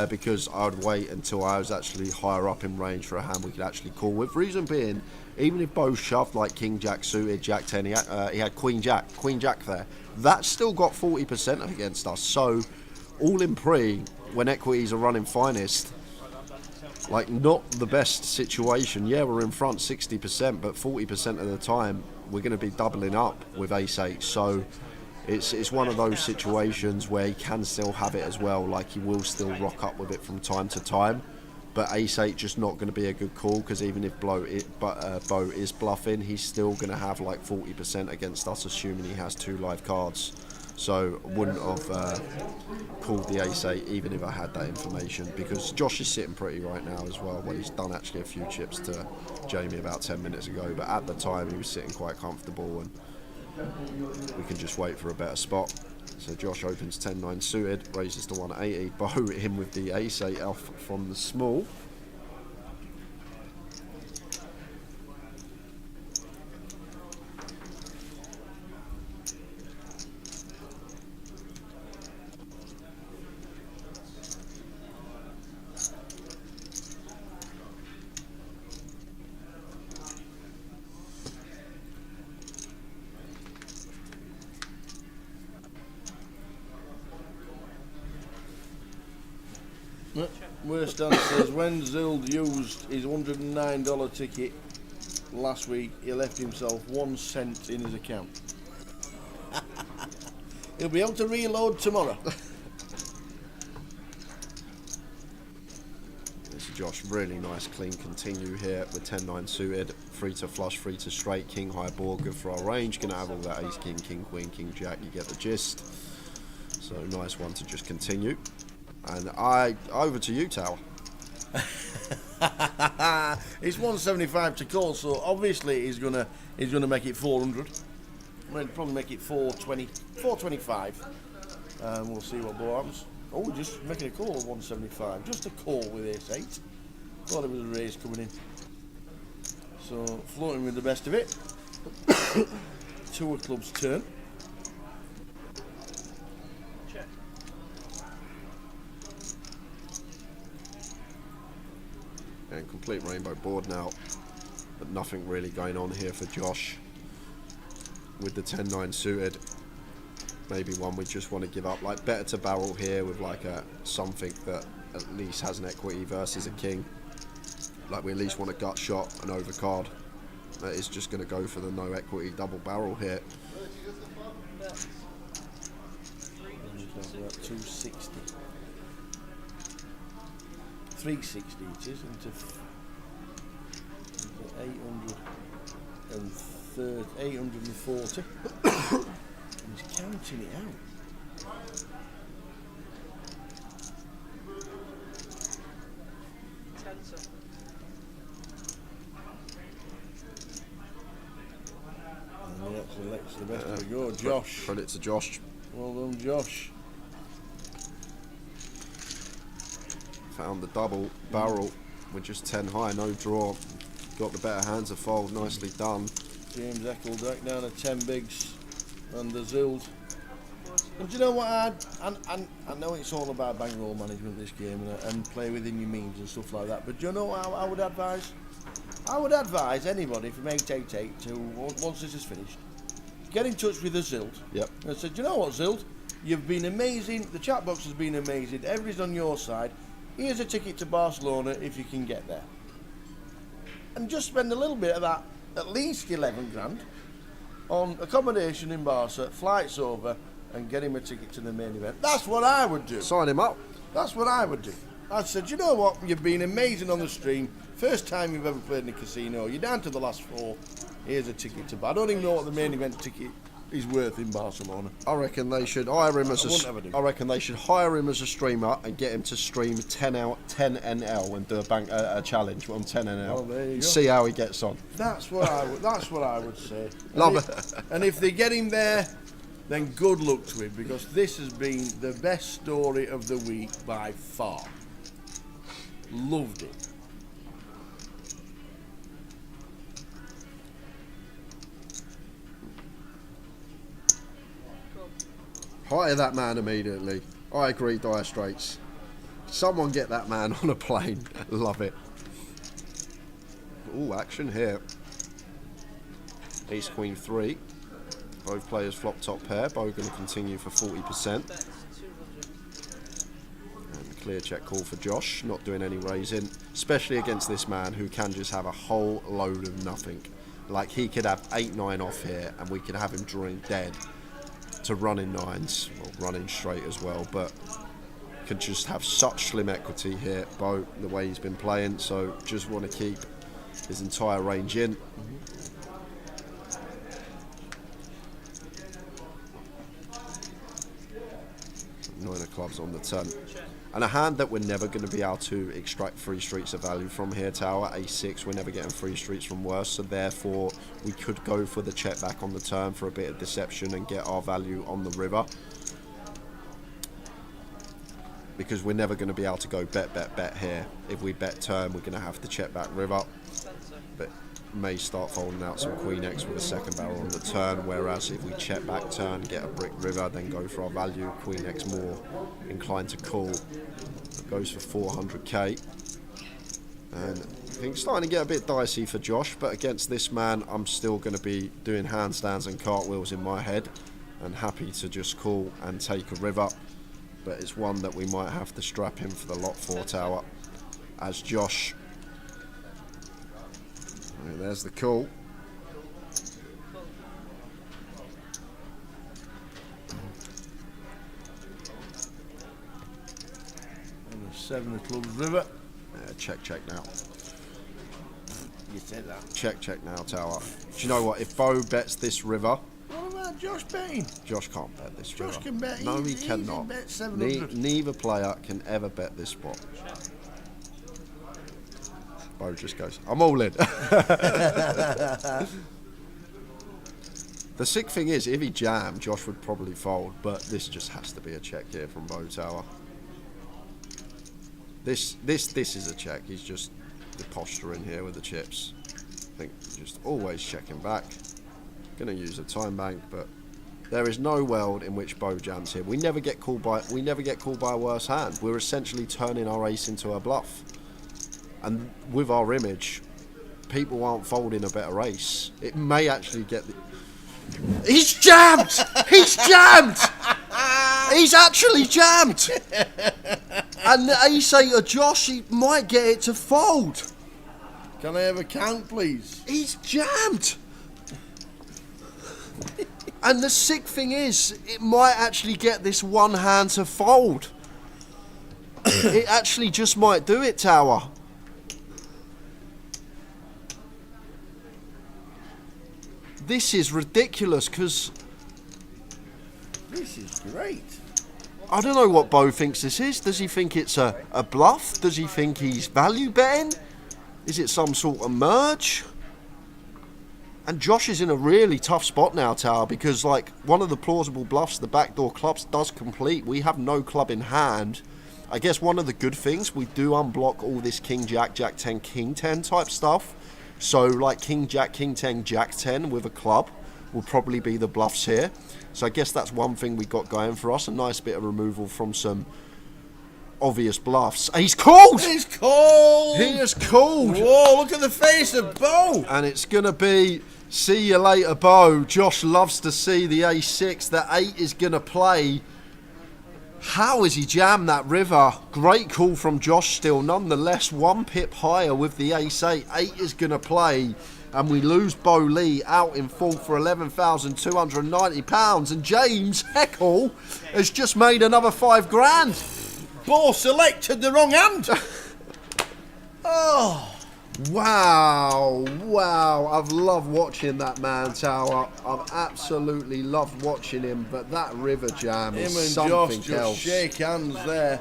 because I'd wait until I was actually higher up in range for a hand we could actually call with. Reason being, even if Bo shoved like king-jack suited, jack-10, he had queen-jack there, that's still got 40% against us. So, all in pre, when equities are running finest, like, not the best situation. Yeah, we're in front 60%, but 40% of the time we're going to be doubling up with ace-8. So it's one of those situations where he can still have it as well. Like, he will still rock up with it from time to time. But ace-8 just not going to be a good call, because even if Bo is bluffing, he's still going to have like 40% against us, assuming he has 2 live cards. So wouldn't have called the ace-8 even if I had that information, because Josh is sitting pretty right now as well. Well, he's done actually a few chips to Jamie about 10 minutes ago, but at the time he was sitting quite comfortable, and we can just wait for a better spot. So Josh opens 10-9 suited, raises to 180, Bo in with the ace-8 off from the small. Worst answer says, when Zild used his $109 ticket last week, he left himself 1 cent in his account. He'll be able to reload tomorrow. This is Josh, really nice clean continue here with 10-9 suited, free to flush, free to straight, king high board, good for our range. Gonna have all that ace king, king queen, king jack, you get the gist. So nice one to just continue. And over to you, Tower. It's 175 to call, so obviously he's gonna make it 400. We'll probably make it 420, 425. And we'll see what Bo happens. Oh, just making a call at 175. Just a call with ace-8. Thought it was a raise coming in. So floating with the best of it. 2 of clubs turn. And complete rainbow board now, but nothing really going on here for Josh with the 10-9 suited. Maybe one we just want to give up, like better to barrel here with like something that at least has an equity versus a king. Like we at least want a gut shot, an overcard. That is just going to go for the no equity double barrel here. 260. 360 it is, into 840. He's counting it out. And that's the best of the go, Josh. Credit to Josh. Well done, Josh. Found the double barrel with just 10 high, no draw. Got the better hands of fold, nicely done. James Heckle back down at 10 bigs and the Zild. And do you know what, I know it's all about bankroll management this game and play within your means and stuff like that, but do you know what I would advise? I would advise anybody from 888 to, once this is finished, get in touch with the Zild. Yep. And say, do you know what, Zild? You've been amazing, the chat box has been amazing, everybody's on your side. Here's a ticket to Barcelona if you can get there. And just spend a little bit of that, at least 11 grand, on accommodation in Barca, flights over, and get him a ticket to the main event. That's what I would do. Sign him up. That's what I would do. I said, you know what, you've been amazing on the stream. First time you've ever played in a casino. You're down to the last 4. Here's a ticket to. I don't even know what the main event ticket he's worth in Barcelona. I reckon they should hire him as I wouldn't have a do. I reckon they should hire him as a streamer and get him to stream 10 NL and do a challenge on 10 NL. Well, there you go. See how he gets on. That's what I would say. Love it. And if they get him there, then good luck to him, because this has been the best story of the week by far. Loved it. Hire that man immediately. I agree, Dire Straits. Someone get that man on a plane. Love it. Ooh, action here. Ace Queen 3. Both players flop top pair. Bo going to continue for 40%. And clear check call for Josh. Not doing any raising. Especially against this man who can just have a whole load of nothing. Like, he could have 8-9 off here and we could have him drawing dead to running nines, or running straight as well, but could just have such slim equity here, Bo, the way he's been playing, so just want to keep his entire range in. Nine of clubs on the turn. And a hand that we're never going to be able to extract 3 streets of value from here, Tower. A6, we're never getting 3 streets from worse, so therefore we could go for the check back on the turn for a bit of deception and get our value on the river. Because we're never going to be able to go bet here. If we bet turn, we're going to have to check back river. But may start folding out some Queen X with a second barrel on the turn, whereas if we check back turn, get a brick river, then go for our value, Queen X more inclined to call. It goes for 400k. And I think it's starting to get a bit dicey for Josh, but against this man, I'm still going to be doing handstands and cartwheels in my head, and happy to just call and take a river. But it's one that we might have to strap him for the lot 4 Tower, as Josh. And there's the call. And the 7 of clubs river. Check now. You said that. Check now, Tower. Do you know what? If Bo bets this river. What about Josh betting? Josh can't bet this river. Josh can bet. No, he easy cannot. Bet 700. Neither player can ever bet this spot. Bo just goes, I'm all in. The sick thing is, if he jammed, Josh would probably fold, but this just has to be a check here from Bo Tower. This is a check. He's just the posture in here with the chips. I think just always checking back. Gonna use a time bank, but there is no world in which Bo jams here. We never get called by a worse hand. We're essentially turning our ace into a bluff. And with our image, people aren't folding a better ace. It may actually get the... He's jammed! He's jammed! He's actually jammed! And the ace-8 of Josh, he might get it to fold. Can I have a count, please? He's jammed! And the sick thing is, it might actually get this one hand to fold. It actually just might do it, Tower. This is ridiculous, because... This is great. I don't know what Bo thinks this is. Does he think it's a bluff? Does he think he's value betting? Is it some sort of merge? And Josh is in a really tough spot now, Tower, because like one of the plausible bluffs, the backdoor clubs, does complete. We have no club in hand. I guess one of the good things, we do unblock all this King Jack, Jack 10, King 10 type stuff. So like King Jack, King 10, Jack 10 with a club will probably be the bluffs here. So I guess that's one thing we got going for us. A nice bit of removal from some obvious bluffs. He's called! He's called! He is called! Whoa, look at the face of Bo! And it's going to be, see you later, Bo. Josh loves to see the A6. The 8 is going to play. How has he jammed that river? Great call from Josh still. Nonetheless, 1 pip higher with the ace-8. 8 is going to play. And we lose Bo Lee out in full for £11,290. And James Heckle has just made another 5 grand. Bo selected the wrong hand. Oh. Wow, wow, I've loved watching that man, Tower. I've absolutely loved watching him, but that river jam Him is and something Josh just else. shake hands there.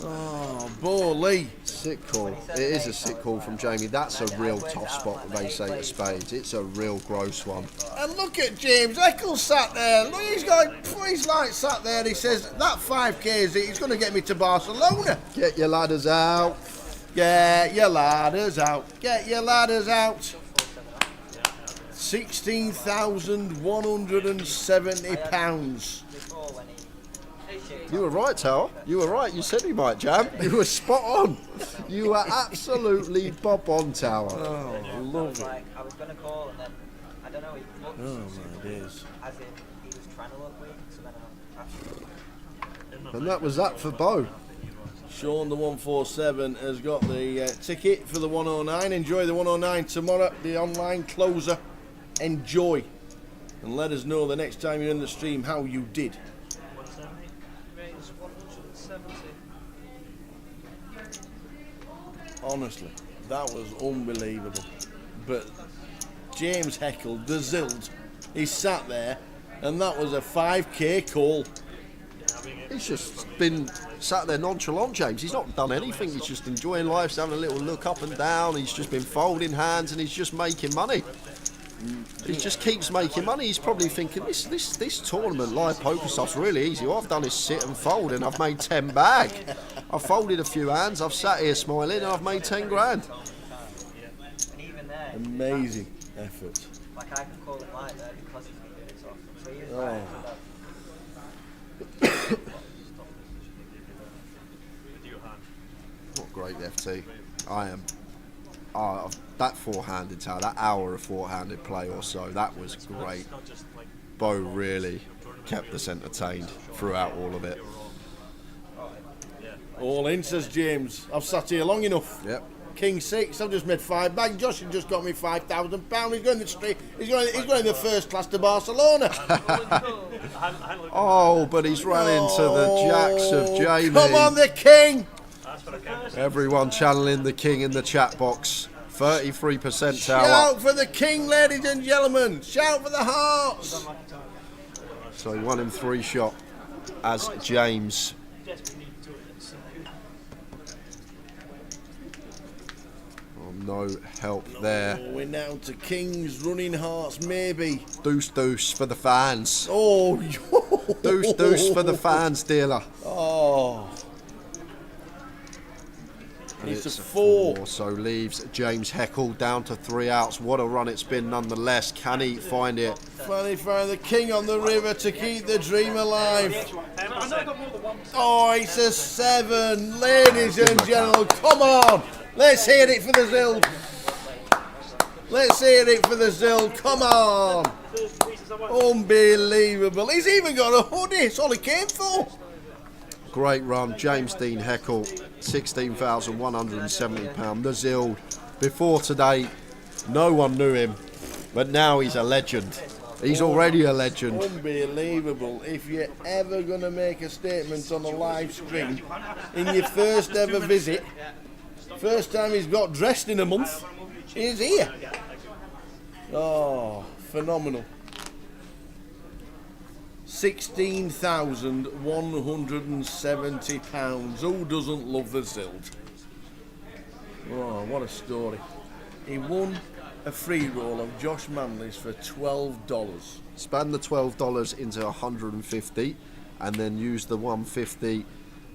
Oh, Bowley. Sick call. It is a sick call from Jamie. That's a real tough spot with ace eight of spades. It's a real gross one. And look at James Heckle sat there. Look, he's like sat there. He says that 5k is it. He's going to get me to Barcelona. Get your ladders out. Get your ladders out. Get your ladders out. £16,170. You were right, Tower. You were right. You said he might jam. You were spot on. You were absolutely bob on, Tower. Oh, I love it. Like, I was going to call and then, I don't know, he looked my days. as if he was trying to look weak, so then I actually... And that was that for Bo. Sean, the 147, has got the ticket for the 109. Enjoy the 109 tomorrow, the online closer. Enjoy. And let us know the next time you're in the stream how you did. Raise 170. Honestly, that was unbelievable. But James Heckle, the Zild, he sat there, and that was a 5k call. He's just been sat there nonchalant, James. He's not done anything. He's just enjoying life, he's having a little look up and down. He's just been folding hands and he's just making money. He just keeps making money. He's probably thinking, this tournament live poker stuff's really easy. All I've done is sit and fold and I've made 10 back. I've folded a few hands, I've sat here smiling and I've made 10 grand. And even there... Amazing effort. Like, I can call him like that because he's been doing it so often. So he is Oh. right. What great FT. I am. That four-handed tower, that hour of four-handed play or so, that was great. Bo really kept us entertained throughout all of it. All in, says James. I've sat here long enough. Yep. King 6, I've just made 5 back. Josh has just got me £5,000. He's going the street. He's going in the first class to Barcelona. Oh, but he's run into the jacks of Jamie. Come on, the king! Everyone channeling the king in the chat box. 33% tower. Shout for the king, ladies and gentlemen. Shout for the hearts. So 1 in 3 shot as James. No help there. Oh, we're now to kings, running hearts, maybe. Deuce, deuce for the fans. Oh, deuce, deuce for the fans, dealer. Oh. And It's a four. 4. So leaves James Heckle down to 3 outs. What a run it's been nonetheless. Can he find it? Finally find the king on the river to keep the dream alive. Oh, it's a 7. Ladies and gentlemen, come on. Let's hear it for the Zild. Let's hear it for the Zild. Come on. Unbelievable. He's even got a hoodie. It's all he came for. Great run. James Dean Heckle, £16,170. The Zild. Before today, no one knew him, but now he's a legend. He's already a legend. Unbelievable. If you're ever going to make a statement on a live stream in your first ever visit, first time he's got dressed in a month, he's here. Oh, phenomenal. £16,170. Who doesn't love the Zild? Oh, what a story. He won a free roll of Josh Manley's for $12. Span the $12 into 150 and then use the 150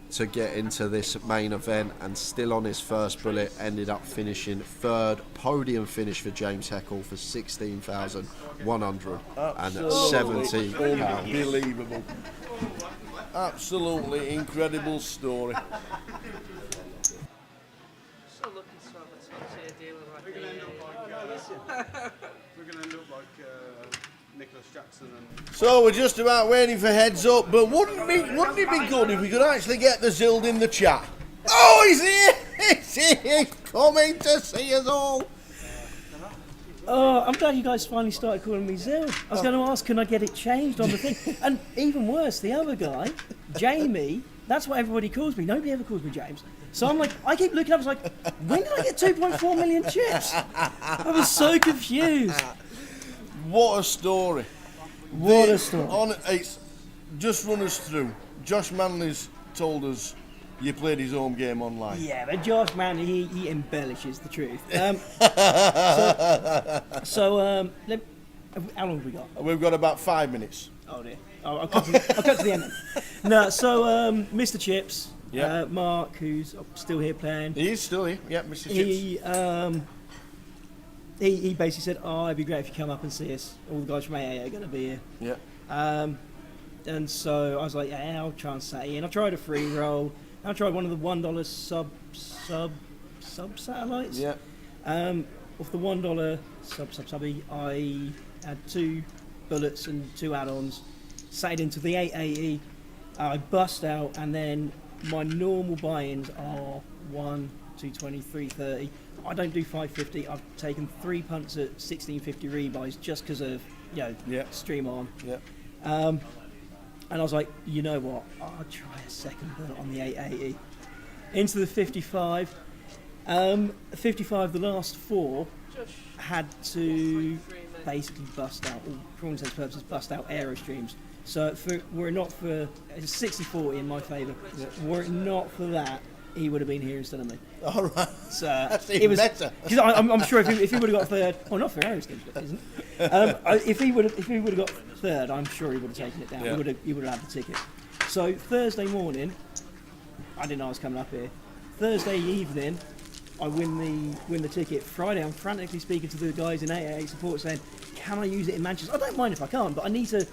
to get into this main event, and still on his first bullet ended up finishing 3rd. Podium finish for James Heckle for £16,170. Unbelievable. Absolutely incredible story. So lucky to have a top-tier dealer like We're going to end up like Nicholas Jackson and... So we're just about waiting for heads up, but wouldn't it be good if we could actually get the Zild in the chat? Oh, he's here! He's here, coming to see us all. Oh, I'm glad you guys finally started calling me Zild. I was going to ask, can I get it changed on the thing? And even worse, the other guy, Jamie, that's what everybody calls me. Nobody ever calls me James. So I'm like, I keep looking up, I was like, when did I get 2.4 million chips? I was so confused. What a story. What a story. Just run us through. Josh Manley's told us you played his home game online. Yeah, but Josh Manley, he embellishes the truth. How long have we got? We've got about 5 minutes. Oh dear. I'll cut to the end. No, so Mr. Chips, Mark, who's still here playing. He is still here. Yeah, Mr. Chips. He basically said, "Oh, it'd be great if you come up and see us. All the guys from AA are going to be here." Yeah. And so I was like, "Yeah, I'll try and sat in." I tried a free roll. I tried one of the $1 sub satellites. Yeah. Off the $1 subby, I had 2 bullets and 2 add-ons. Sat it into the 880. I bust out, and then my normal buy-ins are 1, 220, 330. I don't do 550. I've taken 3 punts at 1650 rebuys just because of stream on. Yeah. And I was like, you know what? I'll try a second bullet on the 880. Into the 55. 55, the last 4 had to basically bust out, or for all intents and purposes, bust out aero streams. So were it not for, it's 60-40 in my favour. Were it not for that, he would have been here instead of me. All right. So that's even better. Because I'm sure if he would have got third, well, not for aero streams, isn't it? If he would have got third, I'm sure he would have taken it down. Yeah. He would have had the ticket. So Thursday morning, I didn't know I was coming up here. Thursday evening, I win the ticket. Friday, I'm frantically speaking to the guys in 888 support saying, can I use it in Manchester? I don't mind if I can't, but I need to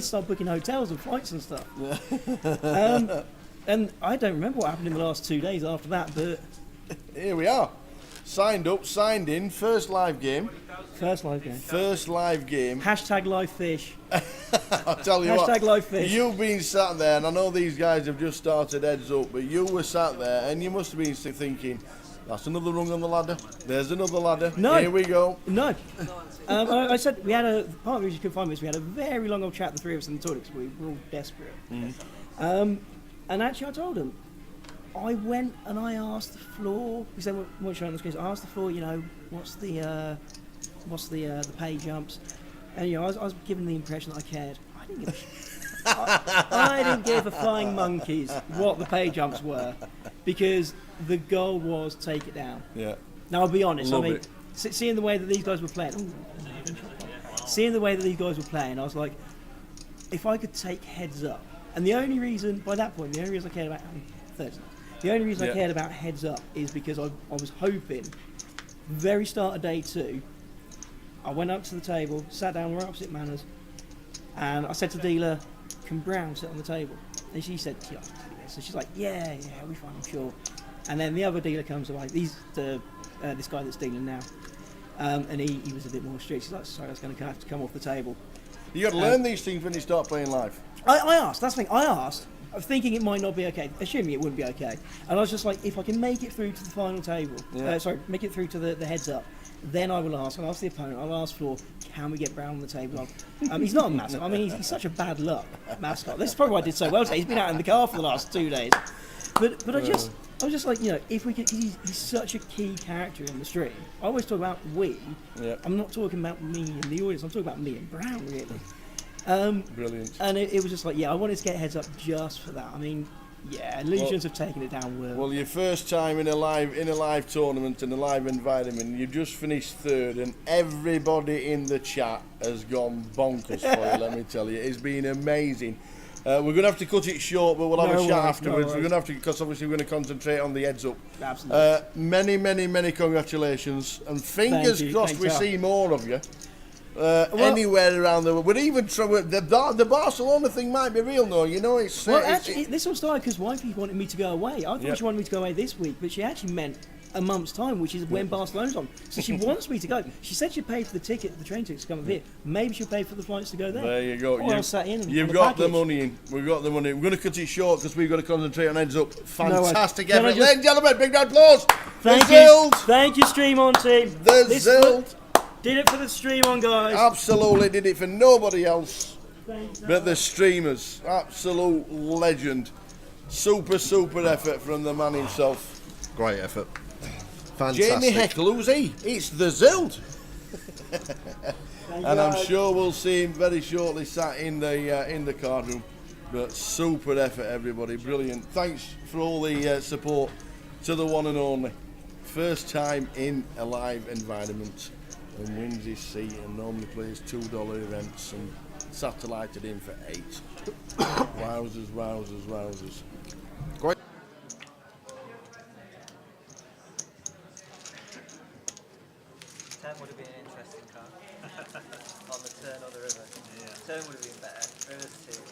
start booking hotels and flights and stuff. And I don't remember what happened in the last 2 days after that, but here we are. Signed up, signed in, first live game. First live game. Hashtag live fish. I'll tell you Hashtag what. live fish. You've been sat there, and I know these guys have just started heads up, but you were sat there, and you must have been thinking, that's another rung on the ladder. There's another ladder. No. Here we go. No. I said we had part of the reason you couldn't find me is we had a very long old chat, the 3 of us in the toilet, because we were all desperate. And actually I told him, I went and I asked the floor, we said, what's showing on the screen? I asked the floor, what's the pay jumps? And I was given the impression that I cared. I didn't give I didn't give a flying monkeys what the pay jumps were, because the goal was take it down. Yeah. Now I'll be honest, Love it. Seeing the way that these guys were playing, I was like, if I could take heads up, and the only reason I cared about I cared about heads up is because I was hoping, very start of day 2, I went up to the table, sat down, we're opposite manners, and I said to the dealer, can Brown sit on the table? And she said, yeah. So she's like, yeah, we'll be fine, I'm sure. And then the other dealer comes away, this guy that's dealing now, and he was a bit more strict. He's like, sorry, that's going to have to come off the table. You got to learn these things when you start playing live. I asked, that's the thing, I asked, thinking it might not be okay, assuming it wouldn't be okay. And I was just like, if I can make it through to the final table, make it through to the heads up, then I will ask. I'll ask the opponent, I'll ask Floor, can we get Brown on the table? He's not a mascot, I mean, he's such a bad luck mascot. This is probably why I did so well today. He's been out in the car for the last 2 days. But I was just like, if we could, he's such a key character in the stream. I always talk about we. Yeah. I'm not talking about me and the audience, I'm talking about me and Brown, really. Brilliant. And it was just like, I wanted to get heads up just for that. I mean, Illusions have taken it down well. Your first time in a live tournament in a live environment, you've just finished 3rd, and everybody in the chat has gone bonkers for you. Let me tell you, it's been amazing. We're going to have to cut it short, but we'll have a chat afterwards. We're going to have to, because obviously we're going to concentrate on the heads up. Absolutely. Many congratulations, and fingers crossed we see more of you. Anywhere around the world. We're even the Barcelona thing might be real, though. It's actually this all started because wifey wanted me to go away. I thought she wanted me to go away this week, but she actually meant a month's time, which is when Barcelona's on. So she wants me to go. She said she'd pay for the train tickets to come up here. Maybe she'll pay for the flights to go there. There you go. Or sat in. You've got the money in. We've got the money. We're going to cut it short because we've got to concentrate on heads up. Fantastic effort, ladies and gentlemen. Big round of applause. Thank you, Zild. Thank you, Stream On team. The Zild. Did it for the Stream On guys. Absolutely did it for nobody else but the streamers. Absolute legend. Super effort from the man himself. Great effort. Fantastic. Jamie Heckle, who's he? It's the Zild. And I'm sure we'll see him very shortly sat in the card room. But super effort, everybody. Brilliant. Thanks for all the support to the one and only. First time in a live environment. And wins his seat and normally plays $2 events and satellited in for 8. Wowzers. Great. Turn would have been an interesting card. On the turn or the river. Yeah. Turn would have been better. River's 2.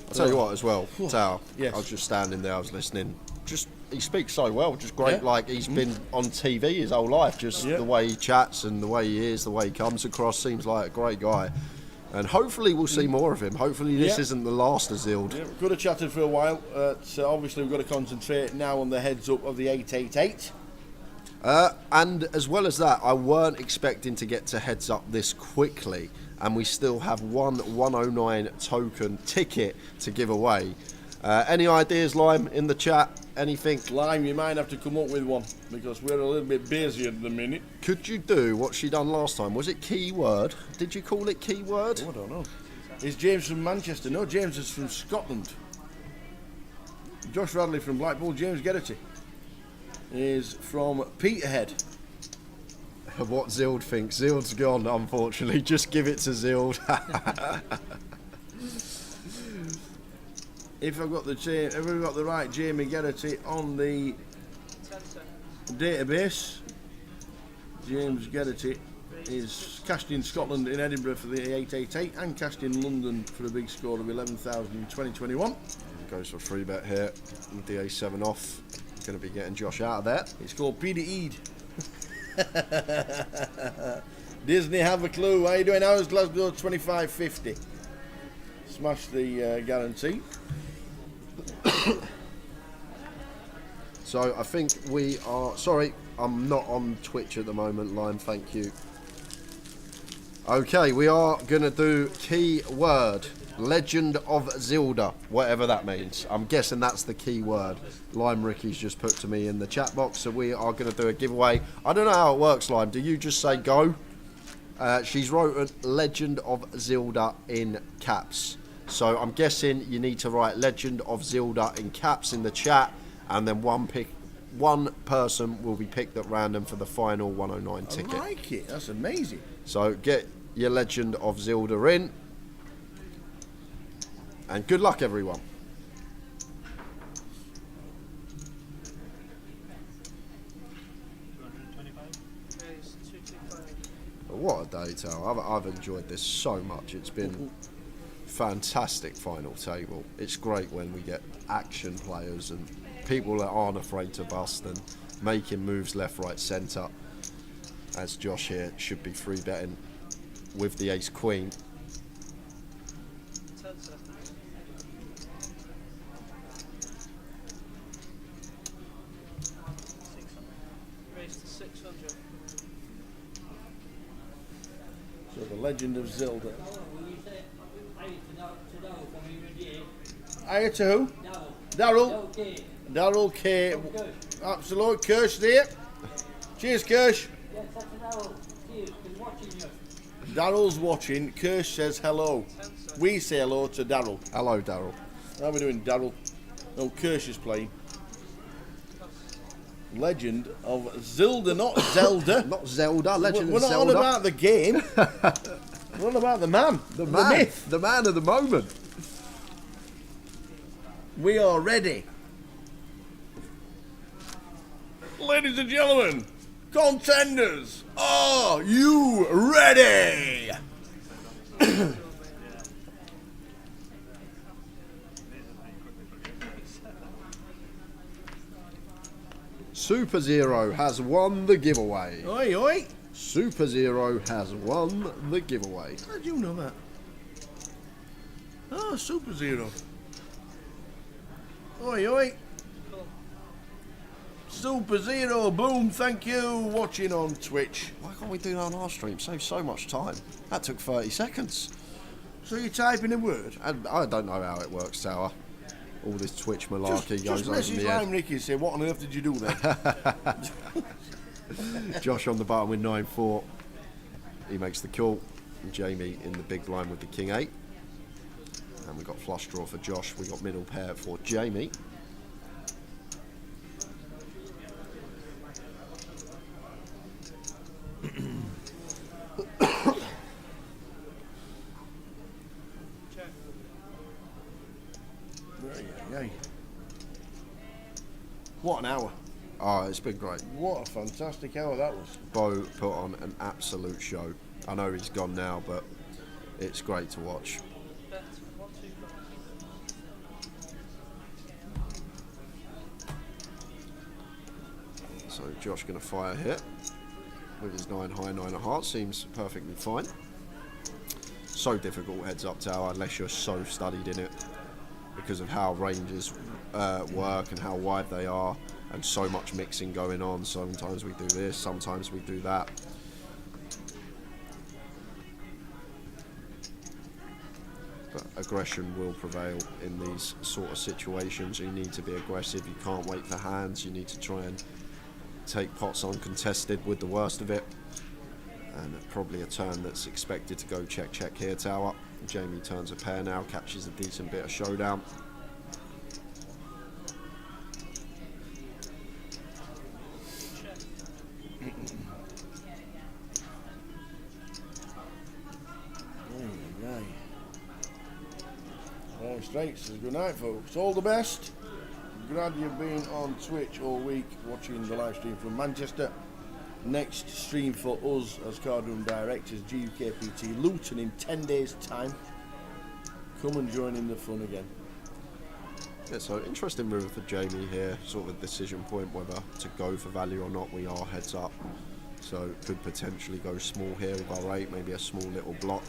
I'll tell you what as well, Tower. Yes. I was just standing there, I was listening. Just he speaks so well, just great. Yeah. Like he's been on TV his whole life. Just the way he chats and the way he is, the way he comes across, seems like a great guy. And hopefully we'll see more of him. Hopefully this isn't the last of Zild. Yeah, we could have chatted for a while. So obviously we've got to concentrate now on the heads up of the 888. And as well as that, I weren't expecting to get to heads up this quickly. And we still have one 109 token ticket to give away. Any ideas, Lime, in the chat? Anything? Lime, you might have to come up with one because we're a little bit busy at the minute. Could you do what she done last time? Was it keyword? Did you call it keyword? Oh, I don't know. Is James from Manchester? No, James is from Scotland. Josh Radley from Blackpool. James Geraghty is from Peterhead. What Zild thinks. Zild's gone, unfortunately. Just give it to Zild. If I've got the right Jamie Geraghty on the database, James Geraghty is cashed in Scotland in Edinburgh for the 888 and cashed in London for a big score of 11,000 in 2021. Goes for a free bet here with the A7 off. Going to be getting Josh out of there. It's called Peter Eade. Disney, have a clue. How are you doing? How's Glasgow 25.50? Smash the guarantee. So I think we are... Sorry, I'm not on Twitch at the moment, Lime, thank you. Okay, we are going to do keyword. Legend of Zilda, whatever that means. I'm guessing that's the key word. Lime Ricky's just put to me in the chat box, so we are going to do a giveaway. I don't know how it works, Lime. Do you just say go? She's wrote Legend of Zilda in caps. So I'm guessing you need to write Legend of Zilda in caps in the chat, and then one person will be picked at random for the final 109 ticket. I like it. That's amazing. So get your Legend of Zilda in. And good luck, everyone. What a day, Tal. I've enjoyed this so much. It's been fantastic final table. It's great when we get action players and people that aren't afraid to bust and making moves left, right, centre. As Josh here should be free betting with the ace queen. So the Legend of Zilda. Hiya to who? Daryl. Daryl K. Absolute. Kirsch there. Cheers, Kirsch. Daryl's watching. Kirsch says hello. We say hello to Daryl. Hello, Daryl. How are we doing, Daryl? Oh, Kirsch is playing. Legend of Zilda, not Zelda. Not Zelda, Legend We're of not Zelda. on about the game. We're on about the man. The myth. The man of the moment. We are ready. Ladies and gentlemen, contenders, are you ready? Super Zero has won the giveaway. Oi, oi. Super Zero has won the giveaway. How did you know that? Oh, Super Zero. Oi, oi. Super Zero, boom, thank you. Watching on Twitch. Why can't we do that on our stream? Saves so much time. That took 30 seconds. So you're typing a word? I don't know how it works, Tower. all this Twitch malarkey Just goes over message my Ryan Ricky and say, what on earth did you do there? Josh on the button with 9-4. He makes the call. And Jamie in the big blind with the king 8. And we got flush draw for Josh. We got middle pair for Jamie. What an hour. Oh, it's been great. What a fantastic hour that was. Bo put on an absolute show. I know he's gone now, but it's great to watch. So Josh going to fire here with his 9 high, 9 of hearts. Seems perfectly fine. So difficult heads up tower unless you're so studied in it, because of how ranges work and how wide they are, and so much mixing going on. Sometimes we do this, sometimes we do that. But aggression will prevail in these sort of situations. You need to be aggressive, you can't wait for hands, you need to try and take pots uncontested with the worst of it. And probably a turn that's expected to go check, check here, tower. Jamie turns a pair now, catches a decent bit of showdown. Straight says good night, folks. All the best. Glad you've been on Twitch all week watching the live stream from Manchester. Next stream for us as Cardroom directors, UKPL Luton in 10 days' time. Come and join in the fun again. Yeah, so interesting move for Jamie here. Sort of a decision point whether to go for value or not. We are heads up, so could potentially go small here with our 8, maybe a small little block.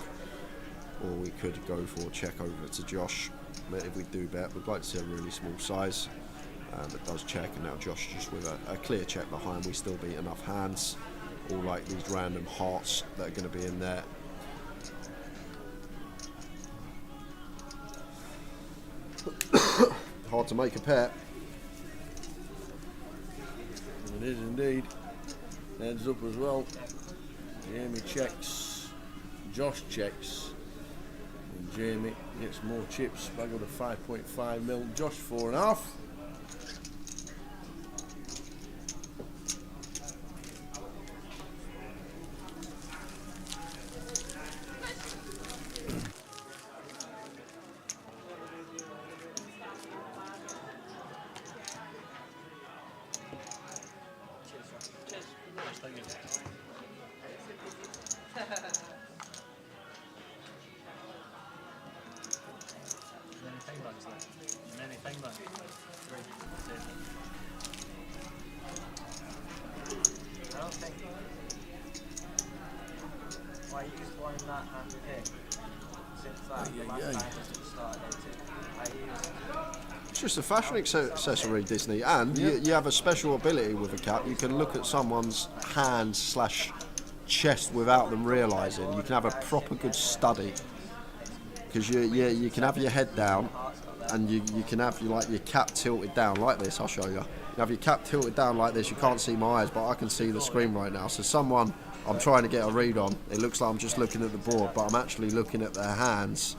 Or we could go for check over to Josh. If we do bet, we'd like to see a really small size. But does check, and now Josh just with a clear check behind. We still beat enough hands. All like these random hearts that are going to be in there. Hard to make a pair. It is indeed. Heads up as well. Jamie checks. Josh checks. And Jamie gets more chips. Bag of the 5.5 mil. Josh 4.5. It's just a fashion accessory, Disney, and you have a special ability with a cap. You can look at someone's hand / chest without them realising. You can have a proper good study, because you can have your head down, and you can have your cap tilted down like this. I'll show you. You have your cap tilted down like this. You can't see my eyes, but I can see the screen right now. So someone I'm trying to get a read on, it looks like I'm just looking at the board, but I'm actually looking at their hands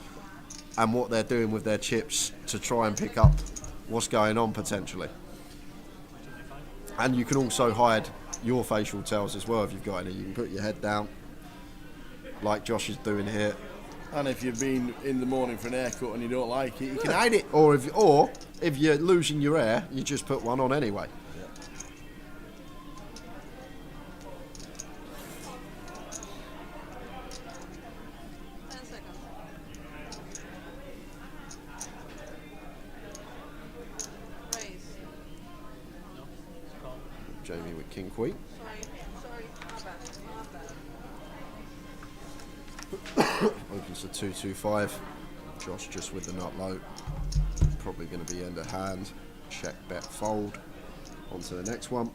and what they're doing with their chips to try and pick up what's going on potentially. And you can also hide your facial tells as well if you've got any. You can put your head down like Josh is doing here. And if you've been in the morning for an haircut and you don't like it, you can hide it. Or if you're losing your hair, you just put one on anyway. Jamie with King Queen. Opens to 2-2-5. Josh just with the nut low. Probably going to be end of hand. Check, bet, fold. On to the next one.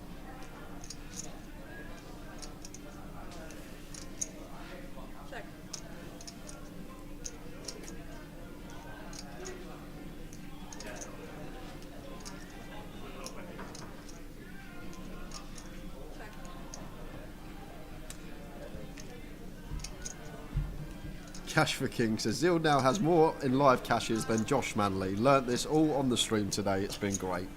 Cash for King says, Zild now has more in live caches than Josh Manley. Learnt this all on the stream today. It's been great.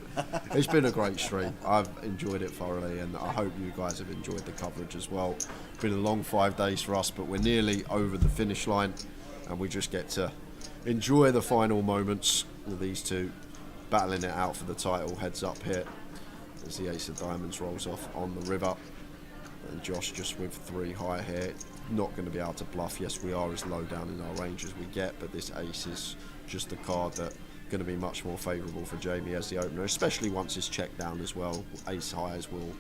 It's been a great stream. I've enjoyed it thoroughly, and I hope you guys have enjoyed the coverage as well. It's been a long 5 days for us, but we're nearly over the finish line, and we just get to enjoy the final moments with these two battling it out for the title. Heads up here as the Ace of Diamonds rolls off on the river, and Josh just with 3 high here. Not going to be able to bluff. Yes, we are as low down in our range as we get, but this ace is just a card that going to be much more favourable for Jamie as the opener, especially once it's checked down as well. Ace highs will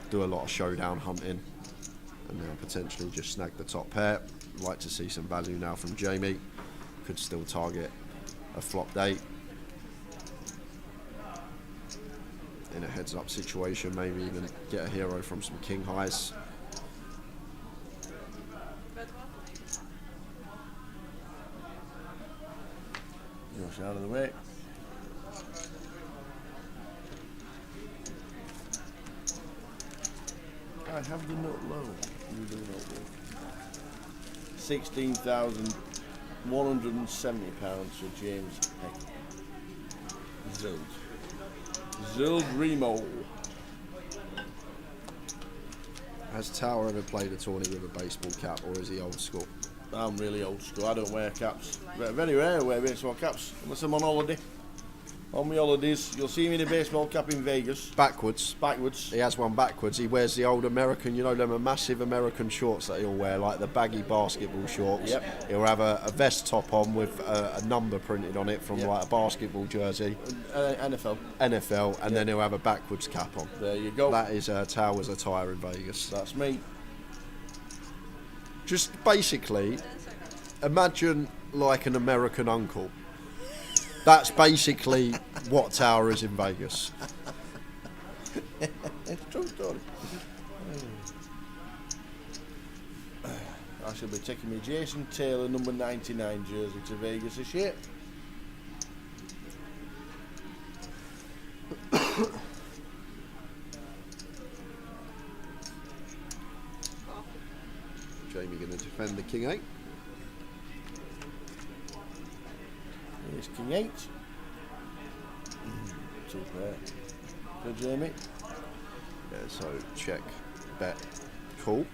do a lot of showdown hunting, and now potentially just snag the top pair. Like to see some value now from Jamie. Could still target a flopped 8 in a heads up situation, maybe even get a hero from some king highs. Josh out of the way. I have the note low. You do not low. £16,170 for James Heckle. Zild. Zild Remo. Has Tower ever played a tourney with a baseball cap, or is he old school? I'm really old school. I don't wear caps. Very rare to wear baseball caps, unless I'm on holiday. On my holidays, you'll see me in a baseball cap in Vegas. Backwards. Backwards. He has one backwards. He wears the old American, you know, them massive American shorts that he'll wear, like the baggy basketball shorts. Yep. He'll have a vest top on with a number printed on it from Yep. like a basketball jersey. NFL. NFL, and then he'll have a backwards cap on. There you go. That is Tower's attire in Vegas. That's me. Just basically, imagine like an American uncle. That's basically what Tower is in Vegas. It's true story. I shall be taking me Jason Taylor number 99 jersey to Vegas this year. Jamie going to defend the King 8. Here's King 8. Two pair. Good, Jamie. Yeah, so check, bet, call.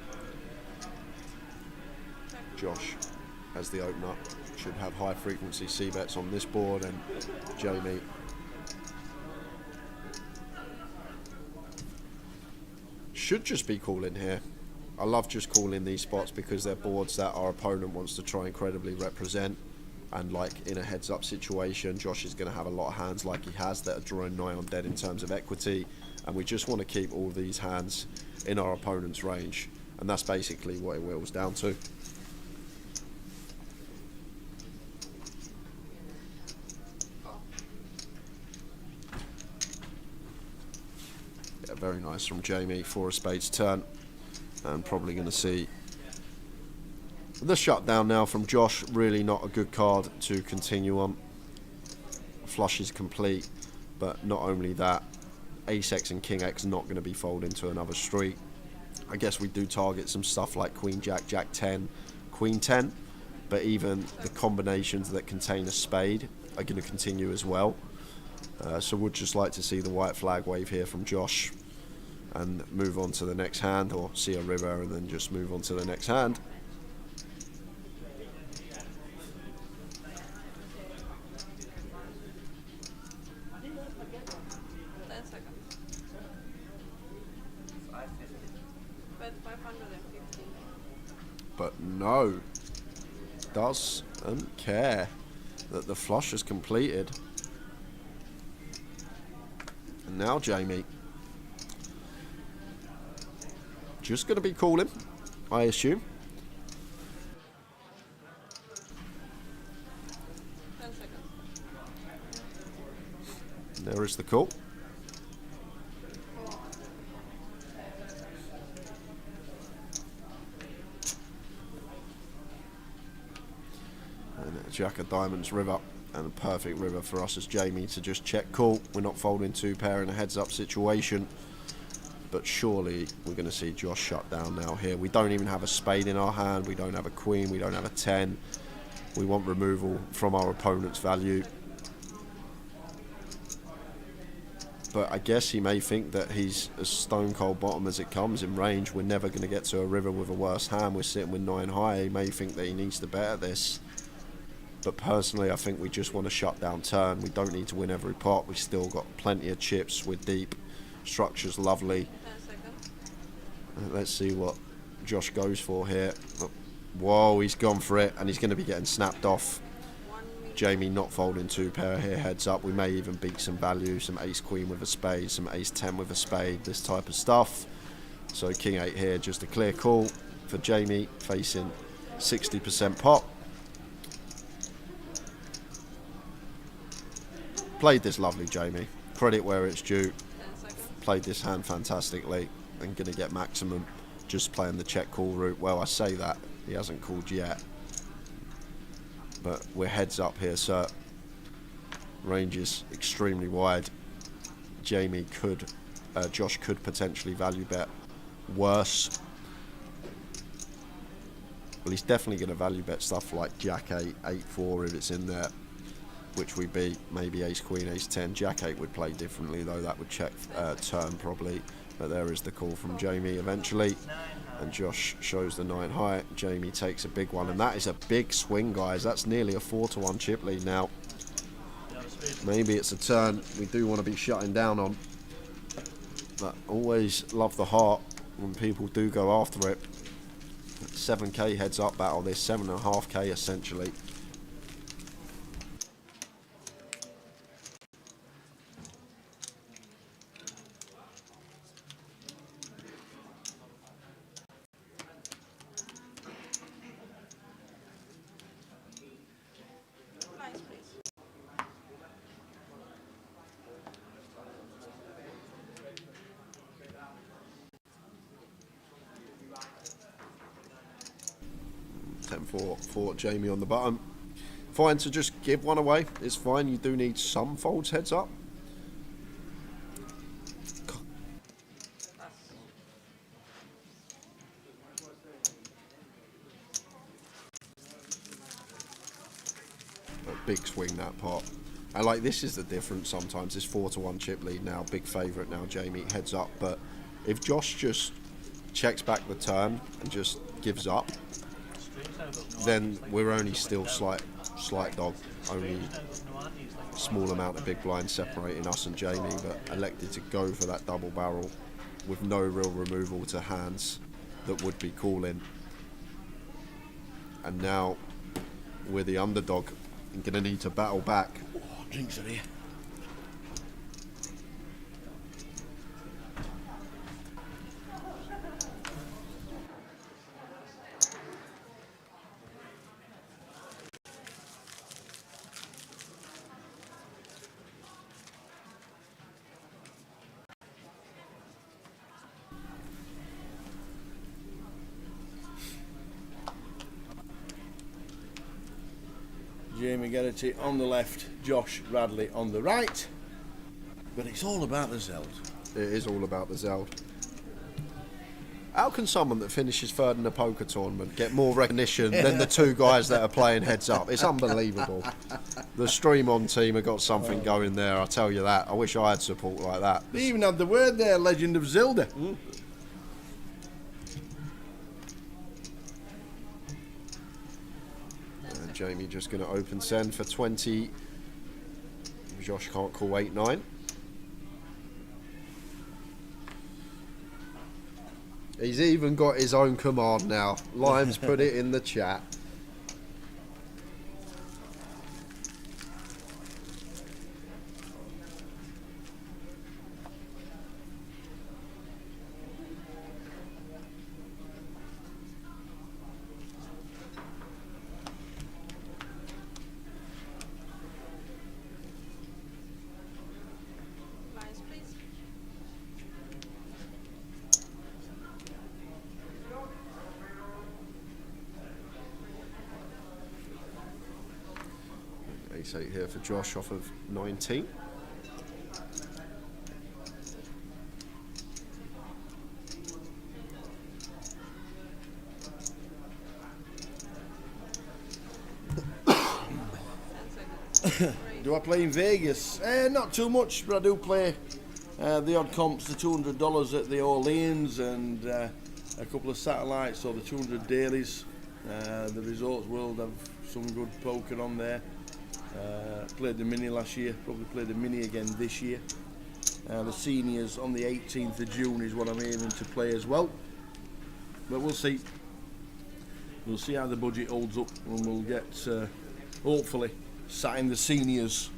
Josh, as the opener, should have high frequency C bets on this board, and Jamie should just be calling here. I love just calling these spots because they're boards that our opponent wants to try and credibly represent, and like in a heads up situation, Josh is going to have a lot of hands like he has that are drawing nigh on dead in terms of equity, and we just want to keep all these hands in our opponent's range, and that's basically what it whittles down to. Yeah, very nice from Jamie for a spades turn, and probably going to see the shutdown now from Josh. Really not a good card to continue on. Flush is complete, but not only that, Ace X and King X not going to be folded into another street. I guess we do target some stuff like Queen Jack, Jack 10, Queen 10, but even the combinations that contain a spade are going to continue as well. So would just like to see the white flag wave here from Josh and move on to the next hand, or see a river and then just move on to the next hand. But no, doesn't care that the flush is completed. And now Jamie just going to be calling, I assume. 10 seconds. There is the call. And a Jack of Diamonds river, and a perfect river for us as Jamie to just check call. We're not folding two pair in a heads up situation, but surely we're going to see Josh shut down now here. We don't even have a spade in our hand, we don't have a queen, we don't have a 10. We want removal from our opponent's value. But I guess he may think that he's as stone cold bottom as it comes in range. We're never going to get to a river with a worse hand. We're sitting with 9 high. He may think that he needs to bet at this. But personally, I think we just want to shut down turn. We don't need to win every pot. We've still got plenty of chips. We're deep. Structure's lovely. Let's see what Josh goes for here. Whoa, he's gone for it, and he's going to be getting snapped off. Jamie not folding 2 pair here, heads up. We may even beat some value, some ace queen with a spade, some ace 10 with a spade, this type of stuff. So king 8 here, just a clear call for Jamie, facing 60% pot. Played this lovely, Jamie. Credit where it's due. Played this hand fantastically and going to get maximum just playing the check call route. Well, I say that, he hasn't called yet. But we're heads up here, sir. Range is extremely wide. Jamie could, Josh could potentially value bet worse. Well, he's definitely going to value bet stuff like Jack 8, 8-4 if it's in there, which we beat. Maybe ace queen, ace 10. Jack 8 would play differently though. That would check turn probably. But there is the call from Jamie eventually. And Josh shows the 9 high. Jamie takes a big one, and that is a big swing, guys. That's nearly a 4-1 chip lead now. Maybe it's a turn we do want to be shutting down on, but always love the heart when people do go after it. 7k heads up battle, this 7.5k essentially. For Jamie on the button. Fine to just give one away. It's fine. You do need some folds heads up. A big swing that pot. And like, this is the difference sometimes. This 4-1 chip lead now. Big favourite now. Jamie heads up. But if Josh just checks back the turn and just gives up, then we're only still slight dog. Only a small amount of big blinds separating us and Jamie, but elected to go for that double barrel with no real removal to hands that would be calling. And now we're the underdog and going to need to battle back. Oh, drinks are here. Jamie Geraghty on the left, Josh Radley on the right. But it's all about the Zild. It is all about the Zild. How can someone that finishes third in a poker tournament get more recognition than the 2 guys that are playing heads up? It's unbelievable. The Stream On team have got something going there, I'll tell you that. I wish I had support like that. They even had the word there, Legend of Zilda. Jamie just going to open send for 20. Josh can't call 8-9. He's even got his own command now. Limes put it in the chat. Ace 8 here for Josh off of 19. Do I play in Vegas? Not too much, but I do play the odd comps, the $200 at the Orleans, and a couple of satellites, or the 200 dailies. The Resorts World have some good poker on there. Played the mini last year, probably play the mini again this year. The seniors on the 18th of June is what I'm aiming to play as well. But we'll see. We'll see how the budget holds up, and we'll get, hopefully, sat in the seniors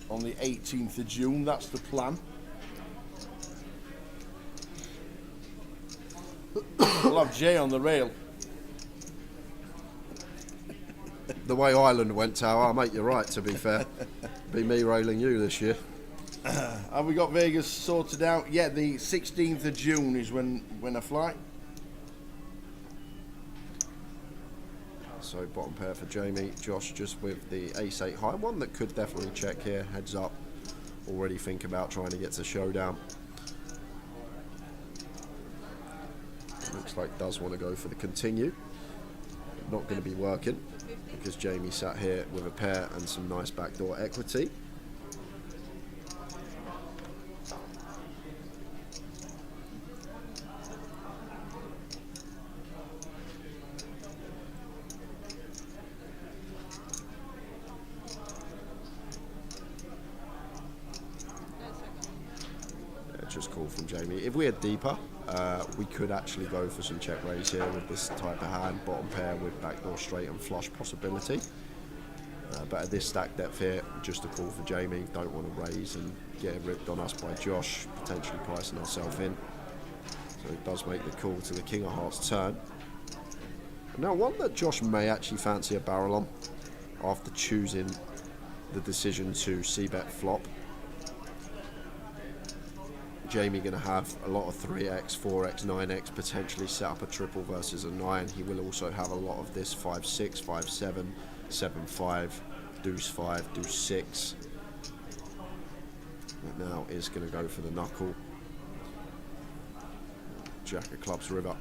on the 18th of June. That's the plan. We'll have Jay on the rail. The way Ireland went, Tower, mate, you're right, to be fair. Be me railing you this year. Have we got Vegas sorted out? Yeah, the 16th of June is when I fly. So bottom pair for Jamie. Josh just with the ace-8 high. One that could definitely check here. Heads up. Already think about trying to get to showdown. Looks like does want to go for the continue. Not going to be working because Jamie sat here with a pair and some nice backdoor equity. Just call from Jamie. If we had deeper, we could actually go for some check raise here with this type of hand, bottom pair with backdoor straight and flush possibility. But at this stack depth here, just a call for Jamie. Don't want to raise and get it ripped on us by Josh, potentially pricing ourselves in. So it does make the call to the King of Hearts turn. Now one that Josh may actually fancy a barrel on after choosing the decision to c-bet flop. Jamie going to have a lot of 3x, 4x, 9x, potentially set up a triple versus a 9. He will also have a lot of this 5-6, 5-7, 7-5, deuce 5, deuce 6. That now is going to go for the knuckle. Jack of clubs river.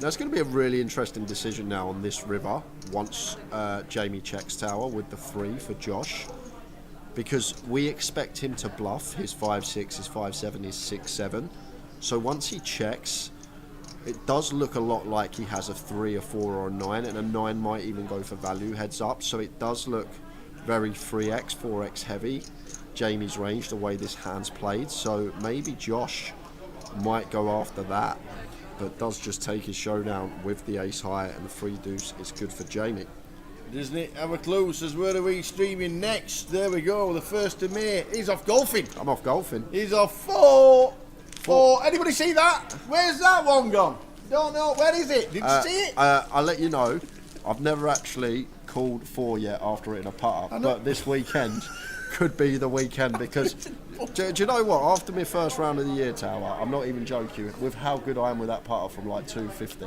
Now it's going to be a really interesting decision now on this river once Jamie checks tower with the 3 for Josh, because we expect him to bluff his 5-6, his 5-7, his 6-7. So once he checks, it does look a lot like he has a 3, a 4 or a 9, and a 9 might even go for value heads up. So it does look very 3x, 4x heavy, Jamie's range, the way this hand's played. So maybe Josh might go after that, but does just take his showdown with the ace high, and the 3 deuce is good for Jamie. Doesn't it have a clue? Says, where are we streaming next? There we go, the 1st of May. He's off golfing. I'm off golfing. He's off 4. Anybody see that? Where's that one gone? Don't know. Where is it? Did you see it? I'll let you know. I've never actually called 4 yet after hitting a putter, but this weekend could be the weekend, because do you know what? After my first round of the year, Tower, I'm not even joking, with how good I am with that putter from like 250,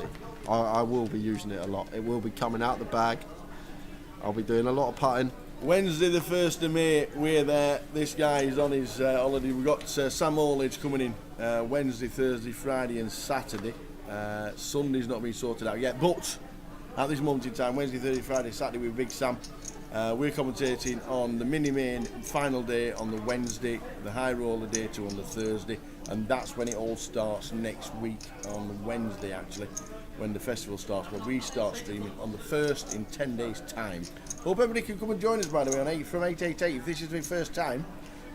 I will be using it a lot. It will be coming out the bag. I'll be doing a lot of putting. Wednesday the 1st of May, we're there. This guy is on his holiday. We've got Sam Olage coming in Wednesday, Thursday, Friday and Saturday. Sunday's not been sorted out yet, but at this moment in time, Wednesday, Thursday, Friday, Saturday with Big Sam. We're commentating on the mini-main final day on the Wednesday, the high roller day 2 on the Thursday, and that's when it all starts next week on the Wednesday, actually, when the festival starts. But we start streaming on the 1st in 10 days' time. Hope everybody can come and join us, by the way, from 888. If this is your first time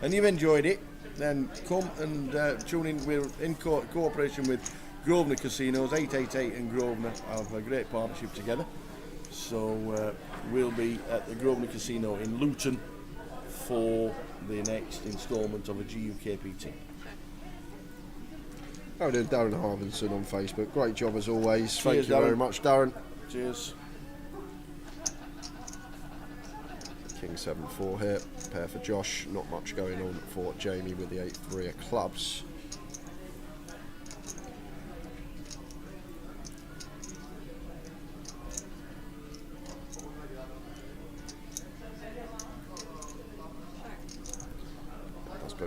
and you've enjoyed it, then come and tune in. We're in cooperation with Grosvenor Casinos. 888 and Grosvenor have a great partnership together. So we'll be at the Grosvenor Casino in Luton for the next instalment of a GUKPT. How are we doing? Darren Harvinson on Facebook. Great job as always. Thank you Darren. very much, Darren. Cheers. King 7-4 here. Pair for Josh. Not much going on for Jamie with the 8-3 of clubs.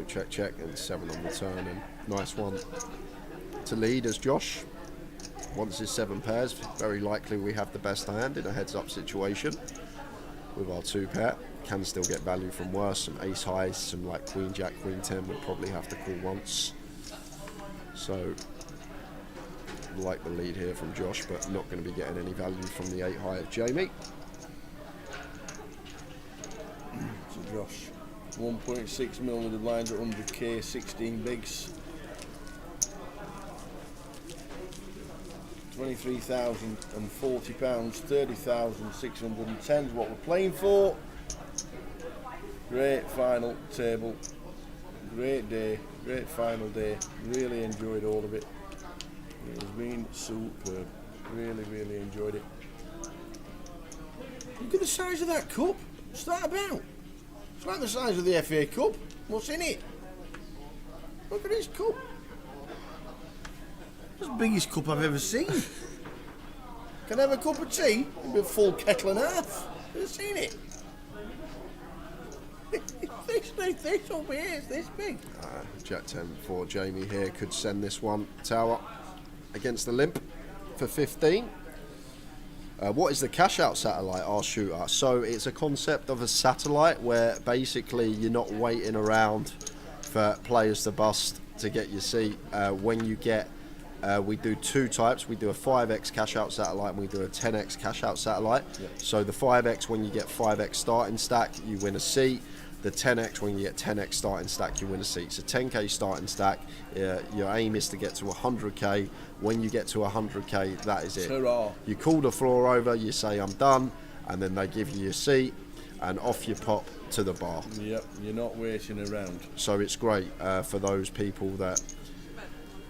check, check, and 7 on the turn, and nice one to lead as Josh wants his 7 pairs. Very likely we have the best hand in a heads-up situation with our 2 pair. Can still get value from worse, some ace highs, some like queen jack, queen 10 would probably have to call once. So like the lead here from Josh, but not going to be getting any value from the 8 high of Jamie. So Josh, 1.6 mil with the blinds at 100k, 16 bigs. £23,040, 30,610 is what we're playing for. Great final table, great day, great final day. Really enjoyed all of it. It has been superb. Really, really enjoyed it. Look at the size of that cup. What's that about? It's like the size of the FA Cup. What's in it? Look at this cup. It's the biggest cup I've ever seen. Can I have a cup of tea? It'd be a full kettle and a half. Have you seen it? This over here is this big. Jack 10 for Jamie here could send this one tower against the limp for 15. What is the cash out satellite? Our shooter. So it's a concept of a satellite where basically you're not waiting around for players to bust to get your seat. When you get, we do 2 types. We do a 5x cash out satellite and we do a 10x cash out satellite. Yep. So the 5x, when you get 5x starting stack, you win a seat. The 10x, when you get 10x starting stack, you win a seat. So 10k starting stack, your aim is to get to 100k. When you get to 100k, that is it. Hurrah. You call the floor over, you say I'm done, and then they give you your seat, and off you pop to the bar. Yep, you're not waiting around. So it's great for those people that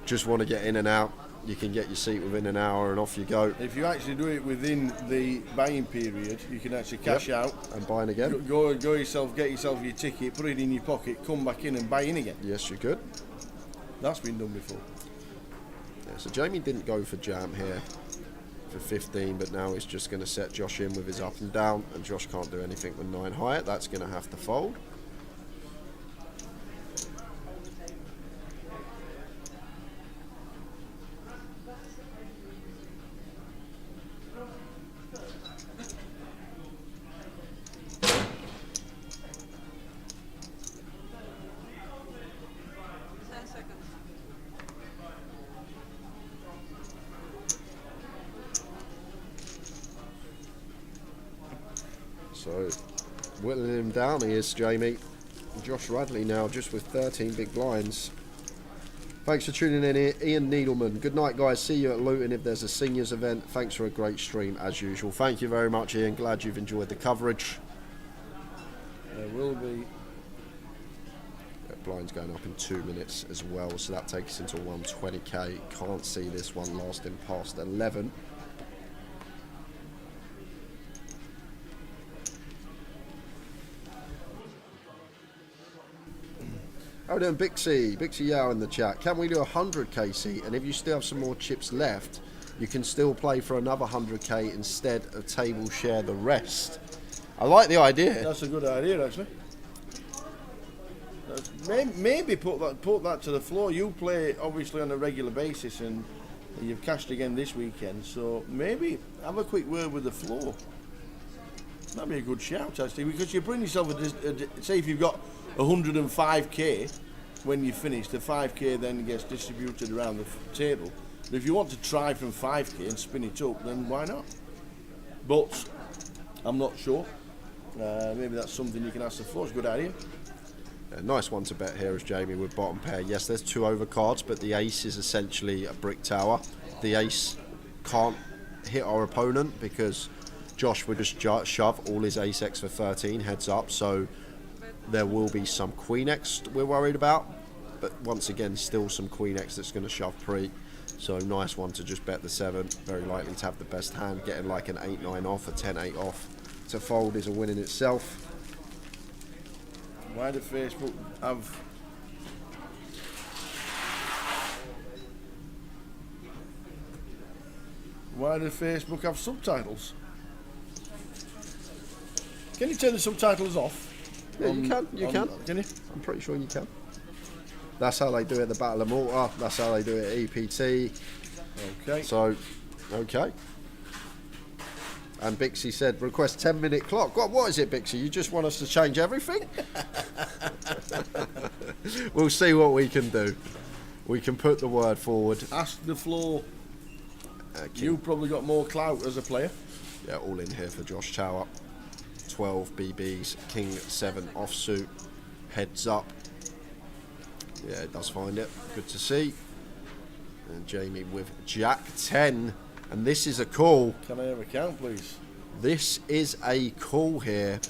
just want to get in and out. You can get your seat within an hour and off you go. If you actually do it within the buying period, you can actually cash out and buy in again. Go yourself, get yourself your ticket, put it in your pocket, come back in and buy in again. Yes, you could. That's been done before. Yeah, so Jamie didn't go for jam here for 15, but now he's just going to set Josh in with his up and down, and Josh can't do anything with 9 high. That's going to have to fold. So, whittling him down, he is Jamie. Josh Radley now just with 13 big blinds. Thanks for tuning in here, Ian Needleman. Good night, guys. See you at Luton if there's a seniors event. Thanks for a great stream as usual. Thank you very much, Ian. Glad you've enjoyed the coverage. There will be. Blinds going up in 2 minutes as well, so that takes us into 120k. Can't see this one lasting past 11. Oh, then Bixie Yao in the chat. Can we do a 100k seat? And if you still have some more chips left, you can still play for another 100k instead of table share the rest. I like the idea. That's a good idea, actually. Maybe put that to the floor. You play obviously on a regular basis, and you've cashed again this weekend. So maybe have a quick word with the floor. That'd be a good shout, actually, because you bring yourself say if you've got 105k when you finish, the 5k then gets distributed around the table. But if you want to try from 5k and spin it up, then why not? But I'm not sure. Maybe that's something you can ask the floor. It's a good idea. A nice one to bet here is Jamie with bottom pair. Yes, there's 2 overcards, but the ace is essentially a brick tower. The ace can't hit our opponent because Josh would just shove all his ace X for 13 heads up, so there will be some queen X we're worried about, but once again still some queen X that's going to shove pre, so nice one to just bet the 7. Very likely to have the best hand, getting like an 8-9 off, a 10-8 off to fold is a win in itself. Why did Facebook have subtitles? Can you turn the subtitles off? Yeah, you can. Can you? I'm pretty sure you can. That's how they do it at the Battle of Malta. That's how they do it at EPT. Okay. So, okay. And Bixie said, request 10-minute clock. What is it, Bixie? You just want us to change everything? We'll see what we can do. We can put the word forward. Ask the floor. You've probably got more clout as a player. Yeah, all in here for Josh Tower. 12 BBs, King 7 offsuit, heads up. Yeah, it does find it. Good to see. And Jamie with Jack 10. And this is a call. Can I have a count, please? This is a call here.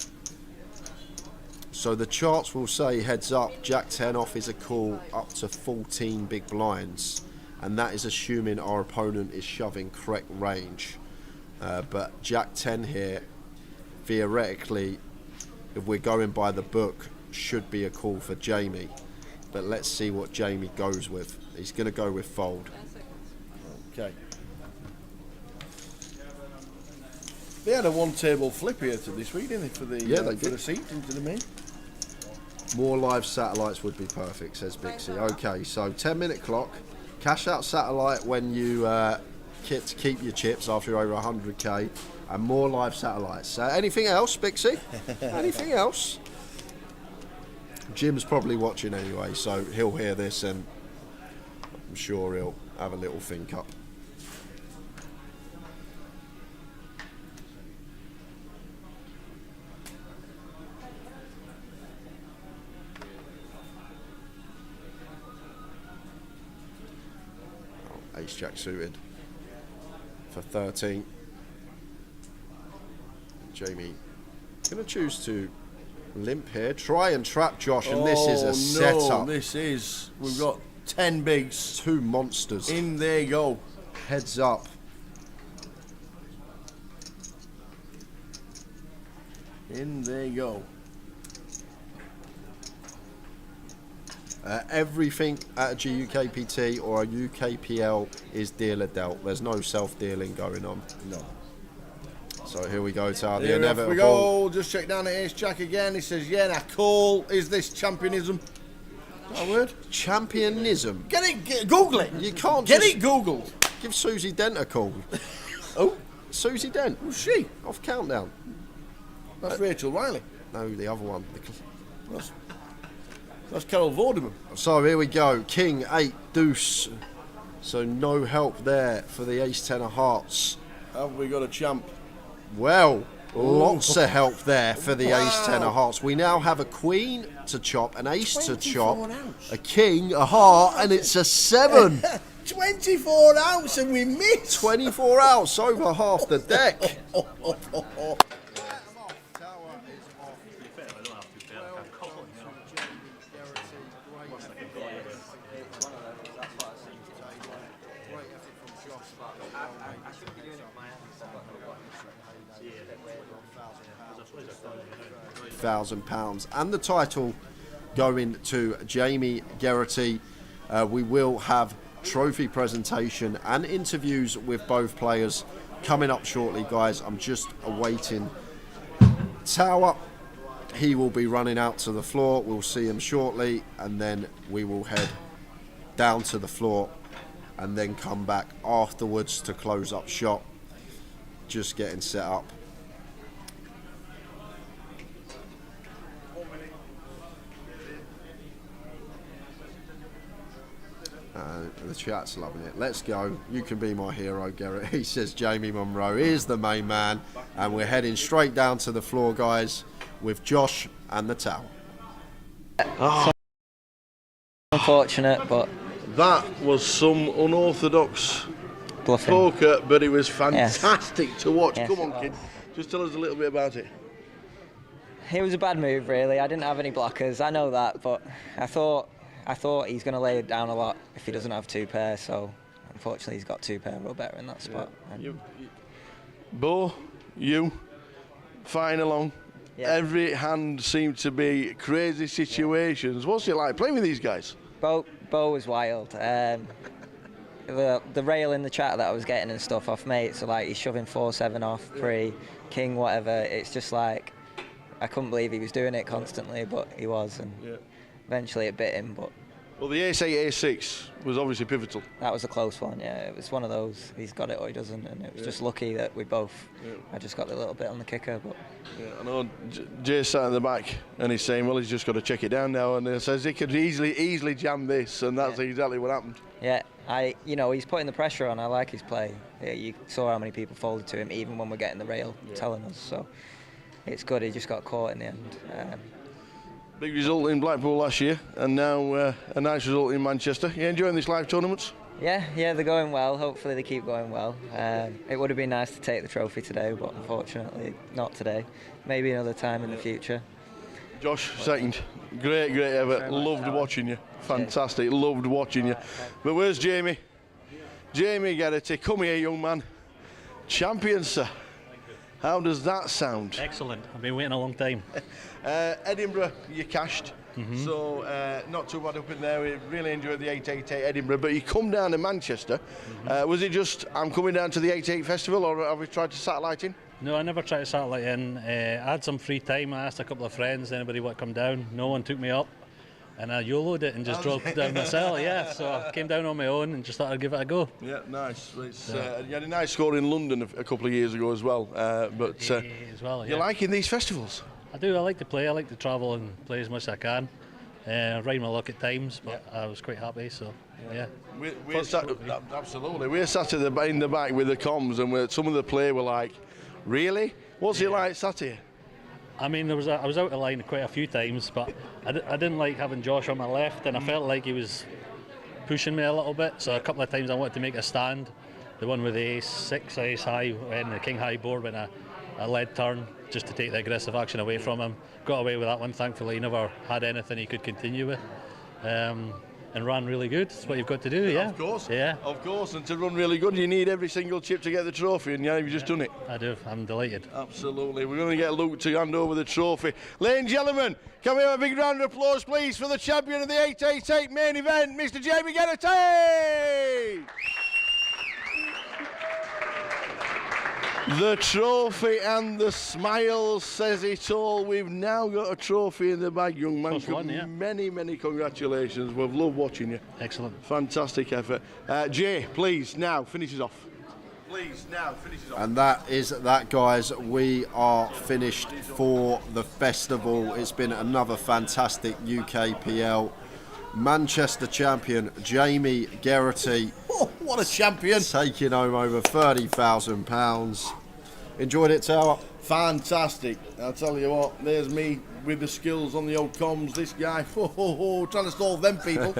So the charts will say heads up, Jack 10 off is a call up to 14 big blinds. And that is assuming our opponent is shoving correct range. But Jack 10 here, theoretically, if we're going by the book, should be a call for Jamie. But let's see what Jamie goes with. He's going to go with fold. Okay. They had a one-table flip here to this week, didn't they? For the they for did. the seat into the main. More live satellites would be perfect, says Bixie. Okay, so 10-minute clock. Cash out satellite when you keep your chips after you're over 100k, and more live satellites. Anything else, Bixie? Anything else? Jim's probably watching anyway, so he'll hear this and I'm sure he'll have a little think up. Ace Jack suited for 13. Jamie going to choose to limp here. Try and trap Josh, and this is a setup. We've got 10 bigs. 2 monsters. In there you go. Heads up. In there you go. Everything at a UKPT or a UKPL is dealer dealt. There's no self-dealing going on. No. So here we go, Tar. The Here inevitable. we go. Just check down at Ace Jack again. He says, yeah, now call. Is this championism? Is that a word? Championism. Google it. You can't get just it Googled. Give Susie Dent a call. Oh? Susie Dent. Who's she? Off Countdown. That's Rachel Riley. No, the other one. That's Carol Vorderman. So here we go. King 8 deuce. So no help there for the Ace 10 of hearts. Have we got a champ? Well, lots of help there for the Ace 10 of hearts. We now have a queen to chop, an ace to chop, a king, a heart, and it's a 7. 24 ounce and we missed. 24 outs, over half the deck. £1,000 and the title going to Jamie Geraghty. We will have trophy presentation and interviews with both players coming up shortly, guys. I'm just awaiting Tower. He will be running out to the floor. We'll see him shortly, and then we will head down to the floor and then come back afterwards to close up shop. Just getting set up. The chat's loving it. Let's go. You can be my hero, Garrett. He says Jamie Monroe is the main man. And we're heading straight down to the floor, guys, with Josh and the Tower. Oh. Unfortunate, but... That was some unorthodox bluffing poker, but it was fantastic to watch. Yes. Come on, kid. Just tell us a little bit about it. It was a bad move, really. I didn't have any blockers. I know that, but I thought he's going to lay it down a lot if he doesn't have 2 pairs, so unfortunately he's got 2 pair, real better in that spot. Yeah. Bo, you, fine along. Yeah. Every hand seemed to be crazy situations. What's it like playing with these guys? Bo was wild. The rail in the chat that I was getting and stuff off mates, so like he's shoving 4-7 off, 3, king, whatever. It's just like, I couldn't believe he was doing it constantly, but he was, and eventually it bit him, but Well, the ace-8, ace-6 was obviously pivotal. That was a close one, yeah. It was one of those, he's got it or he doesn't, and it was just lucky that we both, I just got a little bit on the kicker, but... Yeah, I know Jay's sat in the back and he's saying, well, he's just got to check it down now, and he says he could easily jam this, and that's exactly what happened. Yeah, he's putting the pressure on. I like his play. Yeah, you saw how many people folded to him, even when we're getting the rail telling us, so it's good. He just got caught in the end. Big result in Blackpool last year, and now a nice result in Manchester. You enjoying these live tournaments? Yeah, they're going well. Hopefully they keep going well. It would have been nice to take the trophy today, but unfortunately not today. Maybe another time in the future. Josh, second. Great effort. Loved watching you. Fantastic. Loved watching you. But where's Jamie? Jamie Geraghty. Come here, young man. Champion, sir. How does that sound? Excellent. I've been waiting a long time. Edinburgh, you cashed. So not too bad up in there. We really enjoyed the 888 Edinburgh, but you come down to Manchester. Was it just, I'm coming down to the 88 Festival, or have we tried to satellite in? No, I never tried to satellite in. I had some free time. I asked a couple of friends, anybody want to come down? No one took me up. And I YOLO'd it and just drove down myself, So I came down on my own and just thought I'd give it a go. Yeah, nice. You had a nice score in London a couple of years ago as well. You're liking these festivals? I do. I like to play. I like to travel and play as much as I can. Ride my luck at times, but I was quite happy. So absolutely. We're sat in the back with the comms, and some of the play were like, "Really? What's it like sat here?" I mean, I was out of line quite a few times, but I didn't like having Josh on my left, and I felt like he was pushing me a little bit. So a couple of times I wanted to make a stand. The one with the ace-6, ace-high, and the king-high board went a lead turn just to take the aggressive action away from him. Got away with that one, thankfully. He never had anything he could continue with. And ran really good. That's what you've got to do, yeah. Of course. Yeah. Of course, and to run really good, you need every single chip to get the trophy, and you've just done it. I do. I'm delighted. Absolutely. We're going to get Luke to hand over the trophy. Ladies and gentlemen, can we have a big round of applause, please, for the champion of the 888 main event, Mr. Jamie Geraghty! The trophy and the smile says it all. We've now got a trophy in the bag, young man. Many congratulations. We've loved watching you. Excellent. Fantastic effort. Jay, please, now, finish us off. And that is that, guys. We are finished for the festival. It's been another fantastic UKPL. Manchester champion Jamie Geraghty. Oh, what a champion! Taking home over £30,000. Enjoyed it, Tower? Fantastic. I'll tell you what, there's me with the skills on the old comms. This guy, trying to solve them people.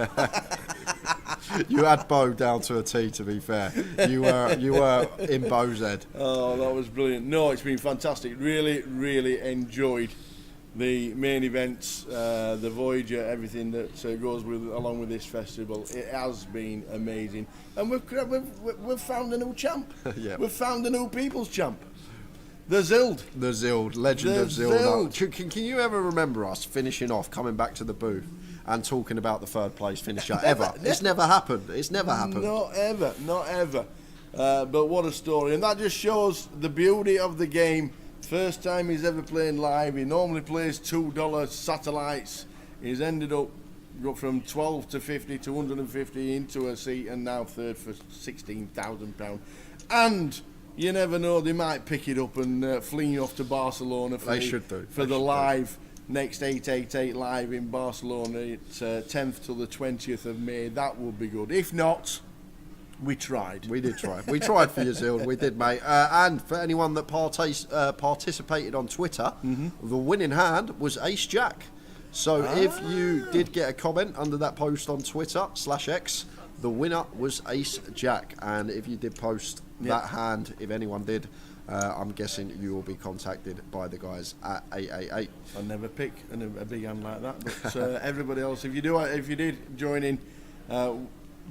You had Bo down to a T, to be fair. You were in Bo's head. Oh, that was brilliant. No, it's been fantastic. Really enjoyed the main events, the Voyager, everything that goes along with this festival. It has been amazing, and we've found a new champ. Yeah. We've found a new people's champ, the Zild. The Zild, legend of Zild. Can you ever remember us finishing off, coming back to the booth, and talking about the third place finisher ever? It's never happened. It's never happened. Not ever. But what a story, and that just shows the beauty of the game. First time he's ever playing live. He normally plays $2 satellites. He's ended up got from 12 to 50 to 150 into a seat, and now third for £16,000. And you never know, they might pick it up and fling off to Barcelona for the live next 888 live in Barcelona. It's 10th till the 20th of May. That would be good. If not, we tried. We did try. We tried for you, Zild. We did, mate. And for anyone that participated on Twitter, the winning hand was Ace Jack. So if you did get a comment under that post on Twitter /X, the winner was Ace Jack. And if you did post that hand, if anyone did, I'm guessing you will be contacted by the guys at 888. I'll never pick a big hand like that. But everybody else, if you did join in,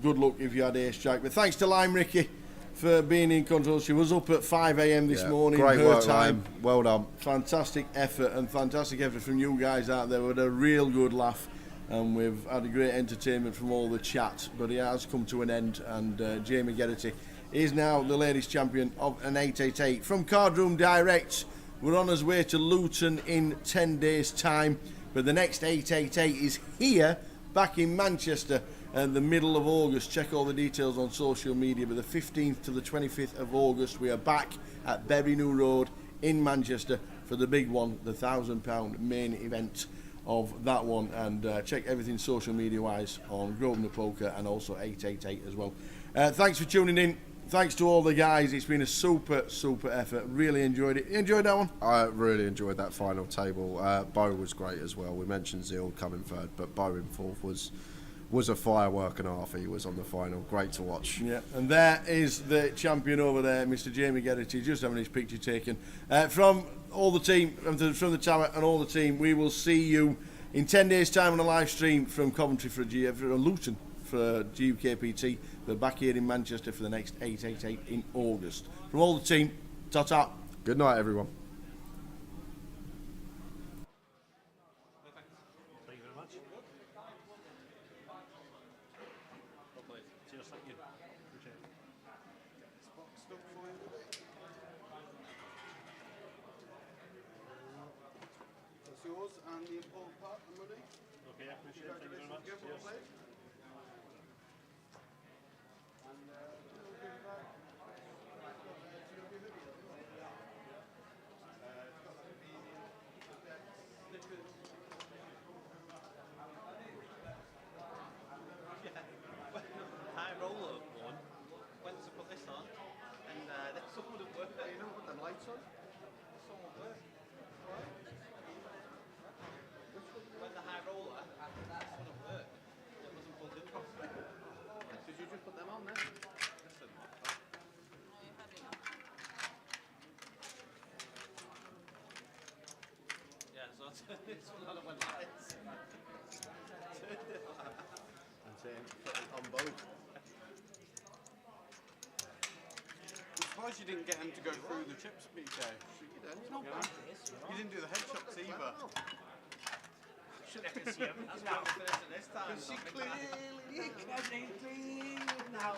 good luck if you had Ace Jack. But thanks to Lime Ricky for being in control. She was up at 5 a.m. this morning. Great her work, time. Lime. Well done. Fantastic effort from you guys out there. We had a real good laugh, and we've had a great entertainment from all the chat. But it has come to an end, and Jamie Geraghty is now the ladies' champion of an 888. From Cardroom Direct, we're on our way to Luton in 10 days' time. But the next 888 is here back in Manchester the middle of August. Check all the details on social media, but the 15th to the 25th of August we are back at Berry New Road in Manchester for the big one, the £1,000 main event of that one. And check everything social media wise on Grosvenor Poker and also 888 as well. Thanks for tuning in. Thanks to all the guys. It's been a super effort. Really enjoyed it. You enjoyed that one? I really enjoyed that final table. Bo was great as well. We mentioned Zild coming third, but Bo in fourth was a firework and a half. He was on the final. Great to watch. Yeah, and there is the champion over there, Mr. Jamie Geraghty, just having his picture taken. From all the team, from the tower and all the team, we will see you in 10 days' time on a live stream from Coventry for Luton for UKPT. We're back here in Manchester for the next 888 in August. From all the team, ta-ta. Good night, everyone. Thank you very much. Cheers, thank you. Appreciate it. That's yours and the important part, the money. Okay, I appreciate it. Thank you very much. Cheers. High roller one went to put this on, and then some wouldn't work. You know, put the lights on. Some won't work. When the high roller, this wouldn't work. It wasn't plugged in properly. Did you just put them on then? Yeah, so I turned this one on and went like this. Turned it like that. And saying, put it on both. I'm surprised you didn't get him to go through the chips, BK. It's not bad. You didn't do the headshots either. Should have seen him. That's why I'm first this time. She clearly now.